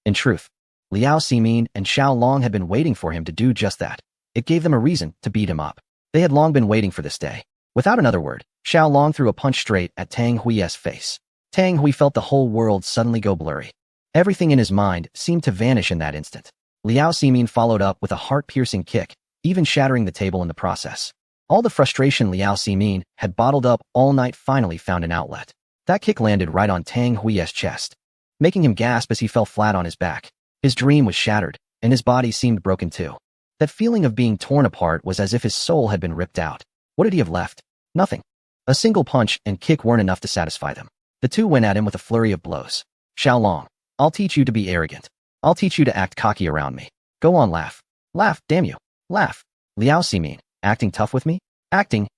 In truth, Liao Ximin and Xiao Long had been waiting for him to do just that. It gave them a reason to beat him up. They had long been waiting for this day. Without another word, Xiao Long threw a punch straight at Tang Hui's face. Tang Hui felt the whole world suddenly go blurry. Everything in his mind seemed to vanish in that instant. Liao Ximin followed up with a heart-piercing kick, even shattering the table in the process. All the frustration Liao Ximin had bottled up all night finally found an outlet. That kick landed right on Tang Hui's chest, making him gasp as he fell flat on his back. His dream was shattered, and his body seemed broken too. That feeling of being torn apart was as if his soul had been ripped out. What did he have left? Nothing. A single punch and kick weren't enough to satisfy them. The two went at him with a flurry of blows. Xiao Long, I'll teach you to be arrogant. I'll teach you to act cocky around me. Go on, laugh. Laugh, damn you. Laugh. Liao Ximin, acting tough with me? Acting.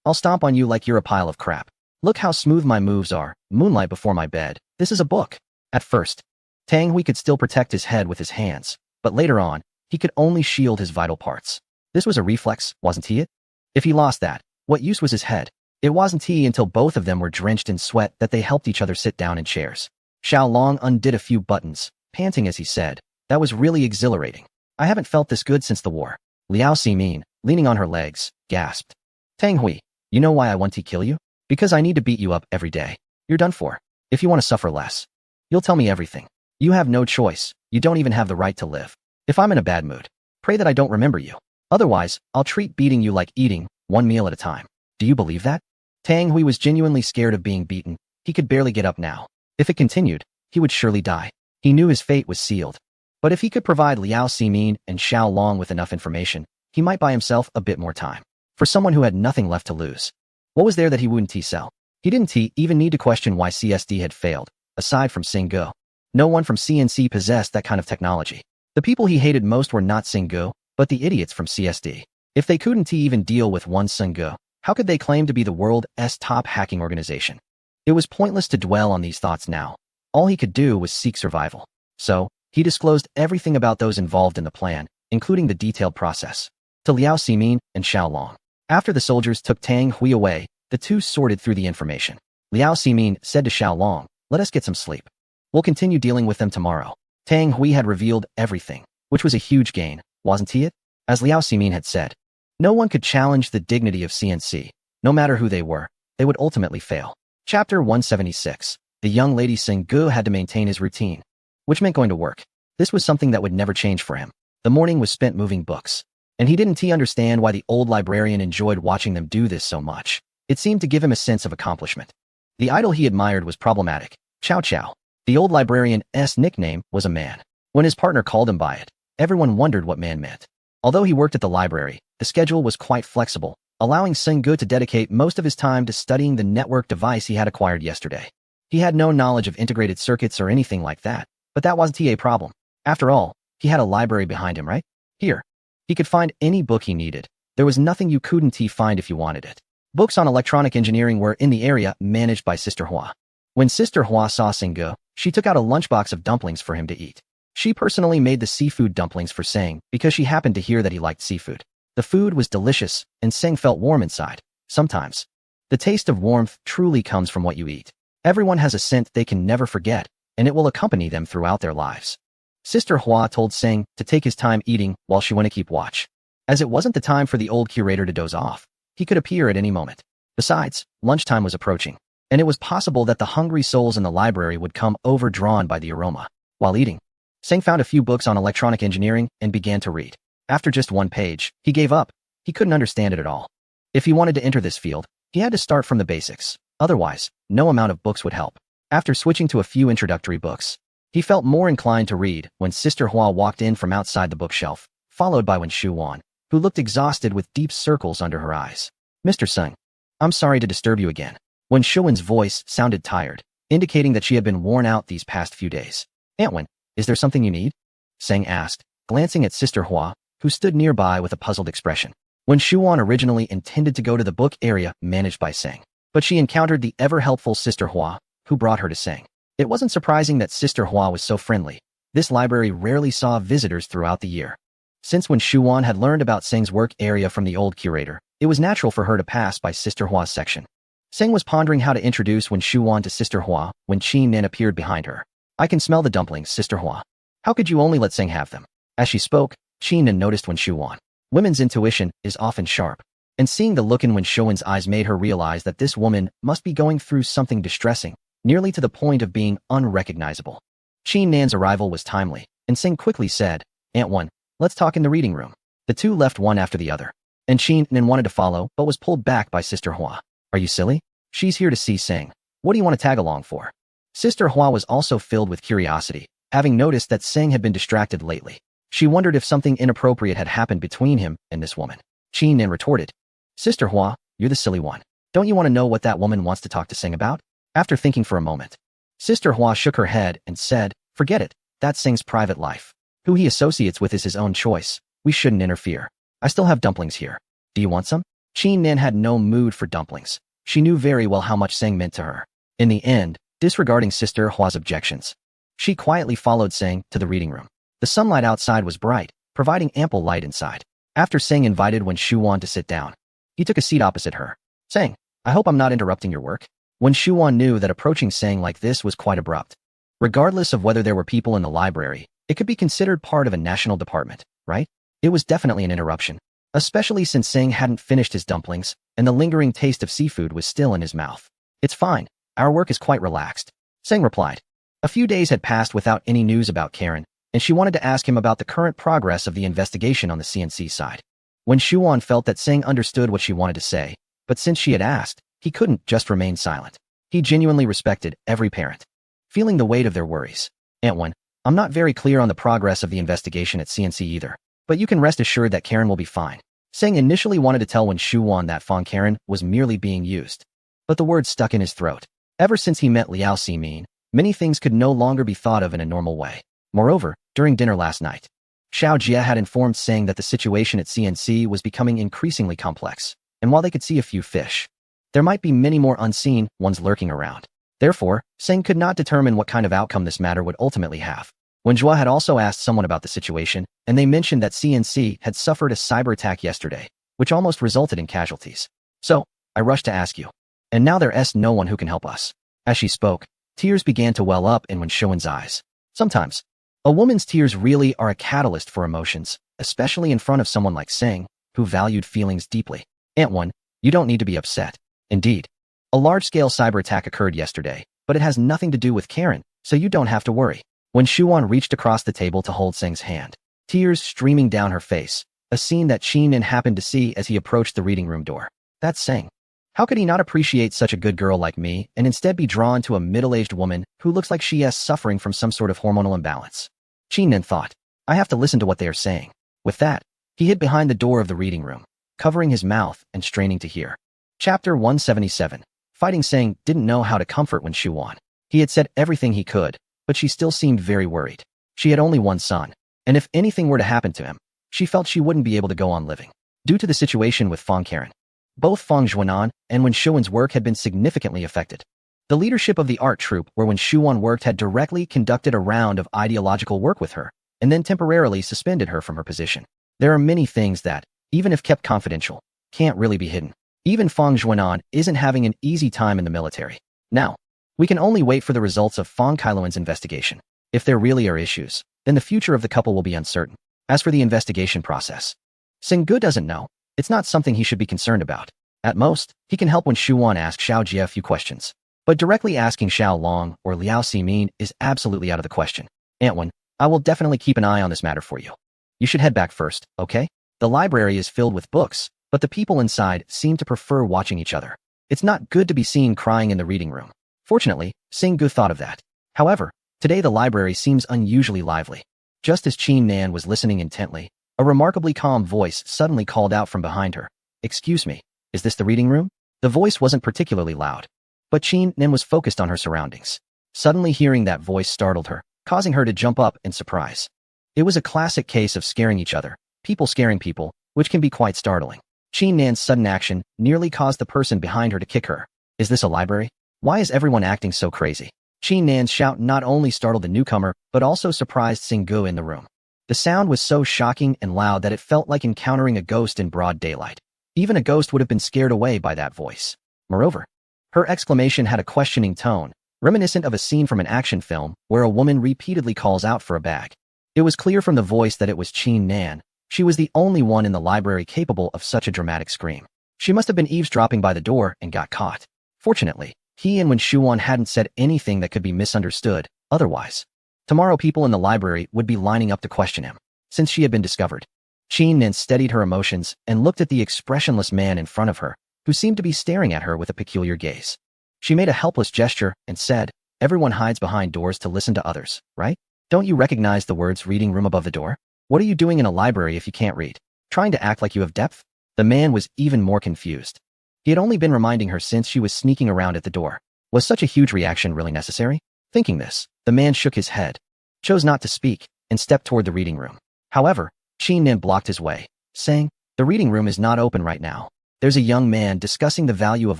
I'll stomp on you like you're a pile of crap. Look how smooth my moves are. Moonlight before my bed. This is a book. At first, Tang Hui could still protect his head with his hands, but later on, he could only shield his vital parts. This was a reflex, wasn't he it? If he lost that, what use was his head? It wasn't he until both of them were drenched in sweat that they helped each other sit down in chairs. Xiao Long undid a few buttons, panting as he said, that was really exhilarating. I haven't felt this good since the war. Liao Ximin, leaning on her legs, gasped. Tang Hui, you know why I want to kill you? Because I need to beat you up every day. You're done for. If you want to suffer less, you'll tell me everything. You have no choice. You don't even have the right to live. If I'm in a bad mood, pray that I don't remember you. Otherwise, I'll treat beating you like eating, one meal at a time. Do you believe that? Tang Hui was genuinely scared of being beaten. He could barely get up now. If it continued, he would surely die. He knew his fate was sealed. But if he could provide Liao Ximin and Xiao Long with enough information, he might buy himself a bit more time. For someone who had nothing left to lose. What was there that he wouldn't sell? He didn't even need to question why CSD had failed, aside from Singgu. No one from CNC possessed that kind of technology. The people he hated most were not Singgu, but the idiots from CSD. If they couldn't even deal with one Singgu, how could they claim to be the world's top hacking organization? It was pointless to dwell on these thoughts now. All he could do was seek survival. So, he disclosed everything about those involved in the plan, including the detailed process, to Liao Ximin and Xiao Long. After the soldiers took Tang Hui away, the two sorted through the information. Liao Ximin said to Xiao Long, let us get some sleep. We'll continue dealing with them tomorrow. Tang Hui had revealed everything, which was a huge gain, wasn't he it? As Liao Ximin had said, no one could challenge the dignity of CNC. No matter who they were, they would ultimately fail. Chapter 176. The young lady Singgu had to maintain his routine, which meant going to work. This was something that would never change for him. The morning was spent moving books, and he didn't understand why the old librarian enjoyed watching them do this so much. It seemed to give him a sense of accomplishment. The idol he admired was problematic. Chow Chow. The old librarian's nickname was a man. When his partner called him by it, everyone wondered what man meant. Although he worked at the library, the schedule was quite flexible, allowing Singgu to dedicate most of his time to studying the network device he had acquired yesterday. He had no knowledge of integrated circuits or anything like that, but that wasn't a problem. After all, he had a library behind him, right? Here. He could find any book he needed. There was nothing you couldn't find if you wanted it. Books on electronic engineering were in the area managed by Sister Hua. When Sister Hua saw Singgu, she took out a lunchbox of dumplings for him to eat. She personally made the seafood dumplings for Seng because she happened to hear that he liked seafood. The food was delicious, and Seng felt warm inside. Sometimes, the taste of warmth truly comes from what you eat. Everyone has a scent they can never forget, and it will accompany them throughout their lives. Sister Hua told Seng to take his time eating while she went to keep watch. As it wasn't the time for the old curator to doze off, he could appear at any moment. Besides, lunchtime was approaching, and it was possible that the hungry souls in the library would come overdrawn by the aroma. While eating, Seng found a few books on electronic engineering and began to read. After just one page, he gave up. He couldn't understand it at all. If he wanted to enter this field, he had to start from the basics. Otherwise, no amount of books would help. After switching to a few introductory books, he felt more inclined to read when Sister Hua walked in from outside the bookshelf, followed by Wen Shuwan, who looked exhausted with deep circles under her eyes. Mr. Seng, I'm sorry to disturb you again. Wen Shuwan's voice sounded tired, indicating that she had been worn out these past few days. Aunt Wen, is there something you need? Seng asked, glancing at Sister Hua, who stood nearby with a puzzled expression. Wen Shuwan originally intended to go to the book area managed by Seng, but she encountered the ever-helpful Sister Hua, who brought her to Seng. It wasn't surprising that Sister Hua was so friendly. This library rarely saw visitors throughout the year. Since when Shuwan had learned about Seng's work area from the old curator, it was natural for her to pass by Sister Hua's section. Seng was pondering how to introduce Wen Shuwan to Sister Hua when Qin Nin appeared behind her. I can smell the dumplings, Sister Hua. How could you only let Sing have them? As she spoke, Qin Nen noticed Wen Shuan. Women's intuition is often sharp, and seeing the look in Wen Shuan's eyes made her realize that this woman must be going through something distressing, nearly to the point of being unrecognizable. Qin Nan's arrival was timely, and Sing quickly said, Aunt Wen, let's talk in the reading room. The two left one after the other, and Qin Nan wanted to follow but was pulled back by Sister Hua. Are you silly? She's here to see Sing. What do you want to tag along for? Sister Hua was also filled with curiosity, having noticed that Sing had been distracted lately. She wondered if something inappropriate had happened between him and this woman. Qin Nan retorted, Sister Hua, you're the silly one. Don't you want to know what that woman wants to talk to Sing about? After thinking for a moment, Sister Hua shook her head and said, forget it, that's Sing's private life. Who he associates with is his own choice. We shouldn't interfere. I still have dumplings here. Do you want some? Qin Nan had no mood for dumplings. She knew very well how much Sing meant to her. In the end, disregarding Sister Hua's objections, she quietly followed Sing to the reading room. The sunlight outside was bright, providing ample light inside. After Sing invited Wen Shuan to sit down, he took a seat opposite her. Sing, I hope I'm not interrupting your work. Wen Shuan knew that approaching Sing like this was quite abrupt. Regardless of whether there were people in the library, it could be considered part of a national department, right? It was definitely an interruption, especially since Sing hadn't finished his dumplings and the lingering taste of seafood was still in his mouth. It's fine. Our work is quite relaxed, Sing replied. A few days had passed without any news about Karen, and she wanted to ask him about the current progress of the investigation on the CNC side. When Shuan felt that Sing understood what she wanted to say, but since she had asked, he couldn't just remain silent. He genuinely respected every parent, feeling the weight of their worries. Aunt Wen, I'm not very clear on the progress of the investigation at CNC either, but you can rest assured that Karen will be fine. Sing initially wanted to tell Wen Shuan that Fong Karen was merely being used, but the words stuck in his throat. Ever since he met Liao Ximin, many things could no longer be thought of in a normal way. Moreover, during dinner last night, Xiao Jia had informed Sing that the situation at CNC was becoming increasingly complex, and while they could see a few fish, there might be many more unseen ones lurking around. Therefore, Sing could not determine what kind of outcome this matter would ultimately have. Wen Zhua had also asked someone about the situation, and they mentioned that CNC had suffered a cyber attack yesterday, which almost resulted in casualties. So, I rushed to ask you. And now there's no one who can help us. As she spoke, tears began to well up in Wen Shuan's eyes. Sometimes, a woman's tears really are a catalyst for emotions, especially in front of someone like Sing, who valued feelings deeply. Aunt Wen, you don't need to be upset. Indeed, a large-scale cyber attack occurred yesterday, but it has nothing to do with Karen, so you don't have to worry. When Shuan reached across the table to hold Sing's hand, tears streaming down her face, a scene that Qin Nen happened to see as he approached the reading room door. That's Sing. How could he not appreciate such a good girl like me and instead be drawn to a middle-aged woman who looks like she is suffering from some sort of hormonal imbalance? Qin Nen thought, I have to listen to what they are saying. With that, he hid behind the door of the reading room, covering his mouth and straining to hear. Chapter 177. Fighting Sing didn't know how to comfort Wen Shuan. He had said everything he could, but she still seemed very worried. She had only one son, and if anything were to happen to him, she felt she wouldn't be able to go on living. Due to the situation with Fong Karen, both Fong Zhuanan and Wen Shuan's work had been significantly affected. The leadership of the art troupe where Wen Shuan worked had directly conducted a round of ideological work with her, and then temporarily suspended her from her position. There are many things that, even if kept confidential, can't really be hidden. Even Fong Zhuanan isn't having an easy time in the military. Now, we can only wait for the results of Fong Kailuan's investigation. If there really are issues, then the future of the couple will be uncertain. As for the investigation process, Sing Gu doesn't know. It's not something he should be concerned about. At most, he can help when Shuan asks Xiao Jia a few questions. But directly asking Xiao Long or Liao Ximin is absolutely out of the question. Aunt Wen, I will definitely keep an eye on this matter for you. You should head back first, okay? The library is filled with books, but the people inside seem to prefer watching each other. It's not good to be seen crying in the reading room. Fortunately, Sing Gu thought of that. However, today the library seems unusually lively. Just as Qin Nan was listening intently, a remarkably calm voice suddenly called out from behind her. Excuse me, is this the reading room? The voice wasn't particularly loud, but Qin Nan was focused on her surroundings. Suddenly hearing that voice startled her, causing her to jump up in surprise. It was a classic case of scaring each other, people scaring people, which can be quite startling. Qin Nan's sudden action nearly caused the person behind her to kick her. Is this a library? Why is everyone acting so crazy? Qin Nan's shout not only startled the newcomer, but also surprised Sing Gu in the room. The sound was so shocking and loud that it felt like encountering a ghost in broad daylight. Even a ghost would have been scared away by that voice. Moreover, her exclamation had a questioning tone, reminiscent of a scene from an action film where a woman repeatedly calls out for a bag. It was clear from the voice that it was Qin Nan. She was the only one in the library capable of such a dramatic scream. She must have been eavesdropping by the door and got caught. Fortunately, he and Wen Shuan hadn't said anything that could be misunderstood. Otherwise, tomorrow people in the library would be lining up to question him. Since she had been discovered, Qin Nan steadied her emotions and looked at the expressionless man in front of her, who seemed to be staring at her with a peculiar gaze. She made a helpless gesture and said, "Everyone hides behind doors to listen to others, right? Don't you recognize the words reading room above the door? What are you doing in a library if you can't read? Trying to act like you have depth?" The man was even more confused. He had only been reminding her since she was sneaking around at the door. Was such a huge reaction really necessary? Thinking this, the man shook his head, chose not to speak, and stepped toward the reading room. However, Qin Nan blocked his way, saying, "The reading room is not open right now. There's a young man discussing the value of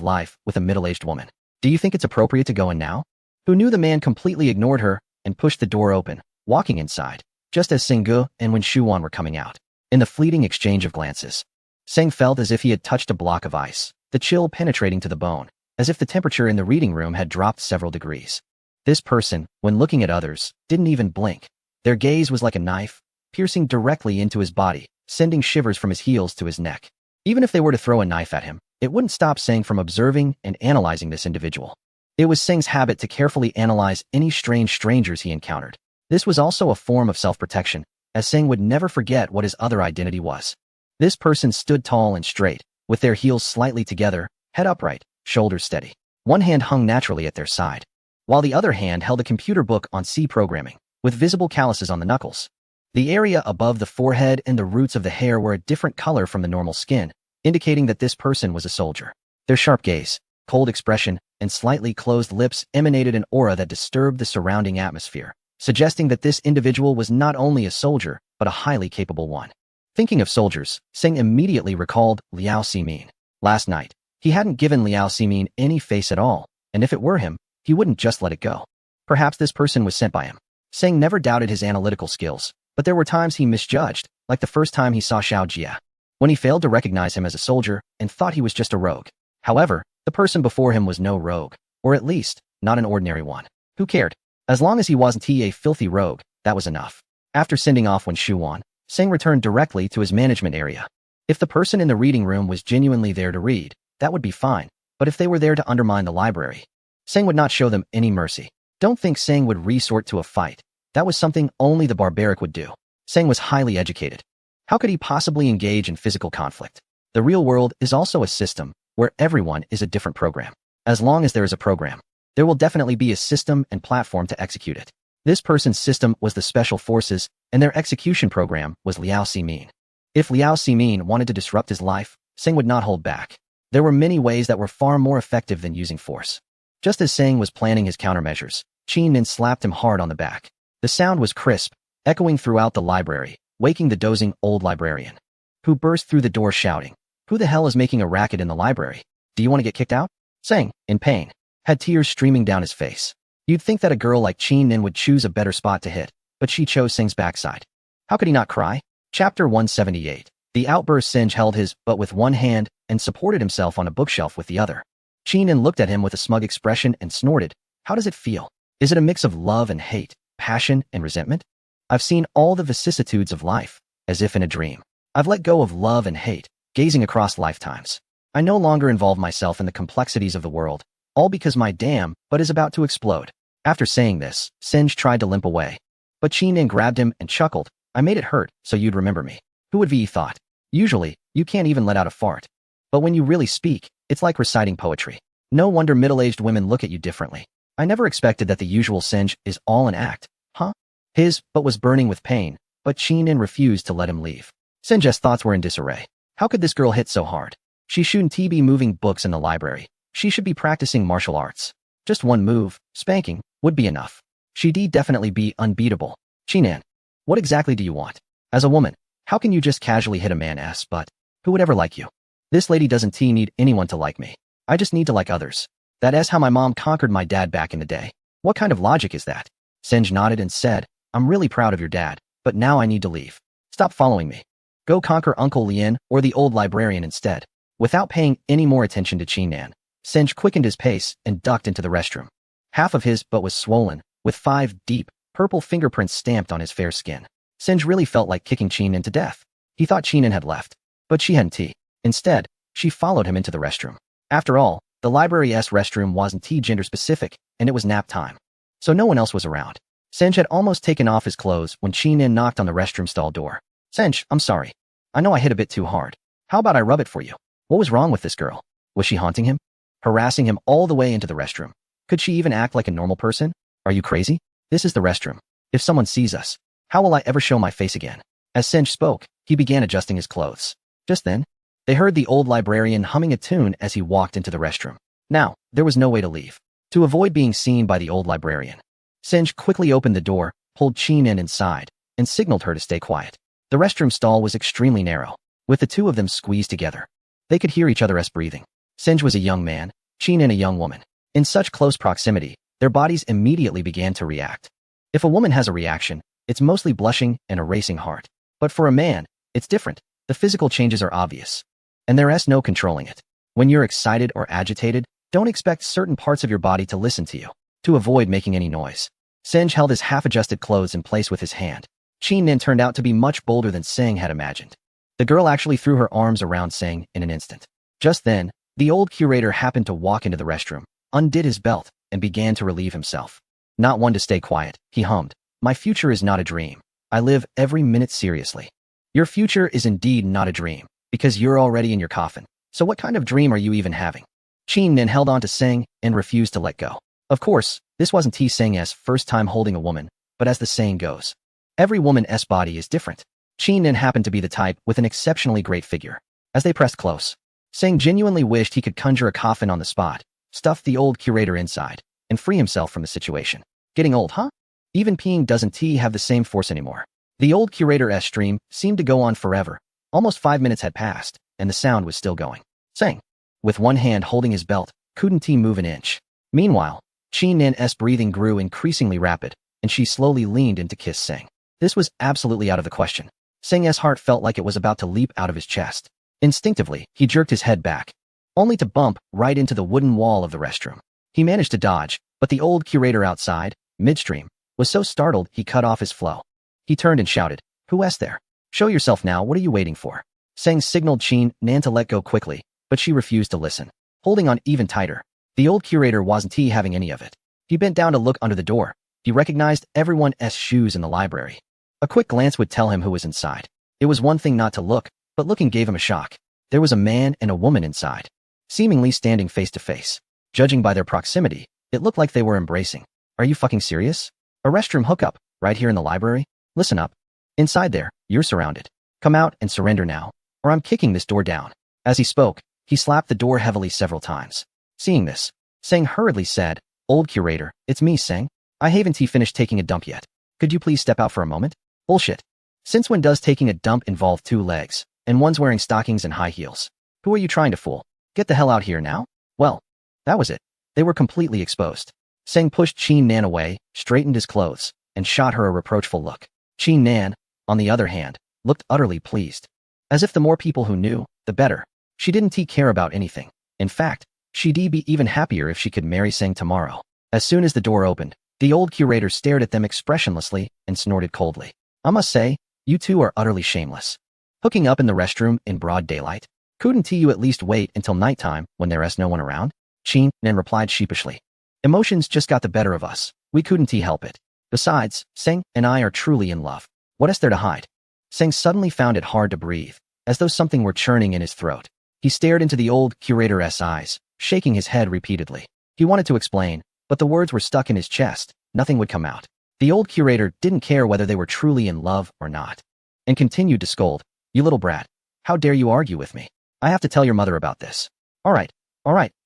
life with a middle-aged woman. Do you think it's appropriate to go in now?" Who knew the man completely ignored her and pushed the door open, walking inside, just as Sengge and Wen Shuan were coming out. In the fleeting exchange of glances, Seng felt as if he had touched a block of ice, the chill penetrating to the bone, as if the temperature in the reading room had dropped several degrees. This person, when looking at others, didn't even blink. Their gaze was like a knife, piercing directly into his body, sending shivers from his heels to his neck. Even if they were to throw a knife at him, it wouldn't stop Seng from observing and analyzing this individual. It was Seng's habit to carefully analyze any strange strangers he encountered. This was also a form of self-protection, as Seng would never forget what his other identity was. This person stood tall and straight, with their heels slightly together, head upright, shoulders steady. One hand hung naturally at their side, while the other hand held a computer book on C programming, with visible calluses on the knuckles. The area above the forehead and the roots of the hair were a different color from the normal skin, indicating that this person was a soldier. Their sharp gaze, cold expression, and slightly closed lips emanated an aura that disturbed the surrounding atmosphere, suggesting that this individual was not only a soldier, but a highly capable one. Thinking of soldiers, Seng immediately recalled Liao Ximin. Last night, he hadn't given Liao Ximin any face at all, and if it were him, he wouldn't just let it go. Perhaps this person was sent by him. Seng never doubted his analytical skills, but there were times he misjudged, like the first time he saw Xiao Jia, when he failed to recognize him as a soldier and thought he was just a rogue. However, the person before him was no rogue, or at least, not an ordinary one. Who cared? As long as he wasn't a filthy rogue, that was enough. After sending off Wen Shuan, Seng returned directly to his management area. If the person in the reading room was genuinely there to read, that would be fine, but if they were there to undermine the library, Seng would not show them any mercy. Don't think Seng would resort to a fight. That was something only the barbaric would do. Seng was highly educated. How could he possibly engage in physical conflict? The real world is also a system where everyone is a different program. As long as there is a program, there will definitely be a system and platform to execute it. This person's system was the Special Forces, and their execution program was Liao Ximin. If Liao Ximin wanted to disrupt his life, Seng would not hold back. There were many ways that were far more effective than using force. Just as Seng was planning his countermeasures, Qin Nan slapped him hard on the back. The sound was crisp, echoing throughout the library, waking the dozing old librarian, who burst through the door shouting, "Who the hell is making a racket in the library? Do you want to get kicked out?" Seng, in pain, had tears streaming down his face. You'd think that a girl like Qin Nan would choose a better spot to hit, but she chose Seng's backside. How could he not cry? Chapter 178. The outburst. Seng held his butt with one hand and supported himself on a bookshelf with the other. Qin Nan looked at him with a smug expression and snorted. How does it feel? Is it a mix of love and hate, passion and resentment? I've seen all the vicissitudes of life, as if in a dream. I've let go of love and hate, gazing across lifetimes. I no longer involve myself in the complexities of the world, all because my dam butt is about to explode. After saying this, Seng tried to limp away. But Qin Nan grabbed him and chuckled. I made it hurt, so you'd remember me. Who would be thought? Usually, you can't even let out a fart. But when you really speak, it's like reciting poetry. No wonder middle-aged women look at you differently. I never expected that the usual Seng is all an act. Huh? His butt was burning with pain, but Qin Nan refused to let him leave. Seng's thoughts were in disarray. How could this girl hit so hard? She shouldn't be moving books in the library. She should be practicing martial arts. Just one move, spanking, would be enough. She'd definitely be unbeatable. Qin Nan, what exactly do you want? As a woman, how can you just casually hit a man's butt? Who would ever like you? This lady doesn't need anyone to like me. I just need to like others. That's how my mom conquered my dad back in the day. What kind of logic is that? Seng nodded and said, I'm really proud of your dad, but now I need to leave. Stop following me. Go conquer Uncle Lien or the old librarian instead. Without paying any more attention to Qin Nan, Seng quickened his pace and ducked into the restroom. Half of his butt was swollen, with 5 deep, purple fingerprints stamped on his fair skin. Singe really felt like kicking Qin to death. He thought Qin had left, but she hadn't. Instead, she followed him into the restroom. After all, the library's restroom wasn't gender specific, and it was nap time. So no one else was around. Singe had almost taken off his clothes when Qin knocked on the restroom stall door. Singe, I'm sorry. I know I hit a bit too hard. How about I rub it for you? What was wrong with this girl? Was she haunting him? Harassing him all the way into the restroom? Could she even act like a normal person? Are you crazy? This is the restroom. If someone sees us, how will I ever show my face again? As Singe spoke, he began adjusting his clothes. Just then, they heard the old librarian humming a tune as he walked into the restroom. Now, there was no way to leave. To avoid being seen by the old librarian, Singe quickly opened the door, pulled Qin inside, and signaled her to stay quiet. The restroom stall was extremely narrow, with the two of them squeezed together. They could hear each other's breathing. Singe was a young man, Qin a young woman. In such close proximity, their bodies immediately began to react. If a woman has a reaction, it's mostly blushing and a racing heart. But for a man, it's different. The physical changes are obvious, and there's no controlling it. When you're excited or agitated, don't expect certain parts of your body to listen to you. To avoid making any noise, Singe held his half-adjusted clothes in place with his hand. Qin turned out to be much bolder than Sing had imagined. The girl actually threw her arms around Sing in an instant. Just then, the old curator happened to walk into the restroom, undid his belt, and began to relieve himself. Not one to stay quiet, he hummed. My future is not a dream. I live every minute seriously. Your future is indeed not a dream, because you're already in your coffin. So what kind of dream are you even having? Qin held on to Sing and refused to let go. Of course, this wasn't Sing's first time holding a woman, but as the saying goes, every woman's body is different. Qin happened to be the type with an exceptionally great figure. As they pressed close, Sing genuinely wished he could conjure a coffin on the spot, stuff the old curator inside, and free himself from the situation. Getting old, huh? Even peeing doesn't have the same force anymore. The old curator's stream seemed to go on forever. Almost 5 minutes had passed, and the sound was still going. Sing, with one hand holding his belt, couldn't move an inch. Meanwhile, Qin's breathing grew increasingly rapid, and she slowly leaned in to kiss Sing. This was absolutely out of the question. Sing's heart felt like it was about to leap out of his chest. Instinctively, he jerked his head back, only to bump right into the wooden wall of the restroom. He managed to dodge, but the old curator outside, midstream, was so startled he cut off his flow. He turned and shouted, "Who's there? Show yourself now, what are you waiting for?" Sing signaled Qin to let go quickly, but she refused to listen. Holding on even tighter, the old curator wasn't having any of it. He bent down to look under the door. He recognized everyone's shoes in the library. A quick glance would tell him who was inside. It was one thing not to look, but looking gave him a shock. There was a man and a woman inside, seemingly standing face to face. Judging by their proximity, it looked like they were embracing. Are you fucking serious? A restroom hookup, right here in the library? Listen up. Inside there, you're surrounded. Come out and surrender now, or I'm kicking this door down. As he spoke, he slapped the door heavily several times. Seeing this, Sing hurriedly said, "Old curator, it's me, Sing. I haven't finished taking a dump yet. Could you please step out for a moment?" Bullshit. Since when does taking a dump involve 2 legs, and one's wearing stockings and high heels? Who are you trying to fool? Get the hell out here now? Well, that was it. They were completely exposed. Sing pushed Qin away, straightened his clothes, and shot her a reproachful look. Qin, on the other hand, looked utterly pleased. As if the more people who knew, the better. She didn't care about anything. In fact, she'd be even happier if she could marry Sing tomorrow. As soon as the door opened, the old curator stared at them expressionlessly and snorted coldly. I must say, you two are utterly shameless. Hooking up in the restroom in broad daylight? Couldn't you at least wait until nighttime when there's no one around? Qin replied sheepishly. Emotions just got the better of us. We couldn't help it. Besides, Sing and I are truly in love. What is there to hide? Sing suddenly found it hard to breathe, as though something were churning in his throat. He stared into the old curator's eyes, shaking his head repeatedly. He wanted to explain, but the words were stuck in his chest. Nothing would come out. The old curator didn't care whether they were truly in love or not, and continued to scold. You little brat. How dare you argue with me? I have to tell your mother about this. All right,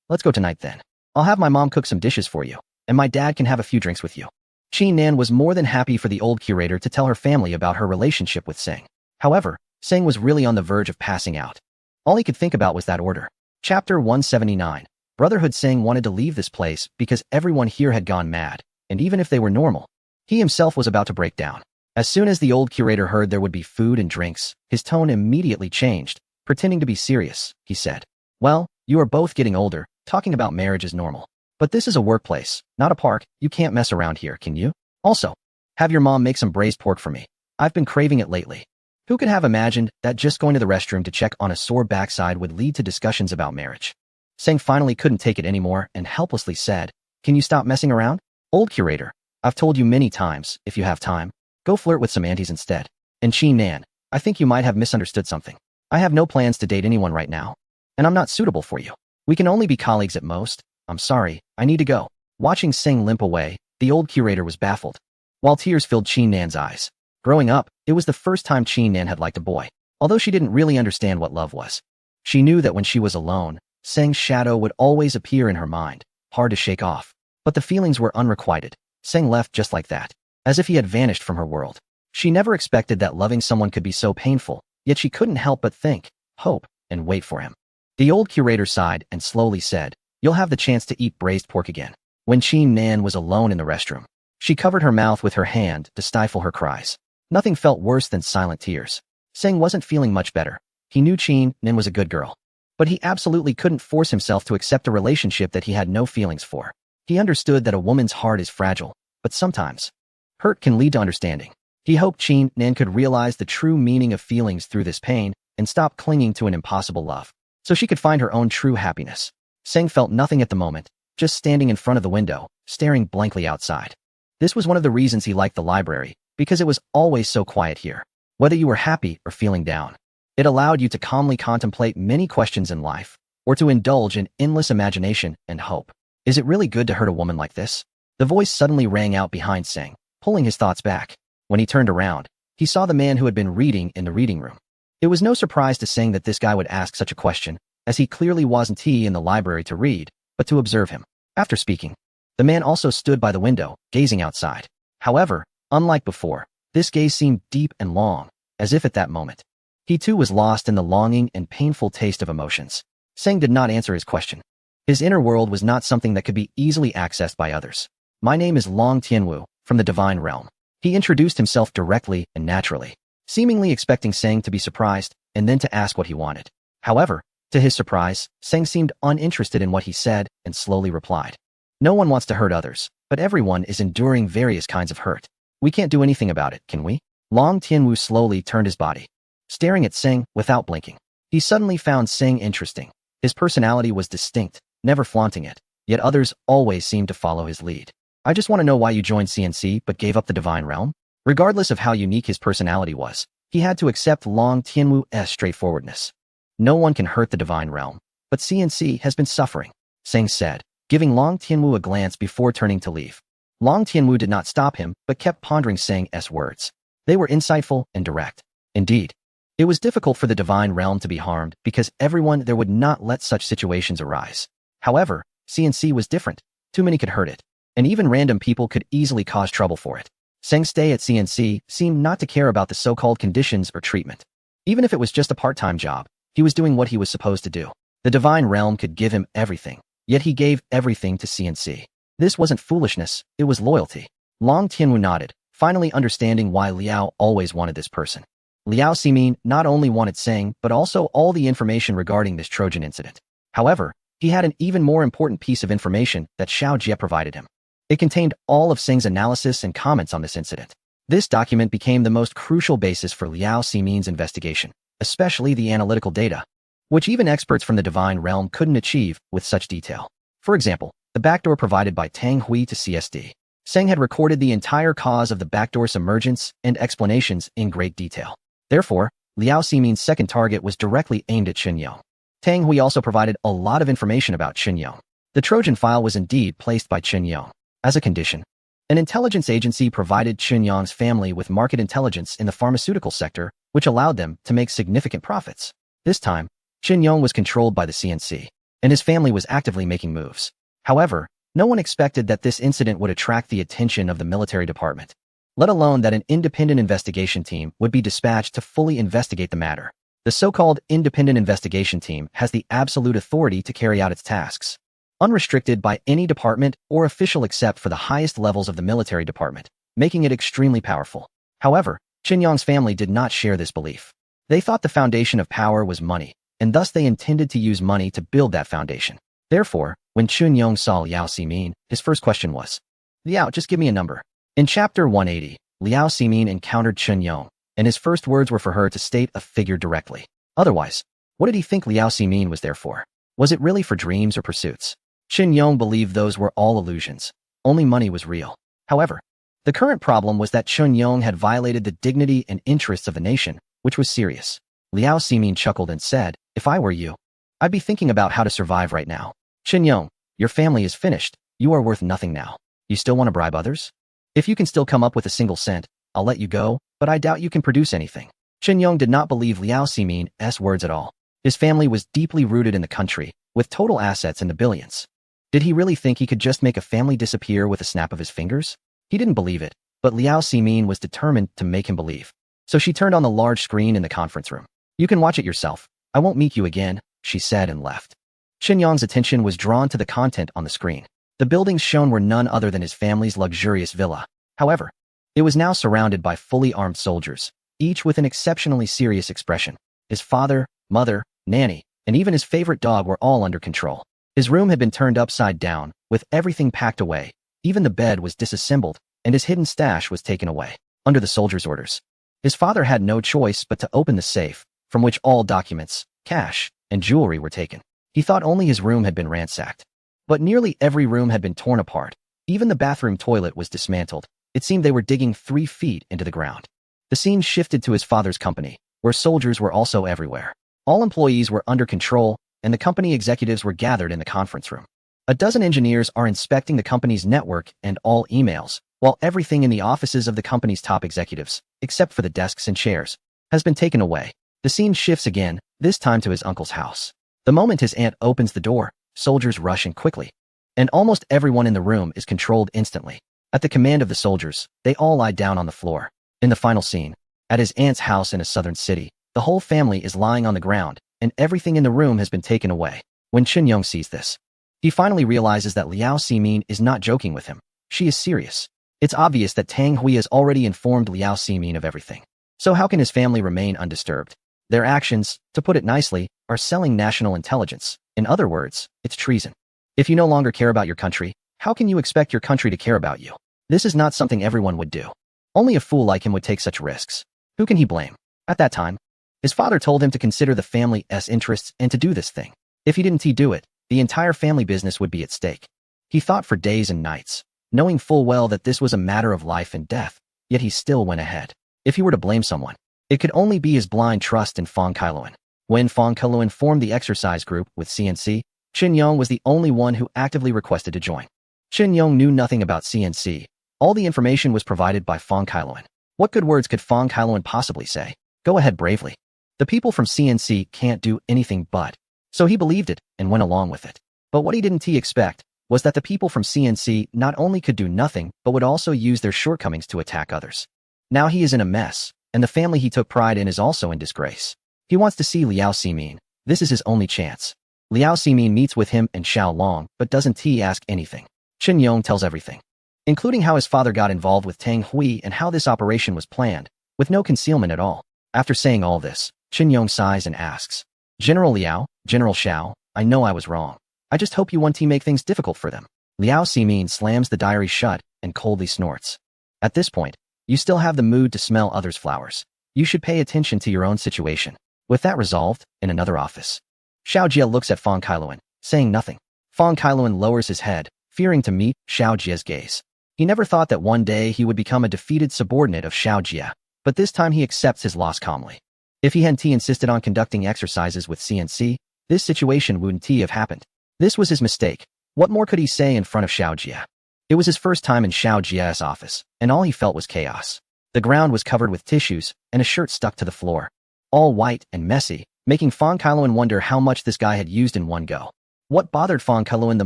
let's go tonight then. I'll have my mom cook some dishes for you, and my dad can have a few drinks with you. Qin was more than happy for the old curator to tell her family about her relationship with Sing. However, Sing was really on the verge of passing out. All he could think about was that order. Chapter 179. Brotherhood. Sing wanted to leave this place because everyone here had gone mad, and even if they were normal, he himself was about to break down. As soon as the old curator heard there would be food and drinks, his tone immediately changed. Pretending to be serious, he said, "Well, you are both getting older. Talking about marriage is normal. But this is a workplace, not a park. You can't mess around here, can you? Also, have your mom make some braised pork for me. I've been craving it lately. Who could have imagined that just going to the restroom to check on a sore backside would lead to discussions about marriage? Sang finally couldn't take it anymore and helplessly said, "Can you stop messing around? Old curator, I've told you many times, if you have time, go flirt with some aunties instead. And Qin Nan, I think you might have misunderstood something. I have no plans to date anyone right now. And I'm not suitable for you. We can only be colleagues at most. I'm sorry, I need to go." Watching Sing limp away, the old curator was baffled, while tears filled Qin Nan's eyes. Growing up, it was the first time Qin Nan had liked a boy, although she didn't really understand what love was. She knew that when she was alone, Seng's shadow would always appear in her mind, hard to shake off. But the feelings were unrequited. Seng left just like that, as if he had vanished from her world. She never expected that loving someone could be so painful, yet she couldn't help but think, hope, and wait for him. The old curator sighed and slowly said, "You'll have the chance to eat braised pork again." When Qin Nan was alone in the restroom, she covered her mouth with her hand to stifle her cries. Nothing felt worse than silent tears. Seng wasn't feeling much better. He knew Qin Nan was a good girl, but he absolutely couldn't force himself to accept a relationship that he had no feelings for. He understood that a woman's heart is fragile, but sometimes hurt can lead to understanding. He hoped Qin Nan could realize the true meaning of feelings through this pain and stop clinging to an impossible love, so she could find her own true happiness. Seng felt nothing at the moment, just standing in front of the window, staring blankly outside. This was one of the reasons he liked the library, because it was always so quiet here. Whether you were happy or feeling down, it allowed you to calmly contemplate many questions in life, or to indulge in endless imagination and hope. Is it really good to hurt a woman like this? The voice suddenly rang out behind Seng, pulling his thoughts back. When he turned around, he saw the man who had been reading in the reading room. It was no surprise to Seng that this guy would ask such a question, as he clearly wasn't in the library to read, but to observe him. After speaking, the man also stood by the window, gazing outside. However, unlike before, this gaze seemed deep and long, as if at that moment, he too was lost in the longing and painful taste of emotions. Seng did not answer his question. His inner world was not something that could be easily accessed by others. "My name is Long Tianwu, from the Divine Realm." He introduced himself directly and naturally, seemingly expecting Seng to be surprised and then to ask what he wanted. However, to his surprise, Seng seemed uninterested in what he said and slowly replied, "No one wants to hurt others, but everyone is enduring various kinds of hurt. We can't do anything about it, can we?" Long Tianwu slowly turned his body, staring at Seng without blinking. He suddenly found Seng interesting. His personality was distinct, never flaunting it, yet others always seemed to follow his lead. "I just want to know why you joined CNC but gave up the Divine Realm?" Regardless of how unique his personality was, he had to accept Long Tianwu's straightforwardness. "No one can hurt the Divine Realm, but CNC has been suffering," Seng said, giving Long Tianwu a glance before turning to leave. Long Tianwu did not stop him, but kept pondering Seng's words. They were insightful and direct. Indeed, it was difficult for the Divine Realm to be harmed because everyone there would not let such situations arise. However, CNC was different. Too many could hurt it, and even random people could easily cause trouble for it. Seng's stay at CNC seemed not to care about the so-called conditions or treatment. Even if it was just a part-time job, he was doing what he was supposed to do. The Divine Realm could give him everything, yet he gave everything to CNC. This wasn't foolishness, it was loyalty. Long Tianwu nodded, finally understanding why Liao always wanted this person. Liao Ximin not only wanted Seng, but also all the information regarding this Trojan incident. However, he had an even more important piece of information that Xiao Jie provided him. It contained all of Seng's analysis and comments on this incident. This document became the most crucial basis for Liao Ximin's investigation, especially the analytical data, which even experts from the Divine Realm couldn't achieve with such detail. For example, the backdoor provided by Tang Hui to CSD. Seng had recorded the entire cause of the backdoor's emergence and explanations in great detail. Therefore, Liao Ximin's second target was directly aimed at Chen Yong. Tang Hui also provided a lot of information about Chen Yong. The Trojan file was indeed placed by Chen Yong. As a condition, an intelligence agency provided Chen Yong's family with market intelligence in the pharmaceutical sector, which allowed them to make significant profits. This time, Chen Yong was controlled by the CNC, and his family was actively making moves. However, no one expected that this incident would attract the attention of the military department, let alone that an independent investigation team would be dispatched to fully investigate the matter. The so-called independent investigation team has the absolute authority to carry out its tasks, unrestricted by any department or official except for the highest levels of the military department, making it extremely powerful. However, Chen Yong's family did not share this belief. They thought the foundation of power was money, and thus they intended to use money to build that foundation. Therefore, when Chun Yong saw Liao Simin, his first question was, Liao, just give me a number. In chapter 180, Liao Simin encountered Chun Yong, and his first words were for her to state a figure directly. Otherwise, what did he think Liao Simin was there for? Was it really for dreams or pursuits? Chun Yong believed those were all illusions. Only money was real. However, the current problem was that Chun Yong had violated the dignity and interests of the nation, which was serious. Liao Simin chuckled and said, if I were you, I'd be thinking about how to survive right now. Chun Yong, your family is finished. You are worth nothing now. You still want to bribe others? If you can still come up with a single cent, I'll let you go, but I doubt you can produce anything. Chun Yong did not believe Liao Simin's words at all. His family was deeply rooted in the country, with total assets in the billions. Did he really think he could just make a family disappear with a snap of his fingers? He didn't believe it, but Liao Simin was determined to make him believe. So she turned on the large screen in the conference room. You can watch it yourself. I won't meet you again, she said and left. Chun Yong's attention was drawn to the content on the screen. The buildings shown were none other than his family's luxurious villa. However, it was now surrounded by fully armed soldiers, each with an exceptionally serious expression. His father, mother, nanny, and even his favorite dog were all under control. His room had been turned upside down, with everything packed away. Even the bed was disassembled, and his hidden stash was taken away, under the soldiers' orders. His father had no choice but to open the safe, from which all documents, cash, and jewelry were taken. He thought only his room had been ransacked. But nearly every room had been torn apart. Even the bathroom toilet was dismantled. It seemed they were digging 3 feet into the ground. The scene shifted to his father's company, where soldiers were also everywhere. All employees were under control, and the company executives were gathered in the conference room. A dozen engineers are inspecting the company's network and all emails, while everything in the offices of the company's top executives, except for the desks and chairs, has been taken away. The scene shifts again, this time to his uncle's house. The moment his aunt opens the door, soldiers rush in quickly, and almost everyone in the room is controlled instantly. At the command of the soldiers, they all lie down on the floor. In the final scene, at his aunt's house in a southern city, the whole family is lying on the ground, and everything in the room has been taken away. When Chun Yong sees this, he finally realizes that Liao Simin is not joking with him. She is serious. It's obvious that Tang Hui has already informed Liao Simin of everything. So how can his family remain undisturbed? Their actions, to put it nicely, are selling national intelligence. In other words, it's treason. If you no longer care about your country, how can you expect your country to care about you? This is not something everyone would do. Only a fool like him would take such risks. Who can he blame? At that time, his father told him to consider the family's interests and to do this thing. If he didn't do it, the entire family business would be at stake. He thought for days and nights, knowing full well that this was a matter of life and death, yet he still went ahead. If he were to blame someone, it could only be his blind trust in Fong Kailuan. When Fong Kailuan formed the exercise group with CNC, Chun Yong was the only one who actively requested to join. Chun Yong knew nothing about CNC. All the information was provided by Fong Kailuan. What good words could Fong Kailuan possibly say? Go ahead bravely. The people from CNC can't do anything but. So he believed it and went along with it. But what he didn't expect was that the people from CNC not only could do nothing, but would also use their shortcomings to attack others. Now he is in a mess, and the family he took pride in is also in disgrace. He wants to see Liao Simin. This is his only chance. Liao Simin meets with him and Xiao Long, but doesn't ask anything. Chun Yong tells everything, including how his father got involved with Tang Hui and how this operation was planned, with no concealment at all. After saying all this, Chun Yong sighs and asks, General Liao, General Xiao, I know I was wrong. I just hope you won't make things difficult for them. Liao Simin slams the diary shut and coldly snorts. At this point, you still have the mood to smell others' flowers. You should pay attention to your own situation. With that resolved, in another office, Xiao Jie looks at Fong Kailuan, saying nothing. Fong Kailuan lowers his head, fearing to meet Xiao Jie's gaze. He never thought that one day he would become a defeated subordinate of Xiao Jie, but this time he accepts his loss calmly. If he hadn't insisted on conducting exercises with CNC, this situation wouldn't have happened. This was his mistake. What more could he say in front of Xiao Jie? It was his first time in Xiao Jie's office, and all he felt was chaos. The ground was covered with tissues, and a shirt stuck to the floor. All white and messy, making Fong Kailuan wonder how much this guy had used in one go. What bothered Fong Kailuan the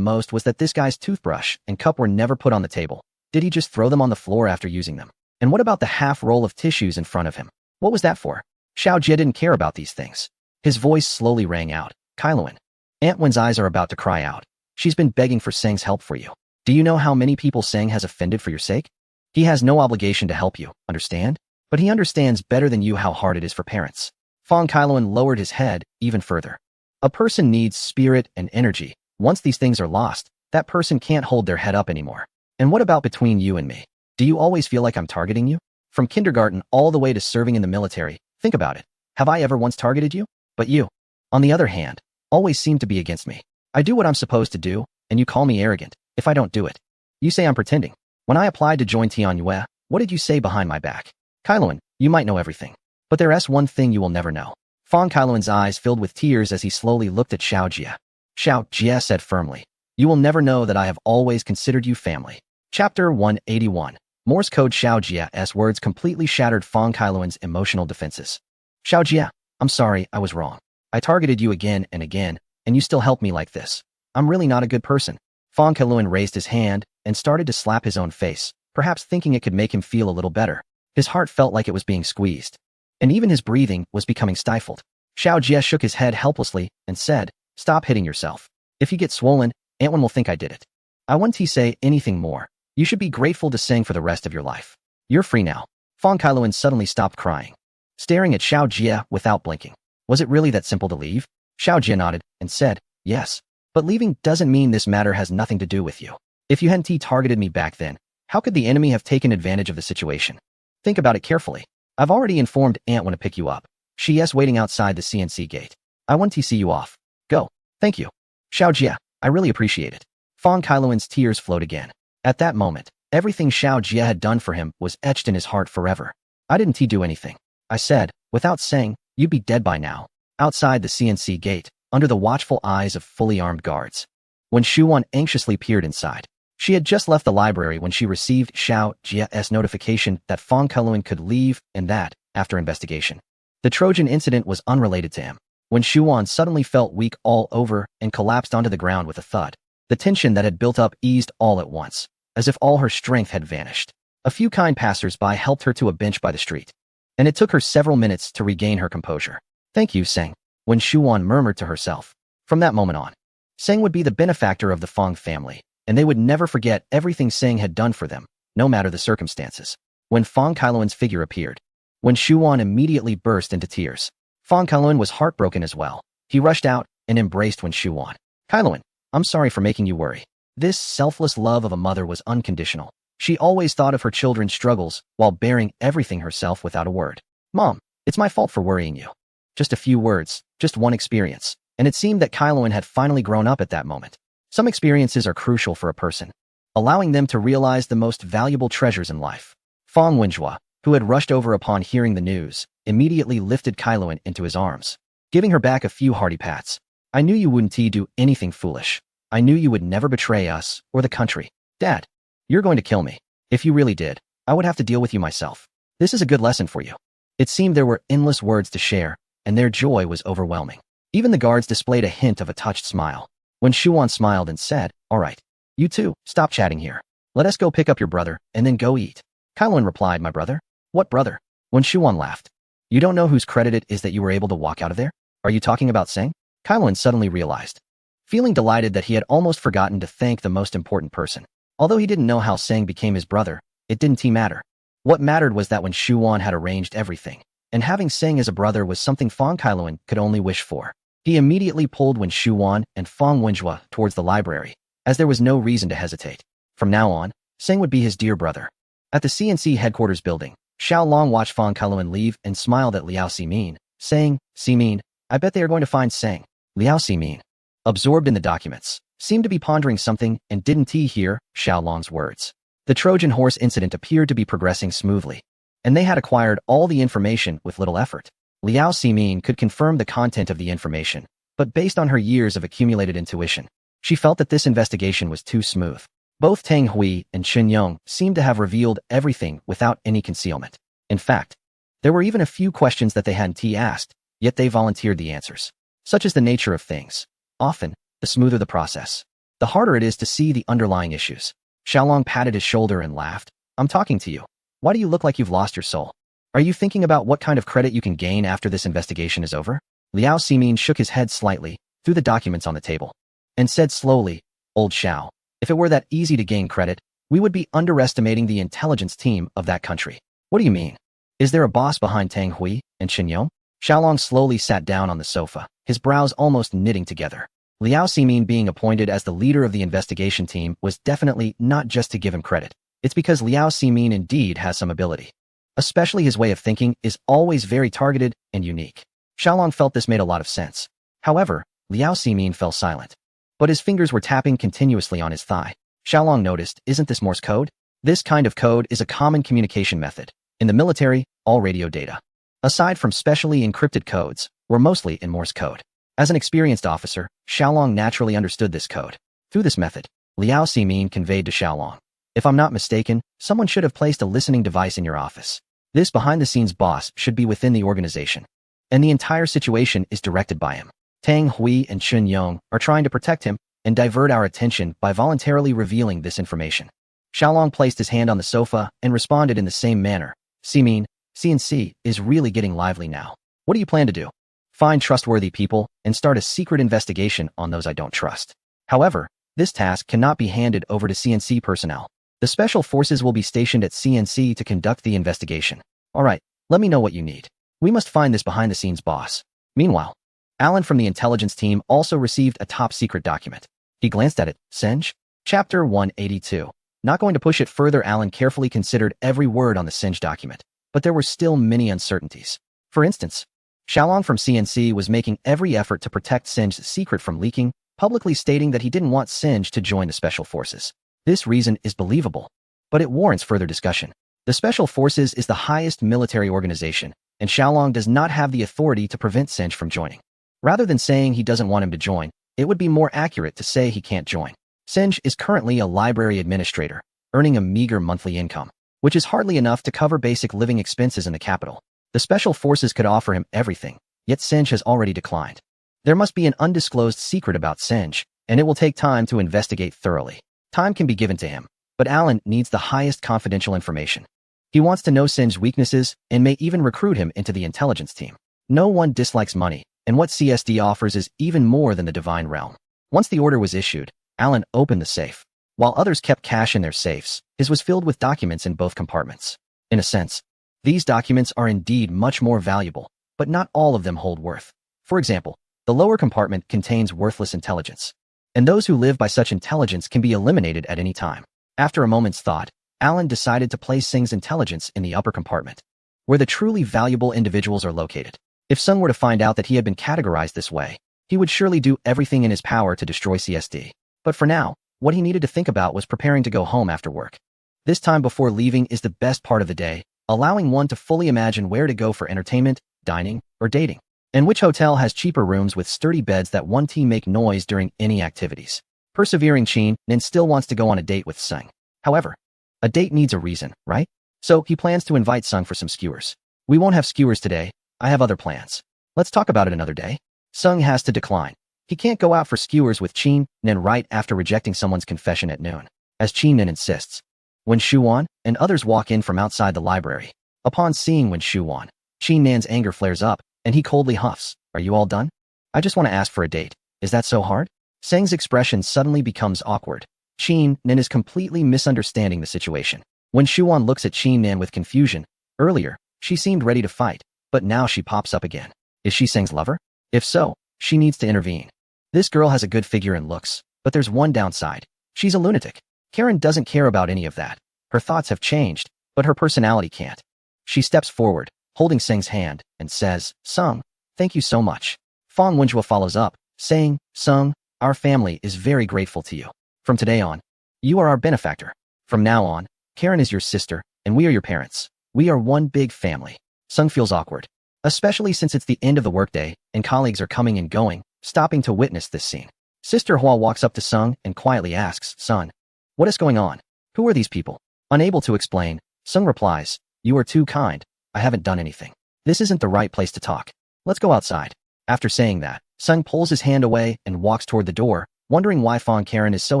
most was that this guy's toothbrush and cup were never put on the table. Did he just throw them on the floor after using them? And what about the half roll of tissues in front of him? What was that for? Xiao Jie didn't care about these things. His voice slowly rang out. Kailuan. Aunt Wen's eyes are about to cry out. She's been begging for Seng's help for you. Do you know how many people Seng has offended for your sake? He has no obligation to help you, understand? But he understands better than you how hard it is for parents. Fong Kailuan lowered his head even further. A person needs spirit and energy, Once these things are lost, that person can't hold their head up anymore. And what about between you and me? Do you always feel like I'm targeting you? From kindergarten all the way to serving in the military, think about it. Have I ever once targeted you? But you, on the other hand, always seem to be against me. I do what I'm supposed to do, and you call me arrogant if I don't do it. You say I'm pretending. When I applied to join Tianyue, what did you say behind my back? Kailuan, you might know everything. But there's one thing you will never know. Fong Kailuan's eyes filled with tears as he slowly looked at Xiao Jie. Xiao Jie said firmly, you will never know that I have always considered you family. Chapter 181. Morse code. Xiao Jie's words completely shattered Fong Kailuan's emotional defenses. Xiao Jie, I'm sorry, I was wrong. I targeted you again and again, and you still help me like this. I'm really not a good person. Fong Kailuan raised his hand and started to slap his own face, perhaps thinking it could make him feel a little better. His heart felt like it was being squeezed. And even his breathing was becoming stifled. Xiao Jie shook his head helplessly and said, stop hitting yourself. If you get swollen, Antwan will think I did it. I won't say anything more. You should be grateful to Seng for the rest of your life. You're free now. Fong Kailuan suddenly stopped crying, staring at Xiao Jie without blinking. Was it really that simple to leave? Xiao Jie nodded and said, yes. But leaving doesn't mean this matter has nothing to do with you. If you hadn't targeted me back then, how could the enemy have taken advantage of the situation? Think about it carefully. I've already informed Antwan to pick you up. She is waiting outside the CNC gate. I want to see you off. Go. Thank you. Xiao Jie, I really appreciate it. Fong Kailuan's tears flowed again. At that moment, everything Xiao Jie had done for him was etched in his heart forever. I didn't do anything. I said, without saying, you'd be dead by now. Outside the CNC gate, under the watchful eyes of fully armed guards. When Shuwan anxiously peered inside, she had just left the library when she received Xiao Jie's notification that Fong Kailuan could leave and that, after investigation, the Trojan incident was unrelated to him. When Shuwan suddenly felt weak all over and collapsed onto the ground with a thud, the tension that had built up eased all at once, as if all her strength had vanished. A few kind passers-by helped her to a bench by the street, and it took her several minutes to regain her composure. Thank you, Seng, when Shuwan murmured to herself. From that moment on, Seng would be the benefactor of the Fong family, and they would never forget everything Seng had done for them, no matter the circumstances. When Fong Kailuan's figure appeared, when Shuwan immediately burst into tears, Fong Kailuan was heartbroken as well. He rushed out and embraced Wen Shuwan. Kailuan, I'm sorry for making you worry. This selfless love of a mother was unconditional. She always thought of her children's struggles while bearing everything herself without a word. Mom, it's my fault for worrying you. Just a few words, just one experience. And it seemed that Kailuan had finally grown up at that moment. Some experiences are crucial for a person, allowing them to realize the most valuable treasures in life. Fong Wenjua, who had rushed over upon hearing the news, immediately lifted Kailuan into his arms, giving her back a few hearty pats. I knew you wouldn't do anything foolish. I knew you would never betray us or the country. Dad, you're going to kill me. If you really did, I would have to deal with you myself. This is a good lesson for you. It seemed there were endless words to share, and their joy was overwhelming. Even the guards displayed a hint of a touched smile. When Shuwan smiled and said, all right, you two, stop chatting here. Let us go pick up your brother, and then go eat. Kailuan replied, my brother? What brother? When Shuwan laughed. You don't know whose credit it is that you were able to walk out of there? Are you talking about Seng? Kailuan suddenly realized, feeling delighted that he had almost forgotten to thank the most important person. Although he didn't know how Seng became his brother, it didn't matter. What mattered was that when Shuwan had arranged everything, and having Seng as a brother was something Fong Kailuan could only wish for. He immediately pulled Wen Shuwan and Fong Wenjua towards the library, as there was no reason to hesitate. From now on, Seng would be his dear brother. At the CNC headquarters building, Xiao Long watched Fong Kailuan leave and smiled at Liao Simin, saying, Simin, I bet they are going to find Seng. Liao Simin, absorbed in the documents, seemed to be pondering something and didn't hear Xiao Long's words. The Trojan horse incident appeared to be progressing smoothly, and they had acquired all the information with little effort. Liao Simin could confirm the content of the information, but based on her years of accumulated intuition, she felt that this investigation was too smooth. Both Tang Hui and Chen Yong seemed to have revealed everything without any concealment. In fact, there were even a few questions that they hadn't asked, yet they volunteered the answers. Such is the nature of things. Often, the smoother the process, the harder it is to see the underlying issues. Xiaolong patted his shoulder and laughed. I'm talking to you. Why do you look like you've lost your soul? Are you thinking about what kind of credit you can gain after this investigation is over? Liao Simin shook his head slightly, threw the documents on the table, and said slowly, Old Xiao, if it were that easy to gain credit, we would be underestimating the intelligence team of that country. What do you mean? Is there a boss behind Tang Hui and Chen Yong? Xiaolong slowly sat down on the sofa, his brows almost knitting together. Liao Ximin being appointed as the leader of the investigation team was definitely not just to give him credit. It's because Liao Ximin indeed has some ability. Especially his way of thinking is always very targeted and unique. Xiaolong felt this made a lot of sense. However, Liao Ximin fell silent. But his fingers were tapping continuously on his thigh. Xiaolong noticed, isn't this Morse code? This kind of code is a common communication method. In the military, all radio data, aside from specially encrypted codes, were mostly in Morse code. As an experienced officer, Xiaolong naturally understood this code. Through this method, Liao Ximin conveyed to Xiaolong, if I'm not mistaken, someone should have placed a listening device in your office. This behind-the-scenes boss should be within the organization. And the entire situation is directed by him. Tang Hui and Chun Yong are trying to protect him and divert our attention by voluntarily revealing this information. Xiaolong placed his hand on the sofa and responded in the same manner. Ximin, CNC is really getting lively now. What do you plan to do? Find trustworthy people and start a secret investigation on those I don't trust. However, this task cannot be handed over to CNC personnel. The special forces will be stationed at CNC to conduct the investigation. All right, let me know what you need. We must find this behind-the-scenes boss. Meanwhile, Alan from the intelligence team also received a top-secret document. He glanced at it. Singe? Chapter 182. Not going to push it further. Alan carefully considered every word on the Singe document, but there were still many uncertainties. For instance, Xiaolong from CNC was making every effort to protect Singe's secret from leaking, publicly stating that he didn't want Singe to join the Special Forces. This reason is believable, but it warrants further discussion. The Special Forces is the highest military organization, and Xiaolong does not have the authority to prevent Singe from joining. Rather than saying he doesn't want him to join, it would be more accurate to say he can't join. Singe is currently a library administrator, earning a meager monthly income, which is hardly enough to cover basic living expenses in the capital. The Special Forces could offer him everything, yet Singe has already declined. There must be an undisclosed secret about Singe, and it will take time to investigate thoroughly. Time can be given to him, but Alan needs the highest confidential information. He wants to know Singe's weaknesses and may even recruit him into the intelligence team. No one dislikes money, and what CSD offers is even more than the divine realm. Once the order was issued, Alan opened the safe. While others kept cash in their safes, his was filled with documents in both compartments. In a sense, these documents are indeed much more valuable, but not all of them hold worth. For example, the lower compartment contains worthless intelligence, and those who live by such intelligence can be eliminated at any time. After a moment's thought, Alan decided to place Sing's intelligence in the upper compartment, where the truly valuable individuals are located. If Sung were to find out that he had been categorized this way, he would surely do everything in his power to destroy CSD. But for now, what he needed to think about was preparing to go home after work. This time before leaving is the best part of the day, allowing one to fully imagine where to go for entertainment, dining, or dating, and which hotel has cheaper rooms with sturdy beds that one team make noise during any activities. Persevering Chin Nin still wants to go on a date with Sung. However, a date needs a reason, right? So he plans to invite Sung for some skewers. We won't have skewers today. I have other plans. Let's talk about it another day. Sung has to decline. He can't go out for skewers with Chin Nin right after rejecting someone's confession at noon, as Chin Nin insists. When Shuan and others walk in from outside the library, upon seeing Wen Shuan, Chin Nan's anger flares up, and he coldly huffs, "Are you all done? I just want to ask for a date. Is that so hard?" Sang's expression suddenly becomes awkward. Chin Nin is completely misunderstanding the situation. When Shuan looks at Chin Nin with confusion, earlier, she seemed ready to fight, but now she pops up again. Is she Sang's lover? If so, she needs to intervene. This girl has a good figure and looks, but there's one downside. She's a lunatic. Karen doesn't care about any of that. Her thoughts have changed, but her personality can't. She steps forward, holding Sang's hand, and says, "Sung, thank you so much." Fang Wenjua follows up, saying, "Sung, our family is very grateful to you. From today on, you are our benefactor. From now on, Karen is your sister, and we are your parents. We are one big family." Sung feels awkward, especially since it's the end of the workday, and colleagues are coming and going, stopping to witness this scene. Sister Hua walks up to Sung and quietly asks, "Son, what is going on? Who are these people?" Unable to explain, Sung replies, "You are too kind. I haven't done anything. This isn't the right place to talk. Let's go outside." After saying that, Sung pulls his hand away and walks toward the door, wondering why Fang Karen is so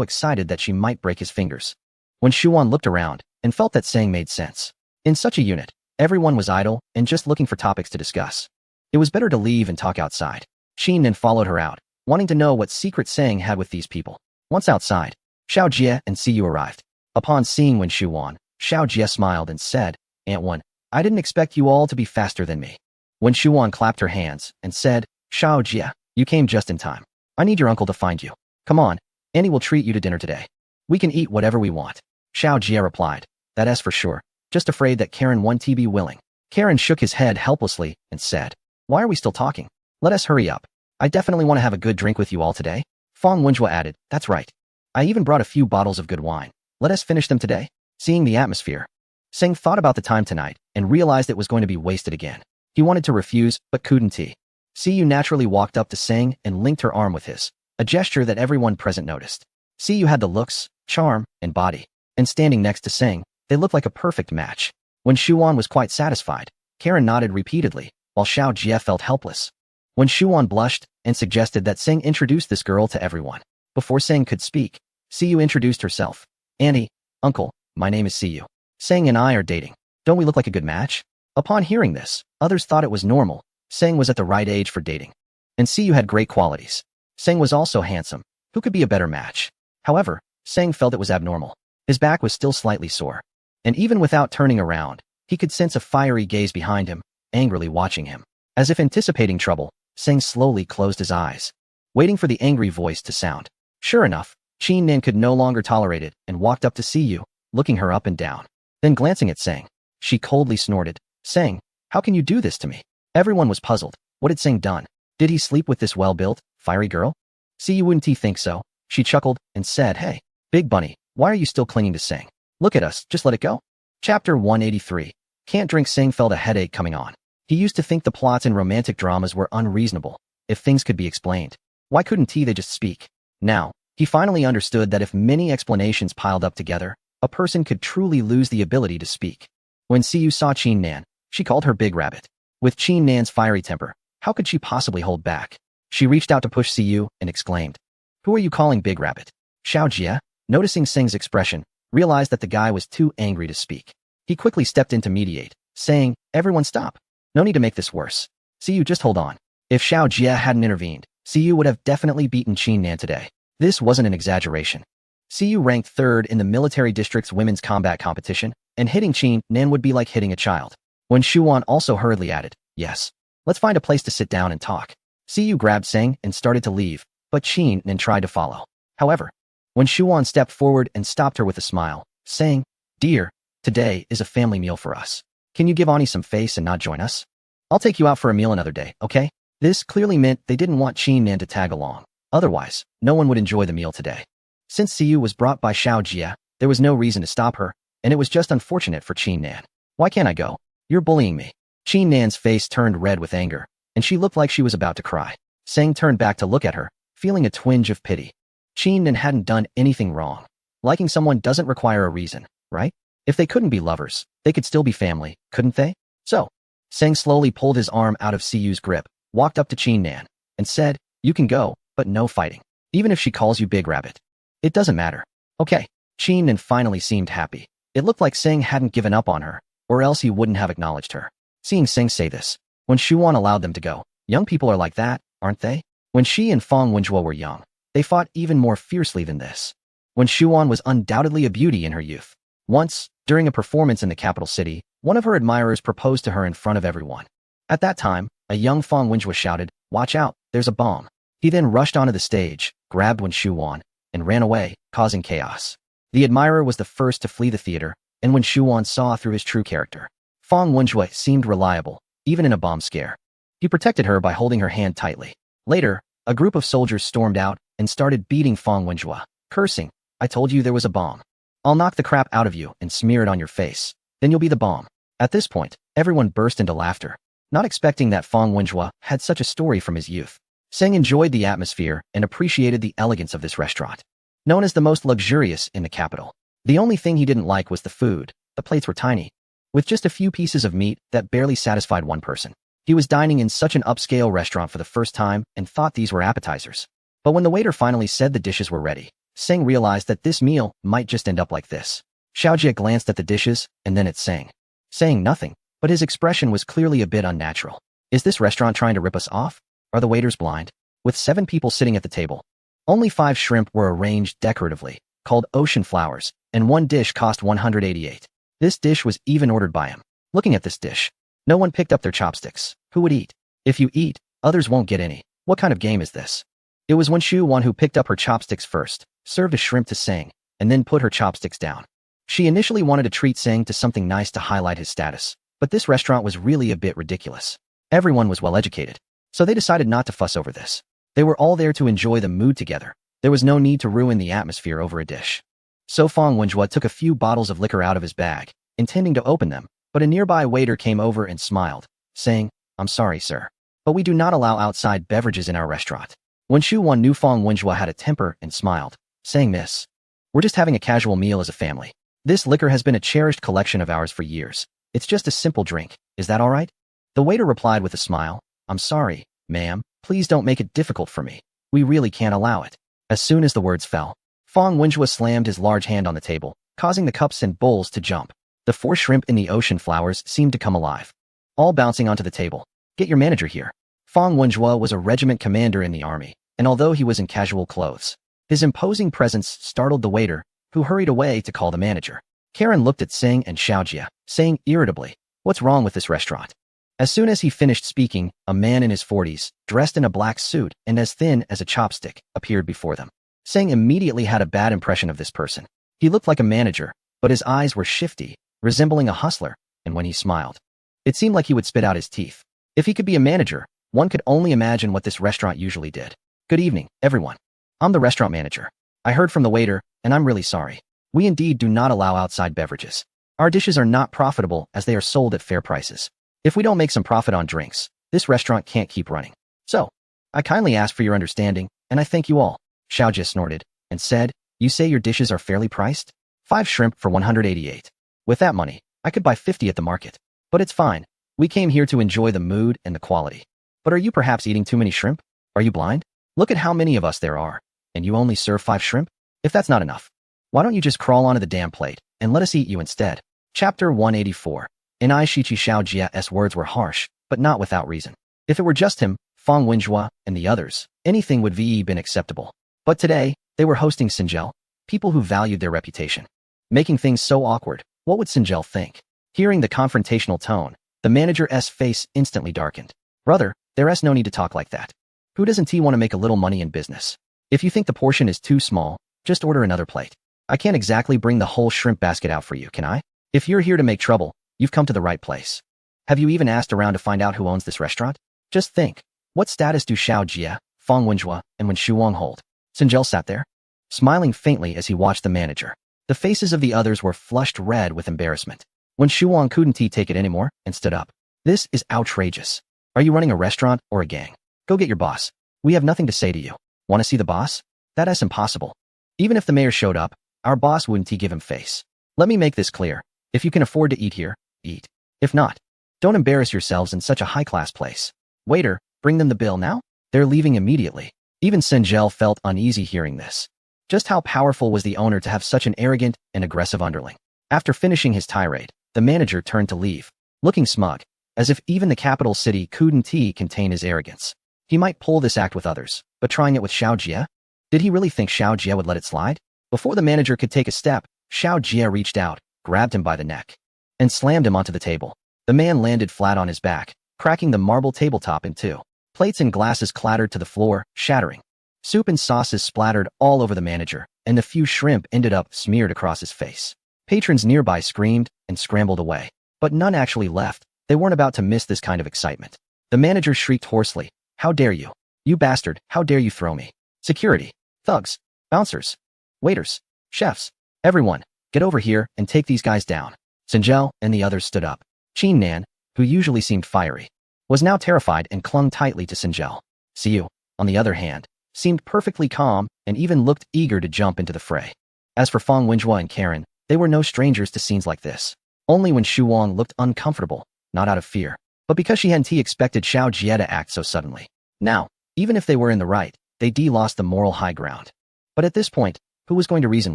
excited that she might break his fingers. When Shuan looked around and felt that saying made sense. In such a unit, everyone was idle and just looking for topics to discuss. It was better to leave and talk outside. Chin Nin followed her out, wanting to know what secret Sang had with these people. Once outside, Xiao Jie and Siyu arrived. Upon seeing Wen Shuan, Xiao Jie smiled and said, "Aunt Wen, I didn't expect you all to be faster than me." Wen Shuan clapped her hands and said, "Xiao Jie, you came just in time. I need your uncle to find you. Come on, Andy will treat you to dinner today. We can eat whatever we want. Xiao Jia replied. That's for sure. Just afraid that Karen won't be willing. Karen shook his head helplessly and said, why are we still talking? Let us hurry up. I definitely want to have a good drink with you all today. Fang Wenjue added, that's right. I even brought a few bottles of good wine. Let us finish them today. Seeing the atmosphere, Seng thought about the time tonight and realized it was going to be wasted again. He wanted to refuse, but couldn't he? Siyu naturally walked up to Seng and linked her arm with his, a gesture that everyone present noticed. Siyu had the looks, charm, and body, and standing next to Seng, they looked like a perfect match. When Shuan was quite satisfied, Karen nodded repeatedly, while Xiao Jie felt helpless. When Shuan blushed and suggested that Seng introduce this girl to everyone. Before Seng could speak, Siyu introduced herself. Auntie, uncle, my name is Siyu. Seng and I are dating. Don't we look like a good match? Upon hearing this, others thought it was normal. Seng was at the right age for dating. And Siyu had great qualities. Seng was also handsome. Who could be a better match? However, Seng felt it was abnormal. His back was still slightly sore. And even without turning around, he could sense a fiery gaze behind him, angrily watching him. As if anticipating trouble, Seng slowly closed his eyes, waiting for the angry voice to sound. Sure enough, Qin Nan could no longer tolerate it and walked up to Siyu, looking her up and down. Then glancing at Seng, she coldly snorted, Seng, how can you do this to me? Everyone was puzzled. What had Seng done? Did he sleep with this well-built, fiery girl? Siyu wouldn't he think so? She chuckled and said, hey, Big Bunny, why are you still clinging to Seng? Look at us, just let it go. Chapter 183. Can't drink. Seng felt a headache coming on. He used to think the plots in romantic dramas were unreasonable. If things could be explained, why couldn't they just speak? Now, he finally understood that if many explanations piled up together, a person could truly lose the ability to speak. When Siyu saw Qin Nan, she called her Big Rabbit. With Qin Nan's fiery temper, how could she possibly hold back? She reached out to push Siyu and exclaimed, who are you calling Big Rabbit? Xiao Jia, noticing Seng's expression, realized that the guy was too angry to speak. He quickly stepped in to mediate, saying, everyone stop. No need to make this worse. Siyu, just hold on. If Xiao Jia hadn't intervened, Siyu would have definitely beaten Qin Nan today. This wasn't an exaggeration. Siyu ranked third in the military district's women's combat competition, and hitting Qin Nan would be like hitting a child. When Shuan also hurriedly added, yes, let's find a place to sit down and talk. Siyu grabbed Seng and started to leave, but Qin Nan tried to follow. However, when Shuan stepped forward and stopped her with a smile, saying, dear, today is a family meal for us. Can you give Ani some face and not join us? I'll take you out for a meal another day, okay? This clearly meant they didn't want Qin Nan to tag along. Otherwise, no one would enjoy the meal today. Since Siyu was brought by Xiao Jia, there was no reason to stop her, and it was just unfortunate for Qin Nan. Why can't I go? You're bullying me. Qin Nan's face turned red with anger, and she looked like she was about to cry. Seng turned back to look at her, feeling a twinge of pity. Qin Nan hadn't done anything wrong. Liking someone doesn't require a reason, right? If they couldn't be lovers, they could still be family, couldn't they? So, Seng slowly pulled his arm out of Siyu's grip, walked up to Qin Nan, and said, you can go, but no fighting. Even if she calls you Big Rabbit. It doesn't matter. Okay. Qin Nan finally seemed happy. It looked like Seng hadn't given up on her, or else he wouldn't have acknowledged her. Seeing Seng say this, when Shuan allowed them to go, young people are like that, aren't they? When she and Fang Wenjue were young, they fought even more fiercely than this. When Shuan was undoubtedly a beauty in her youth. Once, during a performance in the capital city, one of her admirers proposed to her in front of everyone. At that time, a young Fang Wenjue shouted, watch out, there's a bomb. He then rushed onto the stage, grabbed Wen Shuan, and ran away, causing chaos. The admirer was the first to flee the theater, and when Shuan saw through his true character, Fang Wenjue seemed reliable, even in a bomb scare. He protected her by holding her hand tightly. Later, a group of soldiers stormed out and started beating Fang Wenjue, cursing, I told you there was a bomb. I'll knock the crap out of you and smear it on your face. Then you'll be the bomb. At this point, everyone burst into laughter, not expecting that Fang Wenjue had such a story from his youth. Seng enjoyed the atmosphere and appreciated the elegance of this restaurant, known as the most luxurious in the capital. The only thing he didn't like was the food. The plates were tiny, with just a few pieces of meat that barely satisfied one person. He was dining in such an upscale restaurant for the first time and thought these were appetizers. But when the waiter finally said the dishes were ready, Seng realized that this meal might just end up like this. Xiaojie glanced at the dishes and then at Seng, saying nothing, but his expression was clearly a bit unnatural. Is this restaurant trying to rip us off? Are the waiters blind? With 7 people sitting at the table, only 5 shrimp were arranged decoratively, called ocean flowers, and one dish cost 188. This dish was even ordered by him. Looking at this dish, no one picked up their chopsticks. Who would eat? If you eat, others won't get any. What kind of game is this? It was when Shu Wan who picked up her chopsticks first, served a shrimp to Sang, and then put her chopsticks down. She initially wanted to treat Sang to something nice to highlight his status, but this restaurant was really a bit ridiculous. Everyone was well-educated, so they decided not to fuss over this. They were all there to enjoy the mood together. There was no need to ruin the atmosphere over a dish. So Fang Wenjua took a few bottles of liquor out of his bag, intending to open them, but a nearby waiter came over and smiled, saying, "I'm sorry, sir, but we do not allow outside beverages in our restaurant." When Shu Wan knew Fang Wenjua had a temper and smiled, saying, "Miss, we're just having a casual meal as a family. This liquor has been a cherished collection of ours for years. It's just a simple drink. Is that all right?" The waiter replied with a smile, "I'm sorry, ma'am. Please don't make it difficult for me. We really can't allow it." As soon as the words fell, Fang Wenjua slammed his large hand on the table, causing the cups and bowls to jump. The 4 shrimp in the ocean flowers seemed to come alive, all bouncing onto the table. "Get your manager here." Fang Wenjua was a regiment commander in the army, and although he was in casual clothes, his imposing presence startled the waiter, who hurried away to call the manager. Karen looked at Singh and Xiaojia, saying irritably, "What's wrong with this restaurant?" As soon as he finished speaking, a man in his 40s, dressed in a black suit and as thin as a chopstick, appeared before them. Singh immediately had a bad impression of this person. He looked like a manager, but his eyes were shifty, resembling a hustler, and when he smiled, it seemed like he would spit out his teeth. If he could be a manager, one could only imagine what this restaurant usually did. "Good evening, everyone. I'm the restaurant manager. I heard from the waiter, and I'm really sorry. We indeed do not allow outside beverages. Our dishes are not profitable as they are sold at fair prices. If we don't make some profit on drinks, this restaurant can't keep running. So, I kindly ask for your understanding, and I thank you all." Xiaojia snorted and said, "You say your dishes are fairly priced? 5 shrimp for 188. With that money, I could buy 50 at the market. But it's fine. We came here to enjoy the mood and the quality. But are you perhaps eating too many shrimp? Are you blind? Look at how many of us there are, and you only serve 5 shrimp? If that's not enough, why don't you just crawl onto the damn plate and let us eat you instead?" Chapter 184. In Shichi Xiaojia's words were harsh, but not without reason. If it were just him, Fang Wenjua, and the others, anything would have been acceptable. But today, they were hosting Sinjel, people who valued their reputation. Making things so awkward, what would Sinjel think? Hearing the confrontational tone, the manager's face instantly darkened. "Brother, there's no need to talk like that. Who doesn't want to make a little money in business? If you think the portion is too small, just order another plate. I can't exactly bring the whole shrimp basket out for you, can I? If you're here to make trouble, you've come to the right place. Have you even asked around to find out who owns this restaurant? Just think, what status do Xiaojia, Fang Wenjua, and Wen Shuang hold?" Sinjel sat there, smiling faintly as he watched the manager. The faces of the others were flushed red with embarrassment. Wen Shuang couldn't take it anymore and stood up. "This is outrageous. Are you running a restaurant or a gang? Go get your boss. We have nothing to say to you. Want to see the boss? That's impossible. Even if the mayor showed up, our boss wouldn't give him face. Let me make this clear. If you can afford to eat here, eat. If not, don't embarrass yourselves in such a high-class place. Waiter, bring them the bill now." They're leaving immediately. Even Sinjel felt uneasy hearing this. Just how powerful was the owner to have such an arrogant and aggressive underling? After finishing his tirade, the manager turned to leave, looking smug, as if even the capital city couldn't contain his arrogance. He might pull this act with others, but trying it with Xiaojia? Did he really think Xiaojia would let it slide? Before the manager could take a step, Xiaojia reached out, grabbed him by the neck, and slammed him onto the table. The man landed flat on his back, cracking the marble tabletop in two. Plates and glasses clattered to the floor, shattering. Soup and sauces splattered all over the manager, and the few shrimp ended up smeared across his face. Patrons nearby screamed and scrambled away, but none actually left. They weren't about to miss this kind of excitement. The manager shrieked hoarsely, "How dare you? You bastard, how dare you throw me? Security, thugs, bouncers, waiters, chefs, everyone, get over here and take these guys down." Sinjel and the others stood up. Qin Nan, who usually seemed fiery, was now terrified and clung tightly to Sinjel. Siu, on the other hand, seemed perfectly calm and even looked eager to jump into the fray. As for Fang Wenjua and Karen, they were no strangers to scenes like this. Only when Shu Wang looked uncomfortable, not out of fear, but because she hadn't expected Xiaojia to act so suddenly. Now, even if they were in the right, they lost the moral high ground. But at this point, who was going to reason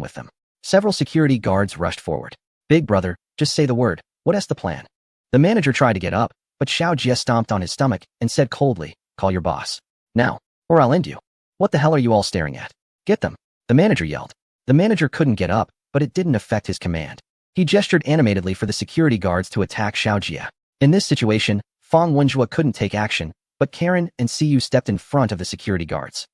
with them? Several security guards rushed forward. "Big brother, just say the word. What's the plan?" The manager tried to get up, but Xiaojia stomped on his stomach and said coldly, "Call your boss. Now, or I'll end you. What the hell are you all staring at? Get them," the manager yelled. The manager couldn't get up, but it didn't affect his command. He gestured animatedly for the security guards to attack Xiaojia. In this situation, Fang Wenjua couldn't take action, but Karen and Siyu stepped in front of the security guards.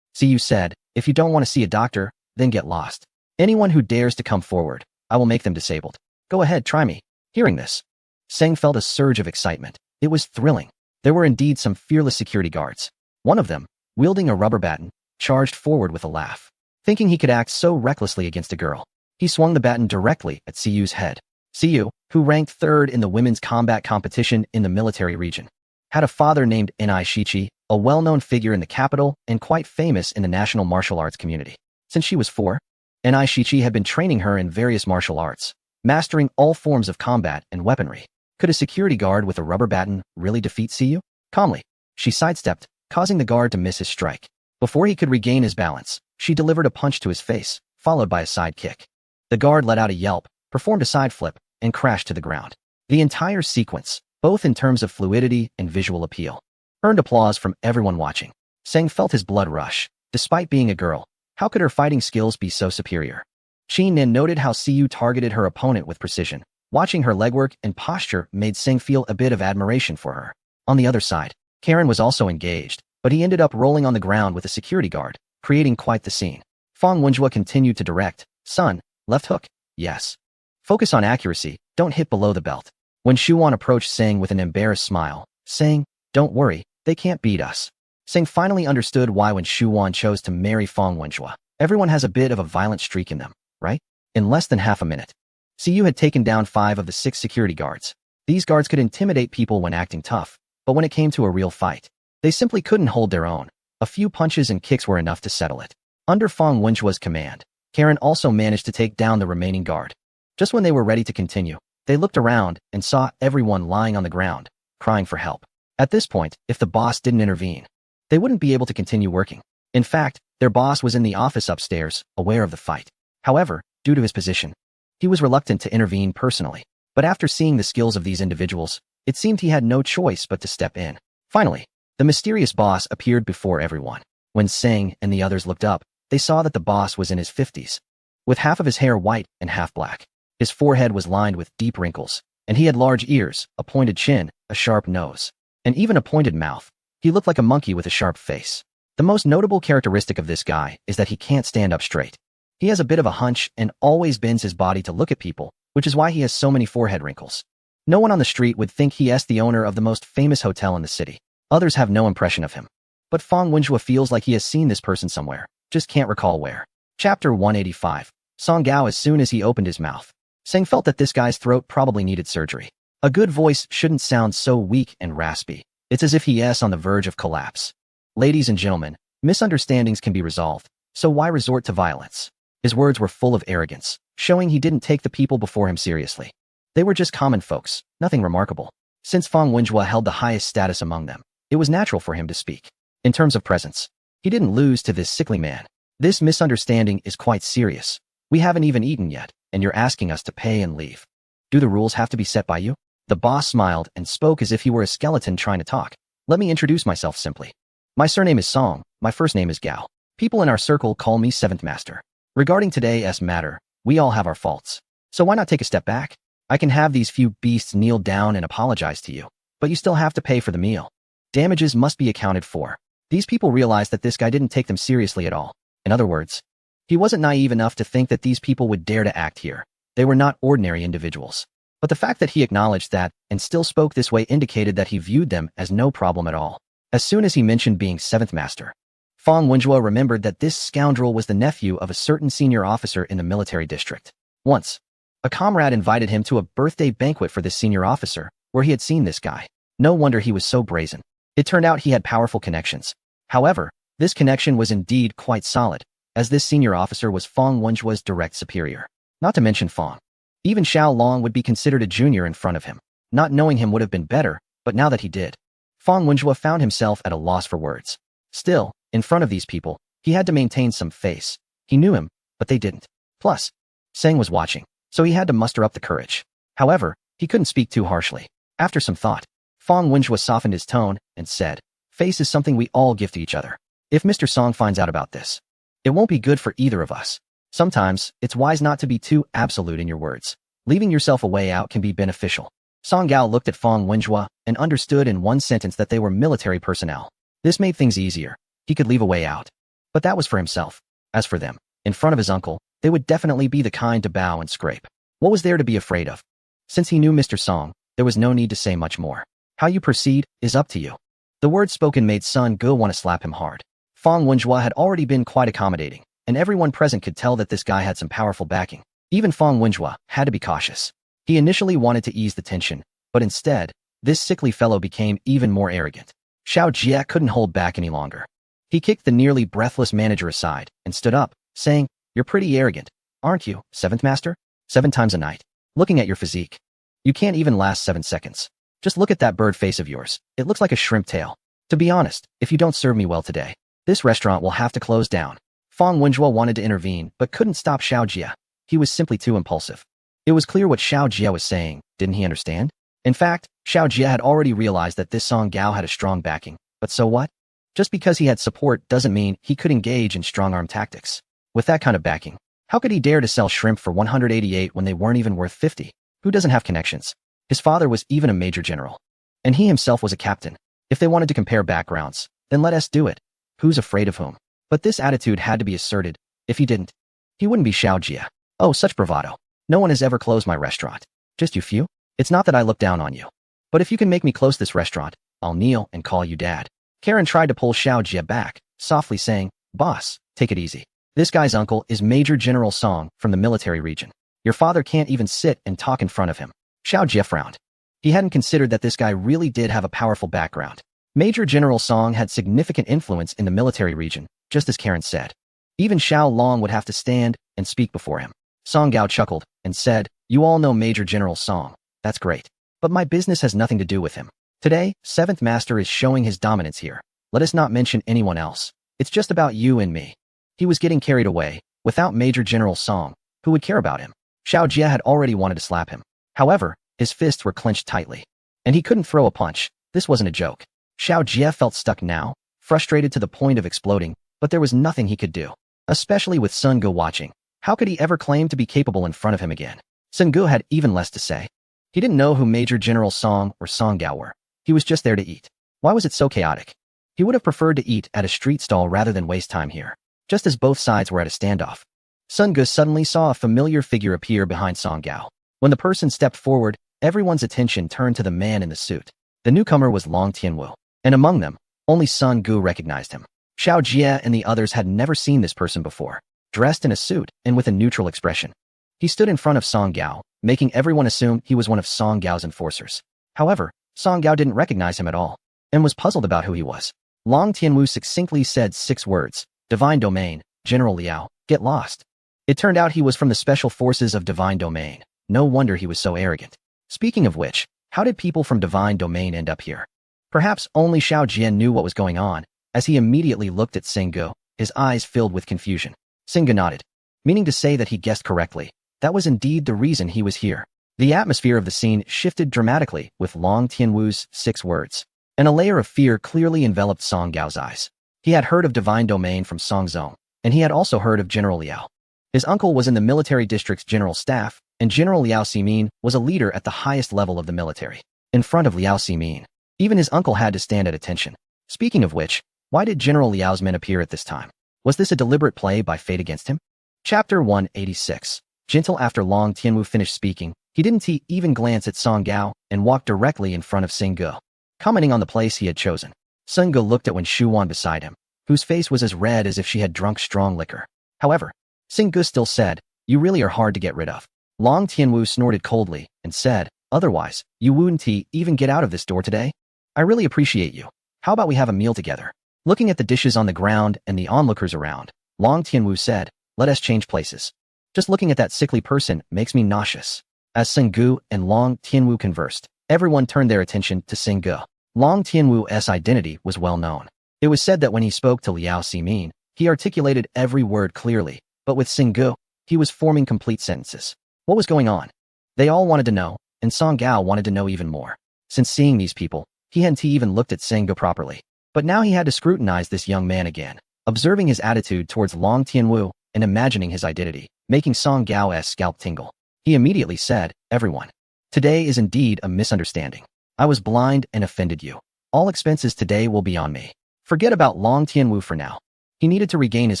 Siyu said, if you don't want to see a doctor, then get lost. Anyone who dares to come forward, I will make them disabled. Go ahead, try me. Hearing this, Seng felt a surge of excitement. It was thrilling. There were indeed some fearless security guards. One of them, wielding a rubber baton, charged forward with a laugh. Thinking he could act so recklessly against a girl, he swung the baton directly at Siyu's head. Siyu, who ranked third in the women's combat competition in the military region, had a father named Enai Shichi, a well-known figure in the capital and quite famous in the national martial arts community. Since she was 4, Enai Shichi had been training her in various martial arts, mastering all forms of combat and weaponry. Could a security guard with a rubber baton really defeat Siyu? Calmly, she sidestepped, causing the guard to miss his strike. Before he could regain his balance, she delivered a punch to his face, followed by a side kick. The guard let out a yelp, performed a side flip, and crashed to the ground. The entire sequence, both in terms of fluidity and visual appeal, earned applause from everyone watching. Seng felt his blood rush. Despite being a girl, how could her fighting skills be so superior? Qin Nin noted how Siyu targeted her opponent with precision. Watching her legwork and posture made Seng feel a bit of admiration for her. On the other side, Karen was also engaged, but he ended up rolling on the ground with a security guard, creating quite the scene. Fang Wenjue continued to direct. Son, left hook? Yes. Focus on accuracy, don't hit below the belt. When Shuan approached Seng with an embarrassed smile, saying, don't worry, they can't beat us. Seng finally understood why when Shuan chose to marry Fang Wenjue, everyone has a bit of a violent streak in them, right? In less than half a minute, Siyu had taken down 5 of the 6 security guards. These guards could intimidate people when acting tough, but when it came to a real fight, they simply couldn't hold their own. A few punches and kicks were enough to settle it. Under Fang Wenjue's command, Karen also managed to take down the remaining guard. Just when they were ready to continue, they looked around and saw everyone lying on the ground, crying for help. At this point, if the boss didn't intervene, they wouldn't be able to continue working. In fact, their boss was in the office upstairs, aware of the fight. However, due to his position, he was reluctant to intervene personally. But after seeing the skills of these individuals, it seemed he had no choice but to step in. Finally, the mysterious boss appeared before everyone. When Seng and the others looked up, they saw that the boss was in his 50s, with half of his hair white and half black. His forehead was lined with deep wrinkles, and he had large ears, a pointed chin, a sharp nose, and even a pointed mouth. He looked like a monkey with a sharp face. The most notable characteristic of this guy is that he can't stand up straight. He has a bit of a hunch and always bends his body to look at people, which is why he has so many forehead wrinkles. No one on the street would think he is the owner of the most famous hotel in the city. Others have no impression of him. But Fang Wenjue feels like he has seen this person somewhere, just can't recall where. Chapter 185. Song Gao. As soon as he opened his mouth, Seng felt that this guy's throat probably needed surgery. A good voice shouldn't sound so weak and raspy. It's as if he is on the verge of collapse. Ladies and gentlemen, misunderstandings can be resolved, so why resort to violence? His words were full of arrogance, showing he didn't take the people before him seriously. They were just common folks, nothing remarkable. Since Fang Wenjue held the highest status among them, it was natural for him to speak. In terms of presence, he didn't lose to this sickly man. This misunderstanding is quite serious. We haven't even eaten yet, and you're asking us to pay and leave. Do the rules have to be set by you? The boss smiled and spoke as if he were a skeleton trying to talk. Let me introduce myself simply. My surname is Song, my first name is Gao. People in our circle call me Seventh Master. Regarding today's matter, we all have our faults. So why not take a step back? I can have these few beasts kneel down and apologize to you, but you still have to pay for the meal. Damages must be accounted for. These people realized that this guy didn't take them seriously at all. In other words, he wasn't naive enough to think that these people would dare to act here. They were not ordinary individuals. But the fact that he acknowledged that and still spoke this way indicated that he viewed them as no problem at all. As soon as he mentioned being 7th Master, Fang Wenjue remembered that this scoundrel was the nephew of a certain senior officer in the military district. Once, a comrade invited him to a birthday banquet for this senior officer, where he had seen this guy. No wonder he was so brazen. It turned out he had powerful connections. However, this connection was indeed quite solid, as this senior officer was Fang Wenjue's direct superior. Not to mention Fang. Even Xiao Long would be considered a junior in front of him. Not knowing him would have been better, but now that he did, Fang Wenjue found himself at a loss for words. Still, in front of these people, he had to maintain some face. He knew him, but they didn't. Plus, Seng was watching, so he had to muster up the courage. However, he couldn't speak too harshly. After some thought, Fang Wenjue softened his tone and said, "Face is something we all give to each other. If Mr. Song finds out about this, it won't be good for either of us. Sometimes, it's wise not to be too absolute in your words. Leaving yourself a way out can be beneficial." Song Gao looked at Fang Wenjue and understood in one sentence that they were military personnel. This made things easier. He could leave a way out. But that was for himself. As for them, in front of his uncle, they would definitely be the kind to bow and scrape. What was there to be afraid of? Since he knew Mr. Song, there was no need to say much more. How you proceed is up to you. The words spoken made Sun Ge want to slap him hard. Fang Wenjua had already been quite accommodating, and everyone present could tell that this guy had some powerful backing. Even Fang Wenjua had to be cautious. He initially wanted to ease the tension, but instead, this sickly fellow became even more arrogant. Xiao Jie couldn't hold back any longer. He kicked the nearly breathless manager aside and stood up, saying, "You're pretty arrogant, aren't you, seventh master? 7 times a night. Looking at your physique. You can't even last 7 seconds. Just look at that bird face of yours. It looks like a shrimp tail. To be honest, if you don't serve me well today, this restaurant will have to close down." Fang Wenjua wanted to intervene but couldn't stop Xiao Jie. He was simply too impulsive. It was clear what Xiao Jie was saying. Didn't he understand? In fact, Xiao Jie had already realized that this Song Gao had a strong backing. But so what? Just because he had support doesn't mean he could engage in strong-arm tactics. With that kind of backing, how could he dare to sell shrimp for 188 when they weren't even worth 50? Who doesn't have connections? His father was even a major general. And he himself was a captain. If they wanted to compare backgrounds, then let us do it. Who's afraid of whom? But this attitude had to be asserted. If he didn't, he wouldn't be Xiao Jie. Oh, such bravado. No one has ever closed my restaurant. Just you few? It's not that I look down on you. But if you can make me close this restaurant, I'll kneel and call you dad. Karen tried to pull Xiao Jie back, softly saying, "Boss, take it easy. This guy's uncle is Major General Song from the military region. Your father can't even sit and talk in front of him." Xiao Jie frowned. He hadn't considered that this guy really did have a powerful background. Major General Song had significant influence in the military region, just as Karen said. Even Xiao Long would have to stand and speak before him. Song Gao chuckled and said, "You all know Major General Song. That's great. But my business has nothing to do with him. Today, 7th Master is showing his dominance here. Let us not mention anyone else. It's just about you and me." He was getting carried away. Without Major General Song, who would care about him? Xiao Jie had already wanted to slap him. However, his fists were clenched tightly. And he couldn't throw a punch. This wasn't a joke. Xiao Jie felt stuck now, frustrated to the point of exploding, but there was nothing he could do. Especially with Sun Ge watching. How could he ever claim to be capable in front of him again? Sun Ge had even less to say. He didn't know who Major General Song or Song Gao were. He was just there to eat. Why was it so chaotic? He would have preferred to eat at a street stall rather than waste time here. Just as both sides were at a standoff. Sun Ge suddenly saw a familiar figure appear behind Song Gao. When the person stepped forward, everyone's attention turned to the man in the suit. The newcomer was Long Tianwu. And among them, only Sun Ge recognized him. Xiao Jie and the others had never seen this person before. Dressed in a suit and with a neutral expression. He stood in front of Song Gao, making everyone assume he was one of Song Gao's enforcers. However, Song Gao didn't recognize him at all, and was puzzled about who he was. Long Tianwu succinctly said 6 words, "Divine Domain, General Liao, get lost." It turned out he was from the Special Forces of Divine Domain. No wonder he was so arrogant. Speaking of which, how did people from Divine Domain end up here? Perhaps only Xiao Jie knew what was going on, as he immediately looked at Sing Ge, his eyes filled with confusion. Sing Ge nodded, meaning to say that he guessed correctly. That was indeed the reason he was here. The atmosphere of the scene shifted dramatically with Long Tianwu's 6 words, and a layer of fear clearly enveloped Song Gao's eyes. He had heard of Divine Domain from Song Zong, and he had also heard of General Liao. His uncle was in the military district's general staff, and General Liao Ximin was a leader at the highest level of the military. In front of Liao Ximin, even his uncle had to stand at attention. Speaking of which, why did General Liao's men appear at this time? Was this a deliberate play by fate against him? Chapter 186. Gentle. After Long Tianwu finished speaking, he didn't even glance at Song Gao and walked directly in front of Sing Ge. Commenting on the place he had chosen, Sing Ge looked at Wen Shuwan beside him, whose face was as red as if she had drunk strong liquor. However, Sing Ge still said, "You really are hard to get rid of." Long Tianwu snorted coldly and said, "Otherwise, you wouldn't even get out of this door today? I really appreciate you. How about we have a meal together?" Looking at the dishes on the ground and the onlookers around, Long Tianwu said, "Let us change places. Just looking at that sickly person makes me nauseous." As Sing Ge and Long Tianwu conversed, everyone turned their attention to Sing Ge. Long Tianwu's identity was well known. It was said that when he spoke to Liao Ximin, he articulated every word clearly, but with Sing Ge, he was forming complete sentences. What was going on? They all wanted to know, and Song Gao wanted to know even more. Since seeing these people, he hadn't even looked at Sing Ge properly. But now he had to scrutinize this young man again, observing his attitude towards Long Tianwu and imagining his identity, making Song Gao's scalp tingle. He immediately said, "Everyone, today is indeed a misunderstanding. I was blind and offended you. All expenses today will be on me. Forget about Long Tianwu for now. He needed to regain his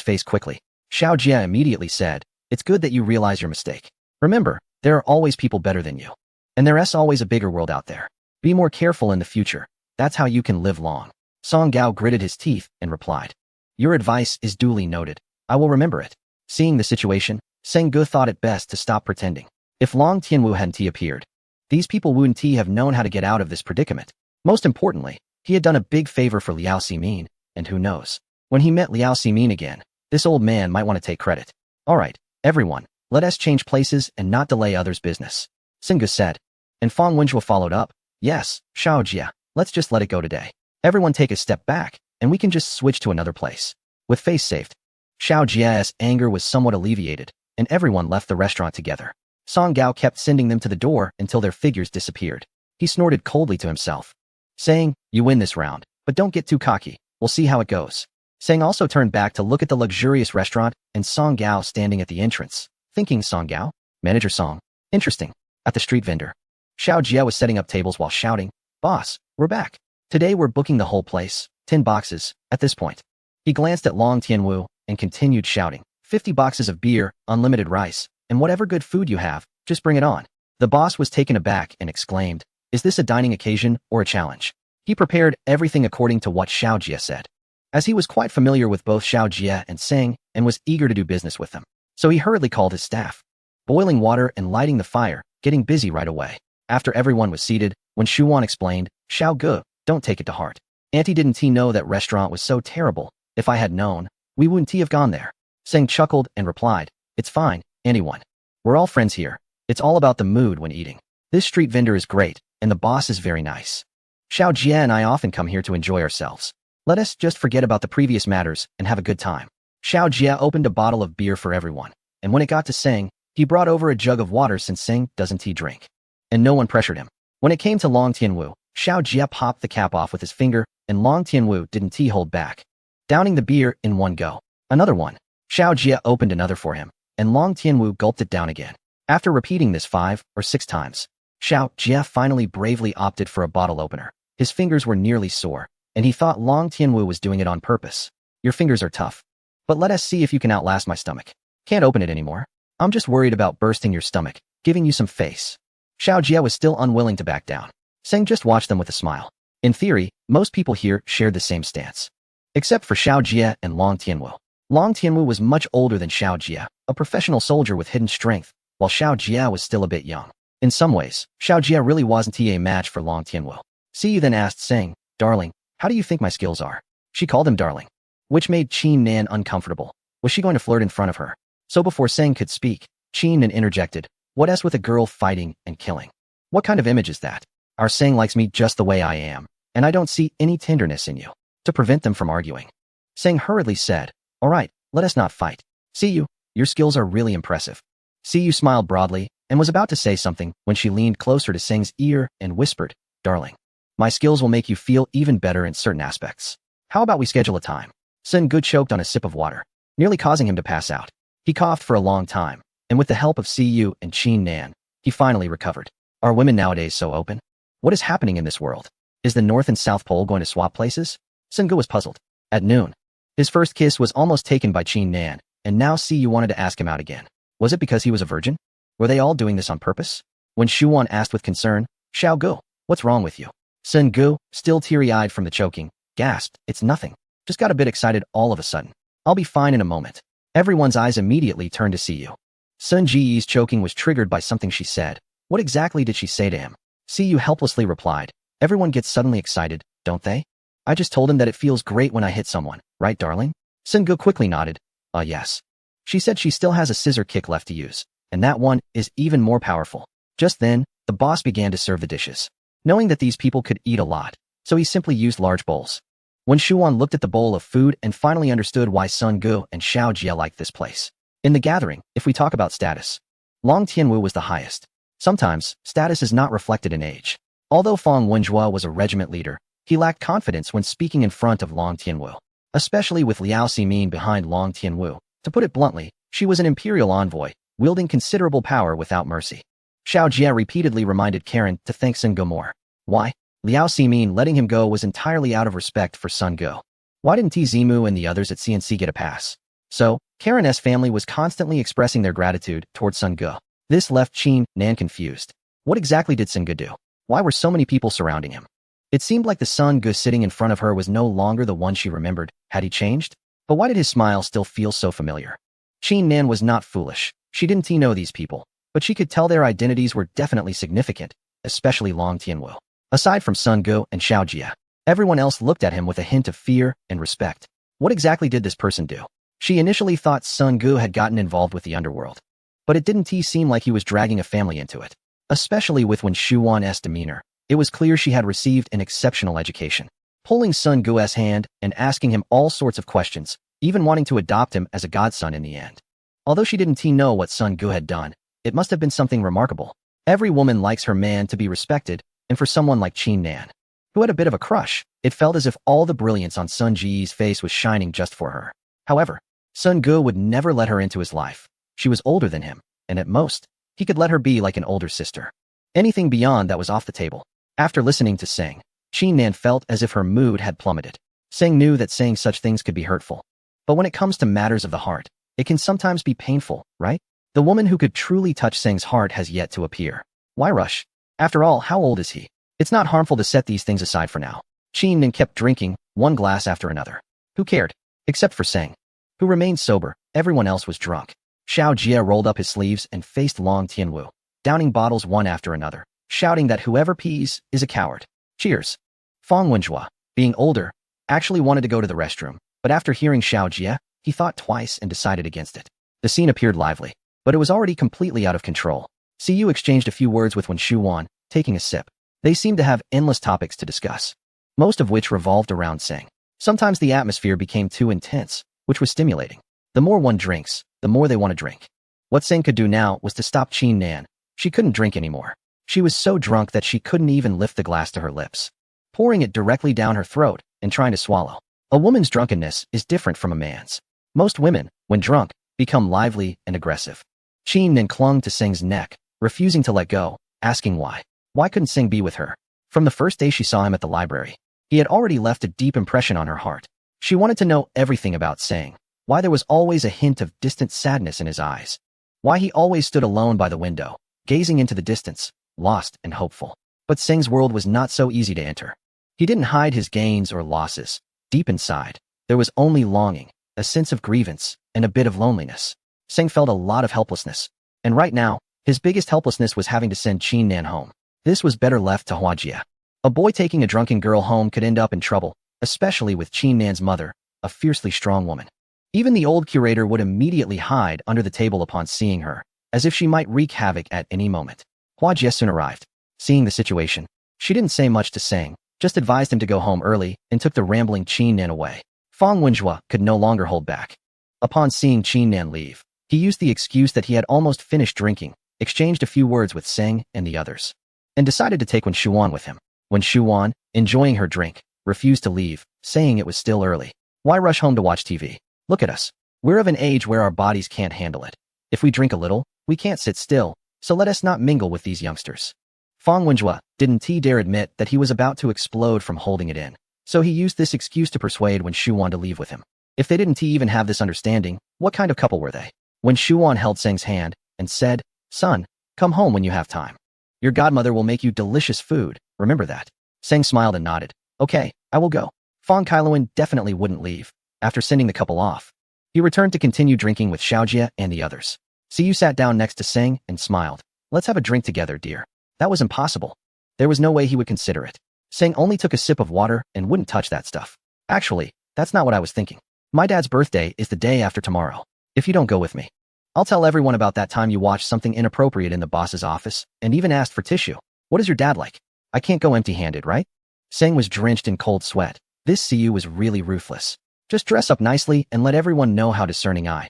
face quickly. Xiao Jia immediately said, "It's good that you realize your mistake. Remember, there are always people better than you. And there's always a bigger world out there. Be more careful in the future. That's how you can live long." Song Gao gritted his teeth and replied, "Your advice is duly noted. I will remember it." Seeing the situation, Seng Ge thought it best to stop pretending. If Long Tianwu hadn't appeared, these people wouldn't have known how to get out of this predicament. Most importantly, he had done a big favor for Liao Ximin, and who knows, when he met Liao Ximin again, this old man might want to take credit. "All right, everyone, let us change places and not delay others' business," Seng Ge said. And Fang Wenjue followed up, "Yes, Xiao Jia, let's just let it go today. Everyone take a step back, and we can just switch to another place." With face saved, Xiao Jia's anger was somewhat alleviated, and everyone left the restaurant together. Song Gao kept sending them to the door until their figures disappeared. He snorted coldly to himself, saying, "You win this round, but don't get too cocky. We'll see how it goes." Sang also turned back to look at the luxurious restaurant and Song Gao standing at the entrance, thinking Song Gao, manager Song, interesting. At the street vendor, Xiao Jia was setting up tables while shouting, "Boss, we're back. Today we're booking the whole place, 10 boxes, at this point." He glanced at Long Tianwu and continued shouting, 50 boxes of beer, unlimited rice, and whatever good food you have, just bring it on." The boss was taken aback and exclaimed, "Is this a dining occasion or a challenge?" He prepared everything according to what Xiao Jia said, as he was quite familiar with both Xiao Jia and Seng and was eager to do business with them. So he hurriedly called his staff, boiling water and lighting the fire, getting busy right away. After everyone was seated, when Shuwan explained, "Xiao Ge, don't take it to heart. Auntie didn't he know that restaurant was so terrible? If I had known, we wouldn't have gone there." Seng chuckled and replied, "It's fine, anyone. We're all friends here. It's all about the mood when eating. This street vendor is great, and the boss is very nice. Xiao Jia and I often come here to enjoy ourselves. Let us just forget about the previous matters and have a good time." Xiao Jia opened a bottle of beer for everyone, and when it got to Seng, he brought over a jug of water since Seng doesn't drink. And no one pressured him. When it came to Long Tianwu, Xiao Jia popped the cap off with his finger, and Long Tianwu didn't hold back, downing the beer in one go. Another one. Xiao Jia opened another for him, and Long Tianwu gulped it down again. After repeating this 5 or 6 times, Xiao Jia finally bravely opted for a bottle opener. His fingers were nearly sore, and he thought Long Tianwu was doing it on purpose. "Your fingers are tough. But let us see if you can outlast my stomach. Can't open it anymore. I'm just worried about bursting your stomach, giving you some face." Xiao Jia was still unwilling to back down. Seng just watched them with a smile. In theory, most people here shared the same stance, except for Xiao Jia and Long Tianwu. Long Tianwu was much older than Xiao Jia, a professional soldier with hidden strength, while Xiao Jia was still a bit young. In some ways, Xiao Jia really wasn't a match for Long Tianwu. Siyu then asked Seng, "Darling, how do you think my skills are?" She called him darling, which made Qin Nan uncomfortable. Was she going to flirt in front of her? So before Seng could speak, Qin Nan interjected, "What else with a girl fighting and killing? What kind of image is that? Our Seng likes me just the way I am, and I don't see any tenderness in you." To prevent them from arguing, Seng hurriedly said, "All right, let us not fight. Siyu, your skills are really impressive." Siyu smiled broadly and was about to say something when she leaned closer to Seng's ear and whispered, "Darling, my skills will make you feel even better in certain aspects. How about we schedule a time?" Seng Ge choked on a sip of water, nearly causing him to pass out. He coughed for a long time, and with the help of Siyu and Qin Nan, he finally recovered. Are women nowadays so open? What is happening in this world? Is the North and South Pole going to swap places? Seng Ge was puzzled. At noon, his first kiss was almost taken by Qin Nan, and now Siyu wanted to ask him out again. Was it because he was a virgin? Were they all doing this on purpose? When Shuwan asked with concern, "Xiao Ge, what's wrong with you?" Seng Ge, still teary-eyed from the choking, gasped, "It's nothing. Just got a bit excited all of a sudden. I'll be fine in a moment." Everyone's eyes immediately turned to Siyu. Sun Ji's choking was triggered by something she said. What exactly did she say to him? Siyu helplessly replied, "Everyone gets suddenly excited, don't they? I just told him that it feels great when I hit someone, right, darling?" Seng Ge quickly nodded, Yes." She said she still has a scissor kick left to use, and that one is even more powerful. Just then, the boss began to serve the dishes, knowing that these people could eat a lot, so he simply used large bowls. When Shuwan looked at the bowl of food and finally understood why Sun Ge and Xiao Jia liked this place. In the gathering, if we talk about status, Long Tianwu was the highest. Sometimes, status is not reflected in age. Although Fang Wenjue was a regiment leader, he lacked confidence when speaking in front of Long Tianwu, especially with Liao Ximin behind Long Tianwu. To put it bluntly, she was an imperial envoy, wielding considerable power without mercy. Xiao Jia repeatedly reminded Karen to thank Sun Ge more. Why? Liao Ximin letting him go was entirely out of respect for Sun Ge. Why didn't Zimu and the others at CNC get a pass? So, Karen S. family was constantly expressing their gratitude towards Sun Ge. This left Qin Nan confused. What exactly did Sun Ge do? Why were so many people surrounding him? It seemed like the Sun Ge sitting in front of her was no longer the one she remembered. Had he changed? But why did his smile still feel so familiar? Qin Nan was not foolish. She didn't know these people, but she could tell their identities were definitely significant, especially Long Tianwu. Aside from Sun Ge and Xiao Jia, everyone else looked at him with a hint of fear and respect. What exactly did this person do? She initially thought Sun Ge had gotten involved with the underworld, but it didn't seem like he was dragging a family into it. Especially with Wen Shuwan's demeanor, it was clear she had received an exceptional education. Pulling Sun Ge's hand and asking him all sorts of questions, even wanting to adopt him as a godson in the end. Although she didn't know what Sun Ge had done, it must have been something remarkable. Every woman likes her man to be respected, and for someone like Qin Nan, who had a bit of a crush, it felt as if all the brilliance on Sun Ji's face was shining just for her. However, Sun Ge would never let her into his life. She was older than him, and at most, he could let her be like an older sister. Anything beyond that was off the table. After listening to Sang, Qin Nan felt as if her mood had plummeted. Sang knew that saying such things could be hurtful. But when it comes to matters of the heart, it can sometimes be painful, right? The woman who could truly touch Sang's heart has yet to appear. Why rush? After all, how old is he? It's not harmful to set these things aside for now. Qin Nan kept drinking, one glass after another. Who cared? Except for Sang, who remained sober. Everyone else was drunk. Xiao Jia rolled up his sleeves and faced Long Tianwu, downing bottles one after another, shouting that whoever pees is a coward. Cheers. Fang Wenjua, being older, actually wanted to go to the restroom, but after hearing Xiao Jia, he thought twice and decided against it. The scene appeared lively, but it was already completely out of control. Ciyu exchanged a few words with Wen Shuwan, taking a sip. They seemed to have endless topics to discuss, most of which revolved around Sang. Sometimes the atmosphere became too intense, which was stimulating. The more one drinks, the more they want to drink. What Sang could do now was to stop Qin Nan. She couldn't drink anymore. She was so drunk that she couldn't even lift the glass to her lips, pouring it directly down her throat and trying to swallow. A woman's drunkenness is different from a man's. Most women, when drunk, become lively and aggressive. Qin Nan clung to Sang's neck, refusing to let go, asking why. Why couldn't Sang be with her? From the first day she saw him at the library, he had already left a deep impression on her heart. She wanted to know everything about Sang, why there was always a hint of distant sadness in his eyes, why he always stood alone by the window, gazing into the distance, lost and hopeful. But Sang's world was not so easy to enter. He didn't hide his gains or losses. Deep inside, there was only longing, a sense of grievance, and a bit of loneliness. Sang felt a lot of helplessness, and right now, his biggest helplessness was having to send Qin Nan home. This was better left to Hua Jia. A boy taking a drunken girl home could end up in trouble, especially with Qin Nan's mother, a fiercely strong woman. Even the old curator would immediately hide under the table upon seeing her, as if she might wreak havoc at any moment. Hua Jia soon arrived. Seeing the situation, she didn't say much to Sang, just advised him to go home early and took the rambling Qin Nan away. Fang Wenjua could no longer hold back. Upon seeing Qin Nan leave, he used the excuse that he had almost finished drinking, exchanged a few words with Sang and the others, and decided to take Wen Shuwan with him. Wen Shuwan, enjoying her drink, refused to leave, saying it was still early. Why rush home to watch TV? Look at us. We're of an age where our bodies can't handle it. If we drink a little, we can't sit still, so let us not mingle with these youngsters. Fang Wenjua didn't dare admit that he was about to explode from holding it in, so he used this excuse to persuade Wen Shuwan to leave with him. If they didn't even have this understanding, what kind of couple were they? Wen Shuwan held Sang's hand and said, "Son, come home when you have time. Your godmother will make you delicious food, remember that." Sang smiled and nodded. "Okay, I will go." Fang Kailuan definitely wouldn't leave. After sending the couple off, he returned to continue drinking with Xiaojia and the others. Siyu sat down next to Sang and smiled. "Let's have a drink together, dear." That was impossible. There was no way he would consider it. Sang only took a sip of water and wouldn't touch that stuff. "Actually, that's not what I was thinking. My dad's birthday is the day after tomorrow. If you don't go with me, I'll tell everyone about that time you watched something inappropriate in the boss's office and even asked for tissue. What is your dad like? I can't go empty-handed, right?" Sang was drenched in cold sweat. This Siyu was really ruthless. Just dress up nicely and let everyone know how discerning I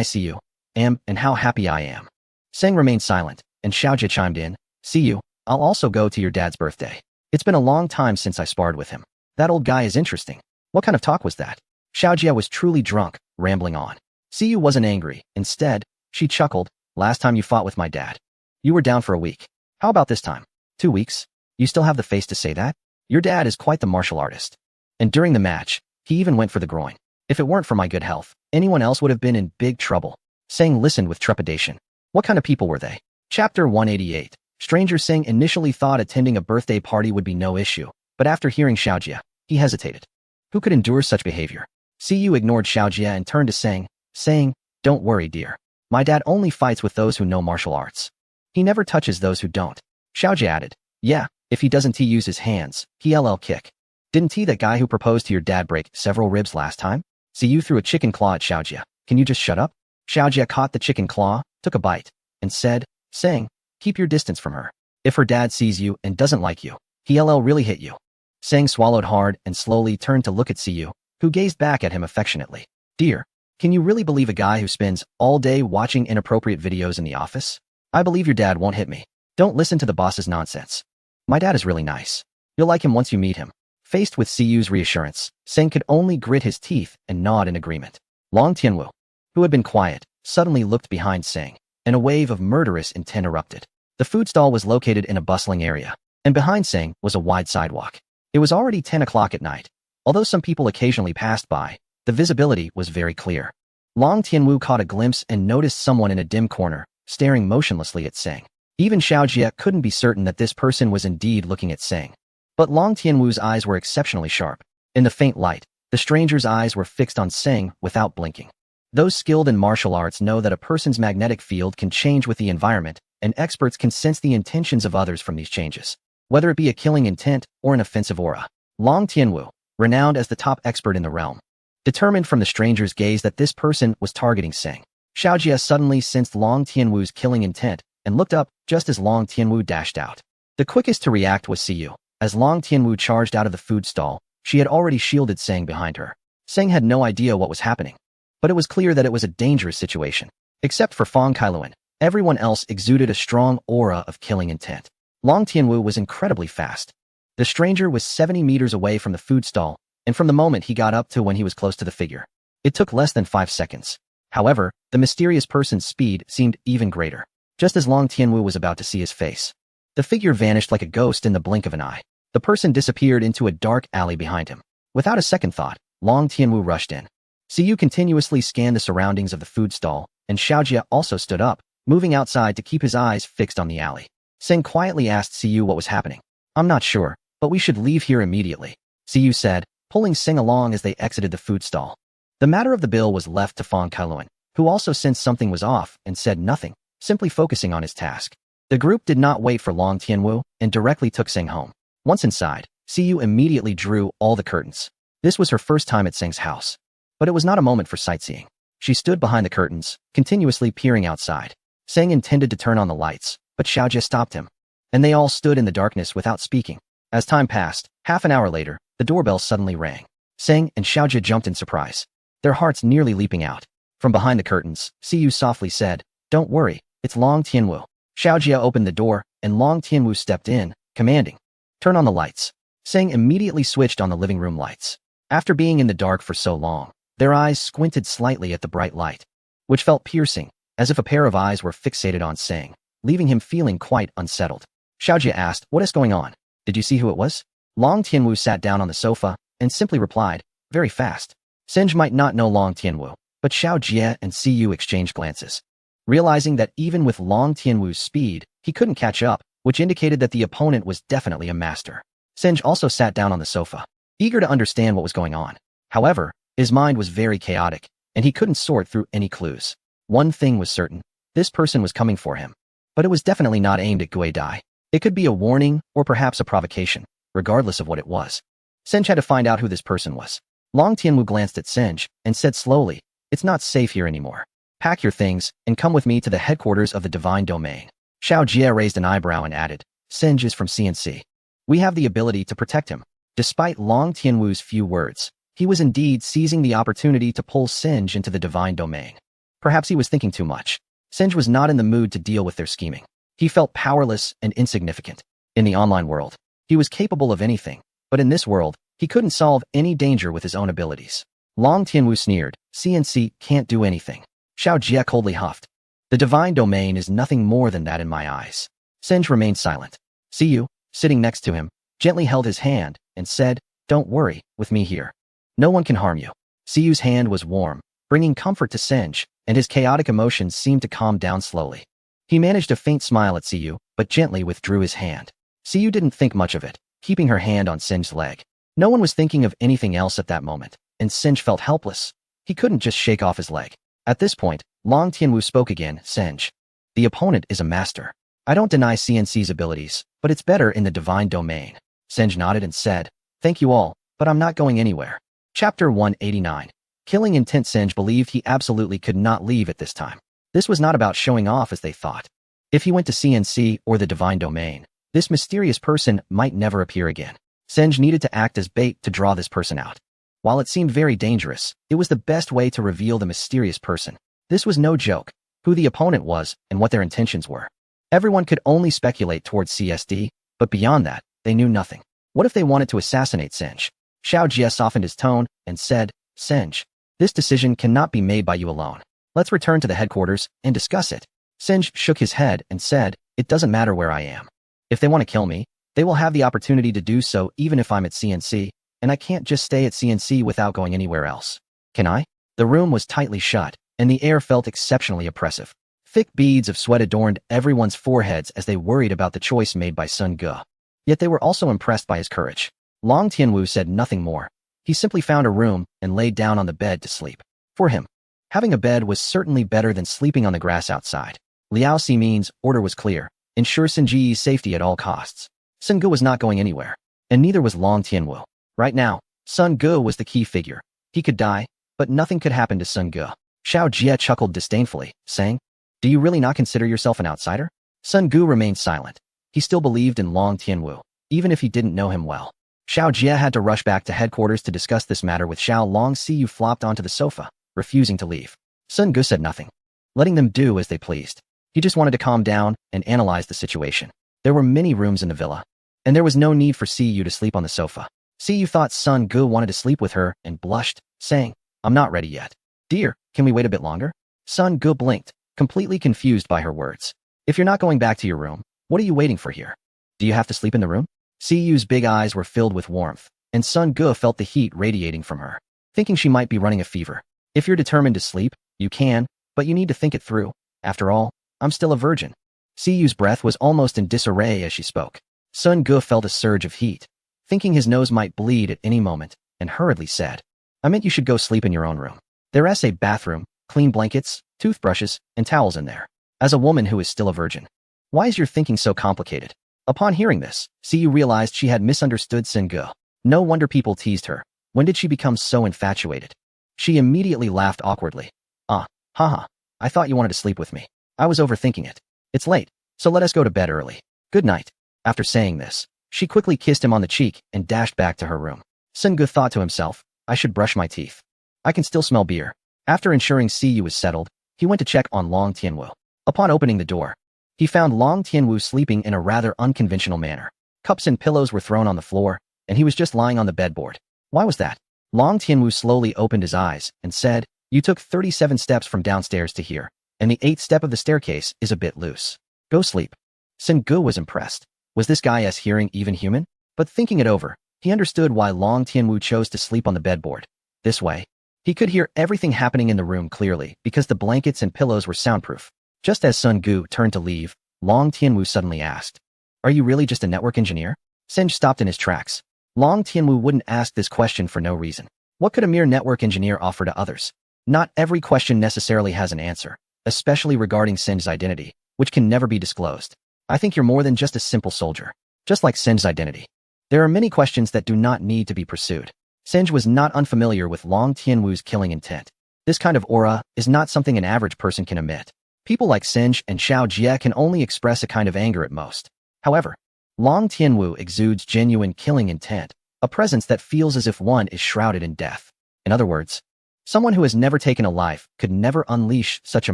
see you, am and how happy I am. Sang remained silent, and Xiaojia chimed in, "Siyu, I'll also go to your dad's birthday. It's been a long time since I sparred with him. That old guy is interesting." What kind of talk was that? Xiaojia was truly drunk, rambling on. Siyu wasn't angry. Instead, she chuckled. "Last time you fought with my dad, you were down for a week. How about this time? 2 weeks? You still have the face to say that? Your dad is quite the martial artist." And during the match, He even went for the groin. If it weren't for my good health, anyone else would have been in big trouble. Seng listened with trepidation. What kind of people were they? Chapter 188. Stranger Seng initially thought attending a birthday party would be no issue, but after hearing Xiaojia, he hesitated. Who could endure such behavior? Siyu ignored Xiaojia and turned to Seng, saying, "Don't worry, dear. My dad only fights with those who know martial arts. He never touches those who don't." Xiaojia added, "Yeah, if he doesn't use his hands, he'll kick. Didn't that guy who proposed to your dad break several ribs last time?" Siyu threw a chicken claw at Xiaojia. "Can you just shut up?" Xiaojia caught the chicken claw, took a bite, and said, "Seng, keep your distance from her. If her dad sees you and doesn't like you, he'll really hit you." Seng swallowed hard and slowly turned to look at Siyu, who gazed back at him affectionately. "Dear, can you really believe a guy who spends all day watching inappropriate videos in the office? I believe your dad won't hit me. Don't listen to the boss's nonsense. My dad is really nice. You'll like him once you meet him." Faced with Siyu's reassurance, Seng could only grit his teeth and nod in agreement. Long Tianwu, who had been quiet, suddenly looked behind Seng, and a wave of murderous intent erupted. The food stall was located in a bustling area, and behind Seng was a wide sidewalk. It was already 10 o'clock at night. Although some people occasionally passed by, the visibility was very clear. Long Tianwu caught a glimpse and noticed someone in a dim corner, staring motionlessly at Seng. Even Xiaojia couldn't be certain that this person was indeed looking at Seng. But Long Tianwu's eyes were exceptionally sharp. In the faint light, the stranger's eyes were fixed on Seng without blinking. Those skilled in martial arts know that a person's magnetic field can change with the environment, and experts can sense the intentions of others from these changes, whether it be a killing intent or an offensive aura. Long Tianwu, renowned as the top expert in the realm, determined from the stranger's gaze that this person was targeting Seng. Xiaojia suddenly sensed Long Tianwu's killing intent and looked up just as Long Tianwu dashed out. The quickest to react was Siyu. As Long Tianwu charged out of the food stall, she had already shielded Seng behind her. Seng had no idea what was happening, but it was clear that it was a dangerous situation. Except for Fong Kailuan, everyone else exuded a strong aura of killing intent. Long Tianwu was incredibly fast. The stranger was 70 meters away from the food stall, and from the moment he got up to when he was close to the figure, it took less than 5 seconds. However, the mysterious person's speed seemed even greater. Just as Long Tianwu was about to see his face, the figure vanished like a ghost in the blink of an eye. The person disappeared into a dark alley behind him. Without a second thought, Long Tianwu rushed in. Siyu continuously scanned the surroundings of the food stall, and Xiaojia also stood up, moving outside to keep his eyes fixed on the alley. Seng quietly asked Siyu what was happening. "I'm not sure, but we should leave here immediately," Siyu said, pulling Seng along as they exited the food stall. The matter of the bill was left to Fong Kailuan, who also sensed something was off and said nothing, simply focusing on his task. The group did not wait for Long Tianwu and directly took Seng home. Once inside, Siyu immediately drew all the curtains. This was her first time at Seng's house. But it was not a moment for sightseeing. She stood behind the curtains, continuously peering outside. Seng intended to turn on the lights, but Xiaojia stopped him, and they all stood in the darkness without speaking. As time passed, half an hour later, the doorbell suddenly rang. Seng and Xiaojia jumped in surprise, their hearts nearly leaping out. From behind the curtains, Siyu softly said, "Don't worry, it's Long Tianwu." Xiaojia opened the door, and Long Tianwu stepped in, commanding, "Turn on the lights." Seng immediately switched on the living room lights. After being in the dark for so long, their eyes squinted slightly at the bright light, which felt piercing, as if a pair of eyes were fixated on Seng, leaving him feeling quite unsettled. Xiaojia asked, "What is going on? Did you see who it was?" Long Tianwu sat down on the sofa and simply replied, "Very fast." Seng might not know Long Tianwu, but Xiaojia and Siyu exchanged glances, realizing that even with Long Tianwu's speed, he couldn't catch up, which indicated that the opponent was definitely a master. Seng also sat down on the sofa, eager to understand what was going on. However, his mind was very chaotic, and he couldn't sort through any clues. One thing was certain, this person was coming for him. But it was definitely not aimed at Gui Dai. It could be a warning or perhaps a provocation, regardless of what it was. Seng had to find out who this person was. Long Tianwu glanced at Seng and said slowly, "It's not safe here anymore. Pack your things and come with me to the headquarters of the Divine Domain." Xiaojia raised an eyebrow and added, "Seng is from CNC. We have the ability to protect him." Despite Long Tianwu's few words, he was indeed seizing the opportunity to pull Seng into the Divine Domain. Perhaps he was thinking too much. Seng was not in the mood to deal with their scheming. He felt powerless and insignificant. In the online world, he was capable of anything, but in this world, he couldn't solve any danger with his own abilities. Long Tianwu sneered, "CNC can't do anything." Xiaojia coldly huffed, "The Divine Domain is nothing more than that in my eyes." Seng remained silent. Siyu, sitting next to him, gently held his hand and said, "Don't worry, with me here, No one can harm you. Siyu's hand was warm, bringing comfort to Singe, and his chaotic emotions seemed to calm down slowly. He managed a faint smile at Siyu, but gently withdrew his hand. Siyu didn't think much of it, keeping her hand on Singe's leg. No one was thinking of anything else at that moment, and Singe felt helpless. He couldn't just shake off his leg. At this point, Long Tianwu spoke again. Singe, the opponent is a master. I don't deny CNC's abilities, but it's better in the divine domain. Singe nodded and said, thank you all, but I'm not going anywhere. Chapter 189. Killing intent. Singe believed he absolutely could not leave at this time. This was not about showing off as they thought. If he went to CNC or the divine domain, this mysterious person might never appear again. Singe needed to act as bait to draw this person out. While it seemed very dangerous, it was the best way to reveal the mysterious person. This was no joke, who the opponent was and what their intentions were. Everyone could only speculate towards CSD, but beyond that, they knew nothing. What if they wanted to assassinate Singe? Xiao Jie softened his tone and said, Singe, this decision cannot be made by you alone. Let's return to the headquarters and discuss it. Singe shook his head and said, it doesn't matter where I am. If they want to kill me, they will have the opportunity to do so even if I'm at CNC, and I can't just stay at CNC without going anywhere else. Can I? The room was tightly shut, and the air felt exceptionally oppressive. Thick beads of sweat adorned everyone's foreheads as they worried about the choice made by Sun Ge. Yet they were also impressed by his courage. Long Tianwu said nothing more. He simply found a room and laid down on the bed to sleep. For him, having a bed was certainly better than sleeping on the grass outside. Liao Ximin's order was clear: ensure Sun Ji's safety at all costs. Sun Ge was not going anywhere, and neither was Long Tianwu. Right now, Sun Ge was the key figure. He could die, but nothing could happen to Sun Ge. Xiao Jie chuckled disdainfully, saying, do you really not consider yourself an outsider? Sun Ge remained silent. He still believed in Long Tianwu, even if he didn't know him well. Xiao Jie had to rush back to headquarters to discuss this matter with Xiao Long. Siyu flopped onto the sofa, refusing to leave. Sun Ge said nothing, letting them do as they pleased. He just wanted to calm down and analyze the situation. There were many rooms in the villa, and there was no need for Siyu to sleep on the sofa. Siyu thought Sun Ge wanted to sleep with her and blushed, saying, I'm not ready yet. Dear, can we wait a bit longer? Sun Ge blinked, completely confused by her words. If you're not going back to your room, what are you waiting for here? Do you have to sleep in the room? Siyu's big eyes were filled with warmth, and Sun Ge felt the heat radiating from her, thinking she might be running a fever. If you're determined to sleep, you can, but you need to think it through. After all, I'm still a virgin. Siyu's breath was almost in disarray as she spoke. Sun Ge felt a surge of heat, thinking his nose might bleed at any moment, and hurriedly said, I meant you should go sleep in your own room. There's a bathroom, clean blankets, toothbrushes, and towels in there. As a woman who is still a virgin, why is your thinking so complicated? Upon hearing this, Siyu realized she had misunderstood Sun Ge. No wonder people teased her. When did she become so infatuated? She immediately laughed awkwardly. Haha, I thought you wanted to sleep with me. I was overthinking it. It's late, so let us go to bed early. Good night. After saying this, she quickly kissed him on the cheek and dashed back to her room. Sun Ge thought to himself, I should brush my teeth. I can still smell beer. After ensuring Siyu was settled, he went to check on Long Tianwu. Upon opening the door, he found Long Tianwu sleeping in a rather unconventional manner. Cups and pillows were thrown on the floor, and he was just lying on the bedboard. Why was that? Long Tianwu slowly opened his eyes and said, you took 37 steps from downstairs to here, and the 8th step of the staircase is a bit loose. Go sleep. Sun Ge was impressed. Was this guy as hearing even human? But thinking it over, he understood why Long Tianwu chose to sleep on the bedboard. This way, he could hear everything happening in the room clearly because the blankets and pillows were soundproof. Just as Sun Ge turned to leave, Long Tianwu suddenly asked, are you really just a network engineer? Singe stopped in his tracks. Long Tianwu wouldn't ask this question for no reason. What could a mere network engineer offer to others? Not every question necessarily has an answer, especially regarding Singe's identity, which can never be disclosed. I think you're more than just a simple soldier. Just like Singe's identity, there are many questions that do not need to be pursued. Singe was not unfamiliar with Long Tianwu's killing intent. This kind of aura is not something an average person can emit. People like Singe and Xiao Jie can only express a kind of anger at most. However, Long Tianwu exudes genuine killing intent, a presence that feels as if one is shrouded in death. In other words, someone who has never taken a life could never unleash such a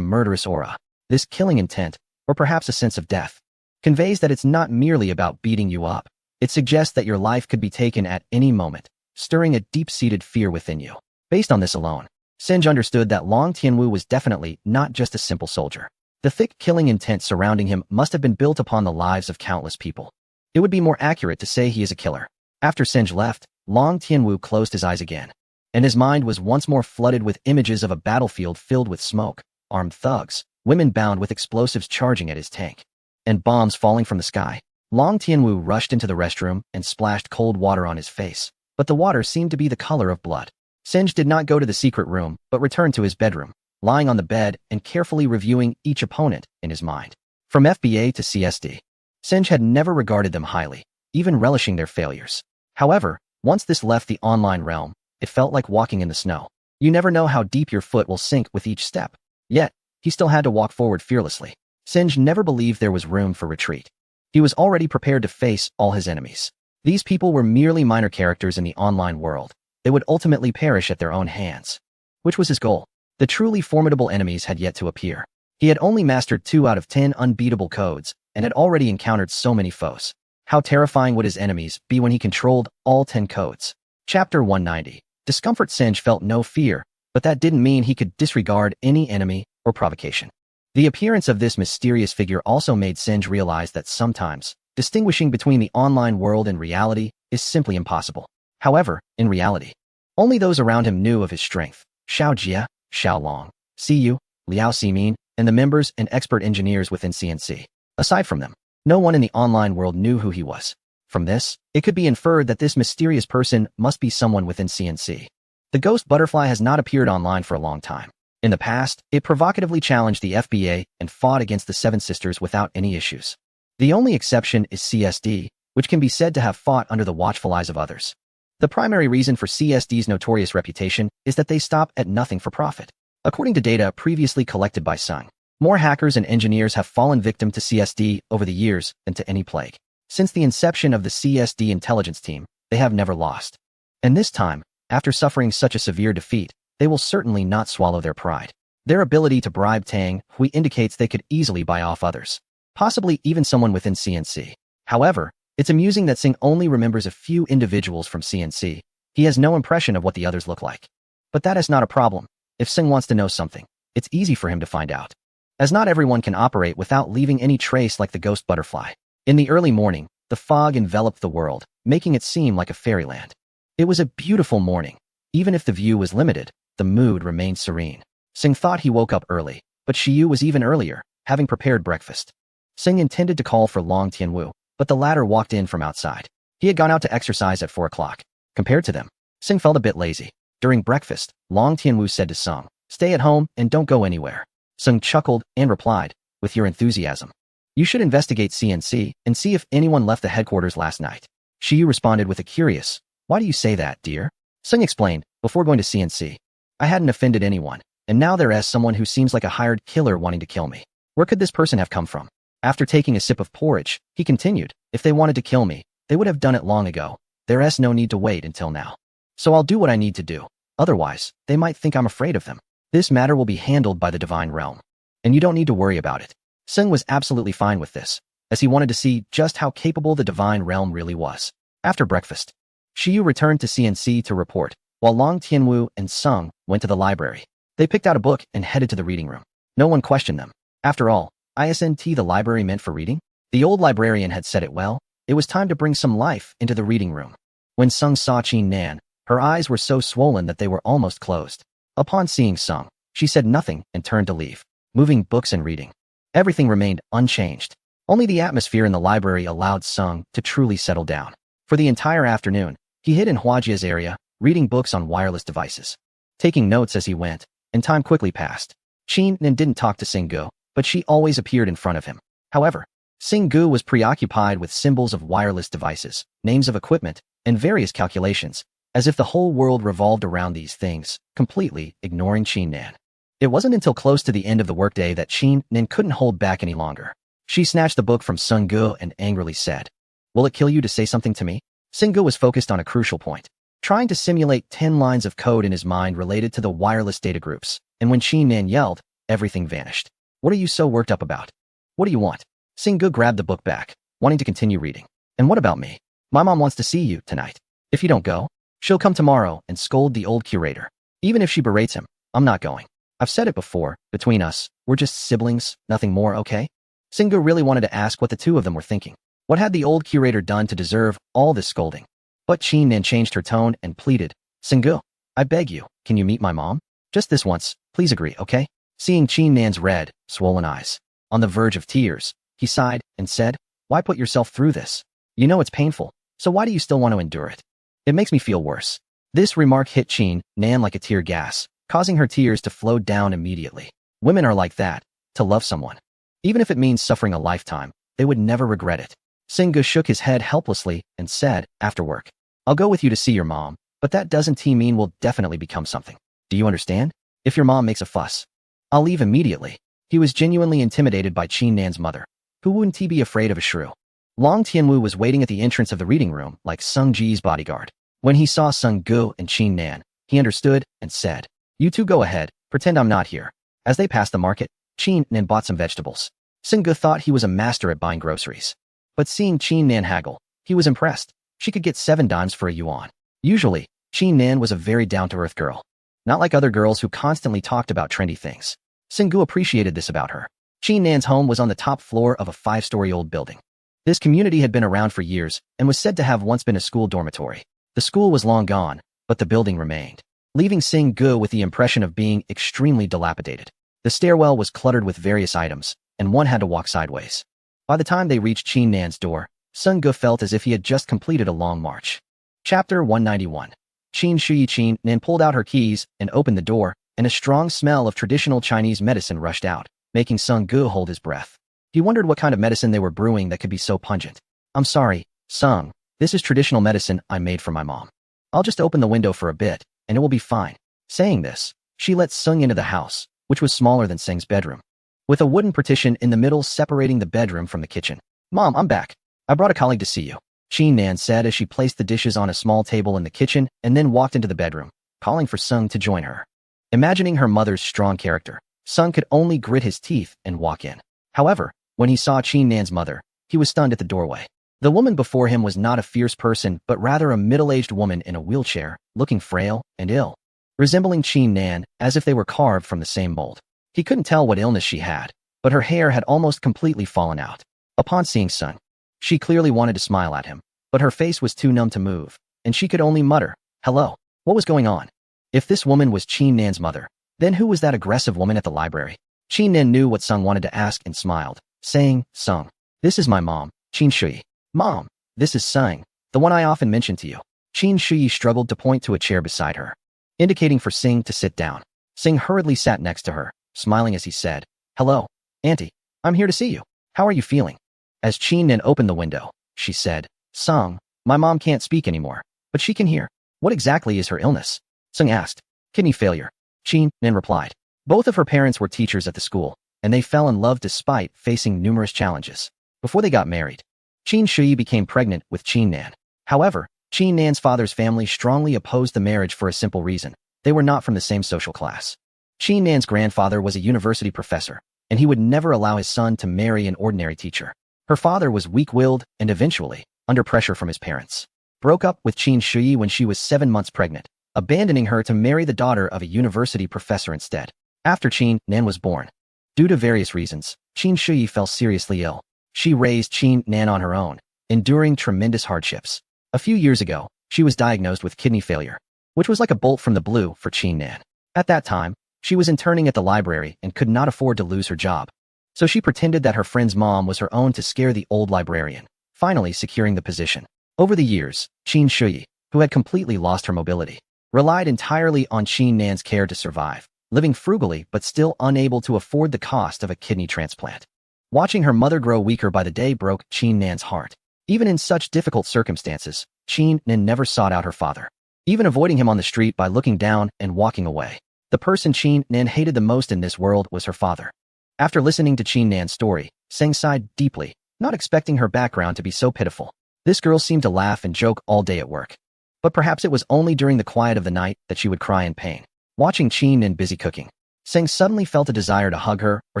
murderous aura. This killing intent, or perhaps a sense of death, conveys that it's not merely about beating you up. It suggests that your life could be taken at any moment, stirring a deep-seated fear within you. Based on this alone, Singe understood that Long Tianwu was definitely not just a simple soldier. The thick killing intent surrounding him must have been built upon the lives of countless people. It would be more accurate to say he is a killer. After Singe left, Long Tianwu closed his eyes again. and his mind was once more flooded with images of a battlefield filled with smoke, armed thugs, women bound with explosives charging at his tank, and bombs falling from the sky. Long Tianwu rushed into the restroom and splashed cold water on his face, but the water seemed to be the color of blood. Singe did not go to the secret room, but returned to his bedroom, lying on the bed and carefully reviewing each opponent in his mind. From FBA to CSD, Singe had never regarded them highly, even relishing their failures. However, once this left the online realm, it felt like walking in the snow. You never know how deep your foot will sink with each step. Yet, he still had to walk forward fearlessly. Singe never believed there was room for retreat. He was already prepared to face all his enemies. These people were merely minor characters in the online world. They would ultimately perish at their own hands. Which was his goal. The truly formidable enemies had yet to appear. He had only mastered 2 out of 10 unbeatable codes and had already encountered so many foes. How terrifying would his enemies be when he controlled all 10 codes? Chapter 190. Discomfort. Singe felt no fear, but that didn't mean he could disregard any enemy or provocation. The appearance of this mysterious figure also made Singe realize that sometimes, distinguishing between the online world and reality is simply impossible. However, in reality, only those around him knew of his strength. Xiao Jia, Xiao Long, Siyu, Liao Ximin, and the members and expert engineers within CNC. Aside from them, no one in the online world knew who he was. From this, it could be inferred that this mysterious person must be someone within CNC. The ghost butterfly has not appeared online for a long time. In the past, it provocatively challenged the FBA and fought against the Seven Sisters without any issues. The only exception is CSD, which can be said to have fought under the watchful eyes of others. The primary reason for CSD's notorious reputation is that they stop at nothing for profit. According to data previously collected by Sung, more hackers and engineers have fallen victim to CSD over the years than to any plague. Since the inception of the CSD intelligence team, they have never lost. And this time, after suffering such a severe defeat, they will certainly not swallow their pride. Their ability to bribe Tang Hui indicates they could easily buy off others, possibly even someone within CNC. However, it's amusing that Singh only remembers a few individuals from CNC. He has no impression of what the others look like. But that is not a problem. If Singh wants to know something, it's easy for him to find out. As not everyone can operate without leaving any trace like the ghost butterfly. In the early morning, the fog enveloped the world, making it seem like a fairyland. It was a beautiful morning. Even if the view was limited, the mood remained serene. Singh thought he woke up early, but Shiyu was even earlier, having prepared breakfast. Singh intended to call for Long Tianwu, but the latter walked in from outside. He had gone out to exercise at 4 o'clock. Compared to them, Singh felt a bit lazy. During breakfast, Long Tianwu said to Sung, "Stay at home and don't go anywhere." Sung chuckled and replied, "With your enthusiasm, you should investigate CNC and see if anyone left the headquarters last night." Shiyu responded with a curious, "Why do you say that, dear?" Sung explained, "Before going to CNC, I hadn't offended anyone, and now there is someone who seems like a hired killer wanting to kill me. Where could this person have come from?" After taking a sip of porridge, he continued, "If they wanted to kill me, they would have done it long ago. There is no need to wait until now. So I'll do what I need to do. Otherwise, they might think I'm afraid of them. This matter will be handled by the divine realm, and you don't need to worry about it." Sung was absolutely fine with this, as he wanted to see just how capable the divine realm really was. After breakfast, Shiyu returned to CNC to report, while Long Tianwu and Sung went to the library. They picked out a book and headed to the reading room. No one questioned them. After all, isn't the library meant for reading? The old librarian had said it well. It was time to bring some life into the reading room. When Sung saw Qin Nan, her eyes were so swollen that they were almost closed. Upon seeing Sung, she said nothing and turned to leave, moving books and reading. Everything remained unchanged. Only the atmosphere in the library allowed Sung to truly settle down. For the entire afternoon, he hid in Huajia's area, reading books on wireless devices, taking notes as he went, and time quickly passed. Qin Nan didn't talk to Singgu, but she always appeared in front of him. However, Singgu was preoccupied with symbols of wireless devices, names of equipment, and various calculations, as if the whole world revolved around these things, completely ignoring Qin Nan. It wasn't until close to the end of the workday that Qin Nan couldn't hold back any longer. She snatched the book from Singgu and angrily said, "Will it kill you to say something to me?" Singgu was focused on a crucial point, trying to simulate 10 lines of code in his mind related to the wireless data groups, and when Qin Nan yelled, everything vanished. "What are you so worked up about? What do you want?" Singgu grabbed the book back, wanting to continue reading. "And what about me? My mom wants to see you tonight. If you don't go, she'll come tomorrow and scold the old curator. Even if she berates him, I'm not going. I've said it before, between us, we're just siblings, nothing more, okay?" Singgu really wanted to ask what the two of them were thinking. What had the old curator done to deserve all this scolding? But Qin Nan changed her tone and pleaded, "Singgu, I beg you, can you meet my mom? Just this once, please agree, okay? Seeing Qin Nan's red, swollen eyes, on the verge of tears, he sighed and said, why put yourself through this? You know it's painful, so why do you still want to endure it? It makes me feel worse. This remark hit Qin Nan like a tear gas, causing her tears to flow down immediately. Women are like that, to love someone. Even if it means suffering a lifetime, they would never regret it. Singa shook his head helplessly and said, after work, I'll go with you to see your mom, but that doesn't mean we'll definitely become something. Do you understand? If your mom makes a fuss, I'll leave immediately. He was genuinely intimidated by Qin Nan's mother. Who wouldn't he be afraid of a shrew? Long Tianwu was waiting at the entrance of the reading room like Sung Ji's bodyguard. When he saw Sung Gu and Qin Nan, he understood and said, you two go ahead, pretend I'm not here. As they passed the market, Qin Nan bought some vegetables. Sung Gu thought he was a master at buying groceries. But seeing Qin Nan haggle, he was impressed. She could get 7 dimes for a yuan. Usually, Qin Nan was a very down-to-earth girl. Not like other girls who constantly talked about trendy things. Sung Gu appreciated this about her. Qin Nan's home was on the top floor of a 5-story-old building. This community had been around for years and was said to have once been a school dormitory. The school was long gone, but the building remained, leaving Sung Gu with the impression of being extremely dilapidated. The stairwell was cluttered with various items, and one had to walk sideways. By the time they reached Qin Nan's door, Sung Gu felt as if he had just completed a long march. Chapter 191. Qin Nan pulled out her keys and opened the door, and a strong smell of traditional Chinese medicine rushed out, making Sung Gu hold his breath. He wondered what kind of medicine they were brewing that could be so pungent. I'm sorry, Sung. This is traditional medicine I made for my mom. I'll just open the window for a bit, and it will be fine. Saying this, she let Sung into the house, which was smaller than Sung's bedroom, with a wooden partition in the middle separating the bedroom from the kitchen. Mom, I'm back. I brought a colleague to see you, Qin Nan said as she placed the dishes on a small table in the kitchen and then walked into the bedroom, calling for Sung to join her. Imagining her mother's strong character, Sung could only grit his teeth and walk in. However, when he saw Qin Nan's mother, he was stunned at the doorway. The woman before him was not a fierce person, but rather a middle-aged woman in a wheelchair, looking frail and ill, resembling Qin Nan as if they were carved from the same mold. He couldn't tell what illness she had, but her hair had almost completely fallen out. Upon seeing Sung, she clearly wanted to smile at him, but her face was too numb to move, and she could only mutter, hello. What was going on? If this woman was Qin Nan's mother, then who was that aggressive woman at the library? Qin Nan knew what Sung wanted to ask and smiled, saying, Sung, this is my mom, Qin Shui. Mom, this is Sung, the one I often mention to you. Qin Shui struggled to point to a chair beside her, indicating for Sung to sit down. Sung hurriedly sat next to her, smiling as he said, hello, Auntie. I'm here to see you. How are you feeling? As Qin Nan opened the window, she said, Sung, my mom can't speak anymore, but she can hear. What exactly is her illness? Sung asked. Kidney failure. Qin Nan replied. Both of her parents were teachers at the school, and they fell in love despite facing numerous challenges. Before they got married, Qin Shui became pregnant with Qin Nan. However, Qin Nan's father's family strongly opposed the marriage for a simple reason. They were not from the same social class. Qin Nan's grandfather was a university professor, and he would never allow his son to marry an ordinary teacher. Her father was weak-willed and eventually, under pressure from his parents, broke up with Qin Shui when she was 7 months pregnant, abandoning her to marry the daughter of a university professor instead. After Qin Nan was born, due to various reasons, Qin Shui fell seriously ill. She raised Qin Nan on her own, enduring tremendous hardships. A few years ago, she was diagnosed with kidney failure, which was like a bolt from the blue for Qin Nan. At that time, she was interning at the library and could not afford to lose her job. So she pretended that her friend's mom was her own to scare the old librarian, finally securing the position. Over the years, Qin Shui, who had completely lost her mobility, relied entirely on Qin Nan's care to survive, living frugally but still unable to afford the cost of a kidney transplant. Watching her mother grow weaker by the day broke Qin Nan's heart. Even in such difficult circumstances, Qin Nan never sought out her father, even avoiding him on the street by looking down and walking away. The person Qin Nan hated the most in this world was her father. After listening to Qin Nan's story, Sung sighed deeply, not expecting her background to be so pitiful. This girl seemed to laugh and joke all day at work. But perhaps it was only during the quiet of the night that she would cry in pain. Watching Qin Nan busy cooking, Sung suddenly felt a desire to hug her or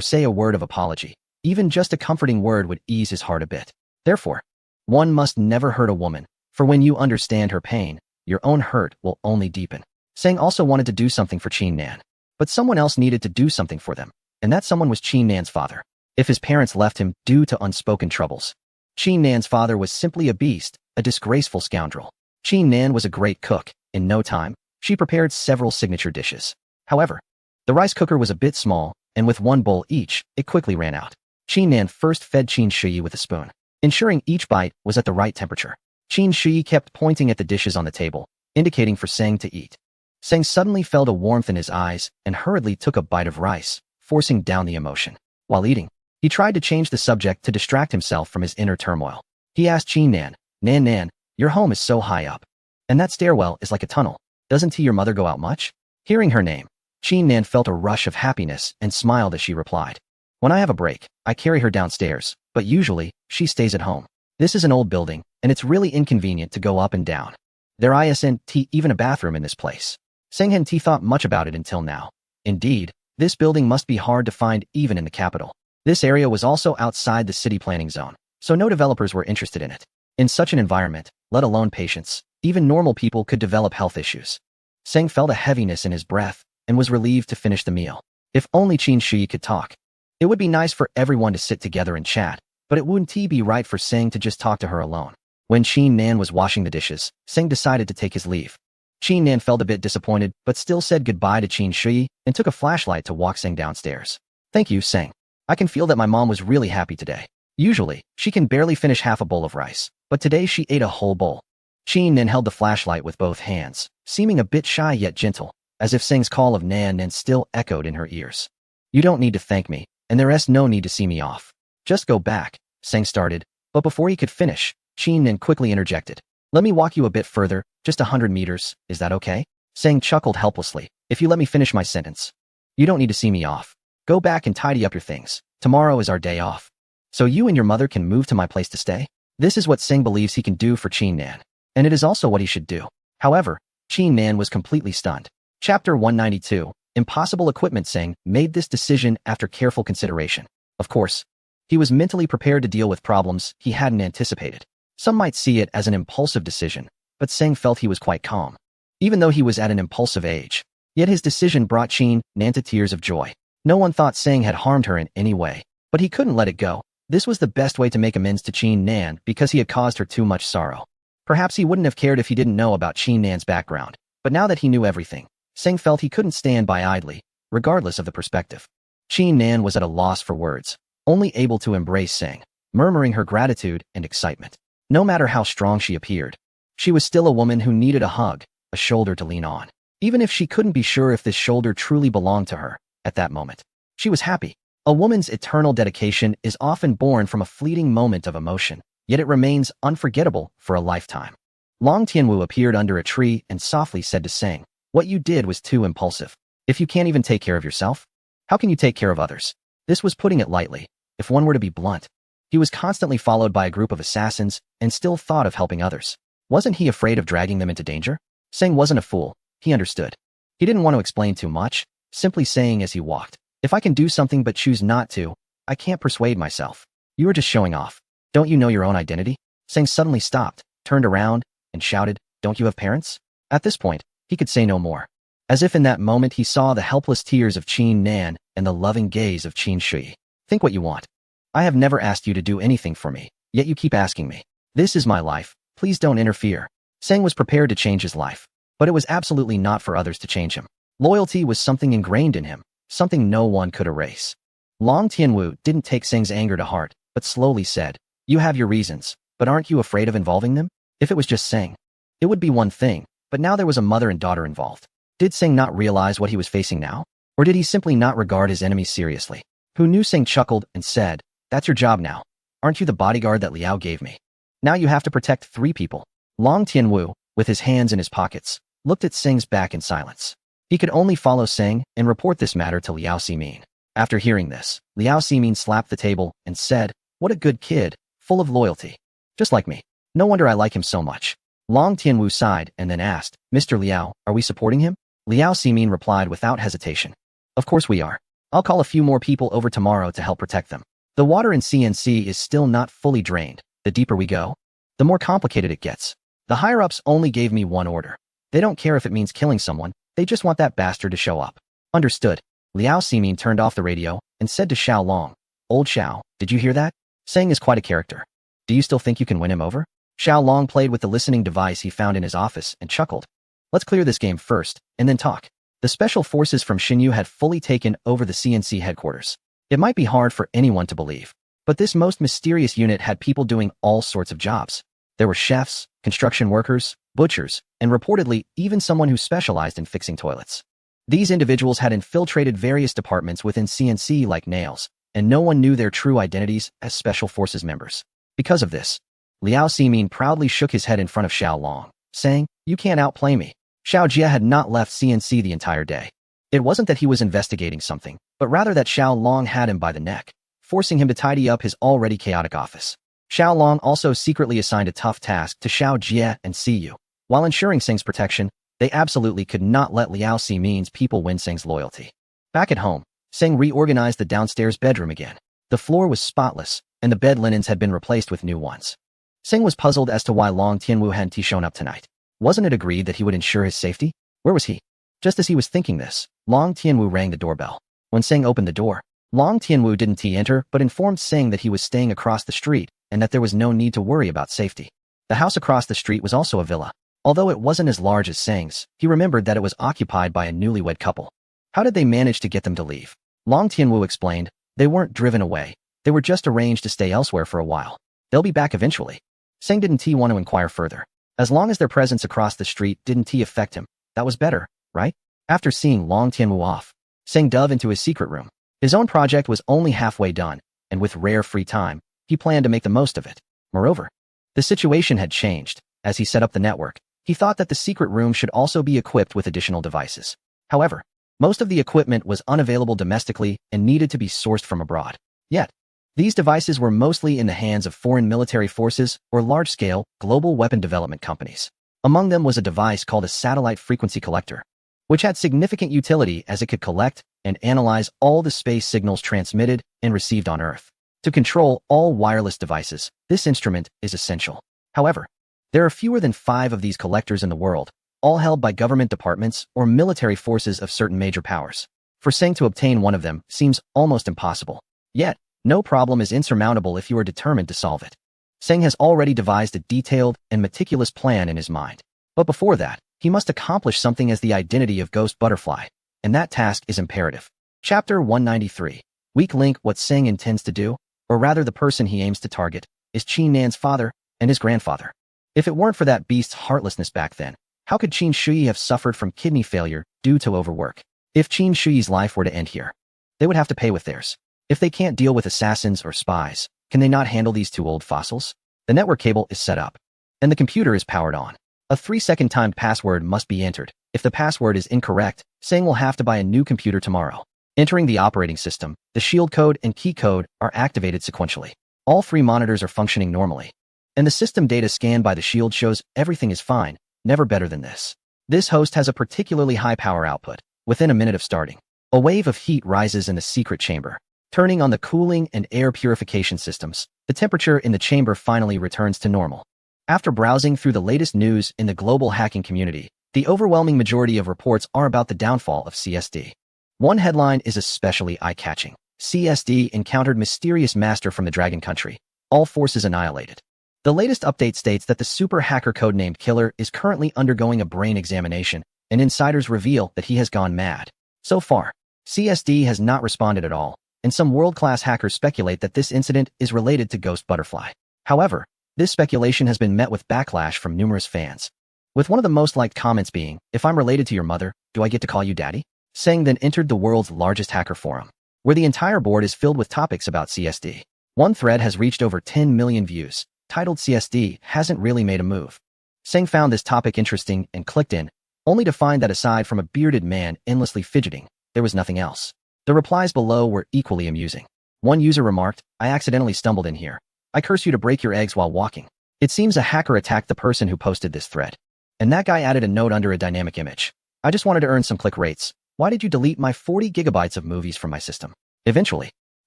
say a word of apology. Even just a comforting word would ease his heart a bit. Therefore, one must never hurt a woman, for when you understand her pain, your own hurt will only deepen. Sung also wanted to do something for Qin Nan, but someone else needed to do something for them, and that someone was Qin Nan's father. If his parents left him due to unspoken troubles, Qin Nan's father was simply a beast, a disgraceful scoundrel. Qin Nan was a great cook. In no time, She prepared several signature dishes. However, the rice cooker was a bit small, and with one bowl each, it quickly ran out. Qin Nan first fed Qin Shi with a spoon, ensuring each bite was at the right temperature. Qin Shi kept pointing at the dishes on the table, indicating for Seng to eat. Seng suddenly felt a warmth in his eyes and hurriedly took a bite of rice, forcing down the emotion. While eating, he tried to change the subject to distract himself from his inner turmoil. He asked Qin Nan, Nan, your home is so high up. And that stairwell is like a tunnel. Doesn't your mother go out much? Hearing her name, Qin Nan felt a rush of happiness and smiled as she replied. When I have a break, I carry her downstairs, but usually, she stays at home. This is an old building, and it's really inconvenient to go up and down. There isn't even a bathroom in this place. Seng hadn't thought much about it until now. Indeed, this building must be hard to find even in the capital. This area was also outside the city planning zone, so no developers were interested in it. In such an environment, let alone patients, even normal people could develop health issues. Seng felt a heaviness in his breath and was relieved to finish the meal. If only Qin Shi could talk. It would be nice for everyone to sit together and chat, but it wouldn't be right for Seng to just talk to her alone. When Qin Nan was washing the dishes, Seng decided to take his leave. Qin Nan felt a bit disappointed, but still said goodbye to Qin Shi and took a flashlight to walk Seng downstairs. Thank you, Seng. I can feel that my mom was really happy today. Usually, she can barely finish half a bowl of rice, but today she ate a whole bowl. Qin Nan held the flashlight with both hands, seeming a bit shy yet gentle, as if Seng's call of Nan still echoed in her ears. You don't need to thank me, and there is no need to see me off. Just go back, Seng started, but before he could finish, Qin Nan quickly interjected. Let me walk you a bit further, just 100 meters, is that okay? Seng chuckled helplessly. If you let me finish my sentence. You don't need to see me off. Go back and tidy up your things. Tomorrow is our day off. So you and your mother can move to my place to stay? This is what Seng believes he can do for Qin Nan. And it is also what he should do. However, Qin Nan was completely stunned. Chapter 192, Impossible Equipment. Seng made this decision after careful consideration. Of course, he was mentally prepared to deal with problems he hadn't anticipated. Some might see it as an impulsive decision, but Seng felt he was quite calm. Even though he was at an impulsive age, yet his decision brought Qin Nan to tears of joy. No one thought Seng had harmed her in any way, but he couldn't let it go. This was the best way to make amends to Qin Nan because he had caused her too much sorrow. Perhaps he wouldn't have cared if he didn't know about Qin Nan's background, but now that he knew everything, Seng felt he couldn't stand by idly, regardless of the perspective. Qin Nan was at a loss for words, only able to embrace Seng, murmuring her gratitude and excitement. No matter how strong she appeared, she was still a woman who needed a hug, a shoulder to lean on. Even if she couldn't be sure if this shoulder truly belonged to her, at that moment, she was happy. A woman's eternal dedication is often born from a fleeting moment of emotion, yet it remains unforgettable for a lifetime. Long Tianwu appeared under a tree and softly said to Seng, what you did was too impulsive. If you can't even take care of yourself, how can you take care of others? This was putting it lightly, if one were to be blunt. He was constantly followed by a group of assassins and still thought of helping others. Wasn't he afraid of dragging them into danger? Seng wasn't a fool. He understood. He didn't want to explain too much, simply saying as he walked, if I can do something but choose not to, I can't persuade myself. You are just showing off. Don't you know your own identity? Seng suddenly stopped, turned around, and shouted, don't you have parents? At this point, he could say no more. As if in that moment he saw the helpless tears of Qin Nan and the loving gaze of Qin Shi. Think what you want. I have never asked you to do anything for me, yet you keep asking me. This is my life, please don't interfere. Seng was prepared to change his life, but it was absolutely not for others to change him. Loyalty was something ingrained in him, something no one could erase. Long Tianwu didn't take Seng's anger to heart, but slowly said, you have your reasons, but aren't you afraid of involving them? If it was just Seng, it would be one thing, but now there was a mother and daughter involved. Did Seng not realize what he was facing now? Or did he simply not regard his enemies seriously? Who knew? Seng chuckled and said, that's your job now. Aren't you the bodyguard that Liao gave me? Now you have to protect 3 people. Long Tianwu, with his hands in his pockets, looked at Seng's back in silence. He could only follow Seng and report this matter to Liao Ximin. After hearing this, Liao Ximin slapped the table and said, what a good kid, full of loyalty. Just like me. No wonder I like him so much. Long Tianwu sighed and then asked, Mr. Liao, are we supporting him? Liao Ximin replied without hesitation. Of course we are. I'll call a few more people over tomorrow to help protect them. The water in CNC is still not fully drained. The deeper we go, the more complicated it gets. The higher-ups only gave me one order. They don't care if it means killing someone, they just want that bastard to show up. Understood. Liao Ximin turned off the radio and said to Xiao Long, Old Xiao, did you hear that? Seng is quite a character. Do you still think you can win him over? Xiao Long played with the listening device he found in his office and chuckled. Let's clear this game first, and then talk. The special forces from Xinyu had fully taken over the CNC headquarters. It might be hard for anyone to believe, but this most mysterious unit had people doing all sorts of jobs. There were chefs, construction workers, butchers, and reportedly even someone who specialized in fixing toilets. These individuals had infiltrated various departments within CNC like nails, and no one knew their true identities as special forces members. Because of this, Liao Ximin proudly shook his head in front of Xiao Long, saying, "You can't outplay me." Xiao Jie had not left CNC the entire day. It wasn't that he was investigating something, but rather that Xiao Long had him by the neck, forcing him to tidy up his already chaotic office. Xiao Long also secretly assigned a tough task to Xiao Jie and Siyu. While ensuring Seng's protection, they absolutely could not let Liao Ximin's people win Seng's loyalty. Back at home, Seng reorganized the downstairs bedroom again. The floor was spotless, and the bed linens had been replaced with new ones. Seng was puzzled as to why Long Tianwu hadn't shown up tonight. Wasn't it agreed that he would ensure his safety? Where was he? Just as he was thinking this, Long Tianwu rang the doorbell. When Seng opened the door, Long Tianwu didn't enter but informed Seng that he was staying across the street and that there was no need to worry about safety. The house across the street was also a villa. Although it wasn't as large as Seng's, he remembered that it was occupied by a newlywed couple. How did they manage to get them to leave? Long Tianwu explained, they weren't driven away. They were just arranged to stay elsewhere for a while. They'll be back eventually. Seng didn't want to inquire further. As long as their presence across the street didn't affect him, that was better, right? After seeing Long Tianwu off, Seng dove into his secret room. His own project was only halfway done, and with rare free time, he planned to make the most of it. Moreover, the situation had changed. As he set up the network, he thought that the secret room should also be equipped with additional devices. However, most of the equipment was unavailable domestically and needed to be sourced from abroad. Yet, these devices were mostly in the hands of foreign military forces or large-scale, global weapon development companies. Among them was a device called a satellite frequency collector, which had significant utility as it could collect and analyze all the space signals transmitted and received on Earth. To control all wireless devices, this instrument is essential. However, there are fewer than 5 of these collectors in the world, all held by government departments or military forces of certain major powers. For Seng to obtain one of them seems almost impossible. Yet, no problem is insurmountable if you are determined to solve it. Seng has already devised a detailed and meticulous plan in his mind. But before that, he must accomplish something as the identity of Ghost Butterfly, and that task is imperative. Chapter 193. Weak link. What Seng intends to do, or rather the person he aims to target, is Qin Nan's father and his grandfather. If it weren't for that beast's heartlessness back then, how could Qin Shuyi have suffered from kidney failure due to overwork? If Qin Shuyi's life were to end here, they would have to pay with theirs. If they can't deal with assassins or spies, can they not handle these 2 old fossils? The network cable is set up, and the computer is powered on. A 3-second timed password must be entered. If the password is incorrect, Seng will have to buy a new computer tomorrow. Entering the operating system, the shield code and key code are activated sequentially. All 3 monitors are functioning normally, and the system data scanned by the shield shows everything is fine, never better than this. This host has a particularly high power output. Within a minute of starting, a wave of heat rises in the secret chamber. Turning on the cooling and air purification systems, the temperature in the chamber finally returns to normal. After browsing through the latest news in the global hacking community, the overwhelming majority of reports are about the downfall of CSD. One headline is especially eye-catching. CSD encountered mysterious master from the Dragon Country. All forces annihilated. The latest update states that the super hacker codenamed Killer is currently undergoing a brain examination, and insiders reveal that he has gone mad. So far, CSD has not responded at all, and some world-class hackers speculate that this incident is related to Ghost Butterfly. However, this speculation has been met with backlash from numerous fans, with one of the most liked comments being, "If I'm related to your mother, do I get to call you daddy?" Seng then entered the world's largest hacker forum, where the entire board is filled with topics about CSD. One thread has reached over 10 million views, titled "CSD hasn't really made a move." Seng found this topic interesting and clicked in, only to find that aside from a bearded man endlessly fidgeting, there was nothing else. The replies below were equally amusing. One user remarked, "I accidentally stumbled in here. I curse you to break your eggs while walking." It seems a hacker attacked the person who posted this thread. And that guy added a note under a dynamic image. "I just wanted to earn some click rates. Why did you delete my 40 gigabytes of movies from my system?" Eventually,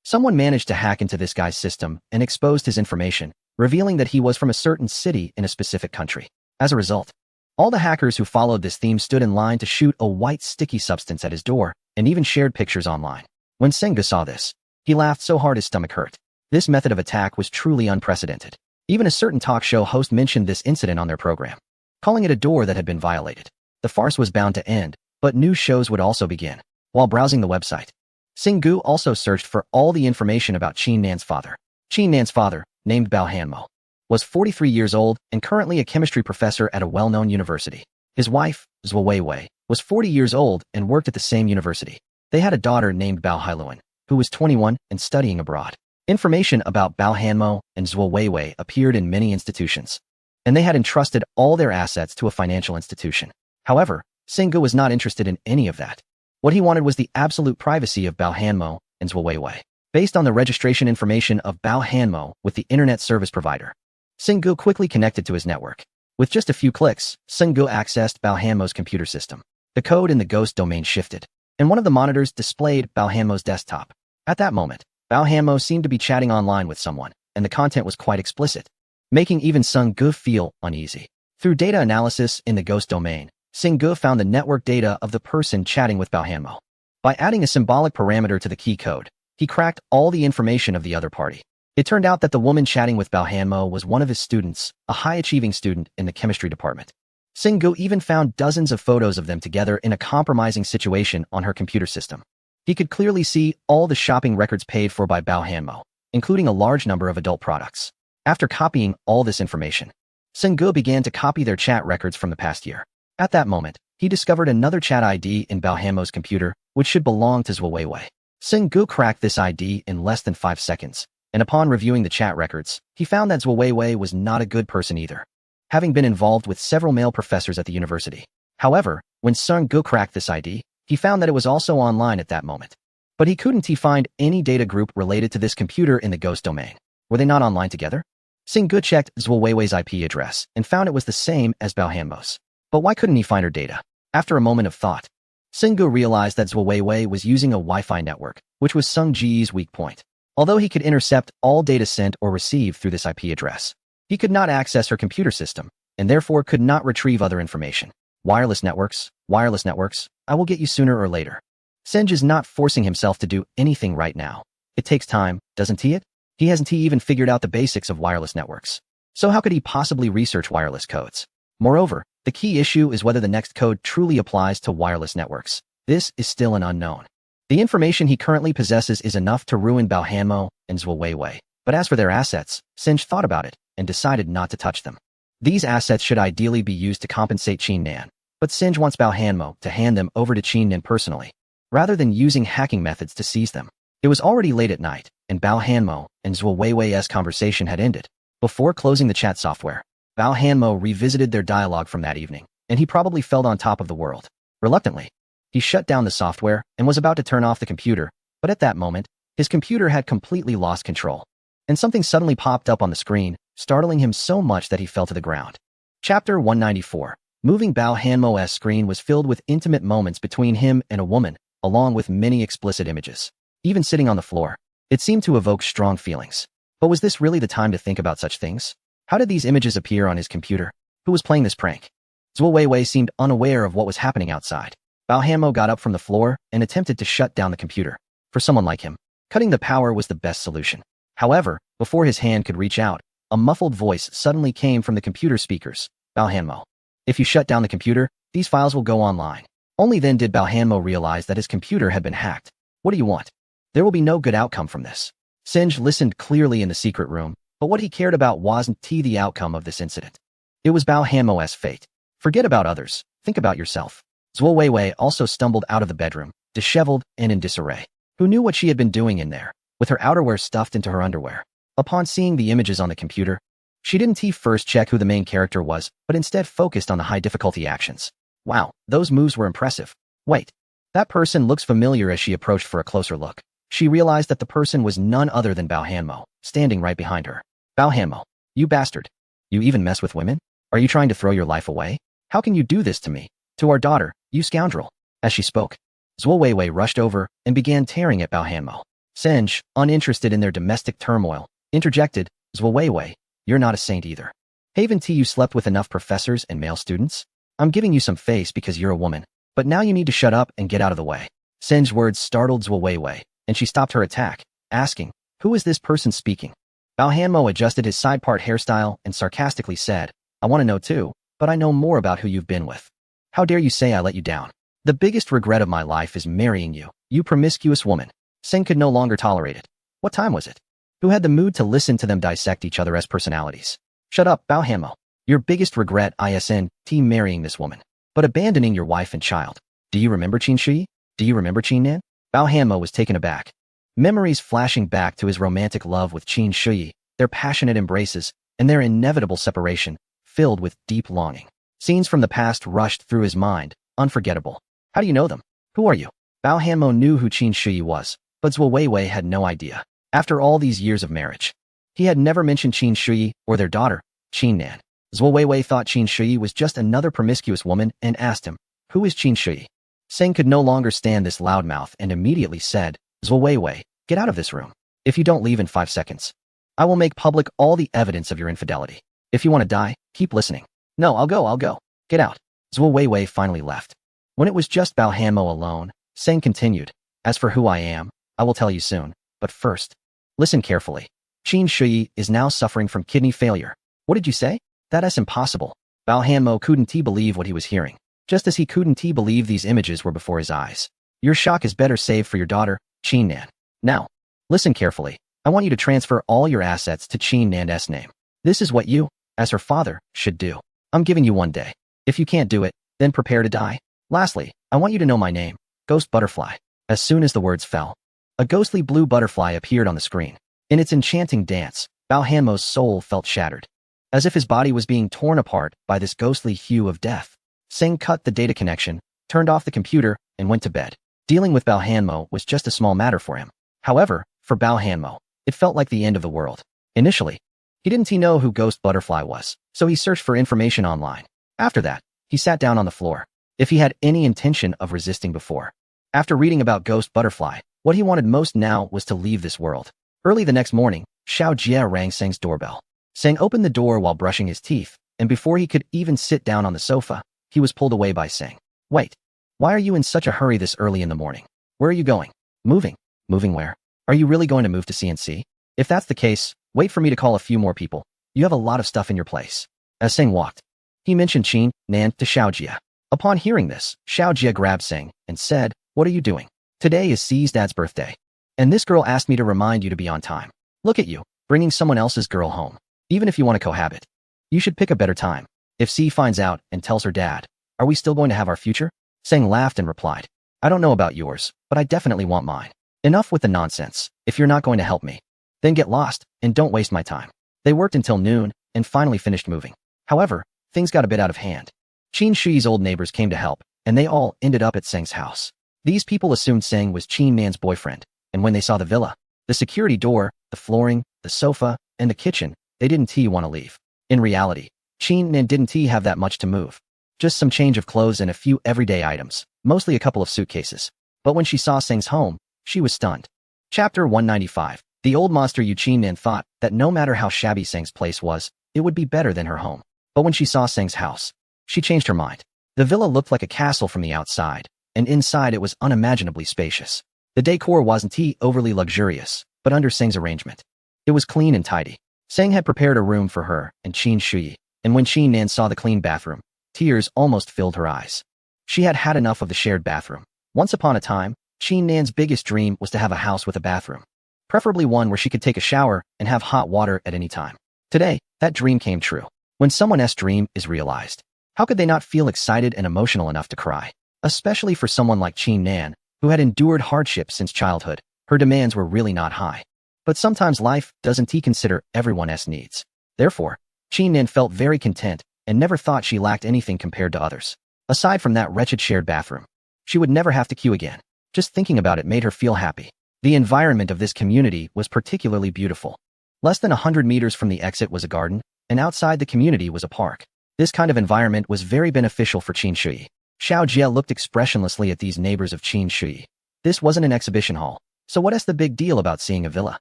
someone managed to hack into this guy's system and exposed his information, revealing that he was from a certain city in a specific country. As a result, all the hackers who followed this theme stood in line to shoot a white sticky substance at his door and even shared pictures online. When Senga saw this, he laughed so hard his stomach hurt. This method of attack was truly unprecedented. Even a certain talk show host mentioned this incident on their program, calling it a door that had been violated. The farce was bound to end, but new shows would also begin. While browsing the website, Singgu also searched for all the information about Qin Nan's father. Qin Nan's father, named Bao Hanmo, was 43 years old and currently a chemistry professor at a well-known university. His wife, Zhuo Weiwei, was 40 years old and worked at the same university. They had a daughter named Bao Hailuan, who was 21 and studying abroad. Information about Bao Hanmo and Zhuo Weiwei appeared in many institutions, and they had entrusted all their assets to a financial institution. However, Singgu was not interested in any of that. What he wanted was the absolute privacy of Bao Hanmo and Zhuo Weiwei. Based on the registration information of Bao Hanmo with the internet service provider, Singgu quickly connected to his network. With just a few clicks, Singgu accessed Bao Hanmo's computer system. The code in the ghost domain shifted, and one of the monitors displayed Bao Hanmo's desktop. At that moment, Bao Hanmo seemed to be chatting online with someone, and the content was quite explicit, making even Singgu feel uneasy. Through data analysis in the ghost domain, Singgu found the network data of the person chatting with Bao Hanmo. By adding a symbolic parameter to the key code, he cracked all the information of the other party. It turned out that the woman chatting with Bao Hanmo was one of his students, a high-achieving student in the chemistry department. Singgu even found dozens of photos of them together in a compromising situation on her computer system. He could clearly see all the shopping records paid for by Bao Hanmo, including a large number of adult products. After copying all this information, Singgu began to copy their chat records from the past year. At that moment, he discovered another chat ID in Bao Hanmo's computer, which should belong to Zhuo Weiwei. Singgu cracked this ID in less than 5 seconds, and upon reviewing the chat records, he found that Zhuo Weiwei was not a good person either, having been involved with several male professors at the university. However, when Singgu cracked this ID, he found that it was also online at that moment. But he couldn't find any data group related to this computer in the ghost domain. Were they not online together? Singgu checked Zhuo Weiwei's IP address and found it was the same as Bao Hanmo's. But why couldn't he find her data? After a moment of thought, Singgu realized that Zhuo Weiwei was using a Wi-Fi network, which was Sung Ji's weak point. Although he could intercept all data sent or received through this IP address, he could not access her computer system, and therefore could not retrieve other information. Wireless networks, I will get you sooner or later. Senj is not forcing himself to do anything right now. It takes time, doesn't he? He hasn't even figured out the basics of wireless networks. So how could he possibly research wireless codes? Moreover, the key issue is whether the next code truly applies to wireless networks. This is still an unknown. The information he currently possesses is enough to ruin Bao Hanmo and Zhuo Weiwei. But as for their assets, Senj thought about it and decided not to touch them. These assets should ideally be used to compensate Qin Nan, but Senj wants Bao Hanmo to hand them over to Qin Nan personally, rather than using hacking methods to seize them. It was already late at night, and Bao Hanmo and Zhuo Weiwei's conversation had ended. Before closing the chat software, Bao Hanmo revisited their dialogue from that evening, and he probably felt on top of the world. Reluctantly, he shut down the software and was about to turn off the computer, but at that moment, his computer had completely lost control, and something suddenly popped up on the screen, startling him so much that he fell to the ground. Chapter 194. Moving Bao Hanmo's screen was filled with intimate moments between him and a woman, along with many explicit images. Even sitting on the floor, it seemed to evoke strong feelings. But was this really the time to think about such things? How did these images appear on his computer? Who was playing this prank? Zhuo Weiwei seemed unaware of what was happening outside. Bao Hanmo got up from the floor and attempted to shut down the computer. For someone like him, cutting the power was the best solution. However, before his hand could reach out, a muffled voice suddenly came from the computer speakers. Bao Hanmo, if you shut down the computer, these files will go online. Only then did Bao Hanmo realize that his computer had been hacked. What do you want? There will be no good outcome from this. Senj listened clearly in the secret room, but what he cared about wasn't the outcome of this incident. It was Bao Hanmo's fate. Forget about others. Think about yourself. Zhuo Weiwei also stumbled out of the bedroom, disheveled and in disarray. Who knew what she had been doing in there, with her outerwear stuffed into her underwear? Upon seeing the images on the computer, she didn't first check who the main character was, but instead focused on the high-difficulty actions. Wow, those moves were impressive. Wait, that person looks familiar. As she approached for a closer look, she realized that the person was none other than Bao Hanmo, standing right behind her. Bao Hanmo, you bastard. You even mess with women? Are you trying to throw your life away? How can you do this to me? To our daughter, you scoundrel. As she spoke, Zhuo Weiwei rushed over and began tearing at Bao Hanmo. Senj, uninterested in their domestic turmoil, interjected, Zhuo Weiwei, you're not a saint either. Haven't you slept with enough professors and male students? I'm giving you some face because you're a woman, but now you need to shut up and get out of the way. Senj's words startled Zhuo Weiwei, and she stopped her attack, asking, who is this person speaking? Bao Hanmo adjusted his side part hairstyle and sarcastically said, I want to know too, but I know more about who you've been with. How dare you say I let you down? The biggest regret of my life is marrying you, you promiscuous woman. Seng could no longer tolerate it. What time was it? Who had the mood to listen to them dissect each other as personalities? Shut up, Bao Hanmo. Your biggest regret isn't marrying this woman, but abandoning your wife and child. Do you remember Qin Shui? Do you remember Qin Nan? Bao Hanmo was taken aback. Memories flashing back to his romantic love with Qin Shui, their passionate embraces, and their inevitable separation, filled with deep longing. Scenes from the past rushed through his mind, unforgettable. How do you know them? Who are you? Bao Hanmo knew who Qin Shui was, but Zhuo Weiwei had no idea. After all these years of marriage, he had never mentioned Qin Shui or their daughter, Qin Nan. Zhuo Weiwei thought Qin Shui was just another promiscuous woman and asked him, who is Qin Shui? Seng could no longer stand this loudmouth and immediately said, Zhuo Weiwei, get out of this room. If you don't leave in 5 seconds, I will make public all the evidence of your infidelity. If you want to die, keep listening. No, I'll go. Get out. Zhuo Weiwei finally left. When it was just Bao Hanmo alone, Seng continued, as for who I am, I will tell you soon, but first, listen carefully. Qin Shui is now suffering from kidney failure. What did you say? That is impossible. Bao Hanmo couldn't believe what he was hearing, just as he couldn't believe these images were before his eyes. Your shock is better saved for your daughter, Qin Nan. Now, listen carefully. I want you to transfer all your assets to Qin Nan's name. This is what you, as her father, should do. I'm giving you 1 day. If you can't do it, then prepare to die. Lastly, I want you to know my name, Ghost Butterfly. As soon as the words fell, a ghostly blue butterfly appeared on the screen. In its enchanting dance, Bao Hanmo's soul felt shattered, as if his body was being torn apart by this ghostly hue of death. Seng cut the data connection, turned off the computer, and went to bed. Dealing with Bao Hanmo was just a small matter for him. However, for Bao Hanmo, it felt like the end of the world. Initially, he didn't know who Ghost Butterfly was, so he searched for information online. After that, he sat down on the floor. If he had any intention of resisting before, after reading about Ghost Butterfly, what he wanted most now was to leave this world. Early the next morning, Xiao Jie rang Seng's doorbell. Seng opened the door while brushing his teeth, and before he could even sit down on the sofa, he was pulled away by Seng. Wait, why are you in such a hurry this early in the morning? Where are you going? Moving. Moving where? Are you really going to move to CNC? If that's the case, wait for me to call a few more people. You have a lot of stuff in your place. As Seng walked, he mentioned Qin Nan to Xiao Jie. Upon hearing this, Xiao Jie grabbed Seng and said, what are you doing? Today is C's dad's birthday, and this girl asked me to remind you to be on time. Look at you, bringing someone else's girl home. Even if you want to cohabit, you should pick a better time. If C finds out and tells her dad, are we still going to have our future? Seng laughed and replied, I don't know about yours, but I definitely want mine. Enough with the nonsense. If you're not going to help me, then get lost and don't waste my time. They worked until noon and finally finished moving. However, things got a bit out of hand. Qin Shui's old neighbors came to help, and they all ended up at Seng's house. These people assumed Seng was Qin Nan's boyfriend, and when they saw the villa, the security door, the flooring, the sofa, and the kitchen, they didn't want to leave. In reality, Qin Nan didn't have that much to move. Just some change of clothes and a few everyday items, mostly a couple of suitcases. But when she saw Seng's home, she was stunned. Chapter 195. The old monster Yu Qin Nan thought that no matter how shabby Seng's place was, it would be better than her home. But when she saw Seng's house, she changed her mind. The villa looked like a castle from the outside, and inside it was unimaginably spacious. The decor wasn't overly luxurious, but under Seng's arrangement, it was clean and tidy. Seng had prepared a room for her and Qin Shui, and when Qin Nan saw the clean bathroom, tears almost filled her eyes. She had had enough of the shared bathroom. Once upon a time, Qin Nan's biggest dream was to have a house with a bathroom, preferably one where she could take a shower and have hot water at any time. Today, that dream came true. When someone's dream is realized, how could they not feel excited and emotional enough to cry? Especially for someone like Qin Nan, who had endured hardship since childhood. Her demands were really not high. But sometimes life doesn't consider everyone's needs. Therefore, Qin Nan felt very content and never thought she lacked anything compared to others. Aside from that wretched shared bathroom, she would never have to queue again. Just thinking about it made her feel happy. The environment of this community was particularly beautiful. Less than 100 meters from the exit was a garden, and outside the community was a park. This kind of environment was very beneficial for Qin Shui. Xiao Jie looked expressionlessly at these neighbors of Qin Shui. This wasn't an exhibition hall, so what is the big deal about seeing a villa?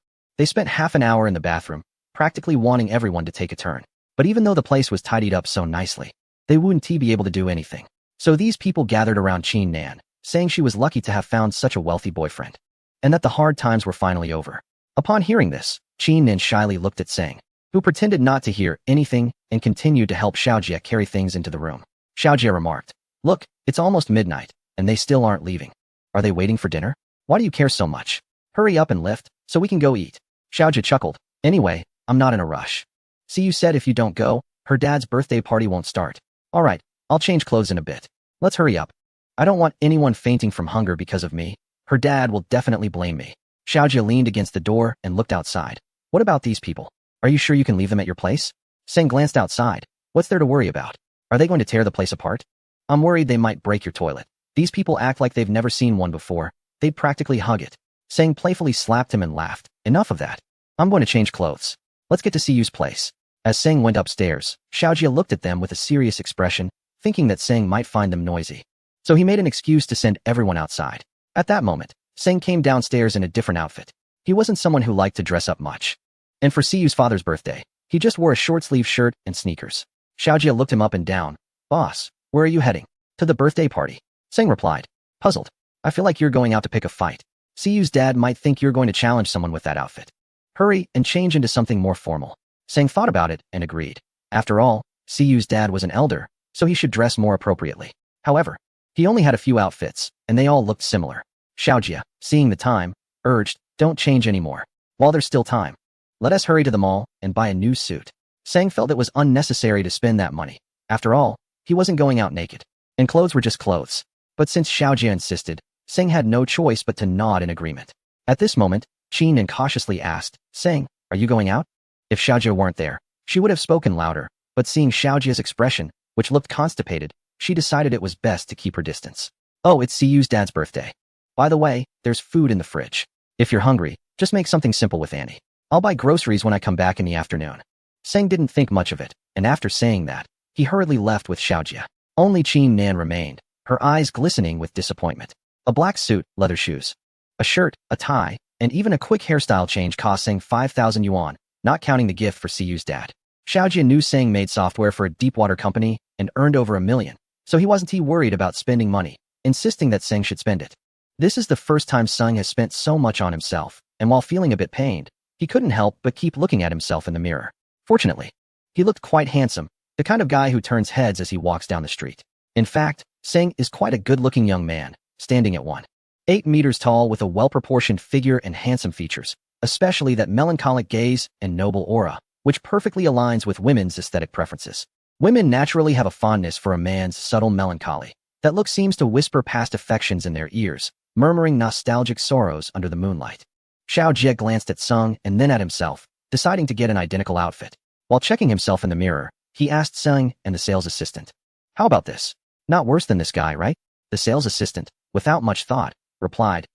They spent half an hour in the bathroom, practically wanting everyone to take a turn. But even though the place was tidied up so nicely, they wouldn't be able to do anything. So these people gathered around Qin Nan, saying she was lucky to have found such a wealthy boyfriend, and that the hard times were finally over. Upon hearing this, Qin Nan shyly looked at Seng, who pretended not to hear anything and continued to help Xiao Jie carry things into the room. Xiao Jie remarked, Look, it's almost midnight, and they still aren't leaving. Are they waiting for dinner? Why do you care so much? Hurry up and lift, so we can go eat. Xiaojia chuckled. Anyway, I'm not in a rush. See, you said if you don't go, her dad's birthday party won't start. All right, I'll change clothes in a bit. Let's hurry up. I don't want anyone fainting from hunger because of me. Her dad will definitely blame me. Xiaojia leaned against the door and looked outside. What about these people? Are you sure you can leave them at your place? Seng glanced outside. What's there to worry about? Are they going to tear the place apart? I'm worried they might break your toilet. These people act like they've never seen one before. They'd practically hug it. Seng playfully slapped him and laughed. Enough of that. I'm going to change clothes. Let's get to Siyu's place. As Seng went upstairs, Xiaojia looked at them with a serious expression, thinking that Seng might find them noisy. So he made an excuse to send everyone outside. At that moment, Seng came downstairs in a different outfit. He wasn't someone who liked to dress up much. And for Siyu's father's birthday, he just wore a short-sleeve shirt and sneakers. Xiaojia looked him up and down. Boss, where are you heading? To the birthday party. Seng replied, puzzled. I feel like you're going out to pick a fight. Siyu's dad might think you're going to challenge someone with that outfit. Hurry and change into something more formal. Seng thought about it and agreed. After all, Siyu's dad was an elder, so he should dress more appropriately. However, he only had a few outfits, and they all looked similar. Xiaojia, seeing the time, urged, don't change anymore. While there's still time, let us hurry to the mall and buy a new suit. Seng felt it was unnecessary to spend that money. After all, he wasn't going out naked, and clothes were just clothes. But since Xiaojia insisted, Seng had no choice but to nod in agreement. At this moment, Qin incautiously asked, Seng, are you going out? If Xiaojia weren't there, she would have spoken louder, but seeing Xiaojia's expression, which looked constipated, she decided it was best to keep her distance. Oh, it's Siyu's dad's birthday. By the way, there's food in the fridge. If you're hungry, just make something simple with Annie. I'll buy groceries when I come back in the afternoon. Seng didn't think much of it, and after saying that, he hurriedly left with Xiaojia. Only Qin Nan remained, her eyes glistening with disappointment. A black suit, leather shoes, a shirt, a tie, and even a quick hairstyle change cost Seng 5,000 yuan, not counting the gift for Siyu's dad. Xiaojia knew Seng made software for a deepwater company and earned over $1 million, so he wasn't worried about spending money, insisting that Seng should spend it. This is the first time Seng has spent so much on himself, and while feeling a bit pained, he couldn't help but keep looking at himself in the mirror. Fortunately, he looked quite handsome, the kind of guy who turns heads as he walks down the street. In fact, Seng is quite a good-looking young man, standing at 1.8 meters tall with a well-proportioned figure and handsome features, especially that melancholic gaze and noble aura, which perfectly aligns with women's aesthetic preferences. Women naturally have a fondness for a man's subtle melancholy. That look seems to whisper past affections in their ears, murmuring nostalgic sorrows under the moonlight. Xiaojia glanced at Seng and then at himself, deciding to get an identical outfit. While checking himself in the mirror, he asked Seng and the sales assistant, how about this? Not worse than this guy, right? The sales assistant, without much thought, replied,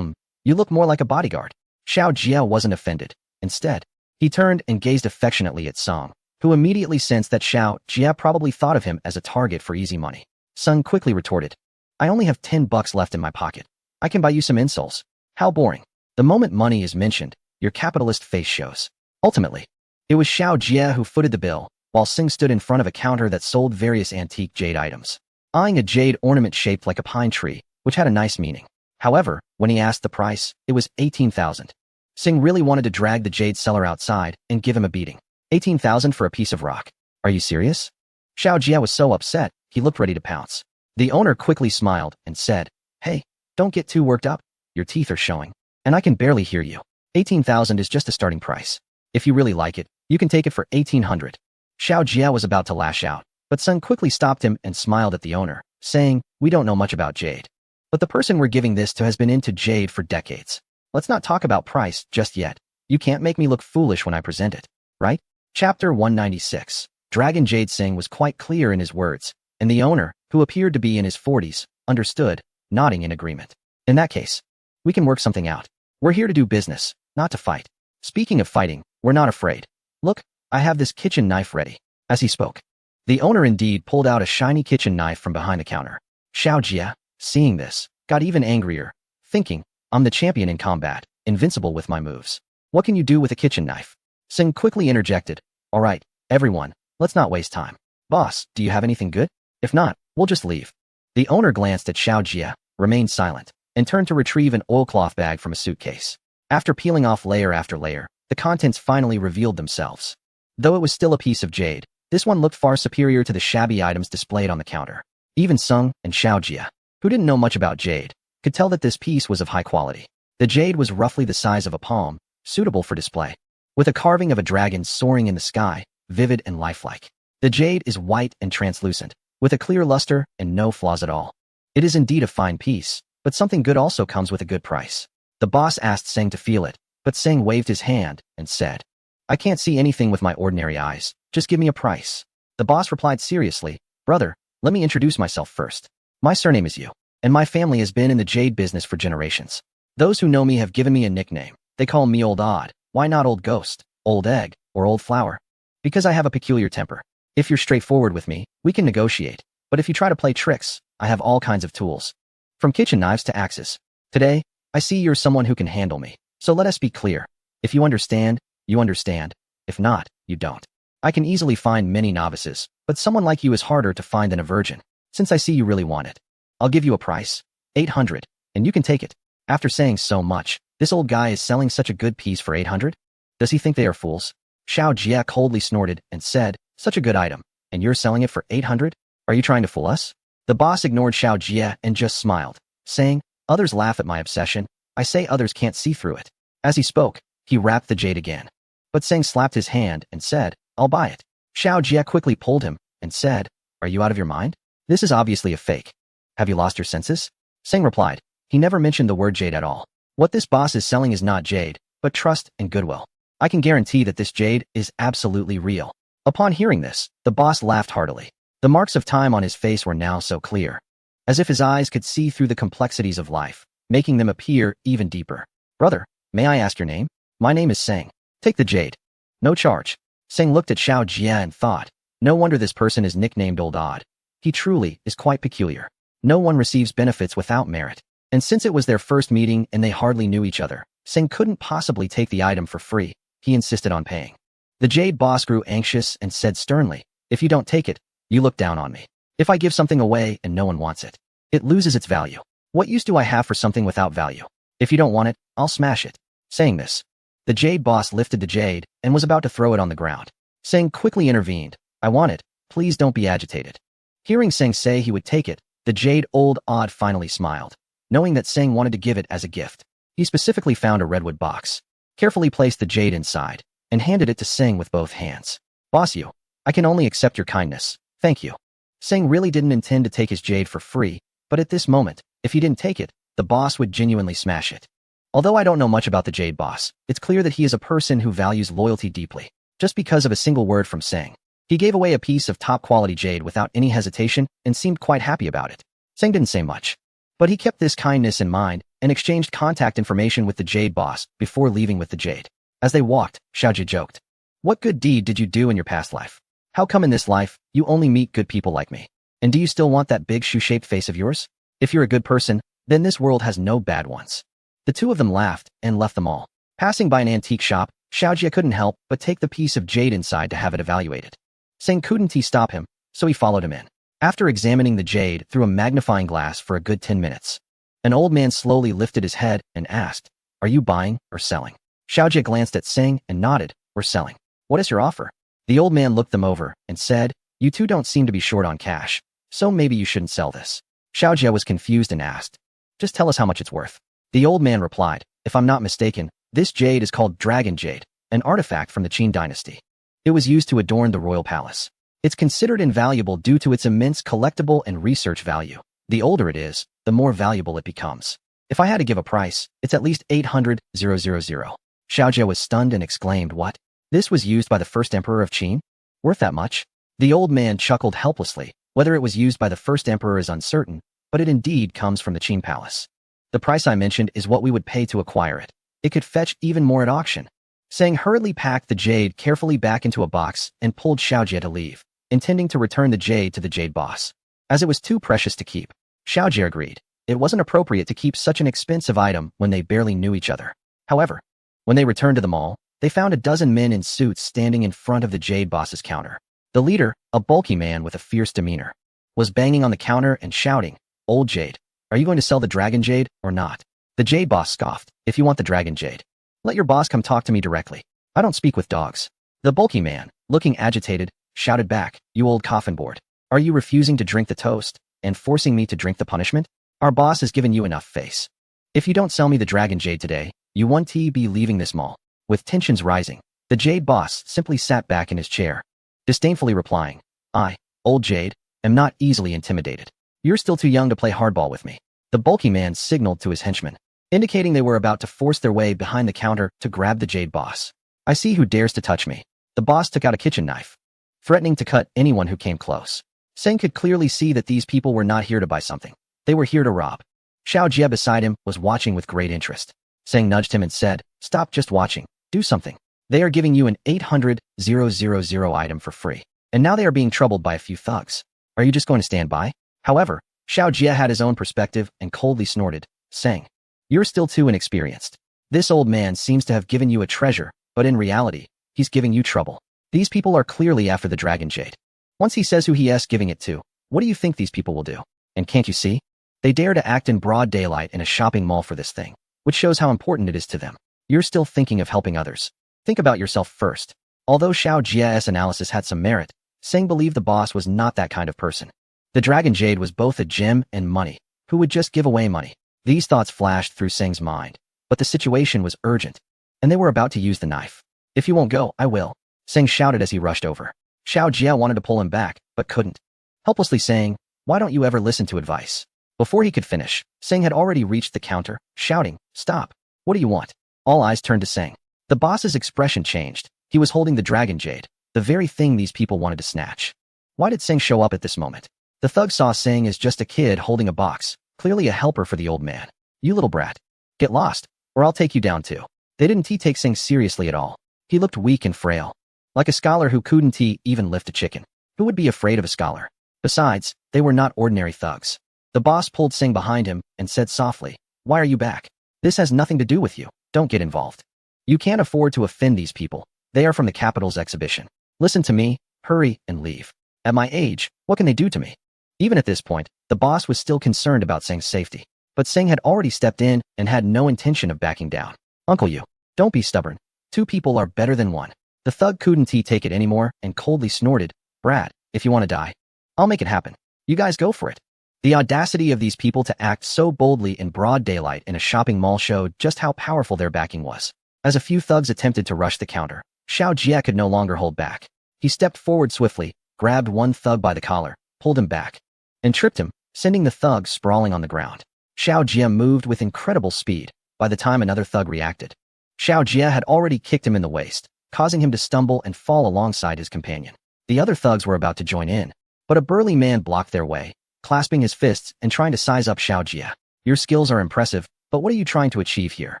you look more like a bodyguard. Xiaojia wasn't offended. Instead, he turned and gazed affectionately at Seng, who immediately sensed that Xiaojia probably thought of him as a target for easy money. Seng quickly retorted, I only have $10 left in my pocket. I can buy you some insoles. How boring. The moment money is mentioned, your capitalist face shows. Ultimately, it was Xiaojia who footed the bill, while Seng stood in front of a counter that sold various antique jade items, eyeing a jade ornament shaped like a pine tree, which had a nice meaning. However, when he asked the price, it was 18,000. Seng really wanted to drag the jade seller outside and give him a beating. 18,000 for a piece of rock. Are you serious? Xiaojia was so upset, he looked ready to pounce. The owner quickly smiled and said, hey, don't get too worked up. Your teeth are showing, and I can barely hear you. 18,000 is just a starting price. If you really like it, you can take it for 1,800. Xiaojia was about to lash out, but Seng quickly stopped him and smiled at the owner, saying, we don't know much about jade. But the person we're giving this to has been into jade for decades. Let's not talk about price just yet. You can't make me look foolish when I present it, right? Chapter 196. Dragon Jade Seng was quite clear in his words, and the owner, who appeared to be in his 40s, understood, nodding in agreement. In that case, we can work something out. We're here to do business, not to fight. Speaking of fighting, we're not afraid. Look, I have this kitchen knife ready. As he spoke, the owner indeed pulled out a shiny kitchen knife from behind the counter. Xiaojia, seeing this, got even angrier, thinking, I'm the champion in combat, invincible with my moves. What can you do with a kitchen knife? Seng quickly interjected, all right, everyone, let's not waste time. Boss, do you have anything good? If not, we'll just leave. The owner glanced at Xiaojia, remained silent, and turned to retrieve an oilcloth bag from a suitcase. After peeling off layer after layer, the contents finally revealed themselves. Though it was still a piece of jade, this one looked far superior to the shabby items displayed on the counter. Even Sung and Xiao Jia, who didn't know much about jade, could tell that this piece was of high quality. The jade was roughly the size of a palm, suitable for display, with a carving of a dragon soaring in the sky, vivid and lifelike. The jade is white and translucent, with a clear luster and no flaws at all. It is indeed a fine piece, but something good also comes with a good price. The boss asked Seng to feel it, but Seng waved his hand and said, "I can't see anything with my ordinary eyes, just give me a price." The boss replied seriously, "Brother, let me introduce myself first. My surname is Yu, and my family has been in the jade business for generations. Those who know me have given me a nickname. They call me Old Odd. Why not Old Ghost, Old Egg, or Old Flower? Because I have a peculiar temper. If you're straightforward with me, we can negotiate, but if you try to play tricks, I have all kinds of tools, from kitchen knives to axes. Today, I see you're someone who can handle me, so let us be clear. If you understand, you understand. If not, you don't. I can easily find many novices, but someone like you is harder to find than a virgin. Since I see you really want it, I'll give you a price, 800, and you can take it." After saying so much, this old guy is selling such a good piece for 800? Does he think they are fools? Xiao Jia coldly snorted and said, "Such a good item, and you're selling it for 800? Are you trying to fool us?" The boss ignored Xiao Jia and just smiled, saying, "Others laugh at my obsession. I say others can't see through it." As he spoke, he wrapped the jade again. But Seng slapped his hand and said, "I'll buy it." Xiao Jia quickly pulled him and said, "Are you out of your mind? This is obviously a fake. Have you lost your senses?" Seng replied, "He never mentioned the word jade at all. What this boss is selling is not jade, but trust and goodwill. I can guarantee that this jade is absolutely real." Upon hearing this, the boss laughed heartily. The marks of time on his face were now so clear, as if his eyes could see through the complexities of life, making them appear even deeper. "Brother, may I ask your name?" "My name is Seng. Take the jade. No charge." Seng looked at Xiao Jia and thought, no wonder this person is nicknamed Old Odd. He truly is quite peculiar. No one receives benefits without merit. And since it was their first meeting and they hardly knew each other, Seng couldn't possibly take the item for free. He insisted on paying. The jade boss grew anxious and said sternly, "If you don't take it, you look down on me. If I give something away and no one wants it, it loses its value. What use do I have for something without value? If you don't want it, I'll smash it." Saying this, the jade boss lifted the jade and was about to throw it on the ground. Seng quickly intervened, "I want it. Please don't be agitated." Hearing Seng say he would take it, the jade Old Odd finally smiled. Knowing that Seng wanted to give it as a gift, he specifically found a redwood box, carefully placed the jade inside, and handed it to Seng with both hands. "Boss Yu, I can only accept your kindness. Thank you." Seng really didn't intend to take his jade for free, but at this moment, if he didn't take it, the boss would genuinely smash it. Although I don't know much about the jade boss, it's clear that he is a person who values loyalty deeply. Just because of a single word from Seng, he gave away a piece of top-quality jade without any hesitation and seemed quite happy about it. Seng didn't say much, but he kept this kindness in mind and exchanged contact information with the jade boss before leaving with the jade. As they walked, Xiaojia joked, "What good deed did you do in your past life? How come in this life, you only meet good people like me? And do you still want that big shoe-shaped face of yours? If you're a good person, then this world has no bad ones." The two of them laughed and left them all. Passing by an antique shop, Xiaojia couldn't help but take the piece of jade inside to have it evaluated. Seng couldn't stop him, so he followed him in. After examining the jade through a magnifying glass for a good 10 minutes, an old man slowly lifted his head and asked, "Are you buying or selling?" Xiaojia glanced at Seng and nodded, "We're selling." "What is your offer?" The old man looked them over and said, "You two don't seem to be short on cash, so maybe you shouldn't sell this." Xiaojia was confused and asked, "Just tell us how much it's worth." The old man replied, "If I'm not mistaken, this jade is called Dragon Jade, an artifact from the Qin dynasty. It was used to adorn the royal palace. It's considered invaluable due to its immense collectible and research value. The older it is, the more valuable it becomes. If I had to give a price, it's at least 800,000. Xiaojia was stunned and exclaimed, "What? This was used by the first emperor of Qin? Worth that much?" The old man chuckled helplessly. Whether it was used by the first emperor is uncertain, but it indeed comes from the Qin palace. The price I mentioned is what we would pay to acquire it. It could fetch even more at auction." Seng hurriedly packed the jade carefully back into a box and pulled Xiaojia to leave, intending to return the jade to the jade boss, as it was too precious to keep. Xiaojia agreed. It wasn't appropriate to keep such an expensive item when they barely knew each other. However, when they returned to the mall, they found a dozen men in suits standing in front of the jade boss's counter. The leader, a bulky man with a fierce demeanor, was banging on the counter and shouting, "Old Jade, are you going to sell the Dragon Jade or not?" The jade boss scoffed, "If you want the Dragon Jade, let your boss come talk to me directly. I don't speak with dogs." The bulky man, looking agitated, shouted back, "You old coffin board. Are you refusing to drink the toast? and forcing me to drink the punishment? Our boss has given you enough face. If you don't sell me the Dragon Jade today, you won't be leaving this mall. With tensions rising, the Jade boss simply sat back in his chair, disdainfully replying, I, old Jade, am not easily intimidated. You're still too young to play hardball with me. The bulky man signaled to his henchmen, indicating they were about to force their way behind the counter to grab the Jade boss. I see who dares to touch me. The boss took out a kitchen knife, threatening to cut anyone who came close. Seng could clearly see that these people were not here to buy something. They were here to rob. Xiao Jie beside him was watching with great interest. Seng nudged him and said, stop just watching. Do something. They are giving you an 800,000 item for free. And now they are being troubled by a few thugs. Are you just going to stand by? However, Xiao Jie had his own perspective and coldly snorted, Seng, you're still too inexperienced. This old man seems to have given you a treasure, but in reality, he's giving you trouble. These people are clearly after the Dragon Jade. Once he says who he is giving it to, what do you think these people will do? And can't you see? They dare to act in broad daylight in a shopping mall for this thing, which shows how important it is to them. You're still thinking of helping others. Think about yourself first. Although Xiao Jie's analysis had some merit, Seng believed the boss was not that kind of person. The Dragon Jade was both a gem and money. Who would just give away money? These thoughts flashed through Seng's mind, but the situation was urgent, and they were about to use the knife. If you won't go, I will, Seng shouted as he rushed over. Xiao Jie wanted to pull him back, but couldn't, helplessly saying, why don't you ever listen to advice? Before he could finish, Seng had already reached the counter, shouting, stop. What do you want? All eyes turned to Seng. The boss's expression changed. He was holding the Dragon Jade, the very thing these people wanted to snatch. Why did Seng show up at this moment? The thug saw Seng as just a kid holding a box, clearly a helper for the old man. You little brat. Get lost, or I'll take you down too. They didn't take Seng seriously at all. He looked weak and frail, like a scholar who couldn't even lift a chicken. Who would be afraid of a scholar? Besides, they were not ordinary thugs. The boss pulled Seng behind him and said softly, why are you back? This has nothing to do with you. Don't get involved. You can't afford to offend these people. They are from the capital's exhibition. Listen to me, hurry, and leave. At my age, what can they do to me? Even at this point, the boss was still concerned about Seng's safety. But Seng had already stepped in and had no intention of backing down. Uncle you, don't be stubborn. Two people are better than one. The thug couldn't take it anymore and coldly snorted, Brad, if you want to die, I'll make it happen. You guys go for it. The audacity of these people to act so boldly in broad daylight in a shopping mall showed just how powerful their backing was. As a few thugs attempted to rush the counter, Xiao Jie could no longer hold back. He stepped forward swiftly, grabbed one thug by the collar, pulled him back, and tripped him, sending the thug sprawling on the ground. Xiao Jie moved with incredible speed. By the time another thug reacted, Xiao Jie had already kicked him in the waist, causing him to stumble and fall alongside his companion. The other thugs were about to join in, but a burly man blocked their way, clasping his fists and trying to size up Xiao Jie. Your skills are impressive, but what are you trying to achieve here?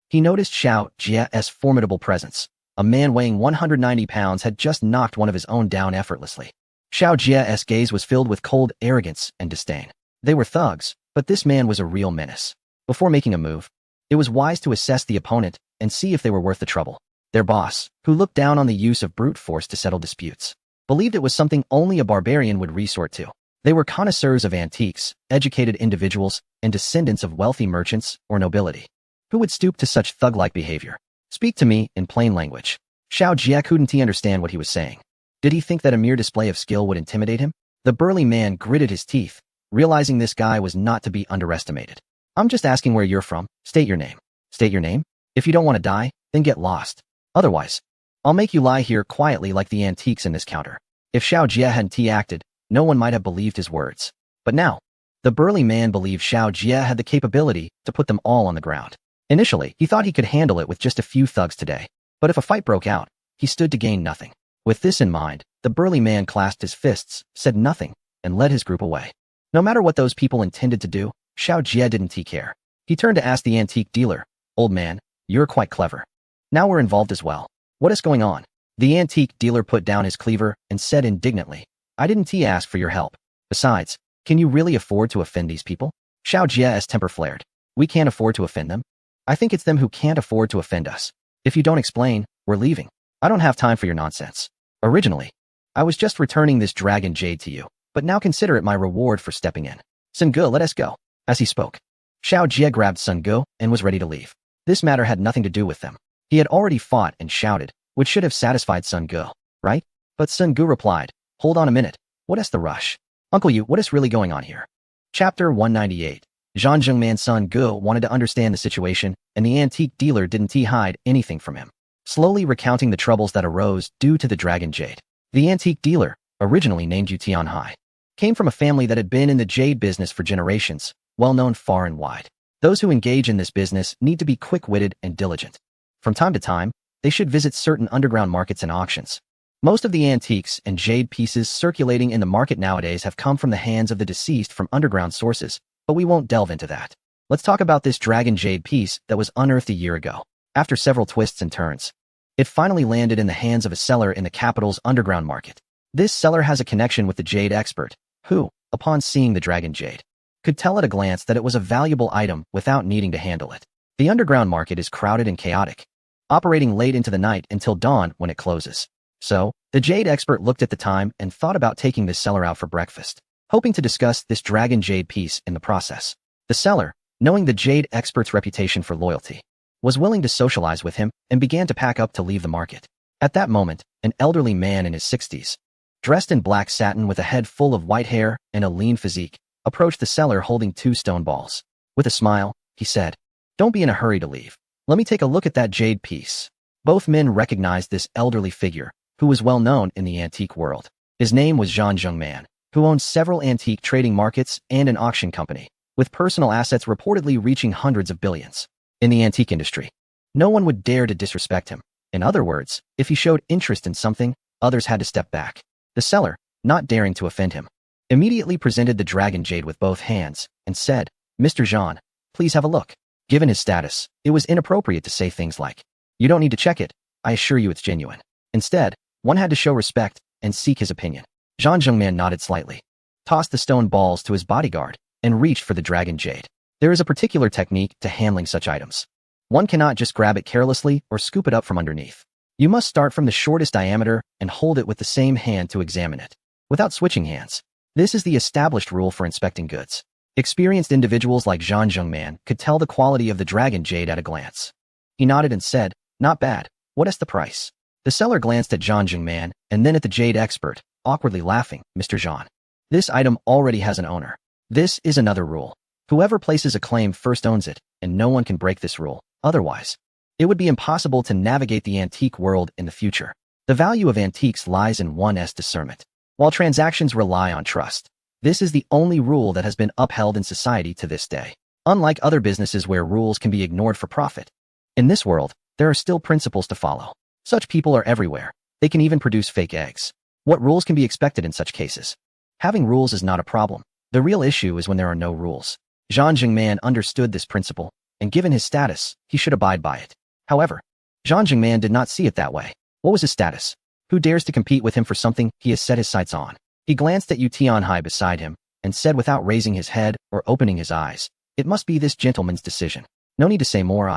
He noticed Xiao Jie's formidable presence. A man weighing 190 pounds had just knocked one of his own down effortlessly. Xiao Jie's gaze was filled with cold arrogance and disdain. They were thugs, but this man was a real menace. Before making a move, it was wise to assess the opponent and see if they were worth the trouble. Their boss, who looked down on the use of brute force to settle disputes, believed it was something only a barbarian would resort to. They were connoisseurs of antiques, educated individuals, and descendants of wealthy merchants or nobility. Who would stoop to such thug-like behavior? Speak to me in plain language. Xiao Jie couldn't understand what he was saying. Did he think that a mere display of skill would intimidate him? The burly man gritted his teeth, realizing this guy was not to be underestimated. I'm just asking where you're from. State your name. State your name? If you don't want to die, then get lost. Otherwise, I'll make you lie here quietly like the antiques in this counter. If Xiao Jie hadn't acted, no one might have believed his words. But now, the burly man believed Xiao Jie had the capability to put them all on the ground. Initially, he thought he could handle it with just a few thugs today. But if a fight broke out, he stood to gain nothing. With this in mind, the burly man clasped his fists, said nothing, and led his group away. No matter what those people intended to do, Xiao Jie didn't care. He turned to ask the antique dealer, Old man, you're quite clever. Now we're involved as well. What is going on? The antique dealer put down his cleaver and said indignantly, I didn't ask for your help. Besides, can you really afford to offend these people? Xiao Jie's temper flared. We can't afford to offend them. I think it's them who can't afford to offend us. If you don't explain, we're leaving. I don't have time for your nonsense. Originally, I was just returning this Dragon Jade to you, but now consider it my reward for stepping in. Sun Ge, let us go. As he spoke, Xiao Jie grabbed Sun Ge and was ready to leave. This matter had nothing to do with them. He had already fought and shouted, which should have satisfied Sun Ge, right? But Sun Ge replied, hold on a minute. What is the rush? Uncle you, what is really going on here? Chapter 198. Zhang Zhengman's son Gu wanted to understand the situation, and the antique dealer didn't hide anything from him, slowly recounting the troubles that arose due to the dragon jade. The antique dealer, originally named Yu Tianhai, came from a family that had been in the jade business for generations, well known far and wide. Those who engage in this business need to be quick-witted and diligent. From time to time, they should visit certain underground markets and auctions. Most of the antiques and jade pieces circulating in the market nowadays have come from the hands of the deceased from underground sources, but we won't delve into that. Let's talk about this dragon jade piece that was unearthed a year ago. After several twists and turns, it finally landed in the hands of a seller in the capital's underground market. This seller has a connection with the jade expert, who, upon seeing the dragon jade, could tell at a glance that it was a valuable item without needing to handle it. The underground market is crowded and chaotic, operating late into the night until dawn when it closes. So, the jade expert looked at the time and thought about taking this seller out for breakfast, hoping to discuss this dragon jade piece in the process. The seller, knowing the jade expert's reputation for loyalty, was willing to socialize with him and began to pack up to leave the market. At that moment, an elderly man in his 60s, dressed in black satin with a head full of white hair and a lean physique, approached the seller holding 2 stone balls. With a smile, he said, "Don't be in a hurry to leave. Let me take a look at that jade piece." Both men recognized this elderly figure, who was well known in the antique world. His name was Zhang Zhengman, who owned several antique trading markets and an auction company, with personal assets reportedly reaching hundreds of billions. In the antique industry, no one would dare to disrespect him. In other words, if he showed interest in something, others had to step back. The seller, not daring to offend him, immediately presented the dragon jade with both hands and said, "Mr. Zhang, please have a look." Given his status, it was inappropriate to say things like, "You don't need to check it. I assure you it's genuine." Instead, one had to show respect and seek his opinion. Zhang Zhengman nodded slightly, tossed the stone balls to his bodyguard, and reached for the dragon jade. There is a particular technique to handling such items. One cannot just grab it carelessly or scoop it up from underneath. You must start from the shortest diameter and hold it with the same hand to examine it, without switching hands. This is the established rule for inspecting goods. Experienced individuals like Zhang Zhengman could tell the quality of the dragon jade at a glance. He nodded and said, "Not bad. What is the price?" The seller glanced at Zhang Zhengman and then at the jade expert, awkwardly laughing. "Mr. Zhang, this item already has an owner. This is another rule. Whoever places a claim first owns it, and no one can break this rule. Otherwise, it would be impossible to navigate the antique world in the future. The value of antiques lies in one's discernment, while transactions rely on trust. This is the only rule that has been upheld in society to this day. Unlike other businesses where rules can be ignored for profit, in this world, there are still principles to follow. Such people are everywhere. They can even produce fake eggs. What rules can be expected in such cases? Having rules is not a problem. The real issue is when there are no rules. Zhang Zhengman understood this principle, and given his status, he should abide by it. However, Zhang Zhengman did not see it that way. What was his status? Who dares to compete with him for something he has set his sights on? He glanced at Yu Tianhai beside him, and said without raising his head or opening his eyes, "It must be this gentleman's decision. No need to say more.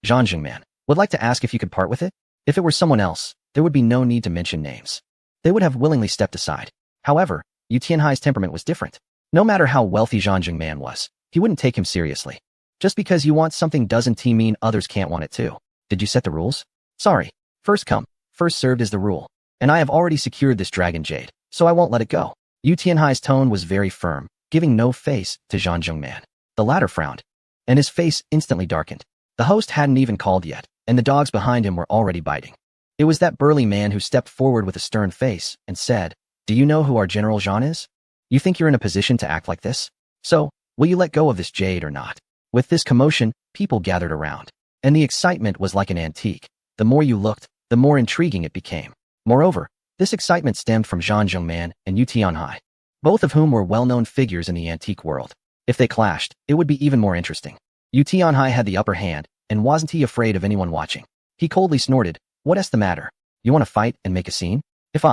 Zhang Zhengman, would like to ask if you could part with it? If it were someone else, there would be no need to mention names. They would have willingly stepped aside." However, Yu Tianhai's temperament was different. No matter how wealthy Zhang Zhengman was, he wouldn't take him seriously. Just because you want something doesn't mean others can't want it too. Did you set the rules? Sorry. First come, first served is the rule. And I have already secured this dragon jade, so I won't let it go. Yu Tianhai's tone was very firm, giving no face to Zhang Zhengman. The latter frowned, and his face instantly darkened. The host hadn't even called yet, and the dogs behind him were already biting. It was that burly man who stepped forward with a stern face and said, "Do you know who our General Zhang is? You think you're in a position to act like this? So, will you let go of this jade or not?" With this commotion, people gathered around, and the excitement was like an antique. The more you looked, the more intriguing it became. Moreover, this excitement stemmed from Zhang Zhengman and Yu Tianhai, both of whom were well-known figures in the antique world. If they clashed, it would be even more interesting. Yu Tianhai had the upper hand, and wasn't he afraid of anyone watching? He coldly snorted, "What's the matter? You want to fight and make a scene? If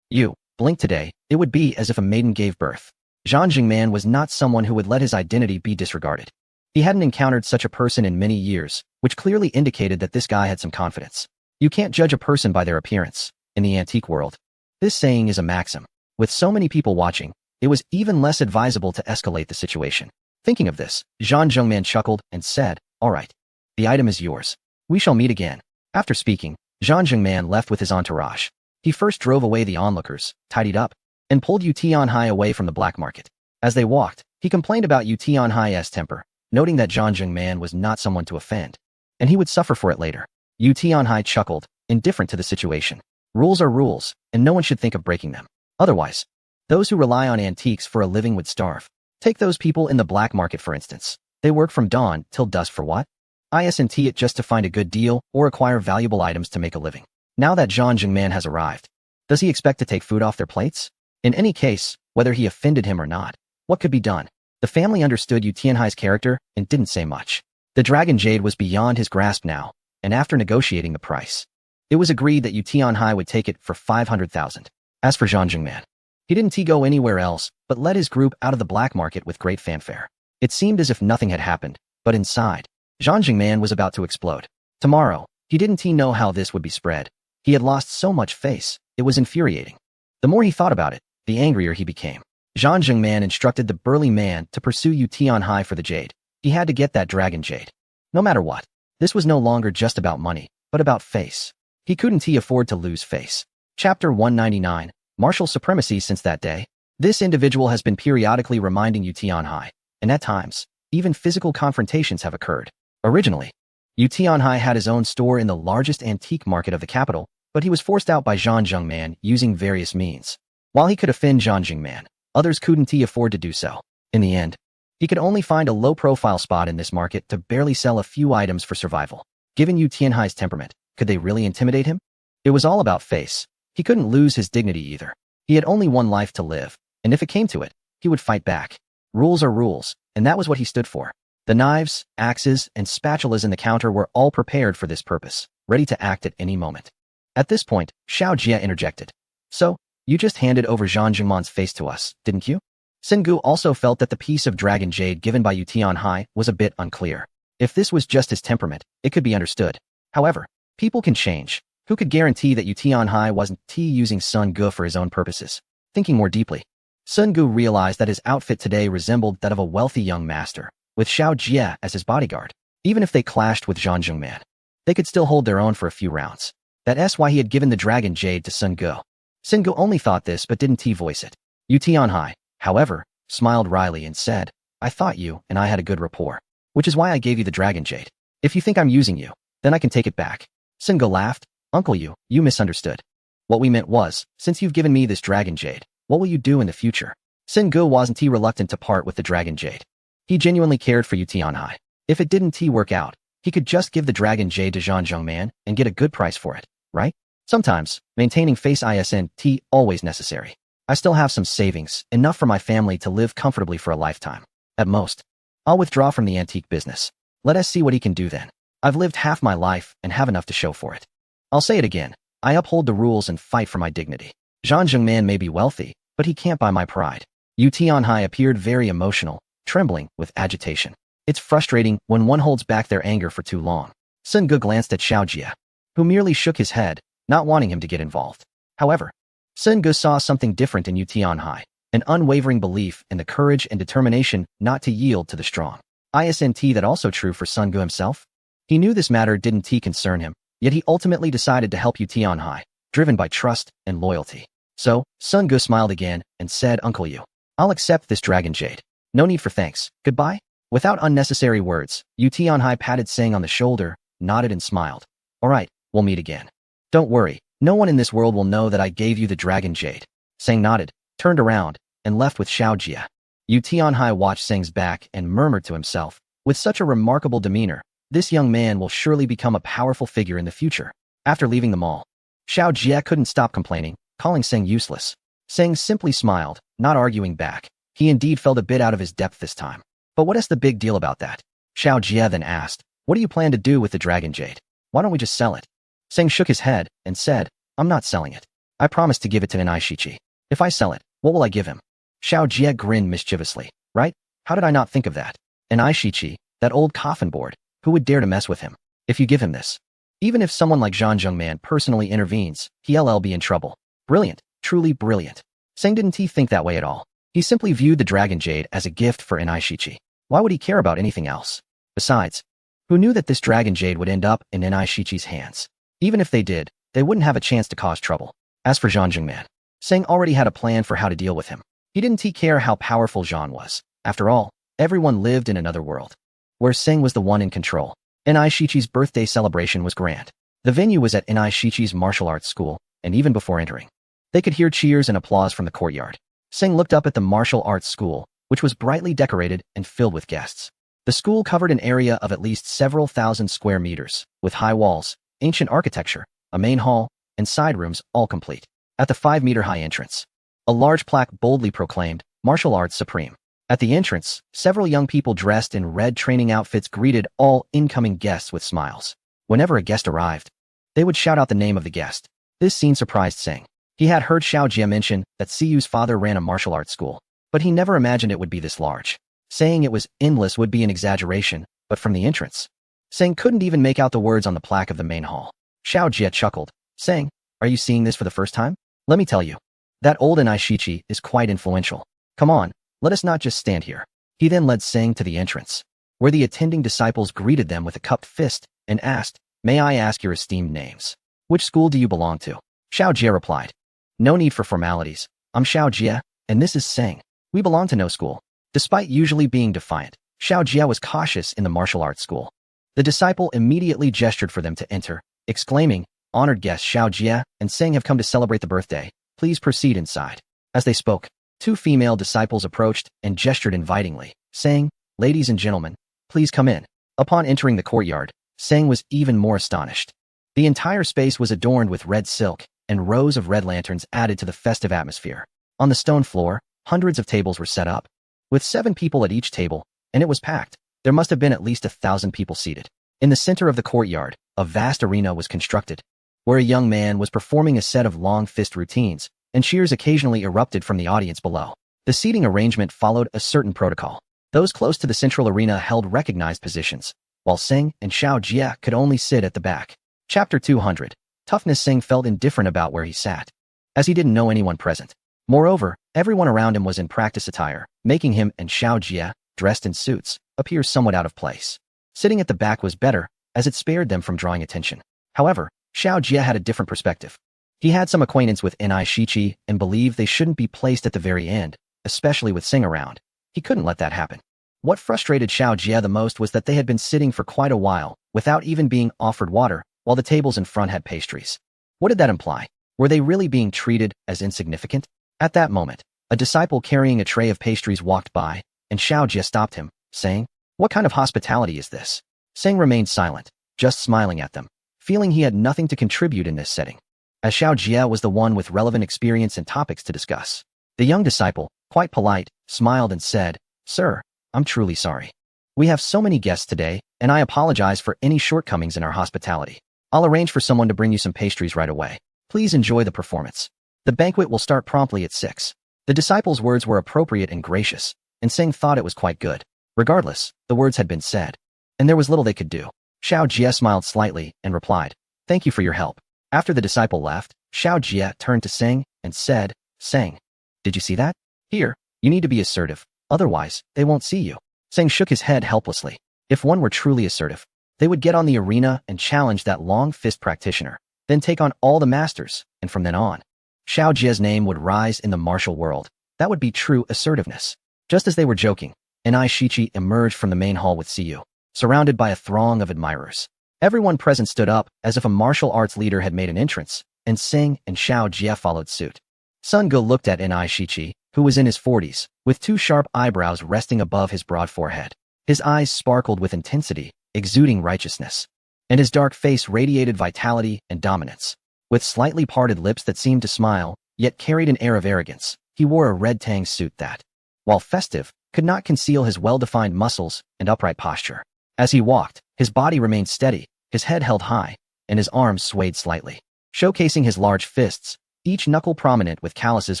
you blink today, it would be as if a maiden gave birth." Zhang Zhengman was not someone who would let his identity be disregarded. He hadn't encountered such a person in many years, which clearly indicated that this guy had some confidence. You can't judge a person by their appearance. In the antique world, this saying is a maxim. With so many people watching, it was even less advisable to escalate the situation. Thinking of this, Zhang Zhengman chuckled and said, "All right. The item is yours. We shall meet again." After speaking, Zhang Zhengman left with his entourage. He first drove away the onlookers, tidied up, and pulled Yu Tianhai away from the black market. As they walked, He complained about Yu Tianhai's temper, noting that Zhang Jingman was not someone to offend, and he would suffer for it later. Yu Tianhai chuckled, indifferent to the situation. Rules are rules, and no one should think of breaking them. Otherwise, those who rely on antiques for a living would starve. Take those people in the black market, for instance. They work from dawn till dusk for what? Isn't it just to find a good deal or acquire valuable items to make a living? Now that Zhang Jingman has arrived, does he expect to take food off their plates? In any case, whether he offended him or not, what could be done? The family understood Yu Tianhai's character and didn't say much. The dragon jade was beyond his grasp now, and after negotiating the price, it was agreed that Yu Tianhai would take it for 500,000. As for Zhang Jingman, he didn't go anywhere else, but led his group out of the black market with great fanfare. It seemed as if nothing had happened, but inside, Zhang Jingman was about to explode. Tomorrow, he didn't know how this would be spread. He had lost so much face, it was infuriating. The more he thought about it, the angrier he became. Zhang Jingman instructed the burly man to pursue Yu Tianhai for the jade. He had to get that dragon jade. No matter what, this was no longer just about money, but about face. He couldn't afford to lose face. Chapter 199, Martial Supremacy. Since that day, this individual has been periodically reminding Yu Tianhai, and at times, even physical confrontations have occurred. Originally, Yu Tianhai had his own store in the largest antique market of the capital, but he was forced out by Zhang Jingman using various means. While he could offend Zhang Jingman, others couldn't afford to do so. In the end, he could only find a low-profile spot in this market to barely sell a few items for survival. Given Yu Tianhai's temperament, could they really intimidate him? It was all about face. He couldn't lose his dignity either. He had only one life to live, and if it came to it, he would fight back. Rules are rules, and that was what he stood for. The knives, axes, and spatulas in the counter were all prepared for this purpose, ready to act at any moment. At this point, Xiao Jie interjected. So, you just handed over Zhang Jingman's face to us, didn't you? Sengu also felt that the piece of dragon jade given by Yu Tianhai was a bit unclear. If this was just his temperament, it could be understood. However, people can change. Who could guarantee that Yu Tianhai wasn't using Sun Gu for his own purposes? Thinking more deeply, Sun Gu realized that his outfit today resembled that of a wealthy young master, with Xiao Jie as his bodyguard. Even if they clashed with Zhang Jingman, they could still hold their own for a few rounds. That's why he had given the dragon jade to Sun Gu. Sun Gu only thought this but didn't voice it. Yu Tianhai, however, smiled wryly and said, I thought you and I had a good rapport, which is why I gave you the dragon jade. If you think I'm using you, then I can take it back. Sun Gu laughed. Uncle you misunderstood. What we meant was, since you've given me this dragon jade, what will you do in the future? Sun Gu wasn't reluctant to part with the dragon jade. He genuinely cared for Yu Tianhai. If it didn't work out, he could just give the dragon jade to Zhang Jingman and get a good price for it, right? Sometimes, maintaining face isn't always necessary. I still have some savings, enough for my family to live comfortably for a lifetime. At most, I'll withdraw from the antique business. Let us see what he can do then. I've lived half my life and have enough to show for it. I'll say it again. I uphold the rules and fight for my dignity. Zhang Jingman may be wealthy, but he can't buy my pride. Yu Tianhai appeared very emotional, trembling with agitation. It's frustrating when one holds back their anger for too long. Sun Gu glanced at Xiao Jie, who merely shook his head, not wanting him to get involved. However, Sun Gu saw something different in Yu Tianhai, an unwavering belief in the courage and determination not to yield to the strong. Isn't that also true for Sun Gu himself? He knew this matter didn't concern him, yet he ultimately decided to help Yu Tianhai, driven by trust and loyalty. So, Sun Gu smiled again and said, Uncle Yu, I'll accept this dragon jade. No need for thanks. Goodbye? Without unnecessary words, Yu Tianhai patted Sang on the shoulder, nodded and smiled. All right, we'll meet again. Don't worry, no one in this world will know that I gave you the dragon jade. Sang nodded, turned around, and left with Xiao Jie. Yu Tianhai watched Sang's back and murmured to himself, with such a remarkable demeanor, this young man will surely become a powerful figure in the future. After leaving the mall, Xiao Jie couldn't stop complaining, calling Sang useless. Sang simply smiled, not arguing back. He indeed felt a bit out of his depth this time. But what is the big deal about that? Xiao Jie then asked, what do you plan to do with the dragon jade? Why don't we just sell it? Sang shook his head and said, I'm not selling it. I promised to give it to Inaishichi. If I sell it, what will I give him? Xiao Jie grinned mischievously. Right? How did I not think of that? Inaishichi, that old coffin board, who would dare to mess with him? If you give him this, even if someone like Zhang Jingman personally intervenes, he'll be in trouble. Brilliant, truly brilliant. Sang didn't think that way at all. He simply viewed the dragon jade as a gift for Inaishichi. Why would he care about anything else? Besides, who knew that this dragon jade would end up in Inaishichi's hands? Even if they did, they wouldn't have a chance to cause trouble. As for Zhang Jingman, Sang already had a plan for how to deal with him. He didn't care how powerful Zhang was. After all, everyone lived in another world, where Sing was the one in control. Inaishichi's birthday celebration was grand. The venue was at Inaishichi's martial arts school, and even before entering, they could hear cheers and applause from the courtyard. Sing looked up at the martial arts school, which was brightly decorated and filled with guests. The school covered an area of at least several thousand square meters, with high walls, ancient architecture, a main hall, and side rooms all complete. At the 5-meter-high entrance, a large plaque boldly proclaimed, "Martial Arts Supreme." At the entrance, several young people dressed in red training outfits greeted all incoming guests with smiles. Whenever a guest arrived, they would shout out the name of the guest. This scene surprised Sing. He had heard Xiao Jie mention that Siyu's father ran a martial arts school, but he never imagined it would be this large. Saying it was endless would be an exaggeration, but from the entrance, Sing couldn't even make out the words on the plaque of the main hall. Xiao Jie chuckled, saying, "Are you seeing this for the first time? Let me tell you, that old Inaishichi is quite influential. Come on, let us not just stand here." He then led Sing to the entrance, where the attending disciples greeted them with a cupped fist and asked, "May I ask your esteemed names? Which school do you belong to?" Xiao Jie replied, "No need for formalities. I'm Xiao Jie, and this is Sing. We belong to no school." Despite usually being defiant, Xiao Jie was cautious in the martial arts school. The disciple immediately gestured for them to enter, exclaiming, "Honored guests Xiao Jie and Sing have come to celebrate the birthday. Please proceed inside." As they spoke, 2 female disciples approached and gestured invitingly, saying, "Ladies and gentlemen, please come in." Upon entering the courtyard, Sing was even more astonished. The entire space was adorned with red silk, and rows of red lanterns added to the festive atmosphere. On the stone floor, hundreds of tables were set up, with 7 people at each table, and it was packed. There must have been at least 1,000 people seated. In the center of the courtyard, a vast arena was constructed, where a young man was performing a set of long fist routines, and cheers occasionally erupted from the audience below. The seating arrangement followed a certain protocol. Those close to the central arena held recognized positions, while Sing and Xiao Jie could only sit at the back. Chapter 200. Toughness. Sing felt indifferent about where he sat, as he didn't know anyone present. Moreover, everyone around him was in practice attire, making him and Xiao Jie, dressed in suits, appear somewhat out of place. Sitting at the back was better, as it spared them from drawing attention. However, Xiao Jie had a different perspective. He had some acquaintance with Inaishichi and believed they shouldn't be placed at the very end, especially with Sing around. He couldn't let that happen. What frustrated Xiao Jie the most was that they had been sitting for quite a while, without even being offered water, while the tables in front had pastries. What did that imply? Were they really being treated as insignificant? At that moment, a disciple carrying a tray of pastries walked by, and Xiao Jie stopped him, saying, "What kind of hospitality is this?" Sing remained silent, just smiling at them, feeling he had nothing to contribute in this setting, as Xiao Jie was the one with relevant experience and topics to discuss. The young disciple, quite polite, smiled and said, "Sir, I'm truly sorry. We have so many guests today, and I apologize for any shortcomings in our hospitality. I'll arrange for someone to bring you some pastries right away. Please enjoy the performance. The banquet will start promptly at 6. The disciple's words were appropriate and gracious, and Sing thought it was quite good. Regardless, the words had been said, and there was little they could do. Xiao Jie smiled slightly and replied, "Thank you for your help." After the disciple left, Xiao Jie turned to Sing and said, "Sing, did you see that? Here, you need to be assertive, otherwise, they won't see you." Sing shook his head helplessly. If one were truly assertive, they would get on the arena and challenge that long fist practitioner, then take on all the masters, and from then on, Xiao Jie's name would rise in the martial world. That would be true assertiveness. Just as they were joking, Inaishichi emerged from the main hall with Siyu, surrounded by a throng of admirers. Everyone present stood up as if a martial arts leader had made an entrance, and Sing and Xiao Jie followed suit. Sun Ge looked at Inaishichi, who was in his 40s, with 2 sharp eyebrows resting above his broad forehead. His eyes sparkled with intensity, exuding righteousness, and his dark face radiated vitality and dominance. With slightly parted lips that seemed to smile, yet carried an air of arrogance, he wore a red tang suit that, while festive, could not conceal his well-defined muscles and upright posture. As he walked, his body remained steady, his head held high, and his arms swayed slightly, showcasing his large fists, each knuckle prominent with calluses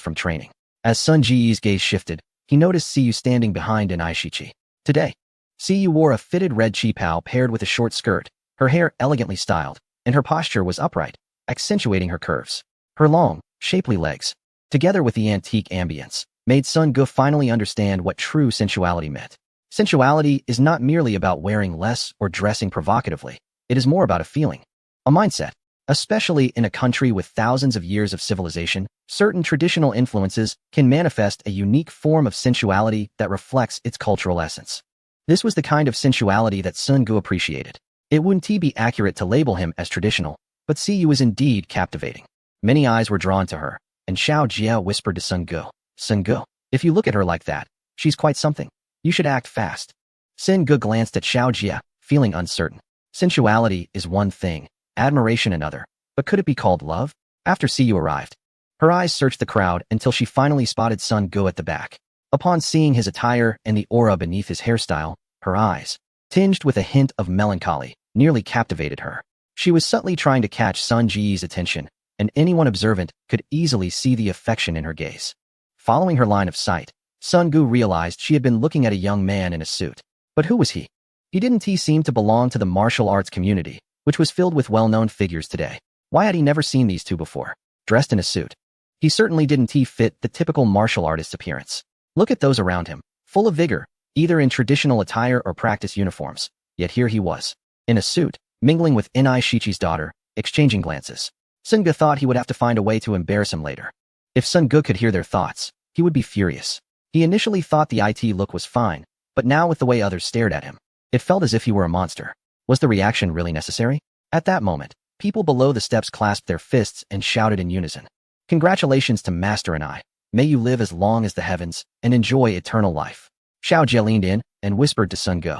from training. As Sun Ji's gaze shifted, he noticed Siyu standing behind Inaishichi. Today, Siyu wore a fitted red qipao paired with a short skirt, her hair elegantly styled, and her posture was upright, accentuating her curves. Her long, shapely legs, together with the antique ambience, made Sun Ge finally understand what true sensuality meant. Sensuality is not merely about wearing less or dressing provocatively. It is more about a feeling, a mindset. Especially in a country with thousands of years of civilization, certain traditional influences can manifest a unique form of sensuality that reflects its cultural essence. This was the kind of sensuality that Sun Gu appreciated. It wouldn't be accurate to label him as traditional, but Siyu was indeed captivating. Many eyes were drawn to her, and Xiao Jia whispered to Sun Gu, if you look at her like that, she's quite something. You should act fast. Sun Gu glanced at Xiao Jia, feeling uncertain. Sensuality is one thing, admiration another, but could it be called love? After Siyu arrived, her eyes searched the crowd until she finally spotted Sun Gu at the back. Upon seeing his attire and the aura beneath his hairstyle, her eyes, tinged with a hint of melancholy, nearly captivated her. She was subtly trying to catch Sun Ji's attention, and anyone observant could easily see the affection in her gaze. Following her line of sight, Sun Gu realized she had been looking at a young man in a suit. But who was he? He didn't seem to belong to the martial arts community, which was filled with well-known figures today. Why had he never seen these two before, dressed in a suit? He certainly didn't fit the typical martial artist's appearance. Look at those around him, full of vigor, either in traditional attire or practice uniforms. Yet here he was, in a suit, mingling with Inai Shichi's daughter, exchanging glances. Sun Gu thought he would have to find a way to embarrass him later. If Sun Gu could hear their thoughts, he would be furious. He initially thought the IT look was fine, but now with the way others stared at him, it felt as if he were a monster. Was the reaction really necessary? At that moment, people below the steps clasped their fists and shouted in unison. Congratulations to Master and I. May you live as long as the heavens and enjoy eternal life. Xiao Jie leaned in and whispered to Sun Gu.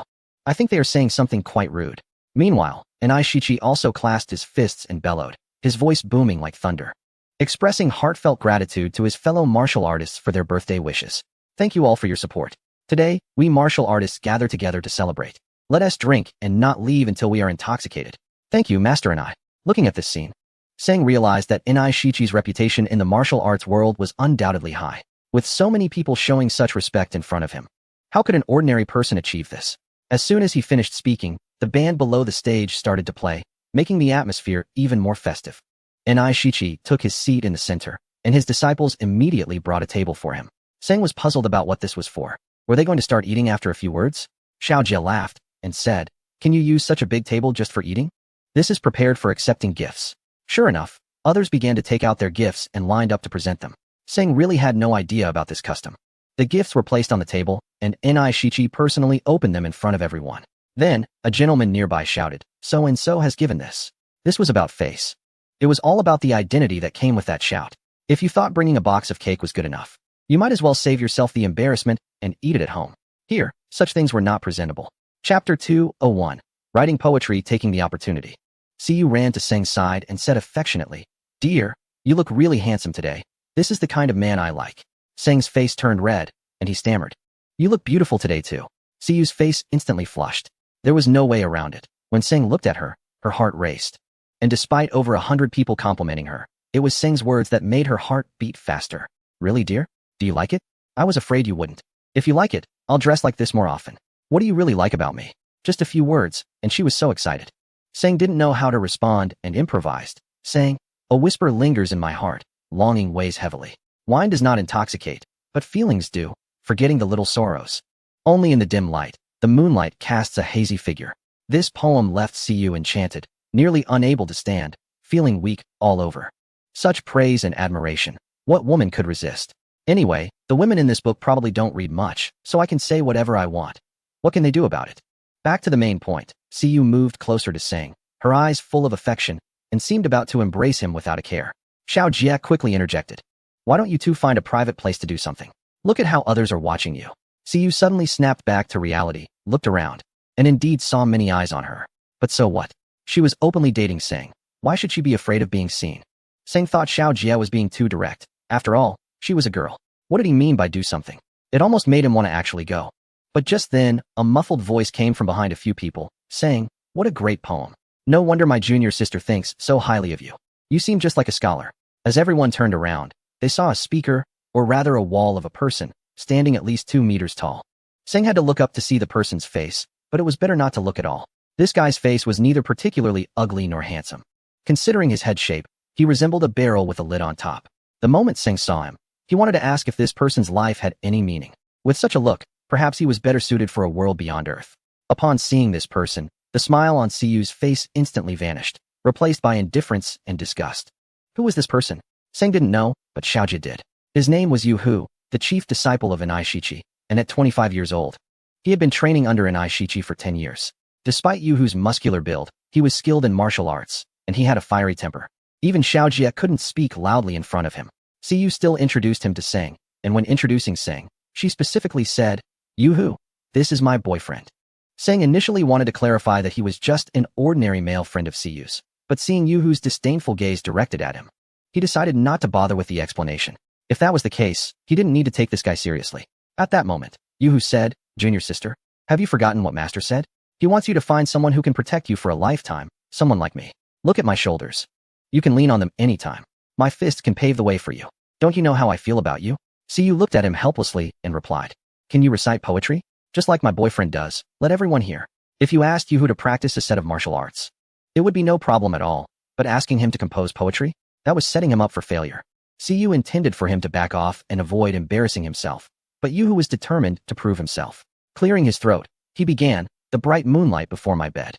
I think they are saying something quite rude. Meanwhile, Inai Shichi also clasped his fists and bellowed, his voice booming like thunder, expressing heartfelt gratitude to his fellow martial artists for their birthday wishes. Thank you all for your support. Today, we martial artists gather together to celebrate. Let us drink and not leave until we are intoxicated. Thank you, Master and I. Looking at this scene, Sang realized that Inai Shichi's reputation in the martial arts world was undoubtedly high, with so many people showing such respect in front of him. How could an ordinary person achieve this? As soon as he finished speaking, the band below the stage started to play, making the atmosphere even more festive. Inai Shichi took his seat in the center, and his disciples immediately brought a table for him. Sang was puzzled about what this was for. Were they going to start eating after a few words? Xiao Jie laughed and said, Can you use such a big table just for eating? This is prepared for accepting gifts. Sure enough, others began to take out their gifts and lined up to present them. Sang really had no idea about this custom. The gifts were placed on the table, and Inai Shichi personally opened them in front of everyone. Then, a gentleman nearby shouted, So-and-so has given this. This was about face. It was all about the identity that came with that shout. If you thought bringing a box of cake was good enough, you might as well save yourself the embarrassment and eat it at home. Here, such things were not presentable. Chapter 201. Writing Poetry Taking the Opportunity. Siyu ran to Seng's side and said affectionately, Dear, you look really handsome today. This is the kind of man I like. Seng's face turned red, and he stammered. You look beautiful today too. Siyu's face instantly flushed. There was no way around it. When Seng looked at her, her heart raced. And despite over 100 people complimenting her, it was Seng's words that made her heart beat faster. Really, dear? Do you like it? I was afraid you wouldn't. If you like it, I'll dress like this more often. What do you really like about me? Just a few words, and she was so excited. Seng didn't know how to respond and improvised, saying, A whisper lingers in my heart, longing weighs heavily. Wine does not intoxicate, but feelings do, forgetting the little sorrows. Only in the dim light, the moonlight casts a hazy figure. This poem left Siyu enchanted, nearly unable to stand, feeling weak all over. Such praise and admiration. What woman could resist? Anyway, the women in this book probably don't read much, so I can say whatever I want. What can they do about it? Back to the main point, Siyu moved closer to Seng, her eyes full of affection, and seemed about to embrace him without a care. Xiao Jie quickly interjected. Why don't you two find a private place to do something? Look at how others are watching you. Siyu suddenly snapped back to reality, looked around, and indeed saw many eyes on her. But so what? She was openly dating Seng. Why should she be afraid of being seen? Seng thought Xiao Jie was being too direct. After all, she was a girl. What did he mean by do something? It almost made him want to actually go. But just then, a muffled voice came from behind a few people, saying, What a great poem. No wonder my junior sister thinks so highly of you. You seem just like a scholar. As everyone turned around, they saw a speaker, or rather a wall of a person, standing at least 2 meters tall. Seng had to look up to see the person's face, but it was better not to look at all. This guy's face was neither particularly ugly nor handsome. Considering his head shape, he resembled a barrel with a lid on top. The moment Seng saw him, he wanted to ask if this person's life had any meaning. With such a look, perhaps he was better suited for a world beyond Earth. Upon seeing this person, the smile on Siyu's face instantly vanished. replaced by indifference and disgust. Who was this person? Seng didn't know, but Xiaojia did. His name was Yu Hu, the chief disciple of Anai Shichi, and at 25 years old, he had been training under Anai Shichi for 10 years. Despite Yu Hu's muscular build, he was skilled in martial arts, and he had a fiery temper. Even Xiaojia couldn't speak loudly in front of him. Yu still introduced him to Seng, and when introducing Seng, she specifically said, Yu Hu, this is my boyfriend. Seng initially wanted to clarify that he was just an ordinary male friend of Yu's, but seeing Yu Hu's disdainful gaze directed at him, he decided not to bother with the explanation. If that was the case, he didn't need to take this guy seriously. At that moment, Yu Hu said, Junior sister, have you forgotten what Master said? He wants you to find someone who can protect you for a lifetime, someone like me. Look at my shoulders. You can lean on them anytime. My fists can pave the way for you. Don't you know how I feel about you? Yu looked at him helplessly and replied, Can you recite poetry? Just like my boyfriend does, let everyone hear. If you asked Yu Hu to practice a set of martial arts, it would be no problem at all, but asking him to compose poetry? That was setting him up for failure. Yu intended for him to back off and avoid embarrassing himself, but Yu Hu was determined to prove himself. Clearing his throat, he began, the bright moonlight before my bed.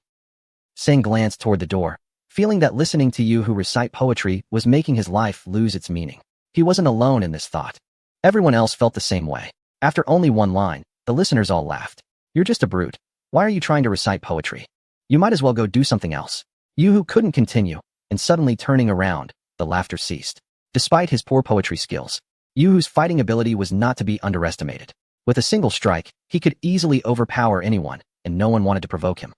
Seng glanced toward the door, feeling that listening to Yu Hu recite poetry was making his life lose its meaning. He wasn't alone in this thought. Everyone else felt the same way. After only one line, the listeners all laughed. You're just a brute. Why are you trying to recite poetry? You might as well go do something else. Yu Hu couldn't continue, and suddenly turning around, the laughter ceased. Despite his poor poetry skills, Yu Hu's fighting ability was not to be underestimated. With a single strike, he could easily overpower anyone, and no one wanted to provoke him.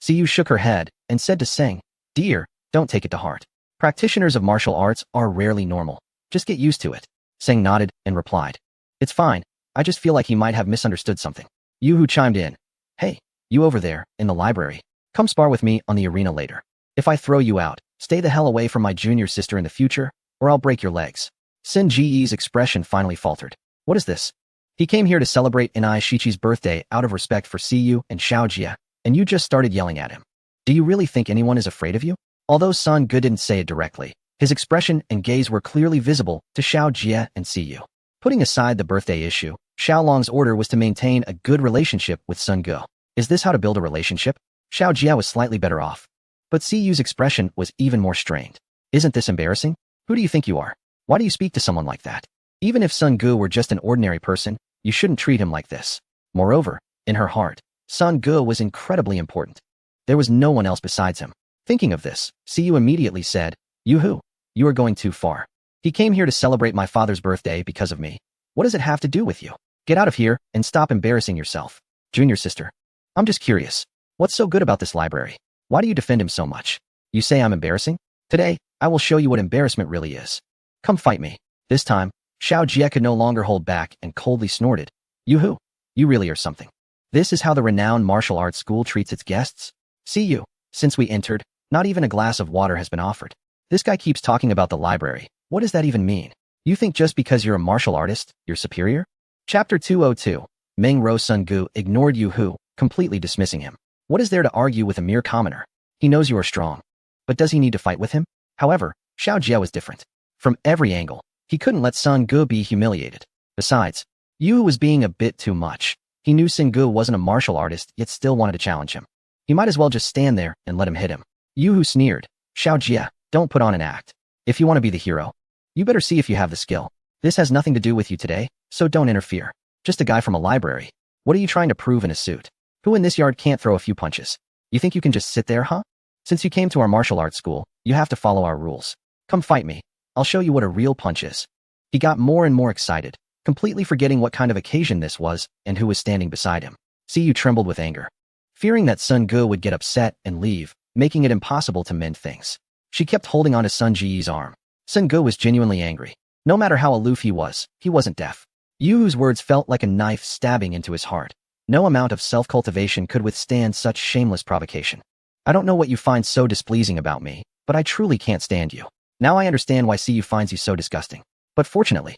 Yu shook her head and said to Seng, Dear, don't take it to heart. Practitioners of martial arts are rarely normal. Just get used to it. Seng nodded and replied, It's fine. I just feel like he might have misunderstood something. Yu Hu chimed in, Hey, you over there, in the library. Come spar with me on the arena later. If I throw you out, stay the hell away from my junior sister in the future, or I'll break your legs. Sin Ji's expression finally faltered. What is this? He came here to celebrate Inai Shichi's birthday out of respect for Yu and Xiaojia, and you just started yelling at him. Do you really think anyone is afraid of you? Although Sun Ge didn't say it directly, his expression and gaze were clearly visible to Xiaojia and Yu. Putting aside the birthday issue, Xiaolong's order was to maintain a good relationship with Sun Ge. Is this how to build a relationship? Xiaojia was slightly better off, but Yu's expression was even more strained. Isn't this embarrassing? Who do you think you are? Why do you speak to someone like that? Even if Sun Ge were just an ordinary person, you shouldn't treat him like this. Moreover, in her heart, Sun Ge was incredibly important. There was no one else besides him. Thinking of this, Yu immediately said, Yu Hu, you are going too far. He came here to celebrate my father's birthday because of me. What does it have to do with you? Get out of here and stop embarrassing yourself. Junior sister. I'm just curious. What's so good about this library? Why do you defend him so much? You say I'm embarrassing? Today, I will show you what embarrassment really is. Come fight me. This time, Xiaojia could no longer hold back and coldly snorted. Yu Hu, you really are something. This is how the renowned martial arts school treats its guests? Yu, since we entered, not even a glass of water has been offered. This guy keeps talking about the library. What does that even mean? You think just because you're a martial artist, you're superior? Chapter 202. Meng Rou Sun Ge ignored Yu Hu, completely dismissing him. What is there to argue with a mere commoner? He knows you are strong. But does he need to fight with him? However, Xiaojia was different. From every angle, he couldn't let Sun Ge be humiliated. Besides, Yu Hu was being a bit too much. He knew Sun Ge wasn't a martial artist, yet still wanted to challenge him. He might as well just stand there and let him hit him. Yu Hu sneered, Xiaojia, don't put on an act. If you want to be the hero, you better see if you have the skill. This has nothing to do with you today, so don't interfere. Just a guy from a library. What are you trying to prove in a suit? Who in this yard can't throw a few punches? You think you can just sit there, huh? Since you came to our martial arts school, you have to follow our rules. Come fight me. I'll show you what a real punch is. He got more and more excited, completely forgetting what kind of occasion this was and who was standing beside him. Yu trembled with anger, fearing that Sun Ge would get upset and leave, making it impossible to mend things. She kept holding on to Sun Ji's arm. Sun Ge was genuinely angry. No matter how aloof he wasn't deaf. Yu Hu's words felt like a knife stabbing into his heart. No amount of self-cultivation could withstand such shameless provocation. I don't know what you find so displeasing about me, but I truly can't stand you. Now I understand why Yu finds you so disgusting. But fortunately,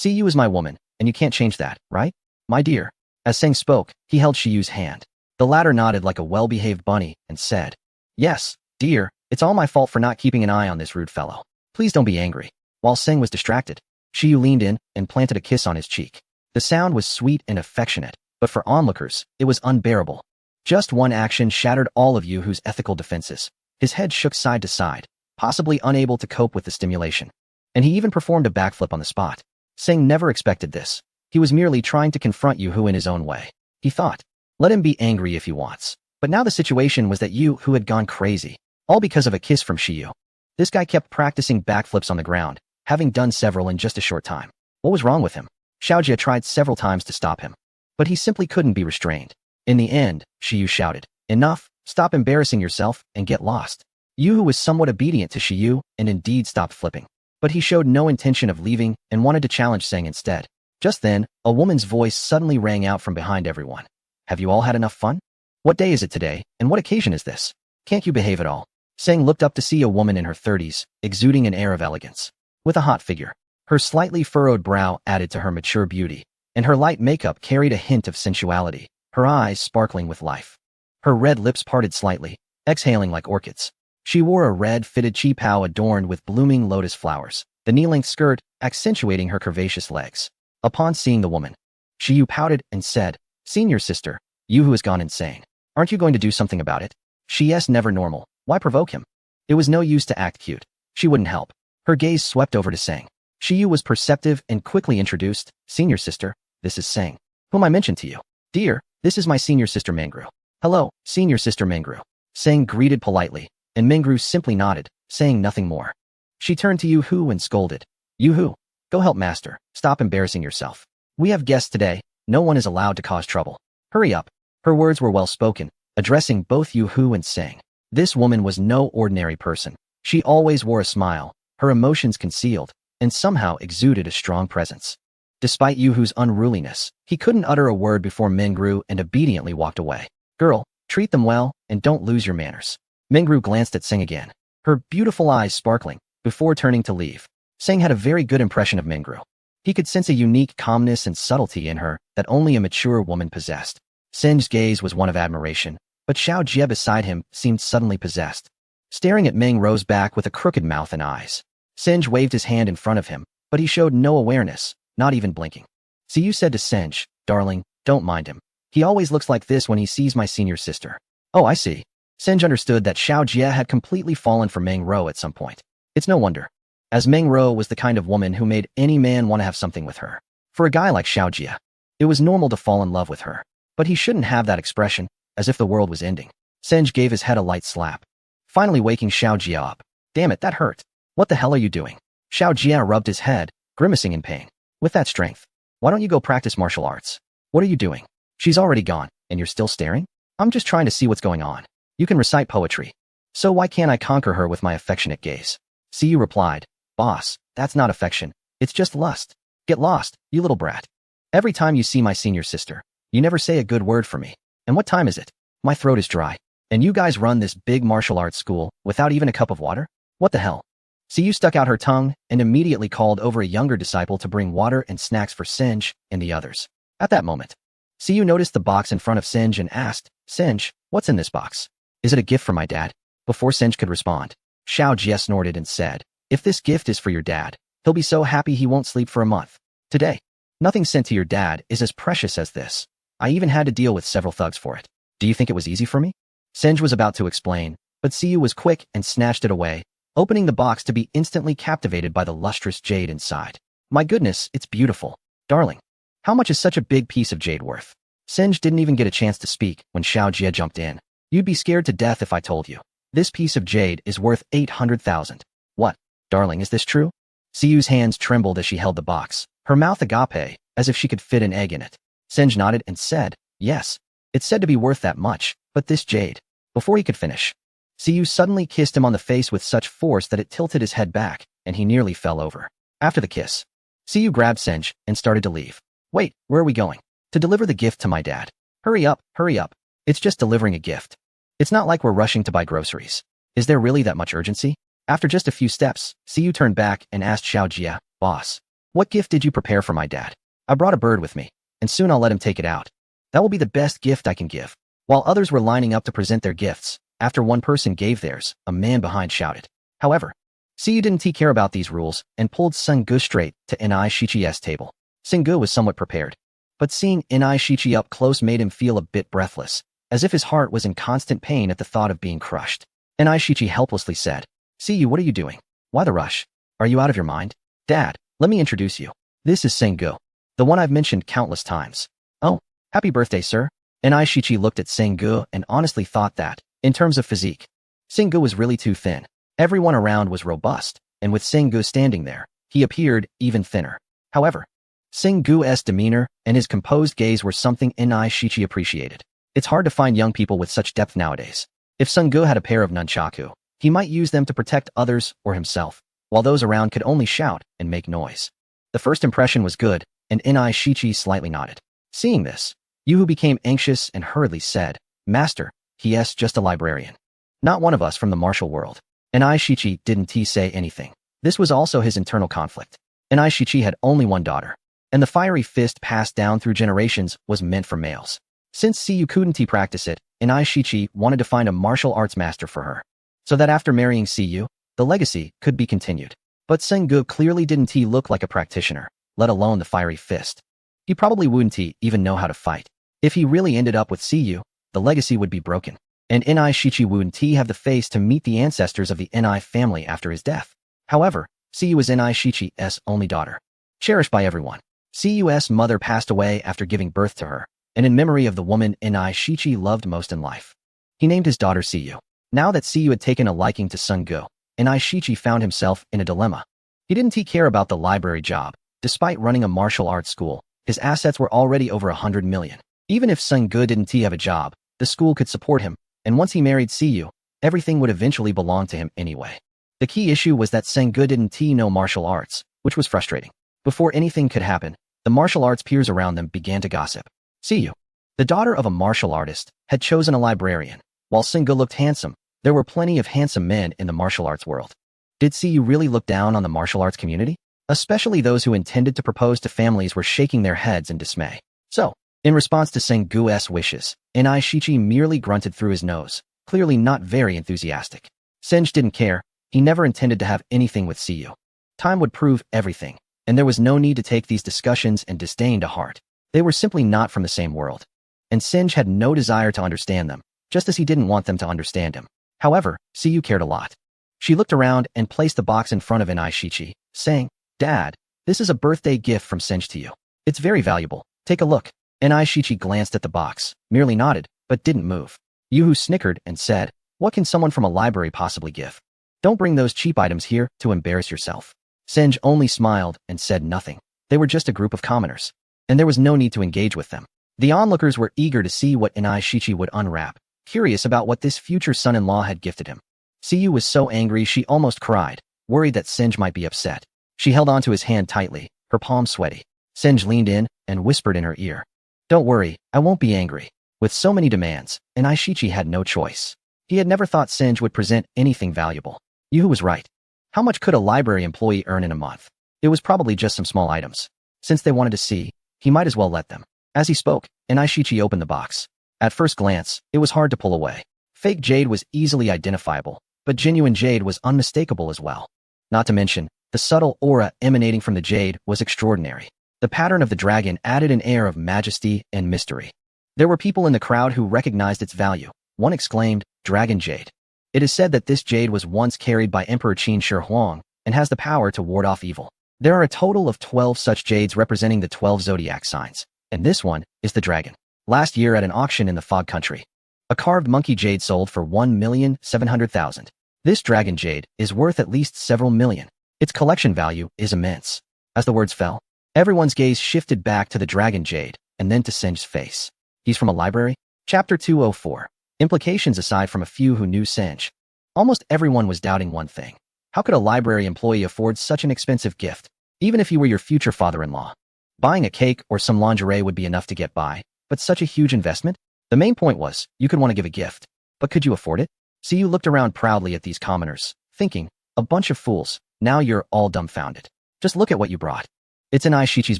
Yu is my woman, and you can't change that, right? My dear. As Seng spoke, he held Yu's hand. The latter nodded like a well-behaved bunny and said, Yes, dear, it's all my fault for not keeping an eye on this rude fellow. Please don't be angry. While Seng was distracted, Yu leaned in and planted a kiss on his cheek. The sound was sweet and affectionate, but for onlookers, it was unbearable. Just one action shattered all of Yu Hu's ethical defenses. His head shook side to side, possibly unable to cope with the stimulation. And he even performed a backflip on the spot. Singh never expected this. He was merely trying to confront Yu-Hu in his own way. He thought, let him be angry if he wants. But now the situation was that Yu-Hu had gone crazy, all because of a kiss from Shiyu. This guy kept practicing backflips on the ground, having done several in just a short time. What was wrong with him? Xiaojia tried several times to stop him, but he simply couldn't be restrained. In the end, Shiyu shouted, enough, stop embarrassing yourself and get lost. Yu-Hu was somewhat obedient to Shiyu and indeed stopped flipping. But he showed no intention of leaving and wanted to challenge Seng instead. Just then, a woman's voice suddenly rang out from behind everyone. Have you all had enough fun? What day is it today, and what occasion is this? Can't you behave at all? Seng looked up to see a woman in her 30s, exuding an air of elegance. With a hot figure, her slightly furrowed brow added to her mature beauty, and her light makeup carried a hint of sensuality, her eyes sparkling with life. Her red lips parted slightly, exhaling like orchids. She wore a red fitted qipao adorned with blooming lotus flowers, the knee-length skirt accentuating her curvaceous legs. Upon seeing the woman, Shiyu pouted and said, Senior sister, Yu-Hu has gone insane. Aren't you going to do something about it? She's never normal. Why provoke him? It was no use to act cute. She wouldn't help. Her gaze swept over to Seng. Shiyu was perceptive and quickly introduced, Senior sister, this is Seng, whom I mentioned to you. Dear, this is my senior sister Mengru. Hello, senior sister Mengru. Seng greeted politely, and Mengru simply nodded, saying nothing more. She turned to Yu-Hu and scolded. Yu-Hu, go help master. Stop embarrassing yourself. We have guests today. No one is allowed to cause trouble. Hurry up. Her words were well spoken, addressing both Yu-Hu and Seng. This woman was no ordinary person. She always wore a smile, her emotions concealed, and somehow exuded a strong presence. Despite Yu-Hu's unruliness, he couldn't utter a word before Mengru and obediently walked away. Girl, treat them well, and don't lose your manners. Mengru glanced at Seng again, her beautiful eyes sparkling, before turning to leave. Seng had a very good impression of Mengru. He could sense a unique calmness and subtlety in her that only a mature woman possessed. Seng's gaze was one of admiration, but Xiao Jie beside him seemed suddenly possessed. Staring at Meng rose back with a crooked mouth and eyes. Seng waved his hand in front of him, but he showed no awareness, not even blinking. Siyu said to Seng, darling, don't mind him. He always looks like this when he sees my senior sister. Oh, I see. Seng understood that Xiao Jie had completely fallen for Meng Ro at some point. It's no wonder, as Meng Ro was the kind of woman who made any man want to have something with her. For a guy like Xiao Jie, it was normal to fall in love with her. But he shouldn't have that expression, as if the world was ending. Seng gave his head a light slap, finally waking Xiao Jie up. Damn it, that hurt. What the hell are you doing? Xiao Jie rubbed his head, grimacing in pain. With that strength, why don't you go practice martial arts? What are you doing? She's already gone, and you're still staring? I'm just trying to see what's going on. You can recite poetry. So why can't I conquer her with my affectionate gaze? Siyu replied, Boss, that's not affection. It's just lust. Get lost, you little brat. Every time you see my senior sister, you never say a good word for me. And what time is it? My throat is dry. And you guys run this big martial arts school without even a cup of water? What the hell? Siyu stuck out her tongue and immediately called over a younger disciple to bring water and snacks for Seng and the others. At that moment, Siyu noticed the box in front of Seng and asked, Seng, what's in this box? Is it a gift for my dad? Before Seng could respond, Xiao Jie snorted and said, if this gift is for your dad, he'll be so happy he won't sleep for a month. Today, nothing sent to your dad is as precious as this. I even had to deal with several thugs for it. Do you think it was easy for me? Seng was about to explain, but Siyu was quick and snatched it away, opening the box to be instantly captivated by the lustrous jade inside. My goodness, it's beautiful. Darling, how much is such a big piece of jade worth? Seng didn't even get a chance to speak when Xiao Jie jumped in. You'd be scared to death if I told you. This piece of jade is worth 800,000. What? Darling, is this true? Siyu's hands trembled as she held the box, her mouth agape, as if she could fit an egg in it. Seng nodded and said, yes, it's said to be worth that much, but this jade. Before he could finish, Siyu suddenly kissed him on the face with such force that it tilted his head back, and he nearly fell over. After the kiss, Siyu grabbed Seng and started to leave. Wait, where are we going? To deliver the gift to my dad. Hurry up, hurry up. It's just delivering a gift. It's not like we're rushing to buy groceries. Is there really that much urgency? After just a few steps, Siyu turned back and asked Xiao Jie, Boss, what gift did you prepare for my dad? I brought a bird with me, and soon I'll let him take it out. That will be the best gift I can give. While others were lining up to present their gifts, after one person gave theirs, a man behind shouted. However, Siyu didn't care about these rules and pulled Senggu straight to Nai Shichi's table. Senggu was somewhat prepared, but seeing Nai Shichi up close made him feel a bit breathless, as if his heart was in constant pain at the thought of being crushed. Aishichi helplessly said. See you, what are you doing? Why the rush? Are you out of your mind? Dad, let me introduce you. This is Sengu, the one I've mentioned countless times. Oh, happy birthday, sir. Aishichi looked at Sengu and honestly thought that, in terms of physique, Sengu was really too thin. Everyone around was robust, and with Sengu standing there, he appeared even thinner. However, Sengu's demeanor and his composed gaze were something Aishichi appreciated. It's hard to find young people with such depth nowadays. If Sengu had a pair of nunchaku, he might use them to protect others or himself, while those around could only shout and make noise. The first impression was good, and Aishichi slightly nodded. Seeing this, Yuhu became anxious and hurriedly said, Master, he's just a librarian. Not one of us from the martial world. Aishichi didn't say anything. This was also his internal conflict. Aishichi had only one daughter, and the fiery fist passed down through generations was meant for males. Since Siyu couldn't practice it, Aishichi wanted to find a martial arts master for her, so that after marrying Siyu, the legacy could be continued. But Sengu clearly didn't look like a practitioner, let alone the fiery fist. He probably wouldn't even know how to fight. If he really ended up with Siyu, the legacy would be broken, and Aishichi wouldn't have the face to meet the ancestors of the Ni family after his death. However, Siyu was Aishichi's only daughter, cherished by everyone. Siyu's mother passed away after giving birth to her, and in memory of the woman Aishichi loved most in life, he named his daughter Siyu. Now that Siyu had taken a liking to Sengu, Aishichi found himself in a dilemma. He didn't care about the library job. Despite running a martial arts school, his assets were already over 100 million. Even if Sengu didn't have a job, the school could support him, and once he married Siyu, everything would eventually belong to him anyway. The key issue was that Sengu didn't know martial arts, which was frustrating. Before anything could happen, the martial arts peers around them began to gossip. Siyu, the daughter of a martial artist, had chosen a librarian. While Sengu looked handsome, there were plenty of handsome men in the martial arts world. Did Siyu really look down on the martial arts community? Especially those who intended to propose to families were shaking their heads in dismay. So, in response to Sengu's wishes, Aishichi merely grunted through his nose, clearly not very enthusiastic. Senju didn't care. He never intended to have anything with Siyu. Time would prove everything, and there was no need to take these discussions and disdain to heart. They were simply not from the same world. And Senju had no desire to understand them, just as he didn't want them to understand him. However, Siyu cared a lot. She looked around and placed the box in front of Aishichi, saying, Dad, this is a birthday gift from Senju to you. It's very valuable. Take a look. Aishichi glanced at the box, merely nodded, but didn't move. Yuhu snickered and said, What can someone from a library possibly give? Don't bring those cheap items here to embarrass yourself. Senju only smiled and said nothing. They were just a group of commoners, and there was no need to engage with them. The onlookers were eager to see what Aishichi would unwrap, curious about what this future son-in-law had gifted him. Siyu was so angry she almost cried, worried that Senju might be upset. She held onto his hand tightly, her palm sweaty. Senju leaned in and whispered in her ear, Don't worry, I won't be angry. With so many demands, Aishichi had no choice. He had never thought Senju would present anything valuable. Yuhu was right. How much could a library employee earn in a month? It was probably just some small items. Since they wanted to see, he might as well let them. As he spoke, Aishichi opened the box. At first glance, it was hard to pull away. Fake jade was easily identifiable, but genuine jade was unmistakable as well. Not to mention, the subtle aura emanating from the jade was extraordinary. The pattern of the dragon added an air of majesty and mystery. There were people in the crowd who recognized its value. One exclaimed, Dragon Jade. It is said that this jade was once carried by Emperor Qin Shi Huang and has the power to ward off evil. There are a total of 12 such jades representing the 12 zodiac signs, and this one is the dragon. Last year at an auction in the Fog Country, a carved monkey jade sold for 1,700,000. This dragon jade is worth at least several million. Its collection value is immense. As the words fell, everyone's gaze shifted back to the dragon jade and then to Senju's face. He's from a library? Chapter 204. Implications aside from a few who knew Senju. Almost everyone was doubting one thing. How could a library employee afford such an expensive gift? Even if he were your future father-in-law. Buying a cake or some lingerie would be enough to get by, but such a huge investment? The main point was, you could want to give a gift, but could you afford it? Siyu looked around proudly at these commoners, thinking, a bunch of fools, now you're all dumbfounded. Just look at what you brought. It's Aishichi's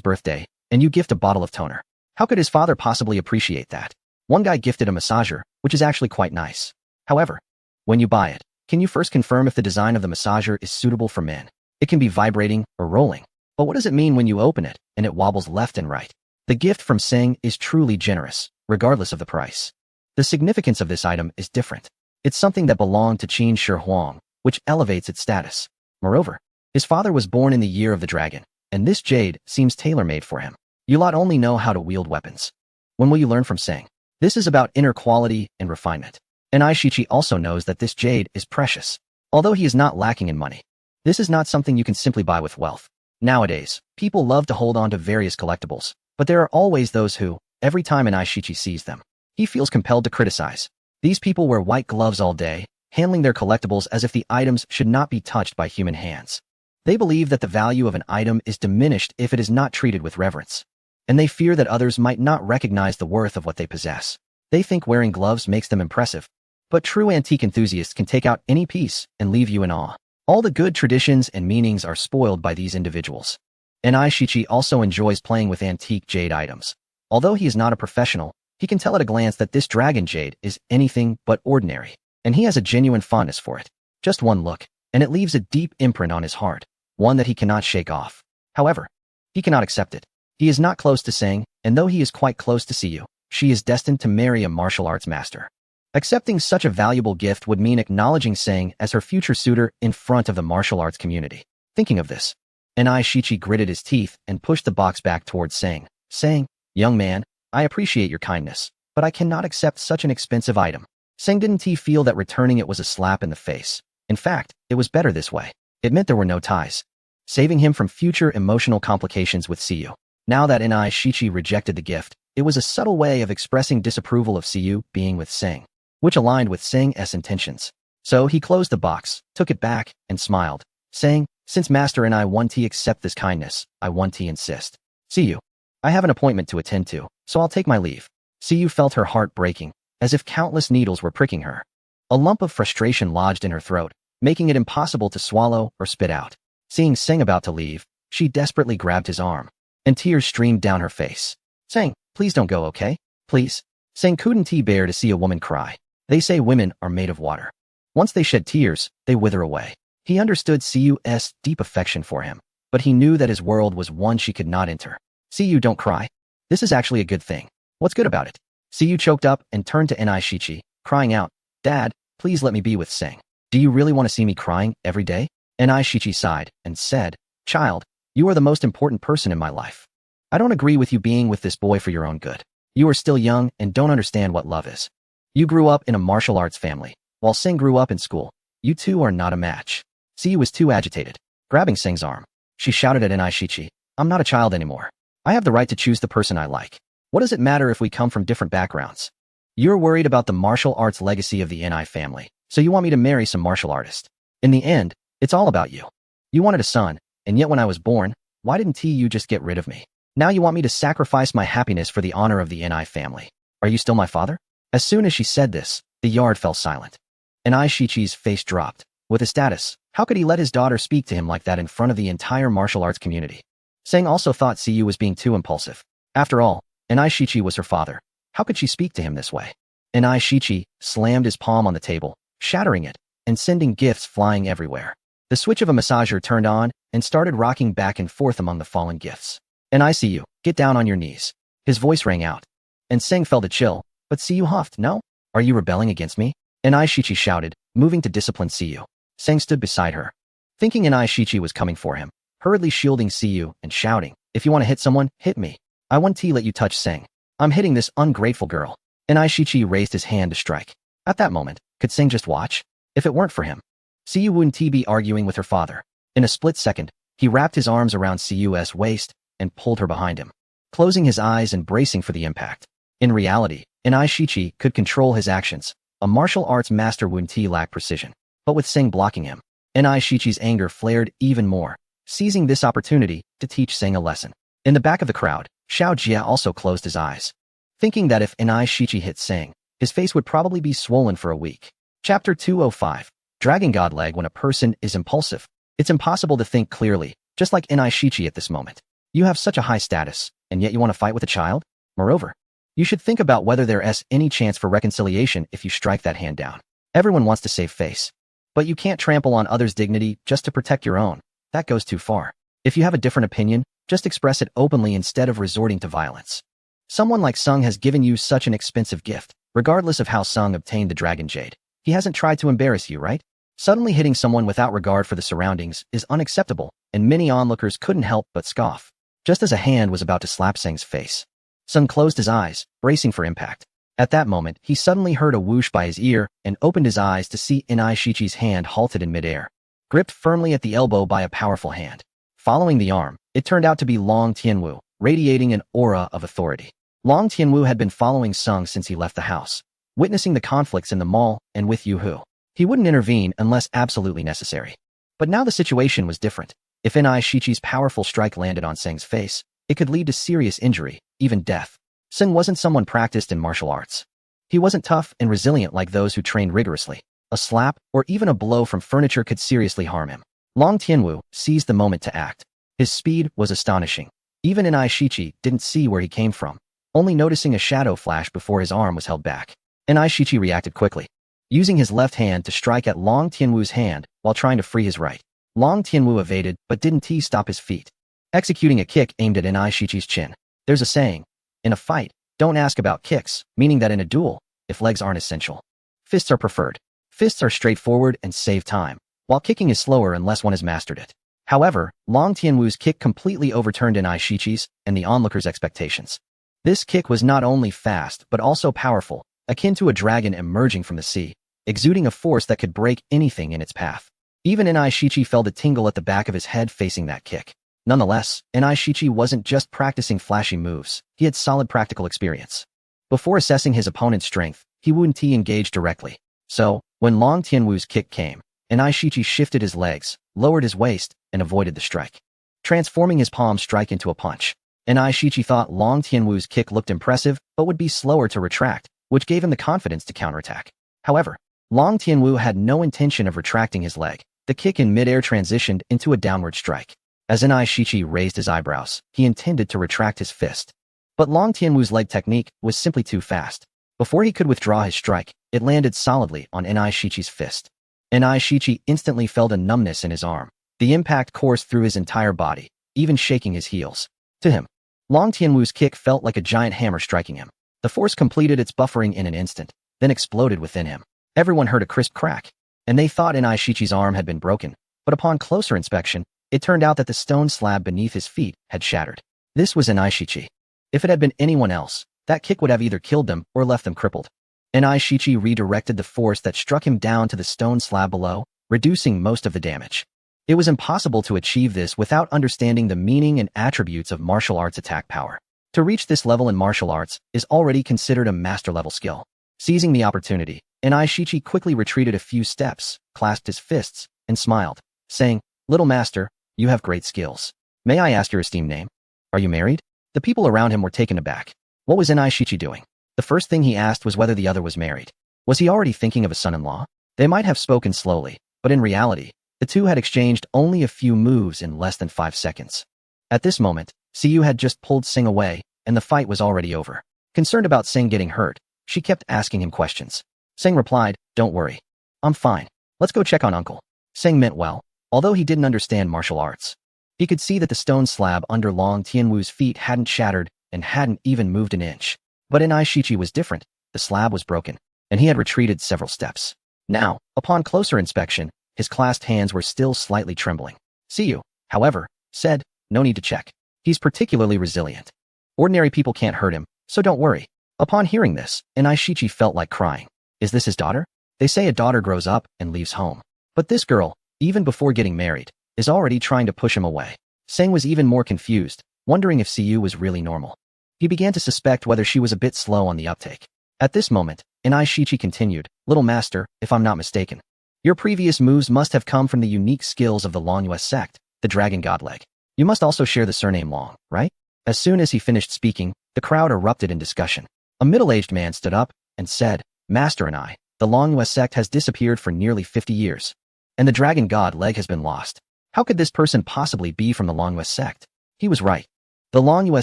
birthday, and you gift a bottle of toner. How could his father possibly appreciate that? One guy gifted a massager, which is actually quite nice. However, when you buy it, can you first confirm if the design of the massager is suitable for men? It can be vibrating or rolling. But what does it mean when you open it and it wobbles left and right? The gift from Seng is truly generous, regardless of the price. The significance of this item is different. It's something that belonged to Qin Shi Huang, which elevates its status. Moreover, his father was born in the year of the dragon, and this jade seems tailor-made for him. You lot only know how to wield weapons. When will you learn from Seng? This is about inner quality and refinement. And Aishichi also knows that this jade is precious. Although he is not lacking in money, this is not something you can simply buy with wealth. Nowadays, people love to hold on to various collectibles, but there are always those who, every time an Aishichi sees them, he feels compelled to criticize. These people wear white gloves all day, handling their collectibles as if the items should not be touched by human hands. They believe that the value of an item is diminished if it is not treated with reverence, and they fear that others might not recognize the worth of what they possess. They think wearing gloves makes them impressive, but true antique enthusiasts can take out any piece and leave you in awe. All the good traditions and meanings are spoiled by these individuals. And Aishichi also enjoys playing with antique jade items. Although he is not a professional, he can tell at a glance that this dragon jade is anything but ordinary, and he has a genuine fondness for it. Just one look, and it leaves a deep imprint on his heart, one that he cannot shake off. However, he cannot accept it. He is not close to Seng, and though he is quite close to Siyu, she is destined to marry a martial arts master. Accepting such a valuable gift would mean acknowledging Seng as her future suitor in front of the martial arts community. Thinking of this, Aishichi gritted his teeth and pushed the box back towards Seng, saying, "Young man, I appreciate your kindness, but I cannot accept such an expensive item." Seng didn't feel that returning it was a slap in the face. In fact, it was better this way. It meant there were no ties, saving him from future emotional complications with Siyu. Now that Aishichi rejected the gift, it was a subtle way of expressing disapproval of Siyu being with Seng, which aligned with Seng's intentions. So he closed the box, took it back, and smiled, saying, "Since Master and I want to accept this kindness, I want to insist. Siyu, I have an appointment to attend to, so I'll take my leave." Siyu felt her heart breaking, as if countless needles were pricking her. A lump of frustration lodged in her throat, making it impossible to swallow or spit out. Seeing Seng about to leave, she desperately grabbed his arm, and tears streamed down her face. "Seng, please don't go, okay? Please." Seng couldn't bear to see a woman cry. They say women are made of water. Once they shed tears, they wither away. He understood Siyu's deep affection for him, but he knew that his world was one she could not enter. "Siyu, don't cry. This is actually a good thing. What's good about it?" Siyu choked up and turned to Aishichi, crying out, "Dad, please let me be with Seng. Do you really want to see me crying every day?" Aishichi sighed and said, "Child, you are the most important person in my life. I don't agree with you being with this boy for your own good. You are still young and don't understand what love is. You grew up in a martial arts family, while Seng grew up in school. You two are not a match." Siyu was too agitated. Grabbing Seng's arm, she shouted at Aishichi, "I'm not a child anymore. I have the right to choose the person I like. What does it matter if we come from different backgrounds? You're worried about the martial arts legacy of the Ni family, so you want me to marry some martial artist. In the end, it's all about you. You wanted a son, and yet when I was born, why didn't you just get rid of me? Now you want me to sacrifice my happiness for the honor of the Ni family. Are you still my father?" As soon as she said this, the yard fell silent. And Aishichi's face dropped. With his status, how could he let his daughter speak to him like that in front of the entire martial arts community? Seng also thought Siyu was being too impulsive. After all, Aishichi was her father. How could she speak to him this way? Aishichi slammed his palm on the table, shattering it, and sending gifts flying everywhere. The switch of a massager turned on and started rocking back and forth among the fallen gifts. "And I see you. Get down on your knees." His voice rang out. And Seng felt a chill. But Siyu huffed, "No? Are you rebelling against me?" Aishichi shouted, moving to discipline Siyu. Seng stood beside her, thinking Aishichi was coming for him, hurriedly shielding Siyu and shouting, "If you want to hit someone, hit me. I won't let you touch Seng. I'm hitting this ungrateful girl." Aishichi raised his hand to strike. At that moment, could Seng just watch? If it weren't for him, Siyu wouldn't be arguing with her father. In a split second, he wrapped his arms around Siyu's waist and pulled her behind him, closing his eyes and bracing for the impact. In reality, Aishichi could control his actions. A martial arts master wouldn't lack precision. But with Seng blocking him, Aishichi's anger flared even more, seizing this opportunity to teach Seng a lesson. In the back of the crowd, Xiao Jia also closed his eyes, thinking that if Aishichi hit Seng, his face would probably be swollen for a week. Chapter 205. Dragon God Leg. When a person is impulsive, it's impossible to think clearly, just like Aishichi at this moment. You have such a high status, and yet you want to fight with a child? Moreover, you should think about whether there's any chance for reconciliation if you strike that hand down. Everyone wants to save face, but you can't trample on others' dignity just to protect your own. That goes too far. If you have a different opinion, just express it openly instead of resorting to violence. Someone like Sung has given you such an expensive gift, regardless of how Sung obtained the dragon jade. He hasn't tried to embarrass you, right? Suddenly hitting someone without regard for the surroundings is unacceptable, and many onlookers couldn't help but scoff. Just as a hand was about to slap Seng's face, Sung closed his eyes, bracing for impact. At that moment, he suddenly heard a whoosh by his ear and opened his eyes to see Inai Shichi's hand halted in midair, gripped firmly at the elbow by a powerful hand. Following the arm, it turned out to be Long Tianwu, radiating an aura of authority. Long Tianwu had been following Sung since he left the house, witnessing the conflicts in the mall and with Yu Hu. He wouldn't intervene unless absolutely necessary. But now the situation was different. If Inai Shichi's powerful strike landed on Seng's face, it could lead to serious injury, even death. Seng wasn't someone practiced in martial arts. He wasn't tough and resilient like those who trained rigorously. A slap or even a blow from furniture could seriously harm him. Long Tianwu seized the moment to act. His speed was astonishing. Even Inai Shichi didn't see where he came from, only noticing a shadow flash before his arm was held back. Inai Shichi reacted quickly, using his left hand to strike at Long Tianwu's hand while trying to free his right. Long Tianwu evaded but didn't stop his feet, executing a kick aimed at Inai Shichi's chin. There's a saying, in a fight, don't ask about kicks, meaning that in a duel, if legs aren't essential, fists are preferred. Fists are straightforward and save time, while kicking is slower unless one has mastered it. However, Long Tianwu's kick completely overturned Inai Shichi's and the onlookers' expectations. This kick was not only fast but also powerful, akin to a dragon emerging from the sea, exuding a force that could break anything in its path. Even Inai Shichi felt a tingle at the back of his head facing that kick. Nonetheless, Inai Shichi wasn't just practicing flashy moves, he had solid practical experience. Before assessing his opponent's strength, he wouldn't engage directly. So, when Long Tianwu's kick came, Inai Shichi shifted his legs, lowered his waist, and avoided the strike, transforming his palm strike into a punch. Inai Shichi thought Long Tianwu's kick looked impressive but would be slower to retract, which gave him the confidence to counterattack. However, Long Tianwu had no intention of retracting his leg. The kick in midair transitioned into a downward strike. As Inai Shichi raised his eyebrows, he intended to retract his fist. But Long Tianwu's leg technique was simply too fast. Before he could withdraw his strike, it landed solidly on Inai Shichi's fist. Inai Shichi instantly felt a numbness in his arm. The impact coursed through his entire body, even shaking his heels. To him, Long Tianwu's kick felt like a giant hammer striking him. The force completed its buffering in an instant, then exploded within him. Everyone heard a crisp crack, and they thought Inai Shichi's arm had been broken, but upon closer inspection, it turned out that the stone slab beneath his feet had shattered. This was Inai Shichi. If it had been anyone else, that kick would have either killed them or left them crippled. Inai Shichi redirected the force that struck him down to the stone slab below, reducing most of the damage. It was impossible to achieve this without understanding the meaning and attributes of martial arts attack power. To reach this level in martial arts is already considered a master-level skill. Seizing the opportunity, Inai Shichi quickly retreated a few steps, clasped his fists, and smiled, saying, "Little master, you have great skills. May I ask your esteemed name? Are you married?" The people around him were taken aback. What was Inai Shichi doing? The first thing he asked was whether the other was married. Was he already thinking of a son-in-law? They might have spoken slowly, but in reality, the two had exchanged only a few moves in less than 5 seconds. At this moment, Siyu had just pulled Sing away, and the fight was already over. Concerned about Sing getting hurt, she kept asking him questions. Sing replied, "Don't worry. I'm fine. Let's go check on Uncle." Sing meant well, although he didn't understand martial arts. He could see that the stone slab under Long Tianwu's feet hadn't shattered and hadn't even moved an inch. But Inai Shichi was different. The slab was broken, and he had retreated several steps. Now, upon closer inspection, his clasped hands were still slightly trembling. Siyu, however, said, "No need to check. He's particularly resilient. Ordinary people can't hurt him, so don't worry." Upon hearing this, Inai Shichi felt like crying. Is this his daughter? They say a daughter grows up and leaves home. But this girl, even before getting married, is already trying to push him away. Seng was even more confused, wondering if Siyu was really normal. He began to suspect whether she was a bit slow on the uptake. At this moment, Inai Shichi continued, "Little master, if I'm not mistaken, your previous moves must have come from the unique skills of the Longyue sect, the Dragon God Leg. You must also share the surname Long, right?" As soon as he finished speaking, the crowd erupted in discussion. A middle-aged man stood up and said, "Master and I, the Longyue sect has disappeared for nearly 50 years, and the Dragon God Leg has been lost. How could this person possibly be from the Longyue sect?" He was right. The Longyue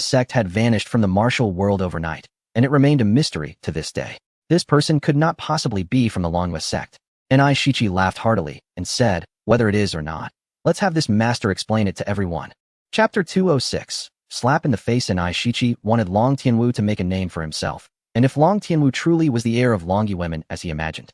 sect had vanished from the martial world overnight, and it remained a mystery to this day. This person could not possibly be from the Longyue sect. Inai Shichi laughed heartily and said, "Whether it is or not, let's have this master explain it to everyone." Chapter 206. Slap in the face. Inai Shichi wanted Long Tianwu to make a name for himself, and if Long Tianwu truly was the heir of Longyue women as he imagined,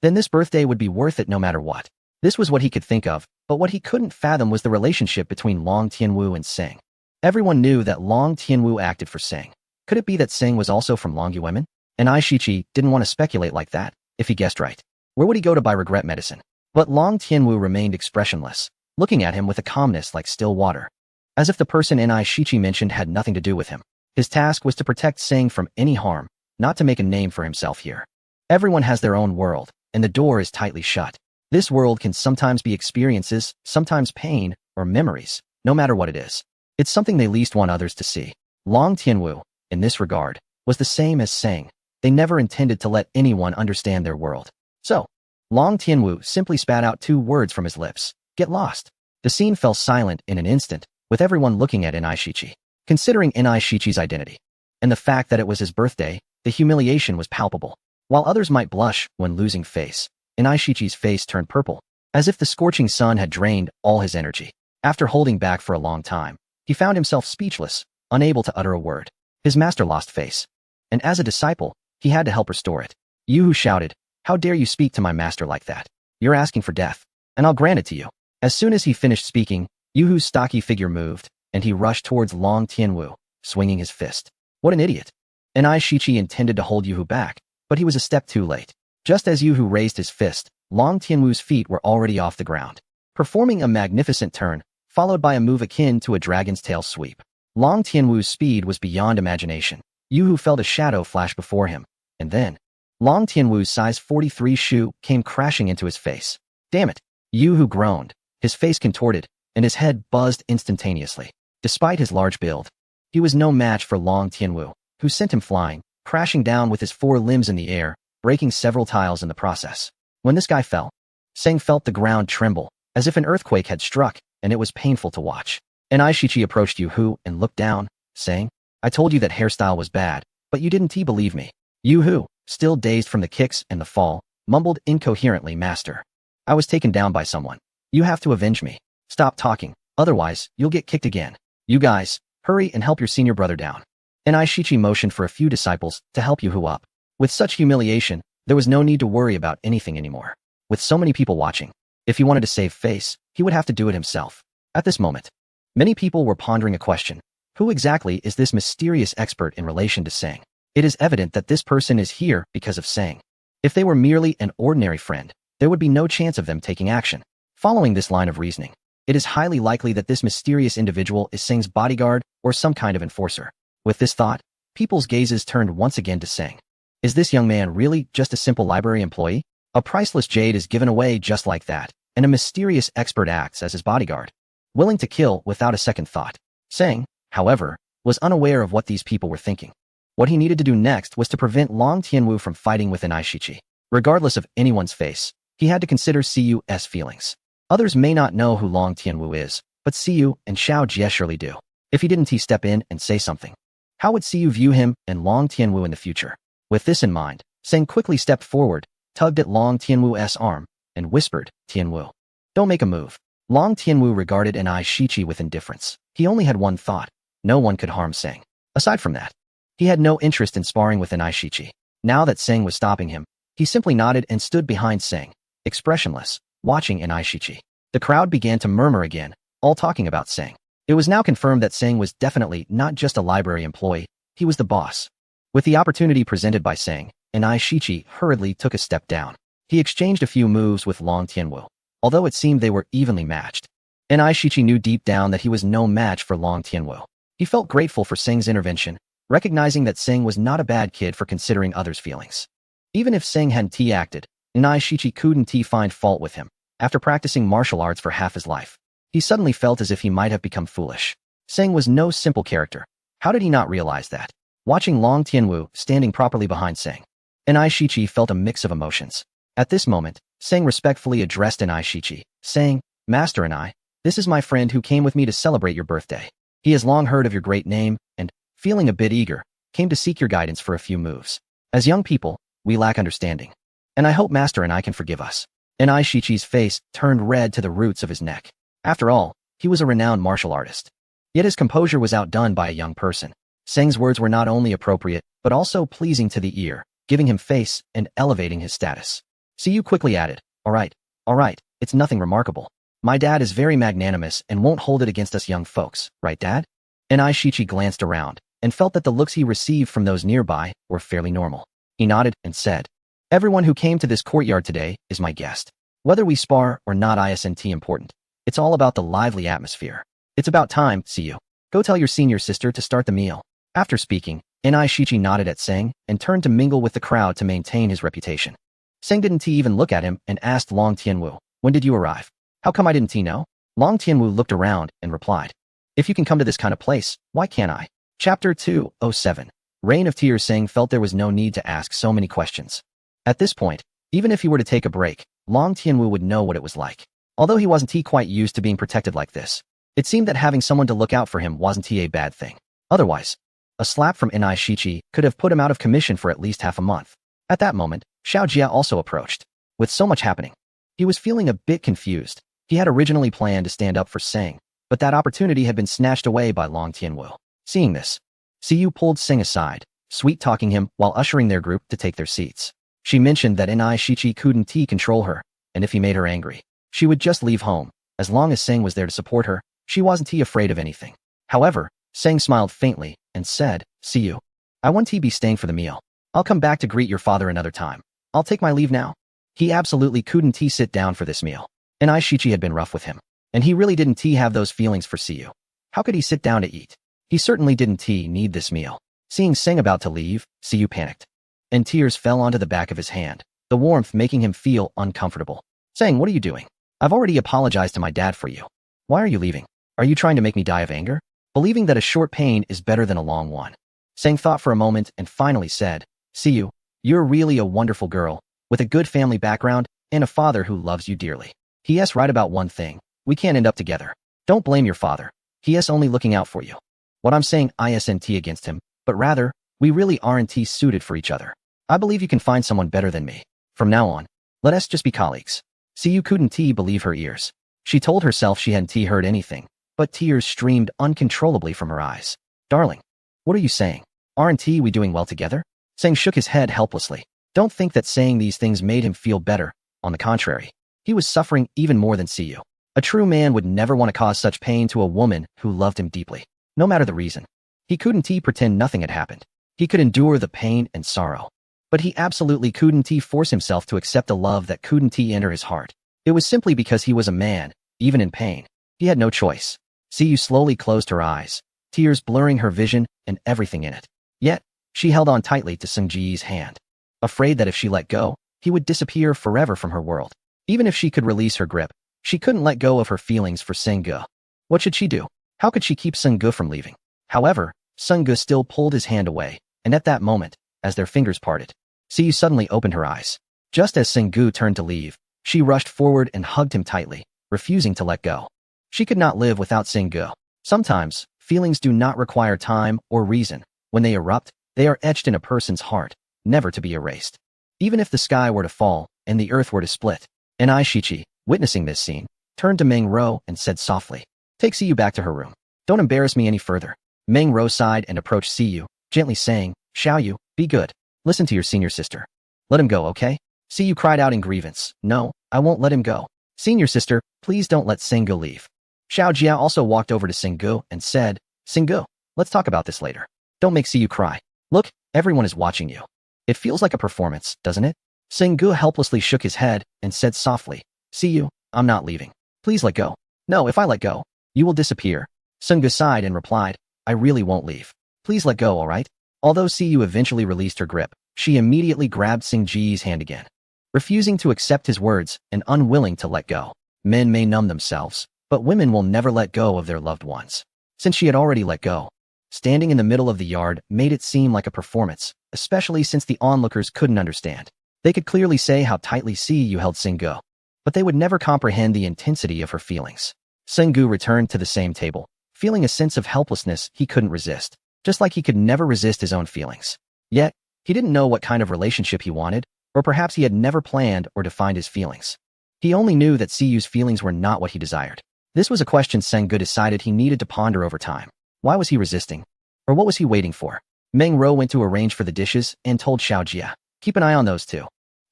then this birthday would be worth it no matter what. This was what he could think of, but what he couldn't fathom was the relationship between Long Tianwu and Sing. Everyone knew that Long Tianwu acted for Sing. Could it be that Sing was also from Long Yuemen? And Ai Shiqi didn't want to speculate like that, if he guessed right. Where would he go to buy regret medicine? But Long Tianwu remained expressionless, looking at him with a calmness like still water. As if the person Ai Shiqi mentioned had nothing to do with him. His task was to protect Sing from any harm, not to make a name for himself here. Everyone has their own world, and the door is tightly shut. This world can sometimes be experiences, sometimes pain, or memories, no matter what it is. It's something they least want others to see. Long Tianwu, in this regard, was the same as Sing. They never intended to let anyone understand their world. So, Long Tianwu simply spat out 2 words from his lips. Get lost. The scene fell silent in an instant, with everyone looking at Ai Shiqi. Considering Ai Shiqi's identity, and the fact that it was his birthday, the humiliation was palpable. While others might blush when losing face, Ai Shiqi's face turned purple, as if the scorching sun had drained all his energy. After holding back for a long time, he found himself speechless, unable to utter a word. His master lost face, and as a disciple, he had to help restore it. Yu Hu shouted, "How dare you speak to my master like that? You're asking for death, and I'll grant it to you." As soon as he finished speaking, Yu Hu's stocky figure moved, and he rushed towards Long Tianwu, swinging his fist. What an idiot! Ai Shiqi intended to hold Yu Hu back, but he was a step too late. Just as Yu Hu raised his fist, Long Tianwu's feet were already off the ground, performing a magnificent turn, followed by a move akin to a dragon's tail sweep. Long Tianwu's speed was beyond imagination. Yu Hu felt a shadow flash before him, and then Long Tianwu's size 43 shoe came crashing into his face. Damn it! Yu Hu groaned, his face contorted, and his head buzzed instantaneously. Despite his large build, he was no match for Long Tianwu, who sent him flying, crashing down with his 4 limbs in the air, breaking several tiles in the process. When this guy fell, Sing felt the ground tremble, as if an earthquake had struck, and it was painful to watch. Ai Shiqi approached Yu Hu and looked down, saying, "I told you that hairstyle was bad, but you didn't believe me." Yu Hu, still dazed from the kicks and the fall, mumbled incoherently, "Master, I was taken down by someone. You have to avenge me. Stop talking, otherwise you'll get kicked again. You guys, hurry and help your senior brother down." Ai Shiqi motioned for a few disciples to help Yu Hu up. With such humiliation, there was no need to worry about anything anymore. With so many people watching, if he wanted to save face, he would have to do it himself. At this moment, many people were pondering a question. Who exactly is this mysterious expert in relation to Sing? It is evident that this person is here because of Sing. If they were merely an ordinary friend, there would be no chance of them taking action. Following this line of reasoning, it is highly likely that this mysterious individual is Sing's bodyguard or some kind of enforcer. With this thought, people's gazes turned once again to Sing. Is this young man really just a simple library employee? A priceless jade is given away just like that, and a mysterious expert acts as his bodyguard, willing to kill without a second thought. Sing, however, was unaware of what these people were thinking. What he needed to do next was to prevent Long Tianwu from fighting with Ai Shiqi. Regardless of anyone's face, he had to consider Cu's feelings. Others may not know who Long Tianwu is, but Cu and Xiao Jie surely do. If he didn't step in and say something, how would Cu view him and Long Tianwu in the future? With this in mind, Sing quickly stepped forward, tugged at Long Tianwu's arm, and whispered, "Tianwu, don't make a move." Long Tianwu regarded Ai Shiqi with indifference. He only had one thought: no one could harm Sing. Aside from that, he had no interest in sparring with Ai Shiqi. Now that Sing was stopping him, he simply nodded and stood behind Sing, expressionless, watching Ai Shiqi. The crowd began to murmur again, all talking about Sing. It was now confirmed that Sing was definitely not just a library employee, he was the boss. With the opportunity presented by Sing, Ai Shiqi hurriedly took a step down. He exchanged a few moves with Long Tianwu, although it seemed they were evenly matched. Ai Shiqi knew deep down that he was no match for Long Tianwu. He felt grateful for Sing's intervention, recognizing that Sing was not a bad kid for considering others' feelings. Even if Sing hadn't acted, Ai Shiqi couldn't find fault with him. After practicing martial arts for half his life, he suddenly felt as if he might have become foolish. Sing was no simple character. How did he not realize that? Watching Long Tianwu standing properly behind Sing, Ai Shiqi felt a mix of emotions. At this moment, Sing respectfully addressed Ai Shiqi, saying, "Master Ai, this is my friend who came with me to celebrate your birthday. He has long heard of your great name and, feeling a bit eager, came to seek your guidance for a few moves. As young people, we lack understanding, and I hope Master Ai can forgive us." Ai Shiqi's face turned red to the roots of his neck. After all, he was a renowned martial artist. Yet his composure was outdone by a young person. Sing's words were not only appropriate, but also pleasing to the ear, giving him face and elevating his status. Siyu quickly added, all right, it's nothing remarkable. My dad is very magnanimous and won't hold it against us young folks, right dad? And Aishichi glanced around and felt that the looks he received from those nearby were fairly normal. He nodded and said, everyone who came to this courtyard today is my guest. Whether we spar or not isn't important. It's all about the lively atmosphere. It's about time, Siyu. Go tell your senior sister to start the meal. After speaking, Aishichi nodded at Seng and turned to mingle with the crowd to maintain his reputation. Seng didn't even look at him and asked Long Tianwu, when did you arrive? How come I didn't know? Long Tianwu looked around and replied, if you can come to this kind of place, why can't I? Chapter 207. Rain of Tears. Seng felt there was no need to ask so many questions. At this point, even if he were to take a break, Long Tianwu would know what it was like. Although he wasn't quite used to being protected like this, it seemed that having someone to look out for him wasn't a bad thing. Otherwise, a slap from Aishichi could have put him out of commission for at least half a month. At that moment, Xiao Jia also approached. With so much happening, he was feeling a bit confused. He had originally planned to stand up for Seng, but that opportunity had been snatched away by Long Tianwu. Seeing this, Siyu pulled Seng aside, sweet-talking him while ushering their group to take their seats. She mentioned that Aishichi couldn't control her, and if he made her angry, she would just leave home. As long as Seng was there to support her, she wasn't afraid of anything. However, Seng smiled faintly and said, Siyu, I won't be staying for the meal. I'll come back to greet your father another time. I'll take my leave now. He absolutely couldn't sit down for this meal. Aishichi had been rough with him, and he really didn't have those feelings for Siyu. How could he sit down to eat? He certainly didn't need this meal. Seeing Seng about to leave, Siyu panicked, and tears fell onto the back of his hand, the warmth making him feel uncomfortable. Seng, what are you doing? I've already apologized to my dad for you. Why are you leaving? Are you trying to make me die of anger? Believing that a short pain is better than a long one. Seng thought for a moment and finally said, Siyu, you're really a wonderful girl, with a good family background and a father who loves you dearly. He's right about one thing. We can't end up together. Don't blame your father. He's only looking out for you. What I'm saying isn't against him, but rather, we really aren't suited for each other. I believe you can find someone better than me. From now on, let us just be colleagues. Siyu couldn't believe her ears. She told herself she hadn't heard anything, but tears streamed uncontrollably from her eyes. Darling, what are you saying? Aren't we doing well together? Seng shook his head helplessly. Don't think that saying these things made him feel better. On the contrary, he was suffering even more than Siyu. A true man would never want to cause such pain to a woman who loved him deeply, no matter the reason. He couldn't pretend nothing had happened. He could endure the pain and sorrow, but he absolutely couldn't force himself to accept a love that couldn't enter his heart. It was simply because he was a man, even in pain. He had no choice. Siyu slowly closed her eyes, tears blurring her vision and everything in it. Yet, she held on tightly to Seng Ji's hand, afraid that if she let go, he would disappear forever from her world. Even if she could release her grip, she couldn't let go of her feelings for Seng Ge. What should she do? How could she keep Seng Ge from leaving? However, Seng Ge still pulled his hand away, and at that moment, as their fingers parted, Siyu suddenly opened her eyes. Just as Seng Ge turned to leave, she rushed forward and hugged him tightly, refusing to let go. She could not live without Seng Ge. Sometimes, feelings do not require time or reason. When they erupt, they are etched in a person's heart, never to be erased. Even if the sky were to fall and the earth were to split. Aishichi, witnessing this scene, turned to Meng Ro and said softly, take Siyu back to her room. Don't embarrass me any further. Meng Ro sighed and approached Siyu, gently saying, Xiaoyu, be good. Listen to your senior sister. Let him go, okay? Siyu cried out in grievance, no, I won't let him go. Senior sister, please don't let Seng Ge leave. Xiao Jia also walked over to Seng Ge and said, Seng Ge, let's talk about this later. Don't make Siyu cry. Look, everyone is watching you. It feels like a performance, doesn't it? Seng Ge helplessly shook his head and said softly, Siyu, I'm not leaving. Please let go. No, if I let go, you will disappear. Seng Ge sighed and replied, I really won't leave. Please let go, all right? Although Siyu eventually released her grip, she immediately grabbed Seng Ji's hand again. Refusing to accept his words and unwilling to let go. Men may numb themselves, but women will never let go of their loved ones. Since she had already let go, standing in the middle of the yard made it seem like a performance, especially since the onlookers couldn't understand. They could clearly say how tightly Siyu held Seng Ge, but they would never comprehend the intensity of her feelings. Seng Ge returned to the same table, feeling a sense of helplessness he couldn't resist, just like he could never resist his own feelings. Yet, he didn't know what kind of relationship he wanted, or perhaps he had never planned or defined his feelings. He only knew that Siyu's feelings were not what he desired. This was a question Seng Ge decided he needed to ponder over time. Why was he resisting? Or what was he waiting for? Meng Ro went to arrange for the dishes and told Xiao Jia, keep an eye on those two.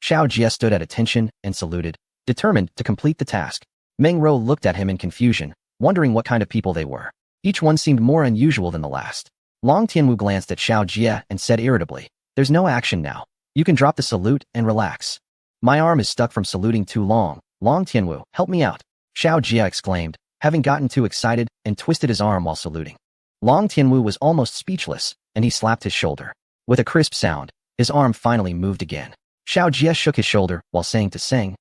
Xiao Jie stood at attention and saluted, determined to complete the task. Meng Rou looked at him in confusion, wondering what kind of people they were. Each one seemed more unusual than the last. Long Tianwu glanced at Xiao Jie and said irritably, "There's no action now. You can drop the salute and relax." "My arm is stuck from saluting too long. Long Tianwu, help me out," Xiao Jie exclaimed, having gotten too excited and twisted his arm while saluting. Long Tianwu was almost speechless, and he slapped his shoulder. With a crisp sound, his arm finally moved again. Xiao Jie shook his shoulder while saying to Seng,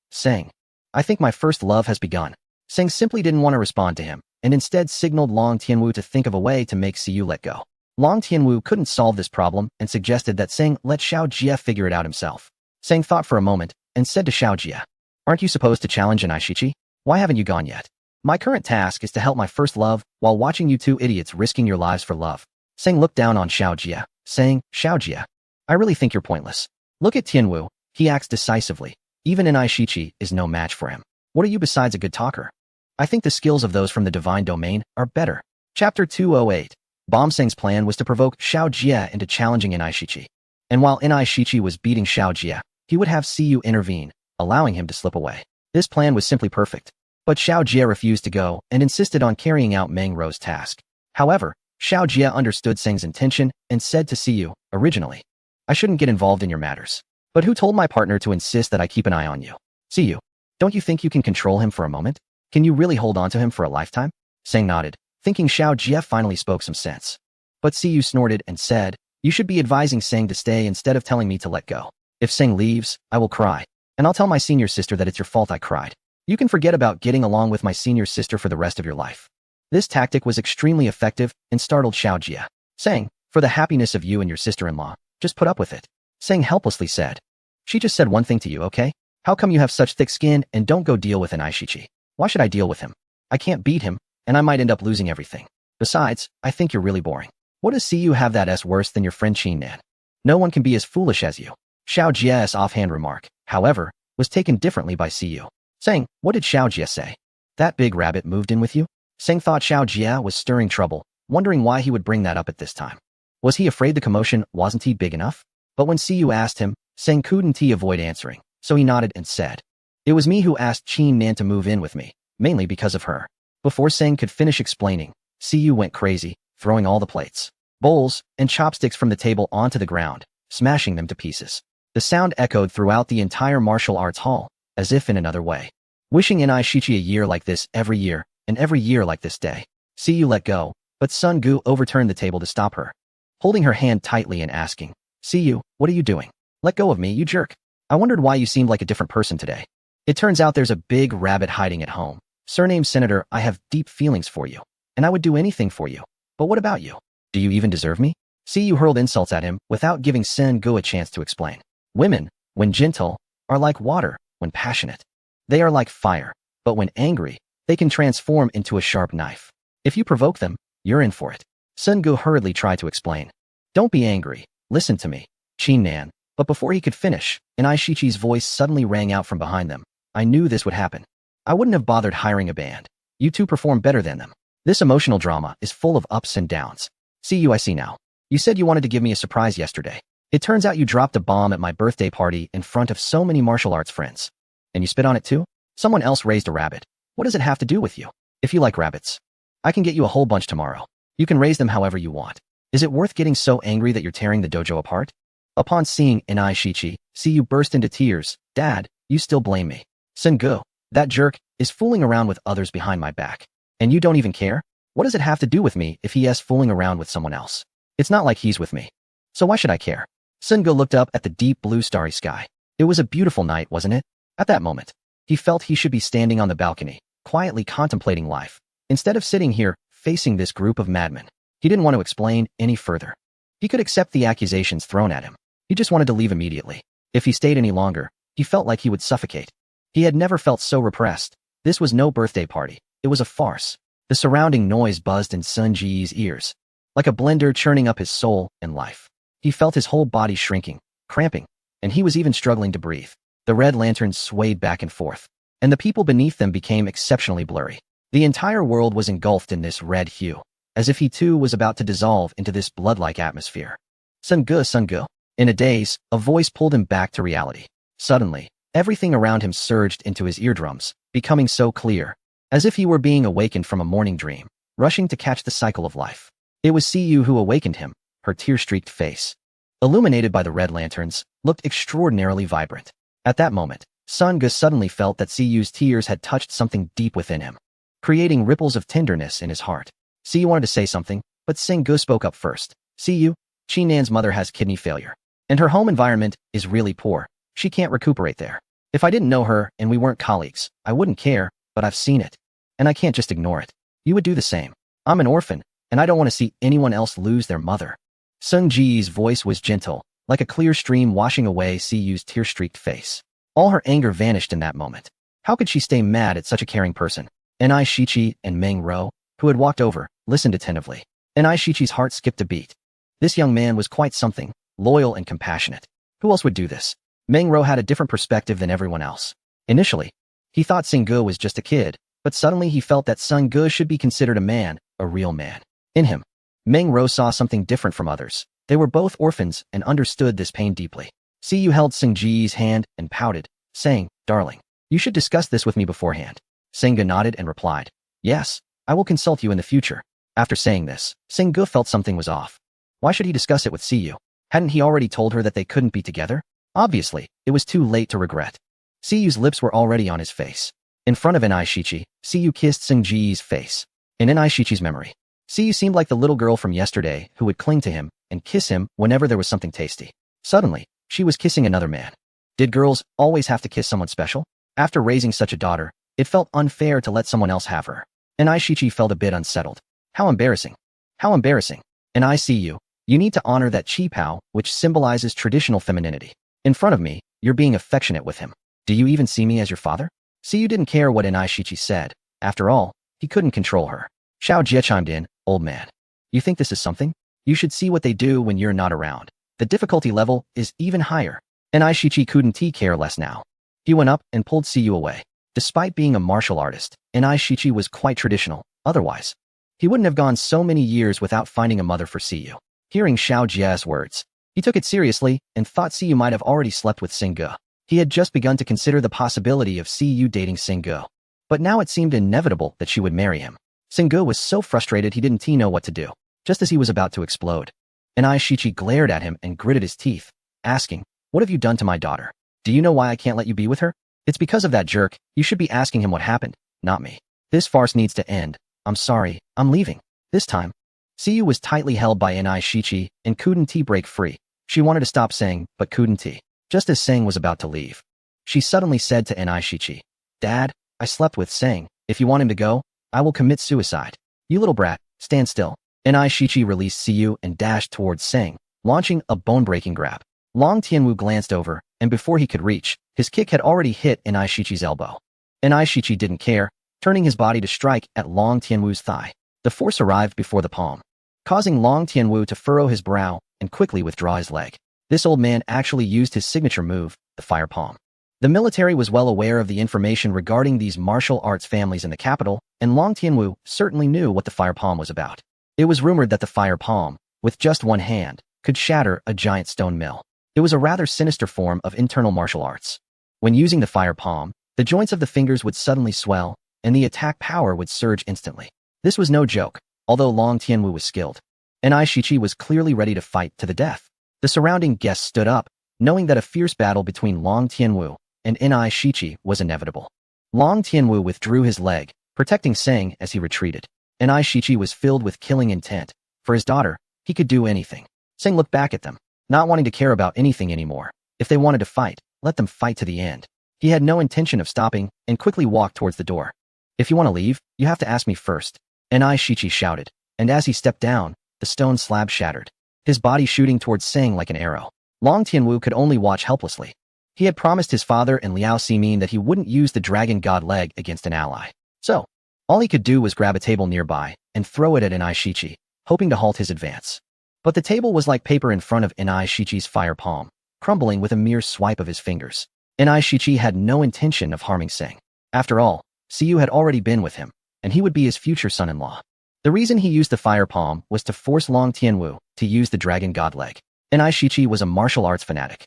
"I think my first love has begun." Seng simply didn't want to respond to him, and instead signaled Long Tianwu to think of a way to make Siyu let go. Long Tianwu couldn't solve this problem and suggested that Seng let Xiao Jie figure it out himself. Seng thought for a moment and said to Xiao Jie, "Aren't you supposed to challenge an Aishichi? Why haven't you gone yet? My current task is to help my first love while watching you two idiots risking your lives for love." Seng looked down on Xiao Jie, saying, "Xiao Jie, I really think you're pointless. Look at Tianwu, he acts decisively. Even an Aishichi is no match for him. What are you besides a good talker? I think the skills of those from the divine domain are better." Chapter 208. Bom Seng's plan was to provoke Xiao Jie into challenging an Aishichi. And while an Aishichi was beating Xiao Jie, he would have Siyu intervene, allowing him to slip away. This plan was simply perfect. But Xiao Jie refused to go and insisted on carrying out Meng Rou's task. However, Xiao Jie understood Seng's intention and said to Siyu, "Originally, I shouldn't get involved in your matters. But who told my partner to insist that I keep an eye on you? Siyu, don't you think you can control him for a moment? Can you really hold on to him for a lifetime?" Seng nodded, thinking Xiao Jie finally spoke some sense. But Siyu snorted and said, "You should be advising Seng to stay instead of telling me to let go. If Seng leaves, I will cry. And I'll tell my senior sister that it's your fault I cried. You can forget about getting along with my senior sister for the rest of your life." This tactic was extremely effective and startled Xiao Jie. "Seng, for the happiness of you and your sister-in-law, just put up with it," Seng helplessly said. "She just said one thing to you, okay? How come you have such thick skin and don't go deal with an Aishichi? Why should I deal with him? I can't beat him, and I might end up losing everything. Besides, I think you're really boring. What does Siyu have that S worse than your friend Qin Nan? No one can be as foolish as you." Xiao Jie's offhand remark, however, was taken differently by Siyu. Seng, what did Xiao Jie say? "That big rabbit moved in with you?" Seng thought Xiao Jie was stirring trouble, wondering why he would bring that up at this time. Was he afraid the commotion wasn't big enough? But when Siyu asked him, Seng couldn't avoid answering, so he nodded and said, "It was me who asked Qin Nan to move in with me, mainly because of her." Before Seng could finish explaining, Siyu went crazy, throwing all the plates, bowls, and chopsticks from the table onto the ground, smashing them to pieces. The sound echoed throughout the entire martial arts hall, as if in another way. Wishing in Aishichi a year like this every year, and every year like this day. Siyu let go, but Sun Gu overturned the table to stop her, holding her hand tightly and asking, "Siyu, what are you doing? Let go of me, you jerk. I wondered why you seemed like a different person today. It turns out there's a big rabbit hiding at home. Surnamed Senator, I have deep feelings for you, and I would do anything for you. But what about you? Do you even deserve me?" Siyu hurled insults at him without giving Sun Gu a chance to explain. Women, when gentle, are like water when passionate. They are like fire, but when angry, they can transform into a sharp knife. If you provoke them, you're in for it. Sun Gu hurriedly tried to explain. "Don't be angry. Listen to me, Qin Nan." But before he could finish, an Aishichi's voice suddenly rang out from behind them. "I knew this would happen. I wouldn't have bothered hiring a band. You two perform better than them. This emotional drama is full of ups and downs. See you, I see now. You said you wanted to give me a surprise yesterday. It turns out you dropped a bomb at my birthday party in front of so many martial arts friends. And you spit on it too? Someone else raised a rabbit. What does it have to do with you? If you like rabbits, I can get you a whole bunch tomorrow. You can raise them however you want. Is it worth getting so angry that you're tearing the dojo apart?" Upon seeing Inai Shichi, Siyu burst into tears. "Dad, you still blame me. Sengu, that jerk, is fooling around with others behind my back. And you don't even care? What does it have to do with me if he is fooling around with someone else? It's not like he's with me. So why should I care?" Sengu looked up at the deep blue starry sky. It was a beautiful night, wasn't it? At that moment, he felt he should be standing on the balcony, quietly contemplating life, instead of sitting here, facing this group of madmen. He didn't want to explain any further. He could accept the accusations thrown at him. He just wanted to leave immediately. If he stayed any longer, he felt like he would suffocate. He had never felt so repressed. This was no birthday party. It was a farce. The surrounding noise buzzed in Sun Ji's ears, like a blender churning up his soul and life. He felt his whole body shrinking, cramping, and he was even struggling to breathe. The red lanterns swayed back and forth, and the people beneath them became exceptionally blurry. The entire world was engulfed in this red hue, as if he too was about to dissolve into this blood-like atmosphere. Sengu. In a daze, a voice pulled him back to reality. Suddenly, everything around him surged into his eardrums, becoming so clear, as if he were being awakened from a morning dream, rushing to catch the cycle of life. It was Siyu who awakened him, her tear-streaked face, illuminated by the red lanterns, looked extraordinarily vibrant. At that moment, Sun Ge suddenly felt that Siyu's tears had touched something deep within him, creating ripples of tenderness in his heart. Siyu wanted to say something, but Sing Ge spoke up first. Siyu, Qi Nan's mother has kidney failure, and her home environment is really poor. She can't recuperate there. If I didn't know her and we weren't colleagues, I wouldn't care, but I've seen it, and I can't just ignore it. You would do the same. I'm an orphan, and I don't want to see anyone else lose their mother. Sung Ji's voice was gentle, like a clear stream washing away Siyu's tear-streaked face. All her anger vanished in that moment. How could she stay mad at such a caring person? Ni Shichi and Meng Ro, who had walked over, listened attentively. Ni Shichi's heart skipped a beat. This young man was quite something, loyal and compassionate. Who else would do this? Meng Ro had a different perspective than everyone else. Initially, he thought Sing Ge was just a kid, but suddenly he felt that Sung Ge should be considered a man, a real man. In him, Meng Ro saw something different from others. They were both orphans and understood this pain deeply. Siyu held Sing Ji's hand and pouted, saying, "Darling, you should discuss this with me beforehand." Sing Ge nodded and replied, "Yes, I will consult you in the future." After saying this, Sing Ge felt something was off. Why should he discuss it with Siyu? Hadn't he already told her that they couldn't be together? Obviously, it was too late to regret. Siyu's lips were already on his face. In front of Ni Shichi, Siyu kissed Sing Ji's face. In Ni Shichi's memory, Siyu seemed like the little girl from yesterday who would cling to him and kiss him whenever there was something tasty. Suddenly, she was kissing another man. Did girls always have to kiss someone special? After raising such a daughter, it felt unfair to let someone else have her. Ni Shichi felt a bit unsettled. How embarrassing. How embarrassing. And I see you. You need to honor that Qi Pao, which symbolizes traditional femininity. In front of me, you're being affectionate with him. Do you even see me as your father? Siyu didn't care what Ni Shichi said. After all, he couldn't control her. Xiao Jie chimed in, "Old man. You think this is something? You should see what they do when you're not around. The difficulty level is even higher." Ni Shichi couldn't care less now. He went up and pulled Siyu away. Despite being a martial artist, Ni Shichi was quite traditional. Otherwise, he wouldn't have gone so many years without finding a mother for Siyu. Hearing Xiao Jie's words, he took it seriously and thought Siyu might have already slept with Sing Ge. He had just begun to consider the possibility of Siyu dating Sing Ge. But now it seemed inevitable that she would marry him. Sing Ge was so frustrated he didn't know what to do. Just as he was about to explode, Ni Shichi glared at him and gritted his teeth, asking, "What have you done to my daughter? Do you know why I can't let you be with her? It's because of that jerk. You should be asking him what happened, not me. This farce needs to end. I'm sorry, I'm leaving." This time, Siyu was tightly held by Ni Shichi and couldn't break free. She wanted to stop saying, but couldn't. Just as Sang was about to leave, she suddenly said to Ni Shichi, "Dad, I slept with Sang. If you want him to go, I will commit suicide." "You little brat, stand still." Ni Shichi released Siyu and dashed towards Sang, launching a bone-breaking grab. Long Tianwu glanced over, and before he could reach, his kick had already hit Ni Shichi's elbow. Ni Shichi didn't care, turning his body to strike at Long Tianwu's thigh. The force arrived before the palm, causing Long Tianwu to furrow his brow and quickly withdraw his leg. This old man actually used his signature move, the fire palm. The military was well aware of the information regarding these martial arts families in the capital, and Long Tianwu certainly knew what the fire palm was about. It was rumored that the fire palm, with just one hand, could shatter a giant stone mill. It was a rather sinister form of internal martial arts. When using the fire palm, the joints of the fingers would suddenly swell, and the attack power would surge instantly. This was no joke, although Long Tianwu was skilled. Ni Shichi was clearly ready to fight to the death. The surrounding guests stood up, knowing that a fierce battle between Long Tianwu and Ni Shichi was inevitable. Long Tianwu withdrew his leg, protecting Sang as he retreated. Ni Shichi was filled with killing intent. For his daughter, he could do anything. Sang looked back at them, not wanting to care about anything anymore. If they wanted to fight, let them fight to the end. He had no intention of stopping and quickly walked towards the door. "If you want to leave, you have to ask me first," Ni Shichi shouted, and as he stepped down, the stone slab shattered, his body shooting towards Sang like an arrow. Long Tianwu could only watch helplessly. He had promised his father and Liao Ximin that he wouldn't use the dragon god leg against an ally. So, all he could do was grab a table nearby and throw it at Ni Shichi, hoping to halt his advance. But the table was like paper in front of Ni Shichi's fire palm, crumbling with a mere swipe of his fingers. Ni Shichi had no intention of harming Sang. After all, Siyu had already been with him, and he would be his future son-in-law. The reason he used the fire palm was to force Long Tianwu to use the dragon god leg. Ni Shichi was a martial arts fanatic,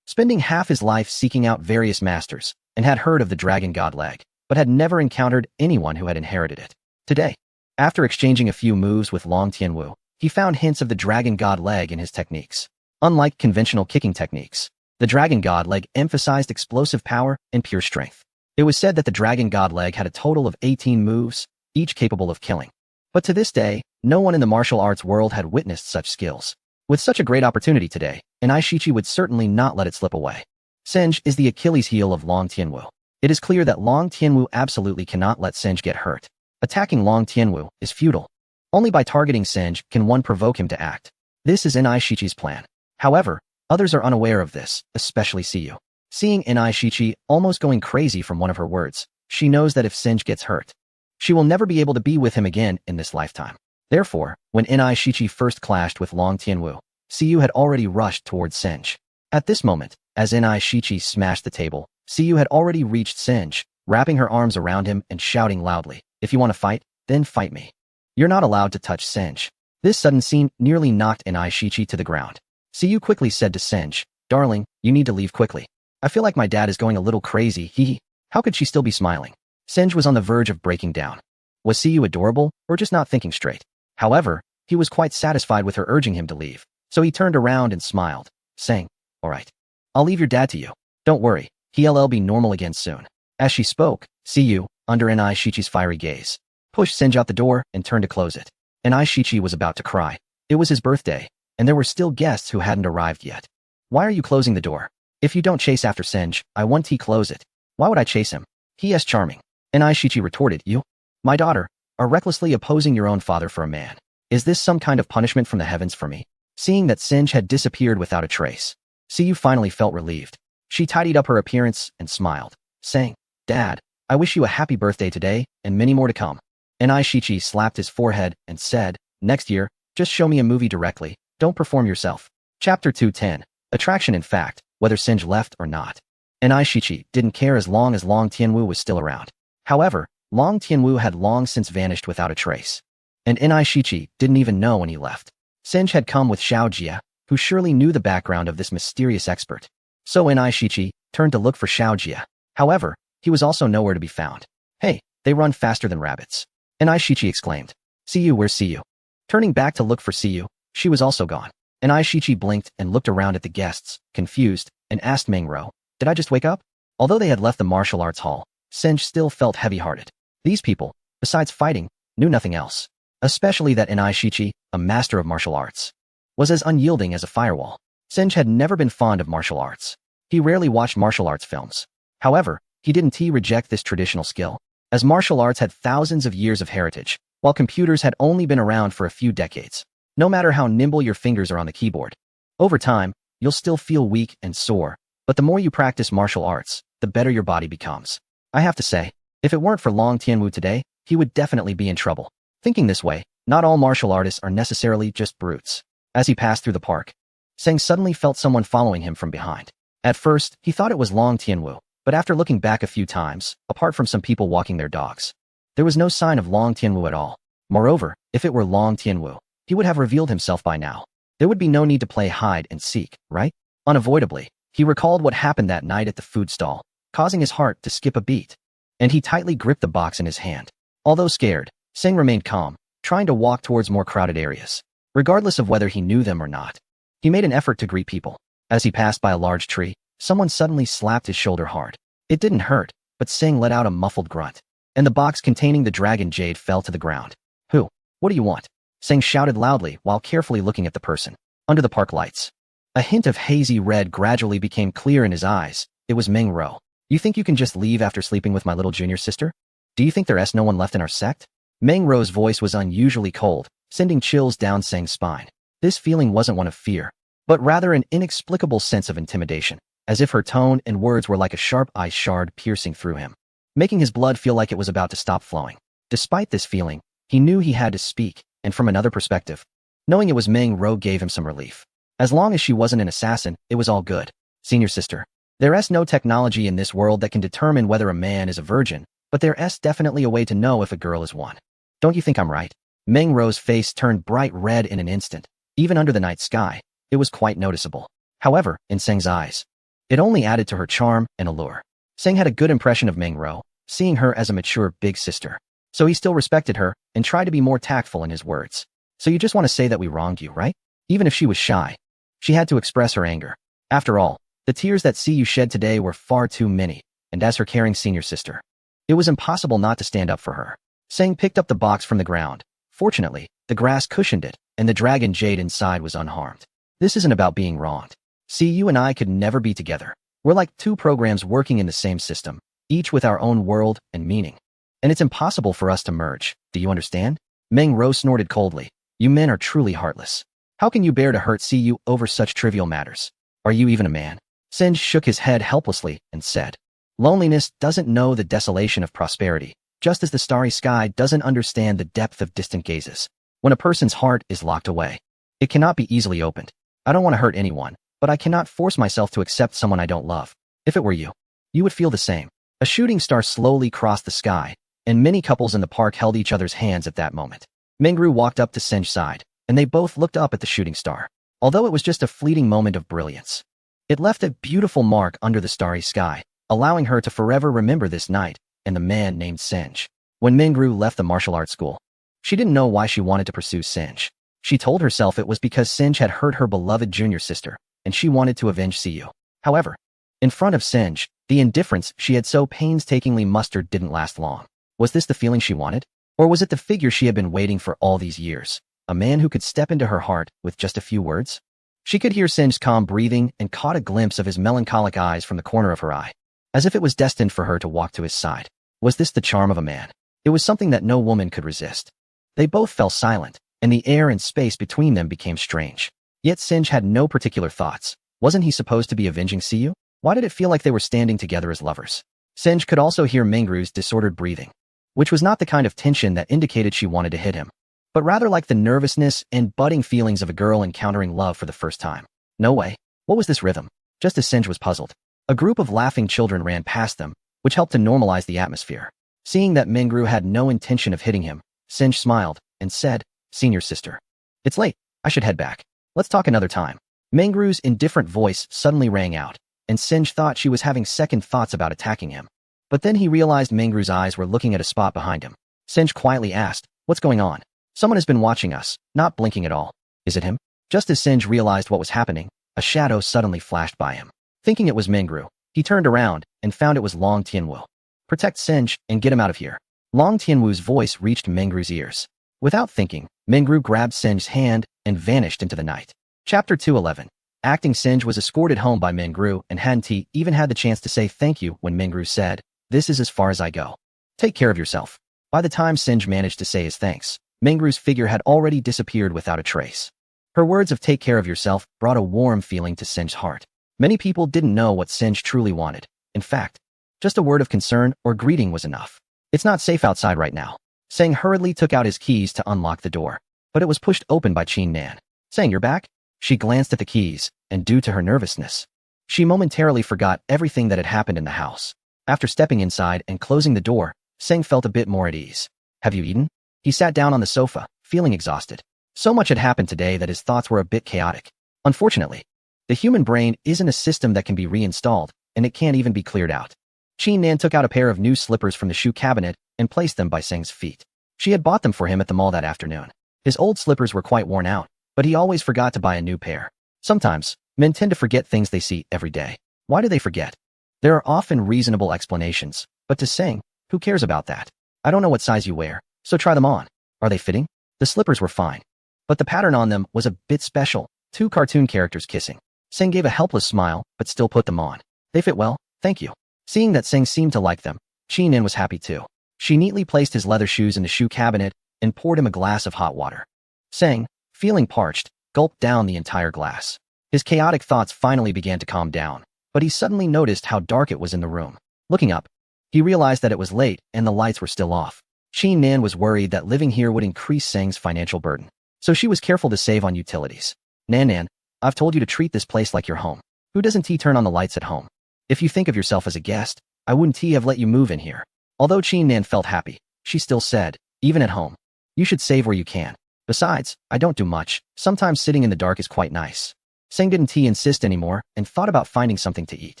spending half his life seeking out various masters, and had heard of the dragon god leg, but had never encountered anyone who had inherited it. Today, after exchanging a few moves with Long Tianwu, he found hints of the dragon god leg in his techniques. Unlike conventional kicking techniques, the dragon god leg emphasized explosive power and pure strength. It was said that the dragon god leg had a total of 18 moves, each capable of killing. But to this day, no one in the martial arts world had witnessed such skills. With such a great opportunity today, Inishi would certainly not let it slip away. Senj is the Achilles heel of Long Tianwu. It is clear that Long Tianwu absolutely cannot let Senj get hurt. Attacking Long Tianwu is futile. Only by targeting Senj can one provoke him to act. This is Inishi's plan. However, others are unaware of this, especially Siyu. Seeing Inishi almost going crazy from one of her words, she knows that if Senj gets hurt, she will never be able to be with him again in this lifetime. Therefore, when Inishi first clashed with Long Tianwu, Siyu had already rushed towards Senj. At this moment, as Inishi smashed the table, Siyu had already reached Senj, wrapping her arms around him and shouting loudly, "If you want to fight, then fight me. You're not allowed to touch Senj." This sudden scene nearly knocked Inishi to the ground. Siyu quickly said to Senj, "Darling, you need to leave quickly. I feel like my dad is going a little crazy, hee." How could she still be smiling? Senj was on the verge of breaking down. Was Siyu adorable, or just not thinking straight? However, he was quite satisfied with her urging him to leave, so he turned around and smiled, saying, "All right. I'll leave your dad to you. Don't worry, he'll be normal again soon." As she spoke, Siyu, under Inishi's fiery gaze, pushed Senj out the door and turned to close it. Inishi was about to cry. It was his birthday, and there were still guests who hadn't arrived yet. "Why are you closing the door? If you don't chase after Senj, I want to close it." "Why would I chase him? He is charming." Inishi retorted, "You, my daughter, are recklessly opposing your own father for a man. Is this some kind of punishment from the heavens for me?" Seeing that Senj had disappeared without a trace, Siyu finally felt relieved. She tidied up her appearance and smiled, saying, "Dad, I wish you a happy birthday today and many more to come." Inishi slapped his forehead and said, "Next year, just show me a movie directly, don't perform yourself." Chapter 210. Attraction in fact, whether Senj left or not. Inishi didn't care as long as Long Tianwu was still around. However, Long Tianwu had long since vanished without a trace. And Inishi didn't even know when he left. Senj had come with Xiao Jia, who surely knew the background of this mysterious expert. So Inishi turned to look for Xiao Jia. However, he was also nowhere to be found. "Hey, they run faster than rabbits." Inishi exclaimed. "Siyu, where's Siyu?" Turning back to look for Siyu, she was also gone. Inishi blinked and looked around at the guests, confused, and asked Mengro, "Did I just wake up?" Although they had left the martial arts hall, Senj still felt heavy-hearted. These people, besides fighting, knew nothing else. Especially that Inishi, a master of martial arts, was as unyielding as a firewall. Senj had never been fond of martial arts. He rarely watched martial arts films. However, he didn't reject this traditional skill, as martial arts had thousands of years of heritage, while computers had only been around for a few decades. No matter how nimble your fingers are on the keyboard, over time, you'll still feel weak and sore, but the more you practice martial arts, the better your body becomes. I have to say, if it weren't for Long Tianwu today, he would definitely be in trouble. Thinking this way, not all martial artists are necessarily just brutes. As he passed through the park, Seng suddenly felt someone following him from behind. At first, he thought it was Long Tianwu, but after looking back a few times, apart from some people walking their dogs, there was no sign of Long Tianwu at all. Moreover, if it were Long Tianwu, he would have revealed himself by now. There would be no need to play hide and seek, right? Unavoidably, he recalled what happened that night at the food stall, causing his heart to skip a beat. And he tightly gripped the box in his hand. Although scared, Seng remained calm, trying to walk towards more crowded areas. Regardless of whether he knew them or not, he made an effort to greet people. As he passed by a large tree, someone suddenly slapped his shoulder hard. It didn't hurt, but Seng let out a muffled grunt, and the box containing the dragon jade fell to the ground. "Who? What do you want?" Seng shouted loudly while carefully looking at the person. Under the park lights, a hint of hazy red gradually became clear in his eyes. It was Meng Ro. "You think you can just leave after sleeping with my little junior sister? Do you think there's no one left in our sect?" Meng Ro's voice was unusually cold, sending chills down Seng's spine. This feeling wasn't one of fear, but rather an inexplicable sense of intimidation, as if her tone and words were like a sharp ice shard piercing through him, making his blood feel like it was about to stop flowing. Despite this feeling, he knew he had to speak, and from another perspective, knowing it was Meng Ro gave him some relief. As long as she wasn't an assassin, it was all good. "Senior sister, there's no technology in this world that can determine whether a man is a virgin, but there's definitely a way to know if a girl is one. Don't you think I'm right?" Meng Ro's face turned bright red in an instant. Even under the night sky, it was quite noticeable. However, in Seng's eyes, It only added to her charm and allure. Seng had a good impression of Meng Ro, seeing her as a mature big sister. So he still respected her and tried to be more tactful in his words. So you just want to say that we wronged you, right? Even if she was shy, she had to express her anger. After all, the tears that See You shed today were far too many, and as her caring senior sister, it was impossible not to stand up for her. Seng picked up the box from the ground. Fortunately, the grass cushioned it, and the dragon jade inside was unharmed. This isn't about being wronged. See, you and I could never be together. We're like two programs working in the same system, each with our own world and meaning. And it's impossible for us to merge. Do you understand? Meng Ro snorted coldly. You men are truly heartless. How can you bear to hurt See You over such trivial matters? Are you even a man? Singe shook his head helplessly and said, loneliness doesn't know the desolation of prosperity, just as the starry sky doesn't understand the depth of distant gazes. When a person's heart is locked away, it cannot be easily opened. I don't want to hurt anyone, but I cannot force myself to accept someone I don't love. If it were you, you would feel the same. A shooting star slowly crossed the sky, and many couples in the park held each other's hands at that moment. Mingru walked up to Singe's side, and they both looked up at the shooting star. Although it was just a fleeting moment of brilliance, it left a beautiful mark under the starry sky, allowing her to forever remember this night and the man named Singe. When Mingru left the martial arts school, she didn't know why she wanted to pursue Singe. She told herself it was because Singe had hurt her beloved junior sister, and she wanted to avenge Siyu. However, in front of Singe, the indifference she had so painstakingly mustered didn't last long. Was this the feeling she wanted? Or was it the figure she had been waiting for all these years? A man who could step into her heart with just a few words? She could hear Singe's calm breathing and caught a glimpse of his melancholic eyes from the corner of her eye, as if it was destined for her to walk to his side. Was this the charm of a man? It was something that no woman could resist. They both fell silent, and the air and space between them became strange. Yet Singe had no particular thoughts. Wasn't he supposed to be avenging Siyu? Why did it feel like they were standing together as lovers? Singe could also hear Mingru's disordered breathing, which was not the kind of tension that indicated she wanted to hit him, but rather like the nervousness and budding feelings of a girl encountering love for the first time. No way. What was this rhythm? Just as Singe was puzzled, a group of laughing children ran past them, which helped to normalize the atmosphere. Seeing that Mingru had no intention of hitting him, Singe smiled and said, "Senior sister, it's late. I should head back. Let's talk another time." Mingru's indifferent voice suddenly rang out, and Singe thought she was having second thoughts about attacking him. But then he realized Mingru's eyes were looking at a spot behind him. Singe quietly asked, "What's going on?" "Someone has been watching us," not blinking at all. "Is it him?" Just as Singe realized what was happening, a shadow suddenly flashed by him. Thinking it was Mingru, he turned around and found it was Long Tianwu. "Protect Singe and get him out of here." Long Tianwu's voice reached Mingru's ears. Without thinking, Mingru grabbed Singe's hand and vanished into the night. Chapter 211. Acting Singe was escorted home by Mingru, and Han Ti even had the chance to say thank you when Mingru said, "This is as far as I go. Take care of yourself." By the time Singe managed to say his thanks, Mingru's figure had already disappeared without a trace. Her words of "take care of yourself" brought a warm feeling to Singe's heart. Many people didn't know what Singe truly wanted. In fact, just a word of concern or greeting was enough. "It's not safe outside right now." Seng hurriedly took out his keys to unlock the door, but it was pushed open by Qin Nan. "Seng, you're back?" She glanced at the keys, and due to her nervousness, she momentarily forgot everything that had happened in the house. After stepping inside and closing the door, Seng felt a bit more at ease. "Have you eaten?" He sat down on the sofa, feeling exhausted. So much had happened today that his thoughts were a bit chaotic. Unfortunately, the human brain isn't a system that can be reinstalled, and it can't even be cleared out. Qin Nan took out a pair of new slippers from the shoe cabinet and placed them by Seng's feet. She had bought them for him at the mall that afternoon. His old slippers were quite worn out, but he always forgot to buy a new pair. Sometimes, men tend to forget things they see every day. Why do they forget? There are often reasonable explanations, but to Seng, who cares about that? "I don't know what size you wear, so try them on. Are they fitting?" The slippers were fine, but the pattern on them was a bit special, two cartoon characters kissing. Seng gave a helpless smile, but still put them on. "They fit well, thank you." Seeing that Seng seemed to like them, Qin Nan was happy too. She neatly placed his leather shoes in the shoe cabinet and poured him a glass of hot water. Seng, feeling parched, gulped down the entire glass. His chaotic thoughts finally began to calm down, but he suddenly noticed how dark it was in the room. Looking up, he realized that it was late and the lights were still off. Qin Nan was worried that living here would increase Seng's financial burden, so she was careful to save on utilities. Nan, I've told you to treat this place like your home. Who doesn't turn on the lights at home? If you think of yourself as a guest, I wouldn't have let you move in here." Although Qin Nan felt happy, she still said, "Even at home, you should save where you can. Besides, I don't do much. Sometimes sitting in the dark is quite nice." Seng didn't insist anymore and thought about finding something to eat.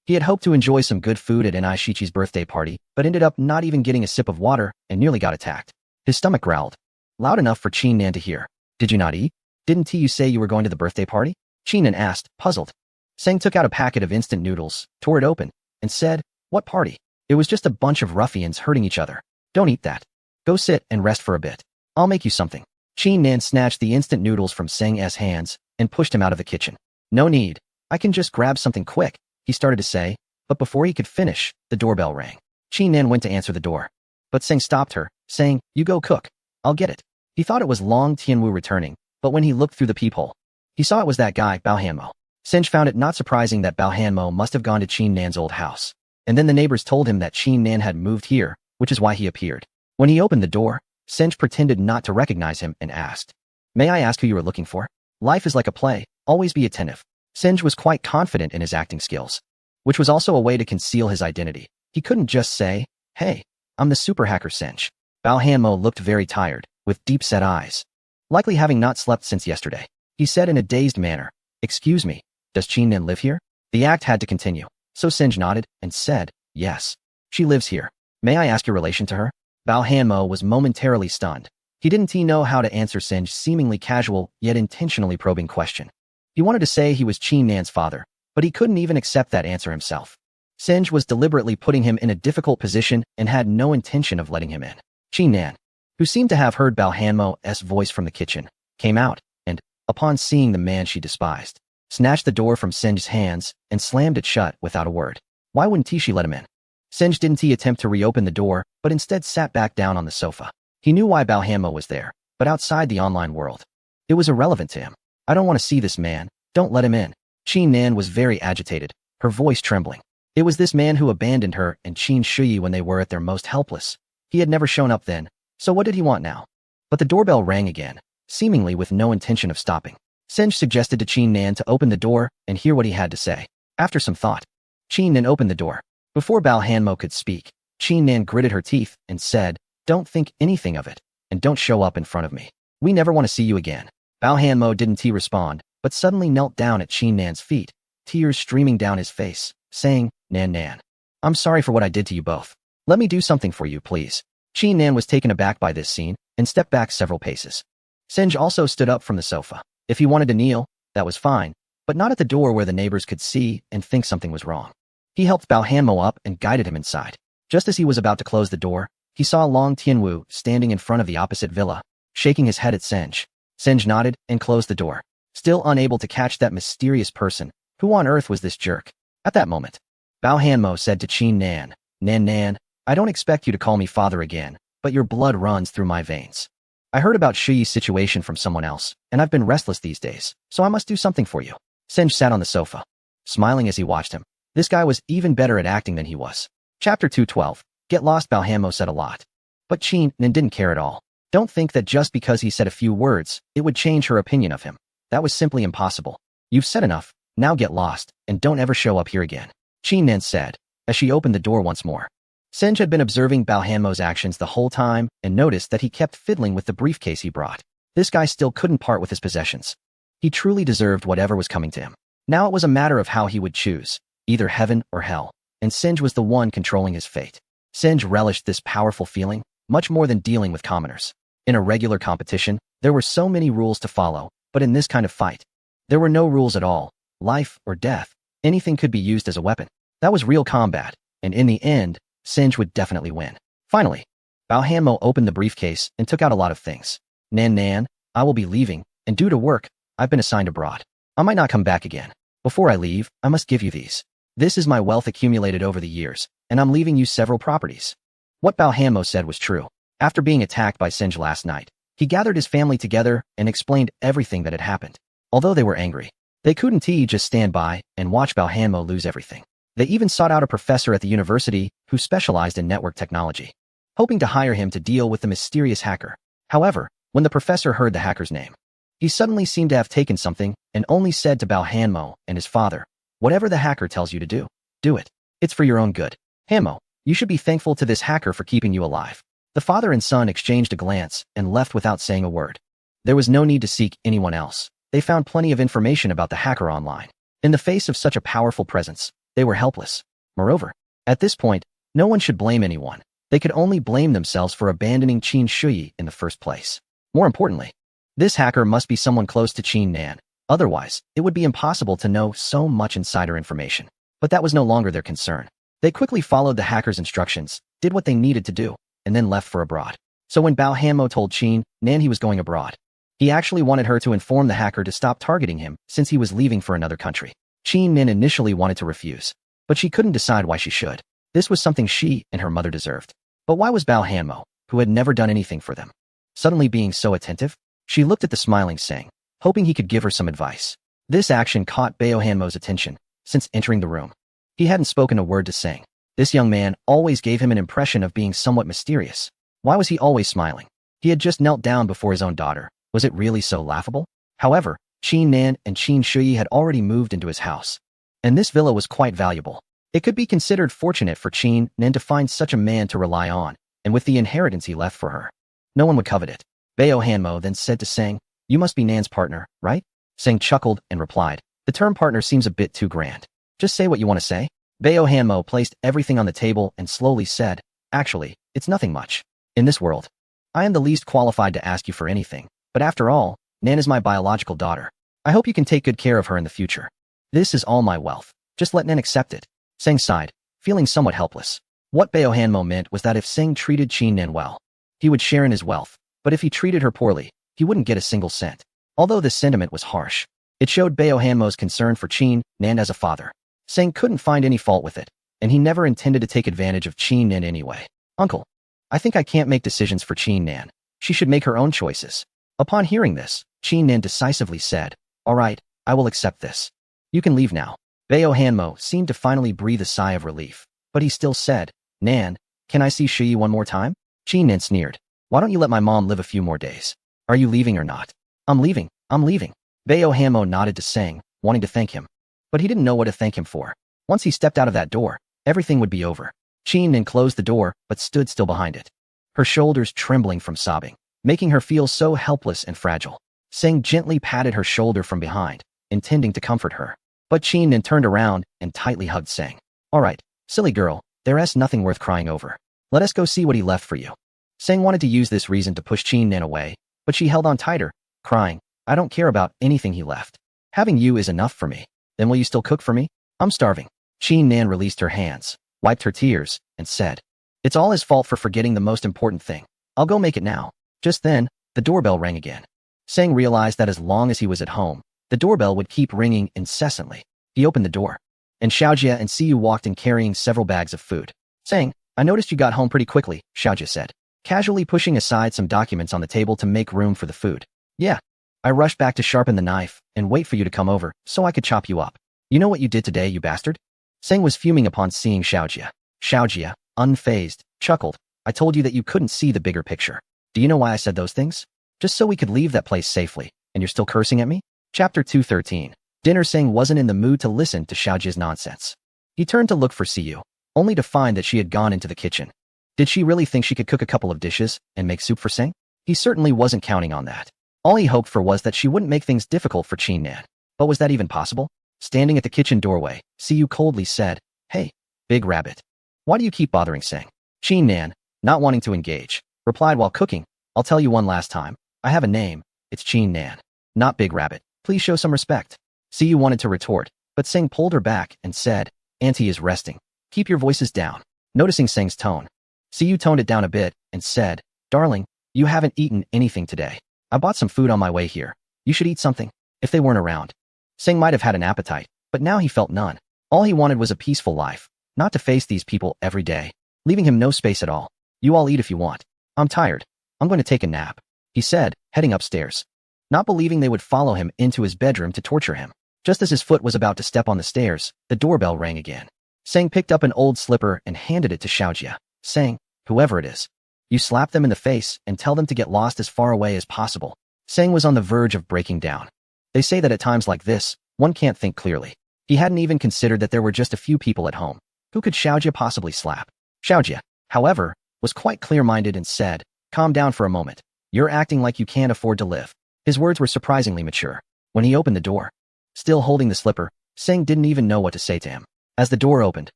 He had hoped to enjoy some good food at Nishichi's birthday party, but ended up not even getting a sip of water and nearly got attacked. His stomach growled, loud enough for Qin-nan to hear. Did you not eat? Didn't you say you were going to the birthday party? Qin-nan asked, puzzled. Seng took out a packet of instant noodles, tore it open, and said, what party? It was just a bunch of ruffians hurting each other. Don't eat that. Go sit and rest for a bit. I'll make you something. Qin-nan snatched the instant noodles from Seng's hands and pushed him out of the kitchen. No need. I can just grab something quick, he started to say, but before he could finish, the doorbell rang. Qin-nan went to answer the door. But Seng stopped her, saying, you go cook. I'll get it. He thought it was Long Tianwu returning, but when he looked through the peephole, he saw it was that guy, Bao Hanmo. Seng found it not surprising that Bao Hanmo must have gone to Qin-nan's old house. And then the neighbors told him that Qin-nan had moved here, which is why he appeared. When he opened the door, Seng pretended not to recognize him and asked, may I ask who you are looking for? Life is like a play, always be attentive. Seng was quite confident in his acting skills, which was also a way to conceal his identity. He couldn't just say, hey, I'm the super hacker Seng. Bao Hanmo looked very tired, with deep-set eyes, likely having not slept since yesterday. He said in a dazed manner, excuse me, does Qin-nan live here? The act had to continue, so Seng nodded and said, yes, she lives here. May I ask your relation to her? Bao Hanmo was momentarily stunned. He didn't know how to answer Seng's seemingly casual, yet intentionally probing question. He wanted to say he was Qin-nan's father, but he couldn't even accept that answer himself. Seng was deliberately putting him in a difficult position and had no intention of letting him in. Qin-nan, who seemed to have heard Bao Hanmo's voice from the kitchen, came out, and, upon seeing the man she despised, snatched the door from Seng's hands and slammed it shut without a word. Why wouldn't she let him in? Seng didn't attempt to reopen the door, but instead sat back down on the sofa. He knew why Bao Hanmo was there, but outside the online world, it was irrelevant to him. I don't want to see this man. Don't let him in. Qin-nan was very agitated, her voice trembling. It was this man who abandoned her and Qin Shuyi when they were at their most helpless. He had never shown up then, so what did he want now? But the doorbell rang again, seemingly with no intention of stopping. Seng suggested to Qin-nan to open the door and hear what he had to say. After some thought, Qin-nan opened the door. Before Bao Hanmo could speak, Qin-nan gritted her teeth and said, don't think anything of it, and don't show up in front of me. We never want to see you again. Bao Hanmo didn't respond, but suddenly knelt down at Qin-nan's feet, tears streaming down his face, saying, Nan, I'm sorry for what I did to you both. Let me do something for you, please. Qin-nan was taken aback by this scene and stepped back several paces. Seng also stood up from the sofa. If he wanted to kneel, that was fine, but not at the door where the neighbors could see and think something was wrong. He helped Bao Hanmo up and guided him inside. Just as he was about to close the door, he saw Long Tianwu standing in front of the opposite villa, shaking his head at Seng. Seng nodded and closed the door, still unable to catch that mysterious person. Who on earth was this jerk? At that moment, Bao Hanmo said to Qin-nan, Nan, I don't expect you to call me father again, but your blood runs through my veins. I heard about Shuyi's situation from someone else, and I've been restless these days, so I must do something for you. Seng sat on the sofa, smiling as he watched him. This guy was even better at acting than he was. Chapter 212. Get lost. Bao Hanmo said a lot. But Qin-nan didn't care at all. Don't think that just because he said a few words, it would change her opinion of him. That was simply impossible. You've said enough, now get lost, and don't ever show up here again. Qin-nan said, as she opened the door once more. Seng had been observing Bao Hanmo's actions the whole time and noticed that he kept fiddling with the briefcase he brought. This guy still couldn't part with his possessions. He truly deserved whatever was coming to him. Now it was a matter of how he would choose, either heaven or hell, and Seng was the one controlling his fate. Seng relished this powerful feeling, much more than dealing with commoners. In a regular competition, there were so many rules to follow, but in this kind of fight, there were no rules at all. Life or death, anything could be used as a weapon. That was real combat, and in the end, Seng would definitely win. Finally, Bao Hanmo opened the briefcase and took out a lot of things. Nan, I will be leaving, and due to work, I've been assigned abroad. I might not come back again. Before I leave, I must give you these. This is my wealth accumulated over the years, and I'm leaving you several properties. What Bao Hanmo said was true. After being attacked by Seng last night, he gathered his family together and explained everything that had happened. Although they were angry, they couldn't just stand by and watch Bao Hanmo lose everything. They even sought out a professor at the university who specialized in network technology, hoping to hire him to deal with the mysterious hacker. However, when the professor heard the hacker's name, he suddenly seemed to have taken something and only said to Bao Hanmo and his father, whatever the hacker tells you to do, do it. It's for your own good. Hanmo, you should be thankful to this hacker for keeping you alive. The father and son exchanged a glance and left without saying a word. There was no need to seek anyone else. They found plenty of information about the hacker online. In the face of such a powerful presence, they were helpless. Moreover, at this point, no one should blame anyone. They could only blame themselves for abandoning Qin Shuyi in the first place. More importantly, this hacker must be someone close to Qin Nan. Otherwise, it would be impossible to know so much insider information. But that was no longer their concern. They quickly followed the hacker's instructions, did what they needed to do, and then left for abroad. So when Bao Hanmo told Qin Nan he was going abroad, he actually wanted her to inform the hacker to stop targeting him since he was leaving for another country. Qin Nan initially wanted to refuse, but she couldn't decide why she should. This was something she and her mother deserved. But why was Bao Hanmo, who had never done anything for them, suddenly being so attentive? She looked at the smiling Sang, hoping he could give her some advice. This action caught Bao Hanmo's attention since entering the room. He hadn't spoken a word to Sang. This young man always gave him an impression of being somewhat mysterious. Why was he always smiling? He had just knelt down before his own daughter. Was it really so laughable? However, Qin Nan and Qin Shuyi had already moved into his house, and this villa was quite valuable. It could be considered fortunate for Qin Nan to find such a man to rely on, and with the inheritance he left for her, no one would covet it. Bao Hanmo then said to Sang, "You must be Nan's partner, right?" Sang chuckled and replied, "The term partner seems a bit too grand. Just say what you want to say." Bao Hanmo placed everything on the table and slowly said, "Actually, it's nothing much. In this world, I am the least qualified to ask you for anything, but after all, Nan is my biological daughter. I hope you can take good care of her in the future. This is all my wealth. Just let Nan accept it." Sang sighed, feeling somewhat helpless. What Bao Hanmo meant was that if Sang treated Qin Nan well, he would share in his wealth, but if he treated her poorly, he wouldn't get a single cent. Although this sentiment was harsh, it showed Bao Hanmo's concern for Qin Nan as a father. Sang couldn't find any fault with it, and he never intended to take advantage of Qin Nan anyway. "Uncle, I think I can't make decisions for Qin Nan. She should make her own choices." Upon hearing this, Qin Nan decisively said, "All right, I will accept this. You can leave now." Bao Hanmo seemed to finally breathe a sigh of relief, but he still said, "Nan, can I see Shuyi one more time?" Qin Nan sneered, "Why don't you let my mom live a few more days? Are you leaving or not?" I'm leaving. Bao Hanmo nodded to Sang, wanting to thank him, but he didn't know what to thank him for. Once he stepped out of that door, everything would be over. Qin Nan closed the door, but stood still behind it, her shoulders trembling from sobbing, making her feel so helpless and fragile. Sang gently patted her shoulder from behind, intending to comfort her. But Qin Nan turned around and tightly hugged Sang. "All right, silly girl, there's nothing worth crying over. Let us go see what he left for you." Sang wanted to use this reason to push Qin Nan away, but she held on tighter, crying, "I don't care about anything he left. Having you is enough for me. Then will you still cook for me? I'm starving." Qin Nan released her hands, wiped her tears, and said, "It's all his fault for forgetting the most important thing. I'll go make it now." Just then, the doorbell rang again. Sang realized that as long as he was at home, the doorbell would keep ringing incessantly. He opened the door, and Xiaojia and Siyu walked in carrying several bags of food. "Sang, I noticed you got home pretty quickly," Xiaojia said, casually pushing aside some documents on the table to make room for the food. "Yeah. I rushed back to sharpen the knife and wait for you to come over so I could chop you up. You know what you did today, you bastard?" Sang was fuming upon seeing Xiaojia. Xiaojia, unfazed, chuckled, "I told you that you couldn't see the bigger picture. Do you know why I said those things? Just so we could leave that place safely, and you're still cursing at me?" Chapter 213. Dinner. Sang wasn't in the mood to listen to Xiaojia's nonsense. He turned to look for Siyu, only to find that she had gone into the kitchen. Did she really think she could cook a couple of dishes and make soup for Sang? He certainly wasn't counting on that. All he hoped for was that she wouldn't make things difficult for Qin Nan. But was that even possible? Standing at the kitchen doorway, Siyu coldly said, "Hey, big rabbit. Why do you keep bothering Sang?" Qin Nan, not wanting to engage, replied while cooking, "I'll tell you one last time. I have a name. It's Qin Nan, not Big Rabbit. Please show some respect." Siyu wanted to retort, but Sang pulled her back and said, "Auntie is resting. Keep your voices down." Noticing Sang's tone, Siyu toned it down a bit and said, "Darling, you haven't eaten anything today. I bought some food on my way here. You should eat something." If they weren't around, Sang might have had an appetite, but now he felt none. All he wanted was a peaceful life, not to face these people every day, leaving him no space at all. "You all eat if you want. I'm tired. I'm going to take a nap," he said, heading upstairs, not believing they would follow him into his bedroom to torture him. Just as his foot was about to step on the stairs, the doorbell rang again. Sang picked up an old slipper and handed it to Xiaojia, saying, "Whoever it is, you slap them in the face and tell them to get lost as far away as possible." Sang was on the verge of breaking down. They say that at times like this, one can't think clearly. He hadn't even considered that there were just a few people at home. Who could Xiaojia possibly slap? Xiaojia, however, was quite clear-minded and said, "Calm down for a moment. You're acting like you can't afford to live." His words were surprisingly mature. when he opened the door. Still holding the slipper, Seng didn't even know what to say to him. As the door opened,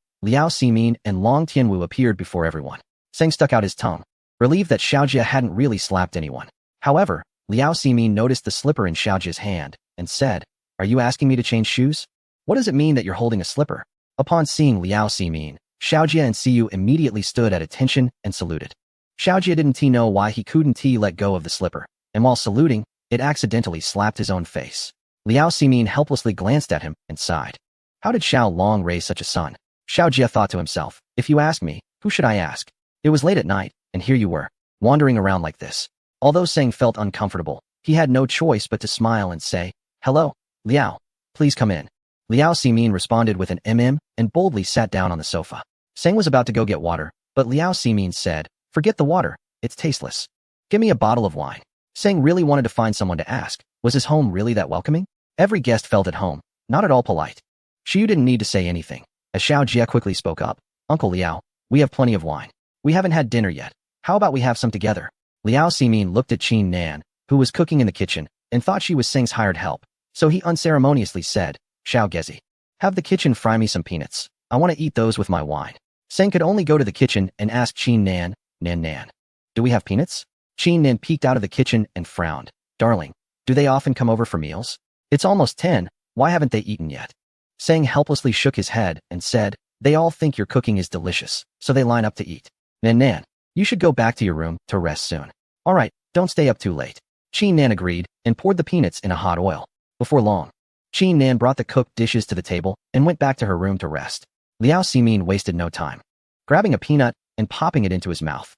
Liao Ximin and Long Tianwu appeared before everyone. Seng stuck out his tongue, relieved that Xiaojia hadn't really slapped anyone. However, Liao Ximin noticed the slipper in Xiaojia's hand and said, "Are you asking me to change shoes? What does it mean that you're holding a slipper?" Upon seeing Liao Ximin, Xiaojia and Siyu immediately stood at attention and saluted. Xiaojia didn't know why he couldn't let go of the slipper, and while saluting, it accidentally slapped his own face. Liao Ximin helplessly glanced at him and sighed. How did Xiao Long raise such a son? Xiaojia thought to himself, if you ask me, who should I ask? It was late at night, and here you were, wandering around like this. Although Seng felt uncomfortable, he had no choice but to smile and say, "Hello, Liao, please come in." Liao Ximin responded with an and boldly sat down on the sofa. Seng was about to go get water, but Liao Ximin said, "Forget the water, it's tasteless. Give me a bottle of wine." Seng really wanted to find someone to ask, was his home really that welcoming? Every guest felt at home, not at all polite. Xiu didn't need to say anything, as Xiaojia quickly spoke up. "Uncle Liao, we have plenty of wine. We haven't had dinner yet. How about we have some together?" Liao Ximin looked at Qin Nan, who was cooking in the kitchen, and thought she was Seng's hired help, so he unceremoniously said, "Xiao Gezi, have the kitchen fry me some peanuts. I want to eat those with my wine." Seng could only go to the kitchen and ask Qin Nan, Nan, "Do we have peanuts?" Qin Nan peeked out of the kitchen and frowned. "Darling, do they often come over for meals? It's almost 10, why haven't they eaten yet?" Seng helplessly shook his head and said, "They all think your cooking is delicious, so they line up to eat. Nan, you should go back to your room to rest soon. All right, don't stay up too late." Qin Nan agreed and poured the peanuts in a hot oil. Before long, Qin Nan brought the cooked dishes to the table and went back to her room to rest. Liao Ximin wasted no time, grabbing a peanut and popping it into his mouth.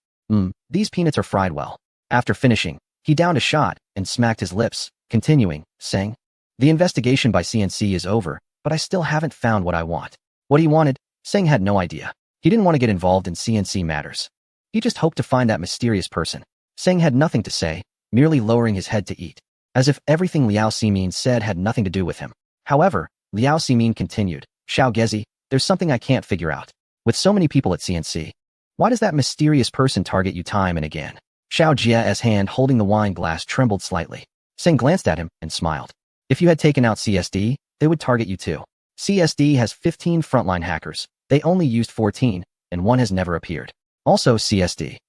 These peanuts are fried well." After finishing, he downed a shot and smacked his lips, continuing, "Seng, the investigation by CNC is over, but I still haven't found what I want." What he wanted, Seng had no idea. He didn't want to get involved in CNC matters. He just hoped to find that mysterious person. Seng had nothing to say, merely lowering his head to eat, as if everything Liao Ximin said had nothing to do with him. However, Liao Ximin continued, "Xiao Gezi, there's something I can't figure out. With so many people at CNC, why does that mysterious person target you time and again?" Xiao Jia's hand holding the wine glass trembled slightly. Seng glanced at him and smiled. "If you had taken out CSD, they would target you too. CSD has 15 frontline hackers. They only used 14, and one has never appeared. Also CSD."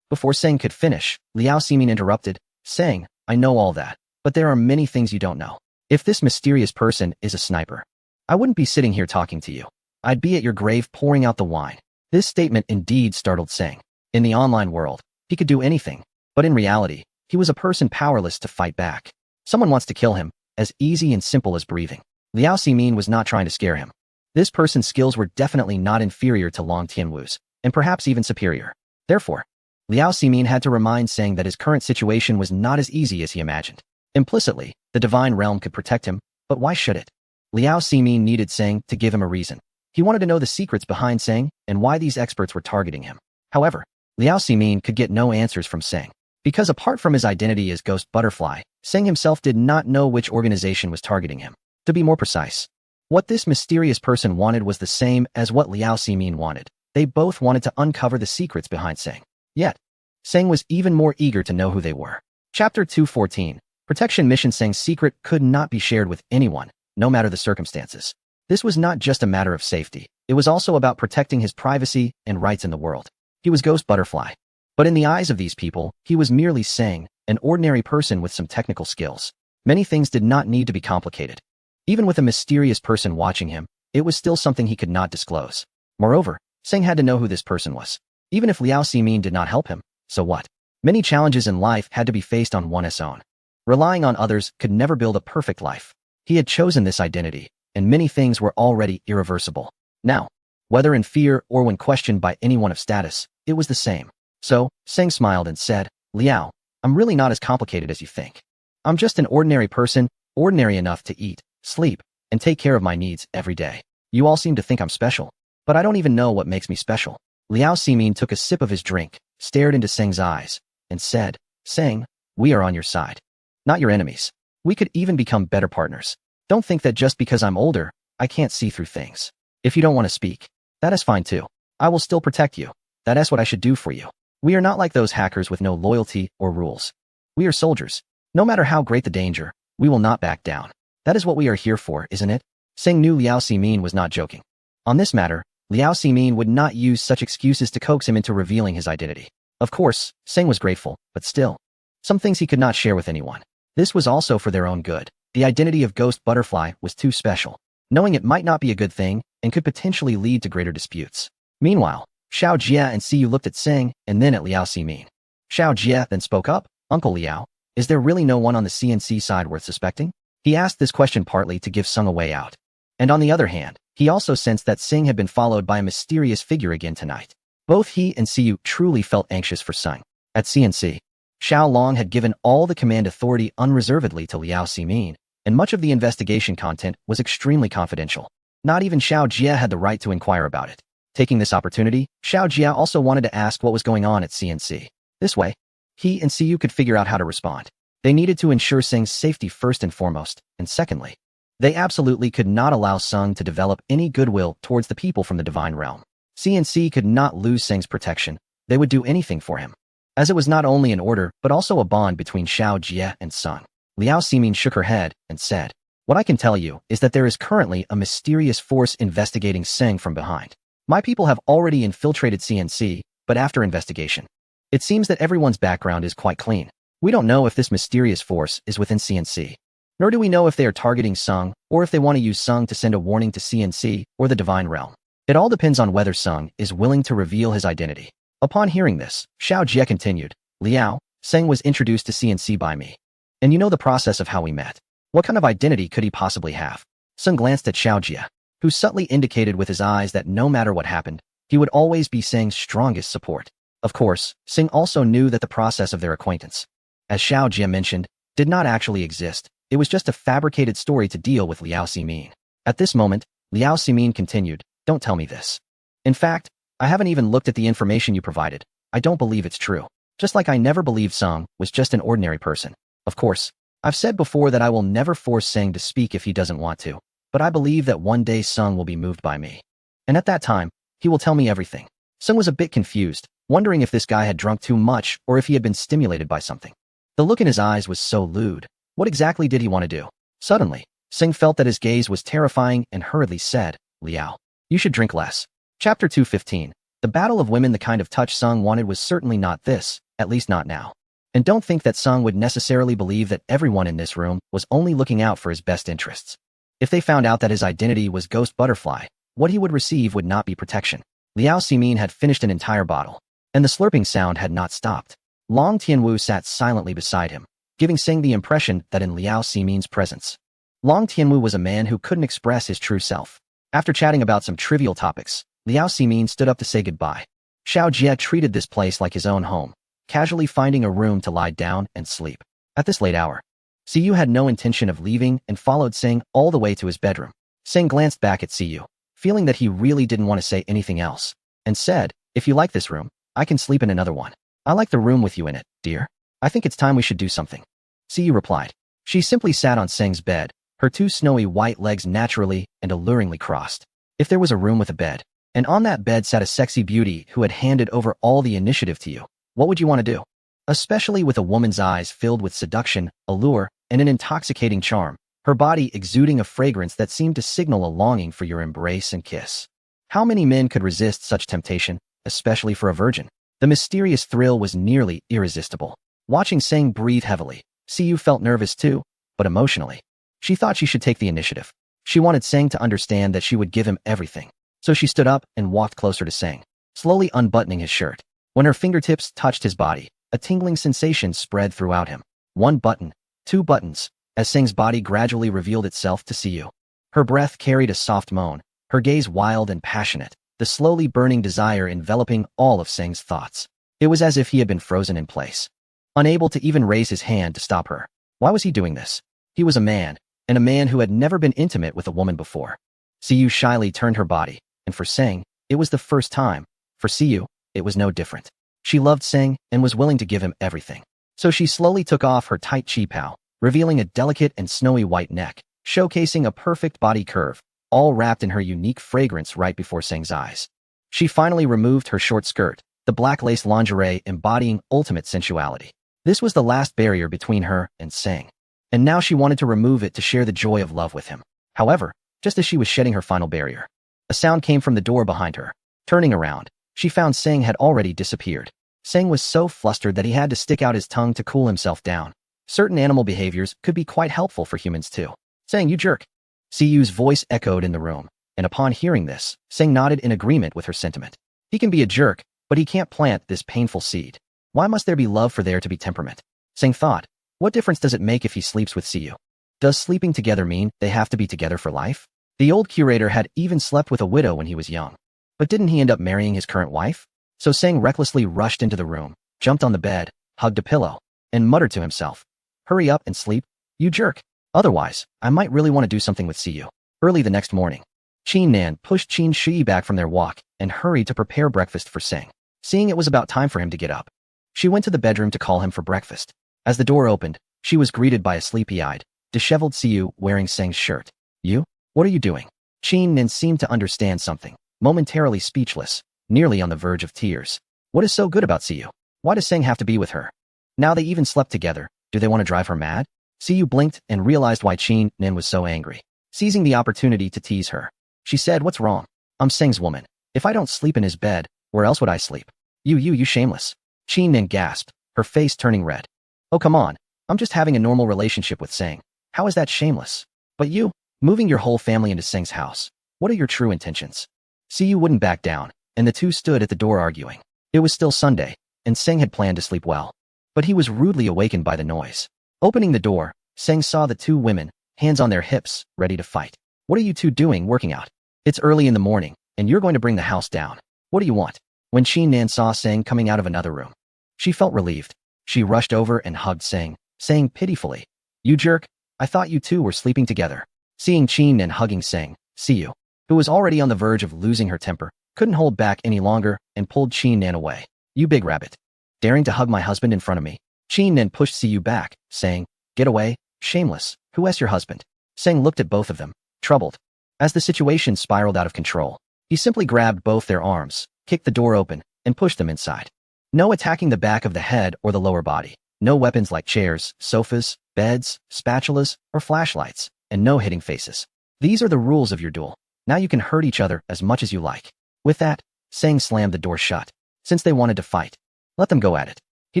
Before Seng could finish, Liao Ximin interrupted, saying, "I know all that, but there are many things you don't know. If this mysterious person is a sniper, I wouldn't be sitting here talking to you. I'd be at your grave pouring out the wine." This statement indeed startled Seng. In the online world, he could do anything, but in reality, he was a person powerless to fight back. Someone wants to kill him, as easy and simple as breathing. Liao Ximin was not trying to scare him. This person's skills were definitely not inferior to Long Tianwu's, and perhaps even superior. Therefore, Liao Ximin had to remind Seng that his current situation was not as easy as he imagined. Implicitly, the divine realm could protect him, but why should it? Liao Ximin needed Seng to give him a reason. He wanted to know the secrets behind Seng and why these experts were targeting him. However, Liao Ximin could get no answers from Seng. Because apart from his identity as Ghost Butterfly, Seng himself did not know which organization was targeting him. To be more precise, what this mysterious person wanted was the same as what Liao Ximin wanted. They both wanted to uncover the secrets behind Seng. Yet, Seng was even more eager to know who they were. Chapter 214. Protection Mission. Seng's secret could not be shared with anyone, no matter the circumstances. This was not just a matter of safety. It was also about protecting his privacy and rights in the world. He was Ghost Butterfly. But in the eyes of these people, he was merely Seng, an ordinary person with some technical skills. Many things did not need to be complicated. Even with a mysterious person watching him, it was still something he could not disclose. Moreover, Seng had to know who this person was. Even if Liao Ximin did not help him, so what? Many challenges in life had to be faced on one's own. Relying on others could never build a perfect life. He had chosen this identity, and many things were already irreversible. Now, whether in fear or when questioned by anyone of status, it was the same. So, Seng smiled and said, "Liao, I'm really not as complicated as you think. I'm just an ordinary person, ordinary enough to eat, sleep, and take care of my needs every day. You all seem to think I'm special, but I don't even know what makes me special." Liao Ximin took a sip of his drink, stared into Seng's eyes, and said, "Seng, we are on your side. Not your enemies. We could even become better partners. Don't think that just because I'm older, I can't see through things. If you don't want to speak, that is fine too. I will still protect you. That is what I should do for you. We are not like those hackers with no loyalty or rules. We are soldiers. No matter how great the danger, we will not back down." That is what we are here for, isn't it? Sing knew Liao Ximin was not joking. On this matter, Liao Ximin would not use such excuses to coax him into revealing his identity. Of course, Sing was grateful, but still. Some things he could not share with anyone. This was also for their own good. The identity of Ghost Butterfly was too special, knowing it might not be a good thing and could potentially lead to greater disputes. Meanwhile, Xiao Jie and Siyu looked at Sing and then at Liao Ximin. Xiao Jie then spoke up. Uncle Liao, is there really no one on the CNC side worth suspecting? He asked this question partly to give Sung a way out. And on the other hand, he also sensed that Sing had been followed by a mysterious figure again tonight. Both he and Siyu truly felt anxious for Sung. At CNC, Xiao Long had given all the command authority unreservedly to Liao Ximin, and much of the investigation content was extremely confidential. Not even Xiao Jie had the right to inquire about it. Taking this opportunity, Xiao Jie also wanted to ask what was going on at CNC. This way, he and Siyu could figure out how to respond. They needed to ensure Sing's safety first and foremost, and secondly, they absolutely could not allow Sung to develop any goodwill towards the people from the divine realm. CNC could not lose Sing's protection. They would do anything for him. As it was not only an order, but also a bond between Xiao Jie and Sung. Liao Ximin shook her head and said, "What I can tell you is that there is currently a mysterious force investigating Sing from behind. My people have already infiltrated CNC, but after investigation, it seems that everyone's background is quite clean. We don't know if this mysterious force is within CNC. Nor do we know if they are targeting Sung or if they want to use Sung to send a warning to CNC or the divine realm. It all depends on whether Sung is willing to reveal his identity." Upon hearing this, Xiao Jie continued, "Liao, Sing was introduced to CNC by me. And you know the process of how we met. What kind of identity could he possibly have?" Sung glanced at Xiao Jie, who subtly indicated with his eyes that no matter what happened, he would always be Sing's strongest support. Of course, Sing also knew that the process of their acquaintance, as Xiao Jie mentioned, did not actually exist. It was just a fabricated story to deal with Liao Ximin. At this moment, Liao Ximin continued, "Don't tell me this. In fact, I haven't even looked at the information you provided. I don't believe it's true. Just like I never believed Sung was just an ordinary person. Of course, I've said before that I will never force Sing to speak if he doesn't want to, but I believe that one day Sung will be moved by me. And at that time, he will tell me everything." Sung was a bit confused, wondering if this guy had drunk too much or if he had been stimulated by something. The look in his eyes was so lewd. What exactly did he want to do? Suddenly, Sing felt that his gaze was terrifying and hurriedly said, "Liao, you should drink less." Chapter 215. The battle of women. The kind of touch Sung wanted was certainly not this, at least not now. And don't think that Sung would necessarily believe that everyone in this room was only looking out for his best interests. If they found out that his identity was Ghost Butterfly, what he would receive would not be protection. Liao Ximin had finished an entire bottle, and the slurping sound had not stopped. Long Tianwu sat silently beside him, giving Sing the impression that in Liao Ximin's presence, Long Tianwu was a man who couldn't express his true self. After chatting about some trivial topics, Liao Ximin stood up to say goodbye. Xiao Jie treated this place like his own home, casually finding a room to lie down and sleep. At this late hour, Siyu had no intention of leaving and followed Sing all the way to his bedroom. Sing glanced back at Siyu, feeling that he really didn't want to say anything else, and said, "If you like this room, I can sleep in another one. I like the room with you in it, dear. I think it's time we should do something." Siyu replied. She simply sat on Sing's bed, her two snowy white legs naturally and alluringly crossed. If there was a room with a bed, and on that bed sat a sexy beauty who had handed over all the initiative to you, what would you want to do? Especially with a woman's eyes filled with seduction, allure, and an intoxicating charm, her body exuding a fragrance that seemed to signal a longing for your embrace and kiss. How many men could resist such temptation, especially for a virgin? The mysterious thrill was nearly irresistible. Watching Sing breathe heavily, Siyu felt nervous too, but emotionally, she thought she should take the initiative. She wanted Sing to understand that she would give him everything. So she stood up and walked closer to Sing, slowly unbuttoning his shirt. When her fingertips touched his body, a tingling sensation spread throughout him. One button, two buttons, as Sing's body gradually revealed itself to Siyu. Her breath carried a soft moan, her gaze wild and passionate, the slowly burning desire enveloping all of Sing's thoughts. It was as if he had been frozen in place, unable to even raise his hand to stop her. Why was he doing this? He was a man, and a man who had never been intimate with a woman before. Siyu shyly turned her body, and for Sing, it was the first time. For Siyu, it was no different. She loved Sing and was willing to give him everything. So she slowly took off her tight qipao, revealing a delicate and snowy white neck, showcasing a perfect body curve, all wrapped in her unique fragrance right before Sing's eyes. She finally removed her short skirt, the black lace lingerie embodying ultimate sensuality. This was the last barrier between her and Sing. and now she wanted to remove it to share the joy of love with him. However, just as she was shedding her final barrier, a sound came from the door behind her. Turning around, she found Seng had already disappeared. Seng was so flustered that he had to stick out his tongue to cool himself down. Certain animal behaviors could be quite helpful for humans too. Seng, you jerk. Siyu's voice echoed in the room, and upon hearing this, Seng nodded in agreement with her sentiment. He can be a jerk, but he can't plant this painful seed. Why must there be love for there to be temperament? Seng thought, what difference does it make if he sleeps with Siyu? Does sleeping together mean they have to be together for life? The old curator had even slept with a widow when he was young. But didn't he end up marrying his current wife? So Seng recklessly rushed into the room, jumped on the bed, hugged a pillow, and muttered to himself, hurry up and sleep, you jerk. Otherwise, I might really want to do something with Siyu. Early the next morning, Qin Nan pushed Qin Shi back from their walk and hurried to prepare breakfast for Seng. Seeing it was about time for him to get up, she went to the bedroom to call him for breakfast. As the door opened, she was greeted by a sleepy-eyed, disheveled Siyu wearing Seng's shirt. You? What are you doing? Qin Nan seemed to understand something, momentarily speechless, nearly on the verge of tears. What is so good about Siyu? Why does Seng have to be with her? Now they even slept together. Do they want to drive her mad? Siyu blinked and realized why Qin Nan was so angry. Seizing the opportunity to tease her, she said, what's wrong? I'm Seng's woman. If I don't sleep in his bed, where else would I sleep? You shameless. Qin Nan gasped, her face turning red. Oh, come on. I'm just having a normal relationship with Seng. How is that shameless? But you, moving your whole family into Seng's house. What are your true intentions? Siyu wouldn't back down, and the two stood at the door arguing. It was still Sunday, and Seng had planned to sleep well. But he was rudely awakened by the noise. Opening the door, Seng saw the two women, hands on their hips, ready to fight. What are you two doing working out? It's early in the morning, and you're going to bring the house down. What do you want? When Qin Nan saw Seng coming out of another room, she felt relieved. She rushed over and hugged Seng, saying pitifully, you jerk, I thought you two were sleeping together. Seeing Qin Nan hugging Seng, Siyu, who was already on the verge of losing her temper, couldn't hold back any longer and pulled Qin Nan away. You big rabbit. Daring to hug my husband in front of me. Qin Nan pushed Siyu back, saying, get away, shameless, who is your husband? Seng looked at both of them, troubled. As the situation spiraled out of control, he simply grabbed both their arms, kicked the door open, and pushed them inside. No attacking the back of the head or the lower body. No weapons like chairs, sofas, beds, spatulas, or flashlights, and no hitting faces. These are the rules of your duel. Now you can hurt each other as much as you like. With that, Seng slammed the door shut. Since they wanted to fight, let them go at it. He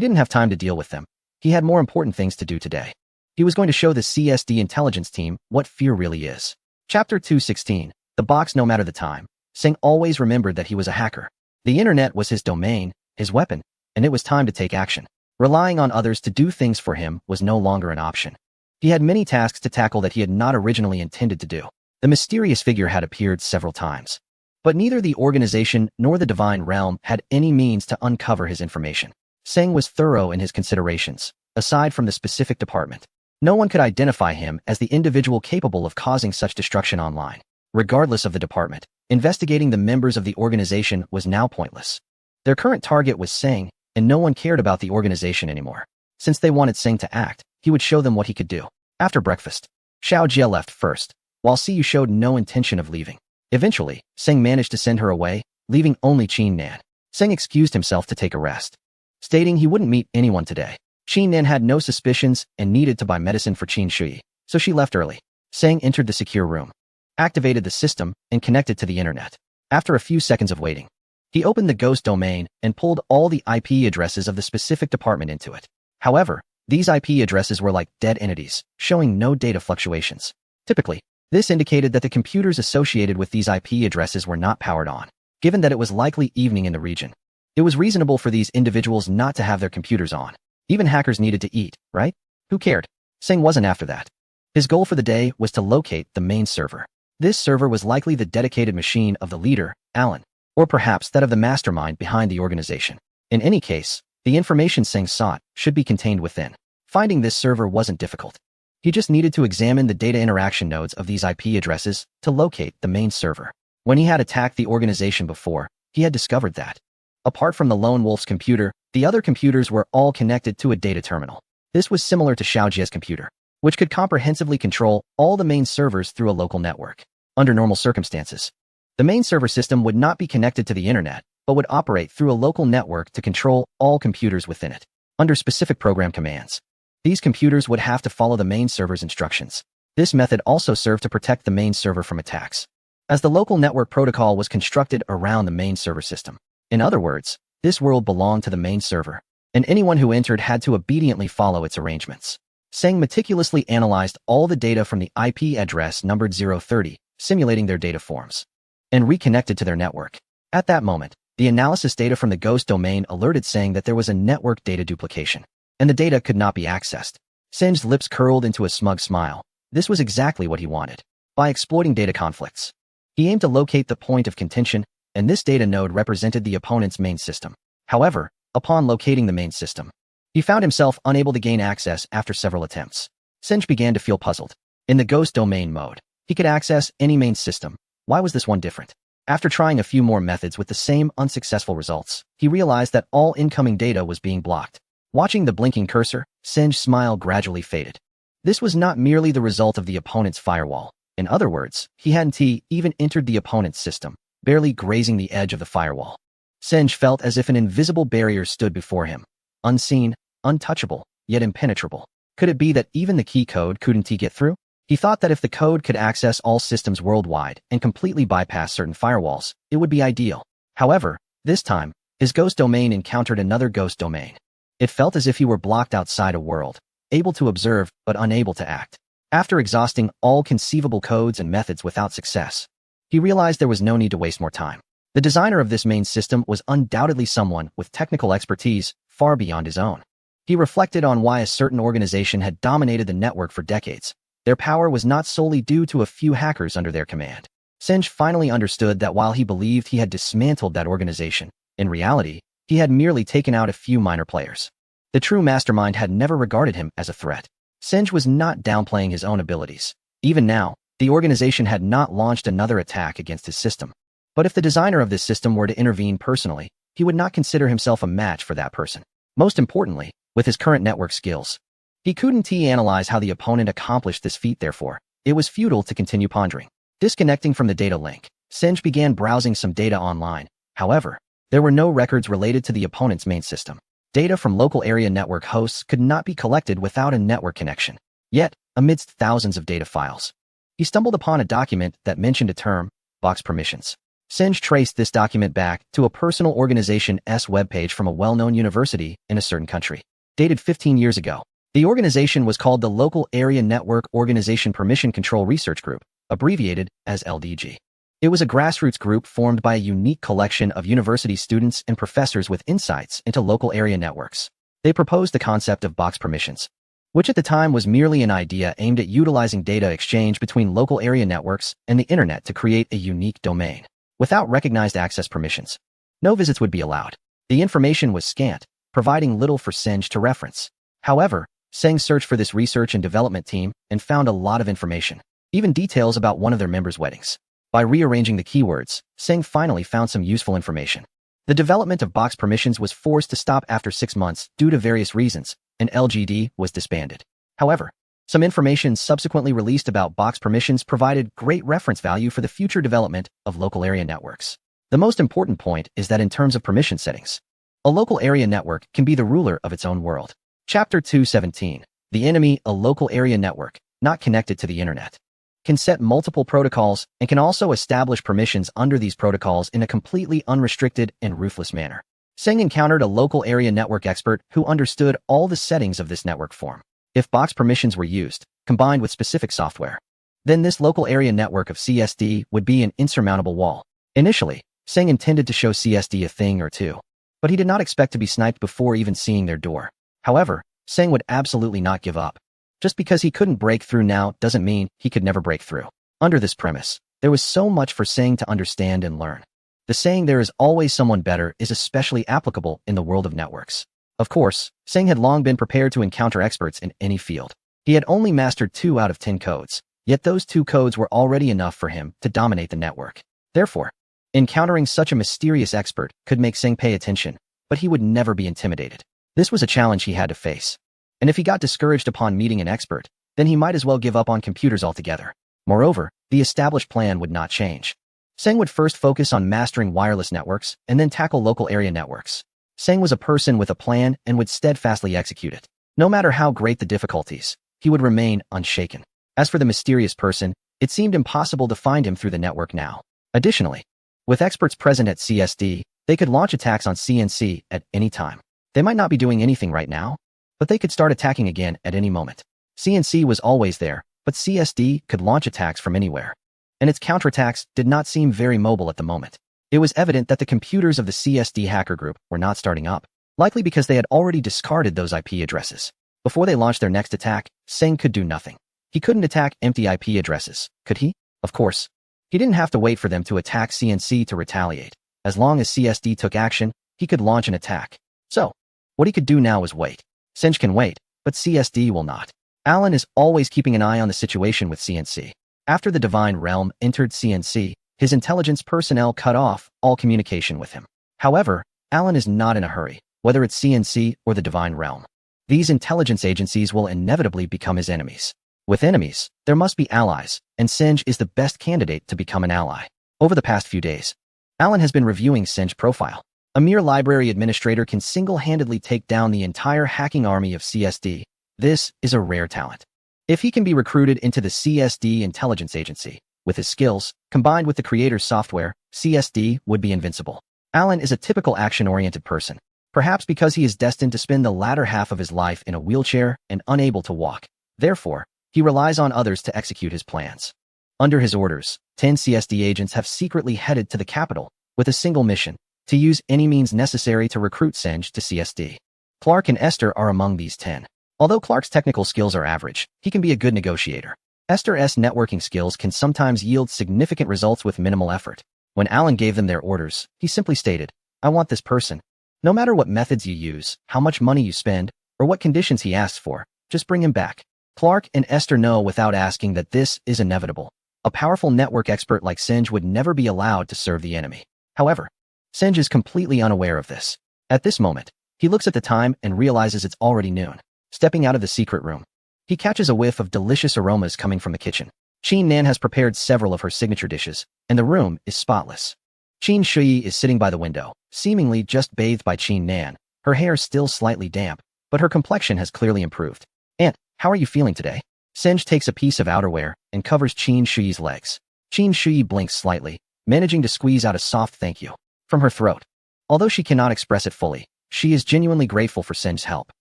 didn't have time to deal with them. He had more important things to do today. He was going to show the CSD intelligence team what fear really is. Chapter 216. The box. No matter the time, Seng always remembered that he was a hacker. The internet was his domain, his weapon, and it was time to take action. Relying on others to do things for him was no longer an option. He had many tasks to tackle that he had not originally intended to do. The mysterious figure had appeared several times, but neither the organization nor the divine realm had any means to uncover his information. Seng was thorough in his considerations. Aside from the specific department, no one could identify him as the individual capable of causing such destruction online. Regardless of the department, investigating the members of the organization was now pointless. Their current target was Seng, and no one cared about the organization anymore. Since they wanted Seng to act, he would show them what he could do. After breakfast, Xiao Jie left first, while Siyu showed no intention of leaving. Eventually, Seng managed to send her away, leaving only Qin Nan. Seng excused himself to take a rest, stating he wouldn't meet anyone today. Qin Nan had no suspicions and needed to buy medicine for Qin Shi, so she left early. Seng entered the secure room, activated the system, and connected to the internet. After a few seconds of waiting, he opened the ghost domain and pulled all the IP addresses of the specific department into it. However, these IP addresses were like dead entities, showing no data fluctuations. Typically, this indicated that the computers associated with these IP addresses were not powered on, given that it was likely evening in the region. It was reasonable for these individuals not to have their computers on. Even hackers needed to eat, right? Who cared? Seng wasn't after that. His goal for the day was to locate the main server. This server was likely the dedicated machine of the leader, Alan, or perhaps that of the mastermind behind the organization. In any case, the information Seng sought should be contained within. Finding this server wasn't difficult. He just needed to examine the data interaction nodes of these IP addresses to locate the main server. When he had attacked the organization before, he had discovered that, apart from the lone wolf's computer, the other computers were all connected to a data terminal. This was similar to Xiao Jie's computer, which could comprehensively control all the main servers through a local network. Under normal circumstances, the main server system would not be connected to the internet, but would operate through a local network to control all computers within it. Under specific program commands, These computers would have to follow the main server's instructions. This method also served to protect the main server from attacks, as the local network protocol was constructed around the main server system. In other words, this world belonged to the main server, and anyone who entered had to obediently follow its arrangements. Seng meticulously analyzed all the data from the IP address numbered 030, simulating their data forms, and reconnected to their network. At that moment, the analysis data from the ghost domain alerted Seng that there was a network data duplication, and the data could not be accessed. Seng's lips curled into a smug smile. This was exactly what he wanted. By exploiting data conflicts, he aimed to locate the point of contention, and this data node represented the opponent's main system. However, upon locating the main system, he found himself unable to gain access after several attempts. Seng began to feel puzzled. In the ghost domain mode, he could access any main system. Why was this one different? After trying a few more methods with the same unsuccessful results, he realized that all incoming data was being blocked. Watching the blinking cursor, Seng's smile gradually faded. This was not merely the result of the opponent's firewall. In other words, he hadn't even entered the opponent's system, barely grazing the edge of the firewall. Seng felt as if an invisible barrier stood before him, unseen, untouchable, yet impenetrable. Could it be that even the key code couldn't get through? He thought that if the code could access all systems worldwide and completely bypass certain firewalls, it would be ideal. However, this time, his ghost domain encountered another ghost domain. It felt as if he were blocked outside a world, able to observe but unable to act. After exhausting all conceivable codes and methods without success, he realized there was no need to waste more time. The designer of this main system was undoubtedly someone with technical expertise far beyond his own. He reflected on why a certain organization had dominated the network for decades. Their power was not solely due to a few hackers under their command. Seng finally understood that while he believed he had dismantled that organization, in reality, he had merely taken out a few minor players. The true mastermind had never regarded him as a threat. Seng was not downplaying his own abilities. Even now, the organization had not launched another attack against his system. But if the designer of this system were to intervene personally, he would not consider himself a match for that person. Most importantly, with his current network skills, he couldn't analyze how the opponent accomplished this feat. Therefore, it was futile to continue pondering. Disconnecting from the data link, Seng began browsing some data online. However, there were no records related to the opponent's main system. Data from local area network hosts could not be collected without a network connection. Yet, amidst thousands of data files, he stumbled upon a document that mentioned a term, box permissions. Seng traced this document back to a personal organization's webpage from a well-known university in a certain country. Dated 15 years ago, the organization was called the Local Area Network Organization Permission Control Research Group, abbreviated as LDG. It was a grassroots group formed by a unique collection of university students and professors with insights into local area networks. They proposed the concept of box permissions, which at the time was merely an idea aimed at utilizing data exchange between local area networks and the internet to create a unique domain. Without recognized access permissions, no visits would be allowed. The information was scant, providing little for Seng to reference. However, Seng searched for this research and development team and found a lot of information, even details about one of their members' weddings. By rearranging the keywords, Seng finally found some useful information. The development of box permissions was forced to stop after 6 months due to various reasons, and LGD was disbanded. However, some information subsequently released about box permissions provided great reference value for the future development of local area networks. The most important point is that in terms of permission settings, a local area network can be the ruler of its own world. Chapter 217. The enemy, a local area network, not connected to the internet, can set multiple protocols and can also establish permissions under these protocols in a completely unrestricted and ruthless manner. Seng encountered a local area network expert who understood all the settings of this network form. If box permissions were used, combined with specific software, then this local area network of CSD would be an insurmountable wall. Initially, Seng intended to show CSD a thing or two, but he did not expect to be sniped before even seeing their door. However, Seng would absolutely not give up. Just because he couldn't break through now doesn't mean he could never break through. Under this premise, there was so much for Seng to understand and learn. The saying "there is always someone better" is especially applicable in the world of networks. Of course, Seng had long been prepared to encounter experts in any field. He had only mastered 2 out of 10 codes, yet those 2 codes were already enough for him to dominate the network. Therefore, encountering such a mysterious expert could make Seng pay attention, but he would never be intimidated. This was a challenge he had to face. And if he got discouraged upon meeting an expert, then he might as well give up on computers altogether. Moreover, the established plan would not change. Seng would first focus on mastering wireless networks and then tackle local area networks. Seng was a person with a plan and would steadfastly execute it. No matter how great the difficulties, he would remain unshaken. As for the mysterious person, it seemed impossible to find him through the network now. Additionally, with experts present at CSD, they could launch attacks on CNC at any time. They might not be doing anything right now, but they could start attacking again at any moment. CNC was always there, but CSD could launch attacks from anywhere, and its counterattacks did not seem very mobile at the moment. It was evident that the computers of the CSD hacker group were not starting up, likely because they had already discarded those IP addresses. Before they launched their next attack, Seng could do nothing. He couldn't attack empty IP addresses, could he? Of course. He didn't have to wait for them to attack CNC to retaliate. As long as CSD took action, he could launch an attack. So, what he could do now was wait. Seng can wait, but CSD will not. Alan is always keeping an eye on the situation with CNC. After the Divine Realm entered CNC, his intelligence personnel cut off all communication with him. However, Alan is not in a hurry, whether it's CNC or the Divine Realm. These intelligence agencies will inevitably become his enemies. With enemies, there must be allies, and Seng is the best candidate to become an ally. Over the past few days, Alan has been reviewing Seng's profile. A mere library administrator can single-handedly take down the entire hacking army of CSD. This is a rare talent. If he can be recruited into the CSD intelligence agency, with his skills, combined with the creator's software, CSD would be invincible. Alan is a typical action-oriented person, perhaps because he is destined to spend the latter half of his life in a wheelchair and unable to walk. Therefore, he relies on others to execute his plans. Under his orders, 10 CSD agents have secretly headed to the capital with a single mission: to use any means necessary to recruit Seng to CSD. Clark and Esther are among these 10. Although Clark's technical skills are average, he can be a good negotiator. Esther's networking skills can sometimes yield significant results with minimal effort. When Alan gave them their orders, he simply stated, "I want this person. No matter what methods you use, how much money you spend, or what conditions he asks for, just bring him back." Clark and Esther know without asking that this is inevitable. A powerful network expert like Seng would never be allowed to serve the enemy. However, Seng is completely unaware of this. At this moment, he looks at the time and realizes it's already noon. Stepping out of the secret room, he catches a whiff of delicious aromas coming from the kitchen. Qin Nan has prepared several of her signature dishes, and the room is spotless. Qin Shui is sitting by the window, seemingly just bathed by Qin Nan. Her hair still slightly damp, but her complexion has clearly improved. "Aunt, how are you feeling today?" Seng takes a piece of outerwear and covers Qin Shui's legs. Qin Shui blinks slightly, managing to squeeze out a soft thank you from her throat. Although she cannot express it fully, she is genuinely grateful for Seng's help.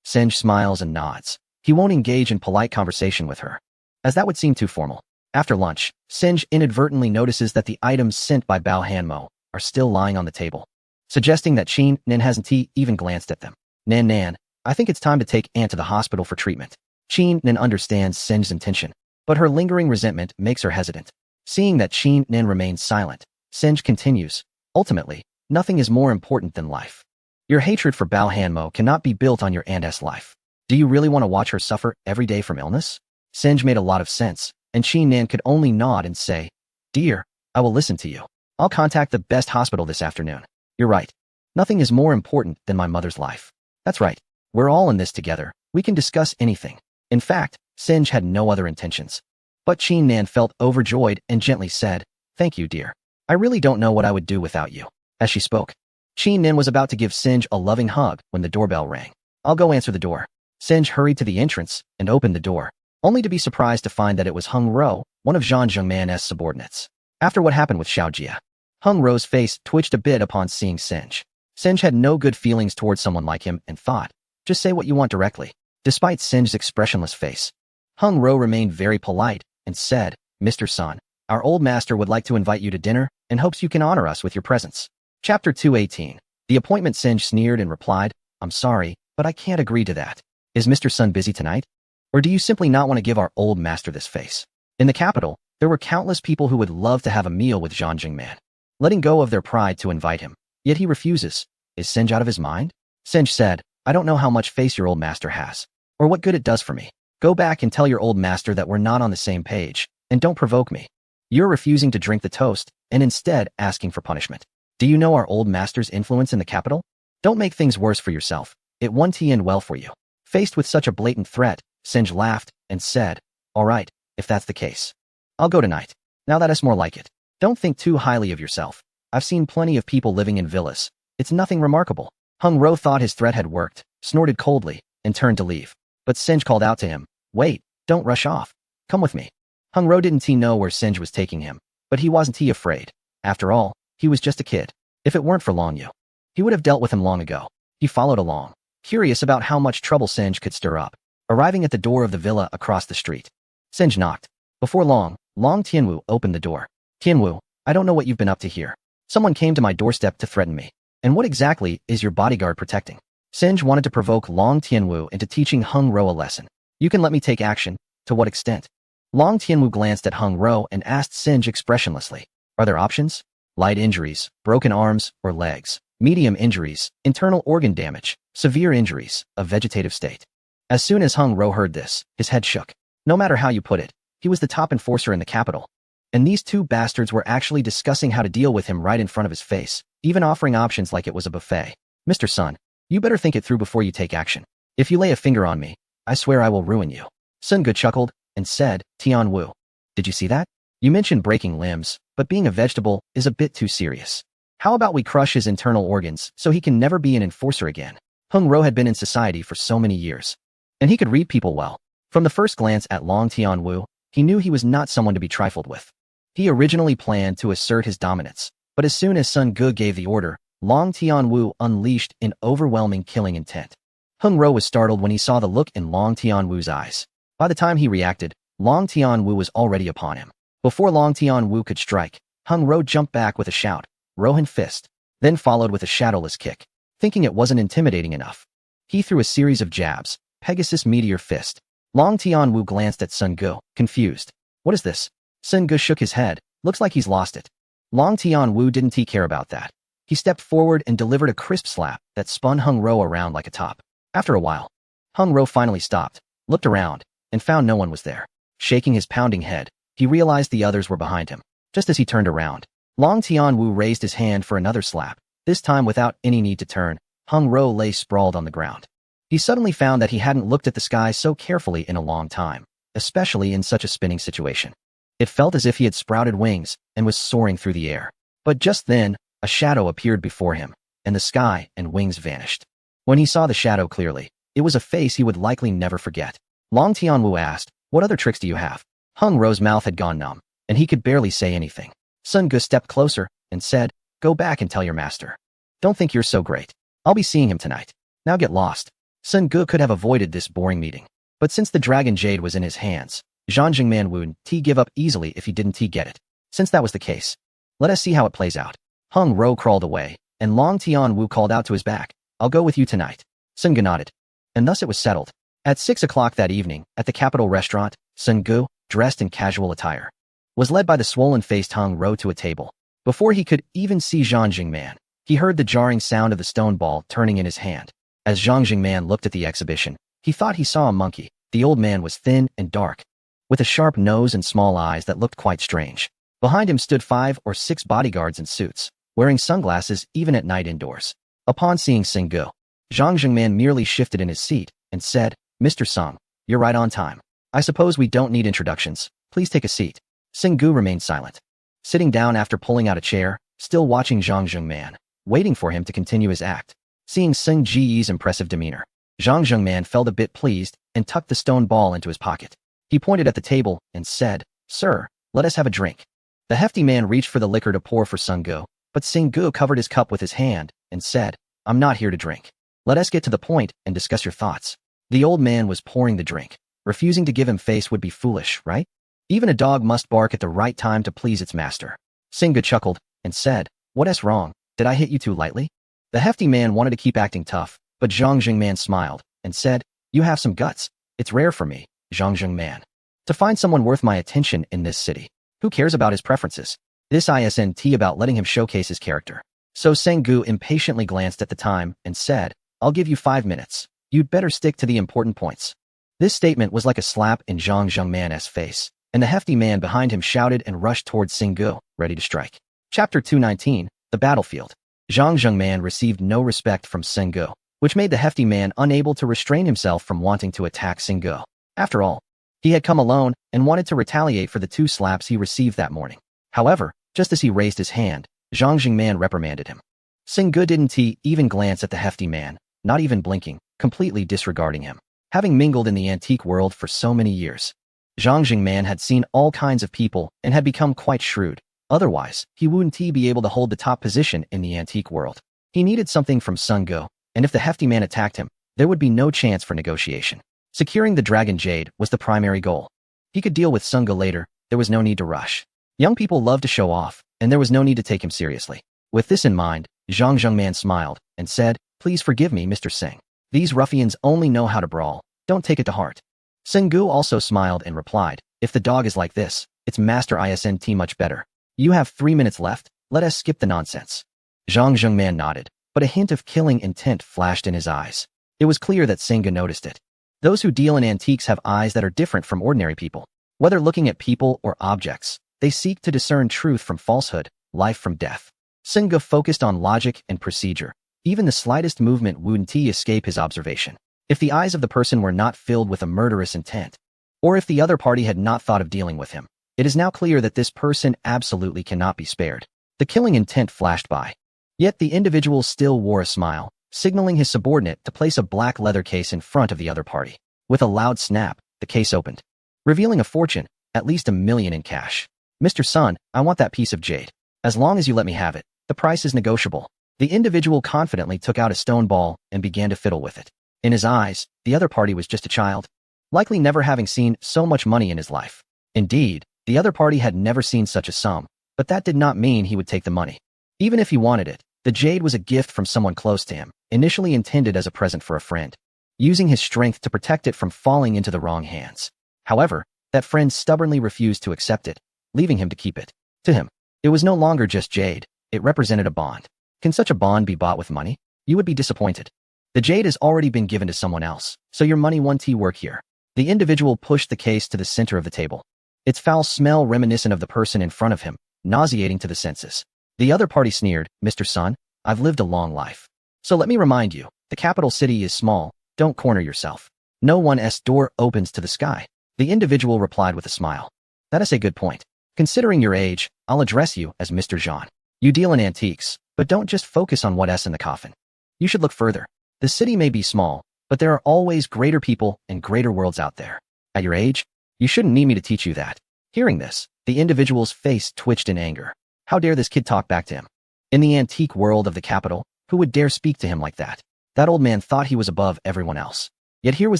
Seng smiles and nods. He won't engage in polite conversation with her, as that would seem too formal. After lunch, Seng inadvertently notices that the items sent by Bao Hanmo are still lying on the table, suggesting that Qin Nan hasn't even glanced at them. Nan, I think it's time to take Aunt to the hospital for treatment." Qin Nan understands Seng's intention, but her lingering resentment makes her hesitant. Seeing that Qin Nan remains silent, Seng continues, "Ultimately, nothing is more important than life. Your hatred for Bao Hanmo cannot be built on your aunt's life. Do you really want to watch her suffer every day from illness?" Seng made a lot of sense, and Qin Nan could only nod and say, "Dear, I will listen to you. I'll contact the best hospital this afternoon. You're right. Nothing is more important than my mother's life. That's right. We're all in this together. We can discuss anything." In fact, Seng had no other intentions. But Qin Nan felt overjoyed and gently said, "Thank you, dear. I really don't know what I would do without you." As she spoke, Qin Nan was about to give Seng a loving hug when the doorbell rang. "I'll go answer the door." Seng hurried to the entrance and opened the door, only to be surprised to find that it was Hung Ro, one of Zhang Zhengman's subordinates. After what happened with Xiao Jia, Hung Ro's face twitched a bit upon seeing Seng. Seng had no good feelings towards someone like him and thought, "Just say what you want directly." Despite Seng's expressionless face, Hung Ro remained very polite and said, "Mr. Sun, our old master would like to invite you to dinner and hopes you can honor us with your presence." Chapter 218. The appointment. Seng sneered and replied, "I'm sorry, but I can't agree to that. Is Mr. Sun busy tonight? Or do you simply not want to give our old master this face?" In the capital, there were countless people who would love to have a meal with Zhang Jingman, letting go of their pride to invite him. Yet he refuses. Is Seng out of his mind? Seng said, "I don't know how much face your old master has, or what good it does for me. Go back and tell your old master that we're not on the same page, and don't provoke me. You're refusing to drink the toast, and instead asking for punishment. Do you know our old master's influence in the capital? Don't make things worse for yourself. It won't end well for you." Faced with such a blatant threat, Seng laughed and said, "All right, if that's the case. I'll go tonight. Now that is more like it. Don't think too highly of yourself. I've seen plenty of people living in villas. It's nothing remarkable." Hung Ro thought his threat had worked, snorted coldly, and turned to leave. But Singe called out to him, "Wait, don't rush off. Come with me." Hung Ro didn't know where Singe was taking him, but he wasn't afraid. After all, he was just a kid. If it weren't for Long Yu, he would have dealt with him long ago. He followed along, curious about how much trouble Singe could stir up. Arriving at the door of the villa across the street, Singe knocked. Before long, Long Tianwu opened the door. "Tianwu, I don't know what you've been up to here. Someone came to my doorstep to threaten me. And what exactly is your bodyguard protecting?" Singe wanted to provoke Long Tianwu into teaching Hung Ro a lesson. "You can let me take action. To what extent?" Long Tianwu glanced at Hung Ro and asked Singe expressionlessly, "Are there options? Light injuries, broken arms or legs, medium injuries, internal organ damage, severe injuries, a vegetative state." As soon as Hung Ro heard this, his head shook. No matter how you put it, he was the top enforcer in the capital. And these two bastards were actually discussing how to deal with him right in front of his face, even offering options like it was a buffet. "Mr. Sun, you better think it through before you take action. If you lay a finger on me, I swear I will ruin you." Sun Ge chuckled and said, "Tian Wu, did you see that? You mentioned breaking limbs, but being a vegetable is a bit too serious. How about we crush his internal organs so he can never be an enforcer again?" Hung Ro had been in society for so many years, and he could read people well. From the first glance at Long Tianwu, he knew he was not someone to be trifled with. He originally planned to assert his dominance, but as soon as Sun Ge gave the order, Long Tianwu unleashed an overwhelming killing intent. Hung Ro was startled when he saw the look in Long Tianwu's eyes. By the time he reacted, Long Tianwu was already upon him. Before Long Tianwu could strike, Hung Ro jumped back with a shout, "Rohan fist," then followed with a shadowless kick. Thinking it wasn't intimidating enough, he threw a series of jabs, Pegasus Meteor Fist. Long Tianwu glanced at Sun Ge, confused. "What is this?" Sun Ge shook his head. "Looks like he's lost it." Long Tianwu didn't care about that. He stepped forward and delivered a crisp slap that spun Hung Ro around like a top. After a while, Hung Ro finally stopped, looked around, and found no one was there. Shaking his pounding head, he realized the others were behind him. Just as he turned around, Long Tianwu raised his hand for another slap. This time without any need to turn, Hung Ro lay sprawled on the ground. He suddenly found that he hadn't looked at the sky so carefully in a long time, especially in such a spinning situation. It felt as if he had sprouted wings and was soaring through the air. But just then, a shadow appeared before him, and the sky and wings vanished. When he saw the shadow clearly, it was a face he would likely never forget. Long Tianwu asked, "What other tricks do you have?" Hung Ro's mouth had gone numb, and he could barely say anything. Sun Ge stepped closer and said, "Go back and tell your master. Don't think you're so great. I'll be seeing him tonight. Now get lost." Sun Ge could have avoided this boring meeting, but since the Dragon Jade was in his hands, Zhang Jingman wouldn't give up easily if he didn't get it. Since that was the case, let us see how it plays out. Hung Ro crawled away, and Long Tianwu called out to his back, "I'll go with you tonight." Sun Ge nodded, and thus it was settled. At 6 o'clock that evening, at the capital restaurant, Sun Ge, dressed in casual attire, was led by the swollen-faced Hung Ro to a table. Before he could even see Zhang Jingman, he heard the jarring sound of the stone ball turning in his hand. As Zhang Jingman looked at the exhibition, he thought he saw a monkey. The old man was thin and dark, with a sharp nose and small eyes that looked quite strange. Behind him stood 5 or 6 bodyguards in suits, wearing sunglasses even at night indoors. Upon seeing Sun Ge, Zhang Jingman merely shifted in his seat and said, "Mr. Sung, you're right on time. I suppose we don't need introductions. Please take a seat." Sun Ge remained silent, sitting down after pulling out a chair, still watching Zhang Jingman, waiting for him to continue his act. Seeing Sun Ge's impressive demeanor, Zhang Jingman felt a bit pleased and tucked the stone ball into his pocket. He pointed at the table and said, "Sir, let us have a drink." The hefty man reached for the liquor to pour for Sun Ge, but Sun Ge covered his cup with his hand and said, "I'm not here to drink. Let us get to the point and discuss your thoughts." The old man was pouring the drink. Refusing to give him face would be foolish, right? Even a dog must bark at the right time to please its master. Sun Ge chuckled and said, "What's wrong? Did I hit you too lightly?" The hefty man wanted to keep acting tough, but Zhang Jingman smiled and said, "You have some guts. It's rare for me, Zhang Jingman, to find someone worth my attention in this city. Who cares about his preferences? This isn't about letting him showcase his character." So Sun Ge impatiently glanced at the time and said, "I'll give you 5 minutes. You'd better stick to the important points." This statement was like a slap in Zhang Jingman's face, and the hefty man behind him shouted and rushed towards Sun Ge, ready to strike. Chapter 219, The Battlefield. Zhang Jingman received no respect from Sun Ge, which made the hefty man unable to restrain himself from wanting to attack Sun Ge. After all, he had come alone and wanted to retaliate for the 2 slaps he received that morning. However, just as he raised his hand, Zhang Jingman reprimanded him. Sun Ge didn't even glance at the hefty man, not even blinking, completely disregarding him. Having mingled in the antique world for so many years, Zhang Jingman had seen all kinds of people and had become quite shrewd. Otherwise, he wouldn't be able to hold the top position in the antique world. He needed something from Sun Go, and if the hefty man attacked him, there would be no chance for negotiation. Securing the Dragon Jade was the primary goal. He could deal with Sun Go later, there was no need to rush. Young people love to show off, and there was no need to take him seriously. With this in mind, Zhang Jingman smiled and said, "Please forgive me, Mr. Singh. These ruffians only know how to brawl. Don't take it to heart." Sengu also smiled and replied, "If the dog is like this, its master isn't much better. You have 3 minutes left, let us skip the nonsense." Zhang Jingman nodded, but a hint of killing intent flashed in his eyes. It was clear that Sengu noticed it. Those who deal in antiques have eyes that are different from ordinary people. Whether looking at people or objects, they seek to discern truth from falsehood, life from death. Sengu focused on logic and procedure. Even the slightest movement wouldn't escape his observation. If the eyes of the person were not filled with a murderous intent, or if the other party had not thought of dealing with him, it is now clear that this person absolutely cannot be spared. The killing intent flashed by. Yet the individual still wore a smile, signaling his subordinate to place a black leather case in front of the other party. With a loud snap, the case opened, revealing a fortune, at least 1 million in cash. "Mr. Sun, I want that piece of jade. As long as you let me have it, the price is negotiable." The individual confidently took out a stone ball and began to fiddle with it. In his eyes, the other party was just a child, likely never having seen so much money in his life. Indeed, the other party had never seen such a sum, but that did not mean he would take the money. Even if he wanted it, the jade was a gift from someone close to him, initially intended as a present for a friend, using his strength to protect it from falling into the wrong hands. However, that friend stubbornly refused to accept it, leaving him to keep it. To him, it was no longer just jade, it represented a bond. Can such a bond be bought with money? You would be disappointed. The jade has already been given to someone else, so your money won't work here. The individual pushed the case to the center of the table. Its foul smell reminiscent of the person in front of him, nauseating to the senses. The other party sneered, "Mr. Sun, I've lived a long life. So let me remind you, the capital city is small, don't corner yourself. No one's door opens to the sky." The individual replied with a smile. "That is a good point. Considering your age, I'll address you as Mr. Jean. You deal in antiques, but don't just focus on what's in the coffin. You should look further. The city may be small, but there are always greater people and greater worlds out there. At your age, you shouldn't need me to teach you that." Hearing this, the individual's face twitched in anger. How dare this kid talk back to him? In the antique world of the capital, who would dare speak to him like that? That old man thought he was above everyone else. Yet here was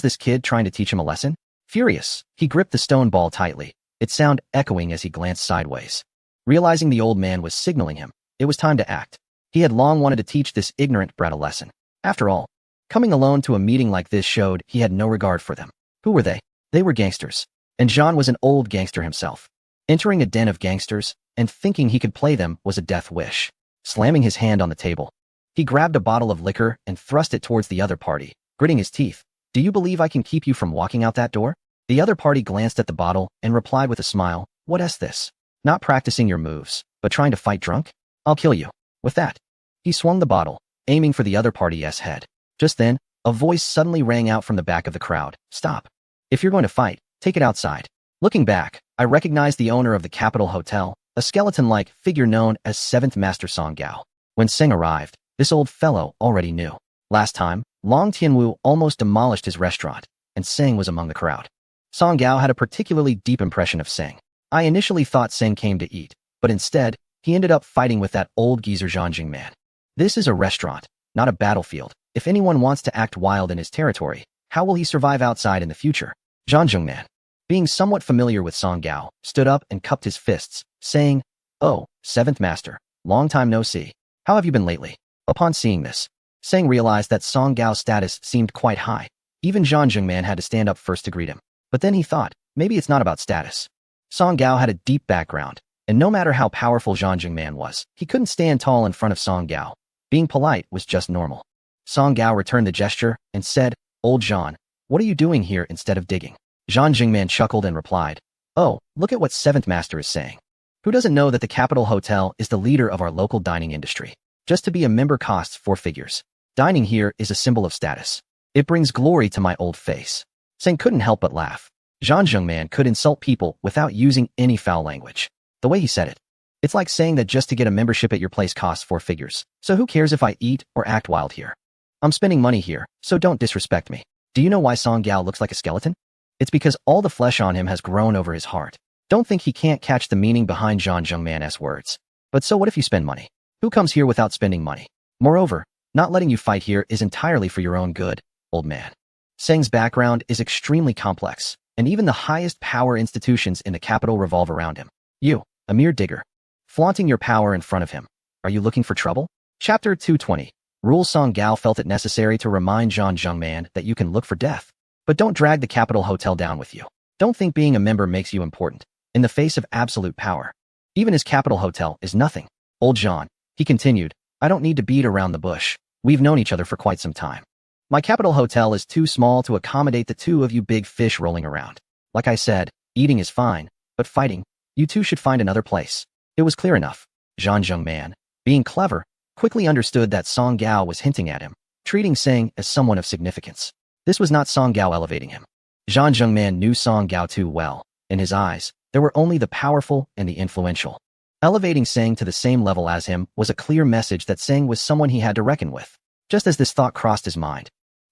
this kid trying to teach him a lesson? Furious, he gripped the stone ball tightly, its sound echoing as he glanced sideways. Realizing the old man was signaling him, it was time to act. He had long wanted to teach this ignorant brat a lesson. After all, coming alone to a meeting like this showed he had no regard for them. Who were they? They were gangsters. And Jean was an old gangster himself. Entering a den of gangsters and thinking he could play them was a death wish. Slamming his hand on the table, he grabbed a bottle of liquor and thrust it towards the other party, gritting his teeth. "Do you believe I can keep you from walking out that door?" The other party glanced at the bottle and replied with a smile, "What's this? Not practicing your moves, but trying to fight drunk? I'll kill you." With that, he swung the bottle, aiming for the other party's head. Just then, a voice suddenly rang out from the back of the crowd. "Stop. If you're going to fight, take it outside." Looking back, I recognized the owner of the Capital Hotel, a skeleton-like figure known as 7th Master Song Gao. When Seng arrived, this old fellow already knew. Last time, Long Tianwu almost demolished his restaurant, and Seng was among the crowd. Song Gao had a particularly deep impression of Seng. I initially thought Seng came to eat, but instead, he ended up fighting with that old geezer Zhang Jingman. This is a restaurant, not a battlefield. If anyone wants to act wild in his territory, how will he survive outside in the future? Zhang Jingman, being somewhat familiar with Song Gao, stood up and cupped his fists, saying, "Oh, 7th Master, long time no see. How have you been lately?" Upon seeing this, Seng realized that Song Gao's status seemed quite high. Even Zhang Jingman had to stand up first to greet him. But then he thought, maybe it's not about status. Song Gao had a deep background, and no matter how powerful Zhang Jingman was, he couldn't stand tall in front of Song Gao. Being polite was just normal. Song Gao returned the gesture and said, "Old Zhang, what are you doing here instead of digging?" Zhang Jingman chuckled and replied, "Oh, look at what 7th Master is saying. Who doesn't know that the Capital Hotel is the leader of our local dining industry? Just to be a member costs 4 figures. Dining here is a symbol of status. It brings glory to my old face." Seng couldn't help but laugh. Zhang Jingman could insult people without using any foul language. The way he said it, it's like saying that just to get a membership at your place costs 4 figures. So who cares if I eat or act wild here? I'm spending money here, so don't disrespect me. Do you know why Song Gao looks like a skeleton? It's because all the flesh on him has grown over his heart. Don't think he can't catch the meaning behind Zhang Zhengman's words. But so what if you spend money? Who comes here without spending money? Moreover, not letting you fight here is entirely for your own good, old man. Seng's background is extremely complex, and even the highest power institutions in the capital revolve around him. You, a mere digger, flaunting your power in front of him. Are you looking for trouble? Chapter 220. Rule Song Gao felt it necessary to remind Zhang Zhengman that you can look for death. But don't drag the capital hotel down with you. Don't think being a member makes you important, in the face of absolute power. Even his capital hotel is nothing. Old Zhang, he continued, I don't need to beat around the bush. We've known each other for quite some time. My capital hotel is too small to accommodate the two of you big fish rolling around. Like I said, eating is fine, but fighting, you two should find another place. It was clear enough. Zhang Zhengman, being clever, quickly understood that Song Gao was hinting at him, treating Seng as someone of significance. This was not Song Gao elevating him. Zhang Zhengman knew Song Gao too well. In his eyes, there were only the powerful and the influential. Elevating Seng to the same level as him was a clear message that Seng was someone he had to reckon with. Just as this thought crossed his mind,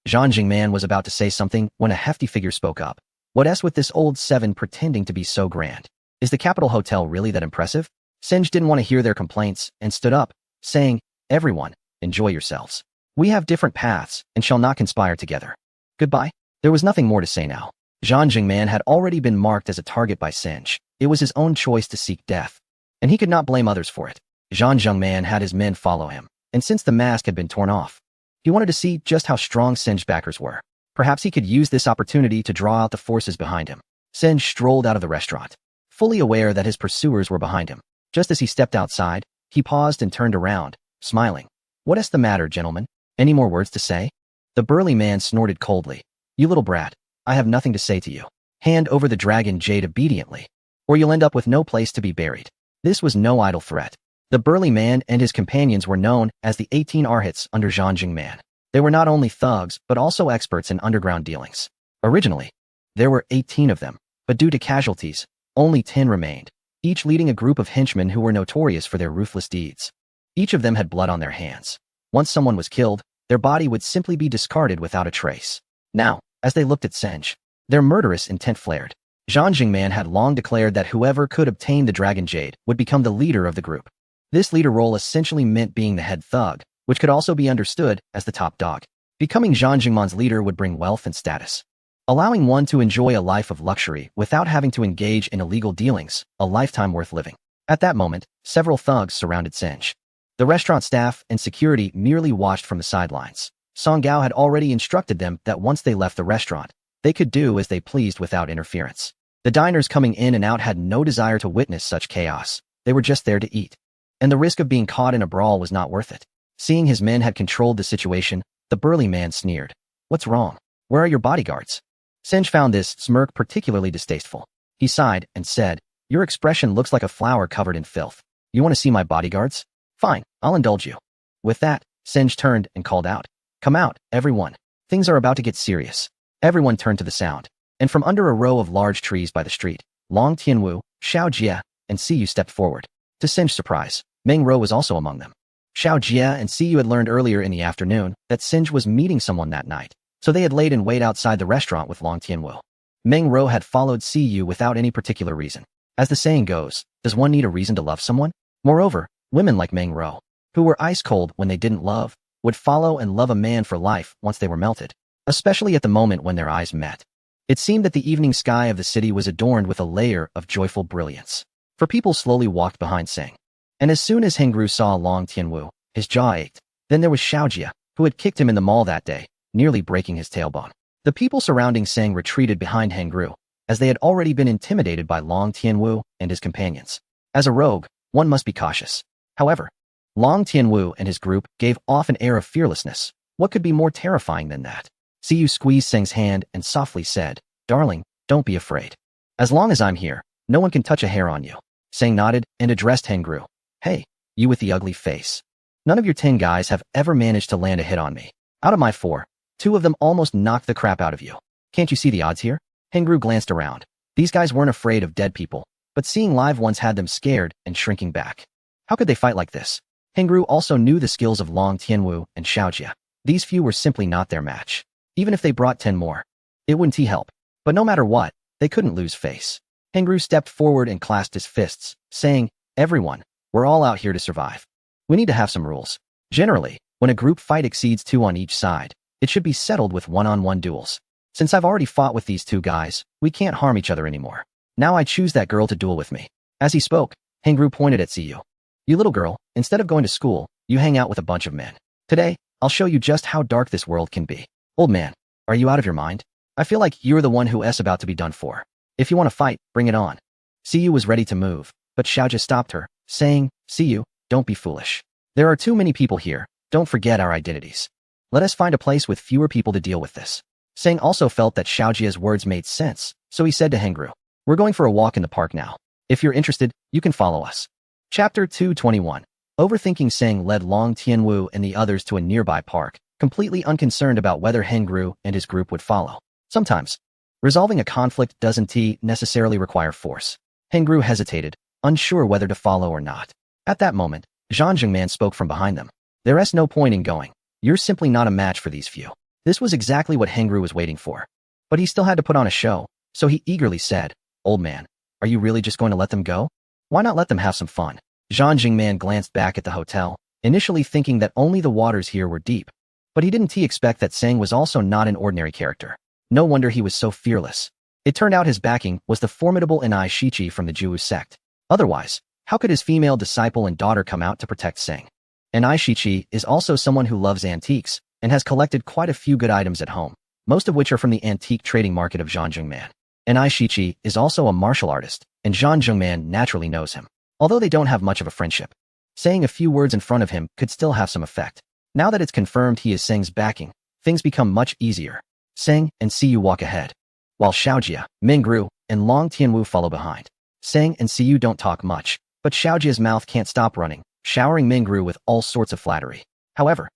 Zhang Zhengman was about to say something when a hefty figure spoke up. What's with this old seven pretending to be so grand? Is the capital hotel really that impressive? Senj didn't want to hear their complaints and stood up, saying, Everyone, enjoy yourselves. We have different paths and shall not conspire together. Goodbye. There was nothing more to say now. Zhang Zhengman had already been marked as a target by Senj. It was his own choice to seek death, and he could not blame others for it. Zhang Zhengman had his men follow him, and since the mask had been torn off, he wanted to see just how strong Senj's backers were. Perhaps he could use this opportunity to draw out the forces behind him. Senj strolled out of the restaurant, fully aware that his pursuers were behind him. Just as he stepped outside, he paused and turned around, smiling. What's the matter, gentlemen? Any more words to say? The burly man snorted coldly. You little brat, I have nothing to say to you. Hand over the dragon jade obediently, or you'll end up with no place to be buried. This was no idle threat. The burly man and his companions were known as the 18 Arhats under Zhang Zhengman. They were not only thugs, but also experts in underground dealings. Originally, there were 18 of them, but due to casualties, only 10 remained, each leading a group of henchmen who were notorious for their ruthless deeds. Each of them had blood on their hands. Once someone was killed, their body would simply be discarded without a trace. Now, as they looked at Senj, their murderous intent flared. Zhang Zhengman had long declared that whoever could obtain the Dragon Jade would become the leader of the group. This leader role essentially meant being the head thug, which could also be understood as the top dog. Becoming Zhang Zhengman's leader would bring wealth and status, allowing one to enjoy a life of luxury without having to engage in illegal dealings, a lifetime worth living. At that moment, several thugs surrounded Senj. The restaurant staff and security merely watched from the sidelines. Song Gao had already instructed them that once they left the restaurant, they could do as they pleased without interference. The diners coming in and out had no desire to witness such chaos. They were just there to eat. And the risk of being caught in a brawl was not worth it. Seeing his men had controlled the situation, the burly man sneered. What's wrong? Where are your bodyguards? Senj found this smirk particularly distasteful. He sighed and said, Your expression looks like a flower covered in filth. You want to see my bodyguards? Fine, I'll indulge you. With that, Senj turned and called out. Come out, everyone. Things are about to get serious. Everyone turned to the sound. And from under a row of large trees by the street, Long Tianwu, Xiao Jie, and Siyu stepped forward. To Senj's surprise, Meng Ro was also among them. Xiao Jie and Siyu had learned earlier in the afternoon that Senj was meeting someone that night, so they had laid in wait outside the restaurant with Long Tianwu. Meng Ro had followed Siyu without any particular reason. As the saying goes, does one need a reason to love someone? Moreover, women like Meng Ro, who were ice cold when they didn't love, would follow and love a man for life once they were melted, especially at the moment when their eyes met. It seemed that the evening sky of the city was adorned with a layer of joyful brilliance. For people slowly walked behind Seng. And as soon as Hengru saw Long Tianwu, his jaw ached. Then there was Xiaojia, who had kicked him in the mall that day, nearly breaking his tailbone. The people surrounding Seng retreated behind Hengru, as they had already been intimidated by Long Tianwu and his companions. As a rogue, one must be cautious. However, Long Tianwu and his group gave off an air of fearlessness. What could be more terrifying than that? Siyu squeezed Seng's hand and softly said, Darling, don't be afraid. As long as I'm here, no one can touch a hair on you. Seng nodded and addressed Hengru. Hey, you with the ugly face. None of your 10 guys have ever managed to land a hit on me. Out of my 4, 2 of them almost knocked the crap out of you. Can't you see the odds here? Hengru glanced around. These guys weren't afraid of dead people, but seeing live ones had them scared and shrinking back. How could they fight like this? Hengru also knew the skills of Long Tianwu and Xiaojia. These few were simply not their match. Even if they brought 10 more, it wouldn't help. But no matter what, they couldn't lose face. Hengru stepped forward and clasped his fists, saying, "Everyone, we're all out here to survive. We need to have some rules. Generally, when a group fight exceeds 2 on each side, it should be settled with one-on-one duels. Since I've already fought with these 2 guys, we can't harm each other anymore. Now I choose that girl to duel with me." As he spoke, Hengru pointed at Siyu. "You little girl, instead of going to school, you hang out with a bunch of men. Today, I'll show you just how dark this world can be." "Old man, are you out of your mind? I feel like you're the one who is about to be done for. If you want to fight, bring it on." Siyu was ready to move, but Xiaojia stopped her, saying, "Siyu, don't be foolish. There are too many people here. Don't forget our identities. Let us find a place with fewer people to deal with this." Sang also felt that Xiaojia's words made sense, so he said to Hengru, "We're going for a walk in the park now. If you're interested, you can follow us." Chapter 221. Overthinking. Sang led Long Tianwu and the others to a nearby park, completely unconcerned about whether Hengru and his group would follow. Sometimes, resolving a conflict doesn't necessarily require force. Hengru hesitated, unsure whether to follow or not. At that moment, Zhang Jingman spoke from behind them. "There's no point in going. You're simply not a match for these few." This was exactly what Hengru was waiting for. But he still had to put on a show, so he eagerly said, "Old man, are you really just going to let them go? Why not let them have some fun?" Zhang Jingman glanced back at the hotel, initially thinking that only the waters here were deep. But he didn't expect that Sang was also not an ordinary character. No wonder he was so fearless. It turned out his backing was the formidable Enai Shichi from the Jiwu sect. Otherwise, how could his female disciple and daughter come out to protect Sang? Enai Shichi is also someone who loves antiques and has collected quite a few good items at home, most of which are from the antique trading market of Zhangjungman. Enai Shichi is also a martial artist, and Zhangjungman naturally knows him. Although they don't have much of a friendship, saying a few words in front of him could still have some effect. Now that it's confirmed he is Sang's backing, things become much easier. Sang and Siyu walk ahead, while Xiaojia, Mingru, and Long Tianwu follow behind. Sang and Siyu don't talk much, but Xiaojia's mouth can't stop running, showering Mingru with all sorts of flattery. However,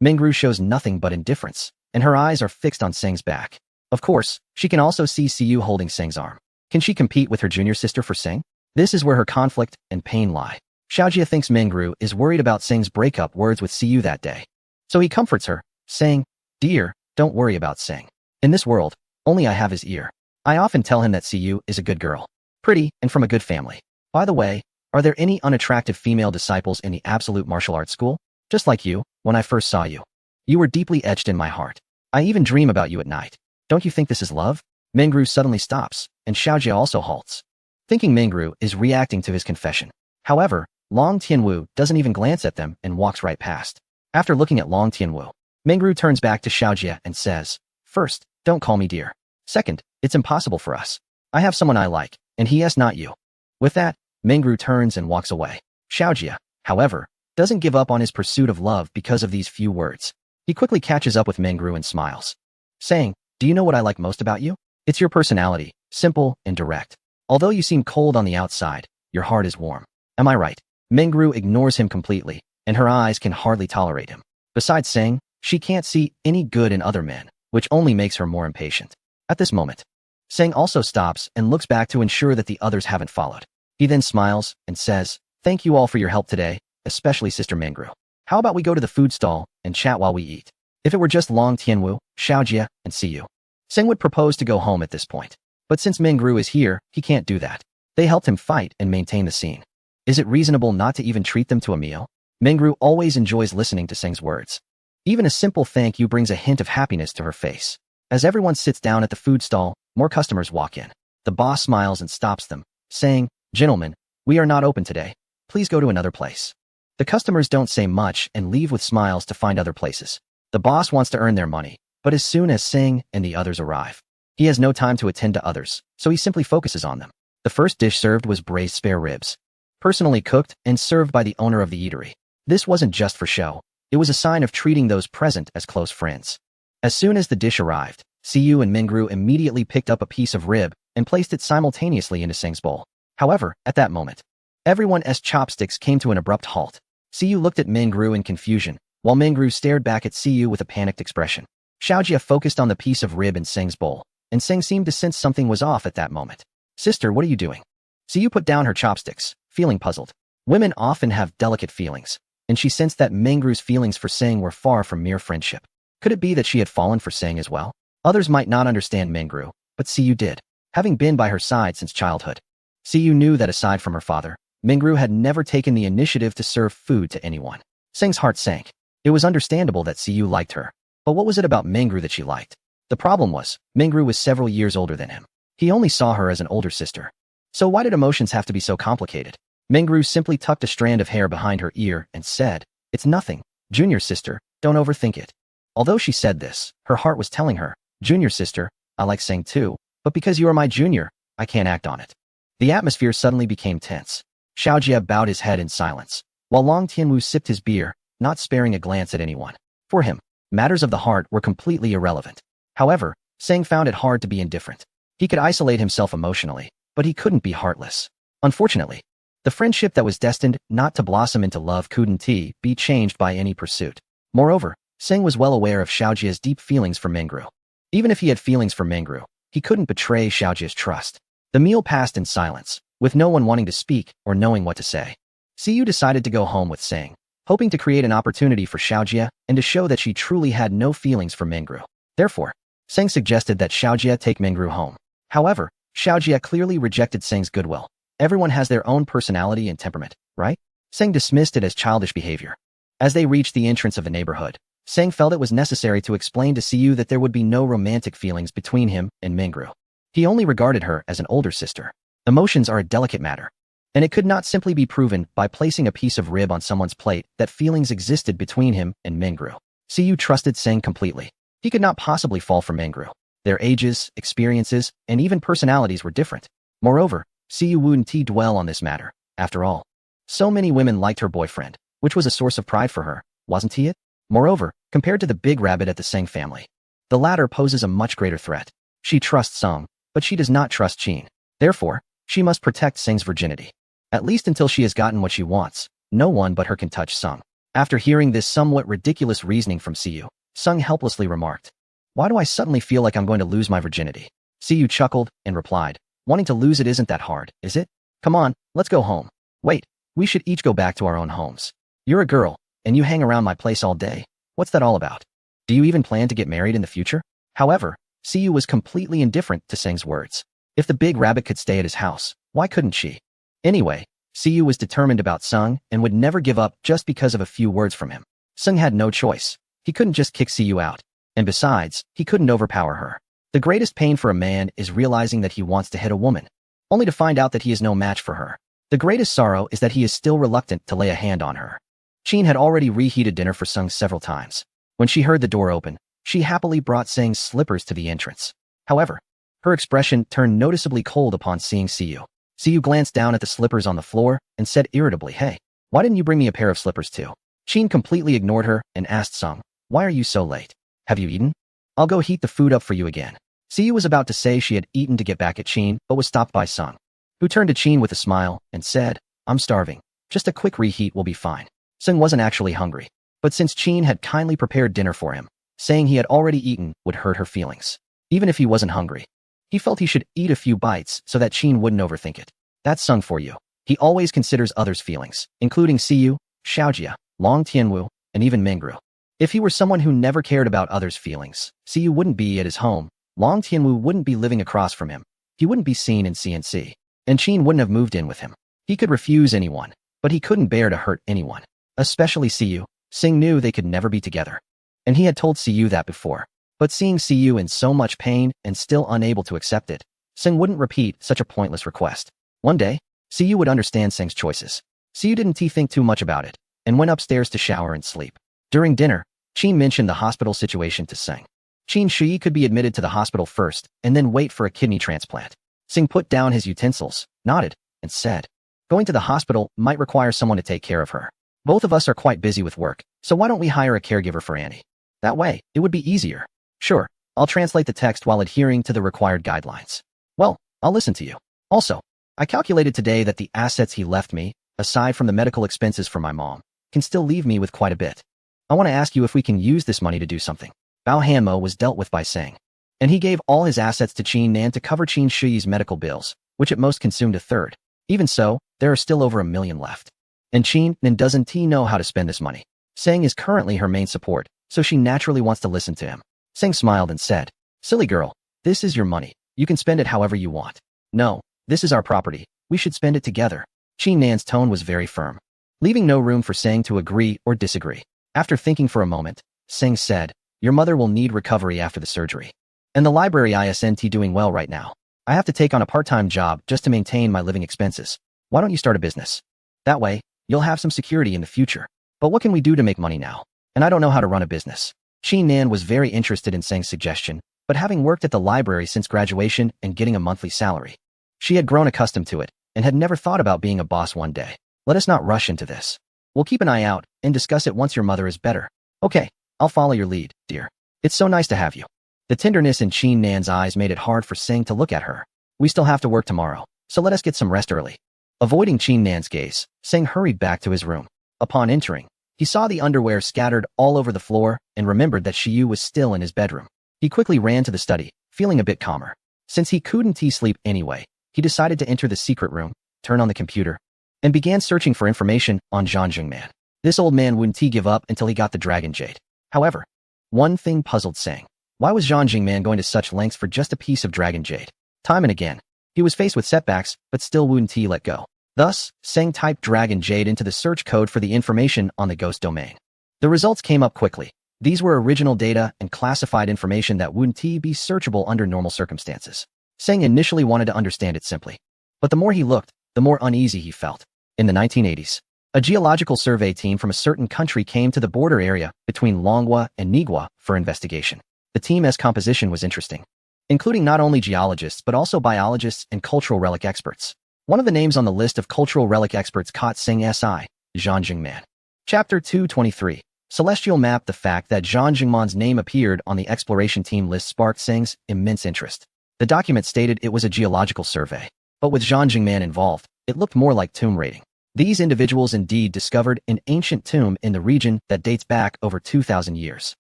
Mingru shows nothing but indifference, and her eyes are fixed on Sang's back. Of course, she can also see Siyu holding Sang's arm. Can she compete with her junior sister for Sang? This is where her conflict and pain lie. Xiaojia thinks Mingru is worried about Sang's breakup words with Siyu that day. So he comforts her, saying, "Dear, don't worry about Sang. In this world, only I have his ear. I often tell him that Siyu is a good girl, pretty, and from a good family. By the way, are there any unattractive female disciples in the absolute martial arts school? Just like you, when I first saw you. You were deeply etched in my heart. I even dream about you at night. Don't you think this is love?" Mingru suddenly stops, and Xiaojia also halts, thinking Mingru is reacting to his confession. However, Long Tianwu doesn't even glance at them and walks right past. After looking at Long Tianwu, Mingru turns back to Xiaojia and says, "First, don't call me dear. Second, it's impossible for us. I have someone I like, and he is not you." With that, Mingru turns and walks away. Xiaojia, however, doesn't give up on his pursuit of love because of these few words. He quickly catches up with Mingru and smiles, saying, "Do you know what I like most about you? It's your personality, simple and direct. Although you seem cold on the outside, your heart is warm. Am I right?" Mingru ignores him completely, and her eyes can hardly tolerate him. Besides Sang, she can't see any good in other men, which only makes her more impatient. At this moment, Sang also stops and looks back to ensure that the others haven't followed. He then smiles and says, "Thank you all for your help today, especially Sister Mingru. How about we go to the food stall and chat while we eat?" If it were just Long Tianwu, Xiaojia, and Siyu, Sang would propose to go home at this point. But since Mingru is here, he can't do that. They helped him fight and maintain the scene. Is it reasonable not to even treat them to a meal? Mingru always enjoys listening to Sang's words. Even a simple thank you brings a hint of happiness to her face. As everyone sits down at the food stall, more customers walk in. The boss smiles and stops them, saying, "Gentlemen, we are not open today. Please go to another place." The customers don't say much and leave with smiles to find other places. The boss wants to earn their money, but as soon as Sang and the others arrive, he has no time to attend to others, so he simply focuses on them. The first dish served was braised spare ribs, personally cooked and served by the owner of the eatery. This wasn't just for show. It was a sign of treating those present as close friends. As soon as the dish arrived, Siyu and Mingru immediately picked up a piece of rib and placed it simultaneously into Sang's bowl. However, at that moment, everyone's chopsticks came to an abrupt halt. Siyu looked at Mingru in confusion, while Mingru stared back at Siyu with a panicked expression. Xiaojia focused on the piece of rib in Sang's bowl, and Sang seemed to sense something was off at that moment. "Sister, what are you doing?" Siyu put down her chopsticks, feeling puzzled. Women often have delicate feelings, and she sensed that Mingru's feelings for Sang were far from mere friendship. Could it be that she had fallen for Sang as well? Others might not understand Mingru, but Siyu did, having been by her side since childhood. Siyu knew that aside from her father, Mingru had never taken the initiative to serve food to anyone. Sang's heart sank. It was understandable that Siyu liked her, but what was it about Mingru that she liked? The problem was, Mingru was several years older than him. He only saw her as an older sister. So why did emotions have to be so complicated? Mingru simply tucked a strand of hair behind her ear and said, "It's nothing, junior sister, don't overthink it." Although she said this, her heart was telling her, "Junior sister, I like Sang too, but because you are my junior, I can't act on it." The atmosphere suddenly became tense. Xiaojie bowed his head in silence, while Long Tianwu sipped his beer, not sparing a glance at anyone. For him, matters of the heart were completely irrelevant. However, Sang found it hard to be indifferent. He could isolate himself emotionally, but he couldn't be heartless. Unfortunately, the friendship that was destined not to blossom into love couldn't be changed by any pursuit. Moreover, Sang was well aware of Xiaojie's deep feelings for Mingru. Even if he had feelings for Mingru, he couldn't betray Xiaojie's trust. The meal passed in silence, with no one wanting to speak or knowing what to say. Siyu decided to go home with Sang, hoping to create an opportunity for Xiaojie and to show that she truly had no feelings for Mingru. Therefore, Sang suggested that Xiaojie take Mingru home. However, Xiaojie clearly rejected Sang's goodwill. Everyone has their own personality and temperament, right? Sang dismissed it as childish behavior. As they reached the entrance of the neighborhood, Sang felt it was necessary to explain to Siyu that there would be no romantic feelings between him and Mingru. He only regarded her as an older sister. Emotions are a delicate matter, and it could not simply be proven by placing a piece of rib on someone's plate that feelings existed between him and Mingru. Siyu trusted Sang completely. He could not possibly fall for Mingru. Their ages, experiences, and even personalities were different. Moreover, Siyu wouldn't dwell on this matter. After all, so many women liked her boyfriend, which was a source of pride for her, wasn't he it? Moreover, compared to the big rabbit at the Sang family, the latter poses a much greater threat. She trusts Song, but she does not trust Qin. Therefore, she must protect Sang's virginity. At least until she has gotten what she wants, no one but her can touch Sung. After hearing this somewhat ridiculous reasoning from Siyu, Sung helplessly remarked, "Why do I suddenly feel like I'm going to lose my virginity?" Siyu chuckled and replied, "Wanting to lose it isn't that hard, is it? Come on, let's go home." "Wait, we should each go back to our own homes. You're a girl, and you hang around my place all day. What's that all about? Do you even plan to get married in the future?" However, Siyu was completely indifferent to Sang's words. If the big rabbit could stay at his house, why couldn't she? Anyway, Siyu was determined about Sung and would never give up just because of a few words from him. Sung had no choice. He couldn't just kick Siyu out. And besides, he couldn't overpower her. The greatest pain for a man is realizing that he wants to hit a woman, only to find out that he is no match for her. The greatest sorrow is that he is still reluctant to lay a hand on her. Qin had already reheated dinner for Sung several times. When she heard the door open, she happily brought Sang's slippers to the entrance. However, her expression turned noticeably cold upon seeing Siyu. Siyu glanced down at the slippers on the floor and said irritably, "Hey, why didn't you bring me a pair of slippers too?" Qin completely ignored her and asked Sung, "Why are you so late? Have you eaten? I'll go heat the food up for you again." Siyu was about to say she had eaten to get back at Qin, but was stopped by Sung, who turned to Qin with a smile and said, "I'm starving. Just a quick reheat will be fine." Sung wasn't actually hungry, but since Qin had kindly prepared dinner for him, saying he had already eaten would hurt her feelings. Even if he wasn't hungry, he felt he should eat a few bites so that Qin wouldn't overthink it. That's Sung for you. He always considers others' feelings, including Siyu, Xiaojie, Long Tianwu, and even Mingru. If he were someone who never cared about others' feelings, Siyu wouldn't be at his home, Long Tianwu wouldn't be living across from him, he wouldn't be seen in CNC, and Qin wouldn't have moved in with him. He could refuse anyone, but he couldn't bear to hurt anyone, especially Siyu. Sing knew they could never be together, and he had told Siyu that before. But seeing Siyu in so much pain and still unable to accept it, Sing wouldn't repeat such a pointless request. One day, Siyu would understand Sing's choices. Siyu didn't think too much about it, and went upstairs to shower and sleep. During dinner, Qin mentioned the hospital situation to Sing. Qin Shui could be admitted to the hospital first, and then wait for a kidney transplant. Sing put down his utensils, nodded, and said, "Going to the hospital might require someone to take care of her. Both of us are quite busy with work, so why don't we hire a caregiver for Annie? That way, it would be easier." "Sure, I'll translate the text while adhering to the required guidelines." "Well, I'll listen to you. Also, I calculated today that the assets he left me, aside from the medical expenses for my mom, can still leave me with quite a bit. I want to ask you if we can use this money to do something." Bao Hanmo was dealt with by Sang, and he gave all his assets to Qin Nan to cover Qin Shui's medical bills, which at most consumed a third. Even so, there are still over 1 million left. And Qin Nan doesn't know how to spend this money. Sang is currently her main support, so she naturally wants to listen to him. Seng smiled and said, "Silly girl, this is your money. You can spend it however you want." "No, this is our property. We should spend it together." Qin Nan's tone was very firm, leaving no room for Seng to agree or disagree. After thinking for a moment, Seng said, "Your mother will need recovery after the surgery. And the library isn't doing well right now. I have to take on a part-time job just to maintain my living expenses. Why don't you start a business? That way, you'll have some security in the future. But what can we do to make money now? And I don't know how to run a business." Qin Nan was very interested in Seng's suggestion, but having worked at the library since graduation and getting a monthly salary, she had grown accustomed to it and had never thought about being a boss one day. "Let us not rush into this. We'll keep an eye out and discuss it once your mother is better." "Okay, I'll follow your lead, dear. It's so nice to have you." The tenderness in Qin Nan's eyes made it hard for Seng to look at her. "We still have to work tomorrow, so let us get some rest early." Avoiding Qin Nan's gaze, Seng hurried back to his room. Upon entering, he saw the underwear scattered all over the floor and remembered that Shiyu was still in his bedroom. He quickly ran to the study, feeling a bit calmer. Since he couldn't sleep anyway, he decided to enter the secret room, turn on the computer, and began searching for information on Zhang Jingman. This old man wouldn't give up until he got the Dragon Jade. However, one thing puzzled Seng. Why was Zhang Jingman going to such lengths for just a piece of Dragon Jade? Time and again, he was faced with setbacks, but still wouldn't let go. Thus, Seng typed Dragon Jade into the search code for the information on the ghost domain. The results came up quickly. These were original data and classified information that wouldn't be searchable under normal circumstances. Seng initially wanted to understand it simply, but the more he looked, the more uneasy he felt. In the 1980s, a geological survey team from a certain country came to the border area between Longhua and Nigua for investigation. The team's composition was interesting, including not only geologists but also biologists and cultural relic experts. One of the names on the list of cultural relic experts caught Seng's eye, Zhang Jingman. Chapter 223. Celestial Map. The fact that Zhang Jingman's name appeared on the exploration team list sparked Seng's immense interest. The document stated it was a geological survey, but with Zhang Jingman involved, it looked more like tomb raiding. These individuals indeed discovered an ancient tomb in the region that dates back over 2,000 years.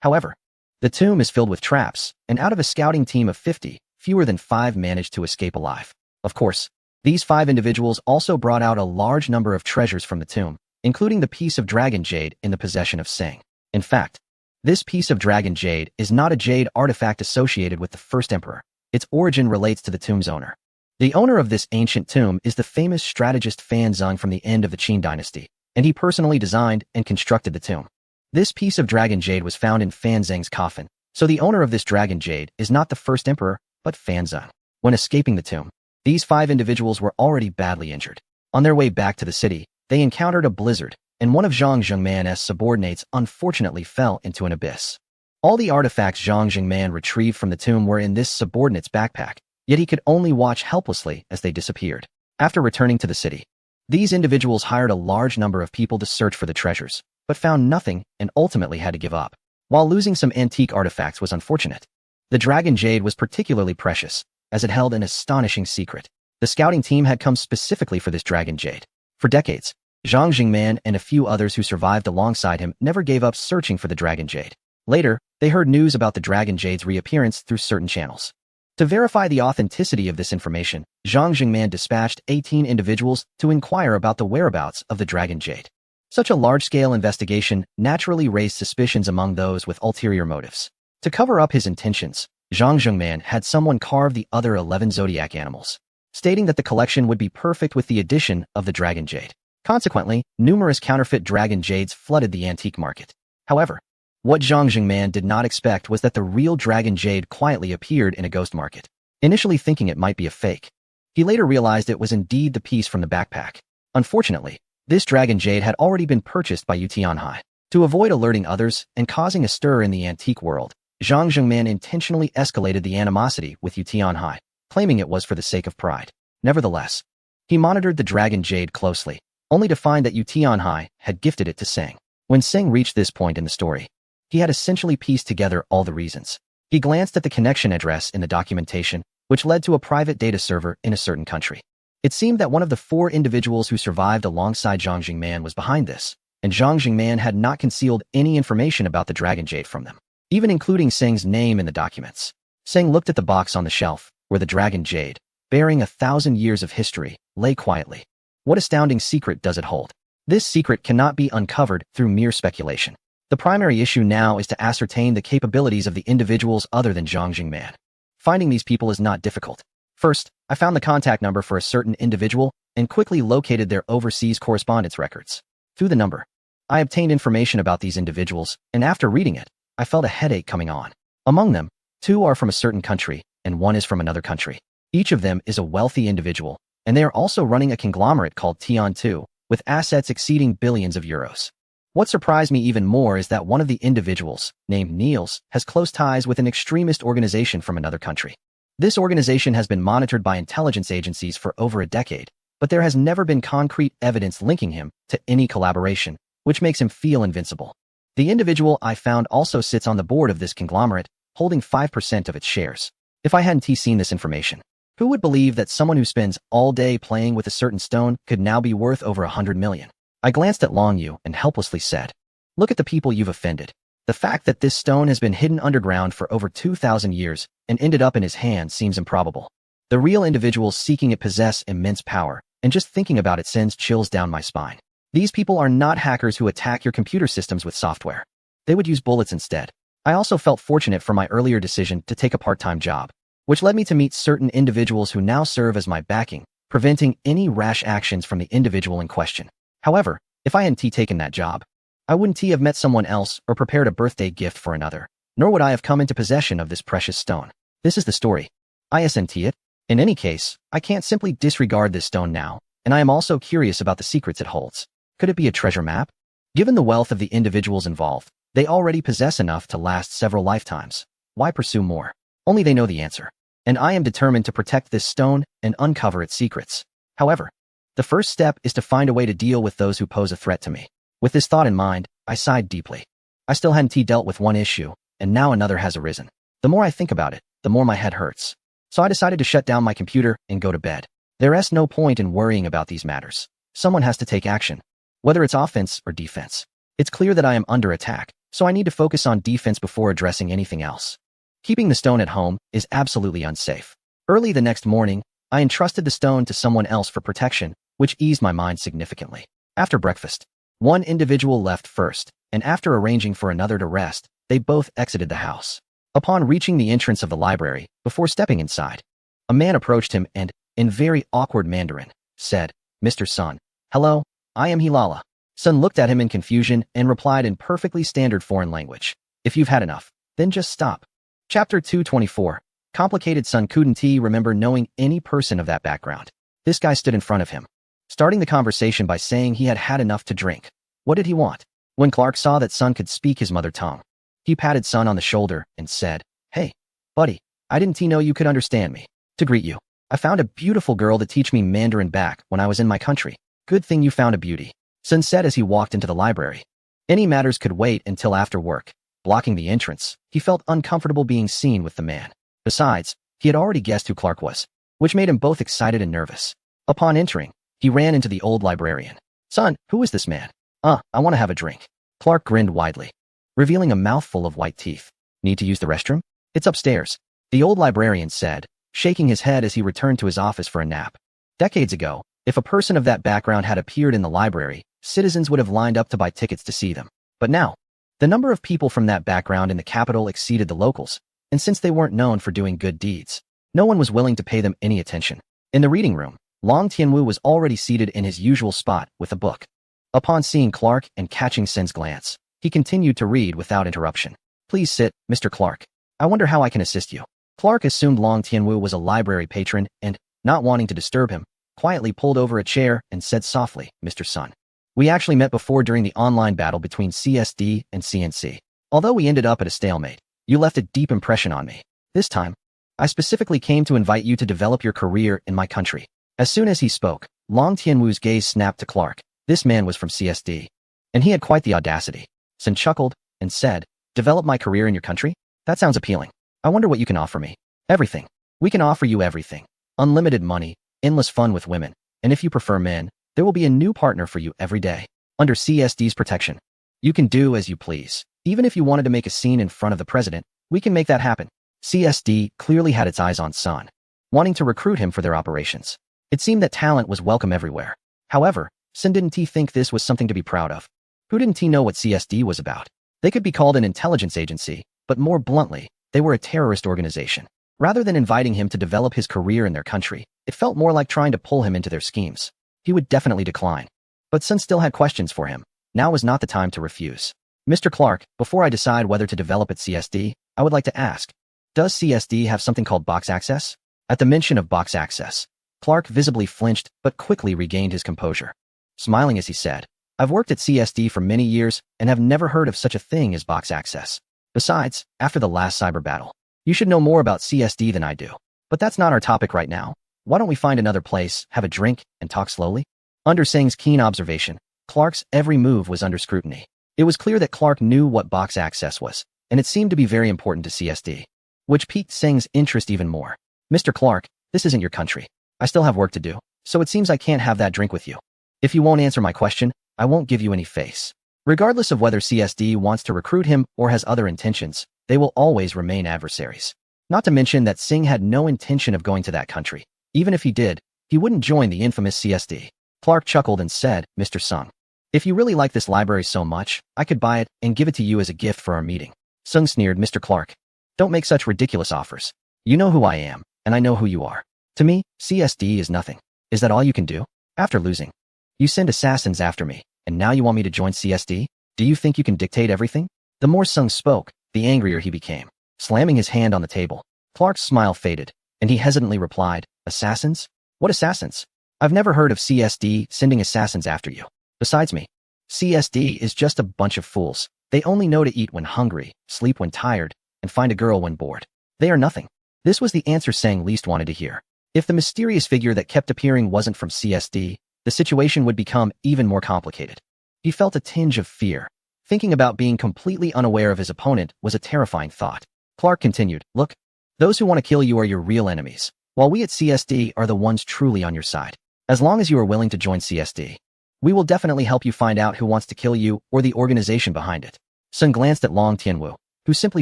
However, the tomb is filled with traps, and out of a scouting team of 50, fewer than 5 managed to escape alive. Of course, these 5 individuals also brought out a large number of treasures from the tomb, including the piece of Dragon Jade in the possession of Seng. In fact, this piece of Dragon Jade is not a jade artifact associated with the first emperor. Its origin relates to the tomb's owner. The owner of this ancient tomb is the famous strategist Fan Zeng from the end of the Qin dynasty, and he personally designed and constructed the tomb. This piece of Dragon Jade was found in Fan Zeng's coffin, so the owner of this Dragon Jade is not the first emperor, but Fan Zeng. When escaping the tomb, these 5 individuals were already badly injured. On their way back to the city, they encountered a blizzard, and one of Zhang Jingman's subordinates unfortunately fell into an abyss. All the artifacts Zhang Jingman retrieved from the tomb were in this subordinate's backpack, yet he could only watch helplessly as they disappeared. After returning to the city, these individuals hired a large number of people to search for the treasures, but found nothing and ultimately had to give up. While losing some antique artifacts was unfortunate, the Dragon Jade was particularly precious, as it held an astonishing secret. The scouting team had come specifically for this Dragon Jade. For decades, Zhang Jingman and a few others who survived alongside him never gave up searching for the Dragon Jade. Later, they heard news about the Dragon Jade's reappearance through certain channels. To verify the authenticity of this information, Zhang Jingman dispatched 18 individuals to inquire about the whereabouts of the Dragon Jade. Such a large-scale investigation naturally raised suspicions among those with ulterior motives. To cover up his intentions, Zhang Jingman had someone carve the other 11 zodiac animals, stating that the collection would be perfect with the addition of the Dragon Jade. Consequently, numerous counterfeit Dragon Jades flooded the antique market. However, what Zhang Jingman did not expect was that the real Dragon Jade quietly appeared in a ghost market, initially thinking it might be a fake. He later realized it was indeed the piece from the backpack. Unfortunately, this Dragon Jade had already been purchased by Yu Tianhai. To avoid alerting others and causing a stir in the antique world, Zhang Jingman intentionally escalated the animosity with Yu Tianhai, claiming it was for the sake of pride. Nevertheless, he monitored the Dragon Jade closely, only to find that Yu Tianhai had gifted it to Seng. When Seng reached this point in the story, he had essentially pieced together all the reasons. He glanced at the connection address in the documentation, which led to a private data server in a certain country. It seemed that one of the 4 individuals who survived alongside Zhang Jingman was behind this, and Zhang Jingman had not concealed any information about the Dragon Jade from them, even including Seng's name in the documents. Seng looked at the box on the shelf, where the Dragon Jade, bearing 1,000 years of history, lay quietly. What astounding secret does it hold? This secret cannot be uncovered through mere speculation. The primary issue now is to ascertain the capabilities of the individuals other than Zhang Jingman. Finding these people is not difficult. First, I found the contact number for a certain individual and quickly located their overseas correspondence records. Through the number, I obtained information about these individuals, and after reading it, I felt a headache coming on. Among them, 2 are from a certain country, and 1 is from another country. Each of them is a wealthy individual, and they are also running a conglomerate called Tian2, with assets exceeding billions of euros. What surprised me even more is that one of the individuals, named Niels, has close ties with an extremist organization from another country. This organization has been monitored by intelligence agencies for over a decade, but there has never been concrete evidence linking him to any collaboration, which makes him feel invincible. The individual I found also sits on the board of this conglomerate, holding 5% of its shares. If I hadn't seen this information, who would believe that someone who spends all day playing with a certain stone could now be worth over 100 million? I glanced at Long Yu and helplessly said, "Look at the people you've offended. The fact that this stone has been hidden underground for over 2,000 years and ended up in his hand seems improbable. The real individuals seeking it possess immense power, and just thinking about it sends chills down my spine. These people are not hackers who attack your computer systems with software. They would use bullets instead." I also felt fortunate for my earlier decision to take a part-time job, which led me to meet certain individuals who now serve as my backing, preventing any rash actions from the individual in question. However, if I hadn't taken that job, I wouldn't have met someone else or prepared a birthday gift for another, nor would I have come into possession of this precious stone. This is the story. Isn't it? In any case, I can't simply disregard this stone now, and I am also curious about the secrets it holds. Could it be a treasure map? Given the wealth of the individuals involved, they already possess enough to last several lifetimes. Why pursue more? Only they know the answer. And I am determined to protect this stone and uncover its secrets. However, the first step is to find a way to deal with those who pose a threat to me. With this thought in mind, I sighed deeply. I still hadn't dealt with one issue, and now another has arisen. The more I think about it, the more my head hurts. So I decided to shut down my computer and go to bed. There's no point in worrying about these matters. Someone has to take action, whether it's offense or defense. It's clear that I am under attack, so I need to focus on defense before addressing anything else. Keeping the stone at home is absolutely unsafe. Early the next morning, I entrusted the stone to someone else for protection, which eased my mind significantly. After breakfast, one individual left first, and after arranging for another to rest, they both exited the house. Upon reaching the entrance of the library, before stepping inside, a man approached him and, in very awkward Mandarin, said, "Mr. Sun, hello, I am Hilala." Sun looked at him in confusion and replied in perfectly standard foreign language, "If you've had enough, then just stop." Chapter 224. Complicated. Sun couldn't remember knowing any person of that background. This guy stood in front of him, starting the conversation by saying he had had enough to drink. What did he want? When Clark saw that Sun could speak his mother tongue, he patted Sun on the shoulder and said, "Hey, buddy, I didn't know you could understand me. To greet you, I found a beautiful girl to teach me Mandarin back when I was in my country." "Good thing you found a beauty," Sun said as he walked into the library. Any matters could wait until after work. Blocking the entrance, he felt uncomfortable being seen with the man. Besides, he had already guessed who Clark was, which made him both excited and nervous. Upon entering, he ran into the old librarian. "Son, who is this man?" I want to have a drink." Clark grinned widely, revealing a mouthful of white teeth. "Need to use the restroom? It's upstairs," the old librarian said, shaking his head as he returned to his office for a nap. Decades ago, if a person of that background had appeared in the library, citizens would have lined up to buy tickets to see them. But now, the number of people from that background in the capital exceeded the locals, and since they weren't known for doing good deeds, no one was willing to pay them any attention. In the reading room, Long Tianwu was already seated in his usual spot with a book. Upon seeing Clark and catching Sun's glance, he continued to read without interruption. "Please sit, Mr. Clark. I wonder how I can assist you." Clark assumed Long Tianwu was a library patron and, not wanting to disturb him, quietly pulled over a chair and said softly, "Mr. Sun, we actually met before during the online battle between CSD and CNC. Although we ended up at a stalemate, you left a deep impression on me. This time, I specifically came to invite you to develop your career in my country." As soon as he spoke, Long Tianwu's gaze snapped to Clark. This man was from CSD, and he had quite the audacity. Sun chuckled and said, "Develop my career in your country? That sounds appealing. I wonder what you can offer me." "Everything. We can offer you everything. Unlimited money, endless fun with women, and if you prefer men, there will be a new partner for you every day. Under CSD's protection, you can do as you please. Even if you wanted to make a scene in front of the president, we can make that happen." CSD clearly had its eyes on Sun, wanting to recruit him for their operations. It seemed that talent was welcome everywhere. However, Sun didn't think this was something to be proud of. Who didn't know what CSD was about? They could be called an intelligence agency, but more bluntly, they were a terrorist organization. Rather than inviting him to develop his career in their country, it felt more like trying to pull him into their schemes. He would definitely decline. But Sun still had questions for him. Now was not the time to refuse. Mr. Clark, before I decide whether to develop at CSD, I would like to ask, does CSD have something called box access? At the mention of box access, Clark visibly flinched but quickly regained his composure. Smiling as he said, I've worked at CSD for many years and have never heard of such a thing as box access. Besides, after the last cyber battle, you should know more about CSD than I do. But that's not our topic right now. Why don't we find another place, have a drink, and talk slowly? Under Singh's keen observation, Clark's every move was under scrutiny. It was clear that Clark knew what box access was, and it seemed to be very important to CSD, which piqued Singh's interest even more. Mr. Clark, this isn't your country. I still have work to do, so it seems I can't have that drink with you. If you won't answer my question, I won't give you any face. Regardless of whether CSD wants to recruit him or has other intentions, they will always remain adversaries. Not to mention that Singh had no intention of going to that country. Even if he did, he wouldn't join the infamous CSD. Clark chuckled and said, Mr. Sung, if you really like this library so much, I could buy it and give it to you as a gift for our meeting. Sung sneered, Mr. Clark, don't make such ridiculous offers. You know who I am, and I know who you are. To me, CSD is nothing. Is that all you can do? After losing, you send assassins after me, and now you want me to join CSD? Do you think you can dictate everything? The more Sung spoke, the angrier he became. Slamming his hand on the table, Clark's smile faded, and he hesitantly replied, Assassins? What assassins? I've never heard of CSD sending assassins after you. Besides me, CSD is just a bunch of fools. They only know to eat when hungry, sleep when tired, and find a girl when bored. They are nothing. This was the answer Sang least wanted to hear. If the mysterious figure that kept appearing wasn't from CSD, the situation would become even more complicated. He felt a tinge of fear. Thinking about being completely unaware of his opponent was a terrifying thought. Clark continued, Look, those who want to kill you are your real enemies, while we at CSD are the ones truly on your side. As long as you are willing to join CSD, we will definitely help you find out who wants to kill you or the organization behind it. Sun glanced at Long Tianwu, who simply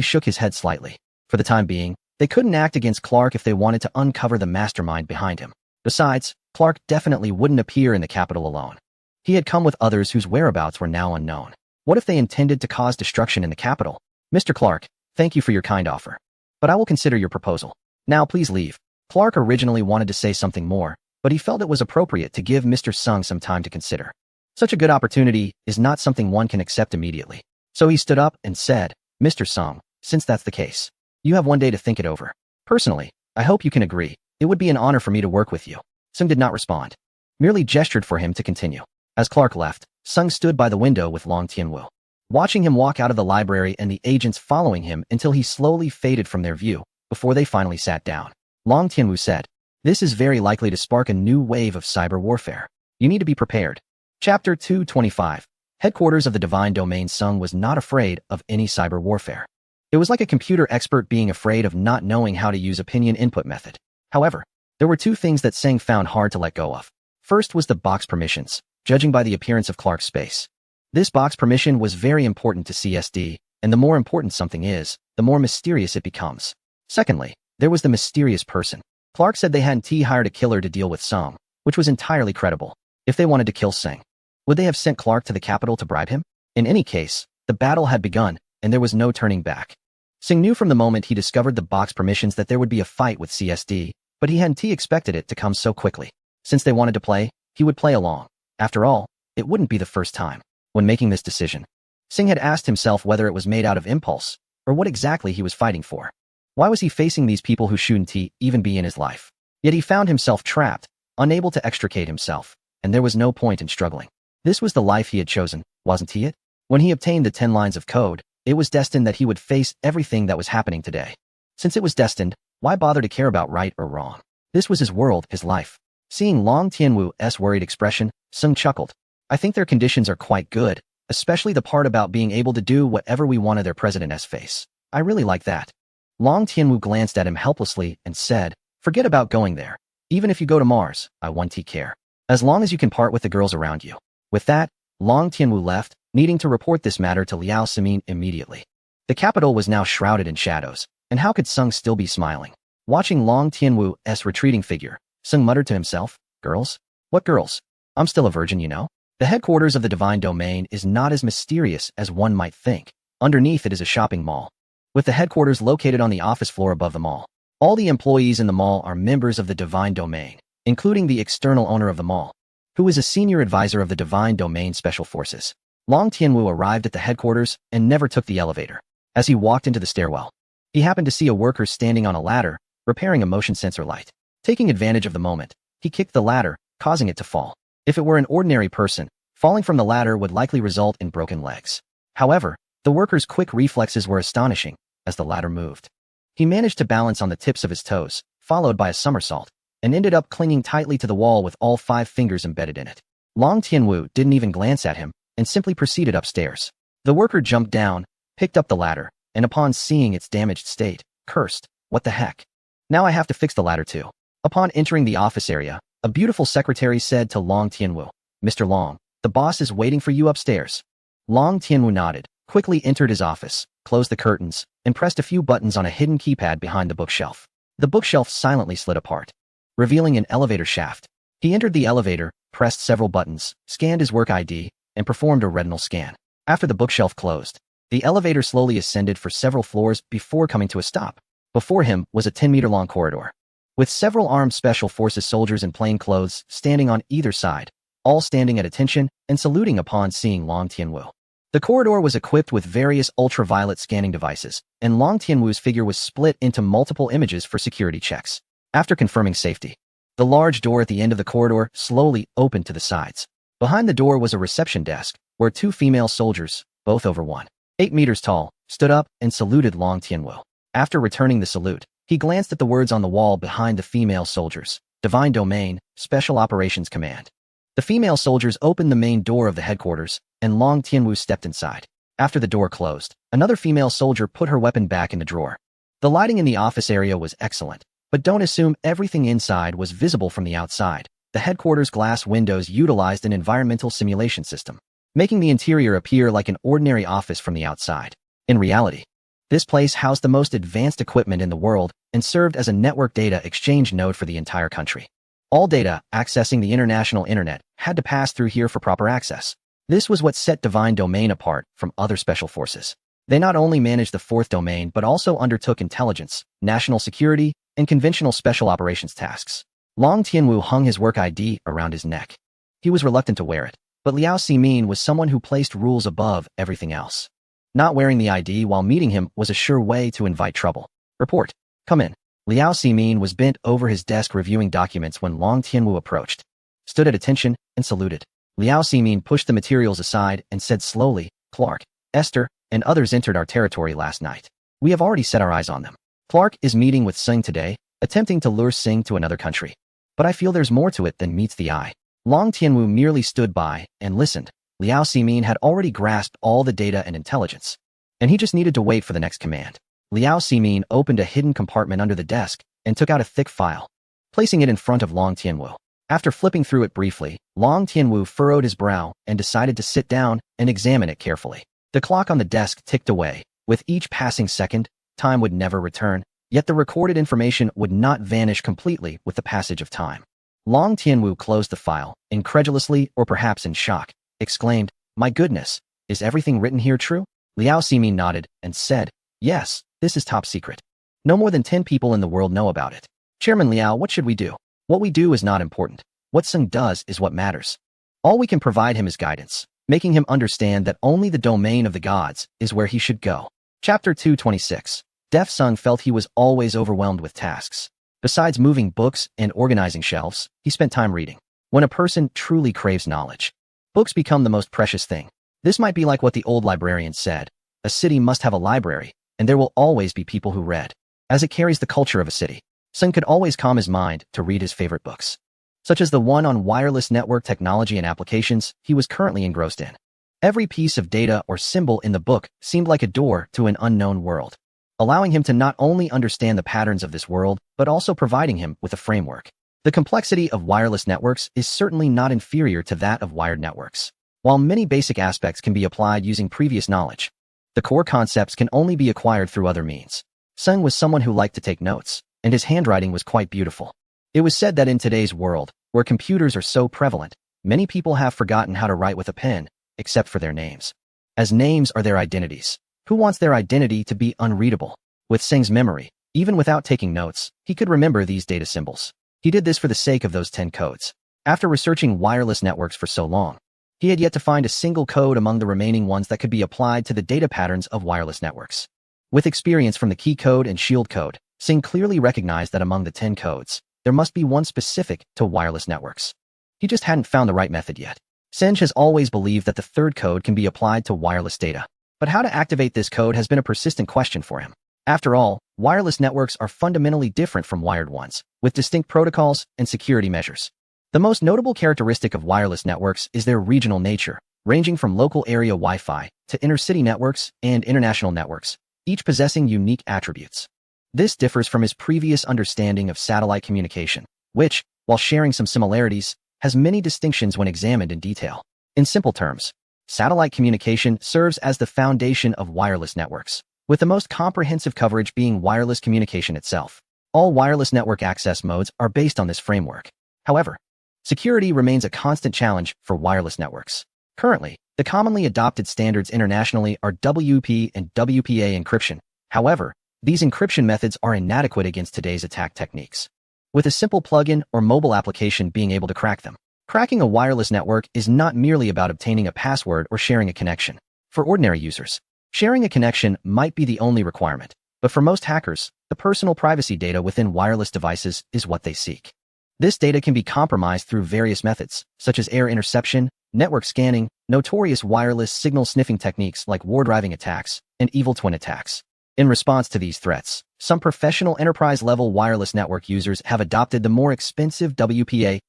shook his head slightly. For the time being, they couldn't act against Clark if they wanted to uncover the mastermind behind him. Besides, Clark definitely wouldn't appear in the capital alone. He had come with others whose whereabouts were now unknown. What if they intended to cause destruction in the capital? Mr. Clark, thank you for your kind offer, but I will consider your proposal. Now please leave. Clark originally wanted to say something more, but he felt it was appropriate to give Mr. Sung some time to consider. Such a good opportunity is not something one can accept immediately. So he stood up and said, Mr. Sung, since that's the case, you have one day to think it over. Personally, I hope you can agree. It would be an honor for me to work with you. Sung did not respond, merely gestured for him to continue. As Clark left, Sung stood by the window with Long Tianwu, watching him walk out of the library and the agents following him until he slowly faded from their view, before they finally sat down. Long Tianwu said, This is very likely to spark a new wave of cyber warfare. You need to be prepared. Chapter 225. Headquarters of the Divine Domain. Sung was not afraid of any cyber warfare. It was like a computer expert being afraid of not knowing how to use opinion input method. However, there were two things that Sung found hard to let go of. First was the box permissions, judging by the appearance of Clark's space. This box permission was very important to CSD, and the more important something is, the more mysterious it becomes. Secondly, there was the mysterious person. Clark said they hadn't hired a killer to deal with Sung, which was entirely credible. If they wanted to kill Sung, would they have sent Clark to the capital to bribe him? In any case, the battle had begun, and there was no turning back. Sung knew from the moment he discovered the box permissions that there would be a fight with CSD, but he hadn't expected it to come so quickly. Since they wanted to play, he would play along. After all, it wouldn't be the first time. When making this decision, Sung had asked himself whether it was made out of impulse, or what exactly he was fighting for. Why was he facing these people who shouldn't even be in his life? Yet he found himself trapped, unable to extricate himself, and there was no point in struggling. This was the life he had chosen, wasn't he it? When he obtained the 10 lines of code, it was destined that he would face everything that was happening today. Since it was destined, why bother to care about right or wrong? This was his world, his life. Seeing Long Tianwu's worried expression, Sung chuckled. I think their conditions are quite good, especially the part about being able to do whatever we want of their president's face. I really like that. Long Tianwu glanced at him helplessly and said, Forget about going there. Even if you go to Mars, I won't care. As long as you can part with the girls around you. With that, Long Tianwu left, needing to report this matter to Liao Simin immediately. The capital was now shrouded in shadows, and how could Sung still be smiling? Watching Long Tianwu's retreating figure, Sung muttered to himself, Girls? What girls? I'm still a virgin, you know? The headquarters of the Divine Domain is not as mysterious as one might think. Underneath it is a shopping mall, with the headquarters located on the office floor above the mall. All the employees in the mall are members of the Divine Domain, including the external owner of the mall, who is a senior advisor of the Divine Domain Special Forces. Long Tianwu arrived at the headquarters and never took the elevator. As he walked into the stairwell, he happened to see a worker standing on a ladder, repairing a motion sensor light. Taking advantage of the moment, he kicked the ladder, causing it to fall. If it were an ordinary person, falling from the ladder would likely result in broken legs. However, the worker's quick reflexes were astonishing as the ladder moved. He managed to balance on the tips of his toes, followed by a somersault, and ended up clinging tightly to the wall with all 5 fingers embedded in it. Long Tianwu didn't even glance at him and simply proceeded upstairs. The worker jumped down, picked up the ladder, and upon seeing its damaged state, cursed, "What the heck? Now I have to fix the ladder too." Upon entering the office area, a beautiful secretary said to Long Tianwu, "Mr. Long, the boss is waiting for you upstairs." Long Tianwu nodded, quickly entered his office, closed the curtains, and pressed a few buttons on a hidden keypad behind the bookshelf. The bookshelf silently slid apart, revealing an elevator shaft. He entered the elevator, pressed several buttons, scanned his work ID, and performed a retinal scan. After the bookshelf closed, the elevator slowly ascended for several floors before coming to a stop. Before him was a 10-meter-long corridor, with several armed special forces soldiers in plain clothes standing on either side, all standing at attention and saluting upon seeing Long Tianwu. The corridor was equipped with various ultraviolet scanning devices, and Long Tianwu's figure was split into multiple images for security checks. After confirming safety, the large door at the end of the corridor slowly opened to the sides. Behind the door was a reception desk, where 2 female soldiers, both over 1.8 meters tall, stood up and saluted Long Tianwu. After returning the salute, he glanced at the words on the wall behind the female soldiers: Divine Domain, Special Operations Command. The female soldiers opened the main door of the headquarters, and Long Tianwu stepped inside. After the door closed, another female soldier put her weapon back in the drawer. The lighting in the office area was excellent, but don't assume everything inside was visible from the outside. The headquarters glass windows utilized an environmental simulation system, making the interior appear like an ordinary office from the outside. In reality, this place housed the most advanced equipment in the world and served as a network data exchange node for the entire country. All data accessing the international internet had to pass through here for proper access. This was what set Divine Domain apart from other special forces. They not only managed the 4th domain but also undertook intelligence, national security, and conventional special operations tasks. Long Tianwu hung his work ID around his neck. He was reluctant to wear it, but Liao Ximin was someone who placed rules above everything else. Not wearing the ID while meeting him was a sure way to invite trouble. "Report. Come in." Liao Ximin was bent over his desk reviewing documents when Long Tianwu approached, stood at attention, and saluted. Liao Ximin pushed the materials aside and said slowly, "Clark, Esther, and others entered our territory last night. We have already set our eyes on them. Clark is meeting with Singh today, attempting to lure Singh to another country. But I feel there's more to it than meets the eye." Long Tianwu merely stood by and listened. Liao Ximin had already grasped all the data and intelligence, and he just needed to wait for the next command. Liao Ximin opened a hidden compartment under the desk and took out a thick file, placing it in front of Long Tianwu. After flipping through it briefly, Long Tianwu furrowed his brow and decided to sit down and examine it carefully. The clock on the desk ticked away. With each passing second, time would never return, yet the recorded information would not vanish completely with the passage of time. Long Tianwu closed the file, incredulously or perhaps in shock, exclaimed, "My goodness, is everything written here true?" Liao Ximin nodded and said, "Yes, this is top secret. No more than 10 people in the world know about it. Chairman Liao, what should we do? What we do is not important. What Sung does is what matters. All we can provide him is guidance, making him understand that only the domain of the gods is where he should go." Chapter 226. Deaf Sung felt he was always overwhelmed with tasks. Besides moving books and organizing shelves, he spent time reading. When a person truly craves knowledge, books become the most precious thing. This might be like what the old librarian said: a city must have a library, and there will always be people who read, as it carries the culture of a city. Sung could always calm his mind to read his favorite books, such as the one on wireless network technology and applications he was currently engrossed in. Every piece of data or symbol in the book seemed like a door to an unknown world, allowing him to not only understand the patterns of this world, but also providing him with a framework. The complexity of wireless networks is certainly not inferior to that of wired networks. While many basic aspects can be applied using previous knowledge, the core concepts can only be acquired through other means. Sung was someone who liked to take notes, and his handwriting was quite beautiful. It was said that in today's world, where computers are so prevalent, many people have forgotten how to write with a pen, except for their names, as names are their identities. Who wants their identity to be unreadable? With Sing's memory, even without taking notes, he could remember these data symbols. He did this for the sake of those 10 codes. After researching wireless networks for so long, he had yet to find a single code among the remaining ones that could be applied to the data patterns of wireless networks. With experience from the key code and shield code, Singh clearly recognized that among the 10 codes, there must be one specific to wireless networks. He just hadn't found the right method yet. Singh has always believed that the third code can be applied to wireless data. But how to activate this code has been a persistent question for him. After all, wireless networks are fundamentally different from wired ones, with distinct protocols and security measures. The most notable characteristic of wireless networks is their regional nature, ranging from local area Wi-Fi to inter-city networks and international networks, each possessing unique attributes. This differs from his previous understanding of satellite communication, which, while sharing some similarities, has many distinctions when examined in detail. In simple terms, satellite communication serves as the foundation of wireless networks, with the most comprehensive coverage being wireless communication itself. All wireless network access modes are based on this framework. However, security remains a constant challenge for wireless networks. Currently, the commonly adopted standards internationally are WP and WPA encryption. However, these encryption methods are inadequate against today's attack techniques, with a simple plugin or mobile application being able to crack them. Cracking a wireless network is not merely about obtaining a password or sharing a connection. For ordinary users, sharing a connection might be the only requirement, but for most hackers, the personal privacy data within wireless devices is what they seek. This data can be compromised through various methods, such as error interception, network scanning, notorious wireless signal sniffing techniques like war driving attacks, and evil twin attacks. In response to these threats, some professional enterprise-level wireless network users have adopted the more expensive WPA2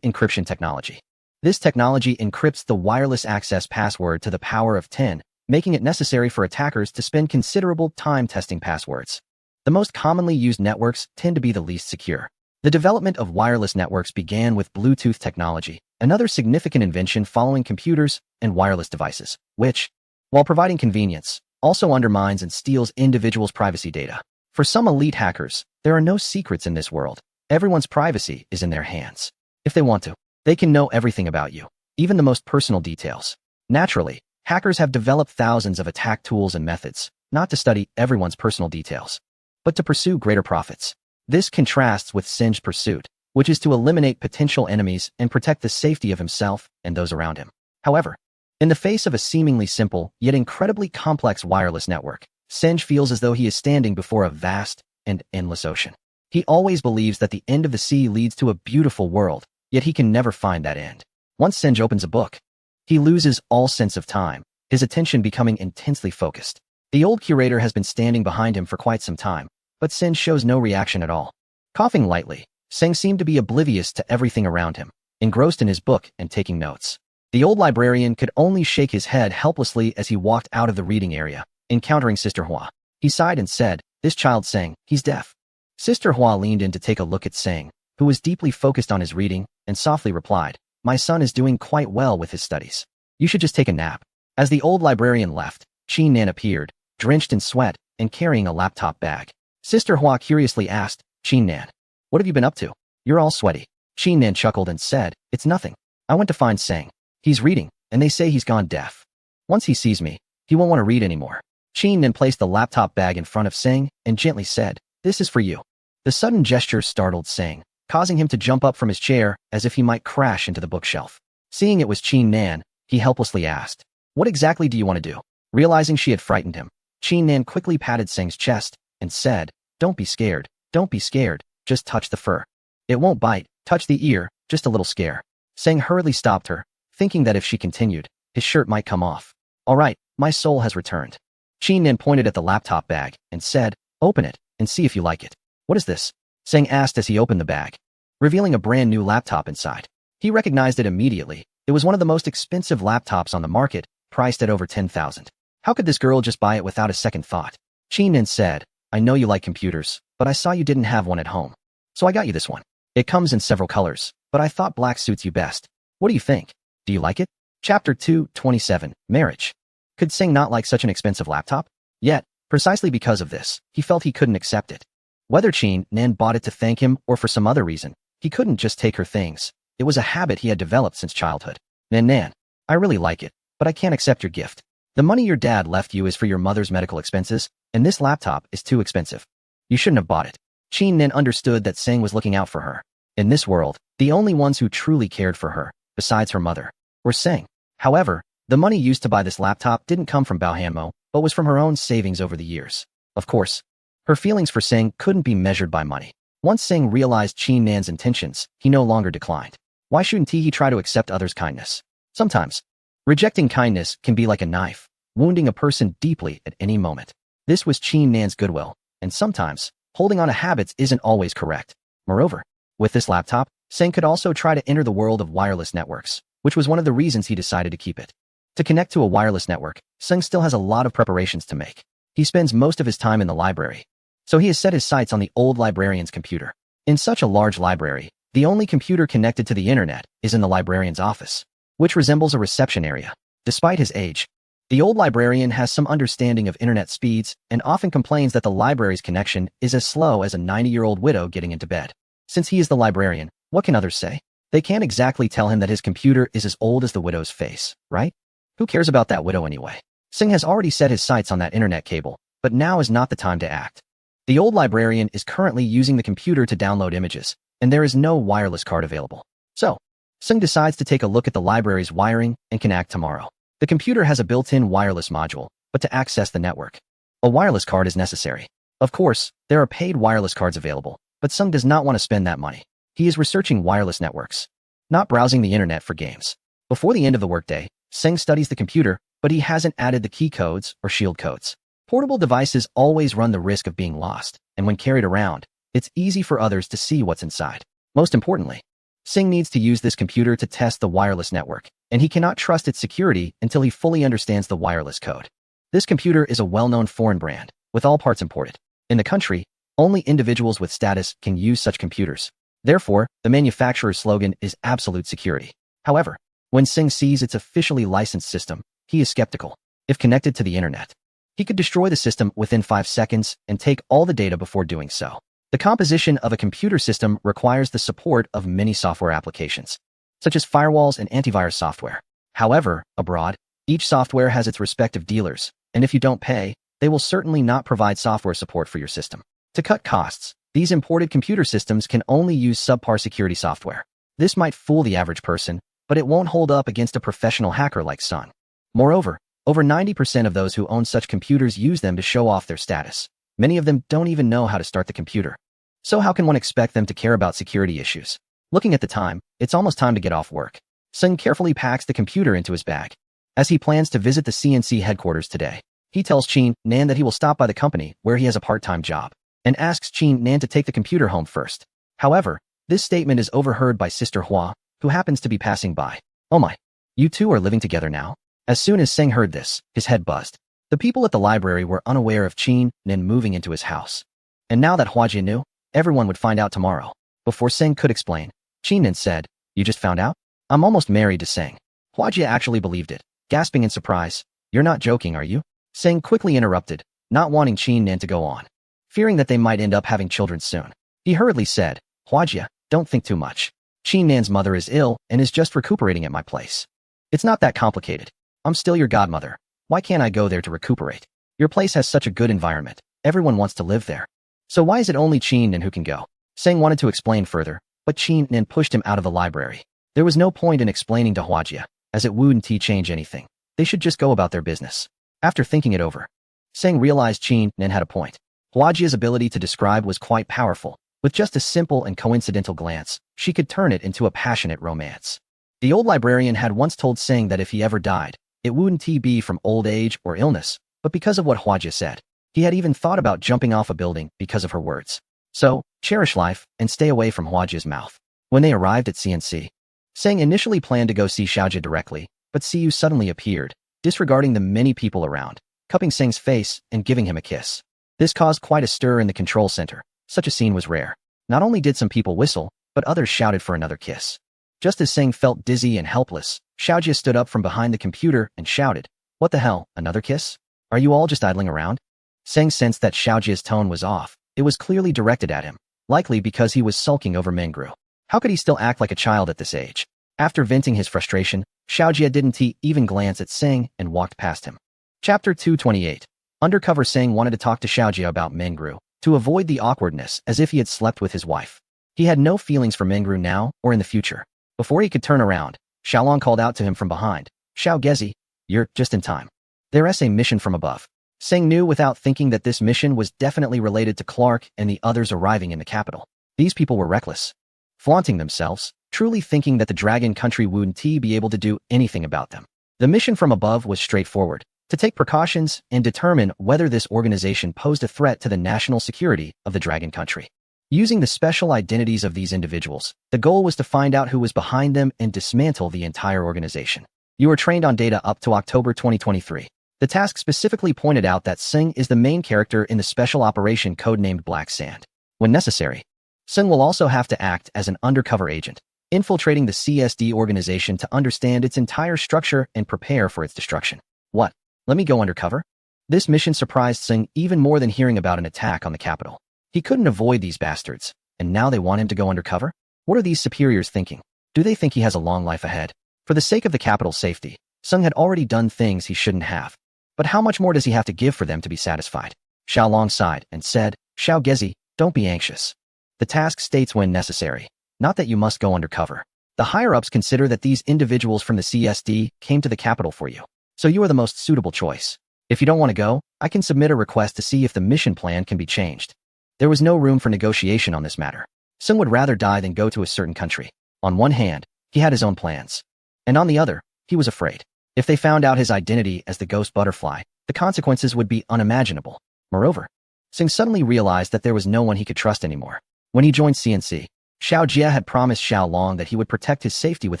encryption technology. This technology encrypts the wireless access password to the power of 10, making it necessary for attackers to spend considerable time testing passwords. The most commonly used networks tend to be the least secure. The development of wireless networks began with Bluetooth technology, another significant invention following computers and wireless devices, which, while providing convenience, also undermines and steals individuals' privacy data. For some elite hackers, there are no secrets in this world. Everyone's privacy is in their hands. If they want to, they can know everything about you, even the most personal details. Naturally, hackers have developed thousands of attack tools and methods, not to study everyone's personal details, but to pursue greater profits. This contrasts with Singh's pursuit, which is to eliminate potential enemies and protect the safety of himself and those around him. However, in the face of a seemingly simple, yet incredibly complex wireless network, Singh feels as though he is standing before a vast and endless ocean. He always believes that the end of the sea leads to a beautiful world, yet he can never find that end. Once Singh opens a book, he loses all sense of time, his attention becoming intensely focused. The old curator has been standing behind him for quite some time, but Singh shows no reaction at all. Coughing lightly, Singh seemed to be oblivious to everything around him, engrossed in his book and taking notes. The old librarian could only shake his head helplessly as he walked out of the reading area, encountering Sister Hua. He sighed and said, "This child Singh, he's deaf." Sister Hua leaned in to take a look at Singh, who was deeply focused on his reading, and softly replied, "My son is doing quite well with his studies. You should just take a nap." As the old librarian left, Qin Nan appeared, drenched in sweat and carrying a laptop bag. Sister Hua curiously asked, "Qin Nan, what have you been up to? You're all sweaty." Qin Nan chuckled and said, "It's nothing. I went to find Singh. He's reading, and they say he's gone deaf. Once he sees me, he won't want to read anymore." Qin Nan placed the laptop bag in front of Singh and gently said, "This is for you." The sudden gesture startled Singh, causing him to jump up from his chair as if he might crash into the bookshelf. Seeing it was Qin Nan, he helplessly asked, "What exactly do you want to do?" Realizing she had frightened him, Qin Nan quickly patted Singh's chest and said, "Don't be scared. Don't be scared. Just touch the fur. It won't bite. Touch the ear, just a little scare." Singh hurriedly stopped her, thinking that if she continued, his shirt might come off. "All right, my soul has returned." Qin Nan pointed at the laptop bag and said, "Open it and see if you like it." "What is this?" Singh asked as he opened the bag, revealing a brand new laptop inside. He recognized it immediately. It was one of the most expensive laptops on the market, priced at over 10,000. How could this girl just buy it without a second thought? Qin Nan said, "I know you like computers, but I saw you didn't have one at home. So I got you this one. It comes in several colors, but I thought black suits you best. What do you think? Do you like it?" Chapter 227, Marriage. Could Singh not like such an expensive laptop? Yet, precisely because of this, he felt he couldn't accept it. Whether Qin Nan bought it to thank him or for some other reason, he couldn't just take her things. It was a habit he had developed since childhood. "Nan, I really like it, but I can't accept your gift." The money your dad left you is for your mother's medical expenses, and this laptop is too expensive. You shouldn't have bought it. Qin Nin understood that Sing was looking out for her. In this world, the only ones who truly cared for her, besides her mother, were Sing. However, the money used to buy this laptop didn't come from Bao Hanmo, but was from her own savings over the years. Of course, her feelings for Sing couldn't be measured by money. Once Sing realized Qin Nan's intentions, he no longer declined. Why shouldn't he try to accept others' kindness? Sometimes, rejecting kindness can be like a knife, wounding a person deeply at any moment. This was Qin Nan's goodwill, and sometimes, holding on to habits isn't always correct. Moreover, with this laptop, Sing could also try to enter the world of wireless networks, which was one of the reasons he decided to keep it. To connect to a wireless network, Sing still has a lot of preparations to make. He spends most of his time in the library, so he has set his sights on the old librarian's computer. In such a large library, the only computer connected to the internet is in the librarian's office, which resembles a reception area. Despite his age, the old librarian has some understanding of internet speeds and often complains that the library's connection is as slow as a 90-year-old widow getting into bed. Since he is the librarian, what can others say? They can't exactly tell him that his computer is as old as the widow's face, right? Who cares about that widow anyway? Sing has already set his sights on that internet cable, but now is not the time to act. The old librarian is currently using the computer to download images, and there is no wireless card available. So, Sing decides to take a look at the library's wiring and can act tomorrow. The computer has a built-in wireless module, but to access the network, a wireless card is necessary. Of course, there are paid wireless cards available, but Sung does not want to spend that money. He is researching wireless networks, not browsing the internet for games. Before the end of the workday, Sing studies the computer, but he hasn't added the key codes or shield codes. Portable devices always run the risk of being lost, and when carried around, it's easy for others to see what's inside. Most importantly, Sing needs to use this computer to test the wireless network, and he cannot trust its security until he fully understands the wireless code. This computer is a well-known foreign brand, with all parts imported. In the country, only individuals with status can use such computers. Therefore, the manufacturer's slogan is absolute security. However, when Sing sees its officially licensed system, he is skeptical. If connected to the internet, he could destroy the system within 5 seconds and take all the data before doing so. The composition of a computer system requires the support of many software applications, such as firewalls and antivirus software. However, abroad, each software has its respective dealers, and if you don't pay, they will certainly not provide software support for your system. To cut costs, these imported computer systems can only use subpar security software. This might fool the average person, but it won't hold up against a professional hacker like Sun. Moreover, over 90% of those who own such computers use them to show off their status. Many of them don't even know how to start the computer. So how can one expect them to care about security issues? Looking at the time, it's almost time to get off work. Sung carefully packs the computer into his bag. As he plans to visit the CNC headquarters today, he tells Qin Nan that he will stop by the company where he has a part-time job, and asks Qin Nan to take the computer home first. However, this statement is overheard by Sister Hua, who happens to be passing by. Oh my, you two are living together now? As soon as Sing heard this, his head buzzed. The people at the library were unaware of Qin Nan moving into his house. And now that Huajie knew, everyone would find out tomorrow. Before Sing could explain, Qin Nan said, "You just found out? I'm almost married to Sing." Huajie actually believed it, gasping in surprise. "You're not joking, are you?" Sing quickly interrupted, not wanting Qin Nan to go on, fearing that they might end up having children soon. He hurriedly said, "Huajie, don't think too much. Qin Nan's mother is ill and is just recuperating at my place. It's not that complicated. I'm still your godmother. Why can't I go there to recuperate? Your place has such a good environment. Everyone wants to live there. So why is it only Qin Nan who can go?" Sing wanted to explain further, but Qin Nan pushed him out of the library. There was no point in explaining to Huajie, as it wouldn't change anything. They should just go about their business. After thinking it over, Sing realized Qin Nan had a point. Huajie's ability to describe was quite powerful. With just a simple and coincidental glance, she could turn it into a passionate romance. The old librarian had once told Sing that if he ever died, it wouldn't be from old age or illness, but because of what Huajie said. He had even thought about jumping off a building because of her words. So, cherish life and stay away from Huajie's mouth. When they arrived at CNC, Sing initially planned to go see Xiaojie directly, but Siyu suddenly appeared, disregarding the many people around, cupping Sing's face and giving him a kiss. This caused quite a stir in the control center. Such a scene was rare. Not only did some people whistle, but others shouted for another kiss. Just as Sing felt dizzy and helpless, Xiaojie stood up from behind the computer and shouted, "What the hell, another kiss? Are you all just idling around?" Sing sensed that Xiaojie's tone was off. It was clearly directed at him, likely because he was sulking over Mengru. How could he still act like a child at this age? After venting his frustration, Xiaojie didn't even glance at Sing and walked past him. Chapter 228. Undercover Singh wanted to talk to Xiaojia about Mengru, to avoid the awkwardness as if he had slept with his wife. He had no feelings for Mengru now or in the future. Before he could turn around, Xiaolong called out to him from behind, "Xiao Gezi, you're just in time. There's a mission from above." Singh knew without thinking that this mission was definitely related to Clark and the others arriving in the capital. These people were reckless, flaunting themselves, truly thinking that the dragon country wouldn't be able to do anything about them. The mission from above was straightforward: to take precautions and determine whether this organization posed a threat to the national security of the dragon country. Using the special identities of these individuals, the goal was to find out who was behind them and dismantle the entire organization. You were trained on data up to October 2023. The task specifically pointed out that Singh is the main character in the special operation codenamed Black Sand. When necessary, Singh will also have to act as an undercover agent, infiltrating the CSD organization to understand its entire structure and prepare for its destruction. What? Let me go undercover? This mission surprised Singh even more than hearing about an attack on the capital. He couldn't avoid these bastards, and now they want him to go undercover? What are these superiors thinking? Do they think he has a long life ahead? For the sake of the capital's safety, Singh had already done things he shouldn't have. But how much more does he have to give for them to be satisfied? Xiaolong sighed and said, "Xiao Gezi, don't be anxious. The task states when necessary, not that you must go undercover. The higher-ups consider that these individuals from the CSD came to the capital for you, so you are the most suitable choice. If you don't want to go, I can submit a request to see if the mission plan can be changed." There was no room for negotiation on this matter. Singh would rather die than go to a certain country. On one hand, he had his own plans. And on the other, he was afraid. If they found out his identity as the ghost butterfly, the consequences would be unimaginable. Moreover, Singh suddenly realized that there was no one he could trust anymore. When he joined CNC, Xiao Jia had promised Xiaolong that he would protect his safety with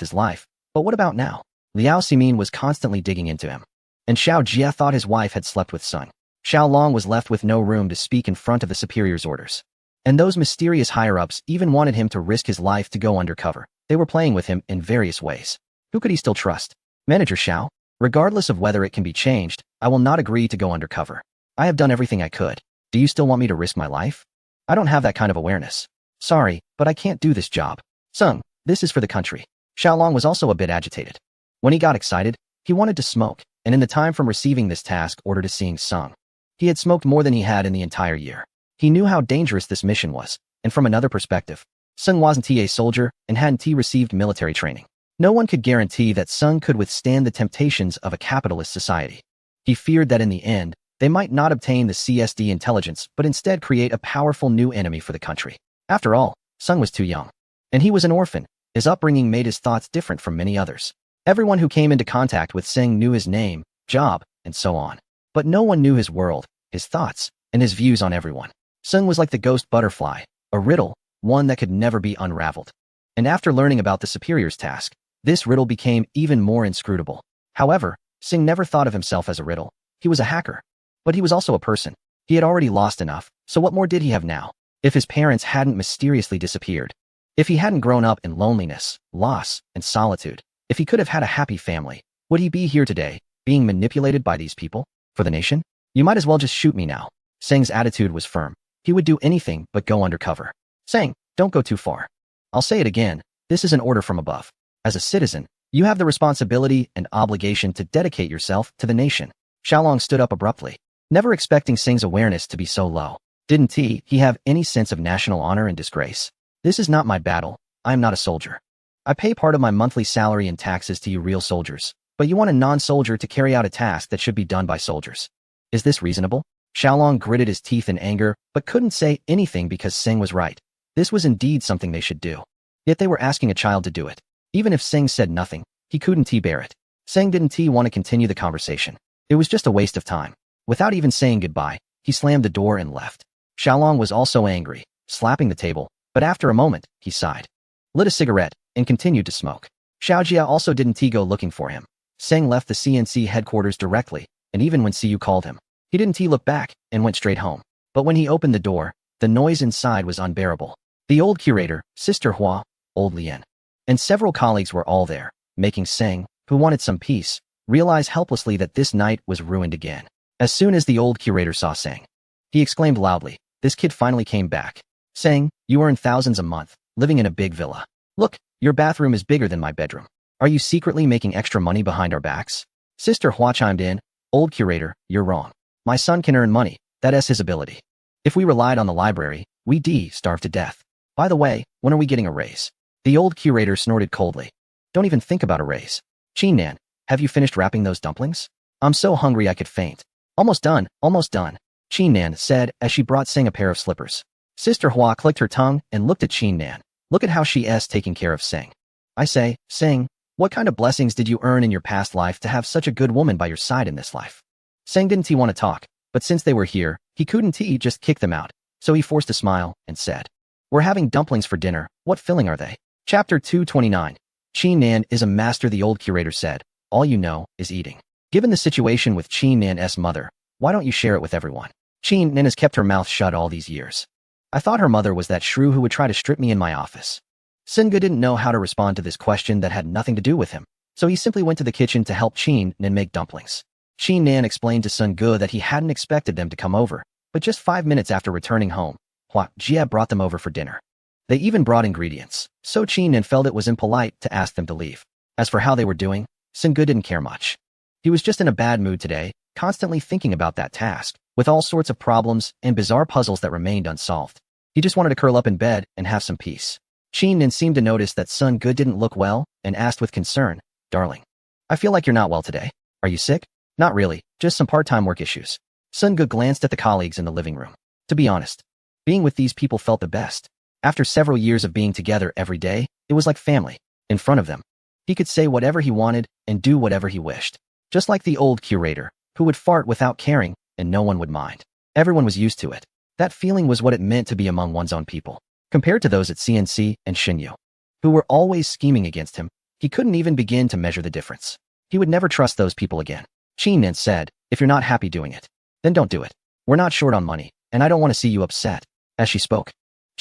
his life. But what about now? Liao Ximin was constantly digging into him. And Xiao Jia thought his wife had slept with Sun. Xiaolong was left with no room to speak in front of the superior's orders. And those mysterious higher-ups even wanted him to risk his life to go undercover. They were playing with him in various ways. Who could he still trust? Manager Xiao? Regardless of whether it can be changed, I will not agree to go undercover. I have done everything I could. Do you still want me to risk my life? I don't have that kind of awareness. Sorry, but I can't do this job. Sung, this is for the country. Xiaolong was also a bit agitated. When he got excited, he wanted to smoke, and in the time from receiving this task order to seeing Sung, he had smoked more than he had in the entire year. He knew how dangerous this mission was, and from another perspective, Sung wasn't a soldier and hadn't received military training. No one could guarantee that Sung could withstand the temptations of a capitalist society. He feared that in the end, they might not obtain the CSD intelligence but instead create a powerful new enemy for the country. After all, Sung was too young. And he was an orphan. His upbringing made his thoughts different from many others. Everyone who came into contact with Singh knew his name, job, and so on. But no one knew his world, his thoughts, and his views on everyone. Sung was like the ghost butterfly, a riddle, one that could never be unraveled. And after learning about the superior's task, this riddle became even more inscrutable. However, Singh never thought of himself as a riddle. He was a hacker. But he was also a person. He had already lost enough, so what more did he have now? If his parents hadn't mysteriously disappeared, if he hadn't grown up in loneliness, loss, and solitude, if he could have had a happy family, would he be here today, being manipulated by these people? For the nation? You might as well just shoot me now. Singh's attitude was firm. He would do anything but go undercover. Singh, don't go too far. I'll say it again, this is an order from above. As a citizen, you have the responsibility and obligation to dedicate yourself to the nation. Xiaolong stood up abruptly, never expecting Singh's awareness to be so low. Didn't he have any sense of national honor and disgrace? This is not my battle. I am not a soldier. I pay part of my monthly salary and taxes to you real soldiers, but you want a non-soldier to carry out a task that should be done by soldiers. Is this reasonable? Xiaolong gritted his teeth in anger, but couldn't say anything because Singh was right. This was indeed something they should do. Yet they were asking a child to do it. Even if Singh said nothing, he couldn't bear it. Singh didn't want to continue the conversation. It was just a waste of time. Without even saying goodbye, he slammed the door and left. Xiaolong was also angry, slapping the table, but after a moment, he sighed, lit a cigarette, and continued to smoke. Xiaojia also didn't go looking for him. Singh left the CNC headquarters directly, and even when Siyu called him, he didn't look back and went straight home. But when he opened the door, the noise inside was unbearable. The old curator, Sister Hua, old Lian, and several colleagues were all there, making Singh, who wanted some peace, realize helplessly that this night was ruined again. As soon as the old curator saw Singh, he exclaimed loudly, "This kid finally came back. Singh, you earn thousands a month, living in a big villa. Look, your bathroom is bigger than my bedroom. Are you secretly making extra money behind our backs?" Sister Hua chimed in, Old curator, you're wrong. My son can earn money. That's his ability. If we relied on the library, we'd starve to death. By the way, when are we getting a raise? The old curator snorted coldly. Don't even think about a raise. Nan, have you finished wrapping those dumplings? I'm so hungry I could faint. Almost done, almost done, Nan said as she brought Sing a pair of slippers. Sister Hua clicked her tongue and looked at Nan. Look at how she's taking care of Sing. I say, Sing, what kind of blessings did you earn in your past life to have such a good woman by your side in this life? Sing didn't want to talk, but since they were here, he couldn't just kick them out. So he forced a smile and said, We're having dumplings for dinner. What filling are they? Chapter 229. Nan is a master, the old curator said. All you know is eating. Given the situation with Nan's mother, why don't you share it with everyone? Nan has kept her mouth shut all these years. I thought her mother was that shrew who would try to strip me in my office. Singa didn't know how to respond to this question that had nothing to do with him, so he simply went to the kitchen to help Nan make dumplings. Nan explained to Sungu that he hadn't expected them to come over, but just 5 minutes after returning home, Hua Jia brought them over for dinner. They even brought ingredients, so Nan felt it was impolite to ask them to leave. As for how they were doing, Sungu didn't care much. He was just in a bad mood today, constantly thinking about that task, with all sorts of problems and bizarre puzzles that remained unsolved. He just wanted to curl up in bed and have some peace. Nan seemed to notice that Sungu didn't look well and asked with concern, Darling, I feel like you're not well today. Are you sick? Not really, just some part-time work issues. Sungu glanced at the colleagues in the living room. To be honest, being with these people felt the best. After several years of being together every day, it was like family. In front of them, he could say whatever he wanted and do whatever he wished. Just like the old curator, who would fart without caring and no one would mind. Everyone was used to it. That feeling was what it meant to be among one's own people. Compared to those at CNC and Xinyu, who were always scheming against him, he couldn't even begin to measure the difference. He would never trust those people again. Nan said, If you're not happy doing it, then don't do it. We're not short on money, and I don't want to see you upset. As she spoke,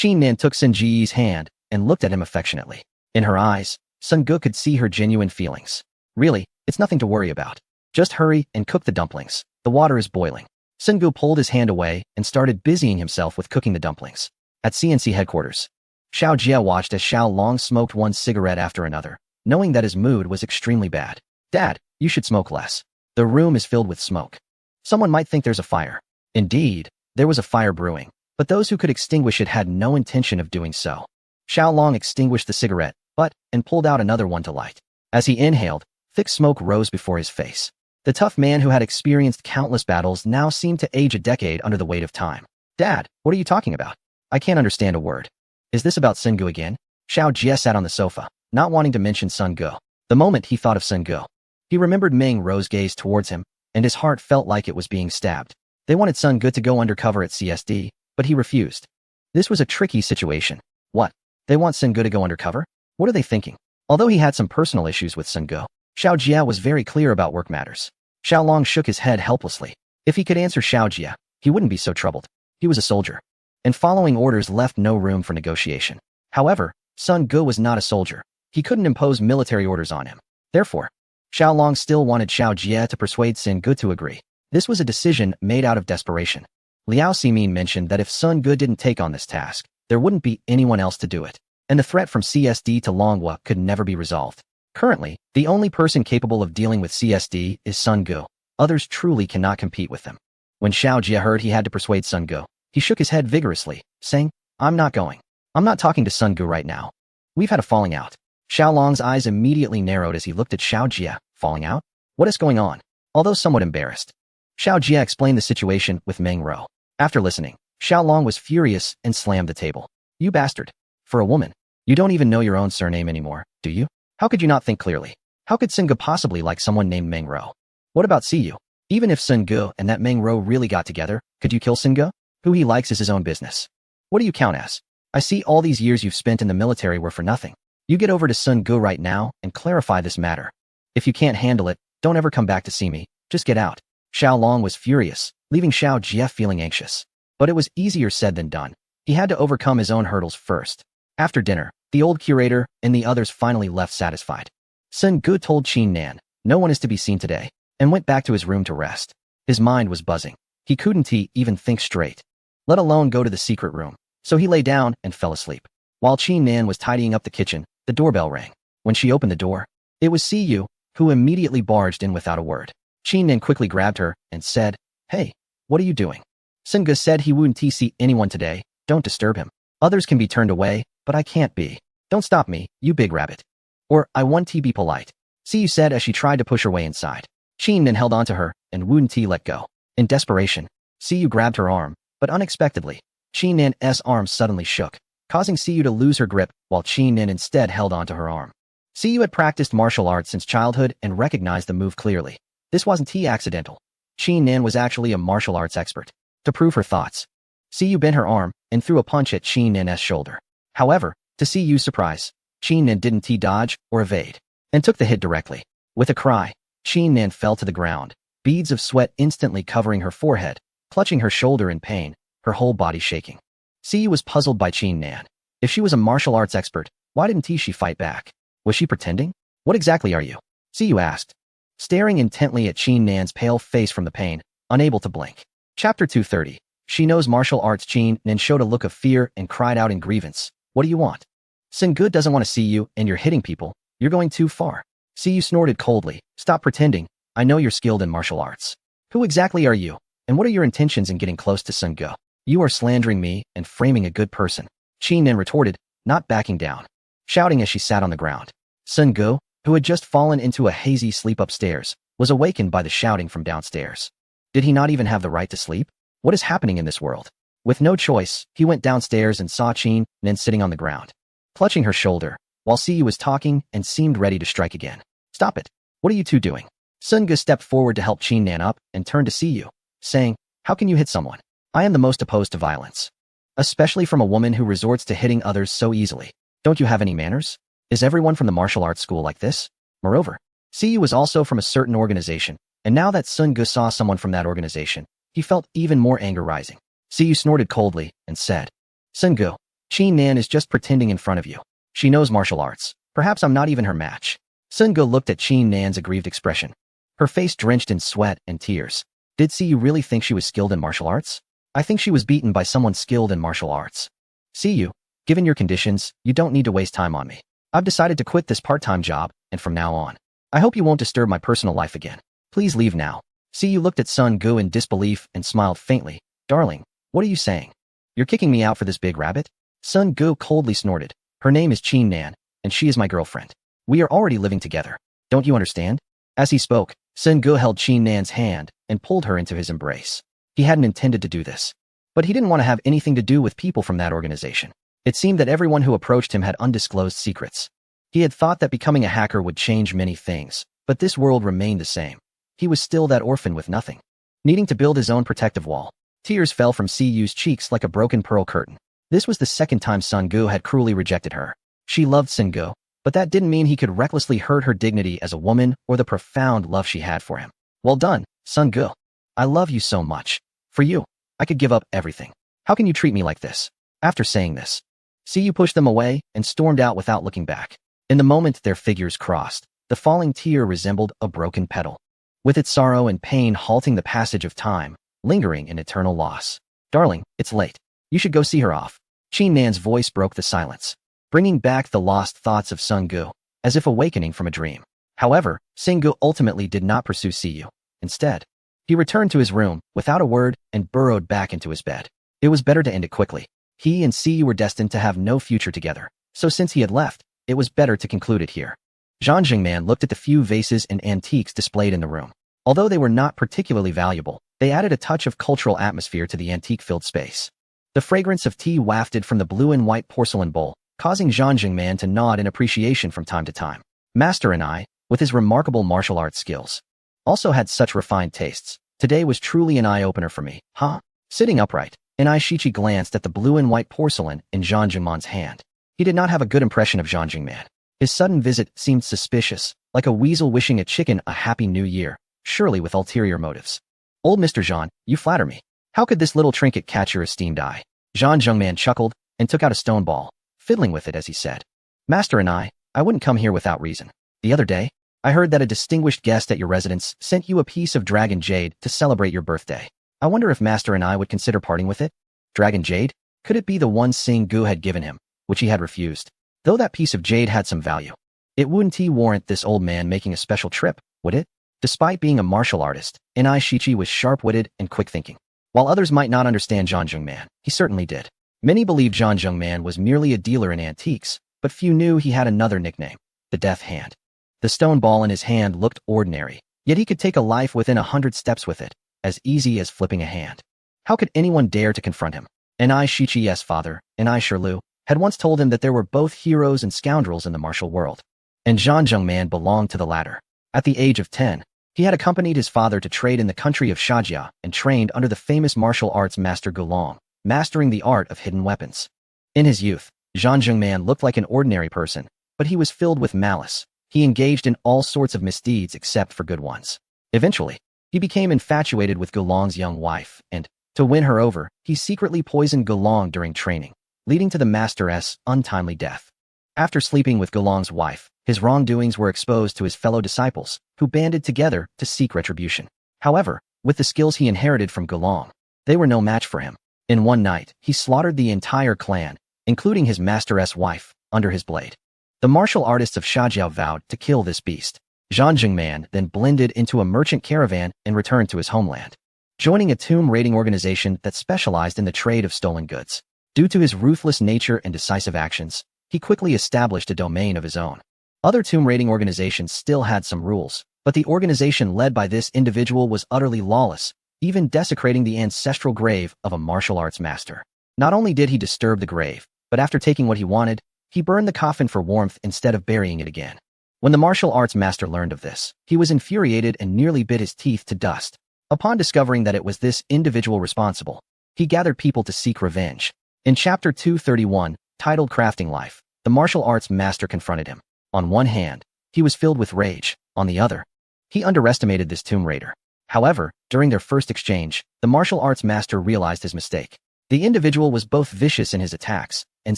Nan took Sunji's hand and looked at him affectionately. In her eyes, Sungu could see her genuine feelings. Really, it's nothing to worry about. Just hurry and cook the dumplings. The water is boiling. Sungu pulled his hand away and started busying himself with cooking the dumplings. At CNC headquarters, Xiao Jia watched as Xiao Long smoked one cigarette after another, knowing that his mood was extremely bad. Dad, you should smoke less. The room is filled with smoke. Someone might think there's a fire. Indeed, there was a fire brewing, but those who could extinguish it had no intention of doing so. Xiao Long extinguished the cigarette butt and pulled out another one to light. As he inhaled, thick smoke rose before his face. The tough man who had experienced countless battles now seemed to age a decade under the weight of time. Dad, what are you talking about? I can't understand a word. Is this about Sungu again? Xiao Jia sat on the sofa, not wanting to mention Sungu. The moment he thought of Sungu, he remembered Meng Ro's gaze towards him, and his heart felt like it was being stabbed. They wanted Sungu to go undercover at CSD, but he refused. This was a tricky situation. What? They want Sungu to go undercover? What are they thinking? Although he had some personal issues with Sungu, Xiao Jia was very clear about work matters. Xiao Long shook his head helplessly. If he could answer Xiao Jia, he wouldn't be so troubled. He was a soldier, and following orders left no room for negotiation. However, Sungu was not a soldier. He couldn't impose military orders on him. Therefore, Xiao Long still wanted Xiao Jia to persuade Sungu to agree. This was a decision made out of desperation. Liao Ximin mentioned that if Sungu didn't take on this task, there wouldn't be anyone else to do it, and the threat from CSD to Longhua could never be resolved. Currently, the only person capable of dealing with CSD is Sungu. Others truly cannot compete with them. When Xiao Jia heard he had to persuade Sungu, he shook his head vigorously, saying, I'm not going. I'm not talking to Sungu right now. We've had a falling out. Xiao Long's eyes immediately narrowed as he looked at Xiao Jia. Falling out? What is going on? Although somewhat embarrassed, Xiao Jia explained the situation with Meng Ro. After listening, Xiao Long was furious and slammed the table. You bastard. For a woman, you don't even know your own surname anymore, do you? How could you not think clearly? How could Sungu possibly like someone named Meng Ro? What about Siyu? Even if Sungu and that Meng Ro really got together, could you kill Sungu? Who he likes is his own business. What do you count as? I see all these years you've spent in the military were for nothing. You get over to Sungu right now and clarify this matter. If you can't handle it, don't ever come back to see me. Just get out. Xiao Long was furious, leaving Xiao Jia feeling anxious. But it was easier said than done. He had to overcome his own hurdles first. After dinner, the old curator and the others finally left satisfied. Sungu told Nan, no one is to be seen today, and went back to his room to rest. His mind was buzzing. He couldn't even think straight, let alone go to the secret room. So he lay down and fell asleep. While Nan was tidying up the kitchen, the doorbell rang. When she opened the door, it was Siyu, who immediately barged in without a word. Qin Nin quickly grabbed her and said, "Hey, what are you doing?" Sunge said he wouldn't see anyone today, don't disturb him. Others can be turned away, but I can't be. Don't stop me, you big rabbit. Or, I want to be polite. Siyu said as she tried to push her way inside. Qin Nin held onto her, and wouldn't let go. In desperation, Siyu grabbed her arm, but unexpectedly, Qin Nin's arm suddenly shook, causing Siyu to lose her grip while Qin Nin instead held onto her arm. Siyu had practiced martial arts since childhood and recognized the move clearly. This wasn't accidental. Qin Nin was actually a martial arts expert. To prove her thoughts, Siyu bent her arm and threw a punch at Qin Nin's shoulder. However, to Siyu's surprise, Qin Nin didn't dodge or evade, and took the hit directly. With a cry, Qin Nin fell to the ground, beads of sweat instantly covering her forehead, clutching her shoulder in pain, her whole body shaking. Siyu was puzzled by Qin Nin. If she was a martial arts expert, why didn't she fight back? Was she pretending? What exactly are you? Siyu asked, staring intently at Qin Nin's pale face from the pain, unable to blink. Chapter 230. She knows martial arts. Qin Nin showed a look of fear and cried out in grievance. What do you want? Sunge doesn't want to see you, and you're hitting people. You're going too far. Siyu snorted coldly. Stop pretending. I know you're skilled in martial arts. Who exactly are you? And what are your intentions in getting close to Sunge? You are slandering me and framing a good person. Qin Nin retorted, not backing down, shouting as she sat on the ground. Sunge, who had just fallen into a hazy sleep upstairs, was awakened by the shouting from downstairs. Did he not even have the right to sleep? What is happening in this world? With no choice, he went downstairs and saw Qin Nin sitting on the ground, clutching her shoulder, while Siyu was talking and seemed ready to strike again. Stop it. What are you two doing? Sunge stepped forward to help Qin Nin up and turned to Siyu, saying, how can you hit someone? I am the most opposed to violence, especially from a woman who resorts to hitting others so easily. Don't you have any manners? Is everyone from the martial arts school like this? Moreover, Siyu was also from a certain organization, and now that Sunge saw someone from that organization, he felt even more anger rising. Siyu snorted coldly and said, Sunge, Qin Nin is just pretending in front of you. She knows martial arts. Perhaps I'm not even her match. Sunge looked at Qin Nin's aggrieved expression, her face drenched in sweat and tears. Did Siyu really think she was skilled in martial arts? I think she was beaten by someone skilled in martial arts. Siyu, given your conditions, you don't need to waste time on me. I've decided to quit this part-time job, and from now on, I hope you won't disturb my personal life again. Please leave now. Siyu looked at Sunge in disbelief and smiled faintly. Darling, what are you saying? You're kicking me out for this big rabbit? Sunge coldly snorted. Her name is Qin Nin, and she is my girlfriend. We are already living together. Don't you understand? As he spoke, Sunge held Qin Nin's hand and pulled her into his embrace. He hadn't intended to do this, but he didn't want to have anything to do with people from that organization. It seemed that everyone who approached him had undisclosed secrets. He had thought that becoming a hacker would change many things, but this world remained the same. He was still that orphan with nothing, needing to build his own protective wall. Tears fell from Siyu's cheeks like a broken pearl curtain. This was the second time Sunge had cruelly rejected her. She loved Sunge, but that didn't mean he could recklessly hurt her dignity as a woman or the profound love she had for him. Well done, Sunge. I love you so much. For you, I could give up everything. How can you treat me like this? After saying this, Siyu pushed them away and stormed out without looking back. In the moment their figures crossed, the falling tear resembled a broken petal, with its sorrow and pain halting the passage of time, lingering in eternal loss. Darling, it's late. You should go see her off. Qin Nin's voice broke the silence, bringing back the lost thoughts of Sunge, as if awakening from a dream. However, Sunge ultimately did not pursue Siyu. Instead, he returned to his room without a word and burrowed back into his bed. It was better to end it quickly. He and Siyu were destined to have no future together, so since he had left, it was better to conclude it here. Zhang Jingman looked at the few vases and antiques displayed in the room. Although they were not particularly valuable, they added a touch of cultural atmosphere to the antique-filled space. The fragrance of tea wafted from the blue and white porcelain bowl, causing Zhang Jingman to nod in appreciation from time to time. Master and I, with his remarkable martial arts skills, also had such refined tastes. Today was truly an eye-opener for me, huh? Sitting upright, Anai Shichi glanced at the blue and white porcelain in Zhang Jingman's hand. He did not have a good impression of Zhang Jingman. His sudden visit seemed suspicious, like a weasel wishing a chicken a happy new year, surely with ulterior motives. Old Mr. Zhang, you flatter me. How could this little trinket catch your esteemed eye? Zhang Jingman chuckled and took out a stone ball, fiddling with it as he said, Master and I wouldn't come here without reason. The other day, I heard that a distinguished guest at your residence sent you a piece of dragon jade to celebrate your birthday. I wonder if Master and I would consider parting with it? Dragon jade? Could it be the one Sunge had given him, which he had refused? Though that piece of jade had some value, it wouldn't warrant this old man making a special trip, would it? Despite being a martial artist, Inai Shichi was sharp-witted and quick-thinking. While others might not understand Zhang Zhengman, he certainly did. Many believed Zhang Zhengman was merely a dealer in antiques, but few knew he had another nickname, the Death Hand. The stone ball in his hand looked ordinary, yet he could take a life within 100 steps with it, as easy as flipping a hand. How could anyone dare to confront him? Inai Shichi's father, Inai Shilu, had once told him that there were both heroes and scoundrels in the martial world, and Zhang Zhengman belonged to the latter. At the age of 10, he had accompanied his father to trade in the country of Shajia and trained under the famous martial arts master Gulong, mastering the art of hidden weapons. In his youth, Zhang Zhengman looked like an ordinary person, but he was filled with malice. He engaged in all sorts of misdeeds except for good ones. Eventually, he became infatuated with Gulong's young wife, and, to win her over, he secretly poisoned Gulong during training, leading to the master's untimely death. After sleeping with Gulong's wife, his wrongdoings were exposed to his fellow disciples, who banded together to seek retribution. However, with the skills he inherited from Gulong, they were no match for him. In one night, he slaughtered the entire clan, including his master's wife, under his blade. The martial artists of Shajiao vowed to kill this beast. Zhang Zhengman then blended into a merchant caravan and returned to his homeland, joining a tomb raiding organization that specialized in the trade of stolen goods. Due to his ruthless nature and decisive actions, he quickly established a domain of his own. Other tomb raiding organizations still had some rules, but the organization led by this individual was utterly lawless, even desecrating the ancestral grave of a martial arts master. Not only did he disturb the grave, but after taking what he wanted, he burned the coffin for warmth instead of burying it again. When the martial arts master learned of this, he was infuriated and nearly bit his teeth to dust. Upon discovering that it was this individual responsible, he gathered people to seek revenge. In Chapter 231, titled Crafting Life, the martial arts master confronted him. On one hand, he was filled with rage. On the other, he underestimated this tomb raider. However, during their first exchange, the martial arts master realized his mistake. The individual was both vicious in his attacks and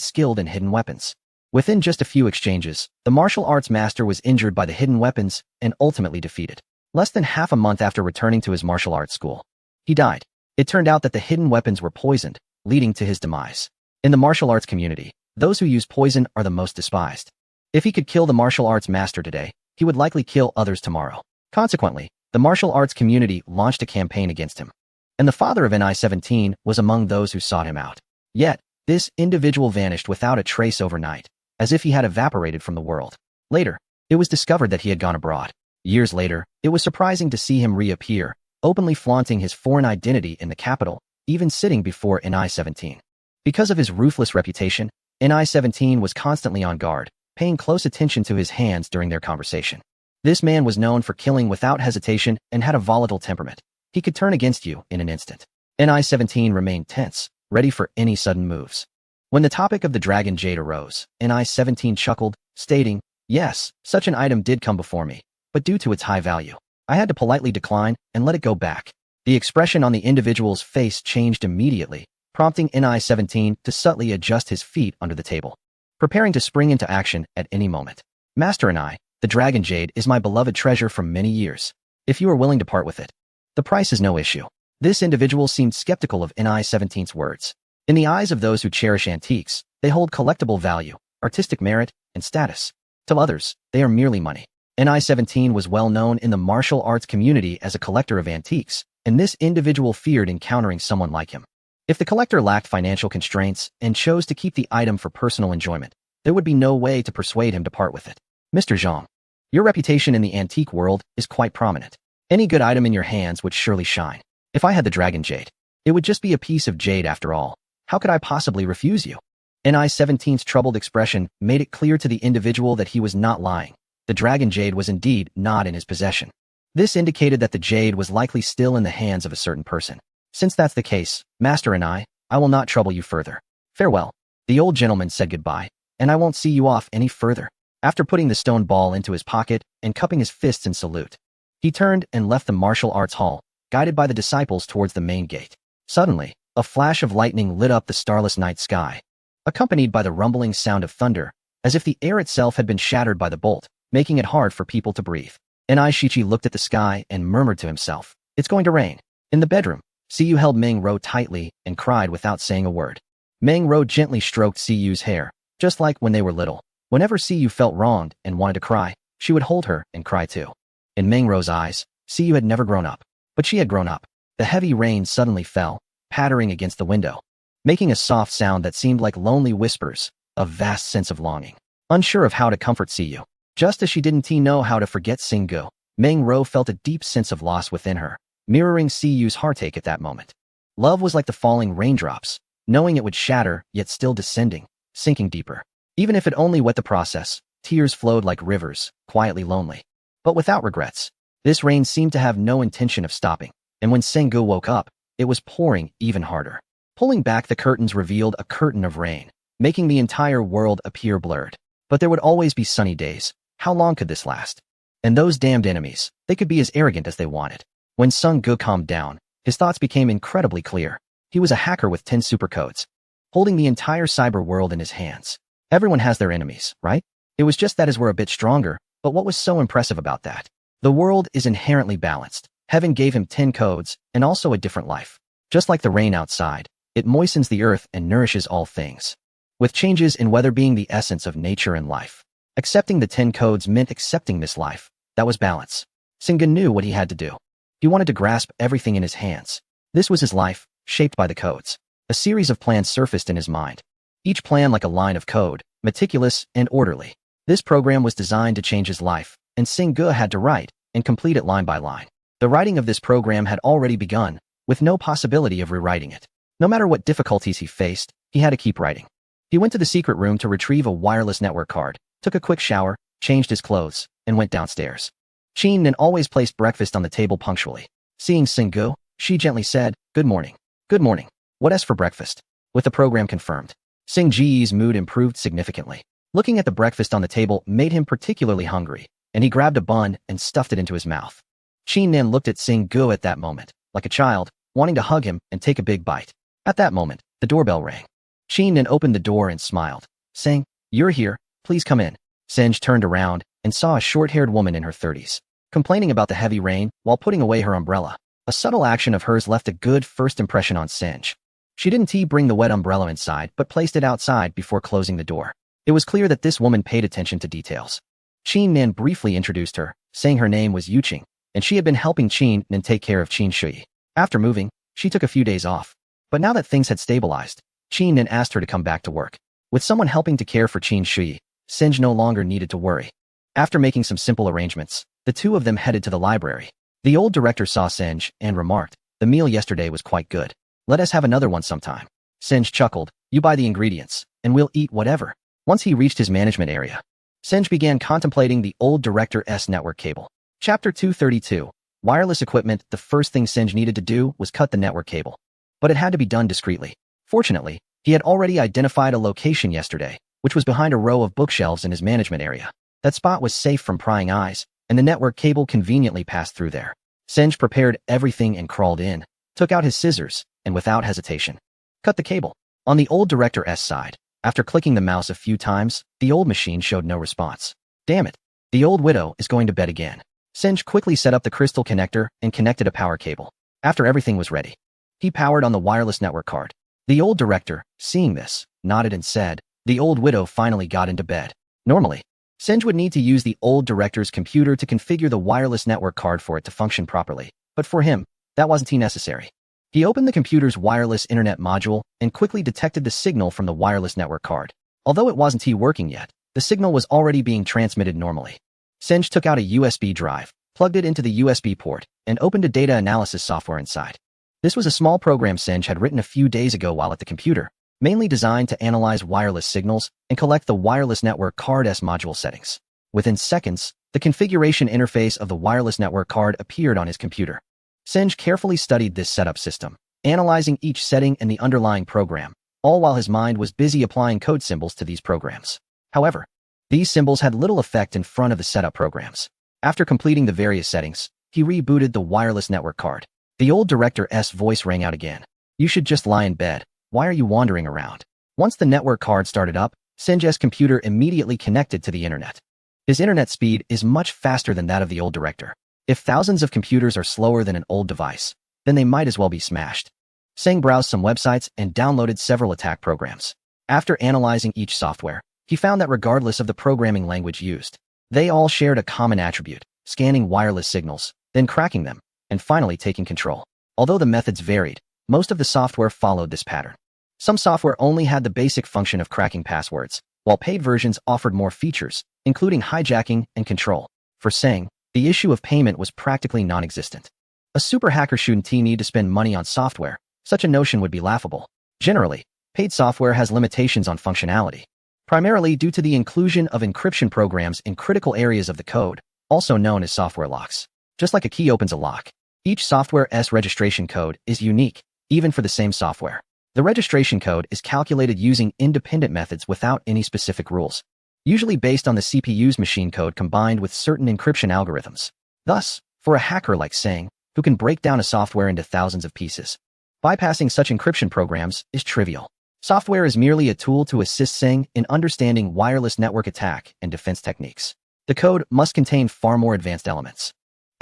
skilled in hidden weapons. Within just a few exchanges, the martial arts master was injured by the hidden weapons and ultimately defeated. Less than half a month after returning to his martial arts school, he died. It turned out that the hidden weapons were poisoned, leading to his demise. In the martial arts community, those who use poison are the most despised. If he could kill the martial arts master today, he would likely kill others tomorrow. Consequently, the martial arts community launched a campaign against him, and the father of NI-17 was among those who sought him out. Yet, this individual vanished without a trace overnight, as if he had evaporated from the world. Later, it was discovered that he had gone abroad. Years later, it was surprising to see him reappear, openly flaunting his foreign identity in the capital, even sitting before NI-17. Because of his ruthless reputation, NI-17 was constantly on guard, paying close attention to his hands during their conversation. This man was known for killing without hesitation and had a volatile temperament. He could turn against you in an instant. NI-17 remained tense, ready for any sudden moves. When the topic of the dragon jade arose, NI-17 chuckled, stating, "Yes, such an item did come before me, but due to its high value, I had to politely decline and let it go back." The expression on the individual's face changed immediately, prompting NI-17 to subtly adjust his feet under the table, preparing to spring into action at any moment. "Master and I, the dragon jade is my beloved treasure from many years. If you are willing to part with it, the price is no issue." This individual seemed skeptical of NI-17's words. In the eyes of those who cherish antiques, they hold collectible value, artistic merit, and status. To others, they are merely money. NI-17 was well known in the martial arts community as a collector of antiques, and this individual feared encountering someone like him. If the collector lacked financial constraints and chose to keep the item for personal enjoyment, there would be no way to persuade him to part with it. "Mr. Zhang, your reputation in the antique world is quite prominent. Any good item in your hands would surely shine. If I had the dragon jade, it would just be a piece of jade after all. How could I possibly refuse you?" NI-17's troubled expression made it clear to the individual that he was not lying. The dragon jade was indeed not in his possession. This indicated that the jade was likely still in the hands of a certain person. "Since that's the case, Master and I will not trouble you further. Farewell." The old gentleman said goodbye, "and I won't see you off any further." After putting the stone ball into his pocket and cupping his fists in salute, he turned and left the martial arts hall, guided by the disciples towards the main gate. Suddenly, a flash of lightning lit up the starless night sky, accompanied by the rumbling sound of thunder, as if the air itself had been shattered by the bolt, making it hard for people to breathe. Inai Shichi looked at the sky and murmured to himself, "It's going to rain." In the bedroom, Siyu held Meng Ro tightly and cried without saying a word. Meng Ro gently stroked Siyu's hair, just like when they were little. Whenever Siyu felt wronged and wanted to cry, she would hold her and cry too. In Meng Ro's eyes, Siyu had never grown up. But she had grown up. The heavy rain suddenly fell, pattering against the window, making a soft sound that seemed like lonely whispers, a vast sense of longing. Unsure of how to comfort Siyu, just as she didn't know how to forget Singgu, Meng Ro felt a deep sense of loss within her, mirroring Siyu's heartache at that moment. Love was like the falling raindrops, knowing it would shatter, yet still descending, sinking deeper. Even if it only wet the process, tears flowed like rivers, quietly lonely. But without regrets. This rain seemed to have no intention of stopping, and when Singgu woke up, it was pouring even harder. Pulling back the curtains revealed a curtain of rain, making the entire world appear blurred. But there would always be sunny days. How long could this last? And those damned enemies, they could be as arrogant as they wanted. When Sunggu calmed down, his thoughts became incredibly clear. He was a hacker with 10 supercodes, holding the entire cyber world in his hands. Everyone has their enemies, right? It was just that his were a bit stronger, but what was so impressive about that? The world is inherently balanced. Heaven gave him 10 codes, and also a different life. Just like the rain outside, it moistens the earth and nourishes all things. With changes in weather being the essence of nature and life. Accepting the 10 codes meant accepting this life. That was balance. Singa knew what he had to do. He wanted to grasp everything in his hands. This was his life, shaped by the codes. A series of plans surfaced in his mind. Each plan like a line of code, meticulous and orderly. This program was designed to change his life, and Singgu had to write and complete it line by line. The writing of this program had already begun, with no possibility of rewriting it. No matter what difficulties he faced, he had to keep writing. He went to the secret room to retrieve a wireless network card, took a quick shower, changed his clothes, and went downstairs. Qin Nin always placed breakfast on the table punctually. Seeing Singgu, she gently said, "Good morning. Good morning. What is for breakfast?" With the program confirmed, Sing Ji's mood improved significantly. Looking at the breakfast on the table made him particularly hungry, and he grabbed a bun and stuffed it into his mouth. Qin Nin looked at Singgu at that moment, like a child, wanting to hug him and take a big bite. At that moment, the doorbell rang. Qin Nin opened the door and smiled, saying, "You're here, please come in." Senj turned around and saw a short-haired woman in her 30s, complaining about the heavy rain while putting away her umbrella. A subtle action of hers left a good first impression on Senj. She didn't bring the wet umbrella inside but placed it outside before closing the door. It was clear that this woman paid attention to details. Qin Nin briefly introduced her, saying her name was Yuqing, and she had been helping Qin Nin take care of Qin Shui. After moving, she took a few days off. But now that things had stabilized, Qin Nin asked her to come back to work. With someone helping to care for Qin Shui, Senj no longer needed to worry. After making some simple arrangements, the two of them headed to the library. The old director saw Senj and remarked, "The meal yesterday was quite good. Let us have another one sometime." Senj chuckled, "You buy the ingredients, and we'll eat whatever." Once he reached his management area, Senj began contemplating the old director's network cable. Chapter 232. Wireless equipment. The first thing Senj needed to do was cut the network cable. But it had to be done discreetly. Fortunately, he had already identified a location yesterday, which was behind a row of bookshelves in his management area. That spot was safe from prying eyes, and the network cable conveniently passed through there. Senj prepared everything and crawled in, took out his scissors, and without hesitation, cut the cable. On the old director's side, after clicking the mouse a few times, the old machine showed no response. Damn it. The old widow is going to bed again. Senj quickly set up the crystal connector and connected a power cable. After everything was ready, he powered on the wireless network card. The old director, seeing this, nodded and said, "The old widow finally got into bed." Normally, Senj would need to use the old director's computer to configure the wireless network card for it to function properly, but for him, that wasn't necessary. He opened the computer's wireless internet module and quickly detected the signal from the wireless network card. Although it wasn't working yet, the signal was already being transmitted normally. Senj took out a USB drive, plugged it into the USB port, and opened a data analysis software inside. This was a small program Senj had written a few days ago while at the computer, mainly designed to analyze wireless signals and collect the wireless network card's module settings. Within seconds, the configuration interface of the wireless network card appeared on his computer. Senj carefully studied this setup system, analyzing each setting and the underlying program, all while his mind was busy applying code symbols to these programs. However, these symbols had little effect in front of the setup programs. After completing the various settings, he rebooted the wireless network card. The old director's voice rang out again. "You should just lie in bed. Why are you wandering around?" Once the network card started up, Senj's computer immediately connected to the internet. His internet speed is much faster than that of the old director. If thousands of computers are slower than an old device, then they might as well be smashed. Seng browsed some websites and downloaded several attack programs. After analyzing each software, he found that regardless of the programming language used, they all shared a common attribute: scanning wireless signals, then cracking them, and finally taking control. Although the methods varied, most of the software followed this pattern. Some software only had the basic function of cracking passwords, while paid versions offered more features, including hijacking and control. For Seng, the issue of payment was practically non-existent. A super hacker shouldn't need to spend money on software. Such a notion would be laughable. Generally, paid software has limitations on functionality, primarily due to the inclusion of encryption programs in critical areas of the code, also known as software locks. Just like a key opens a lock, each software's registration code is unique, even for the same software. The registration code is calculated using independent methods without any specific rules, usually based on the CPU's machine code combined with certain encryption algorithms. Thus, for a hacker like Seng, who can break down a software into thousands of pieces, bypassing such encryption programs is trivial. Software is merely a tool to assist Seng in understanding wireless network attack and defense techniques. The code must contain far more advanced elements,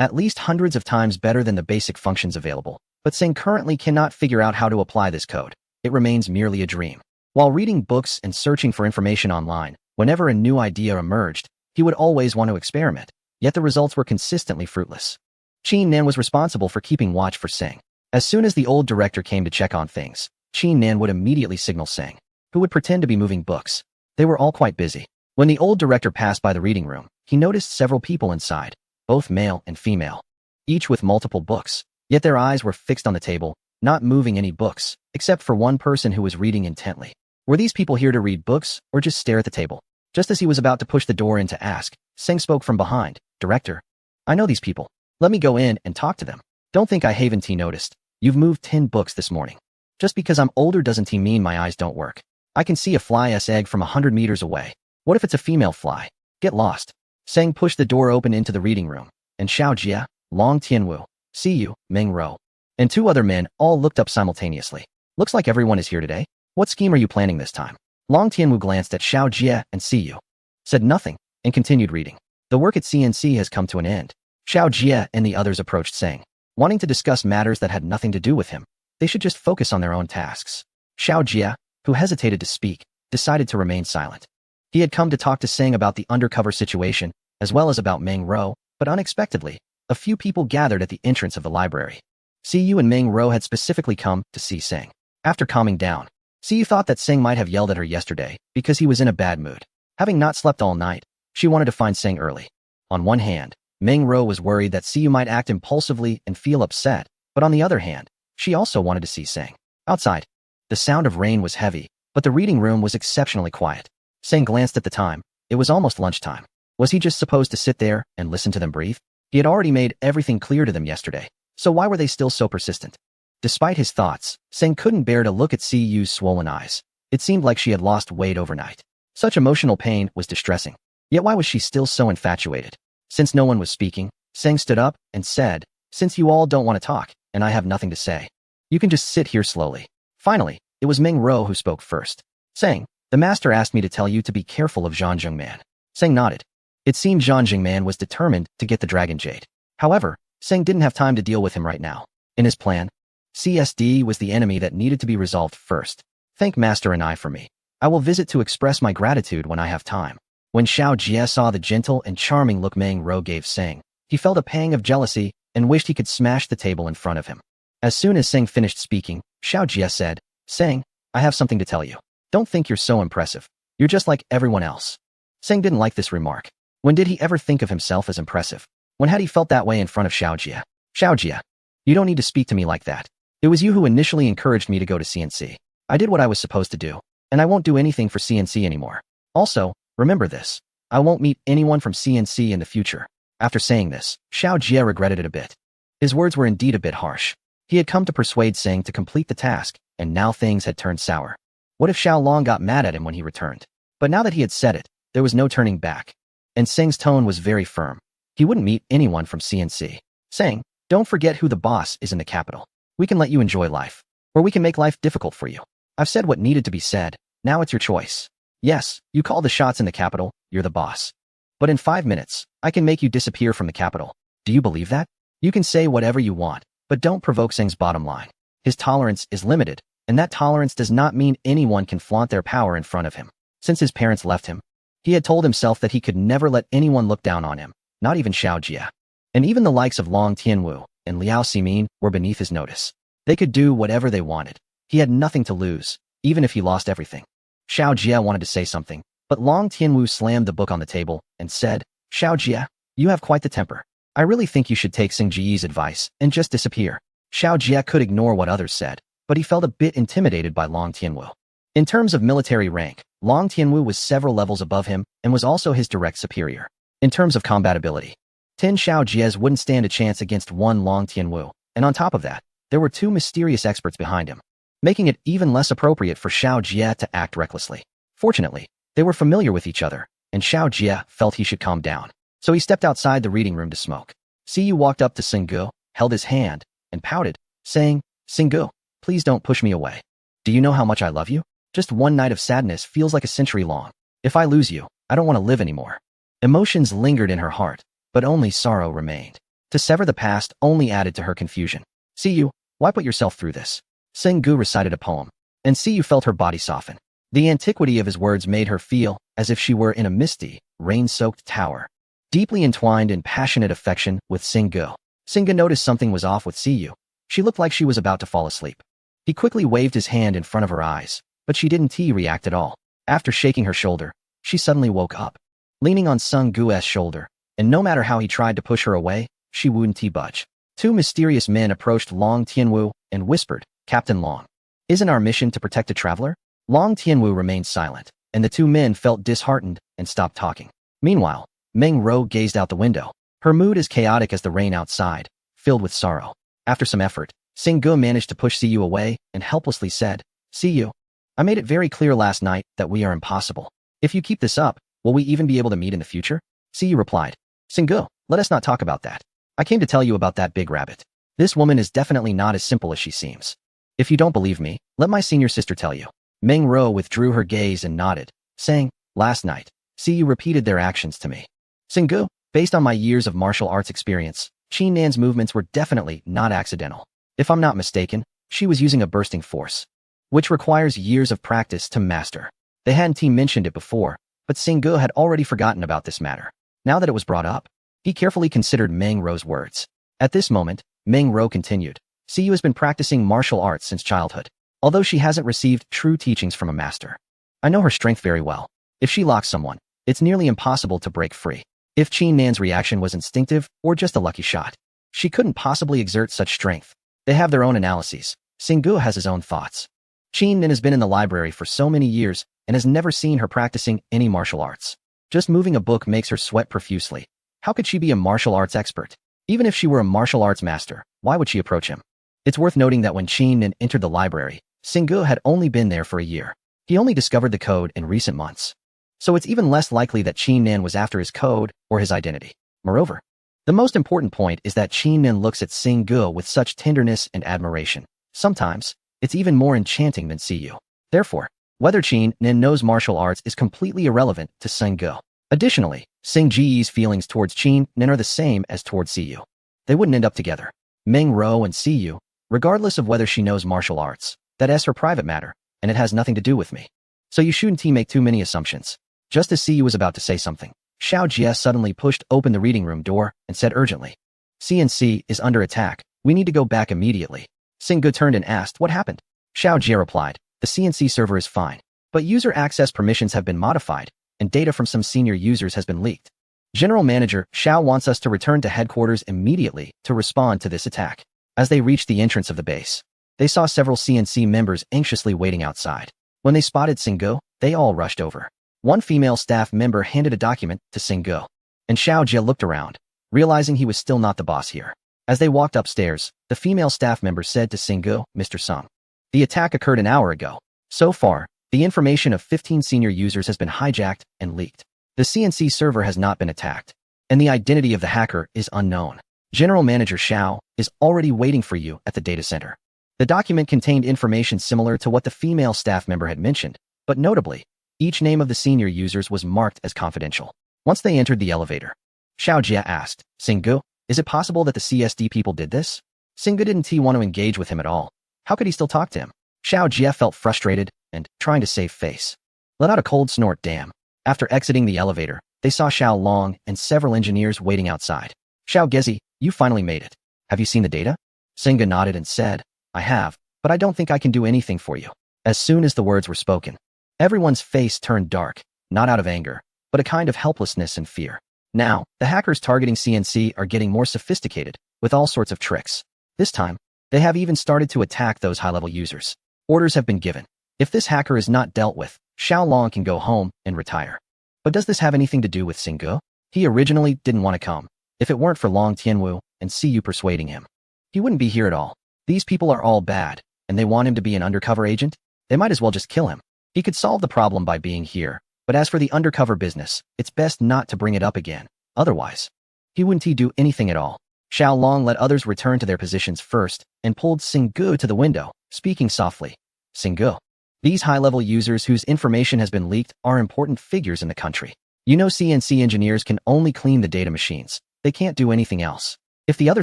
at least hundreds of times better than the basic functions available. But Seng currently cannot figure out how to apply this code. It remains merely a dream. While reading books and searching for information online, whenever a new idea emerged, he would always want to experiment, yet the results were consistently fruitless. Qin Nan was responsible for keeping watch for Seng. As soon as the old director came to check on things, Qin Nan would immediately signal Seng, who would pretend to be moving books. They were all quite busy. When the old director passed by the reading room, he noticed several people inside, both male and female, each with multiple books, yet their eyes were fixed on the table, not moving any books, except for one person who was reading intently. Were these people here to read books or just stare at the table? Just as he was about to push the door in to ask, Seng spoke from behind. Director, I know these people. Let me go in and talk to them. Don't think I haven't noticed. You've moved 10 books this morning. Just because I'm older doesn't mean my eyes don't work. I can see a fly's egg from 100 meters away. What if it's a female fly? Get lost. Seng pushed the door open into the reading room, and Xiao Jia, Long Tianwu, Siyu, Meng Ro, and 2 other men all looked up simultaneously. Looks like everyone is here today. What scheme are you planning this time? Long Tianwu glanced at Xiao Jia and Siyu, said nothing, and continued reading. The work at CNC has come to an end. Xiao Jia and the others approached Seng, wanting to discuss matters that had nothing to do with him. They should just focus on their own tasks. Xiao Jia, who hesitated to speak, decided to remain silent. He had come to talk to Seng about the undercover situation, as well as about Meng Ro, but unexpectedly, a few people gathered at the entrance of the library. Siyu and Meng Ro had specifically come to see Seng. After calming down, Siyu thought that Seng might have yelled at her yesterday because he was in a bad mood. Having not slept all night, she wanted to find Seng early. On one hand, Meng Ro was worried that Siyu might act impulsively and feel upset, but on the other hand, she also wanted to see Seng. Outside, the sound of rain was heavy, but the reading room was exceptionally quiet. Seng glanced at the time. It was almost lunchtime. Was he just supposed to sit there and listen to them breathe? He had already made everything clear to them yesterday, so why were they still so persistent? Despite his thoughts, Seng couldn't bear to look at Siyu's swollen eyes. It seemed like she had lost weight overnight. Such emotional pain was distressing. Yet why was she still so infatuated? Since no one was speaking, Seng stood up and said, "Since you all don't want to talk, and I have nothing to say, you can just sit here slowly." Finally, it was Meng Ro who spoke first. Seng, the master asked me to tell you to be careful of Zhang Jingman. Seng nodded. It seemed Zhang Jingman was determined to get the Dragon Jade. However, Seng didn't have time to deal with him right now. In his plan, CSD was the enemy that needed to be resolved first. Thank Master and I for me. I will visit to express my gratitude when I have time. When Xiao Jie saw the gentle and charming look Meng Ro gave Seng, he felt a pang of jealousy and wished he could smash the table in front of him. As soon as Seng finished speaking, Xiao Jie said, "Seng, I have something to tell you. Don't think you're so impressive. You're just like everyone else." Seng didn't like this remark. When did he ever think of himself as impressive? When had he felt that way in front of Xiao Jie? "Xiao Jie, you don't need to speak to me like that. It was you who initially encouraged me to go to CNC. I did what I was supposed to do, and I won't do anything for CNC anymore. Also, remember this. I won't meet anyone from CNC in the future." After saying this, Xiao Jie regretted it a bit. His words were indeed a bit harsh. He had come to persuade Seng to complete the task, and now things had turned sour. What if Xiao Long got mad at him when he returned? But now that he had said it, there was no turning back. And Seng's tone was very firm. He wouldn't meet anyone from CNC. Seng, don't forget who the boss is in the capital. We can let you enjoy life, or we can make life difficult for you. I've said what needed to be said. Now it's your choice. Yes, you call the shots in the capital, you're the boss. But in 5 minutes, I can make you disappear from the capital. Do you believe that? You can say whatever you want, but don't provoke Seng's bottom line. His tolerance is limited, and that tolerance does not mean anyone can flaunt their power in front of him. Since his parents left him, he had told himself that he could never let anyone look down on him, not even Xiao Jie. And even the likes of Long Tianwu and Liao Ximin were beneath his notice. They could do whatever they wanted. He had nothing to lose, even if he lost everything. Xiao Jie wanted to say something, but Long Tianwu slammed the book on the table and said, Xiao Jie, you have quite the temper. I really think you should take Xing Jiyi's advice and just disappear. Xiao Jie could ignore what others said, but he felt a bit intimidated by Long Tianwu. In terms of military rank, Long Tianwu was several levels above him and was also his direct superior. In terms of combatability, 10 Xiao Jies wouldn't stand a chance against one Long Tianwu, and on top of that, there were two mysterious experts behind him, making it even less appropriate for Xiao Jie to act recklessly. Fortunately, they were familiar with each other, and Xiao Jie felt he should calm down. So he stepped outside the reading room to smoke. Siyu walked up to Xinggu, held his hand, and pouted, saying, Xinggu, please don't push me away. Do you know how much I love you? Just one night of sadness feels like a century long. If I lose you, I don't want to live anymore. Emotions lingered in her heart, but only sorrow remained. To sever the past only added to her confusion. Siyu, why put yourself through this? Xinggu recited a poem, and Siyu felt her body soften. The antiquity of his words made her feel as if she were in a misty, rain-soaked tower, deeply entwined in passionate affection with Xinggu. Xinggu noticed something was off with Siyu. She looked like she was about to fall asleep. He quickly waved his hand in front of her eyes, but she didn't react at all. After shaking her shoulder, she suddenly woke up, leaning on Sung Gu's shoulder, and no matter how he tried to push her away, she wouldn't budge. Two mysterious men approached Long Tianwu and whispered, Captain Long, isn't our mission to protect a traveler? Long Tianwu remained silent, and the two men felt disheartened and stopped talking. Meanwhile, Meng Rou gazed out the window, her mood as chaotic as the rain outside, filled with sorrow. After some effort, Xinggu managed to push Siyu away and helplessly said, Siyu, I made it very clear last night that we are impossible. If you keep this up, will we even be able to meet in the future? Siyu replied, Xinggu, let us not talk about that. I came to tell you about that big rabbit. This woman is definitely not as simple as she seems. If you don't believe me, let my senior sister tell you. Meng Rou withdrew her gaze and nodded, saying, last night, Siyu repeated their actions to me. Xinggu, based on my years of martial arts experience, Qin Nan's movements were definitely not accidental. If I'm not mistaken, she was using a bursting force, which requires years of practice to master. They hadn't mentioned it before, but Xinggu had already forgotten about this matter. Now that it was brought up, he carefully considered Meng Rou's words. At this moment, Meng Rou continued, Siyu has been practicing martial arts since childhood, although she hasn't received true teachings from a master. I know her strength very well. If she locks someone, it's nearly impossible to break free. If Qin Nan's reaction was instinctive or just a lucky shot, she couldn't possibly exert such strength. They have their own analyses. Xinggu has his own thoughts. Qin Nan has been in the library for so many years and has never seen her practicing any martial arts. Just moving a book makes her sweat profusely. How could she be a martial arts expert? Even if she were a martial arts master, why would she approach him? It's worth noting that when Qin Nan entered the library, Xinggu had only been there for a year. He only discovered the code in recent months. So it's even less likely that Qin Nan was after his code or his identity. Moreover, the most important point is that Qin Nan looks at Xinggu with such tenderness and admiration. Sometimes, it's even more enchanting than Siyu. Therefore, whether Qin Nan knows martial arts is completely irrelevant to Xinggu. Additionally, Xing Jiyi's feelings towards Qin Nan are the same as towards Siyu. They wouldn't end up together. Meng Rou and Siyu, regardless of whether she knows martial arts, that's her private matter, and it has nothing to do with me. So you shouldn't make too many assumptions. Just as Siyu was about to say something, Xiao Jie suddenly pushed open the reading room door and said urgently, CNC is under attack. We need to go back immediately. Xinggu turned and asked what happened. Xiao Jie replied, the CNC server is fine, but user access permissions have been modified, and data from some senior users has been leaked. General Manager Xiao wants us to return to headquarters immediately to respond to this attack. As they reached the entrance of the base, they saw several CNC members anxiously waiting outside. When they spotted Xinggu, they all rushed over. One female staff member handed a document to Xinggu, and Xiao Jie looked around, realizing he was still not the boss here. As they walked upstairs, the female staff member said to Xinggu, Mr. Sung, the attack occurred an hour ago. So far, the information of 15 senior users has been hijacked and leaked. The CNC server has not been attacked, and the identity of the hacker is unknown. General Manager Xiao is already waiting for you at the data center. The document contained information similar to what the female staff member had mentioned, but notably, each name of the senior users was marked as confidential. Once they entered the elevator, Xiao Jie asked, Xinggu, is it possible that the CSD people did this? Xinggu didn't want to engage with him at all. How could he still talk to him? Xiao Jie felt frustrated and, trying to save face, let out a cold snort. Damn. After exiting the elevator, they saw Xiao Long and several engineers waiting outside. Xiao Gezi, you finally made it. Have you seen the data? Singa nodded and said, I have, but I don't think I can do anything for you. As soon as the words were spoken, everyone's face turned dark, not out of anger, but a kind of helplessness and fear. Now, the hackers targeting CNC are getting more sophisticated, with all sorts of tricks. This time, they have even started to attack those high-level users. Orders have been given. If this hacker is not dealt with, Xiao Long can go home and retire. But does this have anything to do with Xingge? He originally didn't want to come. If it weren't for Long Tianwu and Siyu persuading him, he wouldn't be here at all. These people are all bad, and they want him to be an undercover agent? They might as well just kill him. He could solve the problem by being here, but as for the undercover business, it's best not to bring it up again. Otherwise, he wouldn't do anything at all. Xiao Long let others return to their positions first and pulled Xingge to the window, speaking softly. Xingge. These high-level users whose information has been leaked are important figures in the country. You know CNC engineers can only clean the data machines. They can't do anything else. If the other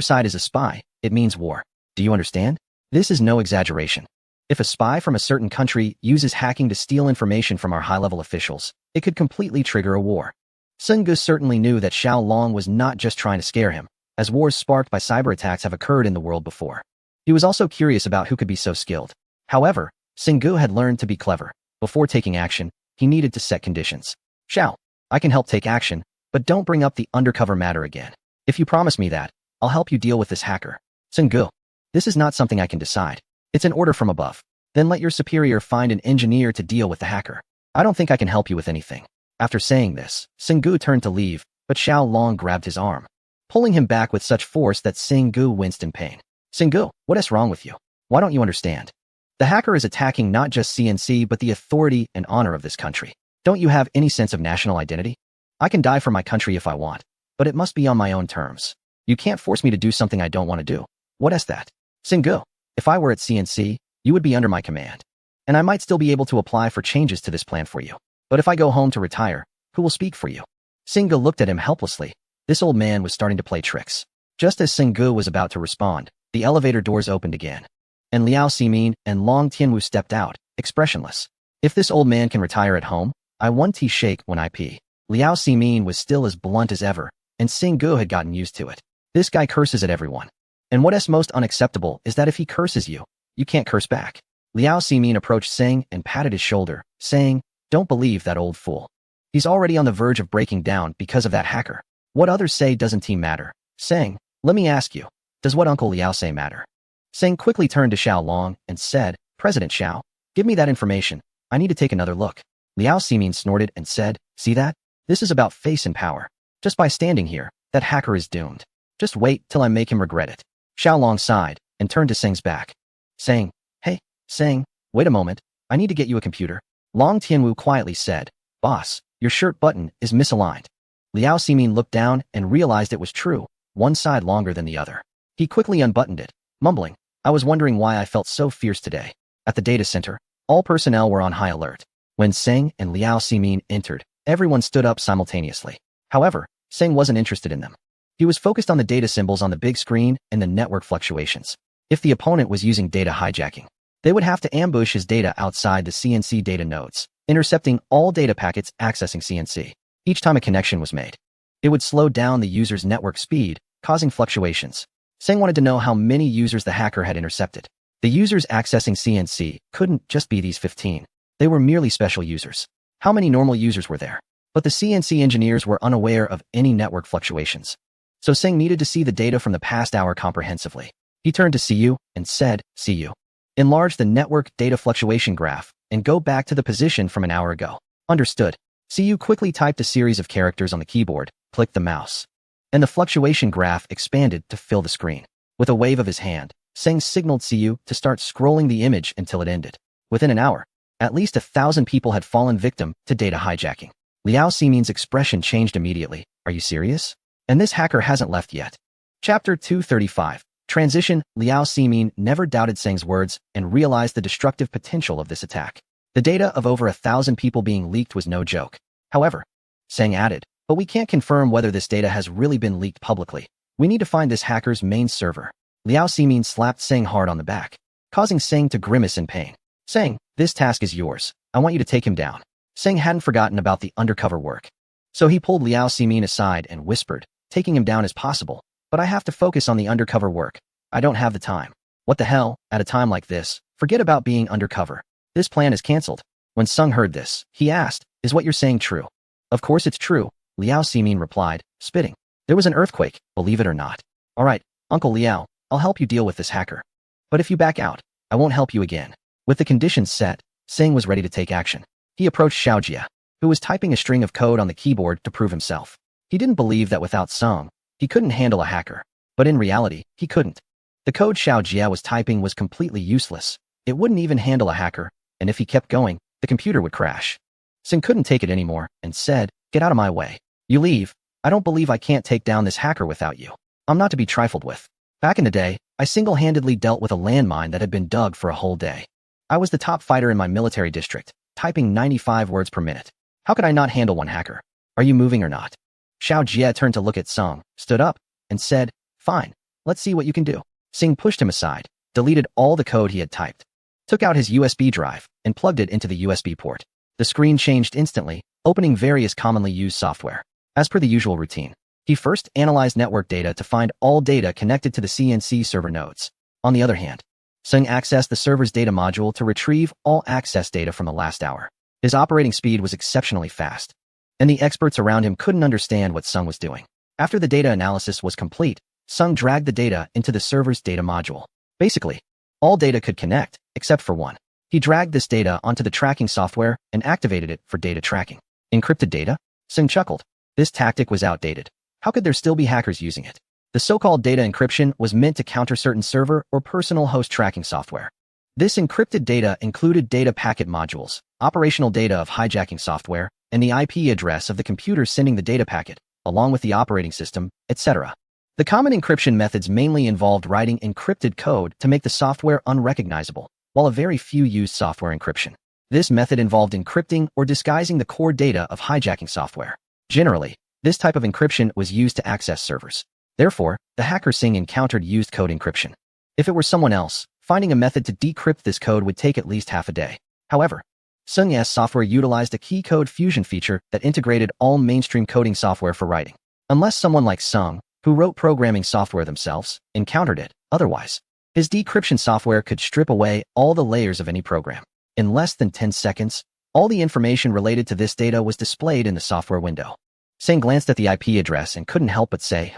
side is a spy, it means war. Do you understand? This is no exaggeration. If a spy from a certain country uses hacking to steal information from our high-level officials, it could completely trigger a war. Xingge certainly knew that Xiao Long was not just trying to scare him, as wars sparked by cyber attacks have occurred in the world before. He was also curious about who could be so skilled. However, Xingge had learned to be clever. Before taking action, he needed to set conditions. Xiao, I can help take action, but don't bring up the undercover matter again. If you promise me that, I'll help you deal with this hacker. Xingge, this is not something I can decide. It's an order from above. Then let your superior find an engineer to deal with the hacker. I don't think I can help you with anything. After saying this, Xingge turned to leave, but Xiao Long grabbed his arm, pulling him back with such force that Xingge winced in pain. Xingge, what is wrong with you? Why don't you understand? The hacker is attacking not just CNC but the authority and honor of this country. Don't you have any sense of national identity? I can die for my country if I want, but it must be on my own terms. You can't force me to do something I don't want to do. What is that? Xingge, if I were at CNC, you would be under my command. And I might still be able to apply for changes to this plan for you. But if I go home to retire, who will speak for you? Xingge looked at him helplessly. This old man was starting to play tricks. Just as Xingge was about to respond, the elevator doors opened again, and Liao Ximin and Long Tianwu stepped out, expressionless. If this old man can retire at home, I want to shake when I pee. Liao Ximin was still as blunt as ever, and Xingge had gotten used to it. This guy curses at everyone. And what is most unacceptable is that if he curses you, you can't curse back. Liao Ximin approached Seng and patted his shoulder, saying, Don't believe that old fool. He's already on the verge of breaking down because of that hacker. What others say doesn't matter. Seng, let me ask you, does what Uncle Liao say matter? Seng quickly turned to Xiao Long and said, President Xiao, give me that information. I need to take another look. Liao Ximin snorted and said, See that? This is about face and power. Just by standing here, that hacker is doomed. Just wait till I make him regret it. Xiao Long sighed and turned to Seng's back. Seng, hey, Seng, wait a moment. I need to get you a computer. Long Tianwu quietly said, Boss, your shirt button is misaligned. Liao Ximin looked down and realized it was true, one side longer than the other. He quickly unbuttoned it, mumbling, I was wondering why I felt so fierce today. At the data center, all personnel were on high alert. When Seng and Liao Ximin entered, everyone stood up simultaneously. However, Seng wasn't interested in them. He was focused on the data symbols on the big screen and the network fluctuations. If the opponent was using data hijacking, they would have to ambush his data outside the CNC data nodes, intercepting all data packets accessing CNC. Each time a connection was made, it would slow down the user's network speed, causing fluctuations. Seng wanted to know how many users the hacker had intercepted. The users accessing CNC couldn't just be these 15. They were merely special users. How many normal users were there? But the CNC engineers were unaware of any network fluctuations. So Seng needed to see the data from the past hour comprehensively. He turned to Siyu and said, Siyu, enlarge the network data fluctuation graph and go back to the position from an hour ago. Understood. Siyu quickly typed a series of characters on the keyboard, clicked the mouse, and the fluctuation graph expanded to fill the screen. With a wave of his hand, Seng signaled Siyu to start scrolling the image until it ended. Within an hour, at least 1,000 people had fallen victim to data hijacking. Liao Ximin's expression changed immediately. Are you serious? And this hacker hasn't left yet. Chapter 235. Transition. Liao Ximin never doubted Seng's words and realized the destructive potential of this attack. The data of over 1,000 people being leaked was no joke. However, Seng added, but we can't confirm whether this data has really been leaked publicly. We need to find this hacker's main server. Liao Ximin slapped Seng hard on the back, causing Seng to grimace in pain. Seng, this task is yours. I want you to take him down. Seng hadn't forgotten about the undercover work. So he pulled Liao Ximin aside and whispered, taking him down as possible. But I have to focus on the undercover work. I don't have the time. What the hell, at a time like this, forget about being undercover. This plan is cancelled. When Sung heard this, he asked, is what you're saying true? Of course it's true, Liao Simin replied, spitting. There was an earthquake, believe it or not. All right, Uncle Liao, I'll help you deal with this hacker. But if you back out, I won't help you again. With the conditions set, Sing was ready to take action. He approached Xiaojia, who was typing a string of code on the keyboard to prove himself. He didn't believe that without Sung, he couldn't handle a hacker. But in reality, he couldn't. The code Xiaojia was typing was completely useless. It wouldn't even handle a hacker, and if he kept going, the computer would crash. Sing couldn't take it anymore and said, get out of my way. You leave. I don't believe I can't take down this hacker without you. I'm not to be trifled with. Back in the day, I single-handedly dealt with a landmine that had been dug for a whole day. I was the top fighter in my military district, typing 95 words per minute. How could I not handle one hacker? Are you moving or not? Xiao Jie turned to look at Sung, stood up, and said, fine, let's see what you can do. Sing pushed him aside, deleted all the code he had typed, took out his USB drive, and plugged it into the USB port. The screen changed instantly, opening various commonly used software. As per the usual routine, he first analyzed network data to find all data connected to the CNC server nodes. On the other hand, Sung accessed the server's data module to retrieve all access data from the last hour. His operating speed was exceptionally fast, and the experts around him couldn't understand what Sung was doing. After the data analysis was complete, Sung dragged the data into the server's data module. Basically, all data could connect, except for one. He dragged this data onto the tracking software and activated it for data tracking. Encrypted data? Sung chuckled. This tactic was outdated. How could there still be hackers using it? The so-called data encryption was meant to counter certain server or personal host tracking software. This encrypted data included data packet modules, operational data of hijacking software, and the IP address of the computer sending the data packet, along with the operating system, etc. The common encryption methods mainly involved writing encrypted code to make the software unrecognizable, while a very few used software encryption. This method involved encrypting or disguising the core data of hijacking software. Generally, this type of encryption was used to access servers. Therefore, the hacker Sing encountered used code encryption. If it were someone else, finding a method to decrypt this code would take at least half a day. However, Sung's software utilized a key code fusion feature that integrated all mainstream coding software for writing. Unless someone like Sung, who wrote programming software themselves, encountered it, otherwise, his decryption software could strip away all the layers of any program. In less than 10 seconds, all the information related to this data was displayed in the software window. Sing glanced at the IP address and couldn't help but say,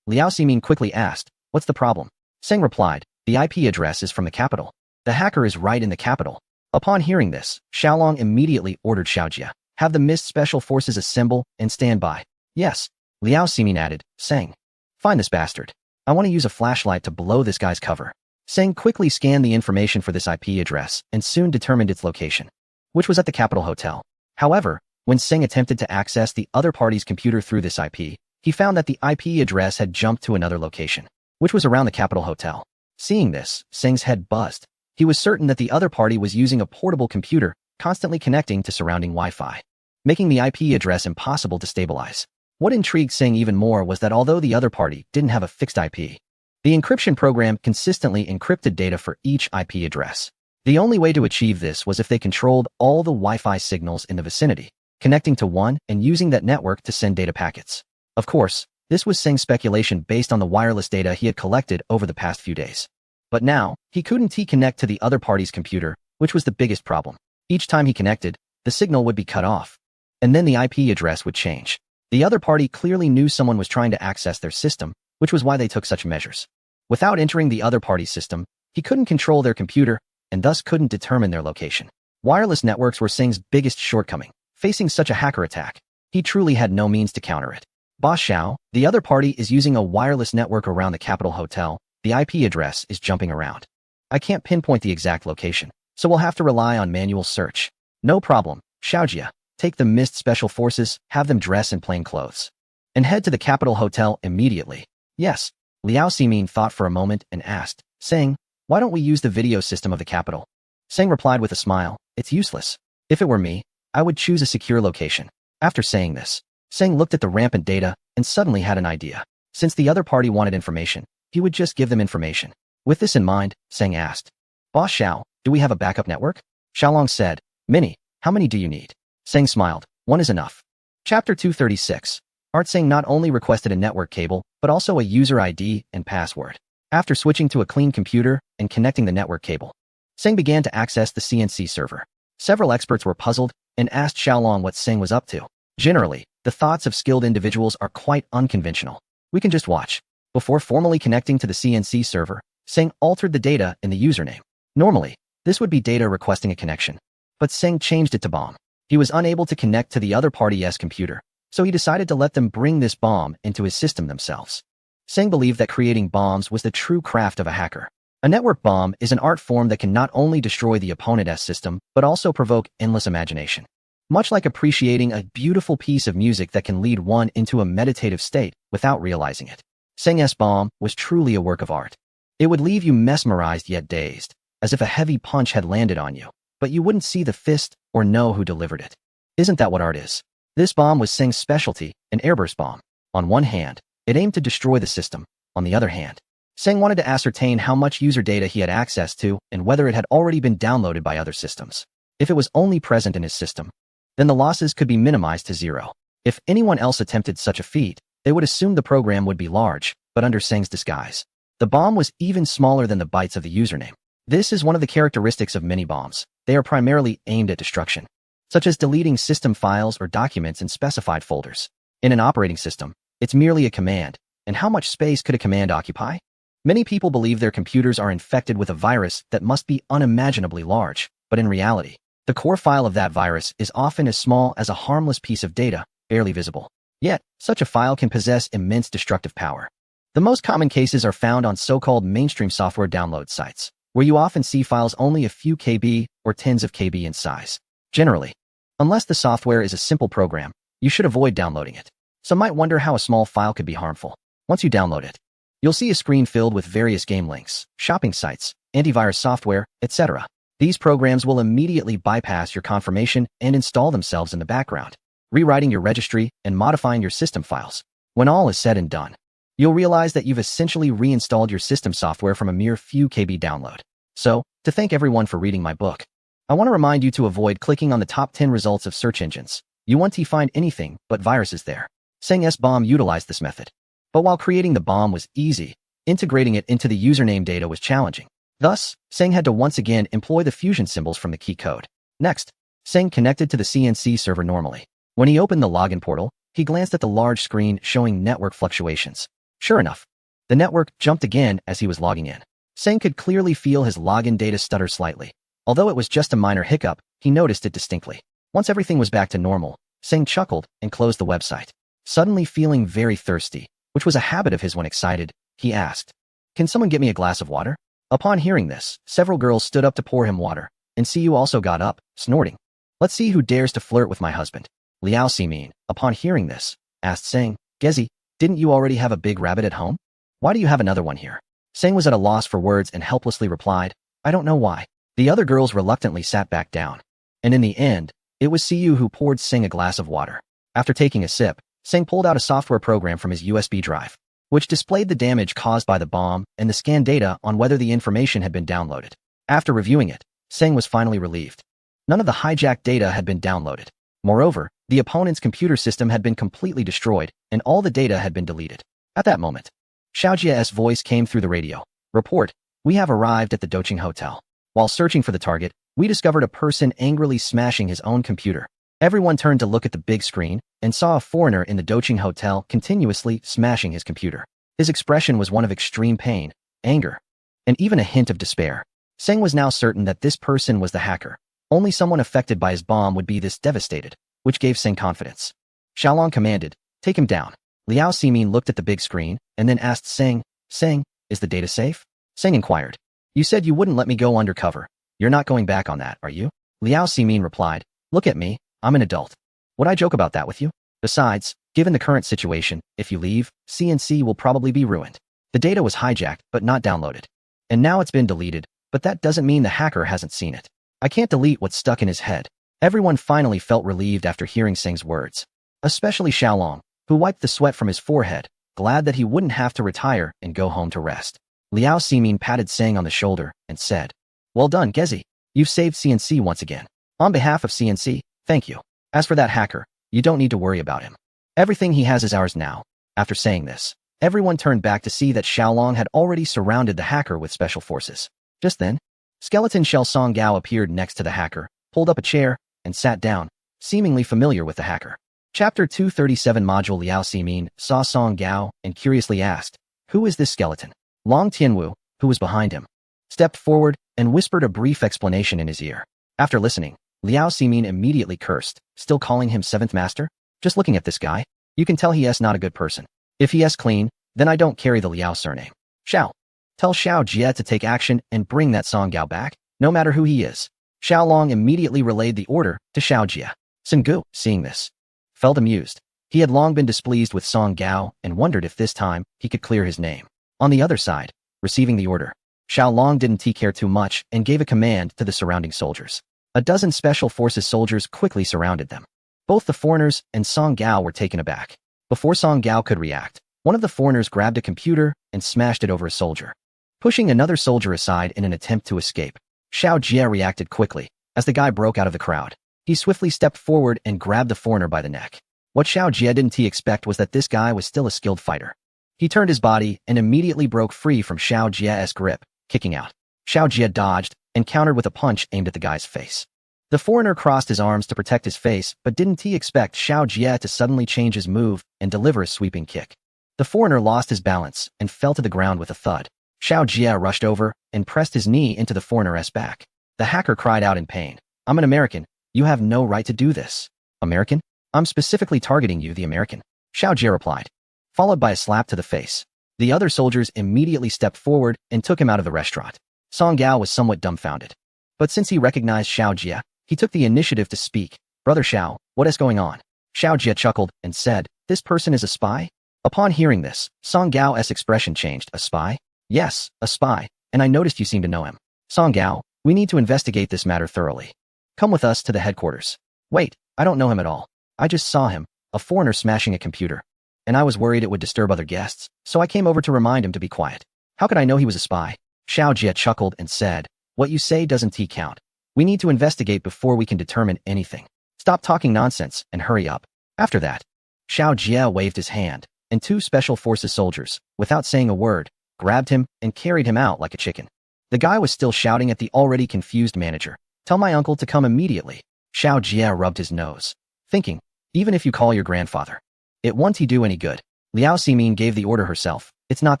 Liao Simin quickly asked, what's the problem? Sing replied, the IP address is from the capital. The hacker is right in the capital. Upon hearing this, Xiaolong immediately ordered Xiaojia, have the Mist Special Forces assemble and stand by. Yes, Liao Simin added, saying, find this bastard. I want to use a flashlight to blow this guy's cover. Sing quickly scanned the information for this IP address and soon determined its location, which was at the Capital Hotel. However, when Sing attempted to access the other party's computer through this IP, he found that the IP address had jumped to another location, which was around the Capital Hotel. Seeing this, Sing's head buzzed. He was certain that the other party was using a portable computer, constantly connecting to surrounding Wi-Fi, making the IP address impossible to stabilize. What intrigued Sing even more was that although the other party didn't have a fixed IP, the encryption program consistently encrypted data for each IP address. The only way to achieve this was if they controlled all the Wi-Fi signals in the vicinity, connecting to one and using that network to send data packets. Of course, this was Sing's speculation based on the wireless data he had collected over the past few days. But now, he couldn't connect to the other party's computer, which was the biggest problem. Each time he connected, the signal would be cut off, and then the IP address would change. The other party clearly knew someone was trying to access their system, which was why they took such measures. Without entering the other party's system, he couldn't control their computer and thus couldn't determine their location. Wireless networks were Sing's biggest shortcoming. Facing such a hacker attack, he truly had no means to counter it. Boss Xiao, the other party is using a wireless network around the Capital Hotel. The IP address is jumping around. I can't pinpoint the exact location, so we'll have to rely on manual search. No problem, Xiaojia. Take the Mist Special Forces, have them dress in plain clothes, and head to the Capital Hotel immediately. Yes, Liao Simin thought for a moment and asked, saying, why don't we use the video system of the capital? Sing replied with a smile, it's useless. If it were me, I would choose a secure location. After saying this, Sing looked at the rampant data and suddenly had an idea. Since the other party wanted information, he would just give them information. With this in mind, Sing asked, Boss Xiao, do we have a backup network? Xiaolong said, many. How many do you need? Sing smiled, one is enough. Chapter 236. Art Sing not only requested a network cable, but also a user ID and password. After switching to a clean computer and connecting the network cable, Singh began to access the CNC server. Several experts were puzzled and asked Xiaolong what Singh was up to. Generally, the thoughts of skilled individuals are quite unconventional. We can just watch. Before formally connecting to the CNC server, Singh altered the data in the username. Normally, this would be data requesting a connection, but Singh changed it to bomb. He was unable to connect to the other party's computer, so he decided to let them bring this bomb into his system themselves. Singh believed that creating bombs was the true craft of a hacker. A network bomb is an art form that can not only destroy the opponent's system, but also provoke endless imagination. Much like appreciating a beautiful piece of music that can lead one into a meditative state without realizing it. Singh's bomb was truly a work of art. It would leave you mesmerized yet dazed, as if a heavy punch had landed on you, but you wouldn't see the fist or know who delivered it. Isn't that what art is? This bomb was Singh's specialty, an airburst bomb. On one hand, it aimed to destroy the system. On the other hand, Singh wanted to ascertain how much user data he had access to and whether it had already been downloaded by other systems. If it was only present in his system, then the losses could be minimized to zero. If anyone else attempted such a feat, they would assume the program would be large, but under Singh's disguise. The bomb was even smaller than the bytes of the username. This is one of the characteristics of many bombs. They are primarily aimed at destruction, such as deleting system files or documents in specified folders. In an operating system, it's merely a command, and how much space could a command occupy? Many people believe their computers are infected with a virus that must be unimaginably large, but in reality, the core file of that virus is often as small as a harmless piece of data, barely visible. Yet, such a file can possess immense destructive power. The most common cases are found on so-called mainstream software download sites, where you often see files only a few KB or tens of KB in size. Generally, unless the software is a simple program, you should avoid downloading it. Some might wonder how a small file could be harmful. Once you download it, you'll see a screen filled with various game links, shopping sites, antivirus software, etc. These programs will immediately bypass your confirmation and install themselves in the background, rewriting your registry and modifying your system files. When all is said and done, you'll realize that you've essentially reinstalled your system software from a mere few KB download. So, to thank everyone for reading my book, I want to remind you to avoid clicking on the top 10 results of search engines. You won't find anything but viruses there. Singh's bomb utilized this method. But while creating the bomb was easy, integrating it into the username data was challenging. Thus, Singh had to once again employ the fusion symbols from the key code. Next, Singh connected to the CNC server normally. When he opened the login portal, he glanced at the large screen showing network fluctuations. Sure enough, the network jumped again as he was logging in. Singh could clearly feel his login data stutter slightly. Although it was just a minor hiccup, he noticed it distinctly. Once everything was back to normal, Singh chuckled and closed the website. Suddenly feeling very thirsty, which was a habit of his when excited, he asked, "Can someone get me a glass of water?" Upon hearing this, several girls stood up to pour him water, and Siyu also got up, snorting. "Let's see who dares to flirt with my husband." Liao Simin, upon hearing this, asked Singh, "Gezi, didn't you already have a big rabbit at home? Why do you have another one here?" Singh was at a loss for words and helplessly replied, "I don't know why." The other girls reluctantly sat back down, and in the end, it was Siyu who poured Singh a glass of water. After taking a sip, Singh pulled out a software program from his USB drive, which displayed the damage caused by the bomb and the scanned data on whether the information had been downloaded. After reviewing it, Singh was finally relieved. None of the hijacked data had been downloaded. Moreover, the opponent's computer system had been completely destroyed, and all the data had been deleted. At that moment, Xiaojia's voice came through the radio. "Report, we have arrived at the Doqing Hotel. While searching for the target, we discovered a person angrily smashing his own computer." Everyone turned to look at the big screen and saw a foreigner in the Doqing Hotel continuously smashing his computer. His expression was one of extreme pain, anger, and even a hint of despair. Singh was now certain that this person was the hacker. Only someone affected by his bomb would be this devastated, which gave Singh confidence. Xiaolong commanded, "Take him down." Liao Simin looked at the big screen and then asked Singh, "Singh, is the data safe?" Singh inquired, "You said you wouldn't let me go undercover. You're not going back on that, are you?" Liao Simin replied, "Look at me. I'm an adult. Would I joke about that with you? Besides, given the current situation, if you leave, CNC will probably be ruined. The data was hijacked, but not downloaded. And now it's been deleted, but that doesn't mean the hacker hasn't seen it. I can't delete what's stuck in his head." Everyone finally felt relieved after hearing Singh's words, especially Xiaolong, who wiped the sweat from his forehead, glad that he wouldn't have to retire and go home to rest. Liao Simin patted Singh on the shoulder and said, "Well done, Gezi. You've saved CNC once again. On behalf of CNC, thank you. As for that hacker, you don't need to worry about him. Everything he has is ours now." After saying this, Everyone turned back to see that Xiaolong had already surrounded the hacker with special forces. Just then, skeleton Shell Song Gao appeared next to the hacker, pulled up a chair, and sat down, seemingly familiar with the hacker. Chapter 237 Module Liao Ximin saw Song Gao and curiously asked, "Who is this skeleton?" Long Tianwu, who was behind him, stepped forward and whispered a brief explanation in his ear. After listening, Liao Ximin immediately cursed, still calling him Seventh Master? Just looking at this guy, you can tell he is not a good person. If he is clean, then I don't carry the Liao surname. Xiao. Tell Xiao Jie to take action and bring that Song Gao back, no matter who he is. Xiaolong immediately relayed the order to Xiao Jie. Sun Gu, seeing this, felt amused. He had long been displeased with Song Gao and wondered if this time he could clear his name. On the other side, receiving the order, Xiaolong didn't care too much and gave a command to the surrounding soldiers. A dozen special forces soldiers quickly surrounded them. Both the foreigners and Song Gao were taken aback. Before Song Gao could react, one of the foreigners grabbed a computer and smashed it over a soldier, pushing another soldier aside in an attempt to escape. Xiao Jie reacted quickly as the guy broke out of the crowd. He swiftly stepped forward and grabbed the foreigner by the neck. What Xiao Jie didn't expect was that this guy was still a skilled fighter. He turned his body and immediately broke free from Xiao Jie's grip, kicking out. Xiao Jie dodged and countered with a punch aimed at the guy's face. The foreigner crossed his arms to protect his face, but didn't expect Xiao Jie to suddenly change his move and deliver a sweeping kick. The foreigner lost his balance and fell to the ground with a thud. Xiao Jie rushed over and pressed his knee into the foreigner's back. The hacker cried out in pain. "I'm an American. You have no right to do this." "American? I'm specifically targeting you, the American," Xiao Jie replied, followed by a slap to the face. The other soldiers immediately stepped forward and took him out of the restaurant. Song Gao was somewhat dumbfounded. But since he recognized Xiao Jie, he took the initiative to speak. "Brother Xiao, what is going on?" Xiao Jie chuckled and said, "This person is a spy?" Upon hearing this, Song Gao's expression changed. "A spy?" "Yes, a spy, and I noticed you seem to know him." "Song Gao, we need to investigate this matter thoroughly. Come with us to the headquarters." "Wait, I don't know him at all. I just saw him, a foreigner smashing a computer, and I was worried it would disturb other guests, so I came over to remind him to be quiet." "How could I know he was a spy?" Xiao Jie chuckled and said, "What you say doesn't count. We need to investigate before we can determine anything. Stop talking nonsense and hurry up." After that, Xiao Jie waved his hand, and two special forces soldiers, without saying a word, grabbed him and carried him out like a chicken. The guy was still shouting at the already confused manager, "Tell my uncle to come immediately." Xiao Jie rubbed his nose, thinking, even if you call your grandfather, it won't do any good. Liao Ximin gave the order herself. It's not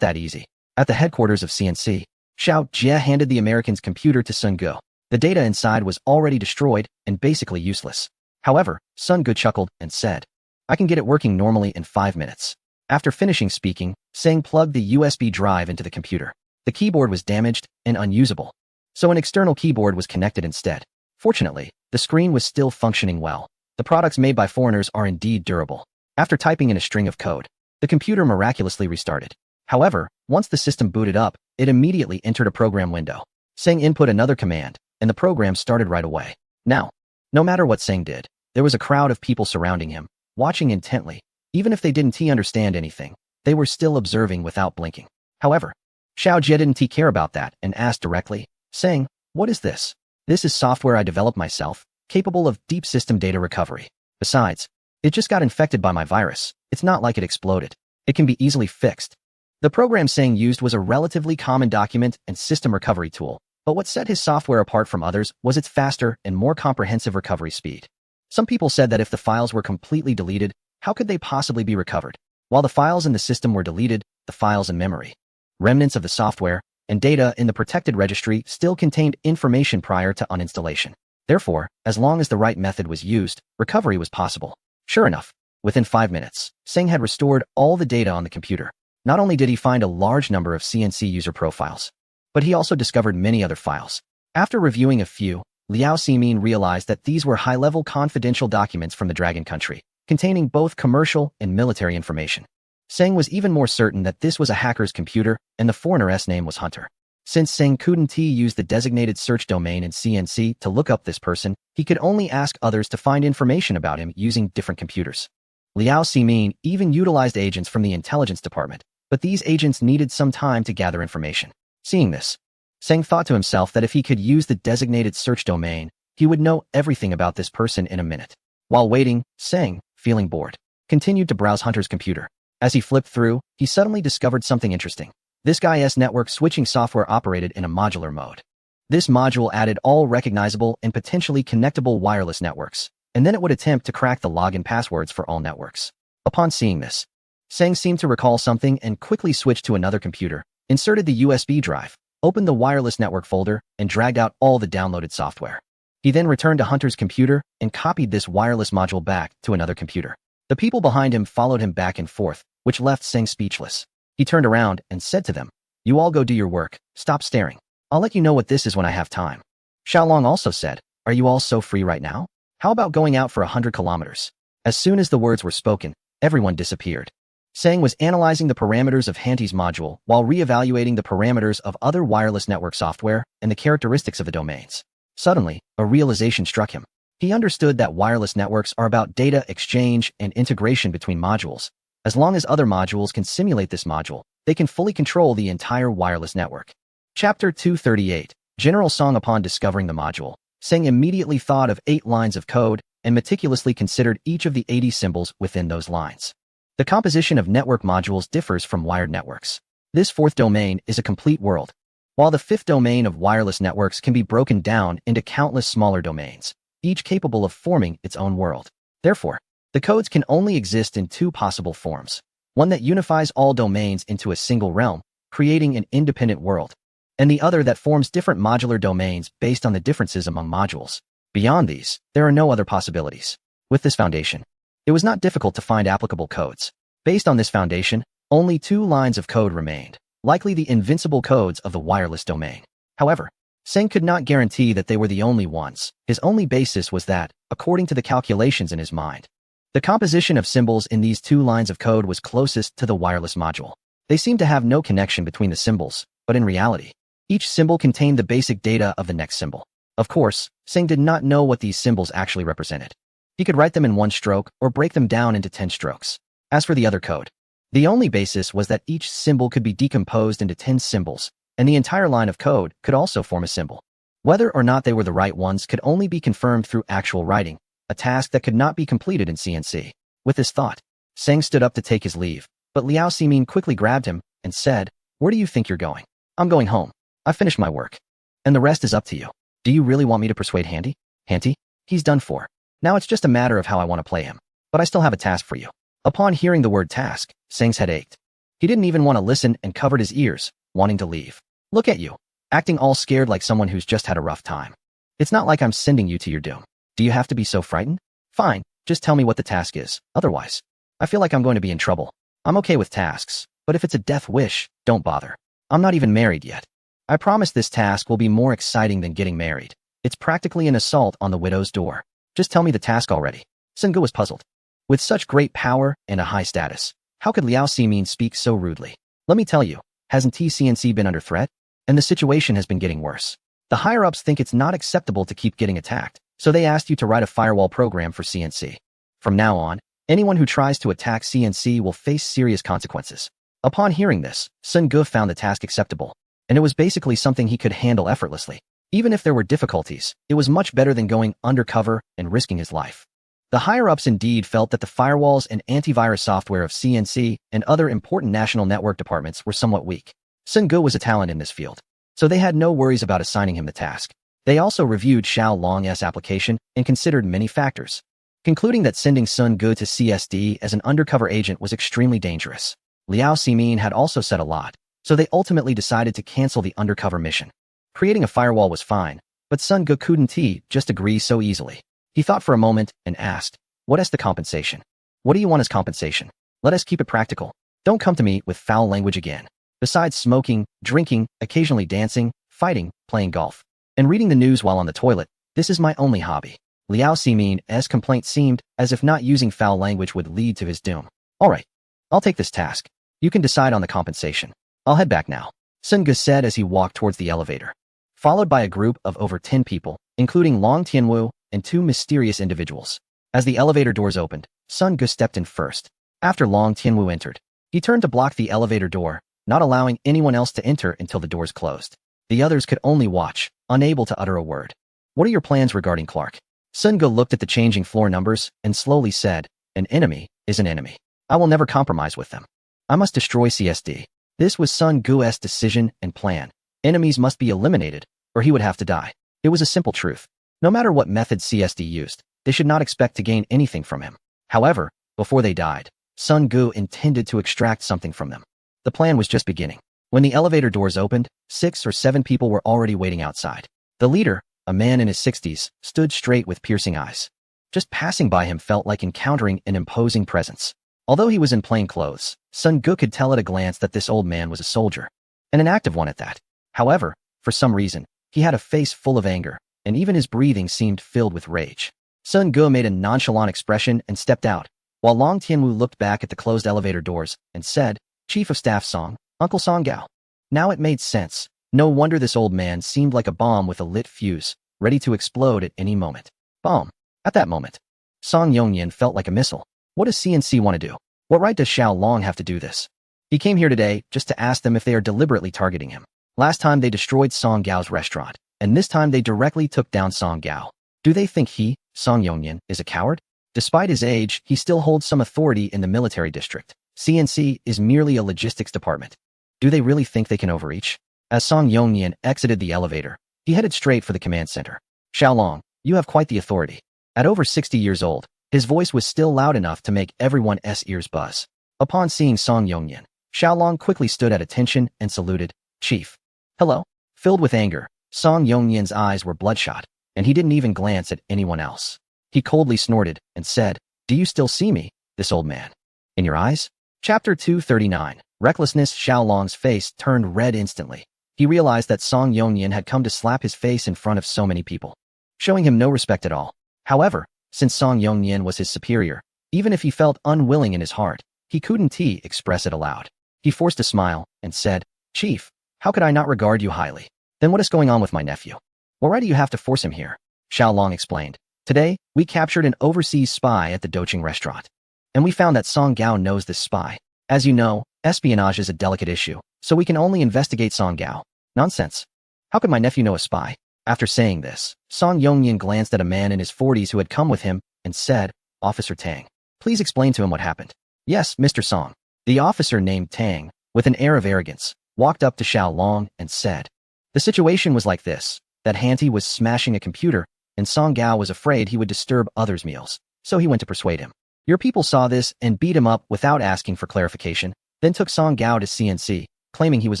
that easy. At the headquarters of CNC, Xiao Jie handed the American's computer to Sun Gu. The data inside was already destroyed and basically useless. However, Sun Gu chuckled and said, "I can get it working normally in 5 minutes." After finishing speaking, Sang plugged the USB drive into the computer. The keyboard was damaged and unusable, so an external keyboard was connected instead. Fortunately, the screen was still functioning well. The products made by foreigners are indeed durable. After typing in a string of code, the computer miraculously restarted. However, once the system booted up, it immediately entered a program window. Sang input another command, and the program started right away. Now, no matter what Sang did, there was a crowd of people surrounding him, watching intently. Even if they didn't understand anything, they were still observing without blinking. However, Xiao Jie didn't care about that and asked directly, "Sang, what is this?" "This is software I developed myself, capable of deep system data recovery. Besides, it just got infected by my virus. It's not like it exploded. It can be easily fixed." The program Sang used was a relatively common document and system recovery tool, but what set his software apart from others was its faster and more comprehensive recovery speed. Some people said that if the files were completely deleted, how could they possibly be recovered? While the files in the system were deleted, the files in memory, remnants of the software, and data in the protected registry still contained information prior to uninstallation. Therefore, as long as the right method was used, recovery was possible. Sure enough, within 5 minutes, Sang had restored all the data on the computer. Not only did he find a large number of CNC user profiles, but he also discovered many other files. After reviewing a few, Liao Ximin realized that these were high-level confidential documents from the Dragon Country, containing both commercial and military information. Sang was even more certain that this was a hacker's computer, and the foreigner's name was Hunter. Since Sang couldn't use the designated search domain in CNC to look up this person, he could only ask others to find information about him using different computers. Liao Ximin even utilized agents from the intelligence department, but these agents needed some time to gather information. Seeing this, Sang thought to himself that if he could use the designated search domain, he would know everything about this person in a minute. While waiting, Sang, feeling bored, continued to browse Hunter's computer. As he flipped through, he suddenly discovered something interesting. This guy's network switching software operated in a modular mode. This module added all recognizable and potentially connectable wireless networks, and then it would attempt to crack the login passwords for all networks. Upon seeing this, Seng seemed to recall something and quickly switched to another computer, inserted the USB drive, opened the wireless network folder, and dragged out all the downloaded software. He then returned to Hunter's computer and copied this wireless module back to another computer. The people behind him followed him back and forth, which left Seng speechless. He turned around and said to them, "You all go do your work, stop staring. I'll let you know what this is when I have time." Xiaolong also said, "Are you all so free right now? How about going out for 100 kilometers? As soon as the words were spoken, everyone disappeared. Seng was analyzing the parameters of Hanti's module while re-evaluating the parameters of other wireless network software and the characteristics of the domains. Suddenly, a realization struck him. He understood that wireless networks are about data exchange and integration between modules. As long as other modules can simulate this module, they can fully control the entire wireless network. Chapter 238, General Song. Upon discovering the module, Seng immediately thought of 8 lines of code and meticulously considered each of the 80 symbols within those lines. The composition of network modules differs from wired networks. This 4th domain is a complete world, while the 5th domain of wireless networks can be broken down into countless smaller domains, each capable of forming its own world. Therefore, the codes can only exist in 2 possible forms, one that unifies all domains into a single realm, creating an independent world, and the other that forms different modular domains based on the differences among modules. Beyond these, there are no other possibilities. With this foundation, it was not difficult to find applicable codes. Based on this foundation, only 2 lines of code remained, likely the invincible codes of the wireless domain. However, Seng could not guarantee that they were the only ones. His only basis was that, according to the calculations in his mind, the composition of symbols in these 2 lines of code was closest to the wireless module. They seemed to have no connection between the symbols, but in reality, each symbol contained the basic data of the next symbol. Of course, Seng did not know what these symbols actually represented. He could write them in 1 stroke or break them down into 10 strokes. As for the other code, the only basis was that each symbol could be decomposed into 10 symbols, and the entire line of code could also form a symbol. Whether or not they were the right ones could only be confirmed through actual writing, a task that could not be completed in CNC. With this thought, Seng stood up to take his leave, but Liao Ximin quickly grabbed him and said, "Where do you think you're going?" "I'm going home. I finished my work. And the rest is up to you. Do you really want me to persuade Hanti? He's done for. Now it's just a matter of how I want to play him. But I still have a task for you." Upon hearing the word task, Seng's head ached. He didn't even want to listen and covered his ears, wanting to leave. "Look at you, acting all scared like someone who's just had a rough time. It's not like I'm sending you to your doom. Do you have to be so frightened? Fine, just tell me what the task is. Otherwise, I feel like I'm going to be in trouble. I'm okay with tasks, but if it's a death wish, don't bother. I'm not even married yet. I promise this task will be more exciting than getting married. It's practically an assault on the widow's door. Just tell me the task already." Sun Ge was puzzled. With such great power and a high status, how could Liao Ximin speak so rudely? "Let me tell you, hasn't TCNC been under threat? And the situation has been getting worse. The higher-ups think it's not acceptable to keep getting attacked, so they asked you to write a firewall program for CNC. From now on, anyone who tries to attack CNC will face serious consequences." Upon hearing this, Sun Ge found the task acceptable, and it was basically something he could handle effortlessly. Even if there were difficulties, it was much better than going undercover and risking his life. The higher-ups indeed felt that the firewalls and antivirus software of CNC and other important national network departments were somewhat weak. Sun Ge was a talent in this field, so they had no worries about assigning him the task. They also reviewed Xiao Long's application and considered many factors, concluding that sending Sun Ge to CSD as an undercover agent was extremely dangerous. Liao Ximin had also said a lot, so they ultimately decided to cancel the undercover mission. Creating a firewall was fine, but Sun Ge couldn't just agree so easily. He thought for a moment and asked, "What is the compensation? What do you want as compensation? Let us keep it practical. Don't come to me with foul language again. Besides smoking, drinking, occasionally dancing, fighting, playing golf, and reading the news while on the toilet, this is my only hobby." Liao Ximin's complaint seemed as if not using foul language would lead to his doom. "All right, I'll take this task. You can decide on the compensation. I'll head back now," Sun Ge said as he walked towards the elevator, followed by a group of over 10 people, including Long Tianwu and 2 mysterious individuals. As the elevator doors opened, Sun Ge stepped in first. After Long Tianwu entered, he turned to block the elevator door, not allowing anyone else to enter until the doors closed. The others could only watch, unable to utter a word. "What are your plans regarding Clark?" Sun Ge looked at the changing floor numbers and slowly said, "An enemy is an enemy. I will never compromise with them. I must destroy CSD. This was Sun Gu's decision and plan. Enemies must be eliminated, or he would have to die. It was a simple truth. No matter what method CSD used, they should not expect to gain anything from him. However, before they died, Sun Gu intended to extract something from them. The plan was just beginning. When the elevator doors opened, 6 or 7 people were already waiting outside. The leader, a man in his 60s, stood straight with piercing eyes. Just passing by him felt like encountering an imposing presence. Although he was in plain clothes, Sun Gu could tell at a glance that this old man was a soldier, and an active one at that. However, for some reason, he had a face full of anger, and even his breathing seemed filled with rage. Sun Gu made a nonchalant expression and stepped out, while Long Tianwu looked back at the closed elevator doors and said, "Chief of Staff Song, Uncle Song Gao." Now it made sense. No wonder this old man seemed like a bomb with a lit fuse, ready to explode at any moment. Bomb. At that moment, Song Yongyan felt like a missile. What does CNC want to do? What right does Xiao Long have to do this? He came here today just to ask them if they are deliberately targeting him. Last time they destroyed Song Gao's restaurant, and this time they directly took down Song Gao. Do they think he, Song Yongyan, is a coward? Despite his age, he still holds some authority in the military district. CNC is merely a logistics department. Do they really think they can overreach? As Song Yongyan exited the elevator, he headed straight for the command center. Xiao Long, you have quite the authority. At over 60 years old, his voice was still loud enough to make everyone's ears buzz. Upon seeing Song Yongyan, Xiao Long quickly stood at attention and saluted, "Chief." "Hello?" Filled with anger, Song Yongyan's eyes were bloodshot, and he didn't even glance at anyone else. He coldly snorted and said, "Do you still see me, this old man? In your eyes?" Chapter 239. Recklessness. Xiao Long's face turned red instantly. He realized that Song Yongyan had come to slap his face in front of so many people, showing him no respect at all. However, since Song Yongyan was his superior, even if he felt unwilling in his heart, he couldn't express it aloud. He forced a smile and said, "Chief, how could I not regard you highly? Then what is going on with my nephew? Why do you have to force him here?" Xiao Long explained. "Today, we captured an overseas spy at the Docheng restaurant, and we found that Song Gao knows this spy. As you know, espionage is a delicate issue, so we can only investigate Song Gao." "Nonsense. How could my nephew know a spy?" After saying this, Song Yongyan glanced at a man in his 40s who had come with him and said, "Officer Tang, please explain to him what happened." "Yes, Mr. Song." The officer named Tang, with an air of arrogance, walked up to Xiao Long and said, "The situation was like this, that Hanti was smashing a computer, and Song Gao was afraid he would disturb others' meals, so he went to persuade him. Your people saw this and beat him up without asking for clarification, then took Song Gao to CNC, claiming he was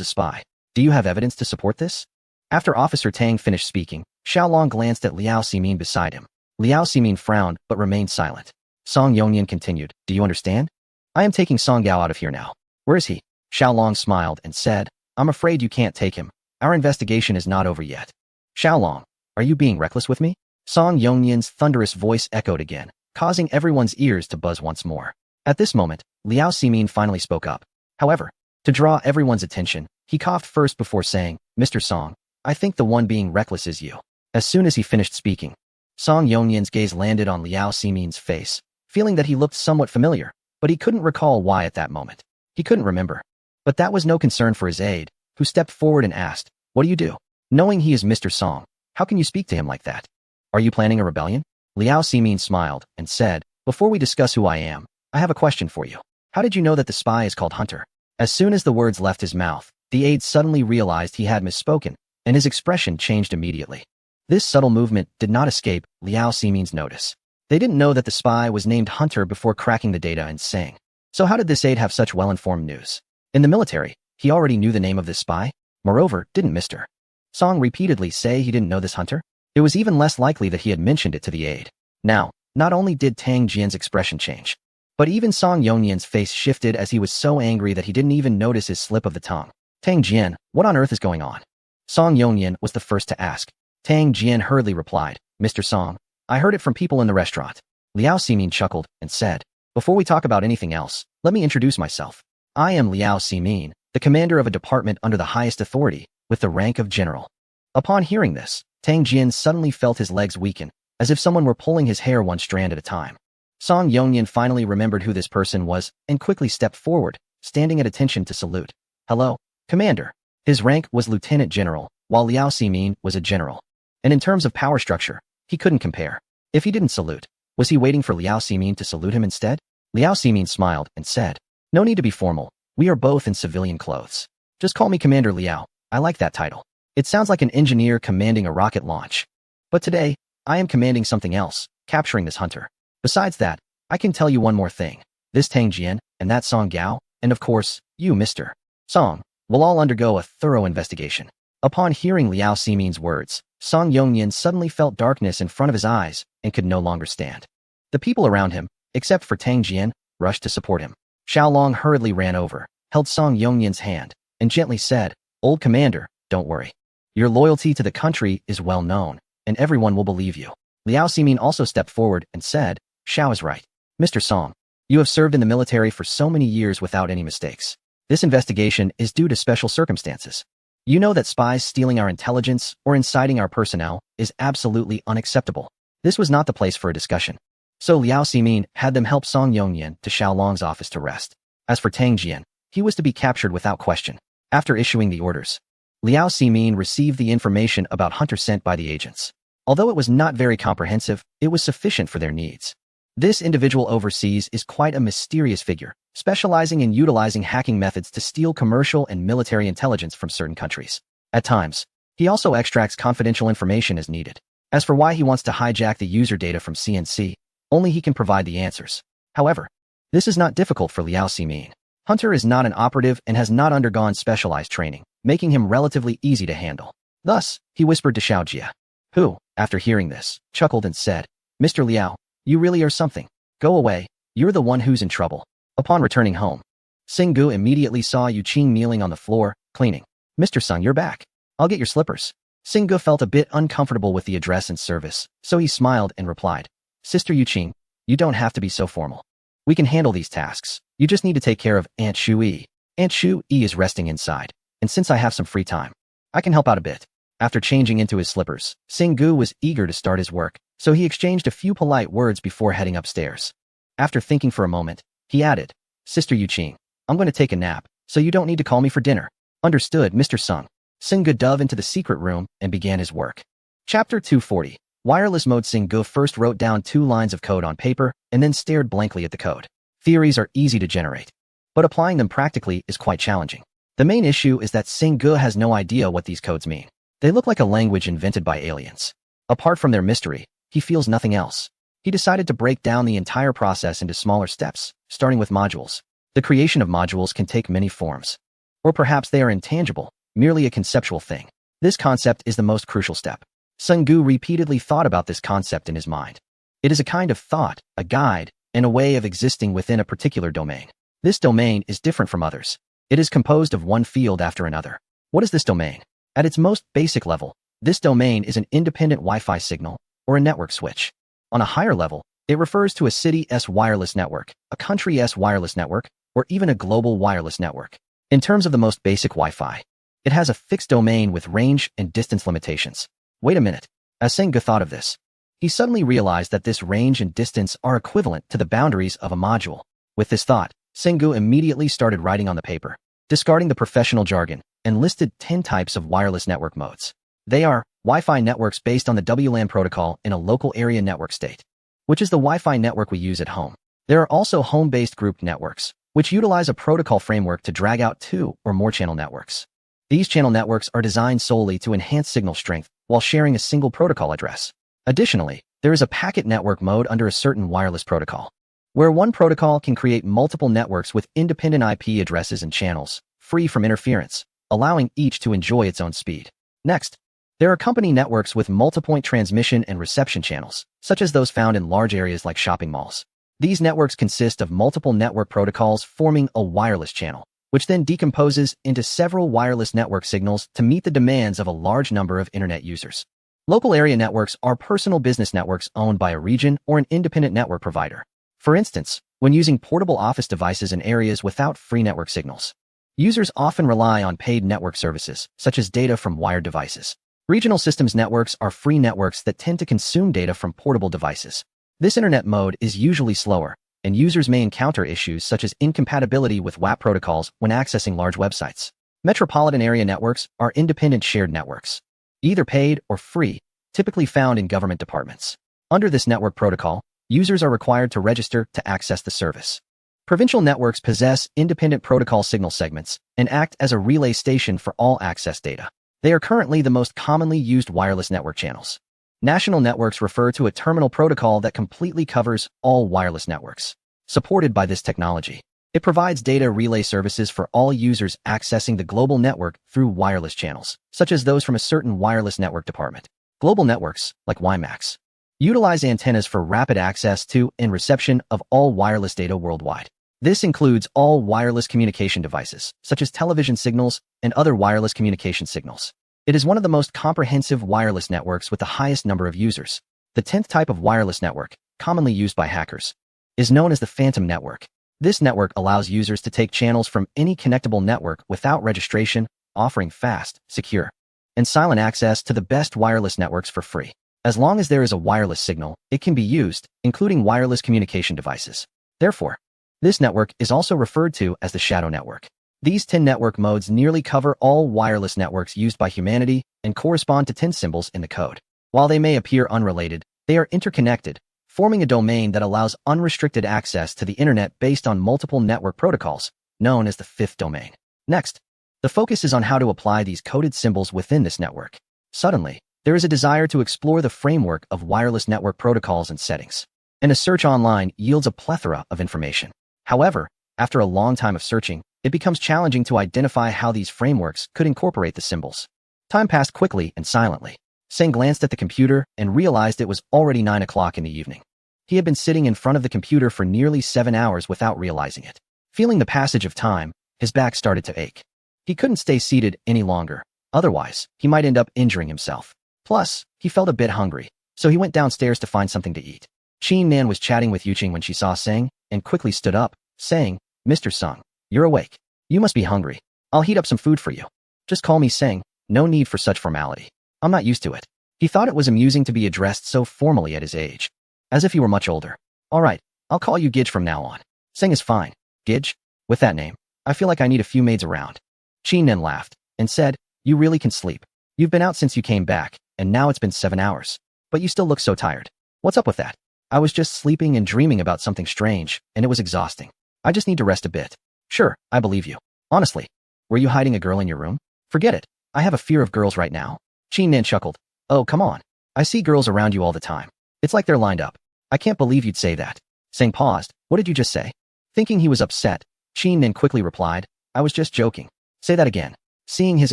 a spy. Do you have evidence to support this?" After Officer Tang finished speaking, Xiao Long glanced at Liao Ximin beside him. Liao Ximin frowned but remained silent. Song Yongyan continued, "Do you understand? I am taking Song Gao out of here now." "Where is he?" Xiao Long smiled and said, "I'm afraid you can't take him. Our investigation is not over yet." "Xiao Long, are you being reckless with me?" Song Yongyan's thunderous voice echoed again, causing everyone's ears to buzz once more. At this moment, Liao Ximin finally spoke up. However, to draw everyone's attention, he coughed first before saying, "Mr. Song, I think the one being reckless is you." As soon as he finished speaking, Song Yongyan's gaze landed on Liao Ximin's face, feeling that he looked somewhat familiar, but he couldn't recall why at that moment. He couldn't remember. But that was no concern for his aide, who stepped forward and asked, "What do you do? Knowing he is Mr. Song, how can you speak to him like that? Are you planning a rebellion?" Liao Ximin smiled and said, "Before we discuss who I am, I have a question for you. How did you know that the spy is called Hunter?" As soon as the words left his mouth, the aide suddenly realized he had misspoken, and his expression changed immediately. This subtle movement did not escape Liao Ximin's notice. They didn't know that the spy was named Hunter before cracking the data and saying, "So how did this aide have such well-informed news?" In the military, he already knew the name of this spy. Moreover, didn't Mr. Song repeatedly say he didn't know this Hunter? It was even less likely that he had mentioned it to the aide. Now, not only did Tang Jian's expression change, but even Song Yongyan's face shifted as he was so angry that he didn't even notice his slip of the tongue. "Tang Jian, what on earth is going on?" Song Yongyan was the first to ask. Tang Jian hurriedly replied, "Mr. Song, I heard it from people in the restaurant." Liao Ximin chuckled and said, "Before we talk about anything else, let me introduce myself. I am Liao Ximin, the commander of a department under the highest authority, with the rank of general." Upon hearing this, Tang Jian suddenly felt his legs weaken, as if someone were pulling his hair one strand at a time. Song Yongyan finally remembered who this person was and quickly stepped forward, standing at attention to salute. "Hello, Commander." His rank was Lieutenant General, while Liao Ximin was a general. And in terms of power structure, he couldn't compare. If he didn't salute, was he waiting for Liao Ximin to salute him instead? Liao Ximin smiled and said, "No need to be formal. We are both in civilian clothes. Just call me Commander Liao. I like that title. It sounds like an engineer commanding a rocket launch. But today, I am commanding something else, capturing this hunter. Besides that, I can tell you one more thing. This Tang Jian, and that Song Gao, and of course, you, Mr. Song, will all undergo a thorough investigation. Upon hearing Liao Ximin's words, Song Yongnian suddenly felt darkness in front of his eyes and could no longer stand. The people around him, except for Tang Jian, rushed to support him. Xiaolong hurriedly ran over, held Song Yongnian's hand, and gently said, "Old commander, don't worry. Your loyalty to the country is well known, and everyone will believe you." Liao Ximin also stepped forward and said, "Xiao is right. Mr. Song, you have served in the military for so many years without any mistakes. This investigation is due to special circumstances. You know that spies stealing our intelligence or inciting our personnel is absolutely unacceptable. This was not the place for a discussion." So Liao Ximin had them help Song Yongnian to Xiaolong's office to rest. As for Tang Jian, he was to be captured without question. After issuing the orders, Liao Ximin received the information about hunters sent by the agents. Although it was not very comprehensive, it was sufficient for their needs. This individual overseas is quite a mysterious figure, specializing in utilizing hacking methods to steal commercial and military intelligence from certain countries. At times, he also extracts confidential information as needed. As for why he wants to hijack the user data from CNC, only he can provide the answers. However, this is not difficult for Liao Ximin. Hunter is not an operative and has not undergone specialized training, making him relatively easy to handle. Thus, he whispered to Xiao Jia, who, after hearing this, chuckled and said, "Mr. Liao, you really are something. Go away, you're the one who's in trouble." Upon returning home, Xinggu immediately saw Yu Qing kneeling on the floor, cleaning. "Mr. Sung, you're back. I'll get your slippers." Xinggu felt a bit uncomfortable with the address and service, so he smiled and replied, "Sister Yu Qing, you don't have to be so formal. We can handle these tasks. You just need to take care of Aunt Shu-yi. Aunt Shu-yi is resting inside, and since I have some free time, I can help out a bit." After changing into his slippers, Xinggu was eager to start his work, so he exchanged a few polite words before heading upstairs. After thinking for a moment, he added, "Sister Yu Qing, I'm going to take a nap, so you don't need to call me for dinner." "Understood, Mr. Sung." Xinggu dove into the secret room and began his work. Chapter 240. Wireless mode. Xinggu first wrote down 2 lines of code on paper and then stared blankly at the code. Theories are easy to generate, but applying them practically is quite challenging. The main issue is that Xinggu has no idea what these codes mean. They look like a language invented by aliens. Apart from their mystery, he feels nothing else. He decided to break down the entire process into smaller steps, starting with modules. The creation of modules can take many forms. Or perhaps they are intangible, merely a conceptual thing. This concept is the most crucial step. Xinggu repeatedly thought about this concept in his mind. It is a kind of thought, a guide, and a way of existing within a particular domain. This domain is different from others. It is composed of one field after another. What is this domain? At its most basic level, this domain is an independent Wi-Fi signal, or a network switch. On a higher level, it refers to a city's wireless network, a country's wireless network, or even a global wireless network. In terms of the most basic Wi-Fi, it has a fixed domain with range and distance limitations. Wait a minute. As Xinggu thought of this, he suddenly realized that this range and distance are equivalent to the boundaries of a module. With this thought, Xinggu immediately started writing on the paper, discarding the professional jargon, and listed 10 types of wireless network modes. They are Wi-Fi networks based on the WLAN protocol in a local area network state, which is the Wi-Fi network we use at home. There are also home-based group networks, which utilize a protocol framework to drag out 2 or more channel networks. These channel networks are designed solely to enhance signal strength while sharing a single protocol address. Additionally, there is a packet network mode under a certain wireless protocol, where one protocol can create multiple networks with independent IP addresses and channels, free from interference, allowing each to enjoy its own speed. Next, there are company networks with multi-point transmission and reception channels, such as those found in large areas like shopping malls. These networks consist of multiple network protocols forming a wireless channel, which then decomposes into several wireless network signals to meet the demands of a large number of internet users. Local area networks are personal business networks owned by a region or an independent network provider. For instance, when using portable office devices in areas without free network signals, users often rely on paid network services, such as data from wired devices. Regional systems networks are free networks that tend to consume data from portable devices. This internet mode is usually slower, and users may encounter issues such as incompatibility with WAP protocols when accessing large websites. Metropolitan area networks are independent shared networks, either paid or free, typically found in government departments. Under this network protocol, users are required to register to access the service. Provincial networks possess independent protocol signal segments and act as a relay station for all access data. They are currently the most commonly used wireless network channels. National networks refer to a terminal protocol that completely covers all wireless networks. Supported by this technology, it provides data relay services for all users accessing the global network through wireless channels, such as those from a certain wireless network department. Global networks, like WiMAX, utilize antennas for rapid access to and reception of all wireless data worldwide. This includes all wireless communication devices, such as television signals and other wireless communication signals. It is one of the most comprehensive wireless networks with the highest number of users. The 10th type of wireless network, commonly used by hackers, is known as the phantom network. This network allows users to take channels from any connectable network without registration, offering fast, secure, and silent access to the best wireless networks for free. As long as there is a wireless signal, it can be used, including wireless communication devices. Therefore, this network is also referred to as the shadow network. These 10 network modes nearly cover all wireless networks used by humanity and correspond to 10 symbols in the code. While they may appear unrelated, they are interconnected, forming a domain that allows unrestricted access to the internet based on multiple network protocols, known as the fifth domain. Next, the focus is on how to apply these coded symbols within this network. Suddenly, there is a desire to explore the framework of wireless network protocols and settings, and a search online yields a plethora of information. However, after a long time of searching, it becomes challenging to identify how these frameworks could incorporate the symbols. Time passed quickly and silently. Singh glanced at the computer and realized it was already 9 o'clock in the evening. He had been sitting in front of the computer for nearly 7 hours without realizing it. Feeling the passage of time, his back started to ache. He couldn't stay seated any longer. Otherwise, he might end up injuring himself. Plus, he felt a bit hungry, so he went downstairs to find something to eat. Chin Nan was chatting with Yuqing when she saw Singh and quickly stood up, saying, "Mr. Sung, you're awake. You must be hungry. I'll heat up some food for you. Just call me Singh, no need for such formality. I'm not used to it." He thought it was amusing to be addressed so formally at his age, as if he were much older. "All right, I'll call you Gidge from now on." Singh is fine. Gidge? With that name, I feel like I need a few maids around. Chin Nan laughed and said, "You really can sleep. You've been out since you came back, and now it's been 7 hours. But you still look so tired. What's up with that?" "I was just sleeping and dreaming about something strange, and it was exhausting. I just need to rest a bit." "Sure, I believe you. Honestly, were you hiding a girl in your room?" "Forget it. I have a fear of girls right now." Chin Nan chuckled. "Oh, come on. I see girls around you all the time. It's like they're lined up. I can't believe you'd say that." Singh paused. "What did you just say?" Thinking he was upset, Chin Nan quickly replied, "I was just joking." "Say that again." Seeing his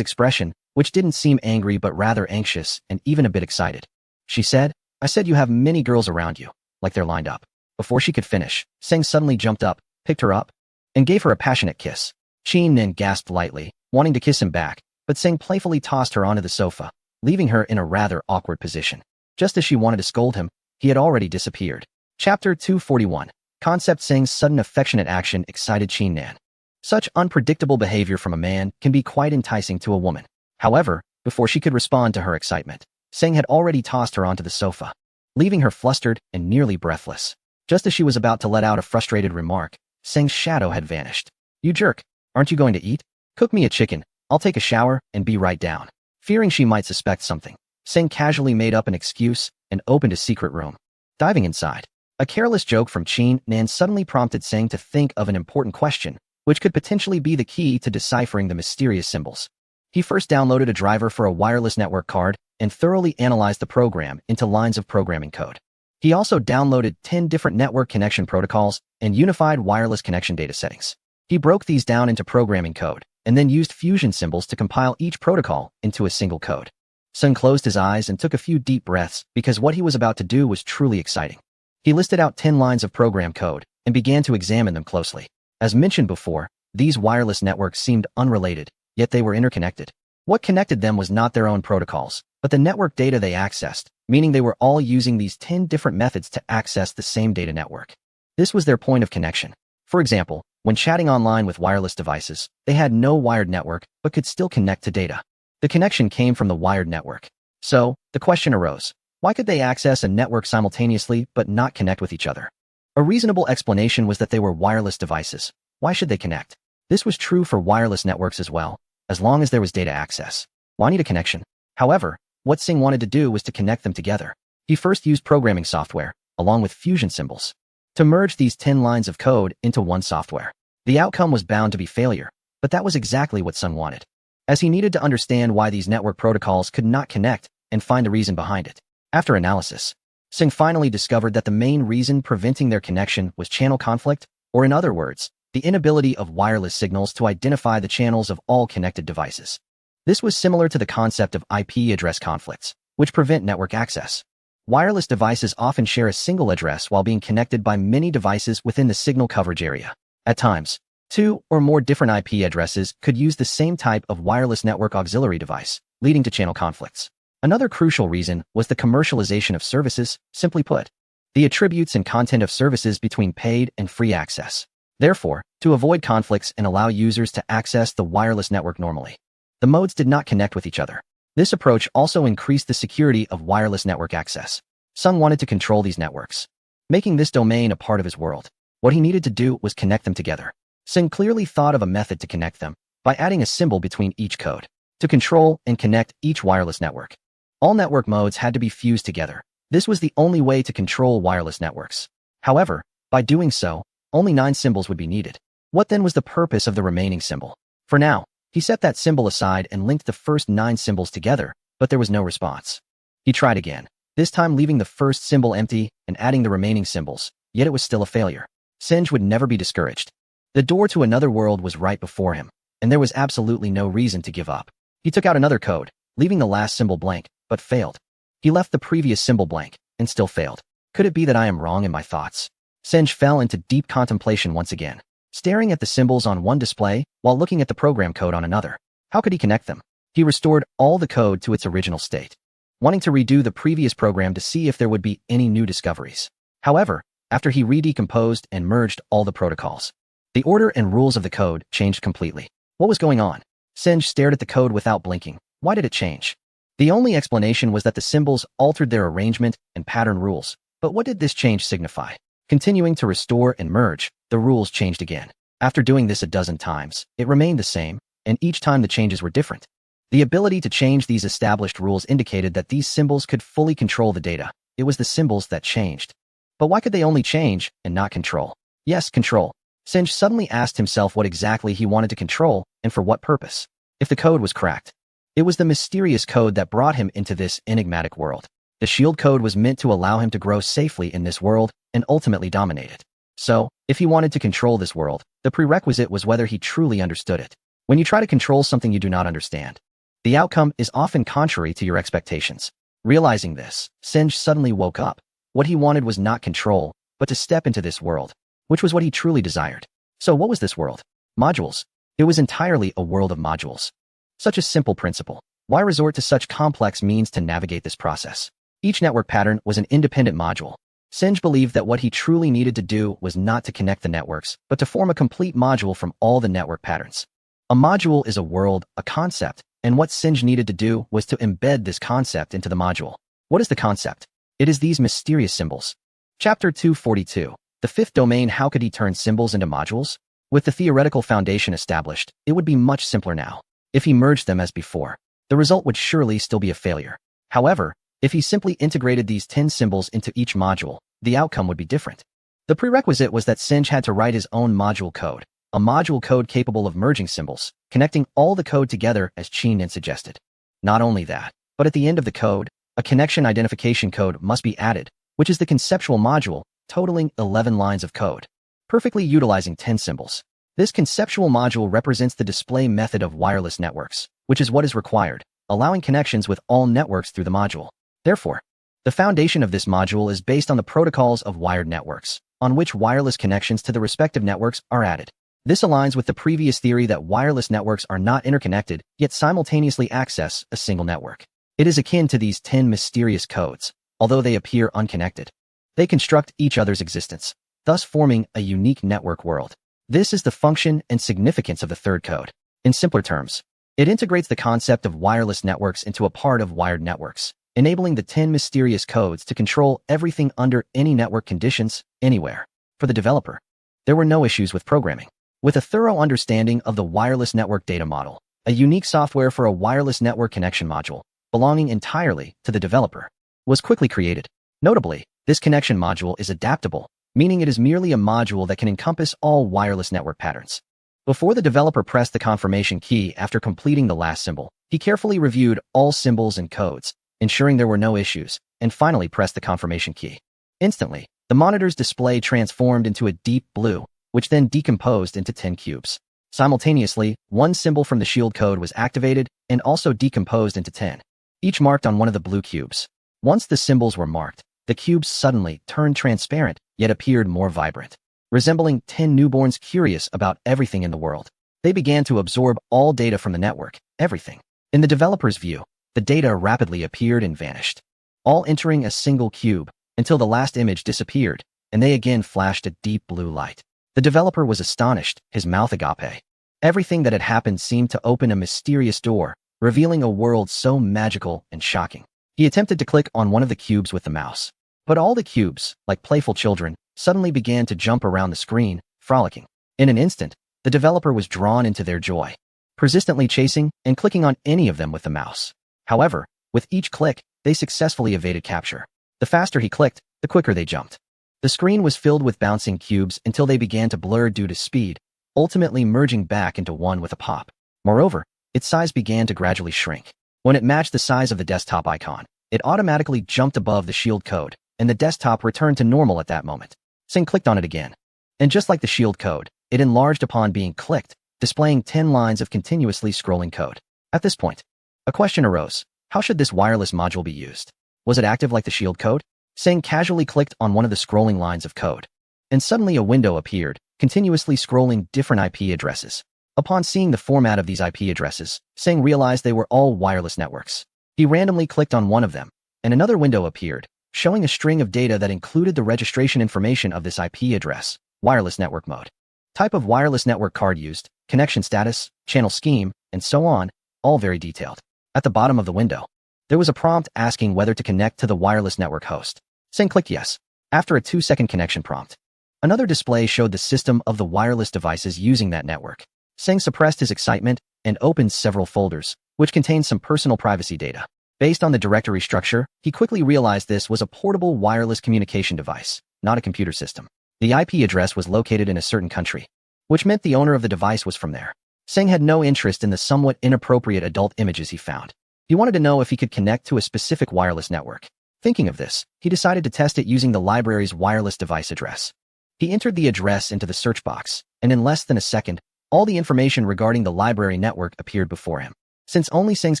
expression, which didn't seem angry but rather anxious and even a bit excited, she said, "I said you have many girls around you, like they're lined up." Before she could finish, Singh suddenly jumped up, picked her up, and gave her a passionate kiss. Chin Nan gasped lightly, wanting to kiss him back, but Singh playfully tossed her onto the sofa, leaving her in a rather awkward position. Just as she wanted to scold him, he had already disappeared. Chapter 241. Concept. Singh's sudden affectionate action excited Chin Nan. Such unpredictable behavior from a man can be quite enticing to a woman. However, before she could respond to her excitement, Singh had already tossed her onto the sofa, leaving her flustered and nearly breathless. Just as she was about to let out a frustrated remark, Singh's shadow had vanished. "You jerk, aren't you going to eat? Cook me a chicken, I'll take a shower and be right down." Fearing she might suspect something, Singh casually made up an excuse and opened a secret room. Diving inside, a careless joke from Chin Nan suddenly prompted Singh to think of an important question, which could potentially be the key to deciphering the mysterious symbols. He first downloaded a driver for a wireless network card and thoroughly analyzed the program into lines of programming code. He also downloaded 10 different network connection protocols and unified wireless connection data settings. He broke these down into programming code and then used fusion symbols to compile each protocol into a single code. Singh closed his eyes and took a few deep breaths because what he was about to do was truly exciting. He listed out 10 lines of program code and began to examine them closely. As mentioned before, these wireless networks seemed unrelated, yet they were interconnected. What connected them was not their own protocols, but the network data they accessed, meaning they were all using these 10 different methods to access the same data network. This was their point of connection. For example, when chatting online with wireless devices, they had no wired network but could still connect to data. The connection came from the wired network. So, the question arose, why could they access a network simultaneously but not connect with each other? A reasonable explanation was that they were wireless devices. Why should they connect? This was true for wireless networks as well, as long as there was data access. Why need a connection? However, what Singh wanted to do was to connect them together. He first used programming software, along with fusion symbols. to merge these 10 lines of code into one software. The outcome was bound to be failure, but that was exactly what Sun wanted, as he needed to understand why these network protocols could not connect and find the reason behind it. After analysis, Singh finally discovered that the main reason preventing their connection was channel conflict, or in other words, the inability of wireless signals to identify the channels of all connected devices. This was similar to the concept of IP address conflicts, which prevent network access. Wireless devices often share a single address while being connected by many devices within the signal coverage area. At times, two or more different IP addresses could use the same type of wireless network auxiliary device, leading to channel conflicts. Another crucial reason was the commercialization of services, simply put, the attributes and content of services between paid and free access. Therefore, to avoid conflicts and allow users to access the wireless network normally, the modes did not connect with each other. This approach also increased the security of wireless network access. Sun wanted to control these networks, making this domain a part of his world. What he needed to do was connect them together. Singh clearly thought of a method to connect them by adding a symbol between each code to control and connect each wireless network. All network modes had to be fused together. This was the only way to control wireless networks. However, by doing so, only 9 symbols would be needed. What then was the purpose of the remaining symbol? For now, he set that symbol aside and linked the first 9 symbols together, but there was no response. He tried again, this time leaving the first symbol empty and adding the remaining symbols, yet it was still a failure. Singh would never be discouraged. The door to another world was right before him, and there was absolutely no reason to give up. He took out another code, leaving the last symbol blank, but failed. He left the previous symbol blank, and still failed. Could it be that I am wrong in my thoughts? Singh fell into deep contemplation once again, staring at the symbols on one display while looking at the program code on another. How could he connect them? He restored all the code to its original state, wanting to redo the previous program to see if there would be any new discoveries. However, after he redecomposed and merged all the protocols, the order and rules of the code changed completely. What was going on? Singh stared at the code without blinking. Why did it change? The only explanation was that the symbols altered their arrangement and pattern rules. But what did this change signify? Continuing to restore and merge, the rules changed again. After doing this a dozen times, it remained the same, and each time the changes were different. The ability to change these established rules indicated that these symbols could fully control the data. It was the symbols that changed. But why could they only change and not control? Yes, control. Singh suddenly asked himself what exactly he wanted to control and for what purpose. If the code was cracked, it was the mysterious code that brought him into this enigmatic world. The shield code was meant to allow him to grow safely in this world and ultimately dominate it. So, if he wanted to control this world, the prerequisite was whether he truly understood it. When you try to control something you do not understand, the outcome is often contrary to your expectations. Realizing this, Singh suddenly woke up. What he wanted was not control, but to step into this world, which was what he truly desired. So what was this world? Modules. It was entirely a world of modules. Such a simple principle. Why resort to such complex means to navigate this process? Each network pattern was an independent module. Singh believed that what he truly needed to do was not to connect the networks, but to form a complete module from all the network patterns. A module is a world, a concept, and what Singh needed to do was to embed this concept into the module. What is the concept? It is these mysterious symbols. Chapter 242. The fifth domain. How could he turn symbols into modules? With the theoretical foundation established, it would be much simpler now. If he merged them as before, the result would surely still be a failure. However, if he simply integrated these 10 symbols into each module, the outcome would be different. The prerequisite was that Singh had to write his own module code, a module code capable of merging symbols, connecting all the code together as Nin suggested. Not only that, but at the end of the code, a connection identification code must be added, which is the conceptual module, totaling 11 lines of code, perfectly utilizing 10 symbols. This conceptual module represents the display method of wireless networks, which is what is required, allowing connections with all networks through the module. Therefore, the foundation of this module is based on the protocols of wired networks, on which wireless connections to the respective networks are added. This aligns with the previous theory that wireless networks are not interconnected, yet simultaneously access a single network. It is akin to these 10 mysterious codes, although they appear unconnected. They construct each other's existence, thus forming a unique network world. This is the function and significance of the third code. In simpler terms, it integrates the concept of wireless networks into a part of wired networks, enabling the 10 mysterious codes to control everything under any network conditions, anywhere. For the developer, there were no issues with programming. With a thorough understanding of the wireless network data model, a unique software for a wireless network connection module, belonging entirely to the developer, was quickly created. Notably, this connection module is adaptable, meaning it is merely a module that can encompass all wireless network patterns. Before the developer pressed the confirmation key after completing the last symbol, he carefully reviewed all symbols and codes, ensuring there were no issues, and finally pressed the confirmation key. Instantly, the monitor's display transformed into a deep blue, which then decomposed into 10 cubes. Simultaneously, one symbol from the shield code was activated and also decomposed into 10, each marked on one of the blue cubes. Once the symbols were marked, the cubes suddenly turned transparent, yet appeared more vibrant. Resembling 10 newborns curious about everything in the world, they began to absorb all data from the network, everything. In the developer's view, the data rapidly appeared and vanished, all entering a single cube, until the last image disappeared, and they again flashed a deep blue light. The developer was astonished, his mouth agape. Everything that had happened seemed to open a mysterious door, revealing a world so magical and shocking. He attempted to click on one of the cubes with the mouse, but all the cubes, like playful children, suddenly began to jump around the screen, frolicking. In an instant, the developer was drawn into their joy, persistently chasing and clicking on any of them with the mouse. However, with each click, they successfully evaded capture. The faster he clicked, the quicker they jumped. The screen was filled with bouncing cubes until they began to blur due to speed, ultimately merging back into one with a pop. Moreover, its size began to gradually shrink. When it matched the size of the desktop icon, it automatically jumped above the shield code, and the desktop returned to normal at that moment. Singh clicked on it again. And just like the shield code, it enlarged upon being clicked, displaying 10 lines of continuously scrolling code. At this point, a question arose. How should this wireless module be used? Was it active like the shield code? Singh casually clicked on one of the scrolling lines of code, and suddenly a window appeared, continuously scrolling different IP addresses. Upon seeing the format of these IP addresses, Singh realized they were all wireless networks. He randomly clicked on one of them, and another window appeared, showing a string of data that included the registration information of this IP address, wireless network mode, type of wireless network card used, connection status, channel scheme, and so on, all very detailed. At the bottom of the window, there was a prompt asking whether to connect to the wireless network host. Singh clicked yes. After a 2-second connection prompt, another display showed the system of the wireless devices using that network. Singh suppressed his excitement and opened several folders, which contained some personal privacy data. Based on the directory structure, he quickly realized this was a portable wireless communication device, not a computer system. The IP address was located in a certain country, which meant the owner of the device was from there. Singh had no interest in the somewhat inappropriate adult images he found. He wanted to know if he could connect to a specific wireless network. Thinking of this, he decided to test it using the library's wireless device address. He entered the address into the search box, and in less than a second, all the information regarding the library network appeared before him. Since only Singh's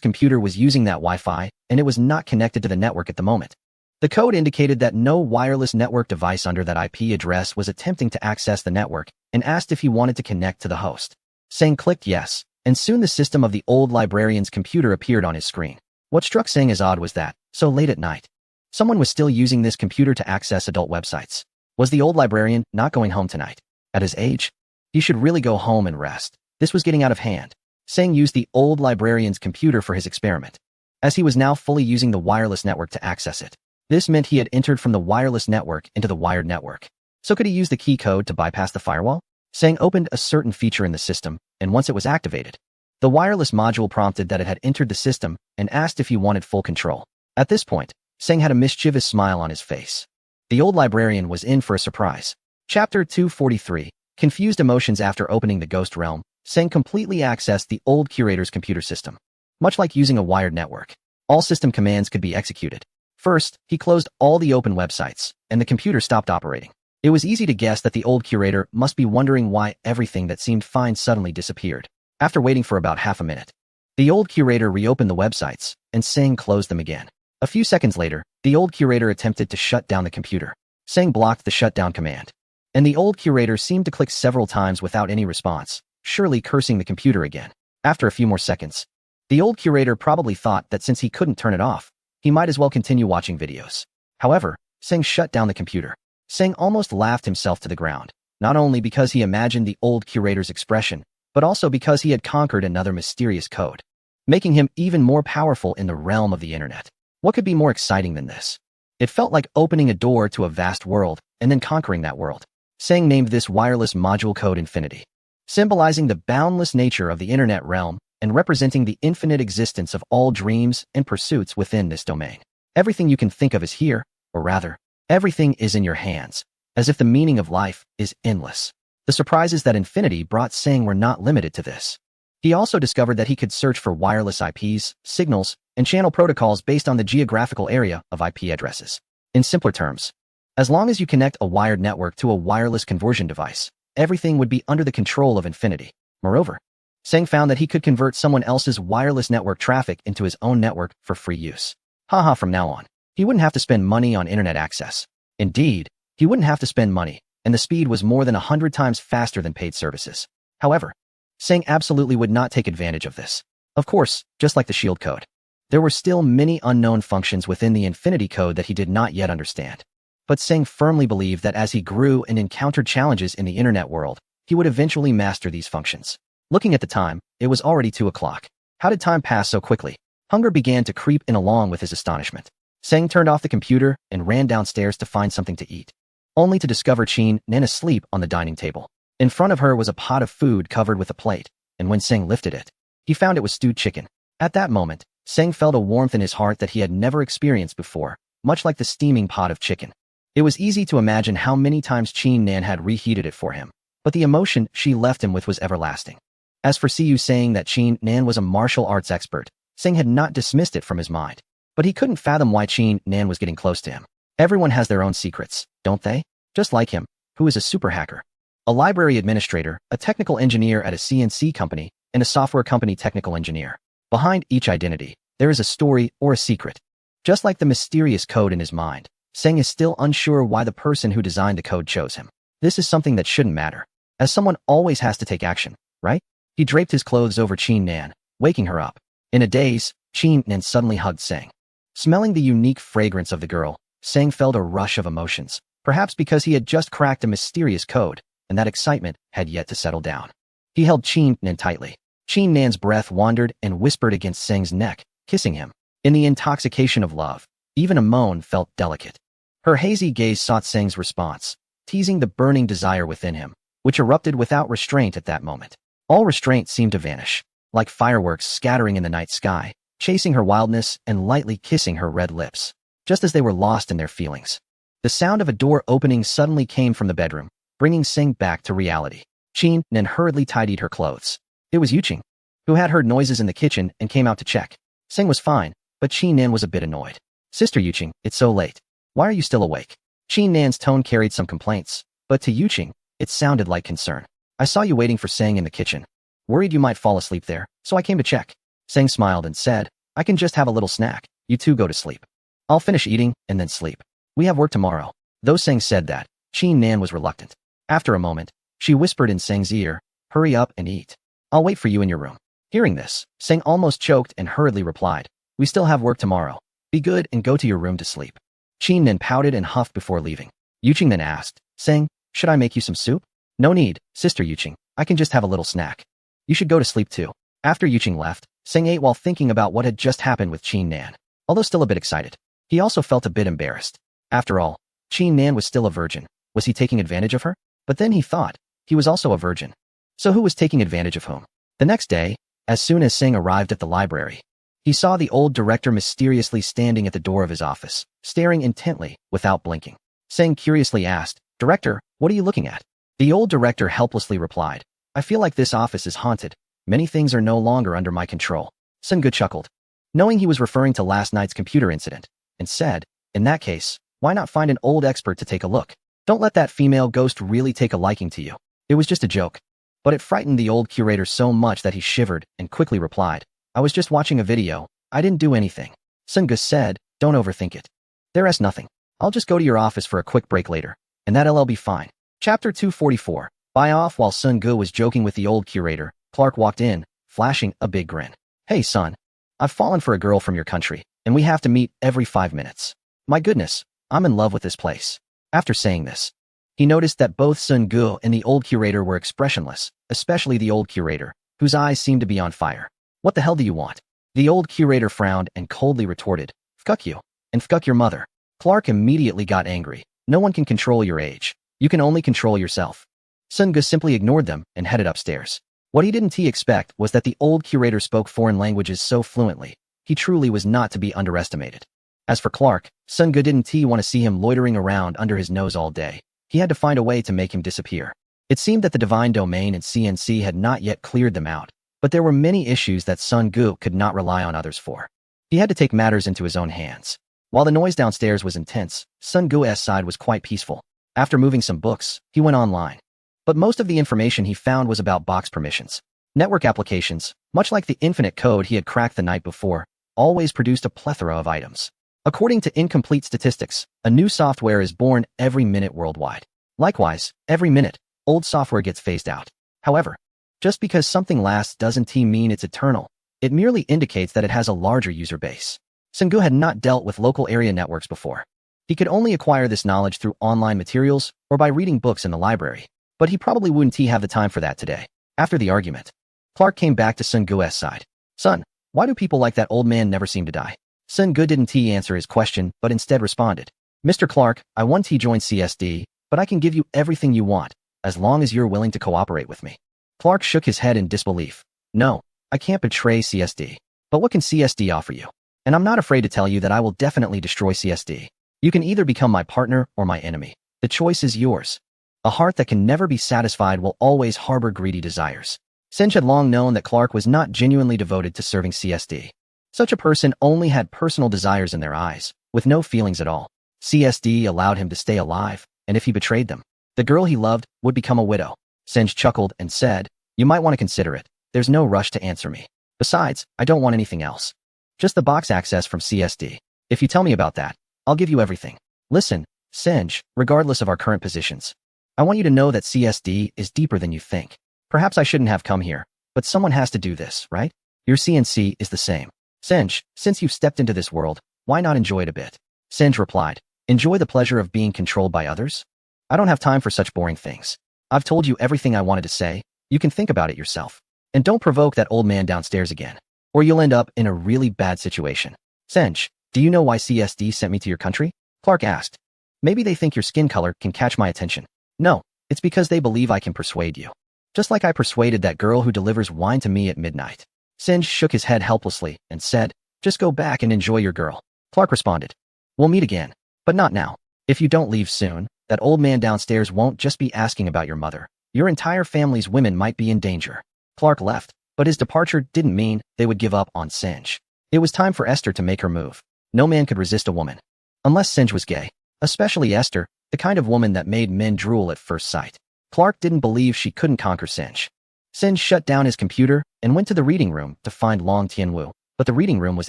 computer was using that Wi-Fi, and it was not connected to the network at the moment, the code indicated that no wireless network device under that IP address was attempting to access the network and asked if he wanted to connect to the host. Singh clicked yes, and soon the system of the old librarian's computer appeared on his screen. What struck Singh as odd was that, so late at night, someone was still using this computer to access adult websites. Was the old librarian not going home tonight? At his age, he should really go home and rest. This was getting out of hand. Singh used the old librarian's computer for his experiment, as he was now fully using the wireless network to access it. This meant he had entered from the wireless network into the wired network. So could he use the key code to bypass the firewall? Singh opened a certain feature in the system, and once it was activated, the wireless module prompted that it had entered the system and asked if he wanted full control. At this point, Singh had a mischievous smile on his face. The old librarian was in for a surprise. Chapter 243, Confused Emotions. After opening the Ghost Realm, Singh completely accessed the old curator's computer system. Much like using a wired network, all system commands could be executed. First, he closed all the open websites, and the computer stopped operating. It was easy to guess that the old curator must be wondering why everything that seemed fine suddenly disappeared. After waiting for about half a minute, the old curator reopened the websites, and Singh closed them again. A few seconds later, the old curator attempted to shut down the computer. Singh blocked the shutdown command, and the old curator seemed to click several times without any response, surely cursing the computer again. After a few more seconds, the old curator probably thought that since he couldn't turn it off, he might as well continue watching videos. However, Singh shut down the computer. Singh almost laughed himself to the ground, not only because he imagined the old curator's expression, but also because he had conquered another mysterious code, making him even more powerful in the realm of the internet. What could be more exciting than this? It felt like opening a door to a vast world and then conquering that world. Singh named this wireless module code Infinity, symbolizing the boundless nature of the internet realm and representing the infinite existence of all dreams and pursuits within this domain. Everything you can think of is here, or rather, everything is in your hands. as if the meaning of life is endless. The surprises that infinity brought Sang were not limited to this. He also discovered that he could search for wireless IPs, signals, and channel protocols based on the geographical area of IP addresses. In simpler terms, as long as you connect a wired network to a wireless conversion device, everything would be under the control of infinity. Moreover, Sang found that he could convert someone else's wireless network traffic into his own network for free use. Haha, from now on, he wouldn't have to spend money on internet access. Indeed, he wouldn't have to spend money, and the speed was more than 100 times faster than paid services. However, Sang absolutely would not take advantage of this. Of course, just like the shield code, there were still many unknown functions within the infinity code that he did not yet understand. But Sang firmly believed that as he grew and encountered challenges in the internet world, he would eventually master these functions. Looking at the time, it was already 2 o'clock. How did time pass so quickly? Hunger began to creep in along with his astonishment. Sang turned off the computer and ran downstairs to find something to eat, only to discover Qin Nan asleep on the dining table. In front of her was a pot of food covered with a plate, and when Sang lifted it, he found it was stewed chicken. At that moment, Sang felt a warmth in his heart that he had never experienced before, much like the steaming pot of chicken. It was easy to imagine how many times Qin Nan had reheated it for him, but the emotion she left him with was everlasting. As for Siyu saying that Qin Nan was a martial arts expert, Sang had not dismissed it from his mind, but he couldn't fathom why Qin Nan was getting close to him. Everyone has their own secrets, don't they? Just like him, who is a super hacker, a library administrator, a technical engineer at a CNC company, and a software company technical engineer. Behind each identity, there is a story or a secret. Just like the mysterious code in his mind, Sang is still unsure why the person who designed the code chose him. This is something that shouldn't matter, as someone always has to take action, right? He draped his clothes over Qin Nan, waking her up. In a daze, Qin Nan suddenly hugged Sang. Smelling the unique fragrance of the girl, Sang felt a rush of emotions, perhaps because he had just cracked a mysterious code, and that excitement had yet to settle down. He held Qin Nan tightly. Qin Nan's breath wandered and whispered against Sang's neck, kissing him. In the intoxication of love, even a moan felt delicate. Her hazy gaze sought Sang's response, teasing the burning desire within him, which erupted without restraint at that moment. All restraint seemed to vanish, like fireworks scattering in the night sky, chasing her wildness and lightly kissing her red lips, just as they were lost in their feelings. The sound of a door opening suddenly came from the bedroom, bringing Sang back to reality. Qin Nan hurriedly tidied her clothes. It was Yuqing, who had heard noises in the kitchen and came out to check. Sang was fine, but Qin Nan was a bit annoyed. Sister Yuqing, it's so late. Why are you still awake? Qin Nan's tone carried some complaints, but to Yuqing, it sounded like concern. I saw you waiting for Sang in the kitchen. Worried you might fall asleep there, so I came to check. Sang smiled and said, I can just have a little snack. You two go to sleep. I'll finish eating and then sleep. We have work tomorrow. Though Sang said that, Qin Nan was reluctant. After a moment, she whispered in Sang's ear, hurry up and eat. I'll wait for you in your room. Hearing this, Sang almost choked and hurriedly replied, we still have work tomorrow. Be good and go to your room to sleep. Qin Nan pouted and huffed before leaving. Yuqing then asked, Sang, should I make you some soup? No need, Sister Yuqing. I can just have a little snack. You should go to sleep too. After Yuqing left, Sang ate while thinking about what had just happened with Qin Nan. Although still a bit excited, he also felt a bit embarrassed. After all, Qin Nan was still a virgin. Was he taking advantage of her? But then he thought, he was also a virgin. So who was taking advantage of whom? The next day, as soon as Sang arrived at the library, he saw the old director mysteriously standing at the door of his office, staring intently, without blinking. Sang curiously asked, Director, what are you looking at? The old director helplessly replied, I feel like this office is haunted. Many things are no longer under my control. Sun Ge chuckled, knowing he was referring to last night's computer incident, and said, in that case, why not find an old expert to take a look? Don't let that female ghost really take a liking to you. It was just a joke. But it frightened the old curator so much that he shivered and quickly replied, I was just watching a video. I didn't do anything. Sun Ge said, don't overthink it. There's nothing. I'll just go to your office for a quick break later, and that'll be fine. Chapter 244. Buy off. While Sun Ge was joking with the old curator, Clark walked in, flashing a big grin. Hey son, I've fallen for a girl from your country, and we have to meet every 5 minutes. My goodness, I'm in love with this place. After saying this, he noticed that both Sun Ge and the old curator were expressionless, especially the old curator, whose eyes seemed to be on fire. What the hell do you want? The old curator frowned and coldly retorted, Fuck you, and fuck your mother. Clark immediately got angry. No one can control your age. You can only control yourself. Sun Ge simply ignored them and headed upstairs. What he didn't expect was that the old curator spoke foreign languages so fluently. He truly was not to be underestimated. As for Clark, Sun Ge didn't want to see him loitering around under his nose all day. He had to find a way to make him disappear. It seemed that the divine domain in CNC had not yet cleared them out, but there were many issues that Sun Gu could not rely on others for. He had to take matters into his own hands. While the noise downstairs was intense, Sun Gu's side was quite peaceful. After moving some books, he went online. But most of the information he found was about box permissions. Network applications, much like the infinite code he had cracked the night before, always produced a plethora of items. According to incomplete statistics, a new software is born every minute worldwide. Likewise, every minute, old software gets phased out. However, just because something lasts doesn't mean it's eternal. It merely indicates that it has a larger user base. Sun Gu had not dealt with local area networks before. He could only acquire this knowledge through online materials or by reading books in the library, but he probably wouldn't have the time for that today. After the argument, Clark came back to Sun Gu's side. Son, why do people like that old man never seem to die? Sun Gu didn't answer his question, but instead responded, Mr. Clark, I want to join CSD, but I can give you everything you want, as long as you're willing to cooperate with me. Clark shook his head in disbelief. No, I can't betray CSD. But what can CSD offer you? And I'm not afraid to tell you that I will definitely destroy CSD. You can either become my partner or my enemy. The choice is yours. A heart that can never be satisfied will always harbor greedy desires. Singe had long known that Clark was not genuinely devoted to serving CSD. Such a person only had personal desires in their eyes, with no feelings at all. CSD allowed him to stay alive, and if he betrayed them, the girl he loved would become a widow. Singe chuckled and said, You might want to consider it. There's no rush to answer me. Besides, I don't want anything else. Just the box access from CSD. If you tell me about that, I'll give you everything. Listen, Singe, regardless of our current positions, I want you to know that CSD is deeper than you think. Perhaps I shouldn't have come here, but someone has to do this, right? Your CNC is the same. Singe, since you've stepped into this world, why not enjoy it a bit? Singe replied, Enjoy the pleasure of being controlled by others? I don't have time for such boring things. I've told you everything I wanted to say. You can think about it yourself. And don't provoke that old man downstairs again, or you'll end up in a really bad situation. Singe, do you know why CSD sent me to your country? Clark asked. Maybe they think your skin color can catch my attention. No, it's because they believe I can persuade you. Just like I persuaded that girl who delivers wine to me at midnight. Singe shook his head helplessly and said, Just go back and enjoy your girl. Clark responded, We'll meet again, but not now. If you don't leave soon, that old man downstairs won't just be asking about your mother. Your entire family's women might be in danger. Clark left, but his departure didn't mean they would give up on Singe. It was time for Esther to make her move. No man could resist a woman. Unless Singe was gay. Especially Esther, the kind of woman that made men drool at first sight. Clark didn't believe she couldn't conquer Singe. Singe shut down his computer and went to the reading room to find Long Tianwu, but the reading room was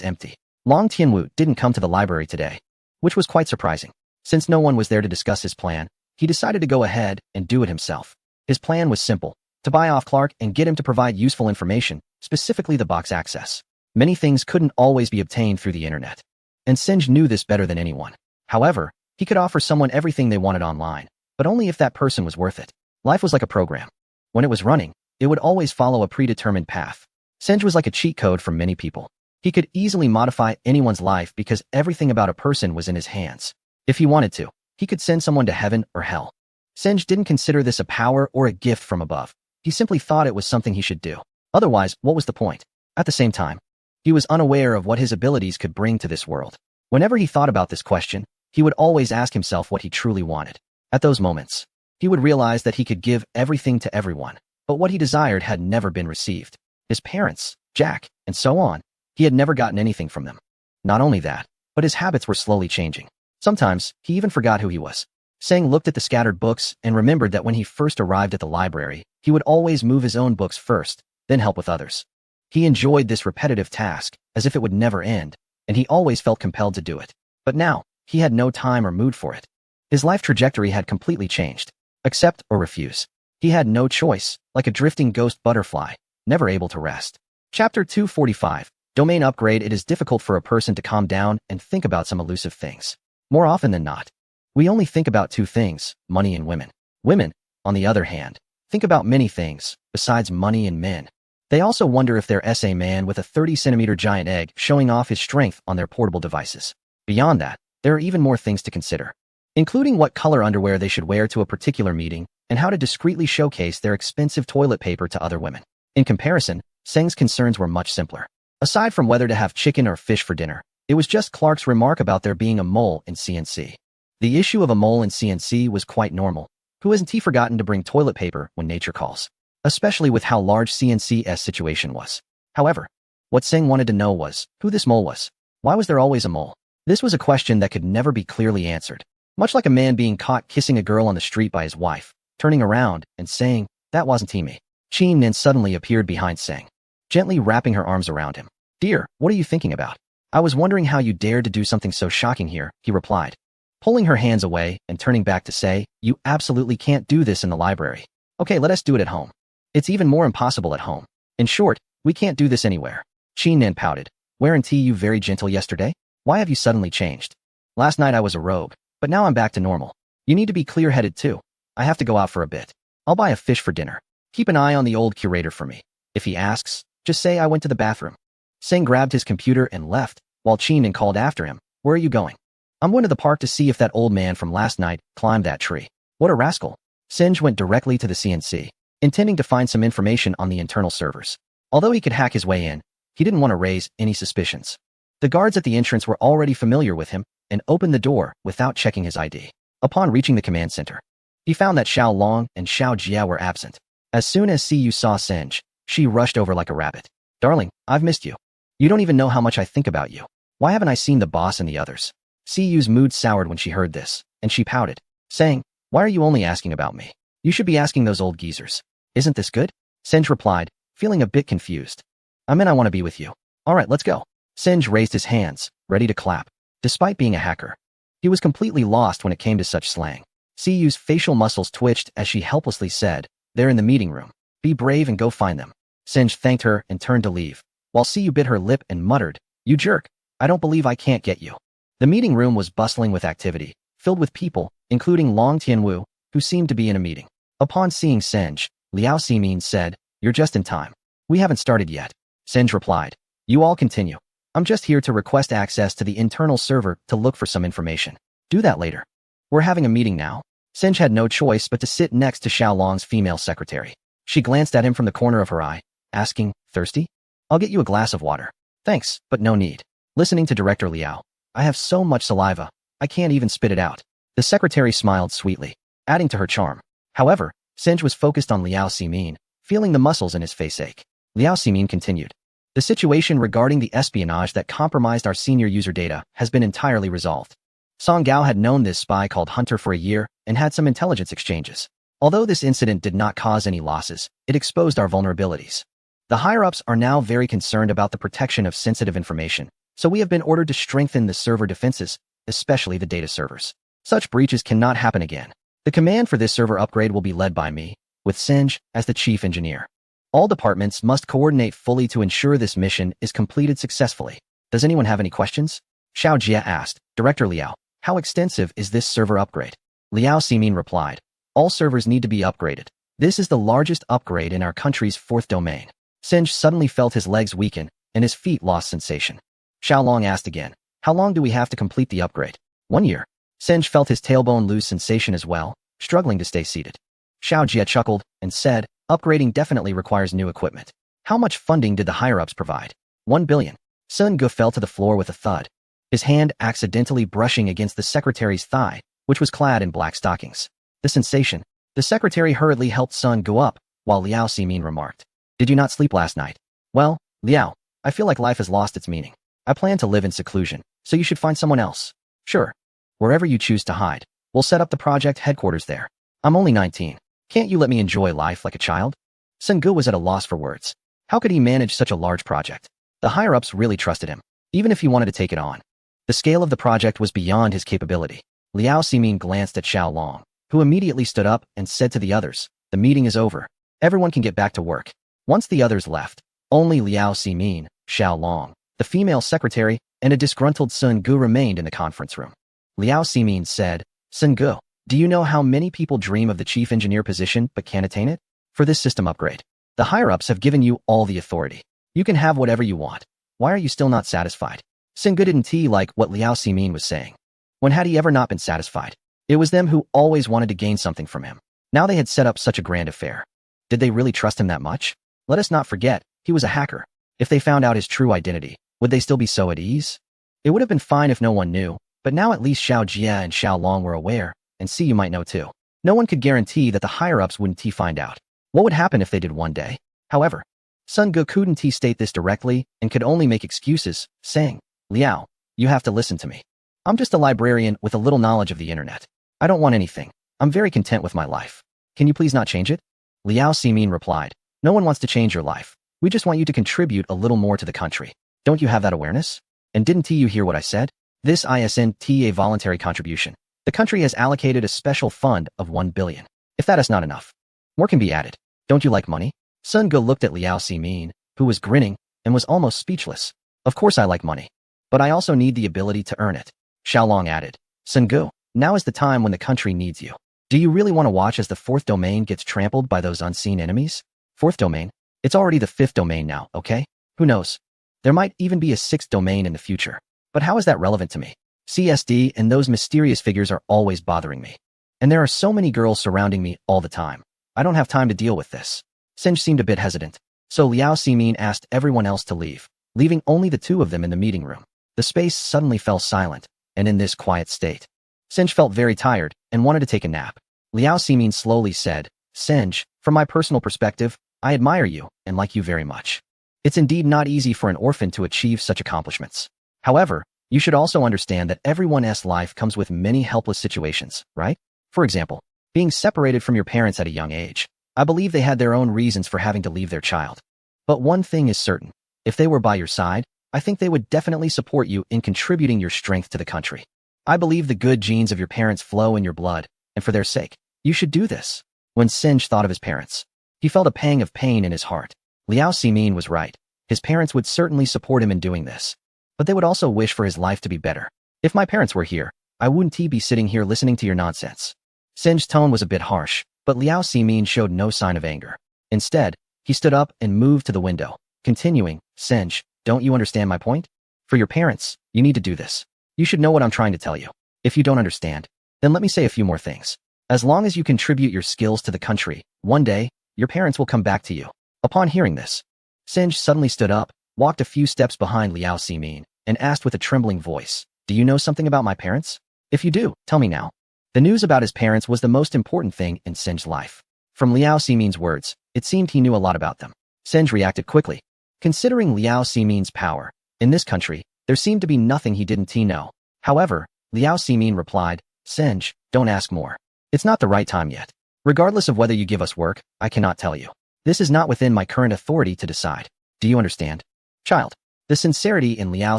empty. Long Tianwu didn't come to the library today, which was quite surprising. Since no one was there to discuss his plan, he decided to go ahead and do it himself. His plan was simple, to buy off Clark and get him to provide useful information, specifically the box access. Many things couldn't always be obtained through the internet, and Singe knew this better than anyone. However, he could offer someone everything they wanted online, but only if that person was worth it. Life was like a program. When it was running, it would always follow a predetermined path. Singe was like a cheat code for many people. He could easily modify anyone's life because everything about a person was in his hands. If he wanted to, he could send someone to heaven or hell. Singe didn't consider this a power or a gift from above. He simply thought it was something he should do. Otherwise, what was the point? At the same time, he was unaware of what his abilities could bring to this world. Whenever he thought about this question, he would always ask himself what he truly wanted. At those moments, he would realize that he could give everything to everyone, but what he desired had never been received. His parents, Jack, and so on, he had never gotten anything from them. Not only that, but his habits were slowly changing. Sometimes, he even forgot who he was. Sang looked at the scattered books and remembered that when he first arrived at the library, he would always move his own books first, then help with others. He enjoyed this repetitive task, as if it would never end, and he always felt compelled to do it. But now, he had no time or mood for it. His life trajectory had completely changed. Accept or refuse. He had no choice, like a drifting ghost butterfly, never able to rest. Chapter 245. Domain upgrade. It is difficult for a person to calm down and think about some elusive things. More often than not, we only think about two things, money and women. Women, on the other hand, think about many things, besides money and men. They also wonder if there's a man with a 30-centimeter giant egg showing off his strength on their portable devices. Beyond that, there are even more things to consider, including what color underwear they should wear to a particular meeting and how to discreetly showcase their expensive toilet paper to other women. In comparison, Seng's concerns were much simpler. Aside from whether to have chicken or fish for dinner, it was just Clark's remark about there being a mole in CNC. The issue of a mole in CNC was quite normal. Who hasn't he forgotten to bring toilet paper when nature calls? Especially with how large CNC's situation was. However, what Singh wanted to know was who this mole was. Why was there always a mole? This was a question that could never be clearly answered. Much like a man being caught kissing a girl on the street by his wife, turning around and saying, "That wasn't me." Chin Nin suddenly appeared behind Singh, gently wrapping her arms around him. "Dear, what are you thinking about?" "I was wondering how you dared to do something so shocking here," he replied, pulling her hands away and turning back to say, "You absolutely can't do this in the library. Okay, let us do it at home. It's even more impossible at home. In short, we can't do this anywhere." Chin Nin pouted. "Weren't you very gentle yesterday? Why have you suddenly changed?" "Last night I was a rogue, but now I'm back to normal. You need to be clear-headed too. I have to go out for a bit. I'll buy a fish for dinner. Keep an eye on the old curator for me. If he asks, just say I went to the bathroom." Singh grabbed his computer and left, while Chin Nin called after him. "Where are you going?" "I'm going to the park to see if that old man from last night climbed that tree." "What a rascal." Singh went directly to the CNC, intending to find some information on the internal servers. Although he could hack his way in, he didn't want to raise any suspicions. The guards at the entrance were already familiar with him and opened the door without checking his ID. Upon reaching the command center, he found that Xiao Long and Xiao Jia were absent. As soon as Siyu saw Singh, she rushed over like a rabbit. "Darling, I've missed you. You don't even know how much I think about you. Why haven't I seen the boss and the others?" Siyu's mood soured when she heard this, and she pouted, saying, "Why are you only asking about me? You should be asking those old geezers. Isn't this good?" Singh replied, feeling a bit confused. "I mean, I want to be with you. All right, let's go." Singh raised his hands, ready to clap. Despite being a hacker, he was completely lost when it came to such slang. Siyu's facial muscles twitched as she helplessly said, "They're in the meeting room. Be brave and go find them." Singh thanked her and turned to leave, while Siyu bit her lip and muttered, "You jerk, I don't believe I can't get you." The meeting room was bustling with activity, filled with people, including Long Tianwu, who seemed to be in a meeting. Upon seeing Singh, Liao Ximin said, "You're just in time. We haven't started yet." Singh replied, "You all continue. I'm just here to request access to the internal server to look for some information. Do that later. We're having a meeting now." Singh had no choice but to sit next to Xiao Long's female secretary. She glanced at him from the corner of her eye, asking, "Thirsty? I'll get you a glass of water." "Thanks, but no need." Listening to Director Liao, "I have so much saliva, I can't even spit it out." The secretary smiled sweetly, adding to her charm. However, Singh was focused on Liao Ximin, feeling the muscles in his face ache. Liao Ximin continued, "The situation regarding the espionage that compromised our senior user data has been entirely resolved. Song Gao had known this spy called Hunter for a year and had some intelligence exchanges. Although this incident did not cause any losses, it exposed our vulnerabilities. The higher-ups are now very concerned about the protection of sensitive information, so we have been ordered to strengthen the server defenses, especially the data servers. Such breaches cannot happen again. The command for this server upgrade will be led by me, with Singh as the chief engineer. All departments must coordinate fully to ensure this mission is completed successfully. Does anyone have any questions?" Xiao Jia asked. "Director Liao, how extensive is this server upgrade?" Liao Ximin replied, "All servers need to be upgraded. This is the largest upgrade in our country's 4th domain." Singh suddenly felt his legs weaken and his feet lost sensation. Xiao Long asked again, "How long do we have to complete the upgrade?" 1 year. Singh felt his tailbone lose sensation as well, struggling to stay seated. Xiao Jia chuckled and said, "Upgrading definitely requires new equipment. How much funding did the higher-ups provide?" 1 billion. Sun Gu fell to the floor with a thud, his hand accidentally brushing against the secretary's thigh, which was clad in black stockings. The sensation. The secretary hurriedly helped Sun Gu up, while Liao Ximin remarked, "Did you not sleep last night?" "Well, Liao, I feel like life has lost its meaning. I plan to live in seclusion, so you should find someone else." "Sure. Wherever you choose to hide. We'll set up the project headquarters there. I'm only 19. Can't you let me enjoy life like a child?" Sun Gu was at a loss for words. How could he manage such a large project? The higher-ups really trusted him, even if he wanted to take it on. The scale of the project was beyond his capability. Liao Ximin glanced at Xiao Long, who immediately stood up and said to the others, "The meeting is over. Everyone can get back to work." Once the others left, only Liao Ximin, Xiao Long, the female secretary, and a disgruntled Sun Gu remained in the conference room. Liao Ximin said, "Sun Gu, do you know how many people dream of the chief engineer position but can't attain it? For this system upgrade, the higher-ups have given you all the authority. You can have whatever you want. Why are you still not satisfied?" Sun Gu didn't like what Liao Ximin was saying. When had he ever not been satisfied? It was them who always wanted to gain something from him. Now they had set up such a grand affair. Did they really trust him that much? Let us not forget, he was a hacker. If they found out his true identity, would they still be so at ease? It would have been fine if no one knew, But now at least Xiao Jia and Xiao Long were aware, and see you might know too. No one could guarantee that the higher-ups wouldn't find out. What would happen if they did one day? However, Sun Ge couldn't state this directly and could only make excuses, saying, Liao, you have to listen to me. I'm just a librarian with a little knowledge of the internet. I don't want anything. I'm very content with my life. Can you please not change it? Liao Ximin replied, no one wants to change your life. We just want you to contribute a little more to the country. Don't you have that awareness? And didn't you hear what I said? This isn't a voluntary contribution. The country has allocated a special fund of 1 billion. If that is not enough, more can be added. Don't you like money? Sun Ge looked at Liao Ximin, who was grinning and was almost speechless. Of course I like money, but I also need the ability to earn it. Xiaolong added, Sun Ge, now is the time when the country needs you. Do you really want to watch as the 4th domain gets trampled by those unseen enemies? 4th domain? It's already the 5th domain now, okay? Who knows? There might even be a 6th domain in the future. But how is that relevant to me? CSD and those mysterious figures are always bothering me. And there are so many girls surrounding me all the time. I don't have time to deal with this. Sinj seemed a bit hesitant. So Liao Ximin asked everyone else to leave, leaving only the two of them in the meeting room. The space suddenly fell silent, and in this quiet state, Sinj felt very tired and wanted to take a nap. Liao Ximin slowly said, Sinj, from my personal perspective, I admire you and like you very much. It's indeed not easy for an orphan to achieve such accomplishments. However, you should also understand that everyone's life comes with many helpless situations, right? For example, being separated from your parents at a young age. I believe they had their own reasons for having to leave their child. But one thing is certain. If they were by your side, I think they would definitely support you in contributing your strength to the country. I believe the good genes of your parents flow in your blood, and for their sake, you should do this. When Sinj thought of his parents, he felt a pang of pain in his heart. Liao Ximin was right. His parents would certainly support him in doing this. But they would also wish for his life to be better. If my parents were here, I wouldn't be sitting here listening to your nonsense. Sinj's tone was a bit harsh, but Liao Ximin showed no sign of anger. Instead, he stood up and moved to the window, continuing, Sinj, don't you understand my point? For your parents, you need to do this. You should know what I'm trying to tell you. If you don't understand, then let me say a few more things. As long as you contribute your skills to the country, one day, your parents will come back to you. Upon hearing this, Sinj suddenly stood up, walked a few steps behind Liao Ximin, and asked with a trembling voice, do you know something about my parents? If you do, tell me now. The news about his parents was the most important thing in Sinj's life. From Liao Ximin's words, it seemed he knew a lot about them. Sinj reacted quickly. Considering Liao Ximin's power, in this country, there seemed to be nothing he didn't know. However, Liao Ximin replied, Sinj, don't ask more. It's not the right time yet. Regardless of whether you give us work, I cannot tell you. This is not within my current authority to decide. Do you understand? Child. The sincerity in Liao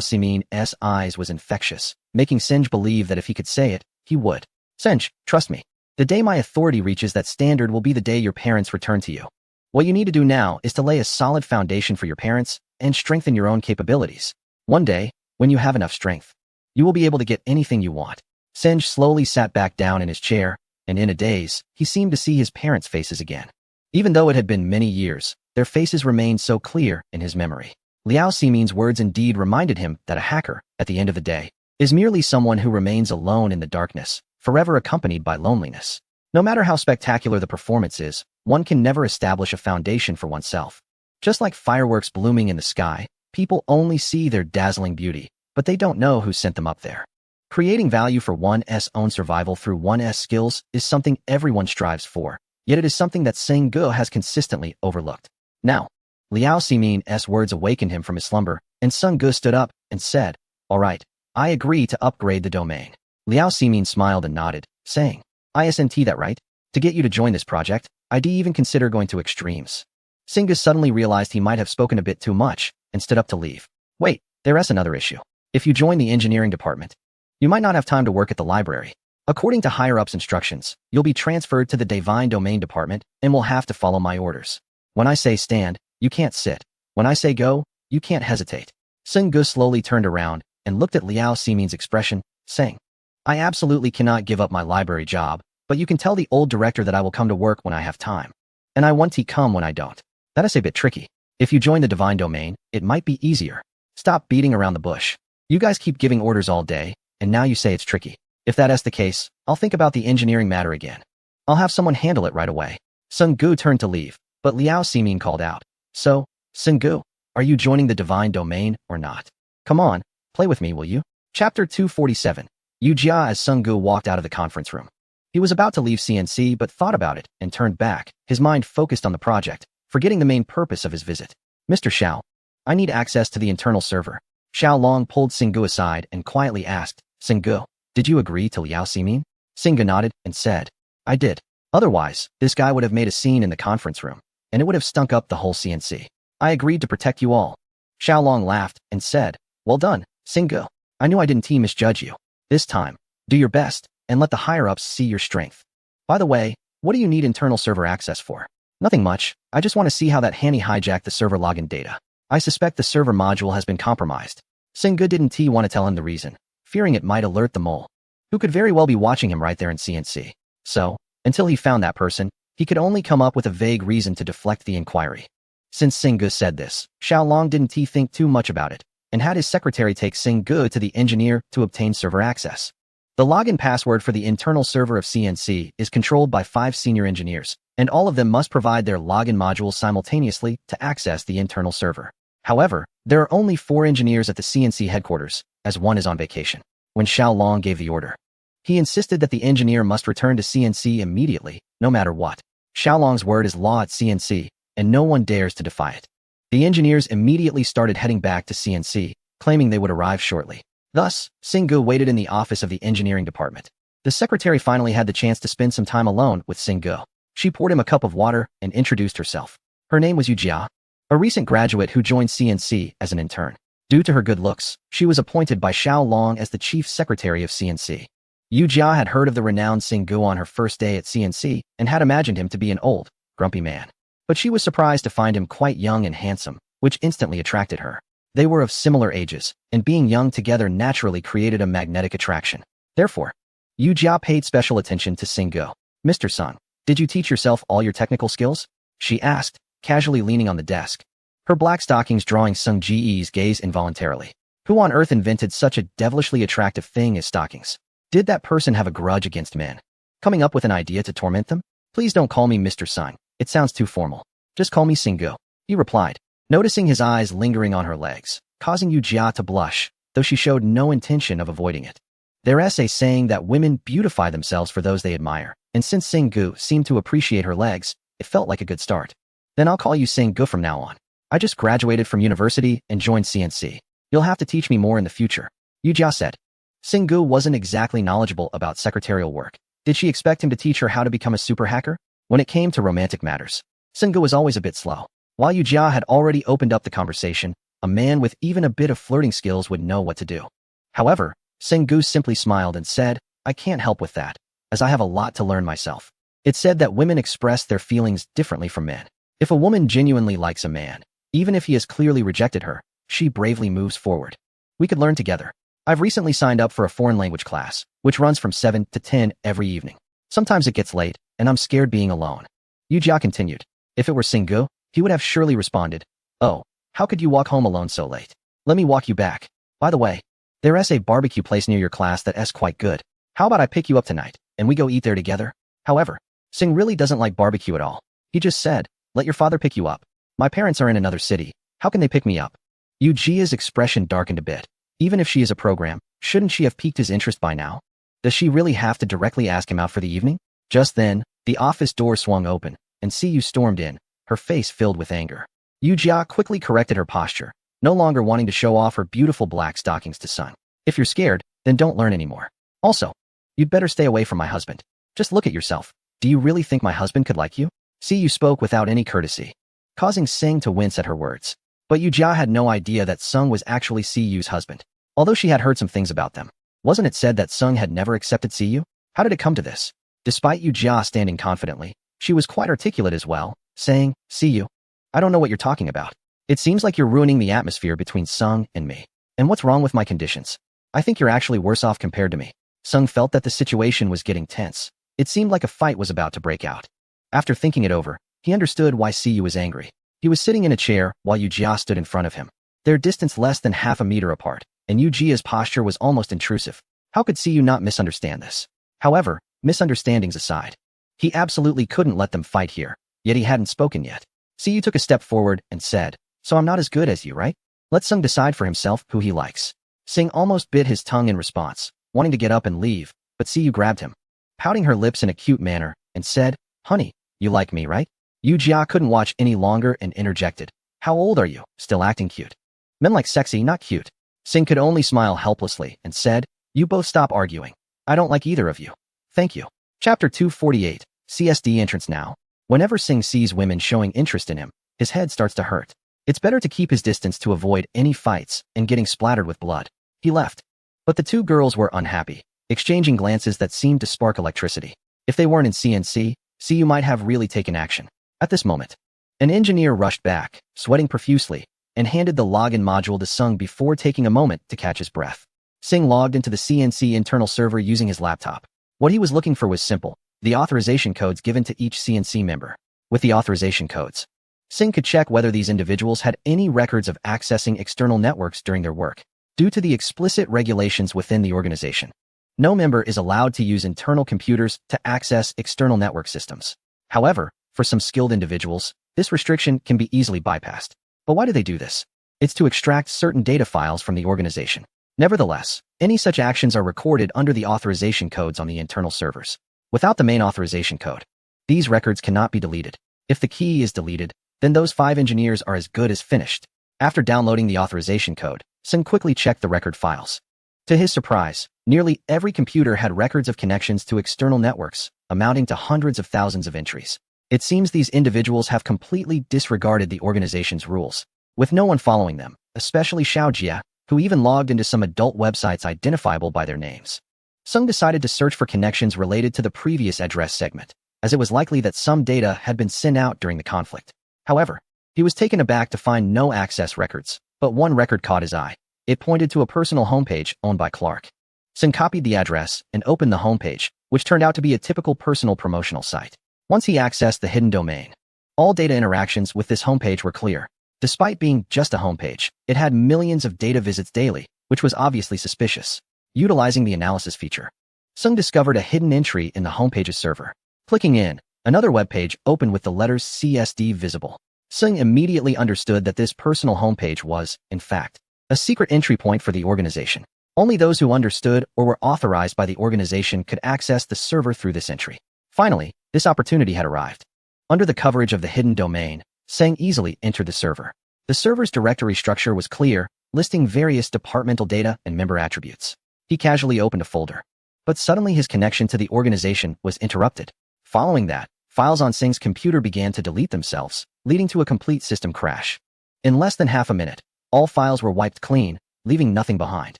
Ximin's eyes was infectious, making Sinj believe that if he could say it, he would. Sinj, trust me. The day my authority reaches that standard will be the day your parents return to you. What you need to do now is to lay a solid foundation for your parents and strengthen your own capabilities. One day, when you have enough strength, you will be able to get anything you want. Sinj slowly sat back down in his chair, and in a daze, he seemed to see his parents' faces again. Even though it had been many years, their faces remained so clear in his memory. Liao Ximin's words indeed reminded him that a hacker, at the end of the day, is merely someone who remains alone in the darkness, forever accompanied by loneliness. No matter how spectacular the performance is, one can never establish a foundation for oneself. Just like fireworks blooming in the sky, people only see their dazzling beauty, but they don't know who sent them up there. Creating value for one's own survival through one's skills is something everyone strives for, yet it is something that Sun Ge has consistently overlooked. Now, Liao Ximin's words awakened him from his slumber, and Sun Ge stood up and said, all right, I agree to upgrade the domain. Liao Ximin smiled and nodded, saying, isn't that right? To get you to join this project, I'd even consider going to extremes. Sun Ge suddenly realized he might have spoken a bit too much, and stood up to leave. Wait, there's another issue. If you join the engineering department, you might not have time to work at the library. According to higher-ups instructions, you'll be transferred to the Divine Domain Department and will have to follow my orders. When I say stand, you can't sit. When I say go, you can't hesitate. Sun Ge slowly turned around and looked at Liao Ximin's expression, saying, I absolutely cannot give up my library job, but you can tell the old director that I will come to work when I have time. And I want to come when I don't. That is a bit tricky. If you join the Divine Domain, it might be easier. Stop beating around the bush. You guys keep giving orders all day, and now you say it's tricky. If that is the case, I'll think about the engineering matter again. I'll have someone handle it right away. Sun Ge turned to leave, but Liao Ximin called out. So, Sun Ge, are you joining the Divine Domain or not? Come on, play with me, will you? Chapter 247. Yu Jia as Sung Gu walked out of the conference room. He was about to leave CNC but thought about it and turned back, his mind focused on the project, forgetting the main purpose of his visit. Mr. Xiao, I need access to the internal server. Xiao Long pulled Singgu aside and quietly asked, Singgu, did you agree to Liao Ximin? Singgu nodded and said, I did. Otherwise, this guy would have made a scene in the conference room, and it would have stunk up the whole CNC. I agreed to protect you all. Xiao Long laughed and said, well done, Singgu. I knew I didn't misjudge you. This time, do your best, and let the higher-ups see your strength. By the way, what do you need internal server access for? Nothing much, I just want to see how that Hanny hijacked the server login data. I suspect the server module has been compromised. Singgu didn't want to tell him the reason, fearing it might alert the mole, who could very well be watching him right there in CNC. So, until he found that person, he could only come up with a vague reason to deflect the inquiry. Since Singgu said this, Xiao Long didn't think too much about it, and had his secretary take Singgu to the engineer to obtain server access. The login password for the internal server of CNC is controlled by 5 senior engineers, and all of them must provide their login modules simultaneously to access the internal server. However, there are only 4 engineers at the CNC headquarters, as one is on vacation. When Xiao Long gave the order, he insisted that the engineer must return to CNC immediately, no matter what. Xiao Long's word is law at CNC, and no one dares to defy it. The engineers immediately started heading back to CNC, claiming they would arrive shortly. Thus, Singgu waited in the office of the engineering department. The secretary finally had the chance to spend some time alone with Singgu. She poured him a cup of water and introduced herself. Her name was Yu Jia, a recent graduate who joined CNC as an intern. Due to her good looks, she was appointed by Xiao Long as the chief secretary of CNC. Yu Jia had heard of the renowned Singgu on her first day at CNC and had imagined him to be an old, grumpy man. But she was surprised to find him quite young and handsome, which instantly attracted her. They were of similar ages, and being young together naturally created a magnetic attraction. Therefore, Yu Jia paid special attention to Singgu. Mr. Sung, did you teach yourself all your technical skills? She asked, casually leaning on the desk. Her black stockings drawing Sung Ji's gaze involuntarily. Who on earth invented such a devilishly attractive thing as stockings? Did that person have a grudge against men? Coming up with an idea to torment them? Please don't call me Mr. Sung. It sounds too formal. Just call me Singgu, he replied, noticing his eyes lingering on her legs, causing Yu Jia to blush, though she showed no intention of avoiding it. There's a saying that women beautify themselves for those they admire, and since Singgu seemed to appreciate her legs, it felt like a good start. Then I'll call you Singgu from now on. I just graduated from university and joined CNC. You'll have to teach me more in the future, Yu Jia said. Singgu wasn't exactly knowledgeable about secretarial work. Did she expect him to teach her how to become a super hacker? When it came to romantic matters, Singgu was always a bit slow. While Yu Jia had already opened up the conversation, a man with even a bit of flirting skills would know what to do. However, Singgu simply smiled and said, I can't help with that, as I have a lot to learn myself. It's said that women express their feelings differently from men. If a woman genuinely likes a man, even if he has clearly rejected her, she bravely moves forward. We could learn together. I've recently signed up for a foreign language class, which runs from 7 to 10 every evening. Sometimes it gets late, and I'm scared being alone. Yu Jia continued. If it were Singgu, he would have surely responded, oh, how could you walk home alone so late? Let me walk you back. By the way, there's a barbecue place near your class that's quite good. How about I pick you up tonight, and we go eat there together? However, Sing really doesn't like barbecue at all. He just said, let your father pick you up. My parents are in another city. How can they pick me up? Yu Jia's expression darkened a bit. Even if she is a program, shouldn't she have piqued his interest by now? Does she really have to directly ask him out for the evening? Just then, the office door swung open, and Siyu stormed in, her face filled with anger. Yu Jia quickly corrected her posture, no longer wanting to show off her beautiful black stockings to Sun. If you're scared, then don't learn anymore. Also, you'd better stay away from my husband. Just look at yourself. Do you really think my husband could like you? Siyu spoke without any courtesy, causing Sing to wince at her words. But Yu Jia had no idea that Sung was actually Siyu's husband, although she had heard some things about them. Wasn't it said that Sung had never accepted Siyu? How did it come to this? Despite Yu Jia standing confidently, she was quite articulate as well, saying, Siyu, I don't know what you're talking about. It seems like you're ruining the atmosphere between Sung and me. And what's wrong with my conditions? I think you're actually worse off compared to me. Sung felt that the situation was getting tense. It seemed like a fight was about to break out. After thinking it over, he understood why Siyu was angry. He was sitting in a chair while Yu Jia stood in front of him. Their distance less than half a meter apart, and Yu Jia's posture was almost intrusive. How could Siyu not misunderstand this? However, misunderstandings aside, he absolutely couldn't let them fight here, yet he hadn't spoken yet. Siyu took a step forward and said, so I'm not as good as you, right? Let Sung decide for himself who he likes. Sing almost bit his tongue in response, wanting to get up and leave, but Siyu grabbed him, pouting her lips in a cute manner, and said, "Honey, you like me, right?" Yu Jia couldn't watch any longer and interjected, "How old are you? Still acting cute." "Men like sexy, not cute." Sing could only smile helplessly and said, "You both stop arguing. I don't like either of you. Thank you." Chapter 248, CSD entrance now. Whenever Sing sees women showing interest in him, his head starts to hurt. It's better to keep his distance to avoid any fights and getting splattered with blood. He left. But the two girls were unhappy, exchanging glances that seemed to spark electricity. If they weren't in CNC, Siyu might have really taken action. At this moment, an engineer rushed back, sweating profusely, and handed the login module to Sung before taking a moment to catch his breath. Sing logged into the CNC internal server using his laptop. What he was looking for was simple: the authorization codes given to each CNC member. With the authorization codes, Sing could check whether these individuals had any records of accessing external networks during their work. Due to the explicit regulations within the organization, no member is allowed to use internal computers to access external network systems. However, for some skilled individuals, this restriction can be easily bypassed. But why do they do this? It's to extract certain data files from the organization. Nevertheless, any such actions are recorded under the authorization codes on the internal servers. Without the main authorization code, these records cannot be deleted. If the key is deleted, then those 5 engineers are as good as finished. After downloading the authorization code, Sing quickly checked the record files. To his surprise, nearly every computer had records of connections to external networks, amounting to hundreds of thousands of entries. It seems these individuals have completely disregarded the organization's rules, with no one following them, especially Xiao Jia, who even logged into some adult websites identifiable by their names. Sung decided to search for connections related to the previous address segment, as it was likely that some data had been sent out during the conflict. However, he was taken aback to find no access records, but one record caught his eye. It pointed to a personal homepage owned by Clark. Sung copied the address and opened the homepage, which turned out to be a typical personal promotional site. Once he accessed the hidden domain, all data interactions with this homepage were clear. Despite being just a homepage, it had millions of data visits daily, which was obviously suspicious. Utilizing the analysis feature, Sung discovered a hidden entry in the homepage's server. Clicking in, another web page opened with the letters CSD visible. Sung immediately understood that this personal homepage was, in fact, a secret entry point for the organization. Only those who understood or were authorized by the organization could access the server through this entry. Finally, this opportunity had arrived. Under the coverage of the hidden domain, Sung easily entered the server. The server's directory structure was clear, listing various departmental data and member attributes. He casually opened a folder. But suddenly his connection to the organization was interrupted. Following that, files on Sing's computer began to delete themselves, leading to a complete system crash. In less than half a minute, all files were wiped clean, leaving nothing behind.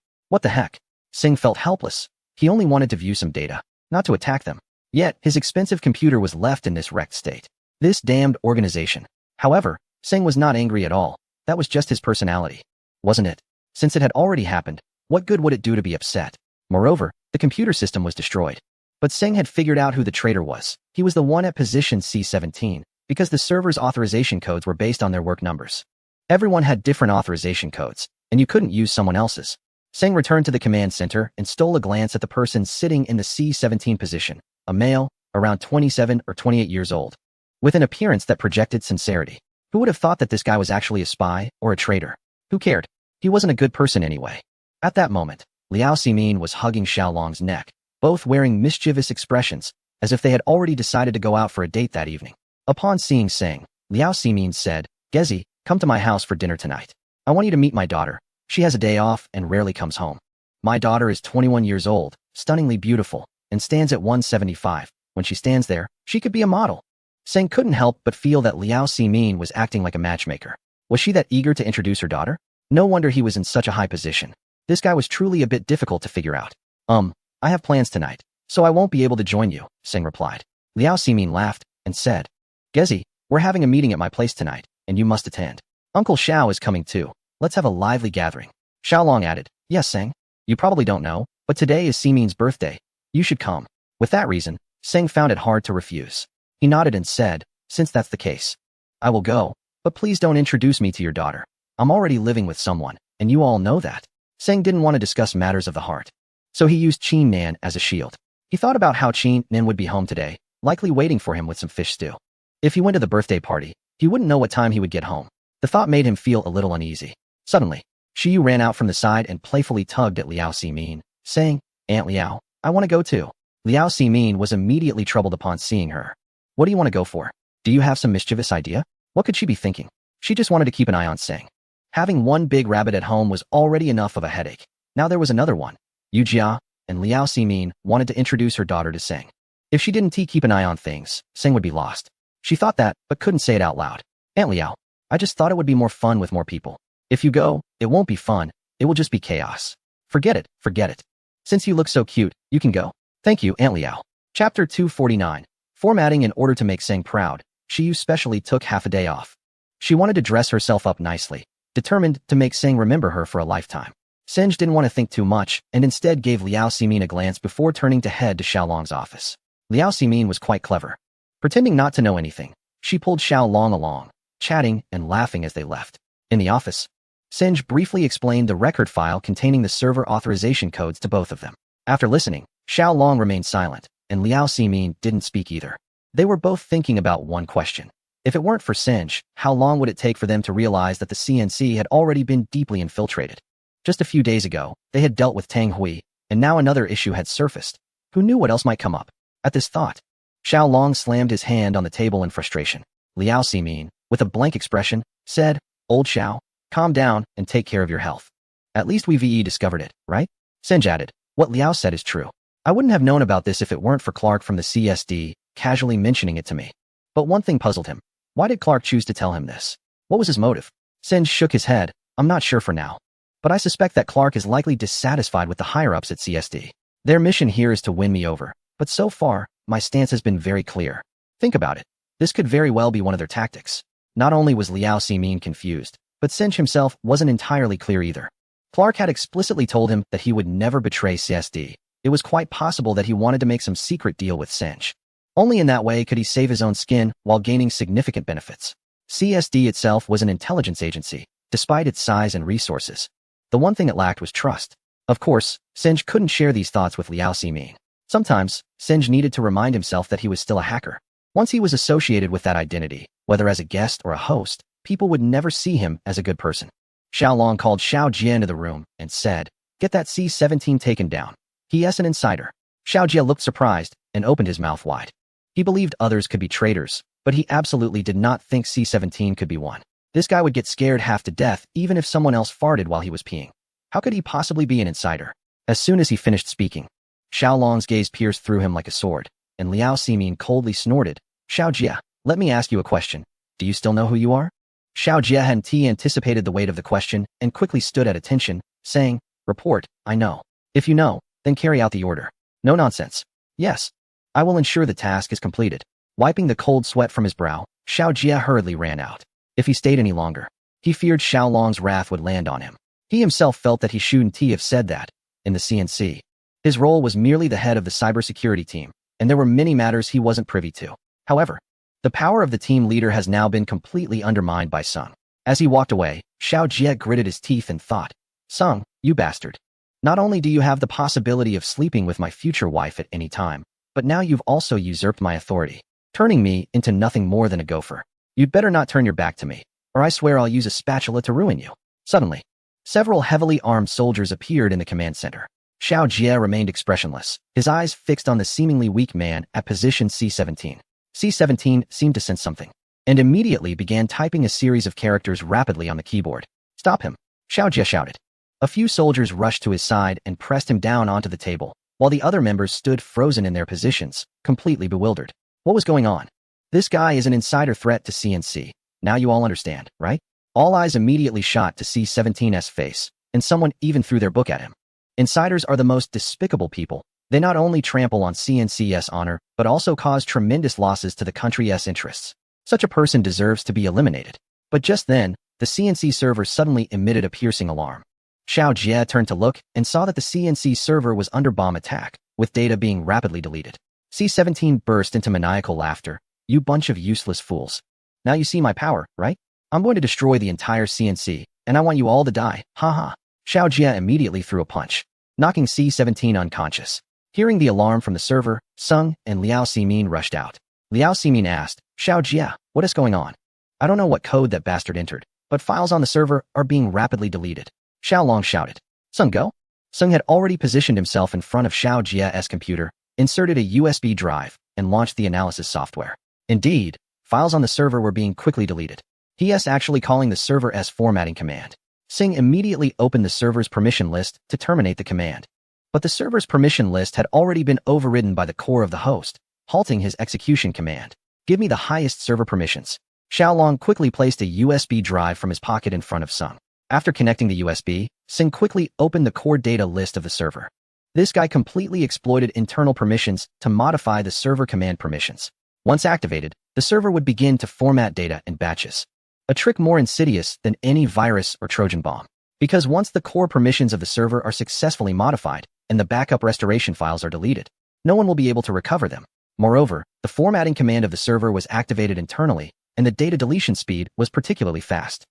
What the heck? Sing felt helpless. He only wanted to view some data, not to attack them. Yet, his expensive computer was left in this wrecked state. This damned organization. However, Sing was not angry at all. That was just his personality, wasn't it? Since it had already happened, what good would it do to be upset? Moreover, the computer system was destroyed. But Sing had figured out who the traitor was. He was the one at position C17, because the server's authorization codes were based on their work numbers. Everyone had different authorization codes, and you couldn't use someone else's. Sing returned to the command center and stole a glance at the person sitting in the C17 position, a male, around 27 or 28 years old, with an appearance that projected sincerity. Who would have thought that this guy was actually a spy or a traitor? Who cared? He wasn't a good person anyway. At that moment, Liao Ximin was hugging Xiaolong's neck, both wearing mischievous expressions, as if they had already decided to go out for a date that evening. Upon seeing Sing, Liao Ximin said, "Gezi, come to my house for dinner tonight. I want you to meet my daughter. She has a day off and rarely comes home. My daughter is 21 years old, stunningly beautiful, and stands at 175. When she stands there, she could be a model." Sing couldn't help but feel that Liao Ximin was acting like a matchmaker. Was she that eager to introduce her daughter? No wonder he was in such a high position. This guy was truly a bit difficult to figure out. I have plans tonight, so I won't be able to join you," Sing replied. Liao Ximin laughed and said, "Gezi, we're having a meeting at my place tonight, and you must attend. Uncle Xiao is coming too. Let's have a lively gathering." Xiaolong added, "Yes, Sing. You probably don't know, but today is Ximin's birthday. You should come." With that reason, Sing found it hard to refuse. He nodded and said, "Since that's the case, I will go, but please don't introduce me to your daughter. I'm already living with someone, and you all know that." Sing didn't want to discuss matters of the heart, so he used Qin Nan as a shield. He thought about how Qin Nan would be home today, likely waiting for him with some fish stew. If he went to the birthday party, he wouldn't know what time he would get home. The thought made him feel a little uneasy. Suddenly, Shiyu ran out from the side and playfully tugged at Liao Ximin, saying, Aunt Liao, I want to go too. Liao Ximin was immediately troubled upon seeing her. What do you want to go for? Do you have some mischievous idea? What could she be thinking? She just wanted to keep an eye on Sing. Having one big rabbit at home was already enough of a headache. Now there was another one. Yu Jia and Liao Ximin wanted to introduce her daughter to Sing. If she didn't keep an eye on things, Sing would be lost. She thought that, but couldn't say it out loud. Aunt Liao, I just thought it would be more fun with more people. If you go, it won't be fun. It will just be chaos. Forget it, forget it. Since you look so cute, you can go. Thank you, Aunt Liao. Chapter 249. Formatting. In order to make Sing proud, she specially took half a day off. She wanted to dress herself up nicely, determined to make Sing remember her for a lifetime. Singe didn't want to think too much and instead gave Liao Ximin a glance before turning to head to Xiaolong's office. Liao Ximin was quite clever. Pretending not to know anything, she pulled Xiaolong along, chatting and laughing as they left. In the office, Singe briefly explained the record file containing the server authorization codes to both of them. After listening, Xiaolong remained silent, and Liao Ximin didn't speak either. They were both thinking about one question. If it weren't for Singe, how long would it take for them to realize that the CNC had already been deeply infiltrated? Just a few days ago, they had dealt with Tang Hui, and now another issue had surfaced. Who knew what else might come up? At this thought, Xiaolong slammed his hand on the table in frustration. Liao Ximin, with a blank expression, said, "Old Xiao, calm down and take care of your health. At least we discovered it, right?" Singe added, "What Liao said is true. I wouldn't have known about this if it weren't for Clark from the CSD casually mentioning it to me." But one thing puzzled him. Why did Clark choose to tell him this? What was his motive? Singe shook his head. "I'm not sure for now. But I suspect that Clark is likely dissatisfied with the higher-ups at CSD. Their mission here is to win me over. But so far, my stance has been very clear. Think about it. This could very well be one of their tactics." Not only was Liao Ximin confused, but Singe himself wasn't entirely clear either. Clark had explicitly told him that he would never betray CSD. It was quite possible that he wanted to make some secret deal with Singe. Only in that way could he save his own skin while gaining significant benefits. CSD itself was an intelligence agency, despite its size and resources. The one thing it lacked was trust. Of course, Singe couldn't share these thoughts with Liao Ximin. Sometimes, Singe needed to remind himself that he was still a hacker. Once he was associated with that identity, whether as a guest or a host, people would never see him as a good person. Xiaolong called Xiao Jia into the room and said, "Get that C-17 taken down. He.S. an insider." Xiao Jia looked surprised and opened his mouth wide. He believed others could be traitors, but he absolutely did not think C-17 could be one. This guy would get scared half to death even if someone else farted while he was peeing. How could he possibly be an insider? As soon as he finished speaking, Xiaolong's gaze pierced through him like a sword, and Liao Ximin coldly snorted, "Xiao Jia, let me ask you a question. Do you still know who you are?" Xiao Jia hadn't anticipated the weight of the question and quickly stood at attention, saying, "Report, I know. If you know, then carry out the order. No nonsense." "Yes. I will ensure the task is completed." Wiping the cold sweat from his brow, Xiao Jia hurriedly ran out. If he stayed any longer, he feared Xiaolong's wrath would land on him. He himself felt that he shouldn't have said that. In the CNC, his role was merely the head of the cybersecurity team, and there were many matters he wasn't privy to. However, the power of the team leader has now been completely undermined by Sung. As he walked away, Xiao Jia gritted his teeth and thought, "Sung, you bastard. Not only do you have the possibility of sleeping with my future wife at any time, but now you've also usurped my authority, turning me into nothing more than a gopher. You'd better not turn your back to me, or I swear I'll use a spatula to ruin you." Suddenly, several heavily armed soldiers appeared in the command center. Xiao Jia remained expressionless, his eyes fixed on the seemingly weak man at position C-17. C-17 seemed to sense something, and immediately began typing a series of characters rapidly on the keyboard. "Stop him," Xiao Jia shouted. A few soldiers rushed to his side and pressed him down onto the table, while the other members stood frozen in their positions, completely bewildered. What was going on? This guy is an insider threat to CNC. Now you all understand, right? All eyes immediately shot to C-17's face, and someone even threw their book at him. Insiders are the most despicable people. They not only trample on CNC's honor, but also cause tremendous losses to the country's interests. Such a person deserves to be eliminated. But just then, the CNC server suddenly emitted a piercing alarm. Xiao Jia turned to look and saw that the CNC server was under bomb attack, with data being rapidly deleted. C-17 burst into maniacal laughter. "You bunch of useless fools. Now you see my power, right? I'm going to destroy the entire CNC, and I want you all to die, haha." Xiao Jia immediately threw a punch, knocking C-17 unconscious. Hearing the alarm from the server, Sung and Liao Ximin rushed out. Liao Ximin asked, "Xiao Jia, what is going on?" "I don't know what code that bastard entered, but files on the server are being rapidly deleted." Xiaolong shouted. "Sung, go." Sung had already positioned himself in front of Xiao Jia's computer, inserted a USB drive, and launched the analysis software. Indeed, files on the server were being quickly deleted. He's actually calling the server as formatting command. Sung immediately opened the server's permission list to terminate the command. But the server's permission list had already been overridden by the core of the host, halting his execution command. Give me the highest server permissions. Xiaolong quickly placed a USB drive from his pocket in front of Sung. After connecting the USB, Sung quickly opened the core data list of the server. This guy completely exploited internal permissions to modify the server command permissions. Once activated, the server would begin to format data in batches. A trick more insidious than any virus or Trojan bomb. Because once the core permissions of the server are successfully modified and the backup restoration files are deleted, no one will be able to recover them. Moreover, the formatting command of the server was activated internally, and the data deletion speed was particularly fast.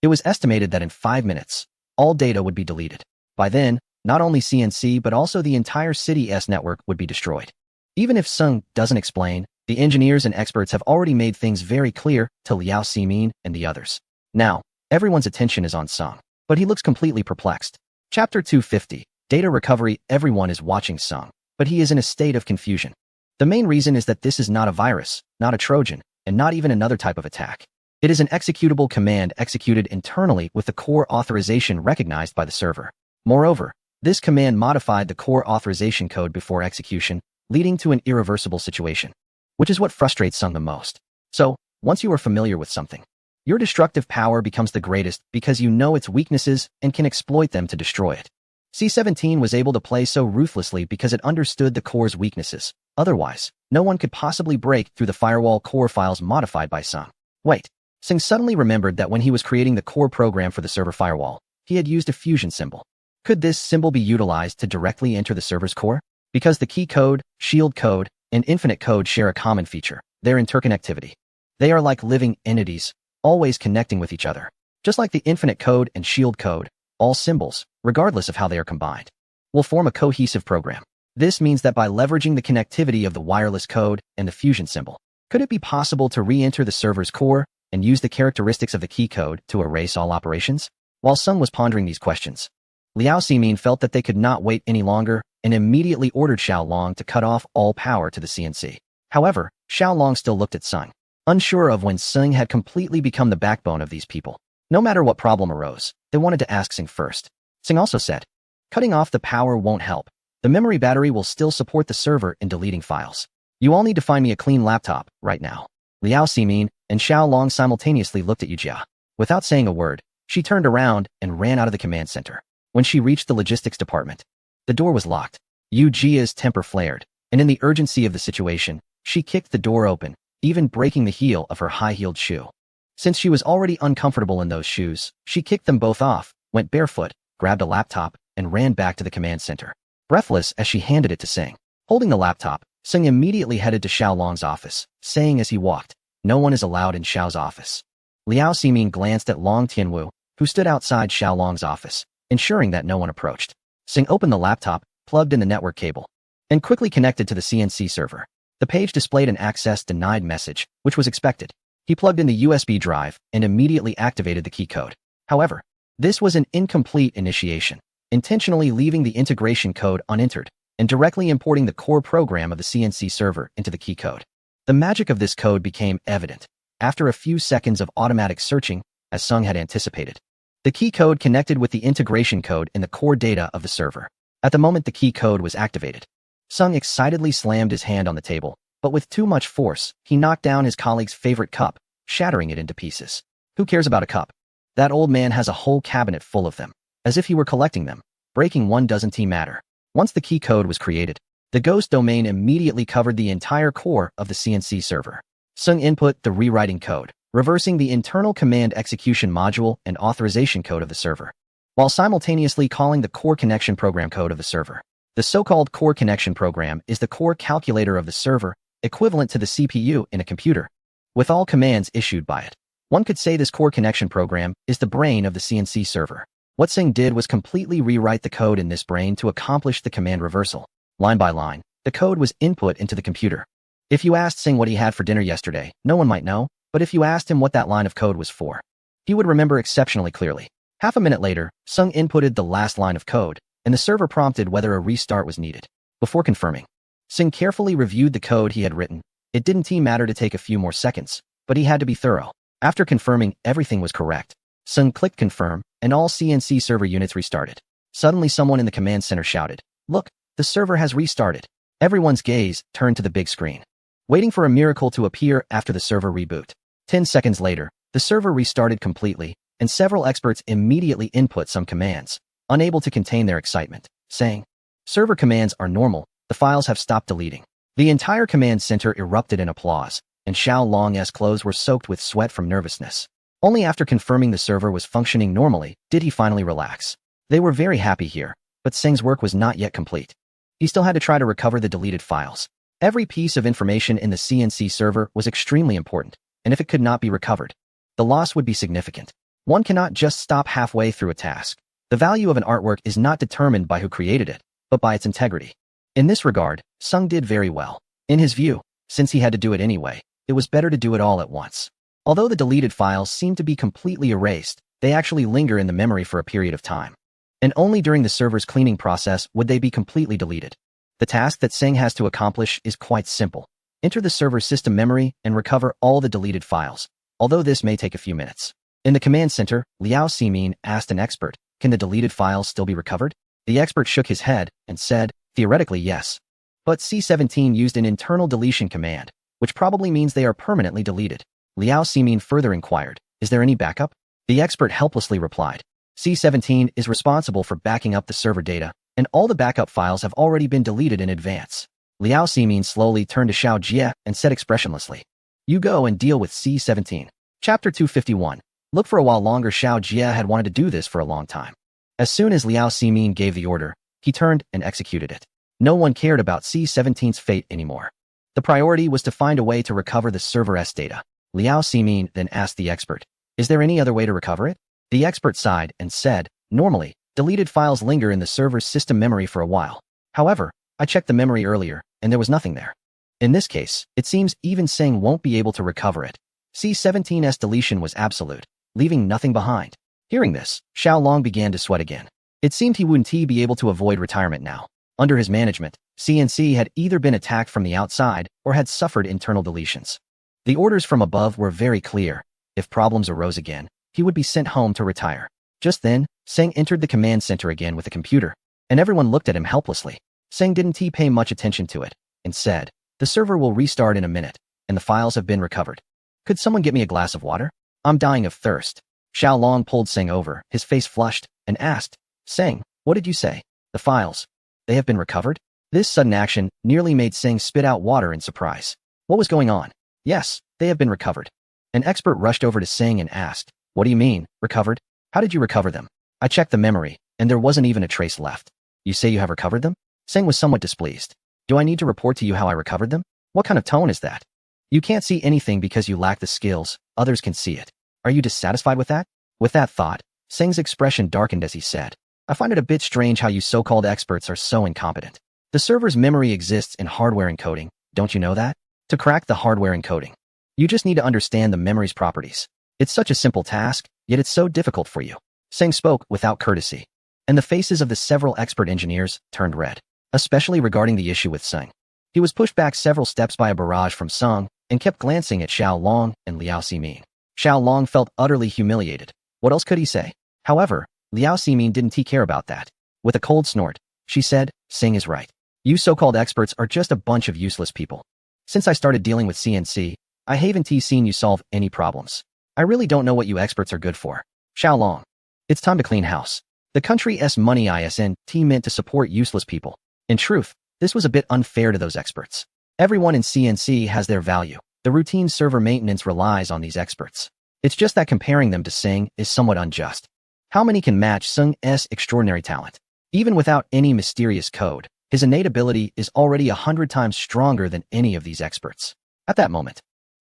It was estimated that in 5 minutes, all data would be deleted. By then, not only CNC but also the entire city's network would be destroyed. Even if Sung doesn't explain, the engineers and experts have already made things very clear to Liao Ximin and the others. Now, everyone's attention is on Sung, but he looks completely perplexed. Chapter 250, Data Recovery. Everyone is watching Sung, but he is in a state of confusion. The main reason is that this is not a virus, not a Trojan, and not even another type of attack. It is an executable command executed internally with the core authorization recognized by the server. Moreover, this command modified the core authorization code before execution, leading to an irreversible situation. Which is what frustrates Sung the most. So, once you are familiar with something, your destructive power becomes the greatest because you know its weaknesses and can exploit them to destroy it. C-17 was able to play so ruthlessly because it understood the core's weaknesses. Otherwise, no one could possibly break through the firewall core files modified by Sung. Wait. Sung suddenly remembered that when he was creating the core program for the server firewall, he had used a fusion symbol. Could this symbol be utilized to directly enter the server's core? Because the key code, shield code, and infinite code share a common feature, their interconnectivity. They are like living entities, always connecting with each other. Just like the infinite code and shield code, all symbols, regardless of how they are combined, will form a cohesive program. This means that by leveraging the connectivity of the wireless code and the fusion symbol, could it be possible to re-enter the server's core and use the characteristics of the key code to erase all operations? While Sung was pondering these questions, Liao Ximin felt that they could not wait any longer and immediately ordered Xiaolong to cut off all power to the CNC. However, Xiaolong still looked at Sung, unsure of when Sung had completely become the backbone of these people. No matter what problem arose, they wanted to ask Sung first. Sung also said, cutting off the power won't help. The memory battery will still support the server in deleting files. You all need to find me a clean laptop, right now. Liao Ximin and Xiaolong simultaneously looked at Yujia. Without saying a word, she turned around and ran out of the command center. When she reached the logistics department, the door was locked. Yujia's temper flared, and in the urgency of the situation, she kicked the door open, even breaking the heel of her high-heeled shoe. Since she was already uncomfortable in those shoes, she kicked them both off, went barefoot, grabbed a laptop, and ran back to the command center. Breathless as she handed it to Sung. Holding the laptop, Sung immediately headed to Xiaolong's office, saying as he walked, "No one is allowed in Xiao's office." Liao Ximin glanced at Long Tianwu, who stood outside Xiaolong's office, ensuring that no one approached. Sung opened the laptop, plugged in the network cable, and quickly connected to the CNC server. The page displayed an access denied message, which was expected. He plugged in the USB drive and immediately activated the key code. However, this was an incomplete initiation, intentionally leaving the integration code unentered and directly importing the core program of the CNC server into the key code. The magic of this code became evident after a few seconds of automatic searching, as Sung had anticipated. The key code connected with the integration code in the core data of the server. At the moment the key code was activated, Sung excitedly slammed his hand on the table, but with too much force, he knocked down his colleague's favorite cup, shattering it into pieces. Who cares about a cup? That old man has a whole cabinet full of them, as if he were collecting them. Breaking one doesn't matter. Once the key code was created, the ghost domain immediately covered the entire core of the CNC server. Sung input the rewriting code, reversing the internal command execution module and authorization code of the server, while simultaneously calling the core connection program code of the server. The so-called core connection program is the core calculator of the server, equivalent to the CPU in a computer, with all commands issued by it. One could say this core connection program is the brain of the CNC server. What Sung did was completely rewrite the code in this brain to accomplish the command reversal. Line by line, the code was input into the computer. If you asked Sung what he had for dinner yesterday, no one might know, but if you asked him what that line of code was for, he would remember exceptionally clearly. Half a minute later, Sung inputted the last line of code, and the server prompted whether a restart was needed. Before confirming, Singh carefully reviewed the code he had written. It didn't matter to take a few more seconds, but he had to be thorough. After confirming everything was correct, Singh clicked confirm, and all CNC server units restarted. Suddenly someone in the command center shouted, "Look, the server has restarted." Everyone's gaze turned to the big screen, waiting for a miracle to appear after the server reboot. 10 seconds later, the server restarted completely, and several experts immediately input some commands, unable to contain their excitement, saying, "Server commands are normal, the files have stopped deleting." The entire command center erupted in applause, and Xiao Long's clothes were soaked with sweat from nervousness. Only after confirming the server was functioning normally did he finally relax. They were very happy here, but Singh's work was not yet complete. He still had to try to recover the deleted files. Every piece of information in the CNC server was extremely important, and if it could not be recovered, the loss would be significant. One cannot just stop halfway through a task. The value of an artwork is not determined by who created it, but by its integrity. In this regard, Sung did very well. In his view, since he had to do it anyway, it was better to do it all at once. Although the deleted files seem to be completely erased, they actually linger in the memory for a period of time. And only during the server's cleaning process would they be completely deleted. The task that Singh has to accomplish is quite simple. Enter the server's system memory and recover all the deleted files, although this may take a few minutes. In the command center, Liao Ximin asked an expert, "Can the deleted files still be recovered?" The expert shook his head and said, "Theoretically, yes. But C17 used an internal deletion command, which probably means they are permanently deleted." Liao Ximin further inquired, "Is there any backup?" The expert helplessly replied, "C17 is responsible for backing up the server data, and all the backup files have already been deleted in advance." Liao Ximin slowly turned to Xiao Jie and said expressionlessly, "You go and deal with C17. Chapter 251. Look, for a while longer Xiao Jie had wanted to do this for a long time. As soon as Liao Ximin gave the order, he turned and executed it. No one cared about C17's fate anymore. The priority was to find a way to recover the server's data. Liao Ximin then asked the expert, "Is there any other way to recover it?" The expert sighed and said, "Normally, deleted files linger in the server's system memory for a while. However, I checked the memory earlier, and there was nothing there. In this case, it seems even Singh won't be able to recover it. C17's deletion was absolute, leaving nothing behind." Hearing this, Xiao Long began to sweat again. It seemed he wouldn't be able to avoid retirement now. Under his management, CNC had either been attacked from the outside or had suffered internal deletions. The orders from above were very clear. If problems arose again, he would be sent home to retire. Just then, Singh entered the command center again with a computer, and everyone looked at him helplessly. Singh didn't pay much attention to it, and said, "The server will restart in a minute, and the files have been recovered. Could someone get me a glass of water? I'm dying of thirst." Xiao Long pulled Singh over, his face flushed, and asked, "Singh, what did you say? The files, they have been recovered?" This sudden action nearly made Singh spit out water in surprise. What was going on? "Yes, they have been recovered." An expert rushed over to Singh and asked, "What do you mean, recovered? How did you recover them?" "I checked the memory, and there wasn't even a trace left." "You say you have recovered them?" Singh was somewhat displeased. "Do I need to report to you how I recovered them? What kind of tone is that? You can't see anything because you lack the skills, others can see it. Are you dissatisfied with that?" With that thought, Singh's expression darkened as he said, "I find it a bit strange how you so-called experts are so incompetent. The server's memory exists in hardware encoding, don't you know that? To crack the hardware encoding, you just need to understand the memory's properties. It's such a simple task, yet it's so difficult for you." Singh spoke without courtesy, and the faces of the several expert engineers turned red, especially regarding the issue with Singh. He was pushed back several steps by a barrage from Sung and kept glancing at Xiao Long and Liao Ximin. Xiao Long felt utterly humiliated. What else could he say? However, Liao Ximin didn't care about that. With a cold snort, she said, "Singh is right. You so-called experts are just a bunch of useless people. Since I started dealing with CNC, I haven't seen you solve any problems. I really don't know what you experts are good for." Xiao Long, it's time to clean house. The country's money isn't meant to support useless people. In truth, this was a bit unfair to those experts. Everyone in CNC has their value. The routine server maintenance relies on these experts. It's just that comparing them to Singh is somewhat unjust. How many can match Sung's extraordinary talent? Even without any mysterious code, his innate ability is already 100 times stronger than any of these experts. At that moment,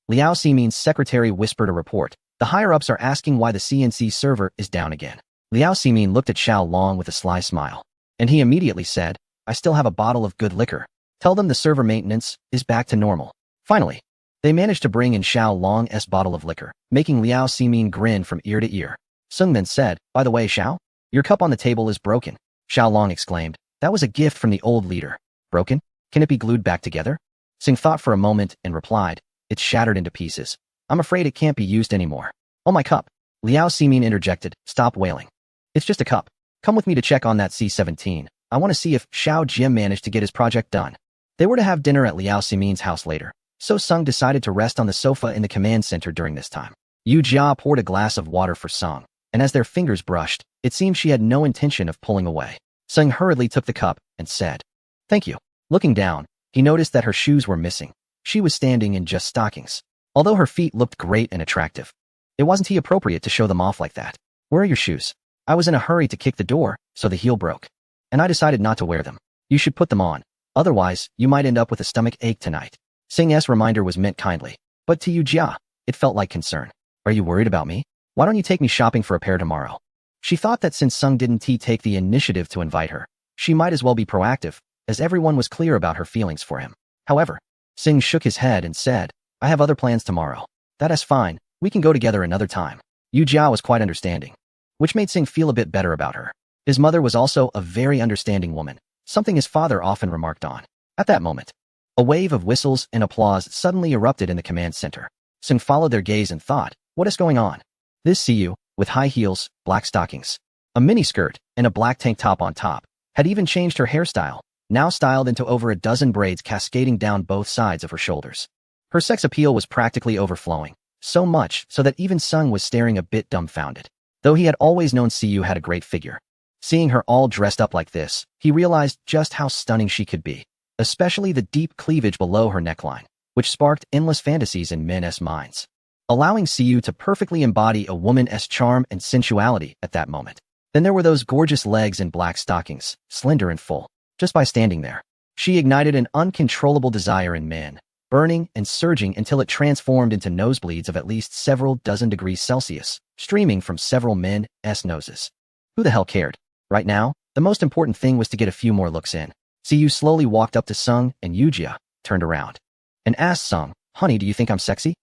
Liao Ximin's secretary whispered a report. The higher-ups are asking why the CNC server is down again. Liao Ximin looked at Xiao Long with a sly smile, and he immediately said, "I still have a bottle of good liquor. Tell them the server maintenance is back to normal." Finally, they managed to bring in Xiao Long's bottle of liquor, making Liao Ximin grin from ear to ear. Sung then said, "By the way, Xiao, your cup on the table is broken." Xiaolong exclaimed. That was a gift from the old leader. Broken? Can it be glued back together? Sing thought for a moment and replied, it's shattered into pieces. I'm afraid it can't be used anymore. Oh, my cup. Liao Ximin interjected, stop wailing. It's just a cup. Come with me to check on that C-17. I want to see if Xiao Jim managed to get his project done. They were to have dinner at Liao Ximin's house later, so Sung decided to rest on the sofa in the command center during this time. Yu Jia poured a glass of water for Sung, and as their fingers brushed, it seemed she had no intention of pulling away. Sung hurriedly took the cup and said, thank you. Looking down, he noticed that her shoes were missing. She was standing in just stockings. Although her feet looked great and attractive, it wasn't appropriate to show them off like that. Where are your shoes? I was in a hurry to kick the door, so the heel broke. And I decided not to wear them. You should put them on. Otherwise, you might end up with a stomach ache tonight. Sing's reminder was meant kindly, but to Yu Jia, it felt like concern. Are you worried about me? Why don't you take me shopping for a pair tomorrow? She thought that since Sung didn't take the initiative to invite her, she might as well be proactive, as everyone was clear about her feelings for him. However, Sing shook his head and said, I have other plans tomorrow. That is fine, we can go together another time. Yu Jia was quite understanding, which made Sing feel a bit better about her. His mother was also a very understanding woman, something his father often remarked on. At that moment, a wave of whistles and applause suddenly erupted in the command center. Sing followed their gaze and thought, what is going on? This Siyu, with high heels, black stockings, a miniskirt, and a black tank top on top, had even changed her hairstyle, now styled into over a dozen braids cascading down both sides of her shoulders. Her sex appeal was practically overflowing, so much so that even Sung was staring a bit dumbfounded. Though he had always known Siyu had a great figure, seeing her all dressed up like this, he realized just how stunning she could be, especially the deep cleavage below her neckline, which sparked endless fantasies in men's minds, allowing Siyu to perfectly embody a woman's charm and sensuality at that moment. Then there were those gorgeous legs in black stockings, slender and full. Just by standing there, she ignited an uncontrollable desire in men, burning and surging until it transformed into nosebleeds of at least several dozen degrees Celsius, streaming from several men's noses. Who the hell cared? Right now, the most important thing was to get a few more looks in. Siyu slowly walked up to Sung and Yu Jia, turned around, and asked Sung, honey, do you think I'm sexy?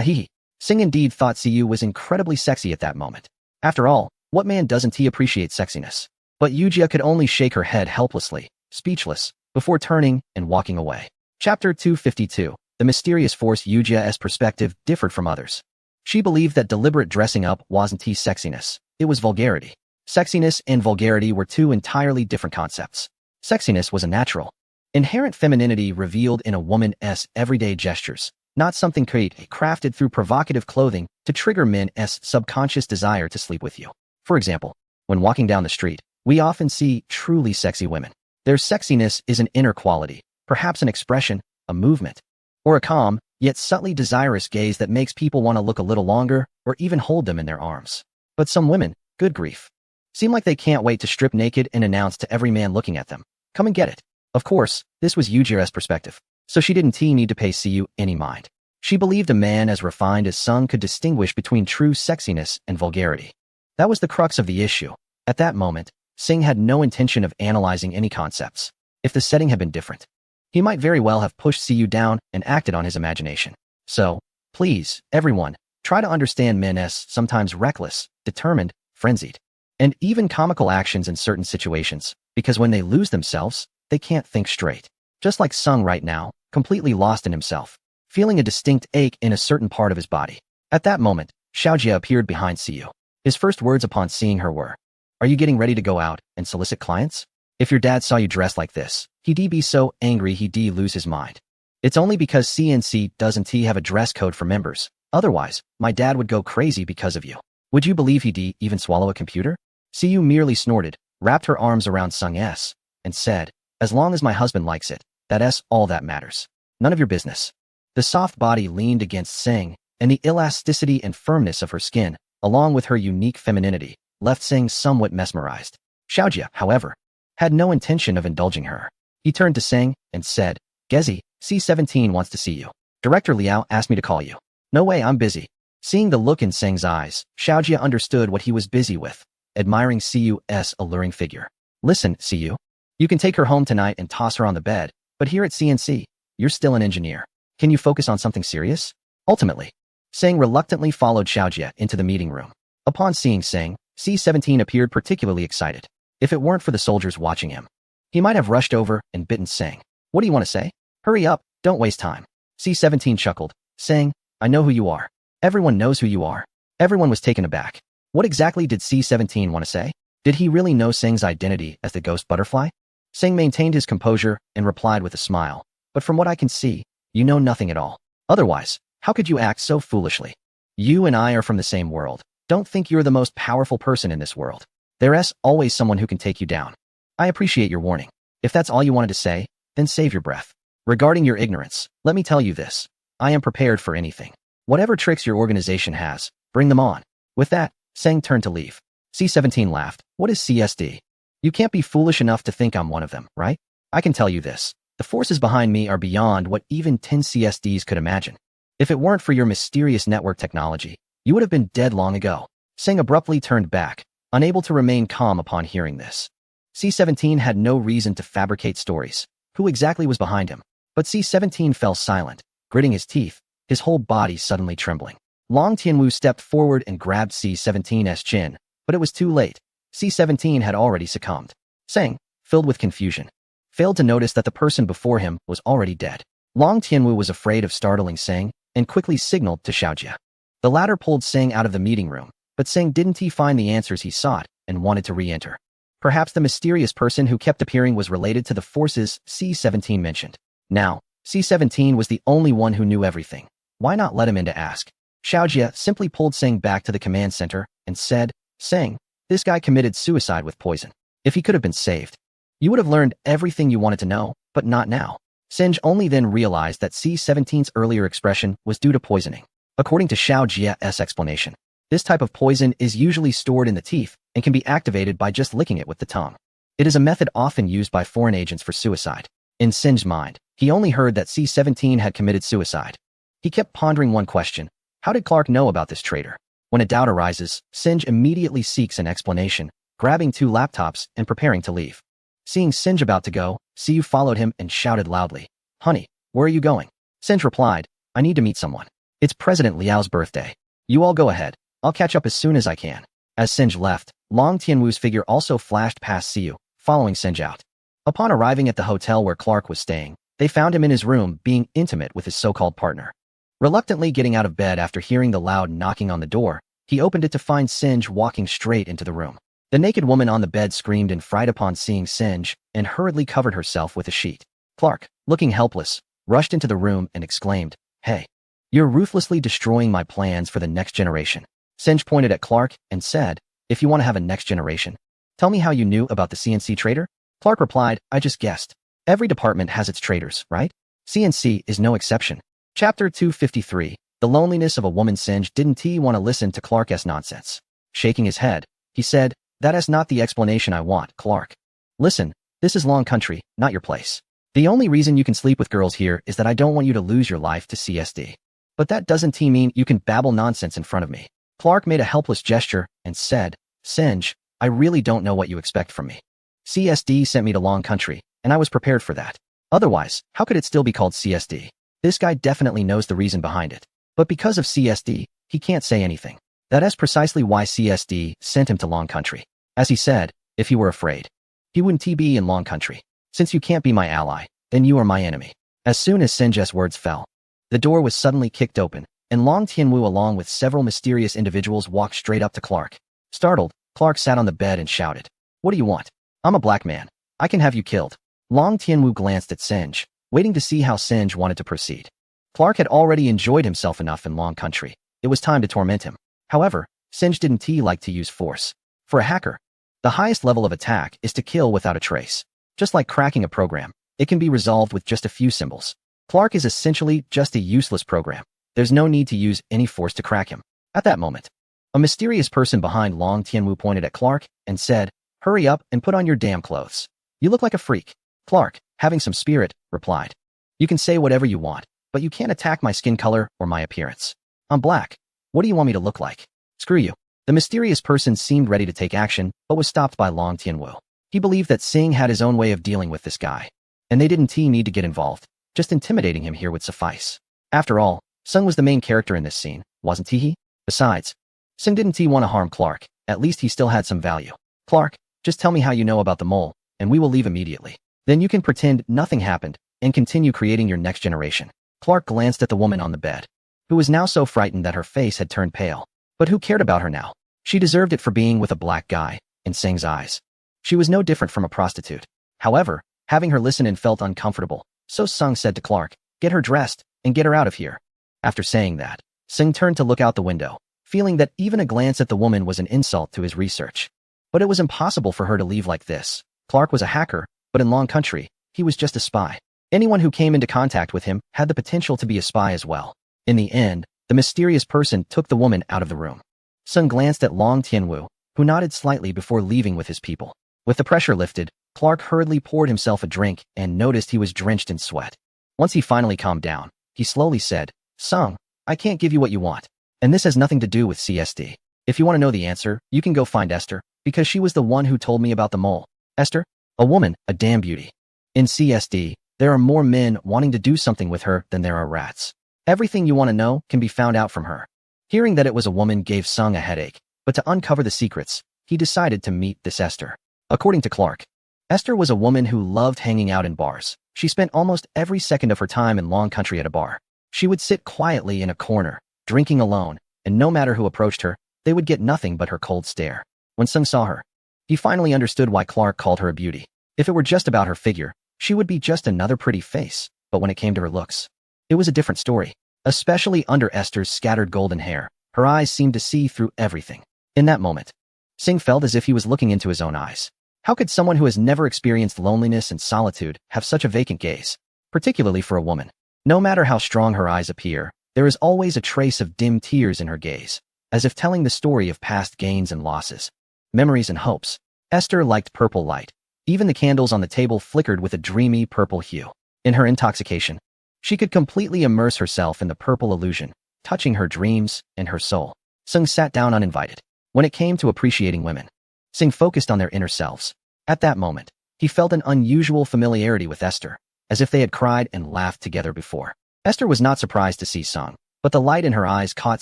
Hee. Sing indeed thought Siyu was incredibly sexy at that moment. After all, what man doesn't appreciate sexiness? But Yu Jia could only shake her head helplessly, speechless, before turning and walking away. Chapter 252. The mysterious force. Yu Jia's perspective differed from others. She believed that deliberate dressing up wasn't sexiness, it was vulgarity. Sexiness and vulgarity were two entirely different concepts. Sexiness was a natural, inherent femininity revealed in a woman's everyday gestures, not something crafted through provocative clothing to trigger men's subconscious desire to sleep with you. For example, when walking down the street, we often see truly sexy women. Their sexiness is an inner quality, perhaps an expression, a movement, or a calm, yet subtly desirous gaze that makes people want to look a little longer or even hold them in their arms. But some women, good grief, seem like they can't wait to strip naked and announce to every man looking at them, come and get it. Of course, this was Yu Jia's perspective, so she didn't need to pay Siyu any mind. She believed a man as refined as Sung could distinguish between true sexiness and vulgarity. That was the crux of the issue. At that moment, Sing had no intention of analyzing any concepts. If the setting had been different, he might very well have pushed Siyu down and acted on his imagination. So, please, everyone, try to understand men's sometimes reckless, determined, frenzied, and even comical actions in certain situations, because when they lose themselves, they can't think straight. Just like Sung right now, completely lost in himself, feeling a distinct ache in a certain part of his body. At that moment, Xiaojia appeared behind Siyu. His first words upon seeing her were, are you getting ready to go out and solicit clients? If your dad saw you dressed like this, he'd be so angry he'd lose his mind. It's only because CNC doesn't have a dress code for members. Otherwise, my dad would go crazy because of you. Would you believe he'd even swallow a computer? Siyu merely snorted, wrapped her arms around Sung's, and said, as long as my husband likes it, that's all that matters. None of your business. The soft body leaned against Sing, and the elasticity and firmness of her skin, along with her unique femininity, left Sing somewhat mesmerized. Xiaojia, however, had no intention of indulging her. He turned to Sing and said, Gezi, C-17 wants to see you. Director Liao asked me to call you. No way, I'm busy. Seeing the look in Sing's eyes, Xiaojia understood what he was busy with, admiring Siyu's alluring figure. Listen, Siyu, you can take her home tonight and toss her on the bed, but here at CNC, you're still an engineer. Can you focus on something serious? Ultimately, Sing reluctantly followed Xiaojia into the meeting room. Upon seeing Sing, C-17 appeared particularly excited. If it weren't for the soldiers watching him, he might have rushed over and bitten Singh. What do you want to say? Hurry up, don't waste time. C-17 chuckled, saying, I know who you are. Everyone knows who you are. Everyone was taken aback. What exactly did C-17 want to say? Did he really know Singh's identity as the ghost butterfly? Singh maintained his composure and replied with a smile. But from what I can see, you know nothing at all. Otherwise, how could you act so foolishly? You and I are from the same world. Don't think you're the most powerful person in this world. There's always someone who can take you down. I appreciate your warning. If that's all you wanted to say, then save your breath. Regarding your ignorance, let me tell you this. I am prepared for anything. Whatever tricks your organization has, bring them on. With that, Singh turned to leave. C-17 laughed. What is CSD? You can't be foolish enough to think I'm one of them, right? I can tell you this. The forces behind me are beyond what even 10 CSDs could imagine. If it weren't for your mysterious network technology, you would have been dead long ago. Singh abruptly turned back, unable to remain calm upon hearing this. C-17 had no reason to fabricate stories. Who exactly was behind him? But C-17 fell silent, gritting his teeth, his whole body suddenly trembling. Long Tianwu stepped forward and grabbed C-17's chin, but it was too late. C-17 had already succumbed. Singh, filled with confusion, failed to notice that the person before him was already dead. Long Tianwu was afraid of startling Singh and quickly signaled to Xiaojia. The latter pulled Singh out of the meeting room, but Singh didn't find the answers he sought and wanted to re-enter. Perhaps the mysterious person who kept appearing was related to the forces C-17 mentioned. Now, C-17 was the only one who knew everything. Why not let him in to ask? Xiaojia simply pulled Singh back to the command center and said, Singh, this guy committed suicide with poison. If he could have been saved, you would have learned everything you wanted to know, but not now. Singh only then realized that C-17's earlier expression was due to poisoning. According to Xiaojia's explanation, this type of poison is usually stored in the teeth and can be activated by just licking it with the tongue. It is a method often used by foreign agents for suicide. In Singh's mind, he only heard that C-17 had committed suicide. He kept pondering one question. How did Clark know about this traitor? When a doubt arises, Singh immediately seeks an explanation, grabbing 2 laptops and preparing to leave. Seeing Singh about to go, Siyu followed him and shouted loudly, Honey, where are you going? Singh replied, I need to meet someone. It's President Liao's birthday. You all go ahead. I'll catch up as soon as I can. As Singh left, Long Tianwu's figure also flashed past Siyu, following Singh out. Upon arriving at the hotel where Clark was staying, they found him in his room being intimate with his so-called partner. Reluctantly getting out of bed after hearing the loud knocking on the door, he opened it to find Singh walking straight into the room. The naked woman on the bed screamed in fright upon seeing Singh and hurriedly covered herself with a sheet. Clark, looking helpless, rushed into the room and exclaimed, Hey, you're ruthlessly destroying my plans for the next generation. Singh pointed at Clark and said, If you want to have a next generation, tell me how you knew about the CNC traitor? Clark replied, I just guessed. Every department has its traitors, right? CNC is no exception. Chapter 253, The Loneliness of a Woman. Singh didn't want to listen to Clark's nonsense. Shaking his head, he said, That is not the explanation I want, Clark. Listen, this is Long Country, not your place. The only reason you can sleep with girls here is that I don't want you to lose your life to CSD. But that doesn't mean you can babble nonsense in front of me. Clark made a helpless gesture and said, Singh, I really don't know what you expect from me. CSD sent me to Long Country, and I was prepared for that. Otherwise, how could it still be called CSD? This guy definitely knows the reason behind it. But because of CSD, he can't say anything. That is precisely why CSD sent him to Long Country. As he said, if he were afraid, he wouldn't be in Long Country. Since you can't be my ally, then you are my enemy. As soon as Singh's words fell, the door was suddenly kicked open, and Long Tianwu along with several mysterious individuals walked straight up to Clark. Startled, Clark sat on the bed and shouted, What do you want? I'm a black man. I can have you killed. Long Tianwu glanced at Singh, waiting to see how Singh wanted to proceed. Clark had already enjoyed himself enough in Long Country. It was time to torment him. However, Singh didn't like to use force. For a hacker, the highest level of attack is to kill without a trace. Just like cracking a program, it can be resolved with just a few symbols. Clark is essentially just a useless program. There's no need to use any force to crack him. At that moment, a mysterious person behind Long Tianwu pointed at Clark and said, Hurry up and put on your damn clothes. You look like a freak. Clark, having some spirit, replied, You can say whatever you want, but you can't attack my skin color or my appearance. I'm black. What do you want me to look like? Screw you. The mysterious person seemed ready to take action, but was stopped by Long Tianwu. He believed that Singh had his own way of dealing with this guy, and they didn't need to get involved. Just intimidating him here would suffice. After all, Sung was the main character in this scene, wasn't he? Besides, Singh didn't want to harm Clark. At least he still had some value. Clark, Just tell me how you know about the mole, and we will leave immediately. Then you can pretend nothing happened and continue creating your next generation. Clark glanced at the woman on the bed, who was now so frightened that her face had turned pale. But who cared about her now? She deserved it for being with a black guy, in Sing's eyes. She was no different from a prostitute. However, having her listen and felt uncomfortable, so Sung said to Clark, "Get her dressed, and get her out of here." After saying that, Sing turned to look out the window, feeling that even a glance at the woman was an insult to his research. But it was impossible for her to leave like this. Clark was a hacker, but in Long Country, he was just a spy. Anyone who came into contact with him had the potential to be a spy as well. In the end, the mysterious person took the woman out of the room. Sung glanced at Long Tianwu, who nodded slightly before leaving with his people. With the pressure lifted, Clark hurriedly poured himself a drink and noticed he was drenched in sweat. Once he finally calmed down, he slowly said, "Sung, I can't give you what you want. And this has nothing to do with CSD. If you want to know the answer, you can go find Esther, because she was the one who told me about the mole." Esther? A woman, a damn beauty. In CSD, there are more men wanting to do something with her than there are rats. Everything you want to know can be found out from her. Hearing that it was a woman gave Sung a headache, but to uncover the secrets, he decided to meet this Esther. According to Clark, Esther was a woman who loved hanging out in bars. She spent almost every second of her time in Long Country at a bar. She would sit quietly in a corner, drinking alone, and no matter who approached her, they would get nothing but her cold stare. When Sung saw her, he finally understood why Clark called her a beauty. If it were just about her figure, she would be just another pretty face, but when it came to her looks, it was a different story. Especially under Esther's scattered golden hair, her eyes seemed to see through everything. In that moment, Sing felt as if he was looking into his own eyes. How could someone who has never experienced loneliness and solitude have such a vacant gaze, particularly for a woman? No matter how strong her eyes appear, there is always a trace of dim tears in her gaze, as if telling the story of past gains and losses, memories and hopes. Esther liked purple light. Even the candles on the table flickered with a dreamy purple hue. In her intoxication, she could completely immerse herself in the purple illusion, touching her dreams and her soul. Sung sat down uninvited. When it came to appreciating women, Sing focused on their inner selves. At that moment, he felt an unusual familiarity with Esther, as if they had cried and laughed together before. Esther was not surprised to see Sung, but the light in her eyes caught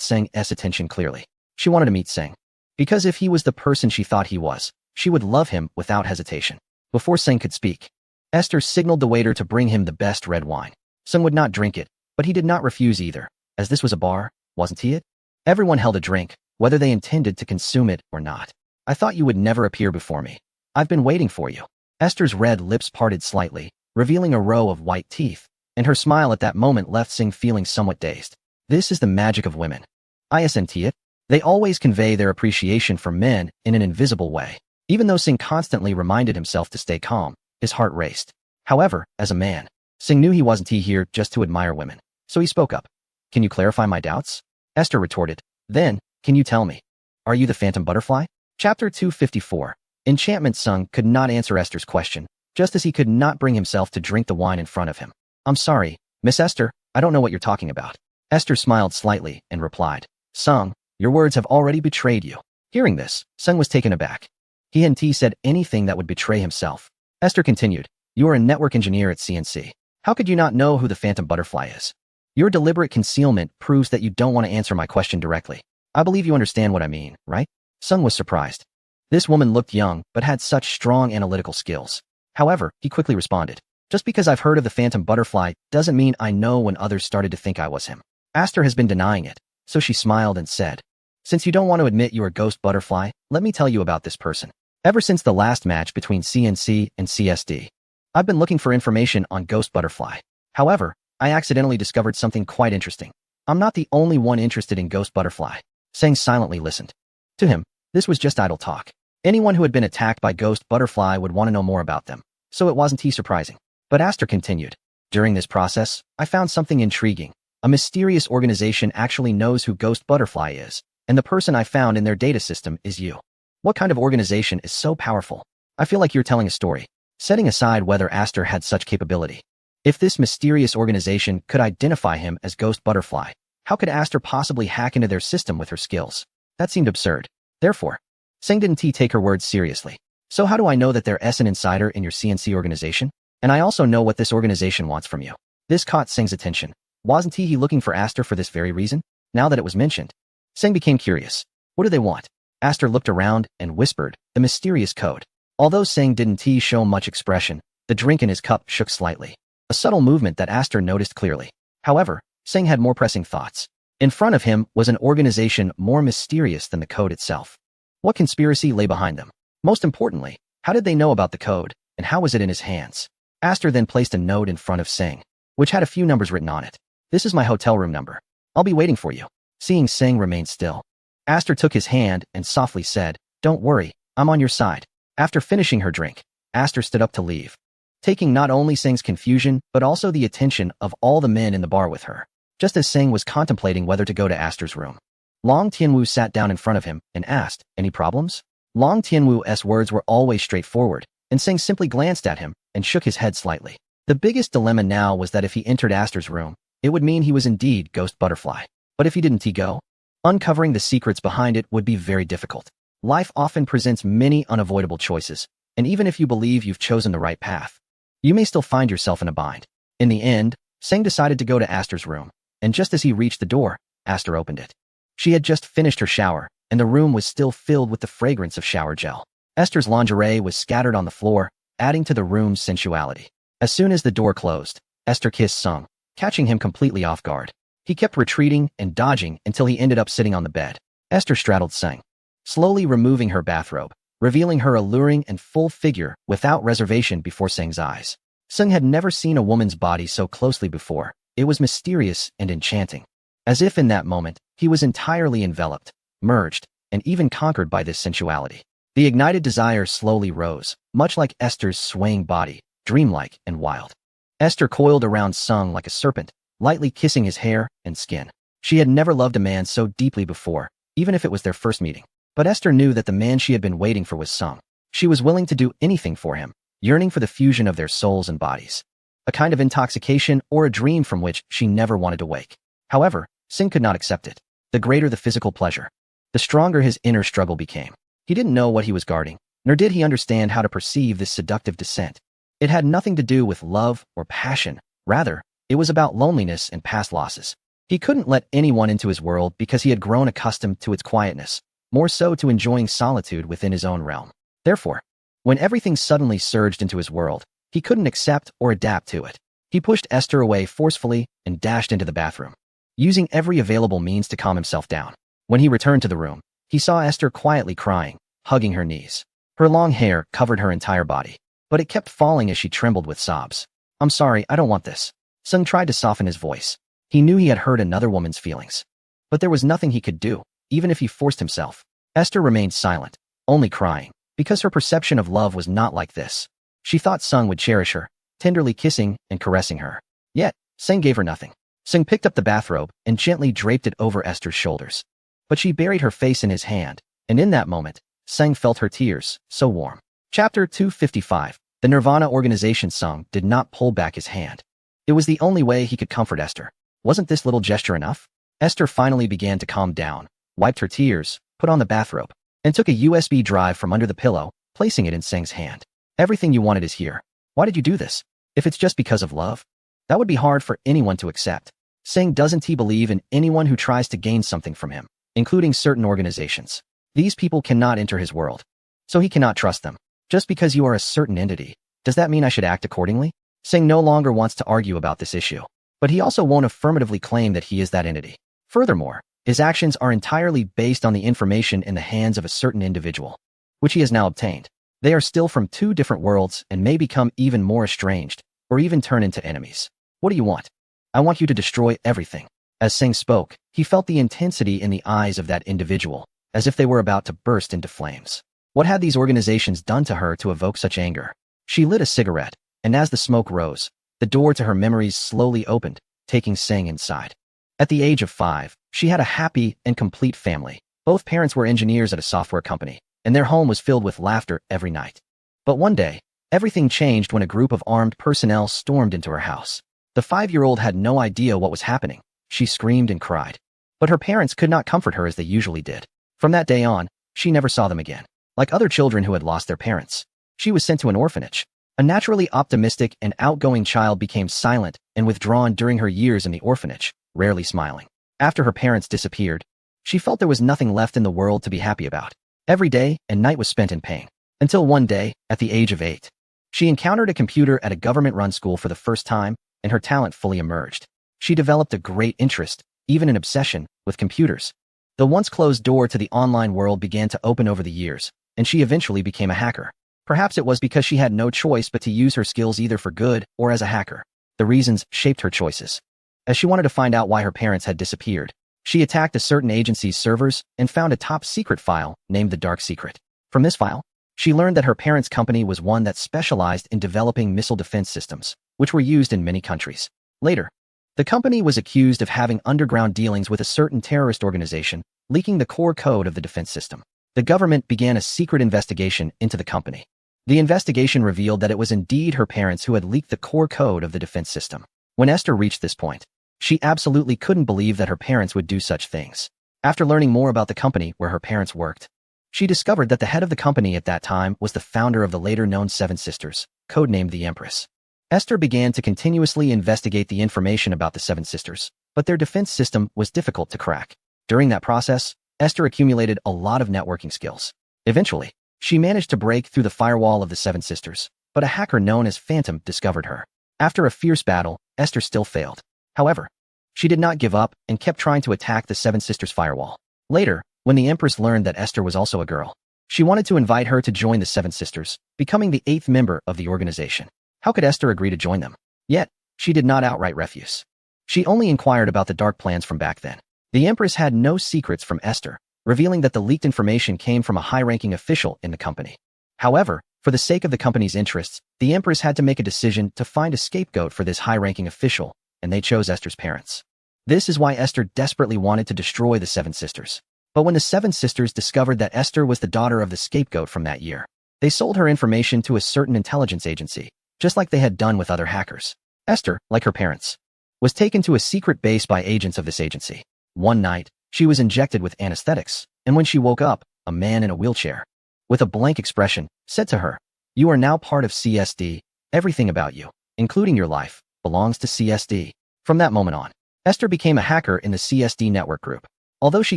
Sing's attention clearly. She wanted to meet Sing, because if he was the person she thought he was, she would love him without hesitation. Before Sing could speak, Esther signaled the waiter to bring him the best red wine. Sung would not drink it, but he did not refuse either, as this was a bar, wasn't he it? Everyone held a drink, whether they intended to consume it or not. "I thought you would never appear before me. I've been waiting for you." Esther's red lips parted slightly, revealing a row of white teeth, and her smile at that moment left Sing feeling somewhat dazed. This is the magic of women. Isn't it? They always convey their appreciation for men in an invisible way. Even though Sing constantly reminded himself to stay calm, his heart raced. However, as a man, Sing knew he wasn't here just to admire women, so he spoke up. "Can you clarify my doubts?" Esther retorted. "Then, can you tell me, are you the Phantom Butterfly?" Chapter 254. Enchantment. Sung could not answer Esther's question, just as he could not bring himself to drink the wine in front of him. "I'm sorry, Miss Esther, I don't know what you're talking about." Esther smiled slightly and replied, "Sung, your words have already betrayed you." Hearing this, Sung was taken aback. He hadn't said anything that would betray himself. Esther continued, "You are a network engineer at CNC. How could you not know who the Phantom Butterfly is? Your deliberate concealment proves that you don't want to answer my question directly. I believe you understand what I mean, right?" Sung was surprised. This woman looked young, but had such strong analytical skills. However, he quickly responded, "Just because I've heard of the Phantom Butterfly doesn't mean I know when others started to think I was him." Esther has been denying it, so she smiled and said, "Since you don't want to admit you are Ghost Butterfly, let me tell you about this person. Ever since the last match between CNC and CSD, I've been looking for information on Ghost Butterfly. However, I accidentally discovered something quite interesting. I'm not the only one interested in Ghost Butterfly." Sang silently listened. To him, this was just idle talk. Anyone who had been attacked by Ghost Butterfly would want to know more about them, so it wasn't surprising. But Esther continued, "During this process, I found something intriguing. A mysterious organization actually knows who Ghost Butterfly is, and the person I found in their data system is you. What kind of organization is so powerful? I feel like you're telling a story." Setting aside whether Esther had such capability, if this mysterious organization could identify him as Ghost Butterfly, how could Esther possibly hack into their system with her skills? That seemed absurd. Therefore, Sing didn't take her words seriously. "So how do I know that there's an insider in your CNC organization? And I also know what this organization wants from you." This caught Sing's attention. Wasn't he looking for Esther for this very reason? Now that it was mentioned, Sing became curious. What do they want? Esther looked around and whispered, "The mysterious code." Although Singh didn't show much expression, the drink in his cup shook slightly. A subtle movement that Aster noticed clearly. However, Singh had more pressing thoughts. In front of him was an organization more mysterious than the code itself. What conspiracy lay behind them? Most importantly, how did they know about the code, and how was it in his hands? Aster then placed a note in front of Singh, which had a few numbers written on it. This is my hotel room number. I'll be waiting for you. Seeing Singh remain still, Aster took his hand and softly said, "Don't worry, I'm on your side." After finishing her drink, Aster stood up to leave, taking not only Singh's confusion but also the attention of all the men in the bar with her. Just as Singh was contemplating whether to go to Aster's room, Long Tianwu sat down in front of him and asked, "Any problems?" Long Tianwu's words were always straightforward, and Singh simply glanced at him and shook his head slightly. The biggest dilemma now was that if he entered Aster's room, it would mean he was indeed Ghost Butterfly. But if he didn't go, uncovering the secrets behind it would be very difficult. Life often presents many unavoidable choices, and even if you believe you've chosen the right path, you may still find yourself in a bind. In the end, Singh decided to go to Aster's room, and just as he reached the door, Aster opened it. She had just finished her shower, and the room was still filled with the fragrance of shower gel. Esther's lingerie was scattered on the floor, adding to the room's sensuality. As soon as the door closed, Esther kissed Sung, catching him completely off guard. He kept retreating and dodging until he ended up sitting on the bed. Esther straddled Sung, slowly removing her bathrobe, revealing her alluring and full figure without reservation before Sung's eyes. Sung had never seen a woman's body so closely before. It was mysterious and enchanting. As if in that moment, he was entirely enveloped, merged, and even conquered by this sensuality. The ignited desire slowly rose, much like Esther's swaying body, dreamlike and wild. Esther coiled around Sung like a serpent, lightly kissing his hair and skin. She had never loved a man so deeply before, even if it was their first meeting. But Esther knew that the man she had been waiting for was Sung. She was willing to do anything for him, yearning for the fusion of their souls and bodies. A kind of intoxication or a dream from which she never wanted to wake. However, Singh could not accept it. The greater the physical pleasure, the stronger his inner struggle became. He didn't know what he was guarding, nor did he understand how to perceive this seductive descent. It had nothing to do with love or passion. Rather, it was about loneliness and past losses. He couldn't let anyone into his world because he had grown accustomed to its quietness, more so to enjoying solitude within his own realm. Therefore, when everything suddenly surged into his world, he couldn't accept or adapt to it. He pushed Esther away forcefully and dashed into the bathroom, using every available means to calm himself down. When he returned to the room, he saw Esther quietly crying, hugging her knees. Her long hair covered her entire body, but it kept falling as she trembled with sobs. "I'm sorry, I don't want this." Sung tried to soften his voice. He knew he had hurt another woman's feelings, but there was nothing he could do, even if he forced himself. Esther remained silent, only crying, because her perception of love was not like this. She thought Sung would cherish her, tenderly kissing and caressing her. Yet, Sung gave her nothing. Sung picked up the bathrobe and gently draped it over Esther's shoulders. But she buried her face in his hand, and in that moment, Sung felt her tears, so warm. Chapter 255. The Nirvana organization. Sung did not pull back his hand. It was the only way he could comfort Esther. Wasn't this little gesture enough? Esther finally began to calm down, wiped her tears, put on the bathrobe, and took a USB drive from under the pillow, placing it in Sung's hand. "Everything you wanted is here. Why did you do this? If it's just because of love, that would be hard for anyone to accept." Sung doesn't he believe in anyone who tries to gain something from him, including certain organizations. These people cannot enter his world, so he cannot trust them. Just because you are a certain entity, does that mean I should act accordingly? Sung no longer wants to argue about this issue, but he also won't affirmatively claim that he is that entity. Furthermore, his actions are entirely based on the information in the hands of a certain individual, which he has now obtained. They are still from two different worlds and may become even more estranged, or even turn into enemies. "What do you want?" "I want you to destroy everything." As Sung spoke, he felt the intensity in the eyes of that individual, as if they were about to burst into flames. What had these organizations done to her to evoke such anger? She lit a cigarette, and as the smoke rose, the door to her memories slowly opened, taking Sung inside. At the age of 5, she had a happy and complete family. Both parents were engineers at a software company, and their home was filled with laughter every night. But one day, everything changed when a group of armed personnel stormed into her house. The 5-year-old had no idea what was happening. She screamed and cried, but her parents could not comfort her as they usually did. From that day on, she never saw them again. Like other children who had lost their parents, she was sent to an orphanage. A naturally optimistic and outgoing child became silent and withdrawn during her years in the orphanage, rarely smiling. After her parents disappeared, she felt there was nothing left in the world to be happy about. Every day and night was spent in pain. Until one day, at the age of 8, she encountered a computer at a government-run school for the first time, and her talent fully emerged. She developed a great interest, even an obsession, with computers. The once closed door to the online world began to open over the years, and she eventually became a hacker. Perhaps it was because she had no choice but to use her skills either for good or as a hacker. The reasons shaped her choices. As she wanted to find out why her parents had disappeared, she attacked a certain agency's servers and found a top-secret file named the Dark Secret. From this file, she learned that her parents' company was one that specialized in developing missile defense systems, which were used in many countries. Later, the company was accused of having underground dealings with a certain terrorist organization, leaking the core code of the defense system. The government began a secret investigation into the company. The investigation revealed that it was indeed her parents who had leaked the core code of the defense system. When Esther reached this point, she absolutely couldn't believe that her parents would do such things. After learning more about the company where her parents worked, she discovered that the head of the company at that time was the founder of the later-known Seven Sisters, codenamed the Empress. Esther began to continuously investigate the information about the Seven Sisters, but their defense system was difficult to crack. During that process, Esther accumulated a lot of networking skills. Eventually, she managed to break through the firewall of the Seven Sisters, but a hacker known as Phantom discovered her. After a fierce battle, Esther still failed. However, she did not give up and kept trying to attack the Seven Sisters firewall. Later, when the Empress learned that Esther was also a girl, she wanted to invite her to join the Seven Sisters, becoming the 8th member of the organization. How could Esther agree to join them? Yet, she did not outright refuse. She only inquired about the dark plans from back then. The Empress had no secrets from Esther, revealing that the leaked information came from a high-ranking official in the company. However, for the sake of the company's interests, the Empress had to make a decision to find a scapegoat for this high-ranking official, and they chose Esther's parents. This is why Esther desperately wanted to destroy the Seven Sisters. But when the Seven Sisters discovered that Esther was the daughter of the scapegoat from that year, they sold her information to a certain intelligence agency, just like they had done with other hackers. Esther, like her parents, was taken to a secret base by agents of this agency. One night, she was injected with anesthetics, and when she woke up, a man in a wheelchair, with a blank expression, said to her, "You are now part of CSD. Everything about you, including your life, belongs to CSD." From that moment on, Esther became a hacker in the CSD network group. Although she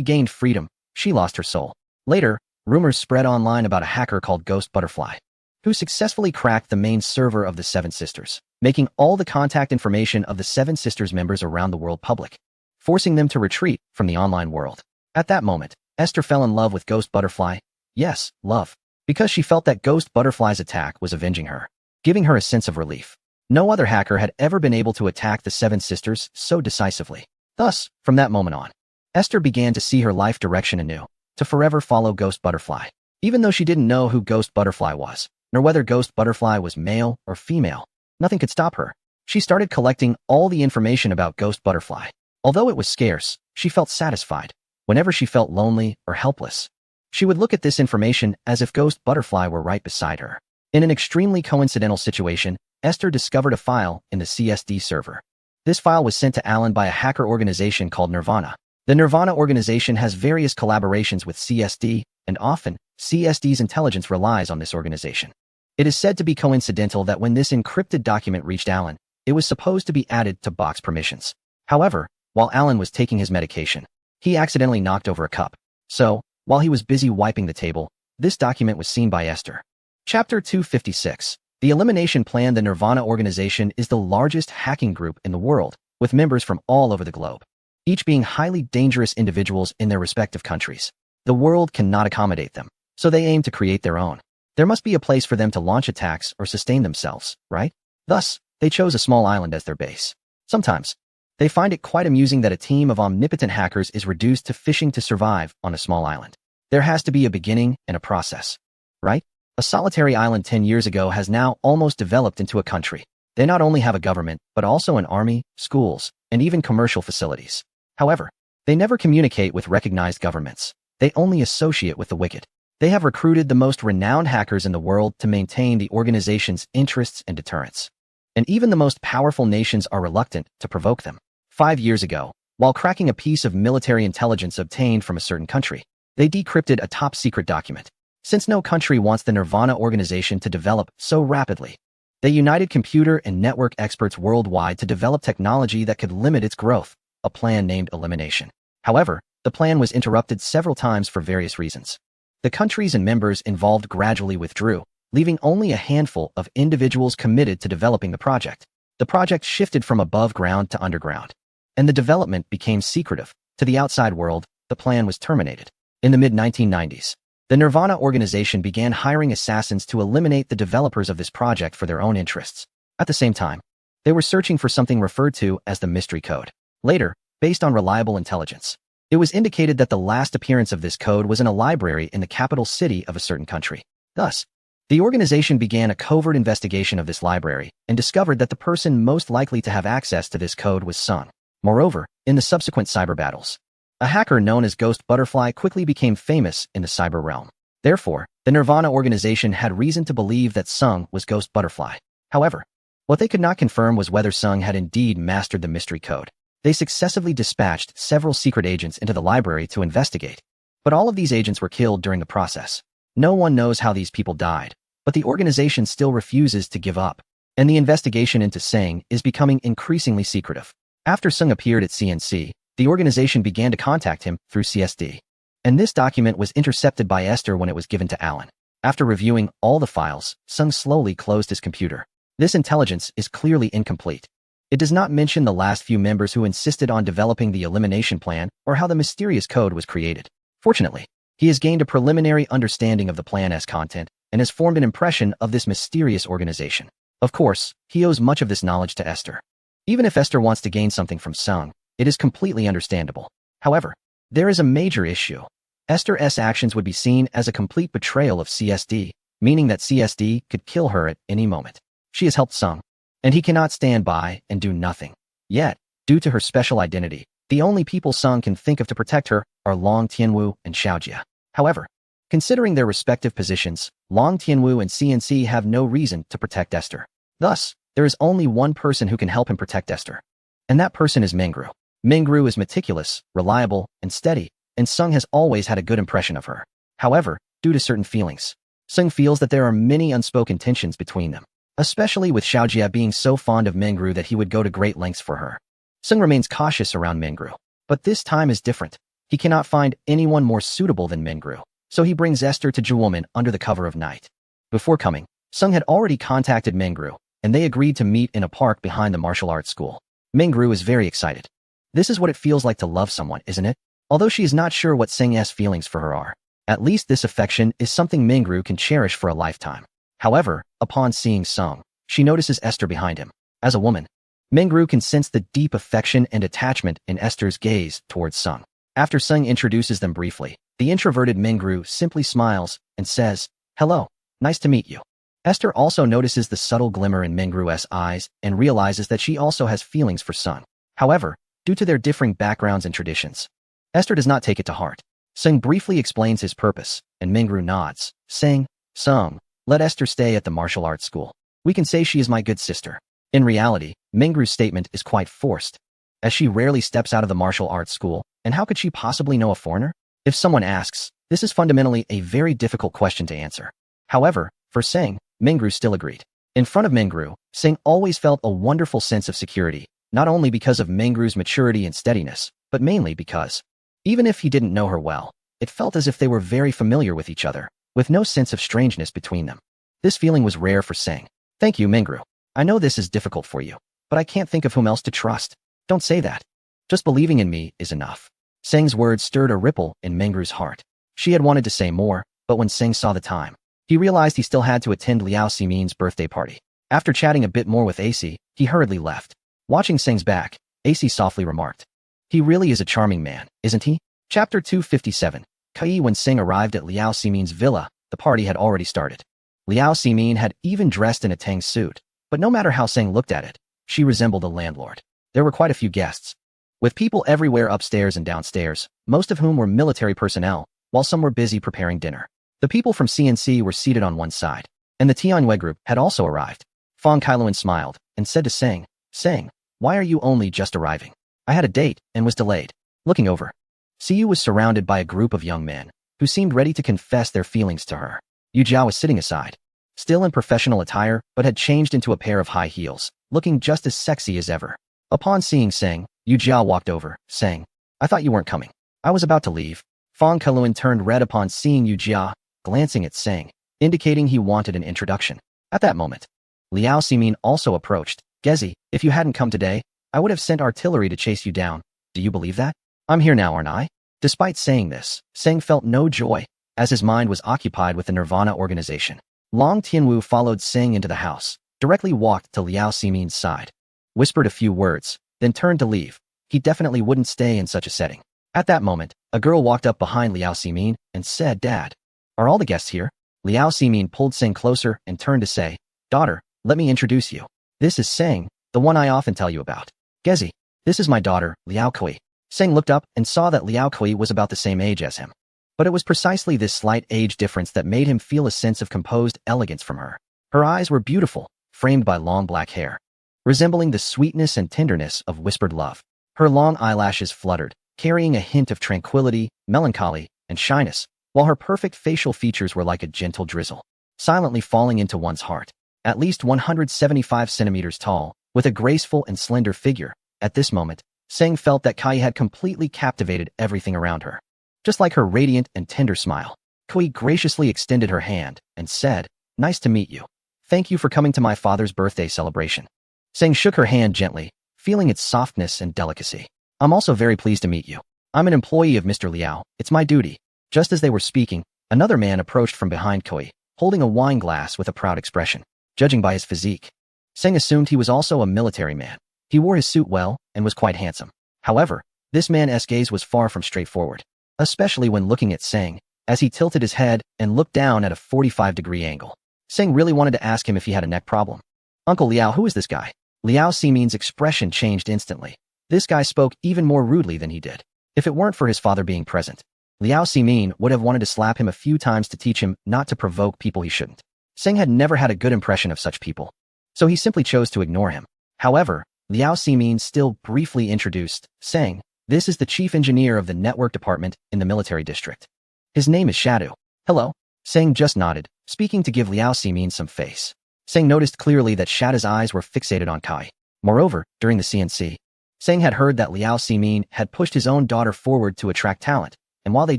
gained freedom, she lost her soul. Later, rumors spread online about a hacker called Ghost Butterfly, who successfully cracked the main server of the Seven Sisters, making all the contact information of the Seven Sisters members around the world public, forcing them to retreat from the online world. At that moment, Esther fell in love with Ghost Butterfly. Yes, love. Because she felt that Ghost Butterfly's attack was avenging her, giving her a sense of relief. No other hacker had ever been able to attack the Seven Sisters so decisively. Thus, from that moment on, Esther began to see her life direction anew, to forever follow Ghost Butterfly. Even though she didn't know who Ghost Butterfly was, nor whether Ghost Butterfly was male or female, nothing could stop her. She started collecting all the information about Ghost Butterfly. Although it was scarce, she felt satisfied. Whenever she felt lonely or helpless, she would look at this information as if Ghost Butterfly were right beside her. In an extremely coincidental situation, Esther discovered a file in the CSD server. This file was sent to Alan by a hacker organization called Nirvana. The Nirvana organization has various collaborations with CSD, and often, CSD's intelligence relies on this organization. It is said to be coincidental that when this encrypted document reached Alan, it was supposed to be added to box permissions. However, while Alan was taking his medication, he accidentally knocked over a cup. So, while he was busy wiping the table, this document was seen by Esther. Chapter 256. The Elimination Plan. The Nirvana organization is the largest hacking group in the world, with members from all over the globe, each being highly dangerous individuals in their respective countries. The world cannot accommodate them, so they aim to create their own. There must be a place for them to launch attacks or sustain themselves, right? Thus, they chose a small island as their base. Sometimes, they find it quite amusing that a team of omnipotent hackers is reduced to fishing to survive on a small island. There has to be a beginning and a process, right? A solitary island 10 years ago has now almost developed into a country. They not only have a government, but also an army, schools, and even commercial facilities. However, they never communicate with recognized governments. They only associate with the wicked. They have recruited the most renowned hackers in the world to maintain the organization's interests and deterrence. And even the most powerful nations are reluctant to provoke them. 5 years ago, while cracking a piece of military intelligence obtained from a certain country, they decrypted a top-secret document. Since no country wants the Nirvana organization to develop so rapidly, they united computer and network experts worldwide to develop technology that could limit its growth, a plan named Elimination. However, the plan was interrupted several times for various reasons. The countries and members involved gradually withdrew, leaving only a handful of individuals committed to developing the project. The project shifted from above ground to underground, and the development became secretive. To the outside world, the plan was terminated. In the mid-1990s, the Nirvana organization began hiring assassins to eliminate the developers of this project for their own interests. At the same time, they were searching for something referred to as the mystery code. Later, based on reliable intelligence, it was indicated that the last appearance of this code was in a library in the capital city of a certain country. Thus, the organization began a covert investigation of this library and discovered that the person most likely to have access to this code was Sung. Moreover, in the subsequent cyber battles, a hacker known as Ghost Butterfly quickly became famous in the cyber realm. Therefore, the Nirvana organization had reason to believe that Sung was Ghost Butterfly. However, what they could not confirm was whether Sung had indeed mastered the mystery code. They successively dispatched several secret agents into the library to investigate, but all of these agents were killed during the process. No one knows how these people died, but the organization still refuses to give up, and the investigation into Sung is becoming increasingly secretive. After Sung appeared at CNC, the organization began to contact him through CSD, and this document was intercepted by Esther when it was given to Alan. After reviewing all the files, Sung slowly closed his computer. This intelligence is clearly incomplete. It does not mention the last few members who insisted on developing the elimination plan or how the mysterious code was created. Fortunately, he has gained a preliminary understanding of the plan's content and has formed an impression of this mysterious organization. Of course, he owes much of this knowledge to Esther. Even if Esther wants to gain something from Sung, it is completely understandable. However, there is a major issue. Esther's actions would be seen as a complete betrayal of CSD, meaning that CSD could kill her at any moment. She has helped Sung, and he cannot stand by and do nothing. Yet, due to her special identity, the only people Sung can think of to protect her are Long Tianwu and Xiaojia. However, considering their respective positions, Long Tianwu and CNC have no reason to protect Esther. Thus, there is only one person who can help him protect Esther, and that person is Mingru. Mingru is meticulous, reliable, and steady, and Sung has always had a good impression of her. However, due to certain feelings, Sung feels that there are many unspoken tensions between them, especially with Xiaojia being so fond of Mingru that he would go to great lengths for her. Sung remains cautious around Mingru, but this time is different. He cannot find anyone more suitable than Mingru, so he brings Esther to Juwoman under the cover of night. Before coming, Sung had already contacted Mingru, and they agreed to meet in a park behind the martial arts school. Mingru is very excited. This is what it feels like to love someone, isn't it? Although she is not sure what Sung's feelings for her are, at least this affection is something Mingru can cherish for a lifetime. However, upon seeing Sung, she notices Esther behind him. As a woman, Mingru can sense the deep affection and attachment in Esther's gaze towards Sung. After Sung introduces them briefly, the introverted Mingru simply smiles and says, "Hello, nice to meet you." Esther also notices the subtle glimmer in Mingru's eyes and realizes that she also has feelings for Sung. However, due to their differing backgrounds and traditions, Esther does not take it to heart. Sung briefly explains his purpose, and Mingru nods, saying, "Sung, let Esther stay at the martial arts school. We can say she is my good sister." In reality, Mingru's statement is quite forced, as she rarely steps out of the martial arts school, and how could she possibly know a foreigner? If someone asks, this is fundamentally a very difficult question to answer. However, for Sung, Mingru still agreed. In front of Mingru, Sung always felt a wonderful sense of security, not only because of Mingru's maturity and steadiness, but mainly because, even if he didn't know her well, it felt as if they were very familiar with each other, with no sense of strangeness between them. This feeling was rare for Sung. "Thank you, Mingru. I know this is difficult for you, but I can't think of whom else to trust." "Don't say that. Just believing in me is enough." Sung's words stirred a ripple in Mingru's heart. She had wanted to say more, but when Sung saw the time, he realized he still had to attend Liao Ximin's birthday party. After chatting a bit more with AC, he hurriedly left. Watching Sung's back, AC softly remarked, "He really is a charming man, isn't he?" Chapter 257. Kai. When Sung arrived at Liao Ximin's villa, the party had already started. Liao Ximin had even dressed in a Tang suit, but no matter how Sung looked at it, she resembled a landlord. There were quite a few guests, with people everywhere upstairs and downstairs, most of whom were military personnel, while some were busy preparing dinner. The people from CNC were seated on one side, and the Tianwei group had also arrived. Fang Kailuan smiled and said to Sung, "Sung, why are you only just arriving? I had a date and was delayed." Looking over, Siyu was surrounded by a group of young men, who seemed ready to confess their feelings to her. Yu Jiao was sitting aside, still in professional attire, but had changed into a pair of high heels, looking just as sexy as ever. Upon seeing Sung, Yu Jiao walked over, saying, "I thought you weren't coming. I was about to leave." Fong Keluan turned red upon seeing Yu Jia, glancing at Seng, indicating he wanted an introduction. At that moment, Liao Ximin also approached. Gezi, if you hadn't come today, I would have sent artillery to chase you down. Do you believe that? I'm here now, aren't I? Despite saying this, Seng felt no joy, as his mind was occupied with the Nirvana organization. Long Tianwu followed Seng into the house, directly walked to Liao Ximin's side, whispered a few words, then turned to leave. He definitely wouldn't stay in such a setting. At that moment, a girl walked up behind Liao Ximin and said, Dad, are all the guests here? Liao Ximin pulled Seng closer and turned to say, Daughter, let me introduce you. This is Seng, the one I often tell you about. Gezi, this is my daughter, Liao Kui. Seng looked up and saw that Liao Kui was about the same age as him. But it was precisely this slight age difference that made him feel a sense of composed elegance from her. Her eyes were beautiful, framed by long black hair, resembling the sweetness and tenderness of whispered love. Her long eyelashes fluttered, carrying a hint of tranquility, melancholy, and shyness, while her perfect facial features were like a gentle drizzle, silently falling into one's heart. At least 175 centimeters tall, with a graceful and slender figure, at this moment, Seng felt that Kai had completely captivated everything around her. Just like her radiant and tender smile, Kui graciously extended her hand and said, Nice to meet you. Thank you for coming to my father's birthday celebration. Seng shook her hand gently, feeling its softness and delicacy. I'm also very pleased to meet you. I'm an employee of Mr. Liao. It's my duty. Just as they were speaking, another man approached from behind Kui, holding a wine glass with a proud expression. Judging by his physique, Seng assumed he was also a military man. He wore his suit well and was quite handsome. However, this man's gaze was far from straightforward, especially when looking at Seng, as he tilted his head and looked down at a 45-degree angle. Seng really wanted to ask him if he had a neck problem. Uncle Liao, who is this guy? Liao Ximin's expression changed instantly. This guy spoke even more rudely than he did. If it weren't for his father being present, Liao Ximin would have wanted to slap him a few times to teach him not to provoke people he shouldn't. Seng had never had a good impression of such people, so he simply chose to ignore him. However, Liao Ximin still briefly introduced Seng. This is the chief engineer of the network department in the military district. His name is Shadu. Hello. Seng just nodded, speaking to give Liao Ximin some face. Seng noticed clearly that Shadu's eyes were fixated on Kai. Moreover, during the CNC, Seng had heard that Liao Ximin had pushed his own daughter forward to attract talent, and while they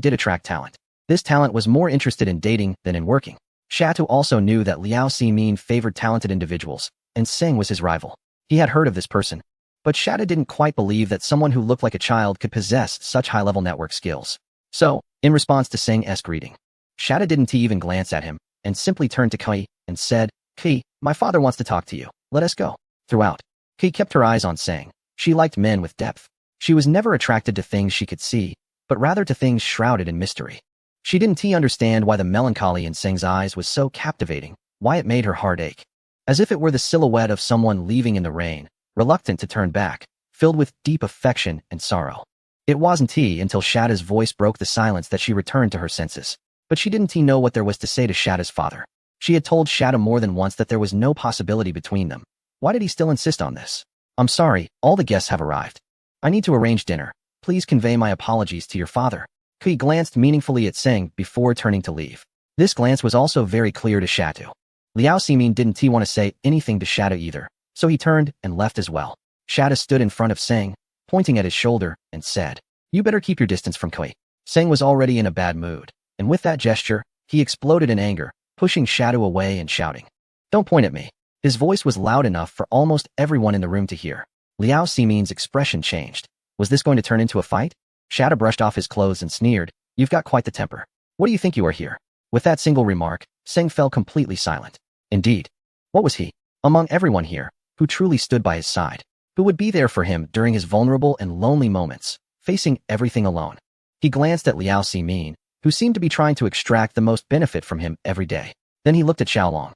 did attract talent, this talent was more interested in dating than in working. Shatu also knew that Liao Ximin favored talented individuals, and Seng was his rival. He had heard of this person, but Shatu didn't quite believe that someone who looked like a child could possess such high-level network skills. So, in response to Seng's greeting, Shatu didn't even glance at him, and simply turned to Kai and said, Kai, my father wants to talk to you. Let us go. Throughout, Kai kept her eyes on Seng. She liked men with depth. She was never attracted to things she could see, but rather to things shrouded in mystery. She didn't understand why the melancholy in Seng's eyes was so captivating, why it made her heart ache. As if it were the silhouette of someone leaving in the rain, reluctant to turn back, filled with deep affection and sorrow. It wasn't until Shada's voice broke the silence that she returned to her senses. But she didn't know what there was to say to Shada's father. She had told Shada more than once that there was no possibility between them. Why did he still insist on this? I'm sorry, all the guests have arrived. I need to arrange dinner. Please convey my apologies to your father. Kui glanced meaningfully at Seng before turning to leave. This glance was also very clear to Shatu. Liao Ximin didn't want to say anything to Shatu either, so he turned and left as well. Shatu stood in front of Seng, pointing at his shoulder, and said, You better keep your distance from Kui. Seng was already in a bad mood, and with that gesture, he exploded in anger, pushing Shatu away and shouting, Don't point at me. His voice was loud enough for almost everyone in the room to hear. Liao Ximin's expression changed. Was this going to turn into a fight? Shada brushed off his clothes and sneered, You've got quite the temper. What do you think you are here? With that single remark, Seng fell completely silent. Indeed. What was he, among everyone here, who truly stood by his side, who would be there for him during his vulnerable and lonely moments, facing everything alone? He glanced at Liao Ximin, who seemed to be trying to extract the most benefit from him every day. Then he looked at Xiaolong,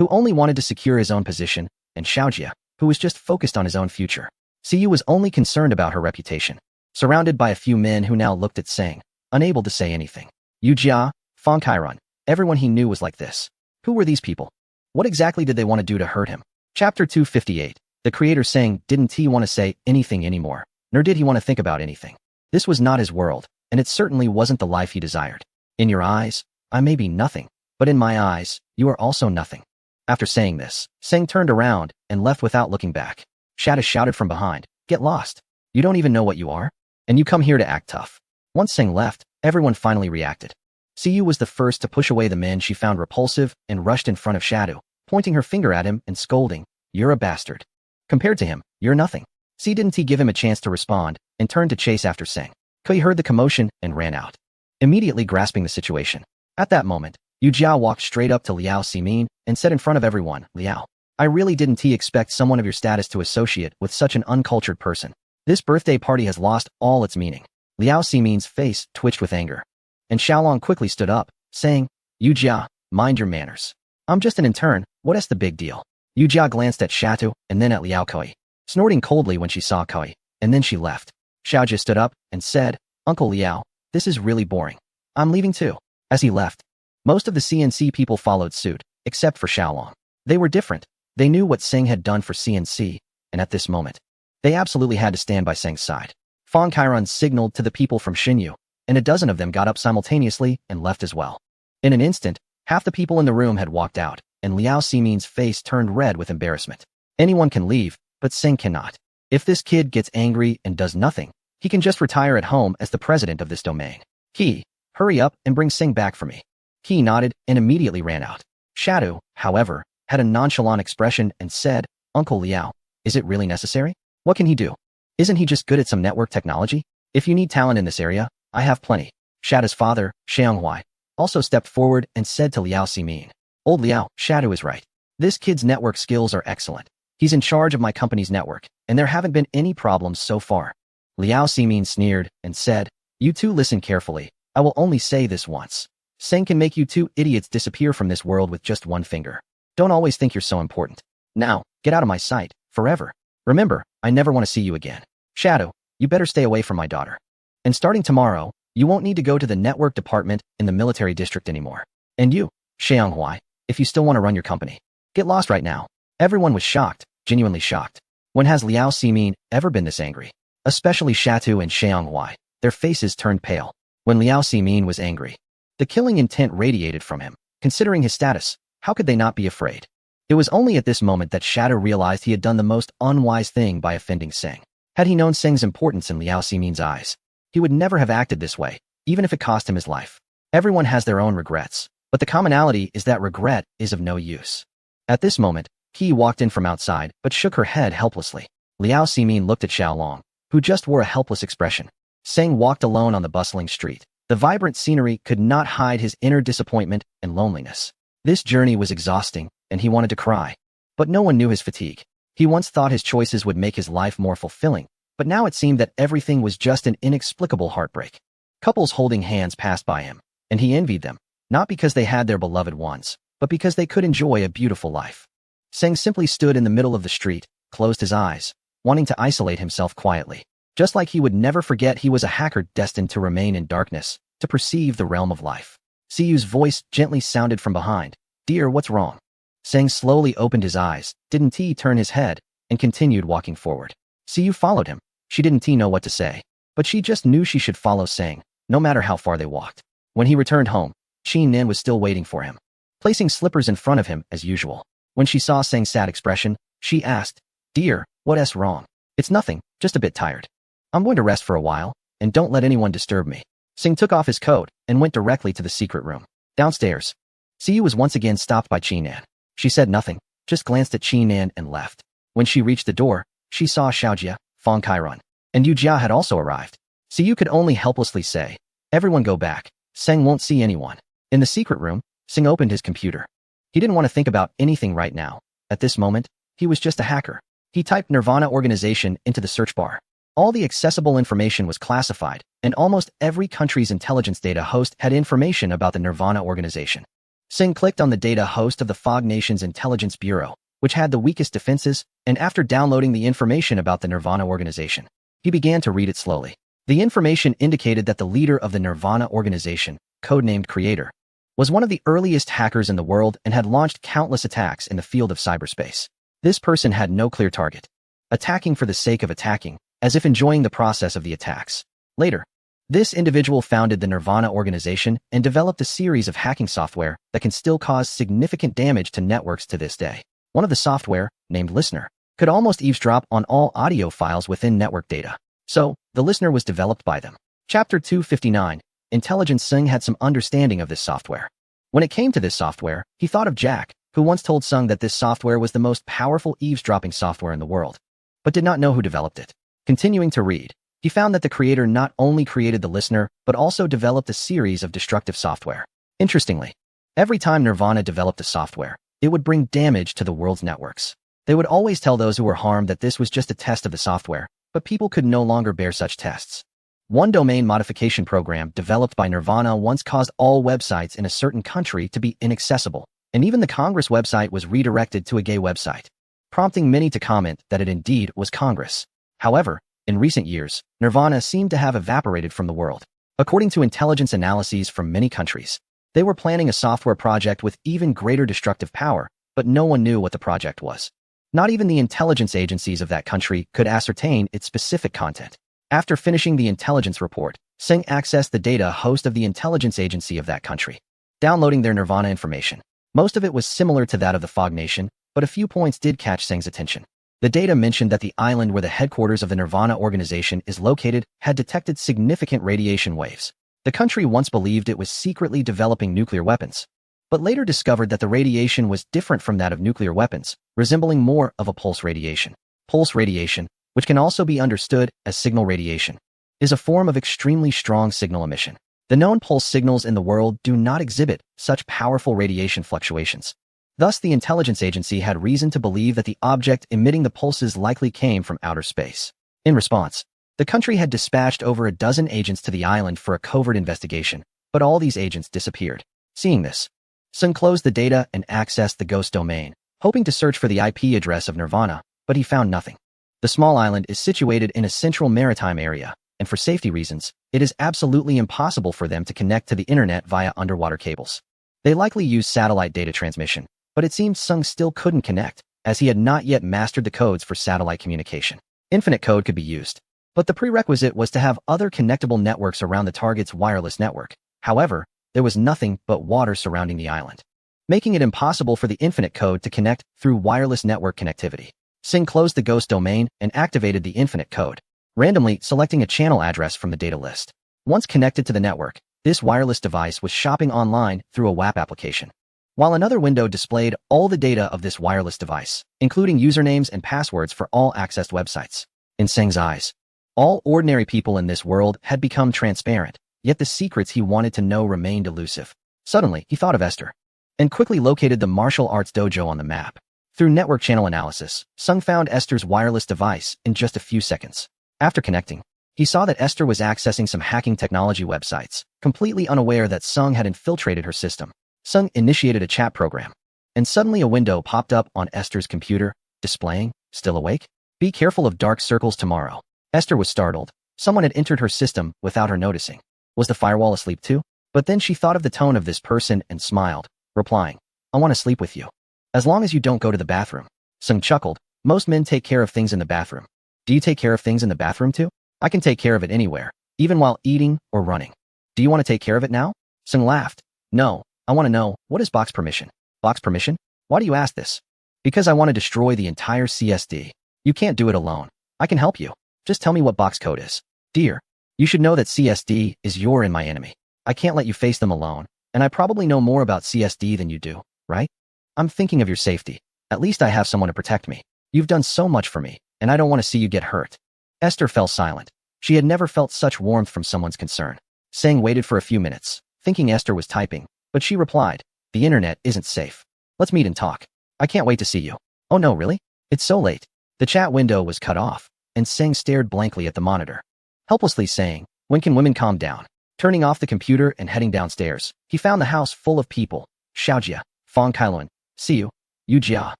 who only wanted to secure his own position, and Xiaojia, who was just focused on his own future. Siyu was only concerned about her reputation, surrounded by a few men who now looked at Seng, unable to say anything. Yu Jia, Fang Kairan, everyone he knew was like this. Who were these people? What exactly did they want to do to hurt him? Chapter 258. The creator Seng didn't want to say anything anymore, nor did he want to think about anything. This was not his world, and it certainly wasn't the life he desired. In your eyes, I may be nothing, but in my eyes, you are also nothing. After saying this, Seng turned around and left without looking back. Shada shouted from behind, Get lost. You don't even know what you are? And you come here to act tough. Once Seng left, everyone finally reacted. Siyu was the first to push away the men she found repulsive and rushed in front of Shadow, pointing her finger at him and scolding, "You're a bastard. Compared to him, you're nothing." Si didn't give him a chance to respond and turned to chase after Seng. Kui heard the commotion and ran out, immediately grasping the situation. At that moment, Yu Jiao walked straight up to Liao Ximin and said in front of everyone, "Liao, I really didn't expect someone of your status to associate with such an uncultured person. This birthday party has lost all its meaning." Liao Ximin's face twitched with anger, and Xiaolong quickly stood up, saying, "Yu Jia, mind your manners. I'm just an intern, what's the big deal?" Yu Jia glanced at Shatu and then at Liao Kui, snorting coldly when she saw Kui, and then she left. Xiaojia stood up and said, "Uncle Liao, this is really boring. I'm leaving too." As he left, most of the CNC people followed suit, except for Xiaolong. They were different. They knew what Seng had done for CNC, and at this moment, they absolutely had to stand by Seng's side. Fang Kairan signaled to the people from Xinyu, and a dozen of them got up simultaneously and left as well. In an instant, half the people in the room had walked out, and Liao Ximin's face turned red with embarrassment. Anyone can leave, but Seng cannot. If this kid gets angry and does nothing, he can just retire at home as the president of this domain. "Qi, hurry up and bring Seng back for me." Qi nodded and immediately ran out. Shadow, however, had a nonchalant expression and said, "Uncle Liao, is it really necessary? What can he do? Isn't he just good at some network technology? If you need talent in this area, I have plenty." Shadow's father, Xianghuai, also stepped forward and said to Liao Ximin, "Old Liao, Shadow is right. This kid's network skills are excellent. He's in charge of my company's network, and there haven't been any problems so far." Liao Ximin sneered and said, "You two listen carefully. I will only say this once. Seng can make you two idiots disappear from this world with just one finger. Don't always think you're so important. Now, get out of my sight, forever. Remember, I never want to see you again. Shadow, you better stay away from my daughter. And starting tomorrow, you won't need to go to the network department in the military district anymore. And you, Xianghuai, if you still want to run your company, get lost right now." Everyone was shocked, genuinely shocked. When has Liao Ximin ever been this angry? Especially Shatu and Xianghuai, their faces turned pale. When Liao Ximin was angry, the killing intent radiated from him. Considering his status, how could they not be afraid? It was only at this moment that Shadow realized he had done the most unwise thing by offending Seng. Had he known Seng's importance in Liao Ximin's eyes, he would never have acted this way, even if it cost him his life. Everyone has their own regrets, but the commonality is that regret is of no use. At this moment, Qi walked in from outside but shook her head helplessly. Liao Ximin looked at Xiaolong, who just wore a helpless expression. Seng walked alone on the bustling street. The vibrant scenery could not hide his inner disappointment and loneliness. This journey was exhausting, and he wanted to cry. But no one knew his fatigue. He once thought his choices would make his life more fulfilling, but now it seemed that everything was just an inexplicable heartbreak. Couples holding hands passed by him, and he envied them, not because they had their beloved ones, but because they could enjoy a beautiful life. Seng simply stood in the middle of the street, closed his eyes, wanting to isolate himself quietly. Just like he would never forget he was a hacker destined to remain in darkness, to perceive the realm of life. Siyu's voice gently sounded from behind. "Dear, what's wrong?" Seng slowly opened his eyes, didn't he turn his head, and continued walking forward. Siyu followed him. She didn't know what to say, but she just knew she should follow Seng, no matter how far they walked. When he returned home, Qi Nin was still waiting for him, placing slippers in front of him as usual. When she saw Seng's sad expression, she asked, "Dear, what's wrong?" "It's nothing, just a bit tired. I'm going to rest for a while, and don't let anyone disturb me." Seng took off his coat and went directly to the secret room. Downstairs, Siyu was once again stopped by Qi Nan. She said nothing, just glanced at Qi Nan and left. When she reached the door, she saw Xiaojia, Fang Kairan, and Yu Jia had also arrived. Siyu could only helplessly say, "Everyone go back. Seng won't see anyone." In the secret room, Seng opened his computer. He didn't want to think about anything right now. At this moment, he was just a hacker. He typed Nirvana organization into the search bar. All the accessible information was classified, and almost every country's intelligence data host had information about the Nirvana organization. Seng clicked on the data host of the Fog Nation's Intelligence Bureau, which had the weakest defenses, and after downloading the information about the Nirvana organization, he began to read it slowly. The information indicated that the leader of the Nirvana organization, codenamed Creator, was one of the earliest hackers in the world and had launched countless attacks in the field of cyberspace. This person had no clear target, attacking for the sake of attacking, as if enjoying the process of the attacks. Later, this individual founded the Nirvana organization and developed a series of hacking software that can still cause significant damage to networks to this day. One of the software, named Listener, could almost eavesdrop on all audio files within network data. So, the Listener was developed by them. Chapter 259, Intelligent Sung had some understanding of this software. When it came to this software, he thought of Jack, who once told Sung that this software was the most powerful eavesdropping software in the world, but did not know who developed it. Continuing to read, he found that the creator not only created the listener, but also developed a series of destructive software. Interestingly, every time Nirvana developed a software, it would bring damage to the world's networks. They would always tell those who were harmed that this was just a test of the software, but people could no longer bear such tests. One domain modification program developed by Nirvana once caused all websites in a certain country to be inaccessible, and even the Congress website was redirected to a gay website, prompting many to comment that it indeed was Congress. However, in recent years, Nirvana seemed to have evaporated from the world. According to intelligence analyses from many countries, they were planning a software project with even greater destructive power, but no one knew what the project was. Not even the intelligence agencies of that country could ascertain its specific content. After finishing the intelligence report, Singh accessed the data host of the intelligence agency of that country, downloading their Nirvana information. Most of it was similar to that of the Fog Nation, but a few points did catch Singh's attention. The data mentioned that the island where the headquarters of the Nirvana organization is located had detected significant radiation waves. The country once believed it was secretly developing nuclear weapons, but later discovered that the radiation was different from that of nuclear weapons, resembling more of a pulse radiation. Pulse radiation, which can also be understood as signal radiation, is a form of extremely strong signal emission. The known pulse signals in the world do not exhibit such powerful radiation fluctuations. Thus, the intelligence agency had reason to believe that the object emitting the pulses likely came from outer space. In response, the country had dispatched over a dozen agents to the island for a covert investigation, but all these agents disappeared. Seeing this, Sung closed the data and accessed the ghost domain, hoping to search for the IP address of Nirvana, but he found nothing. The small island is situated in a central maritime area, and for safety reasons, it is absolutely impossible for them to connect to the internet via underwater cables. They likely use satellite data transmission, but it seemed Sung still couldn't connect, as he had not yet mastered the codes for satellite communication. Infinite code could be used, but the prerequisite was to have other connectable networks around the target's wireless network. However, there was nothing but water surrounding the island, making it impossible for the infinite code to connect through wireless network connectivity. Singh closed the ghost domain and activated the infinite code, randomly selecting a channel address from the data list. Once connected to the network, this wireless device was shopping online through a WAP application, while another window displayed all the data of this wireless device, including usernames and passwords for all accessed websites. In Singh's eyes, all ordinary people in this world had become transparent, yet the secrets he wanted to know remained elusive. Suddenly, he thought of Esther, and quickly located the martial arts dojo on the map. Through network channel analysis, Sung found Esther's wireless device in just a few seconds. After connecting, he saw that Esther was accessing some hacking technology websites, completely unaware that Sung had infiltrated her system. Sung initiated a chat program, and suddenly a window popped up on Esther's computer, displaying, "Still awake? Be careful of dark circles tomorrow." Esther was startled. Someone had entered her system without her noticing. Was the firewall asleep too? But then she thought of the tone of this person and smiled, replying, "I want to sleep with you, as long as you don't go to the bathroom." Sung chuckled. Most men take care of things in the bathroom. Do you take care of things in the bathroom too? I can take care of it anywhere, even while eating or running. Do you want to take care of it now? Sung laughed. No, I want to know, what is box permission? Box permission? Why do you ask this? Because I want to destroy the entire CSD. You can't do it alone. I can help you. Just tell me what box code is. Dear, you should know that CSD is your and my enemy. I can't let you face them alone, and I probably know more about CSD than you do, right? I'm thinking of your safety. At least I have someone to protect me. You've done so much for me, and I don't want to see you get hurt. Esther fell silent. She had never felt such warmth from someone's concern. Sang waited for a few minutes, thinking Esther was typing, but she replied, "The internet isn't safe. Let's meet and talk. I can't wait to see you." "Oh no, really? It's so late." The chat window was cut off, and Sang stared blankly at the monitor, helplessly saying, "When can women calm down?" Turning off the computer and heading downstairs, he found the house full of people. Xiaojia, Fong Kailuan, Siyu, Yu Jia,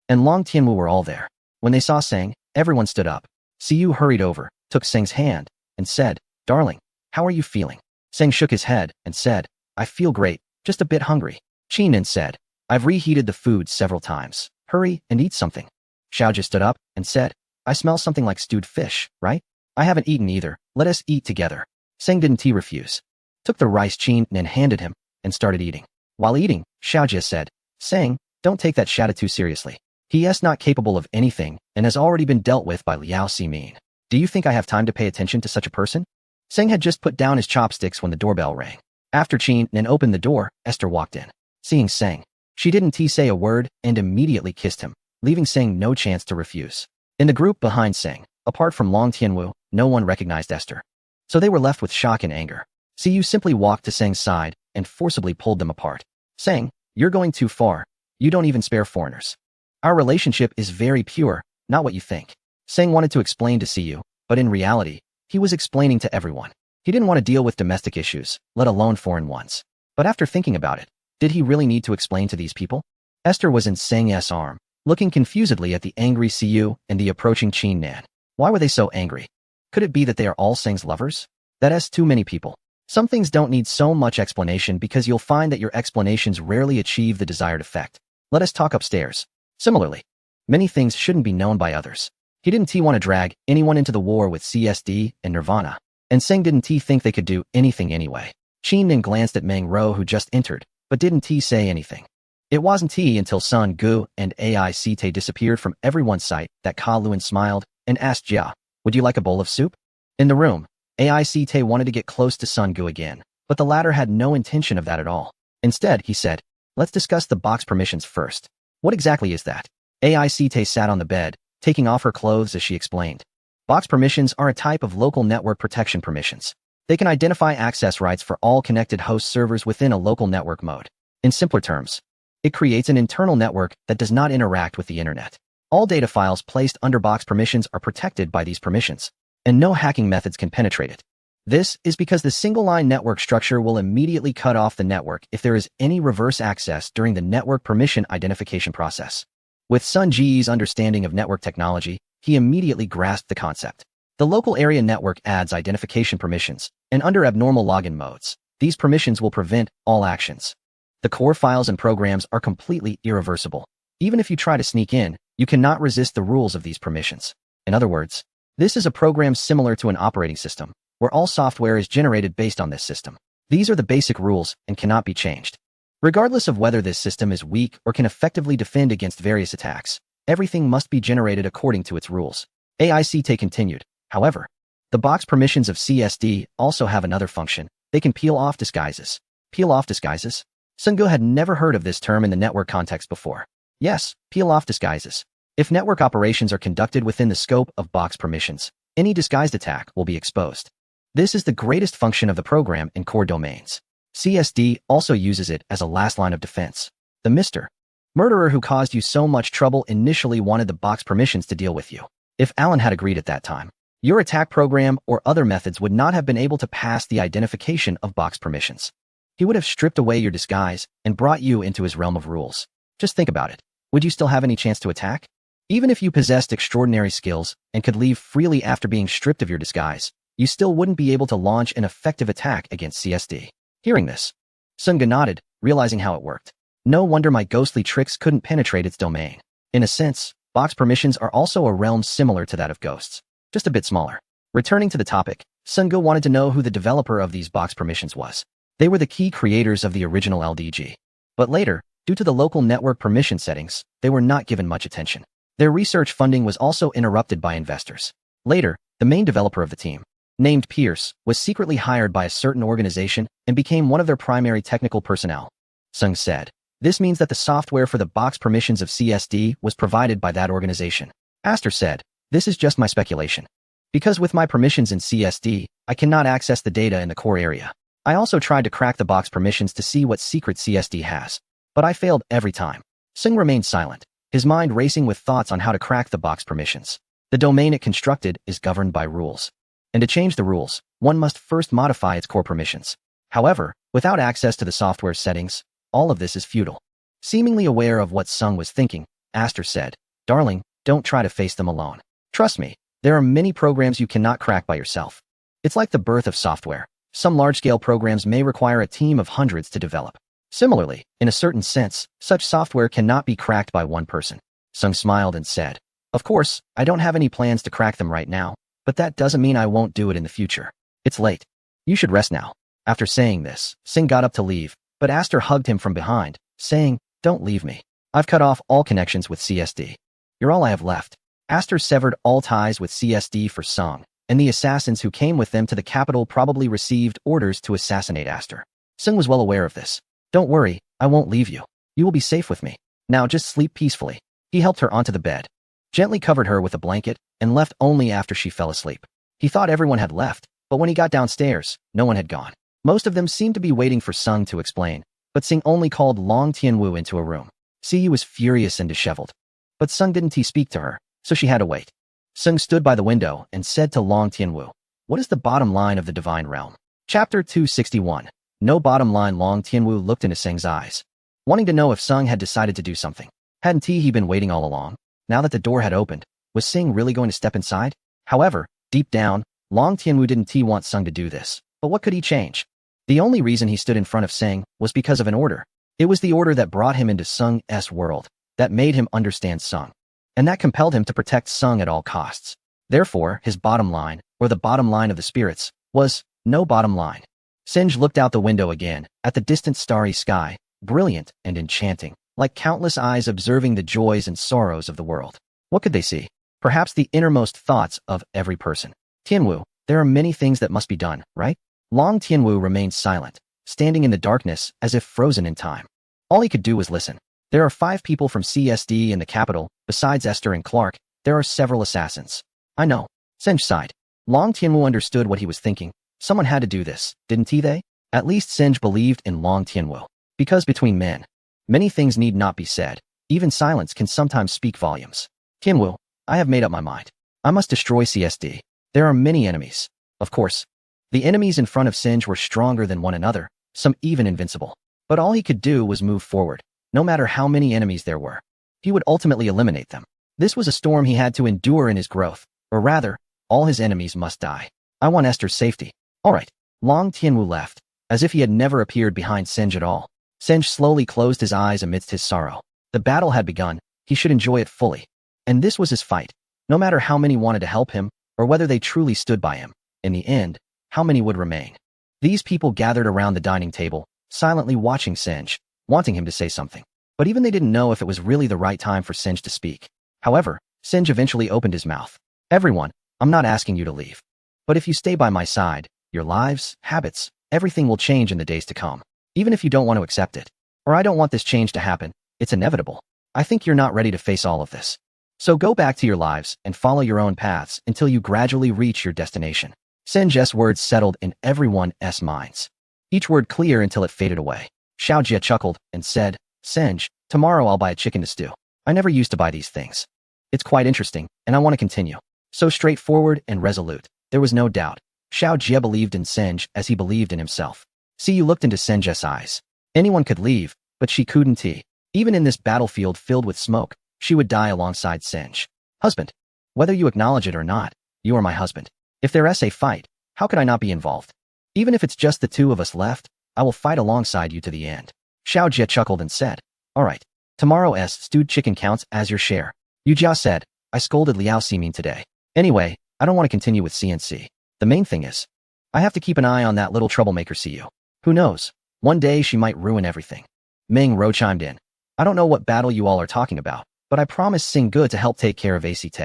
and Long Tianwu were all there. When they saw Sang, everyone stood up. Siyu hurried over, took Sang's hand, and said, "Darling, how are you feeling?" Sang shook his head and said, "I feel great, just a bit hungry." Qinan said, "I've reheated the food several times. Hurry and eat something." Xiaojia stood up and said, "I smell something like stewed fish, right? I haven't eaten either. Let us eat together." Sang didn't refuse. Took the rice Qinan handed him and started eating. While eating, Xiaojia said, "Sang, don't take that shadow too seriously. He is not capable of anything and has already been dealt with by Liao Simin. Do you think I have time to pay attention to such a person?" Seng had just put down his chopsticks when the doorbell rang. After Qin Nan opened the door, Esther walked in. Seeing Seng, she didn't say a word and immediately kissed him, leaving Seng no chance to refuse. In the group behind Seng, apart from Long Tianwu, no one recognized Esther. So they were left with shock and anger. Siyu simply walked to Seng's side and forcibly pulled them apart. Seng, you're going too far. You don't even spare foreigners. Our relationship is very pure, not what you think. Seng wanted to explain to Siyu, but in reality, he was explaining to everyone. He didn't want to deal with domestic issues, let alone foreign ones. But after thinking about it, did he really need to explain to these people? Esther was in Seng's arm, looking confusedly at the angry Siyu and the approaching Qin Nan. Why were they so angry? Could it be that they are all Seng's lovers? That's too many people. Some things don't need so much explanation because you'll find that your explanations rarely achieve the desired effect. Let us talk upstairs. Similarly, many things shouldn't be known by others. He didn't want to drag anyone into the war with CSD and Nirvana, and Seng didn't think they could do anything anyway. Qin Nan glanced at Meng Ro who just entered, but didn't say anything. It wasn't until Sun Gu and AICT disappeared from everyone's sight that Ka Luan smiled and asked Jia, would you like a bowl of soup? In the room, AICT wanted to get close to Sun Gu again, but the latter had no intention of that at all. Instead, he said, let's discuss the box permissions first. What exactly is that? AICT sat on the bed, taking off her clothes as she explained. Box permissions are a type of local network protection permissions. They can identify access rights for all connected host servers within a local network mode. In simpler terms, it creates an internal network that does not interact with the internet. All data files placed under box permissions are protected by these permissions, and no hacking methods can penetrate it. This is because the single-line network structure will immediately cut off the network if there is any reverse access during the network permission identification process. With Sun Ji's understanding of network technology, he immediately grasped the concept. The local area network adds identification permissions, and under abnormal login modes, these permissions will prevent all actions. The core files and programs are completely irreversible. Even if you try to sneak in, you cannot resist the rules of these permissions. In other words, this is a program similar to an operating system, where all software is generated based on this system. These are the basic rules and cannot be changed. Regardless of whether this system is weak or can effectively defend against various attacks, everything must be generated according to its rules. AICT continued. However, the box permissions of CSD also have another function. They can peel off disguises. Peel off disguises? Sun Gu had never heard of this term in the network context before. Yes, peel off disguises. If network operations are conducted within the scope of box permissions, any disguised attack will be exposed. This is the greatest function of the program in core domains. CSD also uses it as a last line of defense. The Mr. Murderer who caused you so much trouble initially wanted the box permissions to deal with you. If Alan had agreed at that time, your attack program or other methods would not have been able to pass the identification of box permissions. He would have stripped away your disguise and brought you into his realm of rules. Just think about it. Would you still have any chance to attack? Even if you possessed extraordinary skills and could leave freely after being stripped of your disguise, you still wouldn't be able to launch an effective attack against CSD. Hearing this, Sun Gu nodded, realizing how it worked. No wonder my ghostly tricks couldn't penetrate its domain. In a sense, box permissions are also a realm similar to that of ghosts, just a bit smaller. Returning to the topic, Sun Gu wanted to know who the developer of these box permissions was. They were the key creators of the original LDG. But later, due to the local network permission settings, they were not given much attention. Their research funding was also interrupted by investors. Later, the main developer of the team, named Pierce, was secretly hired by a certain organization and became one of their primary technical personnel. Sung said, this means that the software for the box permissions of CSD was provided by that organization. Aster said, this is just my speculation. Because with my permissions in CSD, I cannot access the data in the core area. I also tried to crack the box permissions to see what secret CSD has, but I failed every time. Sung remained silent, his mind racing with thoughts on how to crack the box permissions. The domain it constructed is governed by rules. And to change the rules, one must first modify its core permissions. However, without access to the software settings, all of this is futile. Seemingly aware of what Sung was thinking, Aster said, darling, don't try to face them alone. Trust me, there are many programs you cannot crack by yourself. It's like the birth of software. Some large-scale programs may require a team of hundreds to develop. Similarly, in a certain sense, such software cannot be cracked by one person. Sung smiled and said, of course, I don't have any plans to crack them right now, but that doesn't mean I won't do it in the future. It's late. You should rest now. After saying this, Singh got up to leave, but Aster hugged him from behind, saying, don't leave me. I've cut off all connections with CSD. You're all I have left. Aster severed all ties with CSD for Sung, and the assassins who came with them to the capital probably received orders to assassinate Aster. Sung was well aware of this. Don't worry, I won't leave you. You will be safe with me. Now just sleep peacefully. He helped her onto the bed, gently covered her with a blanket, and left only after she fell asleep. He thought everyone had left, but when he got downstairs, no one had gone. Most of them seemed to be waiting for Sung to explain, but Sing only called Long Tianwu into a room. Siyu was furious and disheveled. But Sung didn't speak to her, so she had to wait. Sung stood by the window and said to Long Tianwu, "What is the bottom line of the divine realm?" Chapter 261. No bottom line. Long Tianwu looked into Sung's eyes, wanting to know if Sung had decided to do something. Hadn't he been waiting all along? Now that the door had opened, was Sing really going to step inside? However, deep down, Long Tianwu didn't want Sung to do this. But what could he change? The only reason he stood in front of Sing was because of an order. It was the order that brought him into Sung's world, that made him understand Sung, and that compelled him to protect Sung at all costs. Therefore, his bottom line, or the bottom line of the spirits, was no bottom line. Singe looked out the window again, at the distant starry sky, brilliant and enchanting, like countless eyes observing the joys and sorrows of the world. What could they see? Perhaps the innermost thoughts of every person. Tianwu, there are many things that must be done, right? Long Tianwu remained silent, standing in the darkness as if frozen in time. All he could do was listen. There are 5 people from CSD in the capital. Besides Esther and Clark, there are several assassins. I know. Singe sighed. Long Tianwu understood what he was thinking. Someone had to do this, didn't they? At least Singe believed in Long Tianwu. Because between men, many things need not be said. Even silence can sometimes speak volumes. Tianwu, I have made up my mind. I must destroy CSD. There are many enemies. Of course, the enemies in front of Singe were stronger than one another, some even invincible. But all he could do was move forward. No matter how many enemies there were, he would ultimately eliminate them. This was a storm he had to endure in his growth, or rather, all his enemies must die. I want Esther's safety. All right. Long Tianwu left, as if he had never appeared behind Singe at all. Singe slowly closed his eyes amidst his sorrow. The battle had begun. He should enjoy it fully. And this was his fight. No matter how many wanted to help him, or whether they truly stood by him, in the end, how many would remain? These people gathered around the dining table, silently watching Singe, wanting him to say something. But even they didn't know if it was really the right time for Singe to speak. However, Singe eventually opened his mouth. Everyone, I'm not asking you to leave. But if you stay by my side, your lives, habits, everything will change in the days to come. Even if you don't want to accept it. Or I don't want this change to happen, it's inevitable. I think you're not ready to face all of this. So go back to your lives and follow your own paths until you gradually reach your destination. Singe's words settled in everyone's minds. Each word clear until it faded away. Xiao Jie chuckled and said, Singe, tomorrow I'll buy a chicken to stew. I never used to buy these things. It's quite interesting, and I want to continue. So straightforward and resolute. There was no doubt. Xiao Jie believed in Singe as he believed in himself. Siyu looked into Singe's eyes. Anyone could leave, but she couldn't. Even in this battlefield filled with smoke, she would die alongside Singe. Husband. Whether you acknowledge it or not, you are my husband. If there's a fight, how could I not be involved? Even if it's just the 2 of us left, I will fight alongside you to the end. Xiao Jie chuckled and said, all right. Tomorrow's stewed chicken counts as your share. Yu Jia said, I scolded Liao Ximin today. Anyway, I don't want to continue with CNC. The main thing is, I have to keep an eye on that little troublemaker Siyu. Who knows? One day she might ruin everything. Ming Ro chimed in. I don't know what battle you all are talking about, but I promised Sing Ge to help take care of ACT.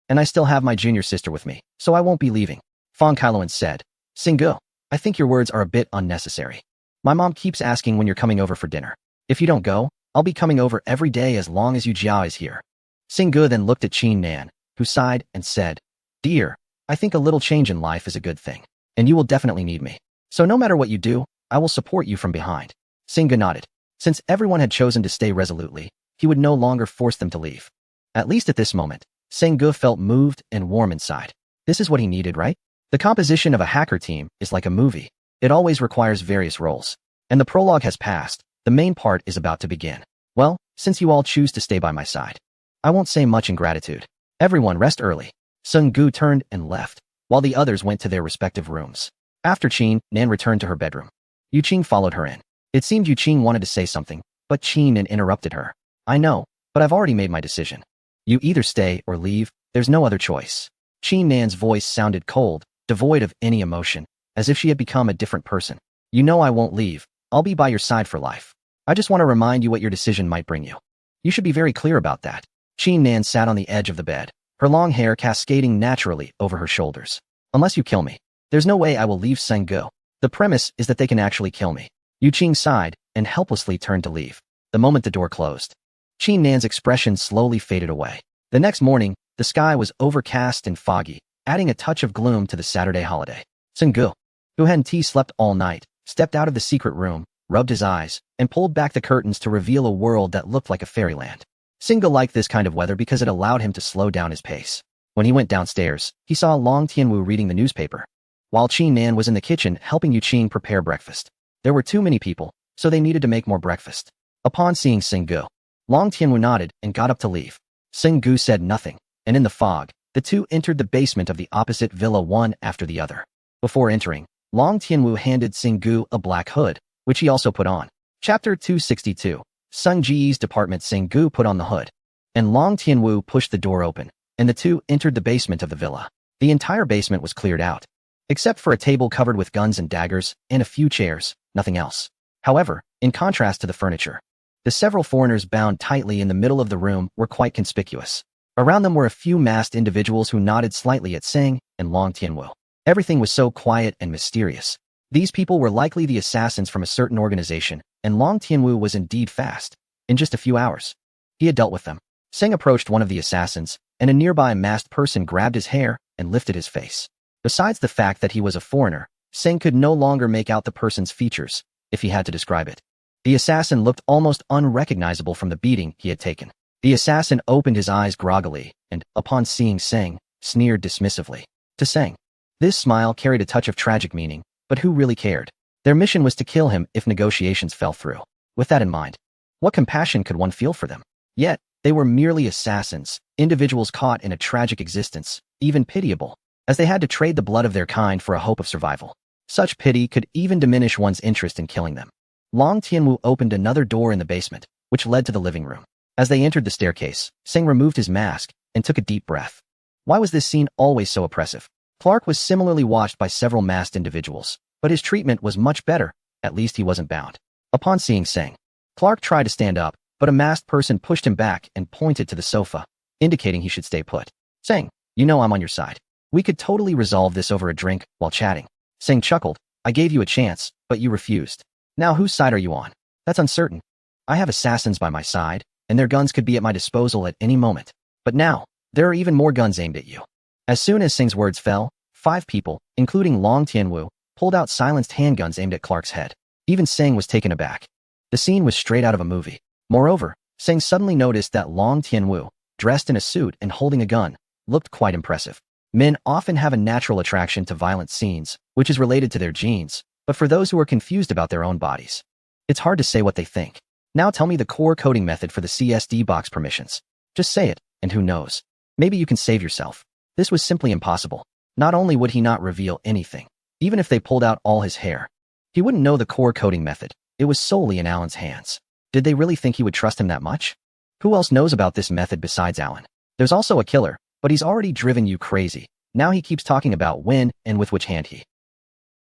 And I still have my junior sister with me, so I won't be leaving. Fang Kailuan said, Sing Ge, I think your words are a bit unnecessary. My mom keeps asking when you're coming over for dinner. If you don't go, I'll be coming over every day as long as Yu Jia is here. Sing Ge then looked at Qin Nan, who sighed and said, Dear, I think a little change in life is a good thing, and you will definitely need me. So no matter what you do, I will support you from behind. Sing Ge nodded. Since everyone had chosen to stay resolutely, he would no longer force them to leave. At least at this moment, Sing Ge felt moved and warm inside. This is what he needed, right? The composition of a hacker team is like a movie. It always requires various roles. And the prologue has passed. The main part is about to begin. Well, since you all choose to stay by my side, I won't say much in gratitude. Everyone rest early. Sung Gu turned and left, while the others went to their respective rooms. After Qin Nan returned to her bedroom, Yu Qing followed her in. It seemed Yu Qing wanted to say something, but Qin Nan interrupted her. I know, but I've already made my decision. You either stay or leave, there's no other choice. Qin Nan's voice sounded cold, devoid of any emotion, as if she had become a different person. You know I won't leave. I'll be by your side for life. I just want to remind you what your decision might bring you. You should be very clear about that. Qin Nan sat on the edge of the bed, her long hair cascading naturally over her shoulders. Unless you kill me. There's no way I will leave Senggu. The premise is that they can actually kill me. Yu Qing sighed and helplessly turned to leave. The moment the door closed, Qin Nan's expression slowly faded away. The next morning, the sky was overcast and foggy, adding a touch of gloom to the Saturday holiday. Senggu, who hadn't slept all night, stepped out of the secret room, rubbed his eyes, and pulled back the curtains to reveal a world that looked like a fairyland. Senggu liked this kind of weather because it allowed him to slow down his pace. When he went downstairs, he saw Long Tianwu reading the newspaper, while Qin Nan was in the kitchen helping Yu Qing prepare breakfast. There were too many people, so they needed to make more breakfast. Upon seeing Senggu, Long Tianwu nodded and got up to leave. Senggu said nothing, and in the fog, the two entered the basement of the opposite villa one after the other. Before entering, Long Tianwu handed Senggu a black hood, which he also put on. Chapter 262. Sung Ji's department. Senggu put on the hood, and Long Tianwu pushed the door open, and the two entered the basement of the villa. The entire basement was cleared out, except for a table covered with guns and daggers, and a few chairs, nothing else. However, in contrast to the furniture, the several foreigners bound tightly in the middle of the room were quite conspicuous. Around them were a few masked individuals who nodded slightly at Seng and Long Tianwu. Everything was so quiet and mysterious. These people were likely the assassins from a certain organization, and Long Tianwu was indeed fast. In just a few hours, he had dealt with them. Seng approached one of the assassins, and a nearby masked person grabbed his hair and lifted his face. Besides the fact that he was a foreigner, Seng could no longer make out the person's features, if he had to describe it. The assassin looked almost unrecognizable from the beating he had taken. The assassin opened his eyes groggily, and, upon seeing Seng, sneered dismissively. To Seng, this smile carried a touch of tragic meaning, but who really cared? Their mission was to kill him if negotiations fell through. With that in mind, what compassion could one feel for them? Yet, they were merely assassins, individuals caught in a tragic existence, even pitiable, as they had to trade the blood of their kind for a hope of survival. Such pity could even diminish one's interest in killing them. Long Tianwu opened another door in the basement, which led to the living room. As they entered the staircase, Seng removed his mask and took a deep breath. Why was this scene always so oppressive? Clark was similarly watched by several masked individuals, but his treatment was much better. At least he wasn't bound. Upon seeing Seng, Clark tried to stand up, but a masked person pushed him back and pointed to the sofa, indicating he should stay put. Seng, you know I'm on your side. We could totally resolve this over a drink while chatting. Seng chuckled. I gave you a chance, but you refused. Now whose side are you on? That's uncertain. I have assassins by my side, and their guns could be at my disposal at any moment. But now, there are even more guns aimed at you. As soon as Seng's words fell, 5 people, including Long Tianwu, pulled out silenced handguns aimed at Clark's head. Even Seng was taken aback. The scene was straight out of a movie. Moreover, Seng suddenly noticed that Long Tianwu, dressed in a suit and holding a gun, looked quite impressive. Men often have a natural attraction to violent scenes, which is related to their genes, but for those who are confused about their own bodies, it's hard to say what they think. Now tell me the core coding method for the CSD box permissions. Just say it, and who knows? Maybe you can save yourself. This was simply impossible. Not only would he not reveal anything, even if they pulled out all his hair, he wouldn't know the core coding method. It was solely in Alan's hands. Did they really think he would trust him that much? Who else knows about this method besides Alan? There's also a killer, but he's already driven you crazy. Now he keeps talking about when and with which hand he.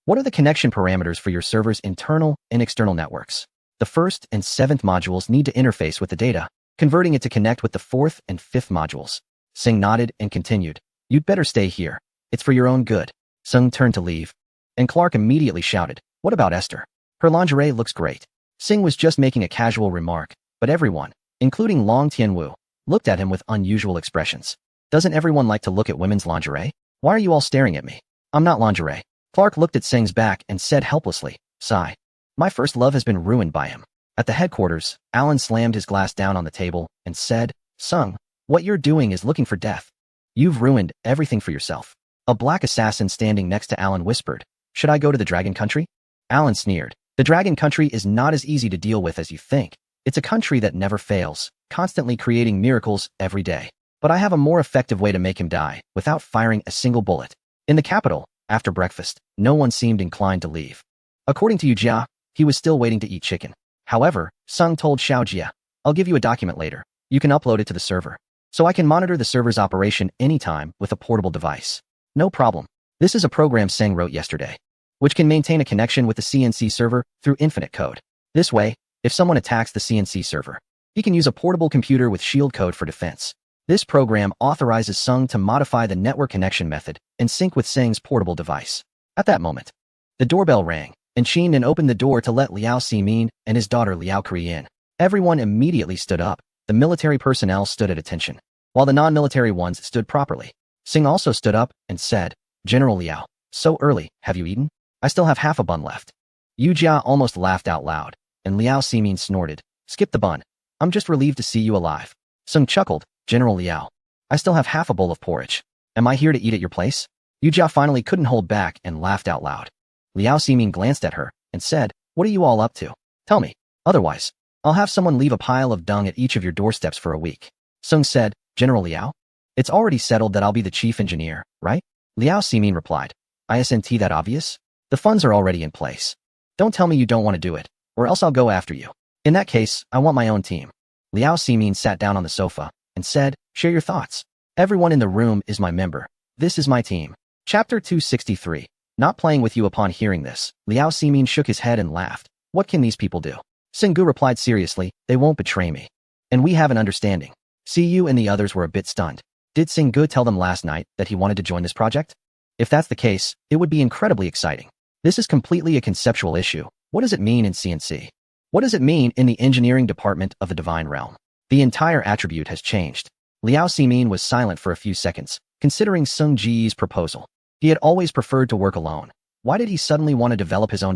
What are the connection parameters for your server's internal and external networks? The 1st and 7th modules need to interface with the data, converting it to connect with the 4th and 5th modules. Seng nodded and continued. You'd better stay here. It's for your own good. Sung turned to leave, and Clark immediately shouted, what about Esther? Her lingerie looks great. Seng was just making a casual remark, but everyone, including Long Tianwu, looked at him with unusual expressions. Doesn't everyone like to look at women's lingerie? Why are you all staring at me? I'm not lingerie. Clark looked at Seng's back and said helplessly, sigh. My first love has been ruined by him. At the headquarters, Alan slammed his glass down on the table and said, Sung, what you're doing is looking for death. You've ruined everything for yourself. A black assassin standing next to Alan whispered, should I go to the Dragon Country? Alan sneered. The Dragon Country is not as easy to deal with as you think. It's a country that never fails, constantly creating miracles every day. But I have a more effective way to make him die, without firing a single bullet. In the capital, after breakfast, no one seemed inclined to leave. According to Yujia, he was still waiting to eat chicken. However, Sung told Xiaojia, I'll give you a document later. You can upload it to the server. So I can monitor the server's operation anytime with a portable device. No problem. This is a program Seng wrote yesterday, which can maintain a connection with the CNC server through infinite code. This way, if someone attacks the CNC server, he can use a portable computer with shield code for defense. This program authorizes Sung to modify the network connection method in sync with Sing's portable device. At that moment, the doorbell rang, and Qian opened the door to let Liao Ximin and his daughter Liao Kri in. Everyone immediately stood up. The military personnel stood at attention, while the non-military ones stood properly. Sing also stood up and said, "General Liao, so early, have you eaten? I still have half a bun left." Yu Jia almost laughed out loud, and Liao Ximin snorted, "Skip the bun. I'm just relieved to see you alive." Sung chuckled, "General Liao, I still have half a bowl of porridge. Am I here to eat at your place?" Yu Jia finally couldn't hold back and laughed out loud. Liao Ximin glanced at her and said, "What are you all up to? Tell me. Otherwise, I'll have someone leave a pile of dung at each of your doorsteps for a week." Sung said, "General Liao, it's already settled that I'll be the chief engineer, right?" Liao Ximin replied, "Isn't that obvious? The funds are already in place. Don't tell me you don't want to do it, or else I'll go after you. In that case, I want my own team." Liao Ximin sat down on the sofa and said, "Share your thoughts. Everyone in the room is my member. This is my team." Chapter 263. Not playing with you. Upon hearing this, Liao Ximin shook his head and laughed. "What can these people do?" Singgu replied seriously, "They won't betray me. And we have an understanding." Siyu and the others were a bit stunned. Did Singgu tell them last night that he wanted to join this project? If that's the case, it would be incredibly exciting. This is completely a conceptual issue. What does it mean in CNC? What does it mean in the engineering department of the divine realm? The entire attribute has changed. Liao Ximin was silent for a few seconds, considering Sung Ji's proposal. He had always preferred to work alone. Why did he suddenly want to develop his own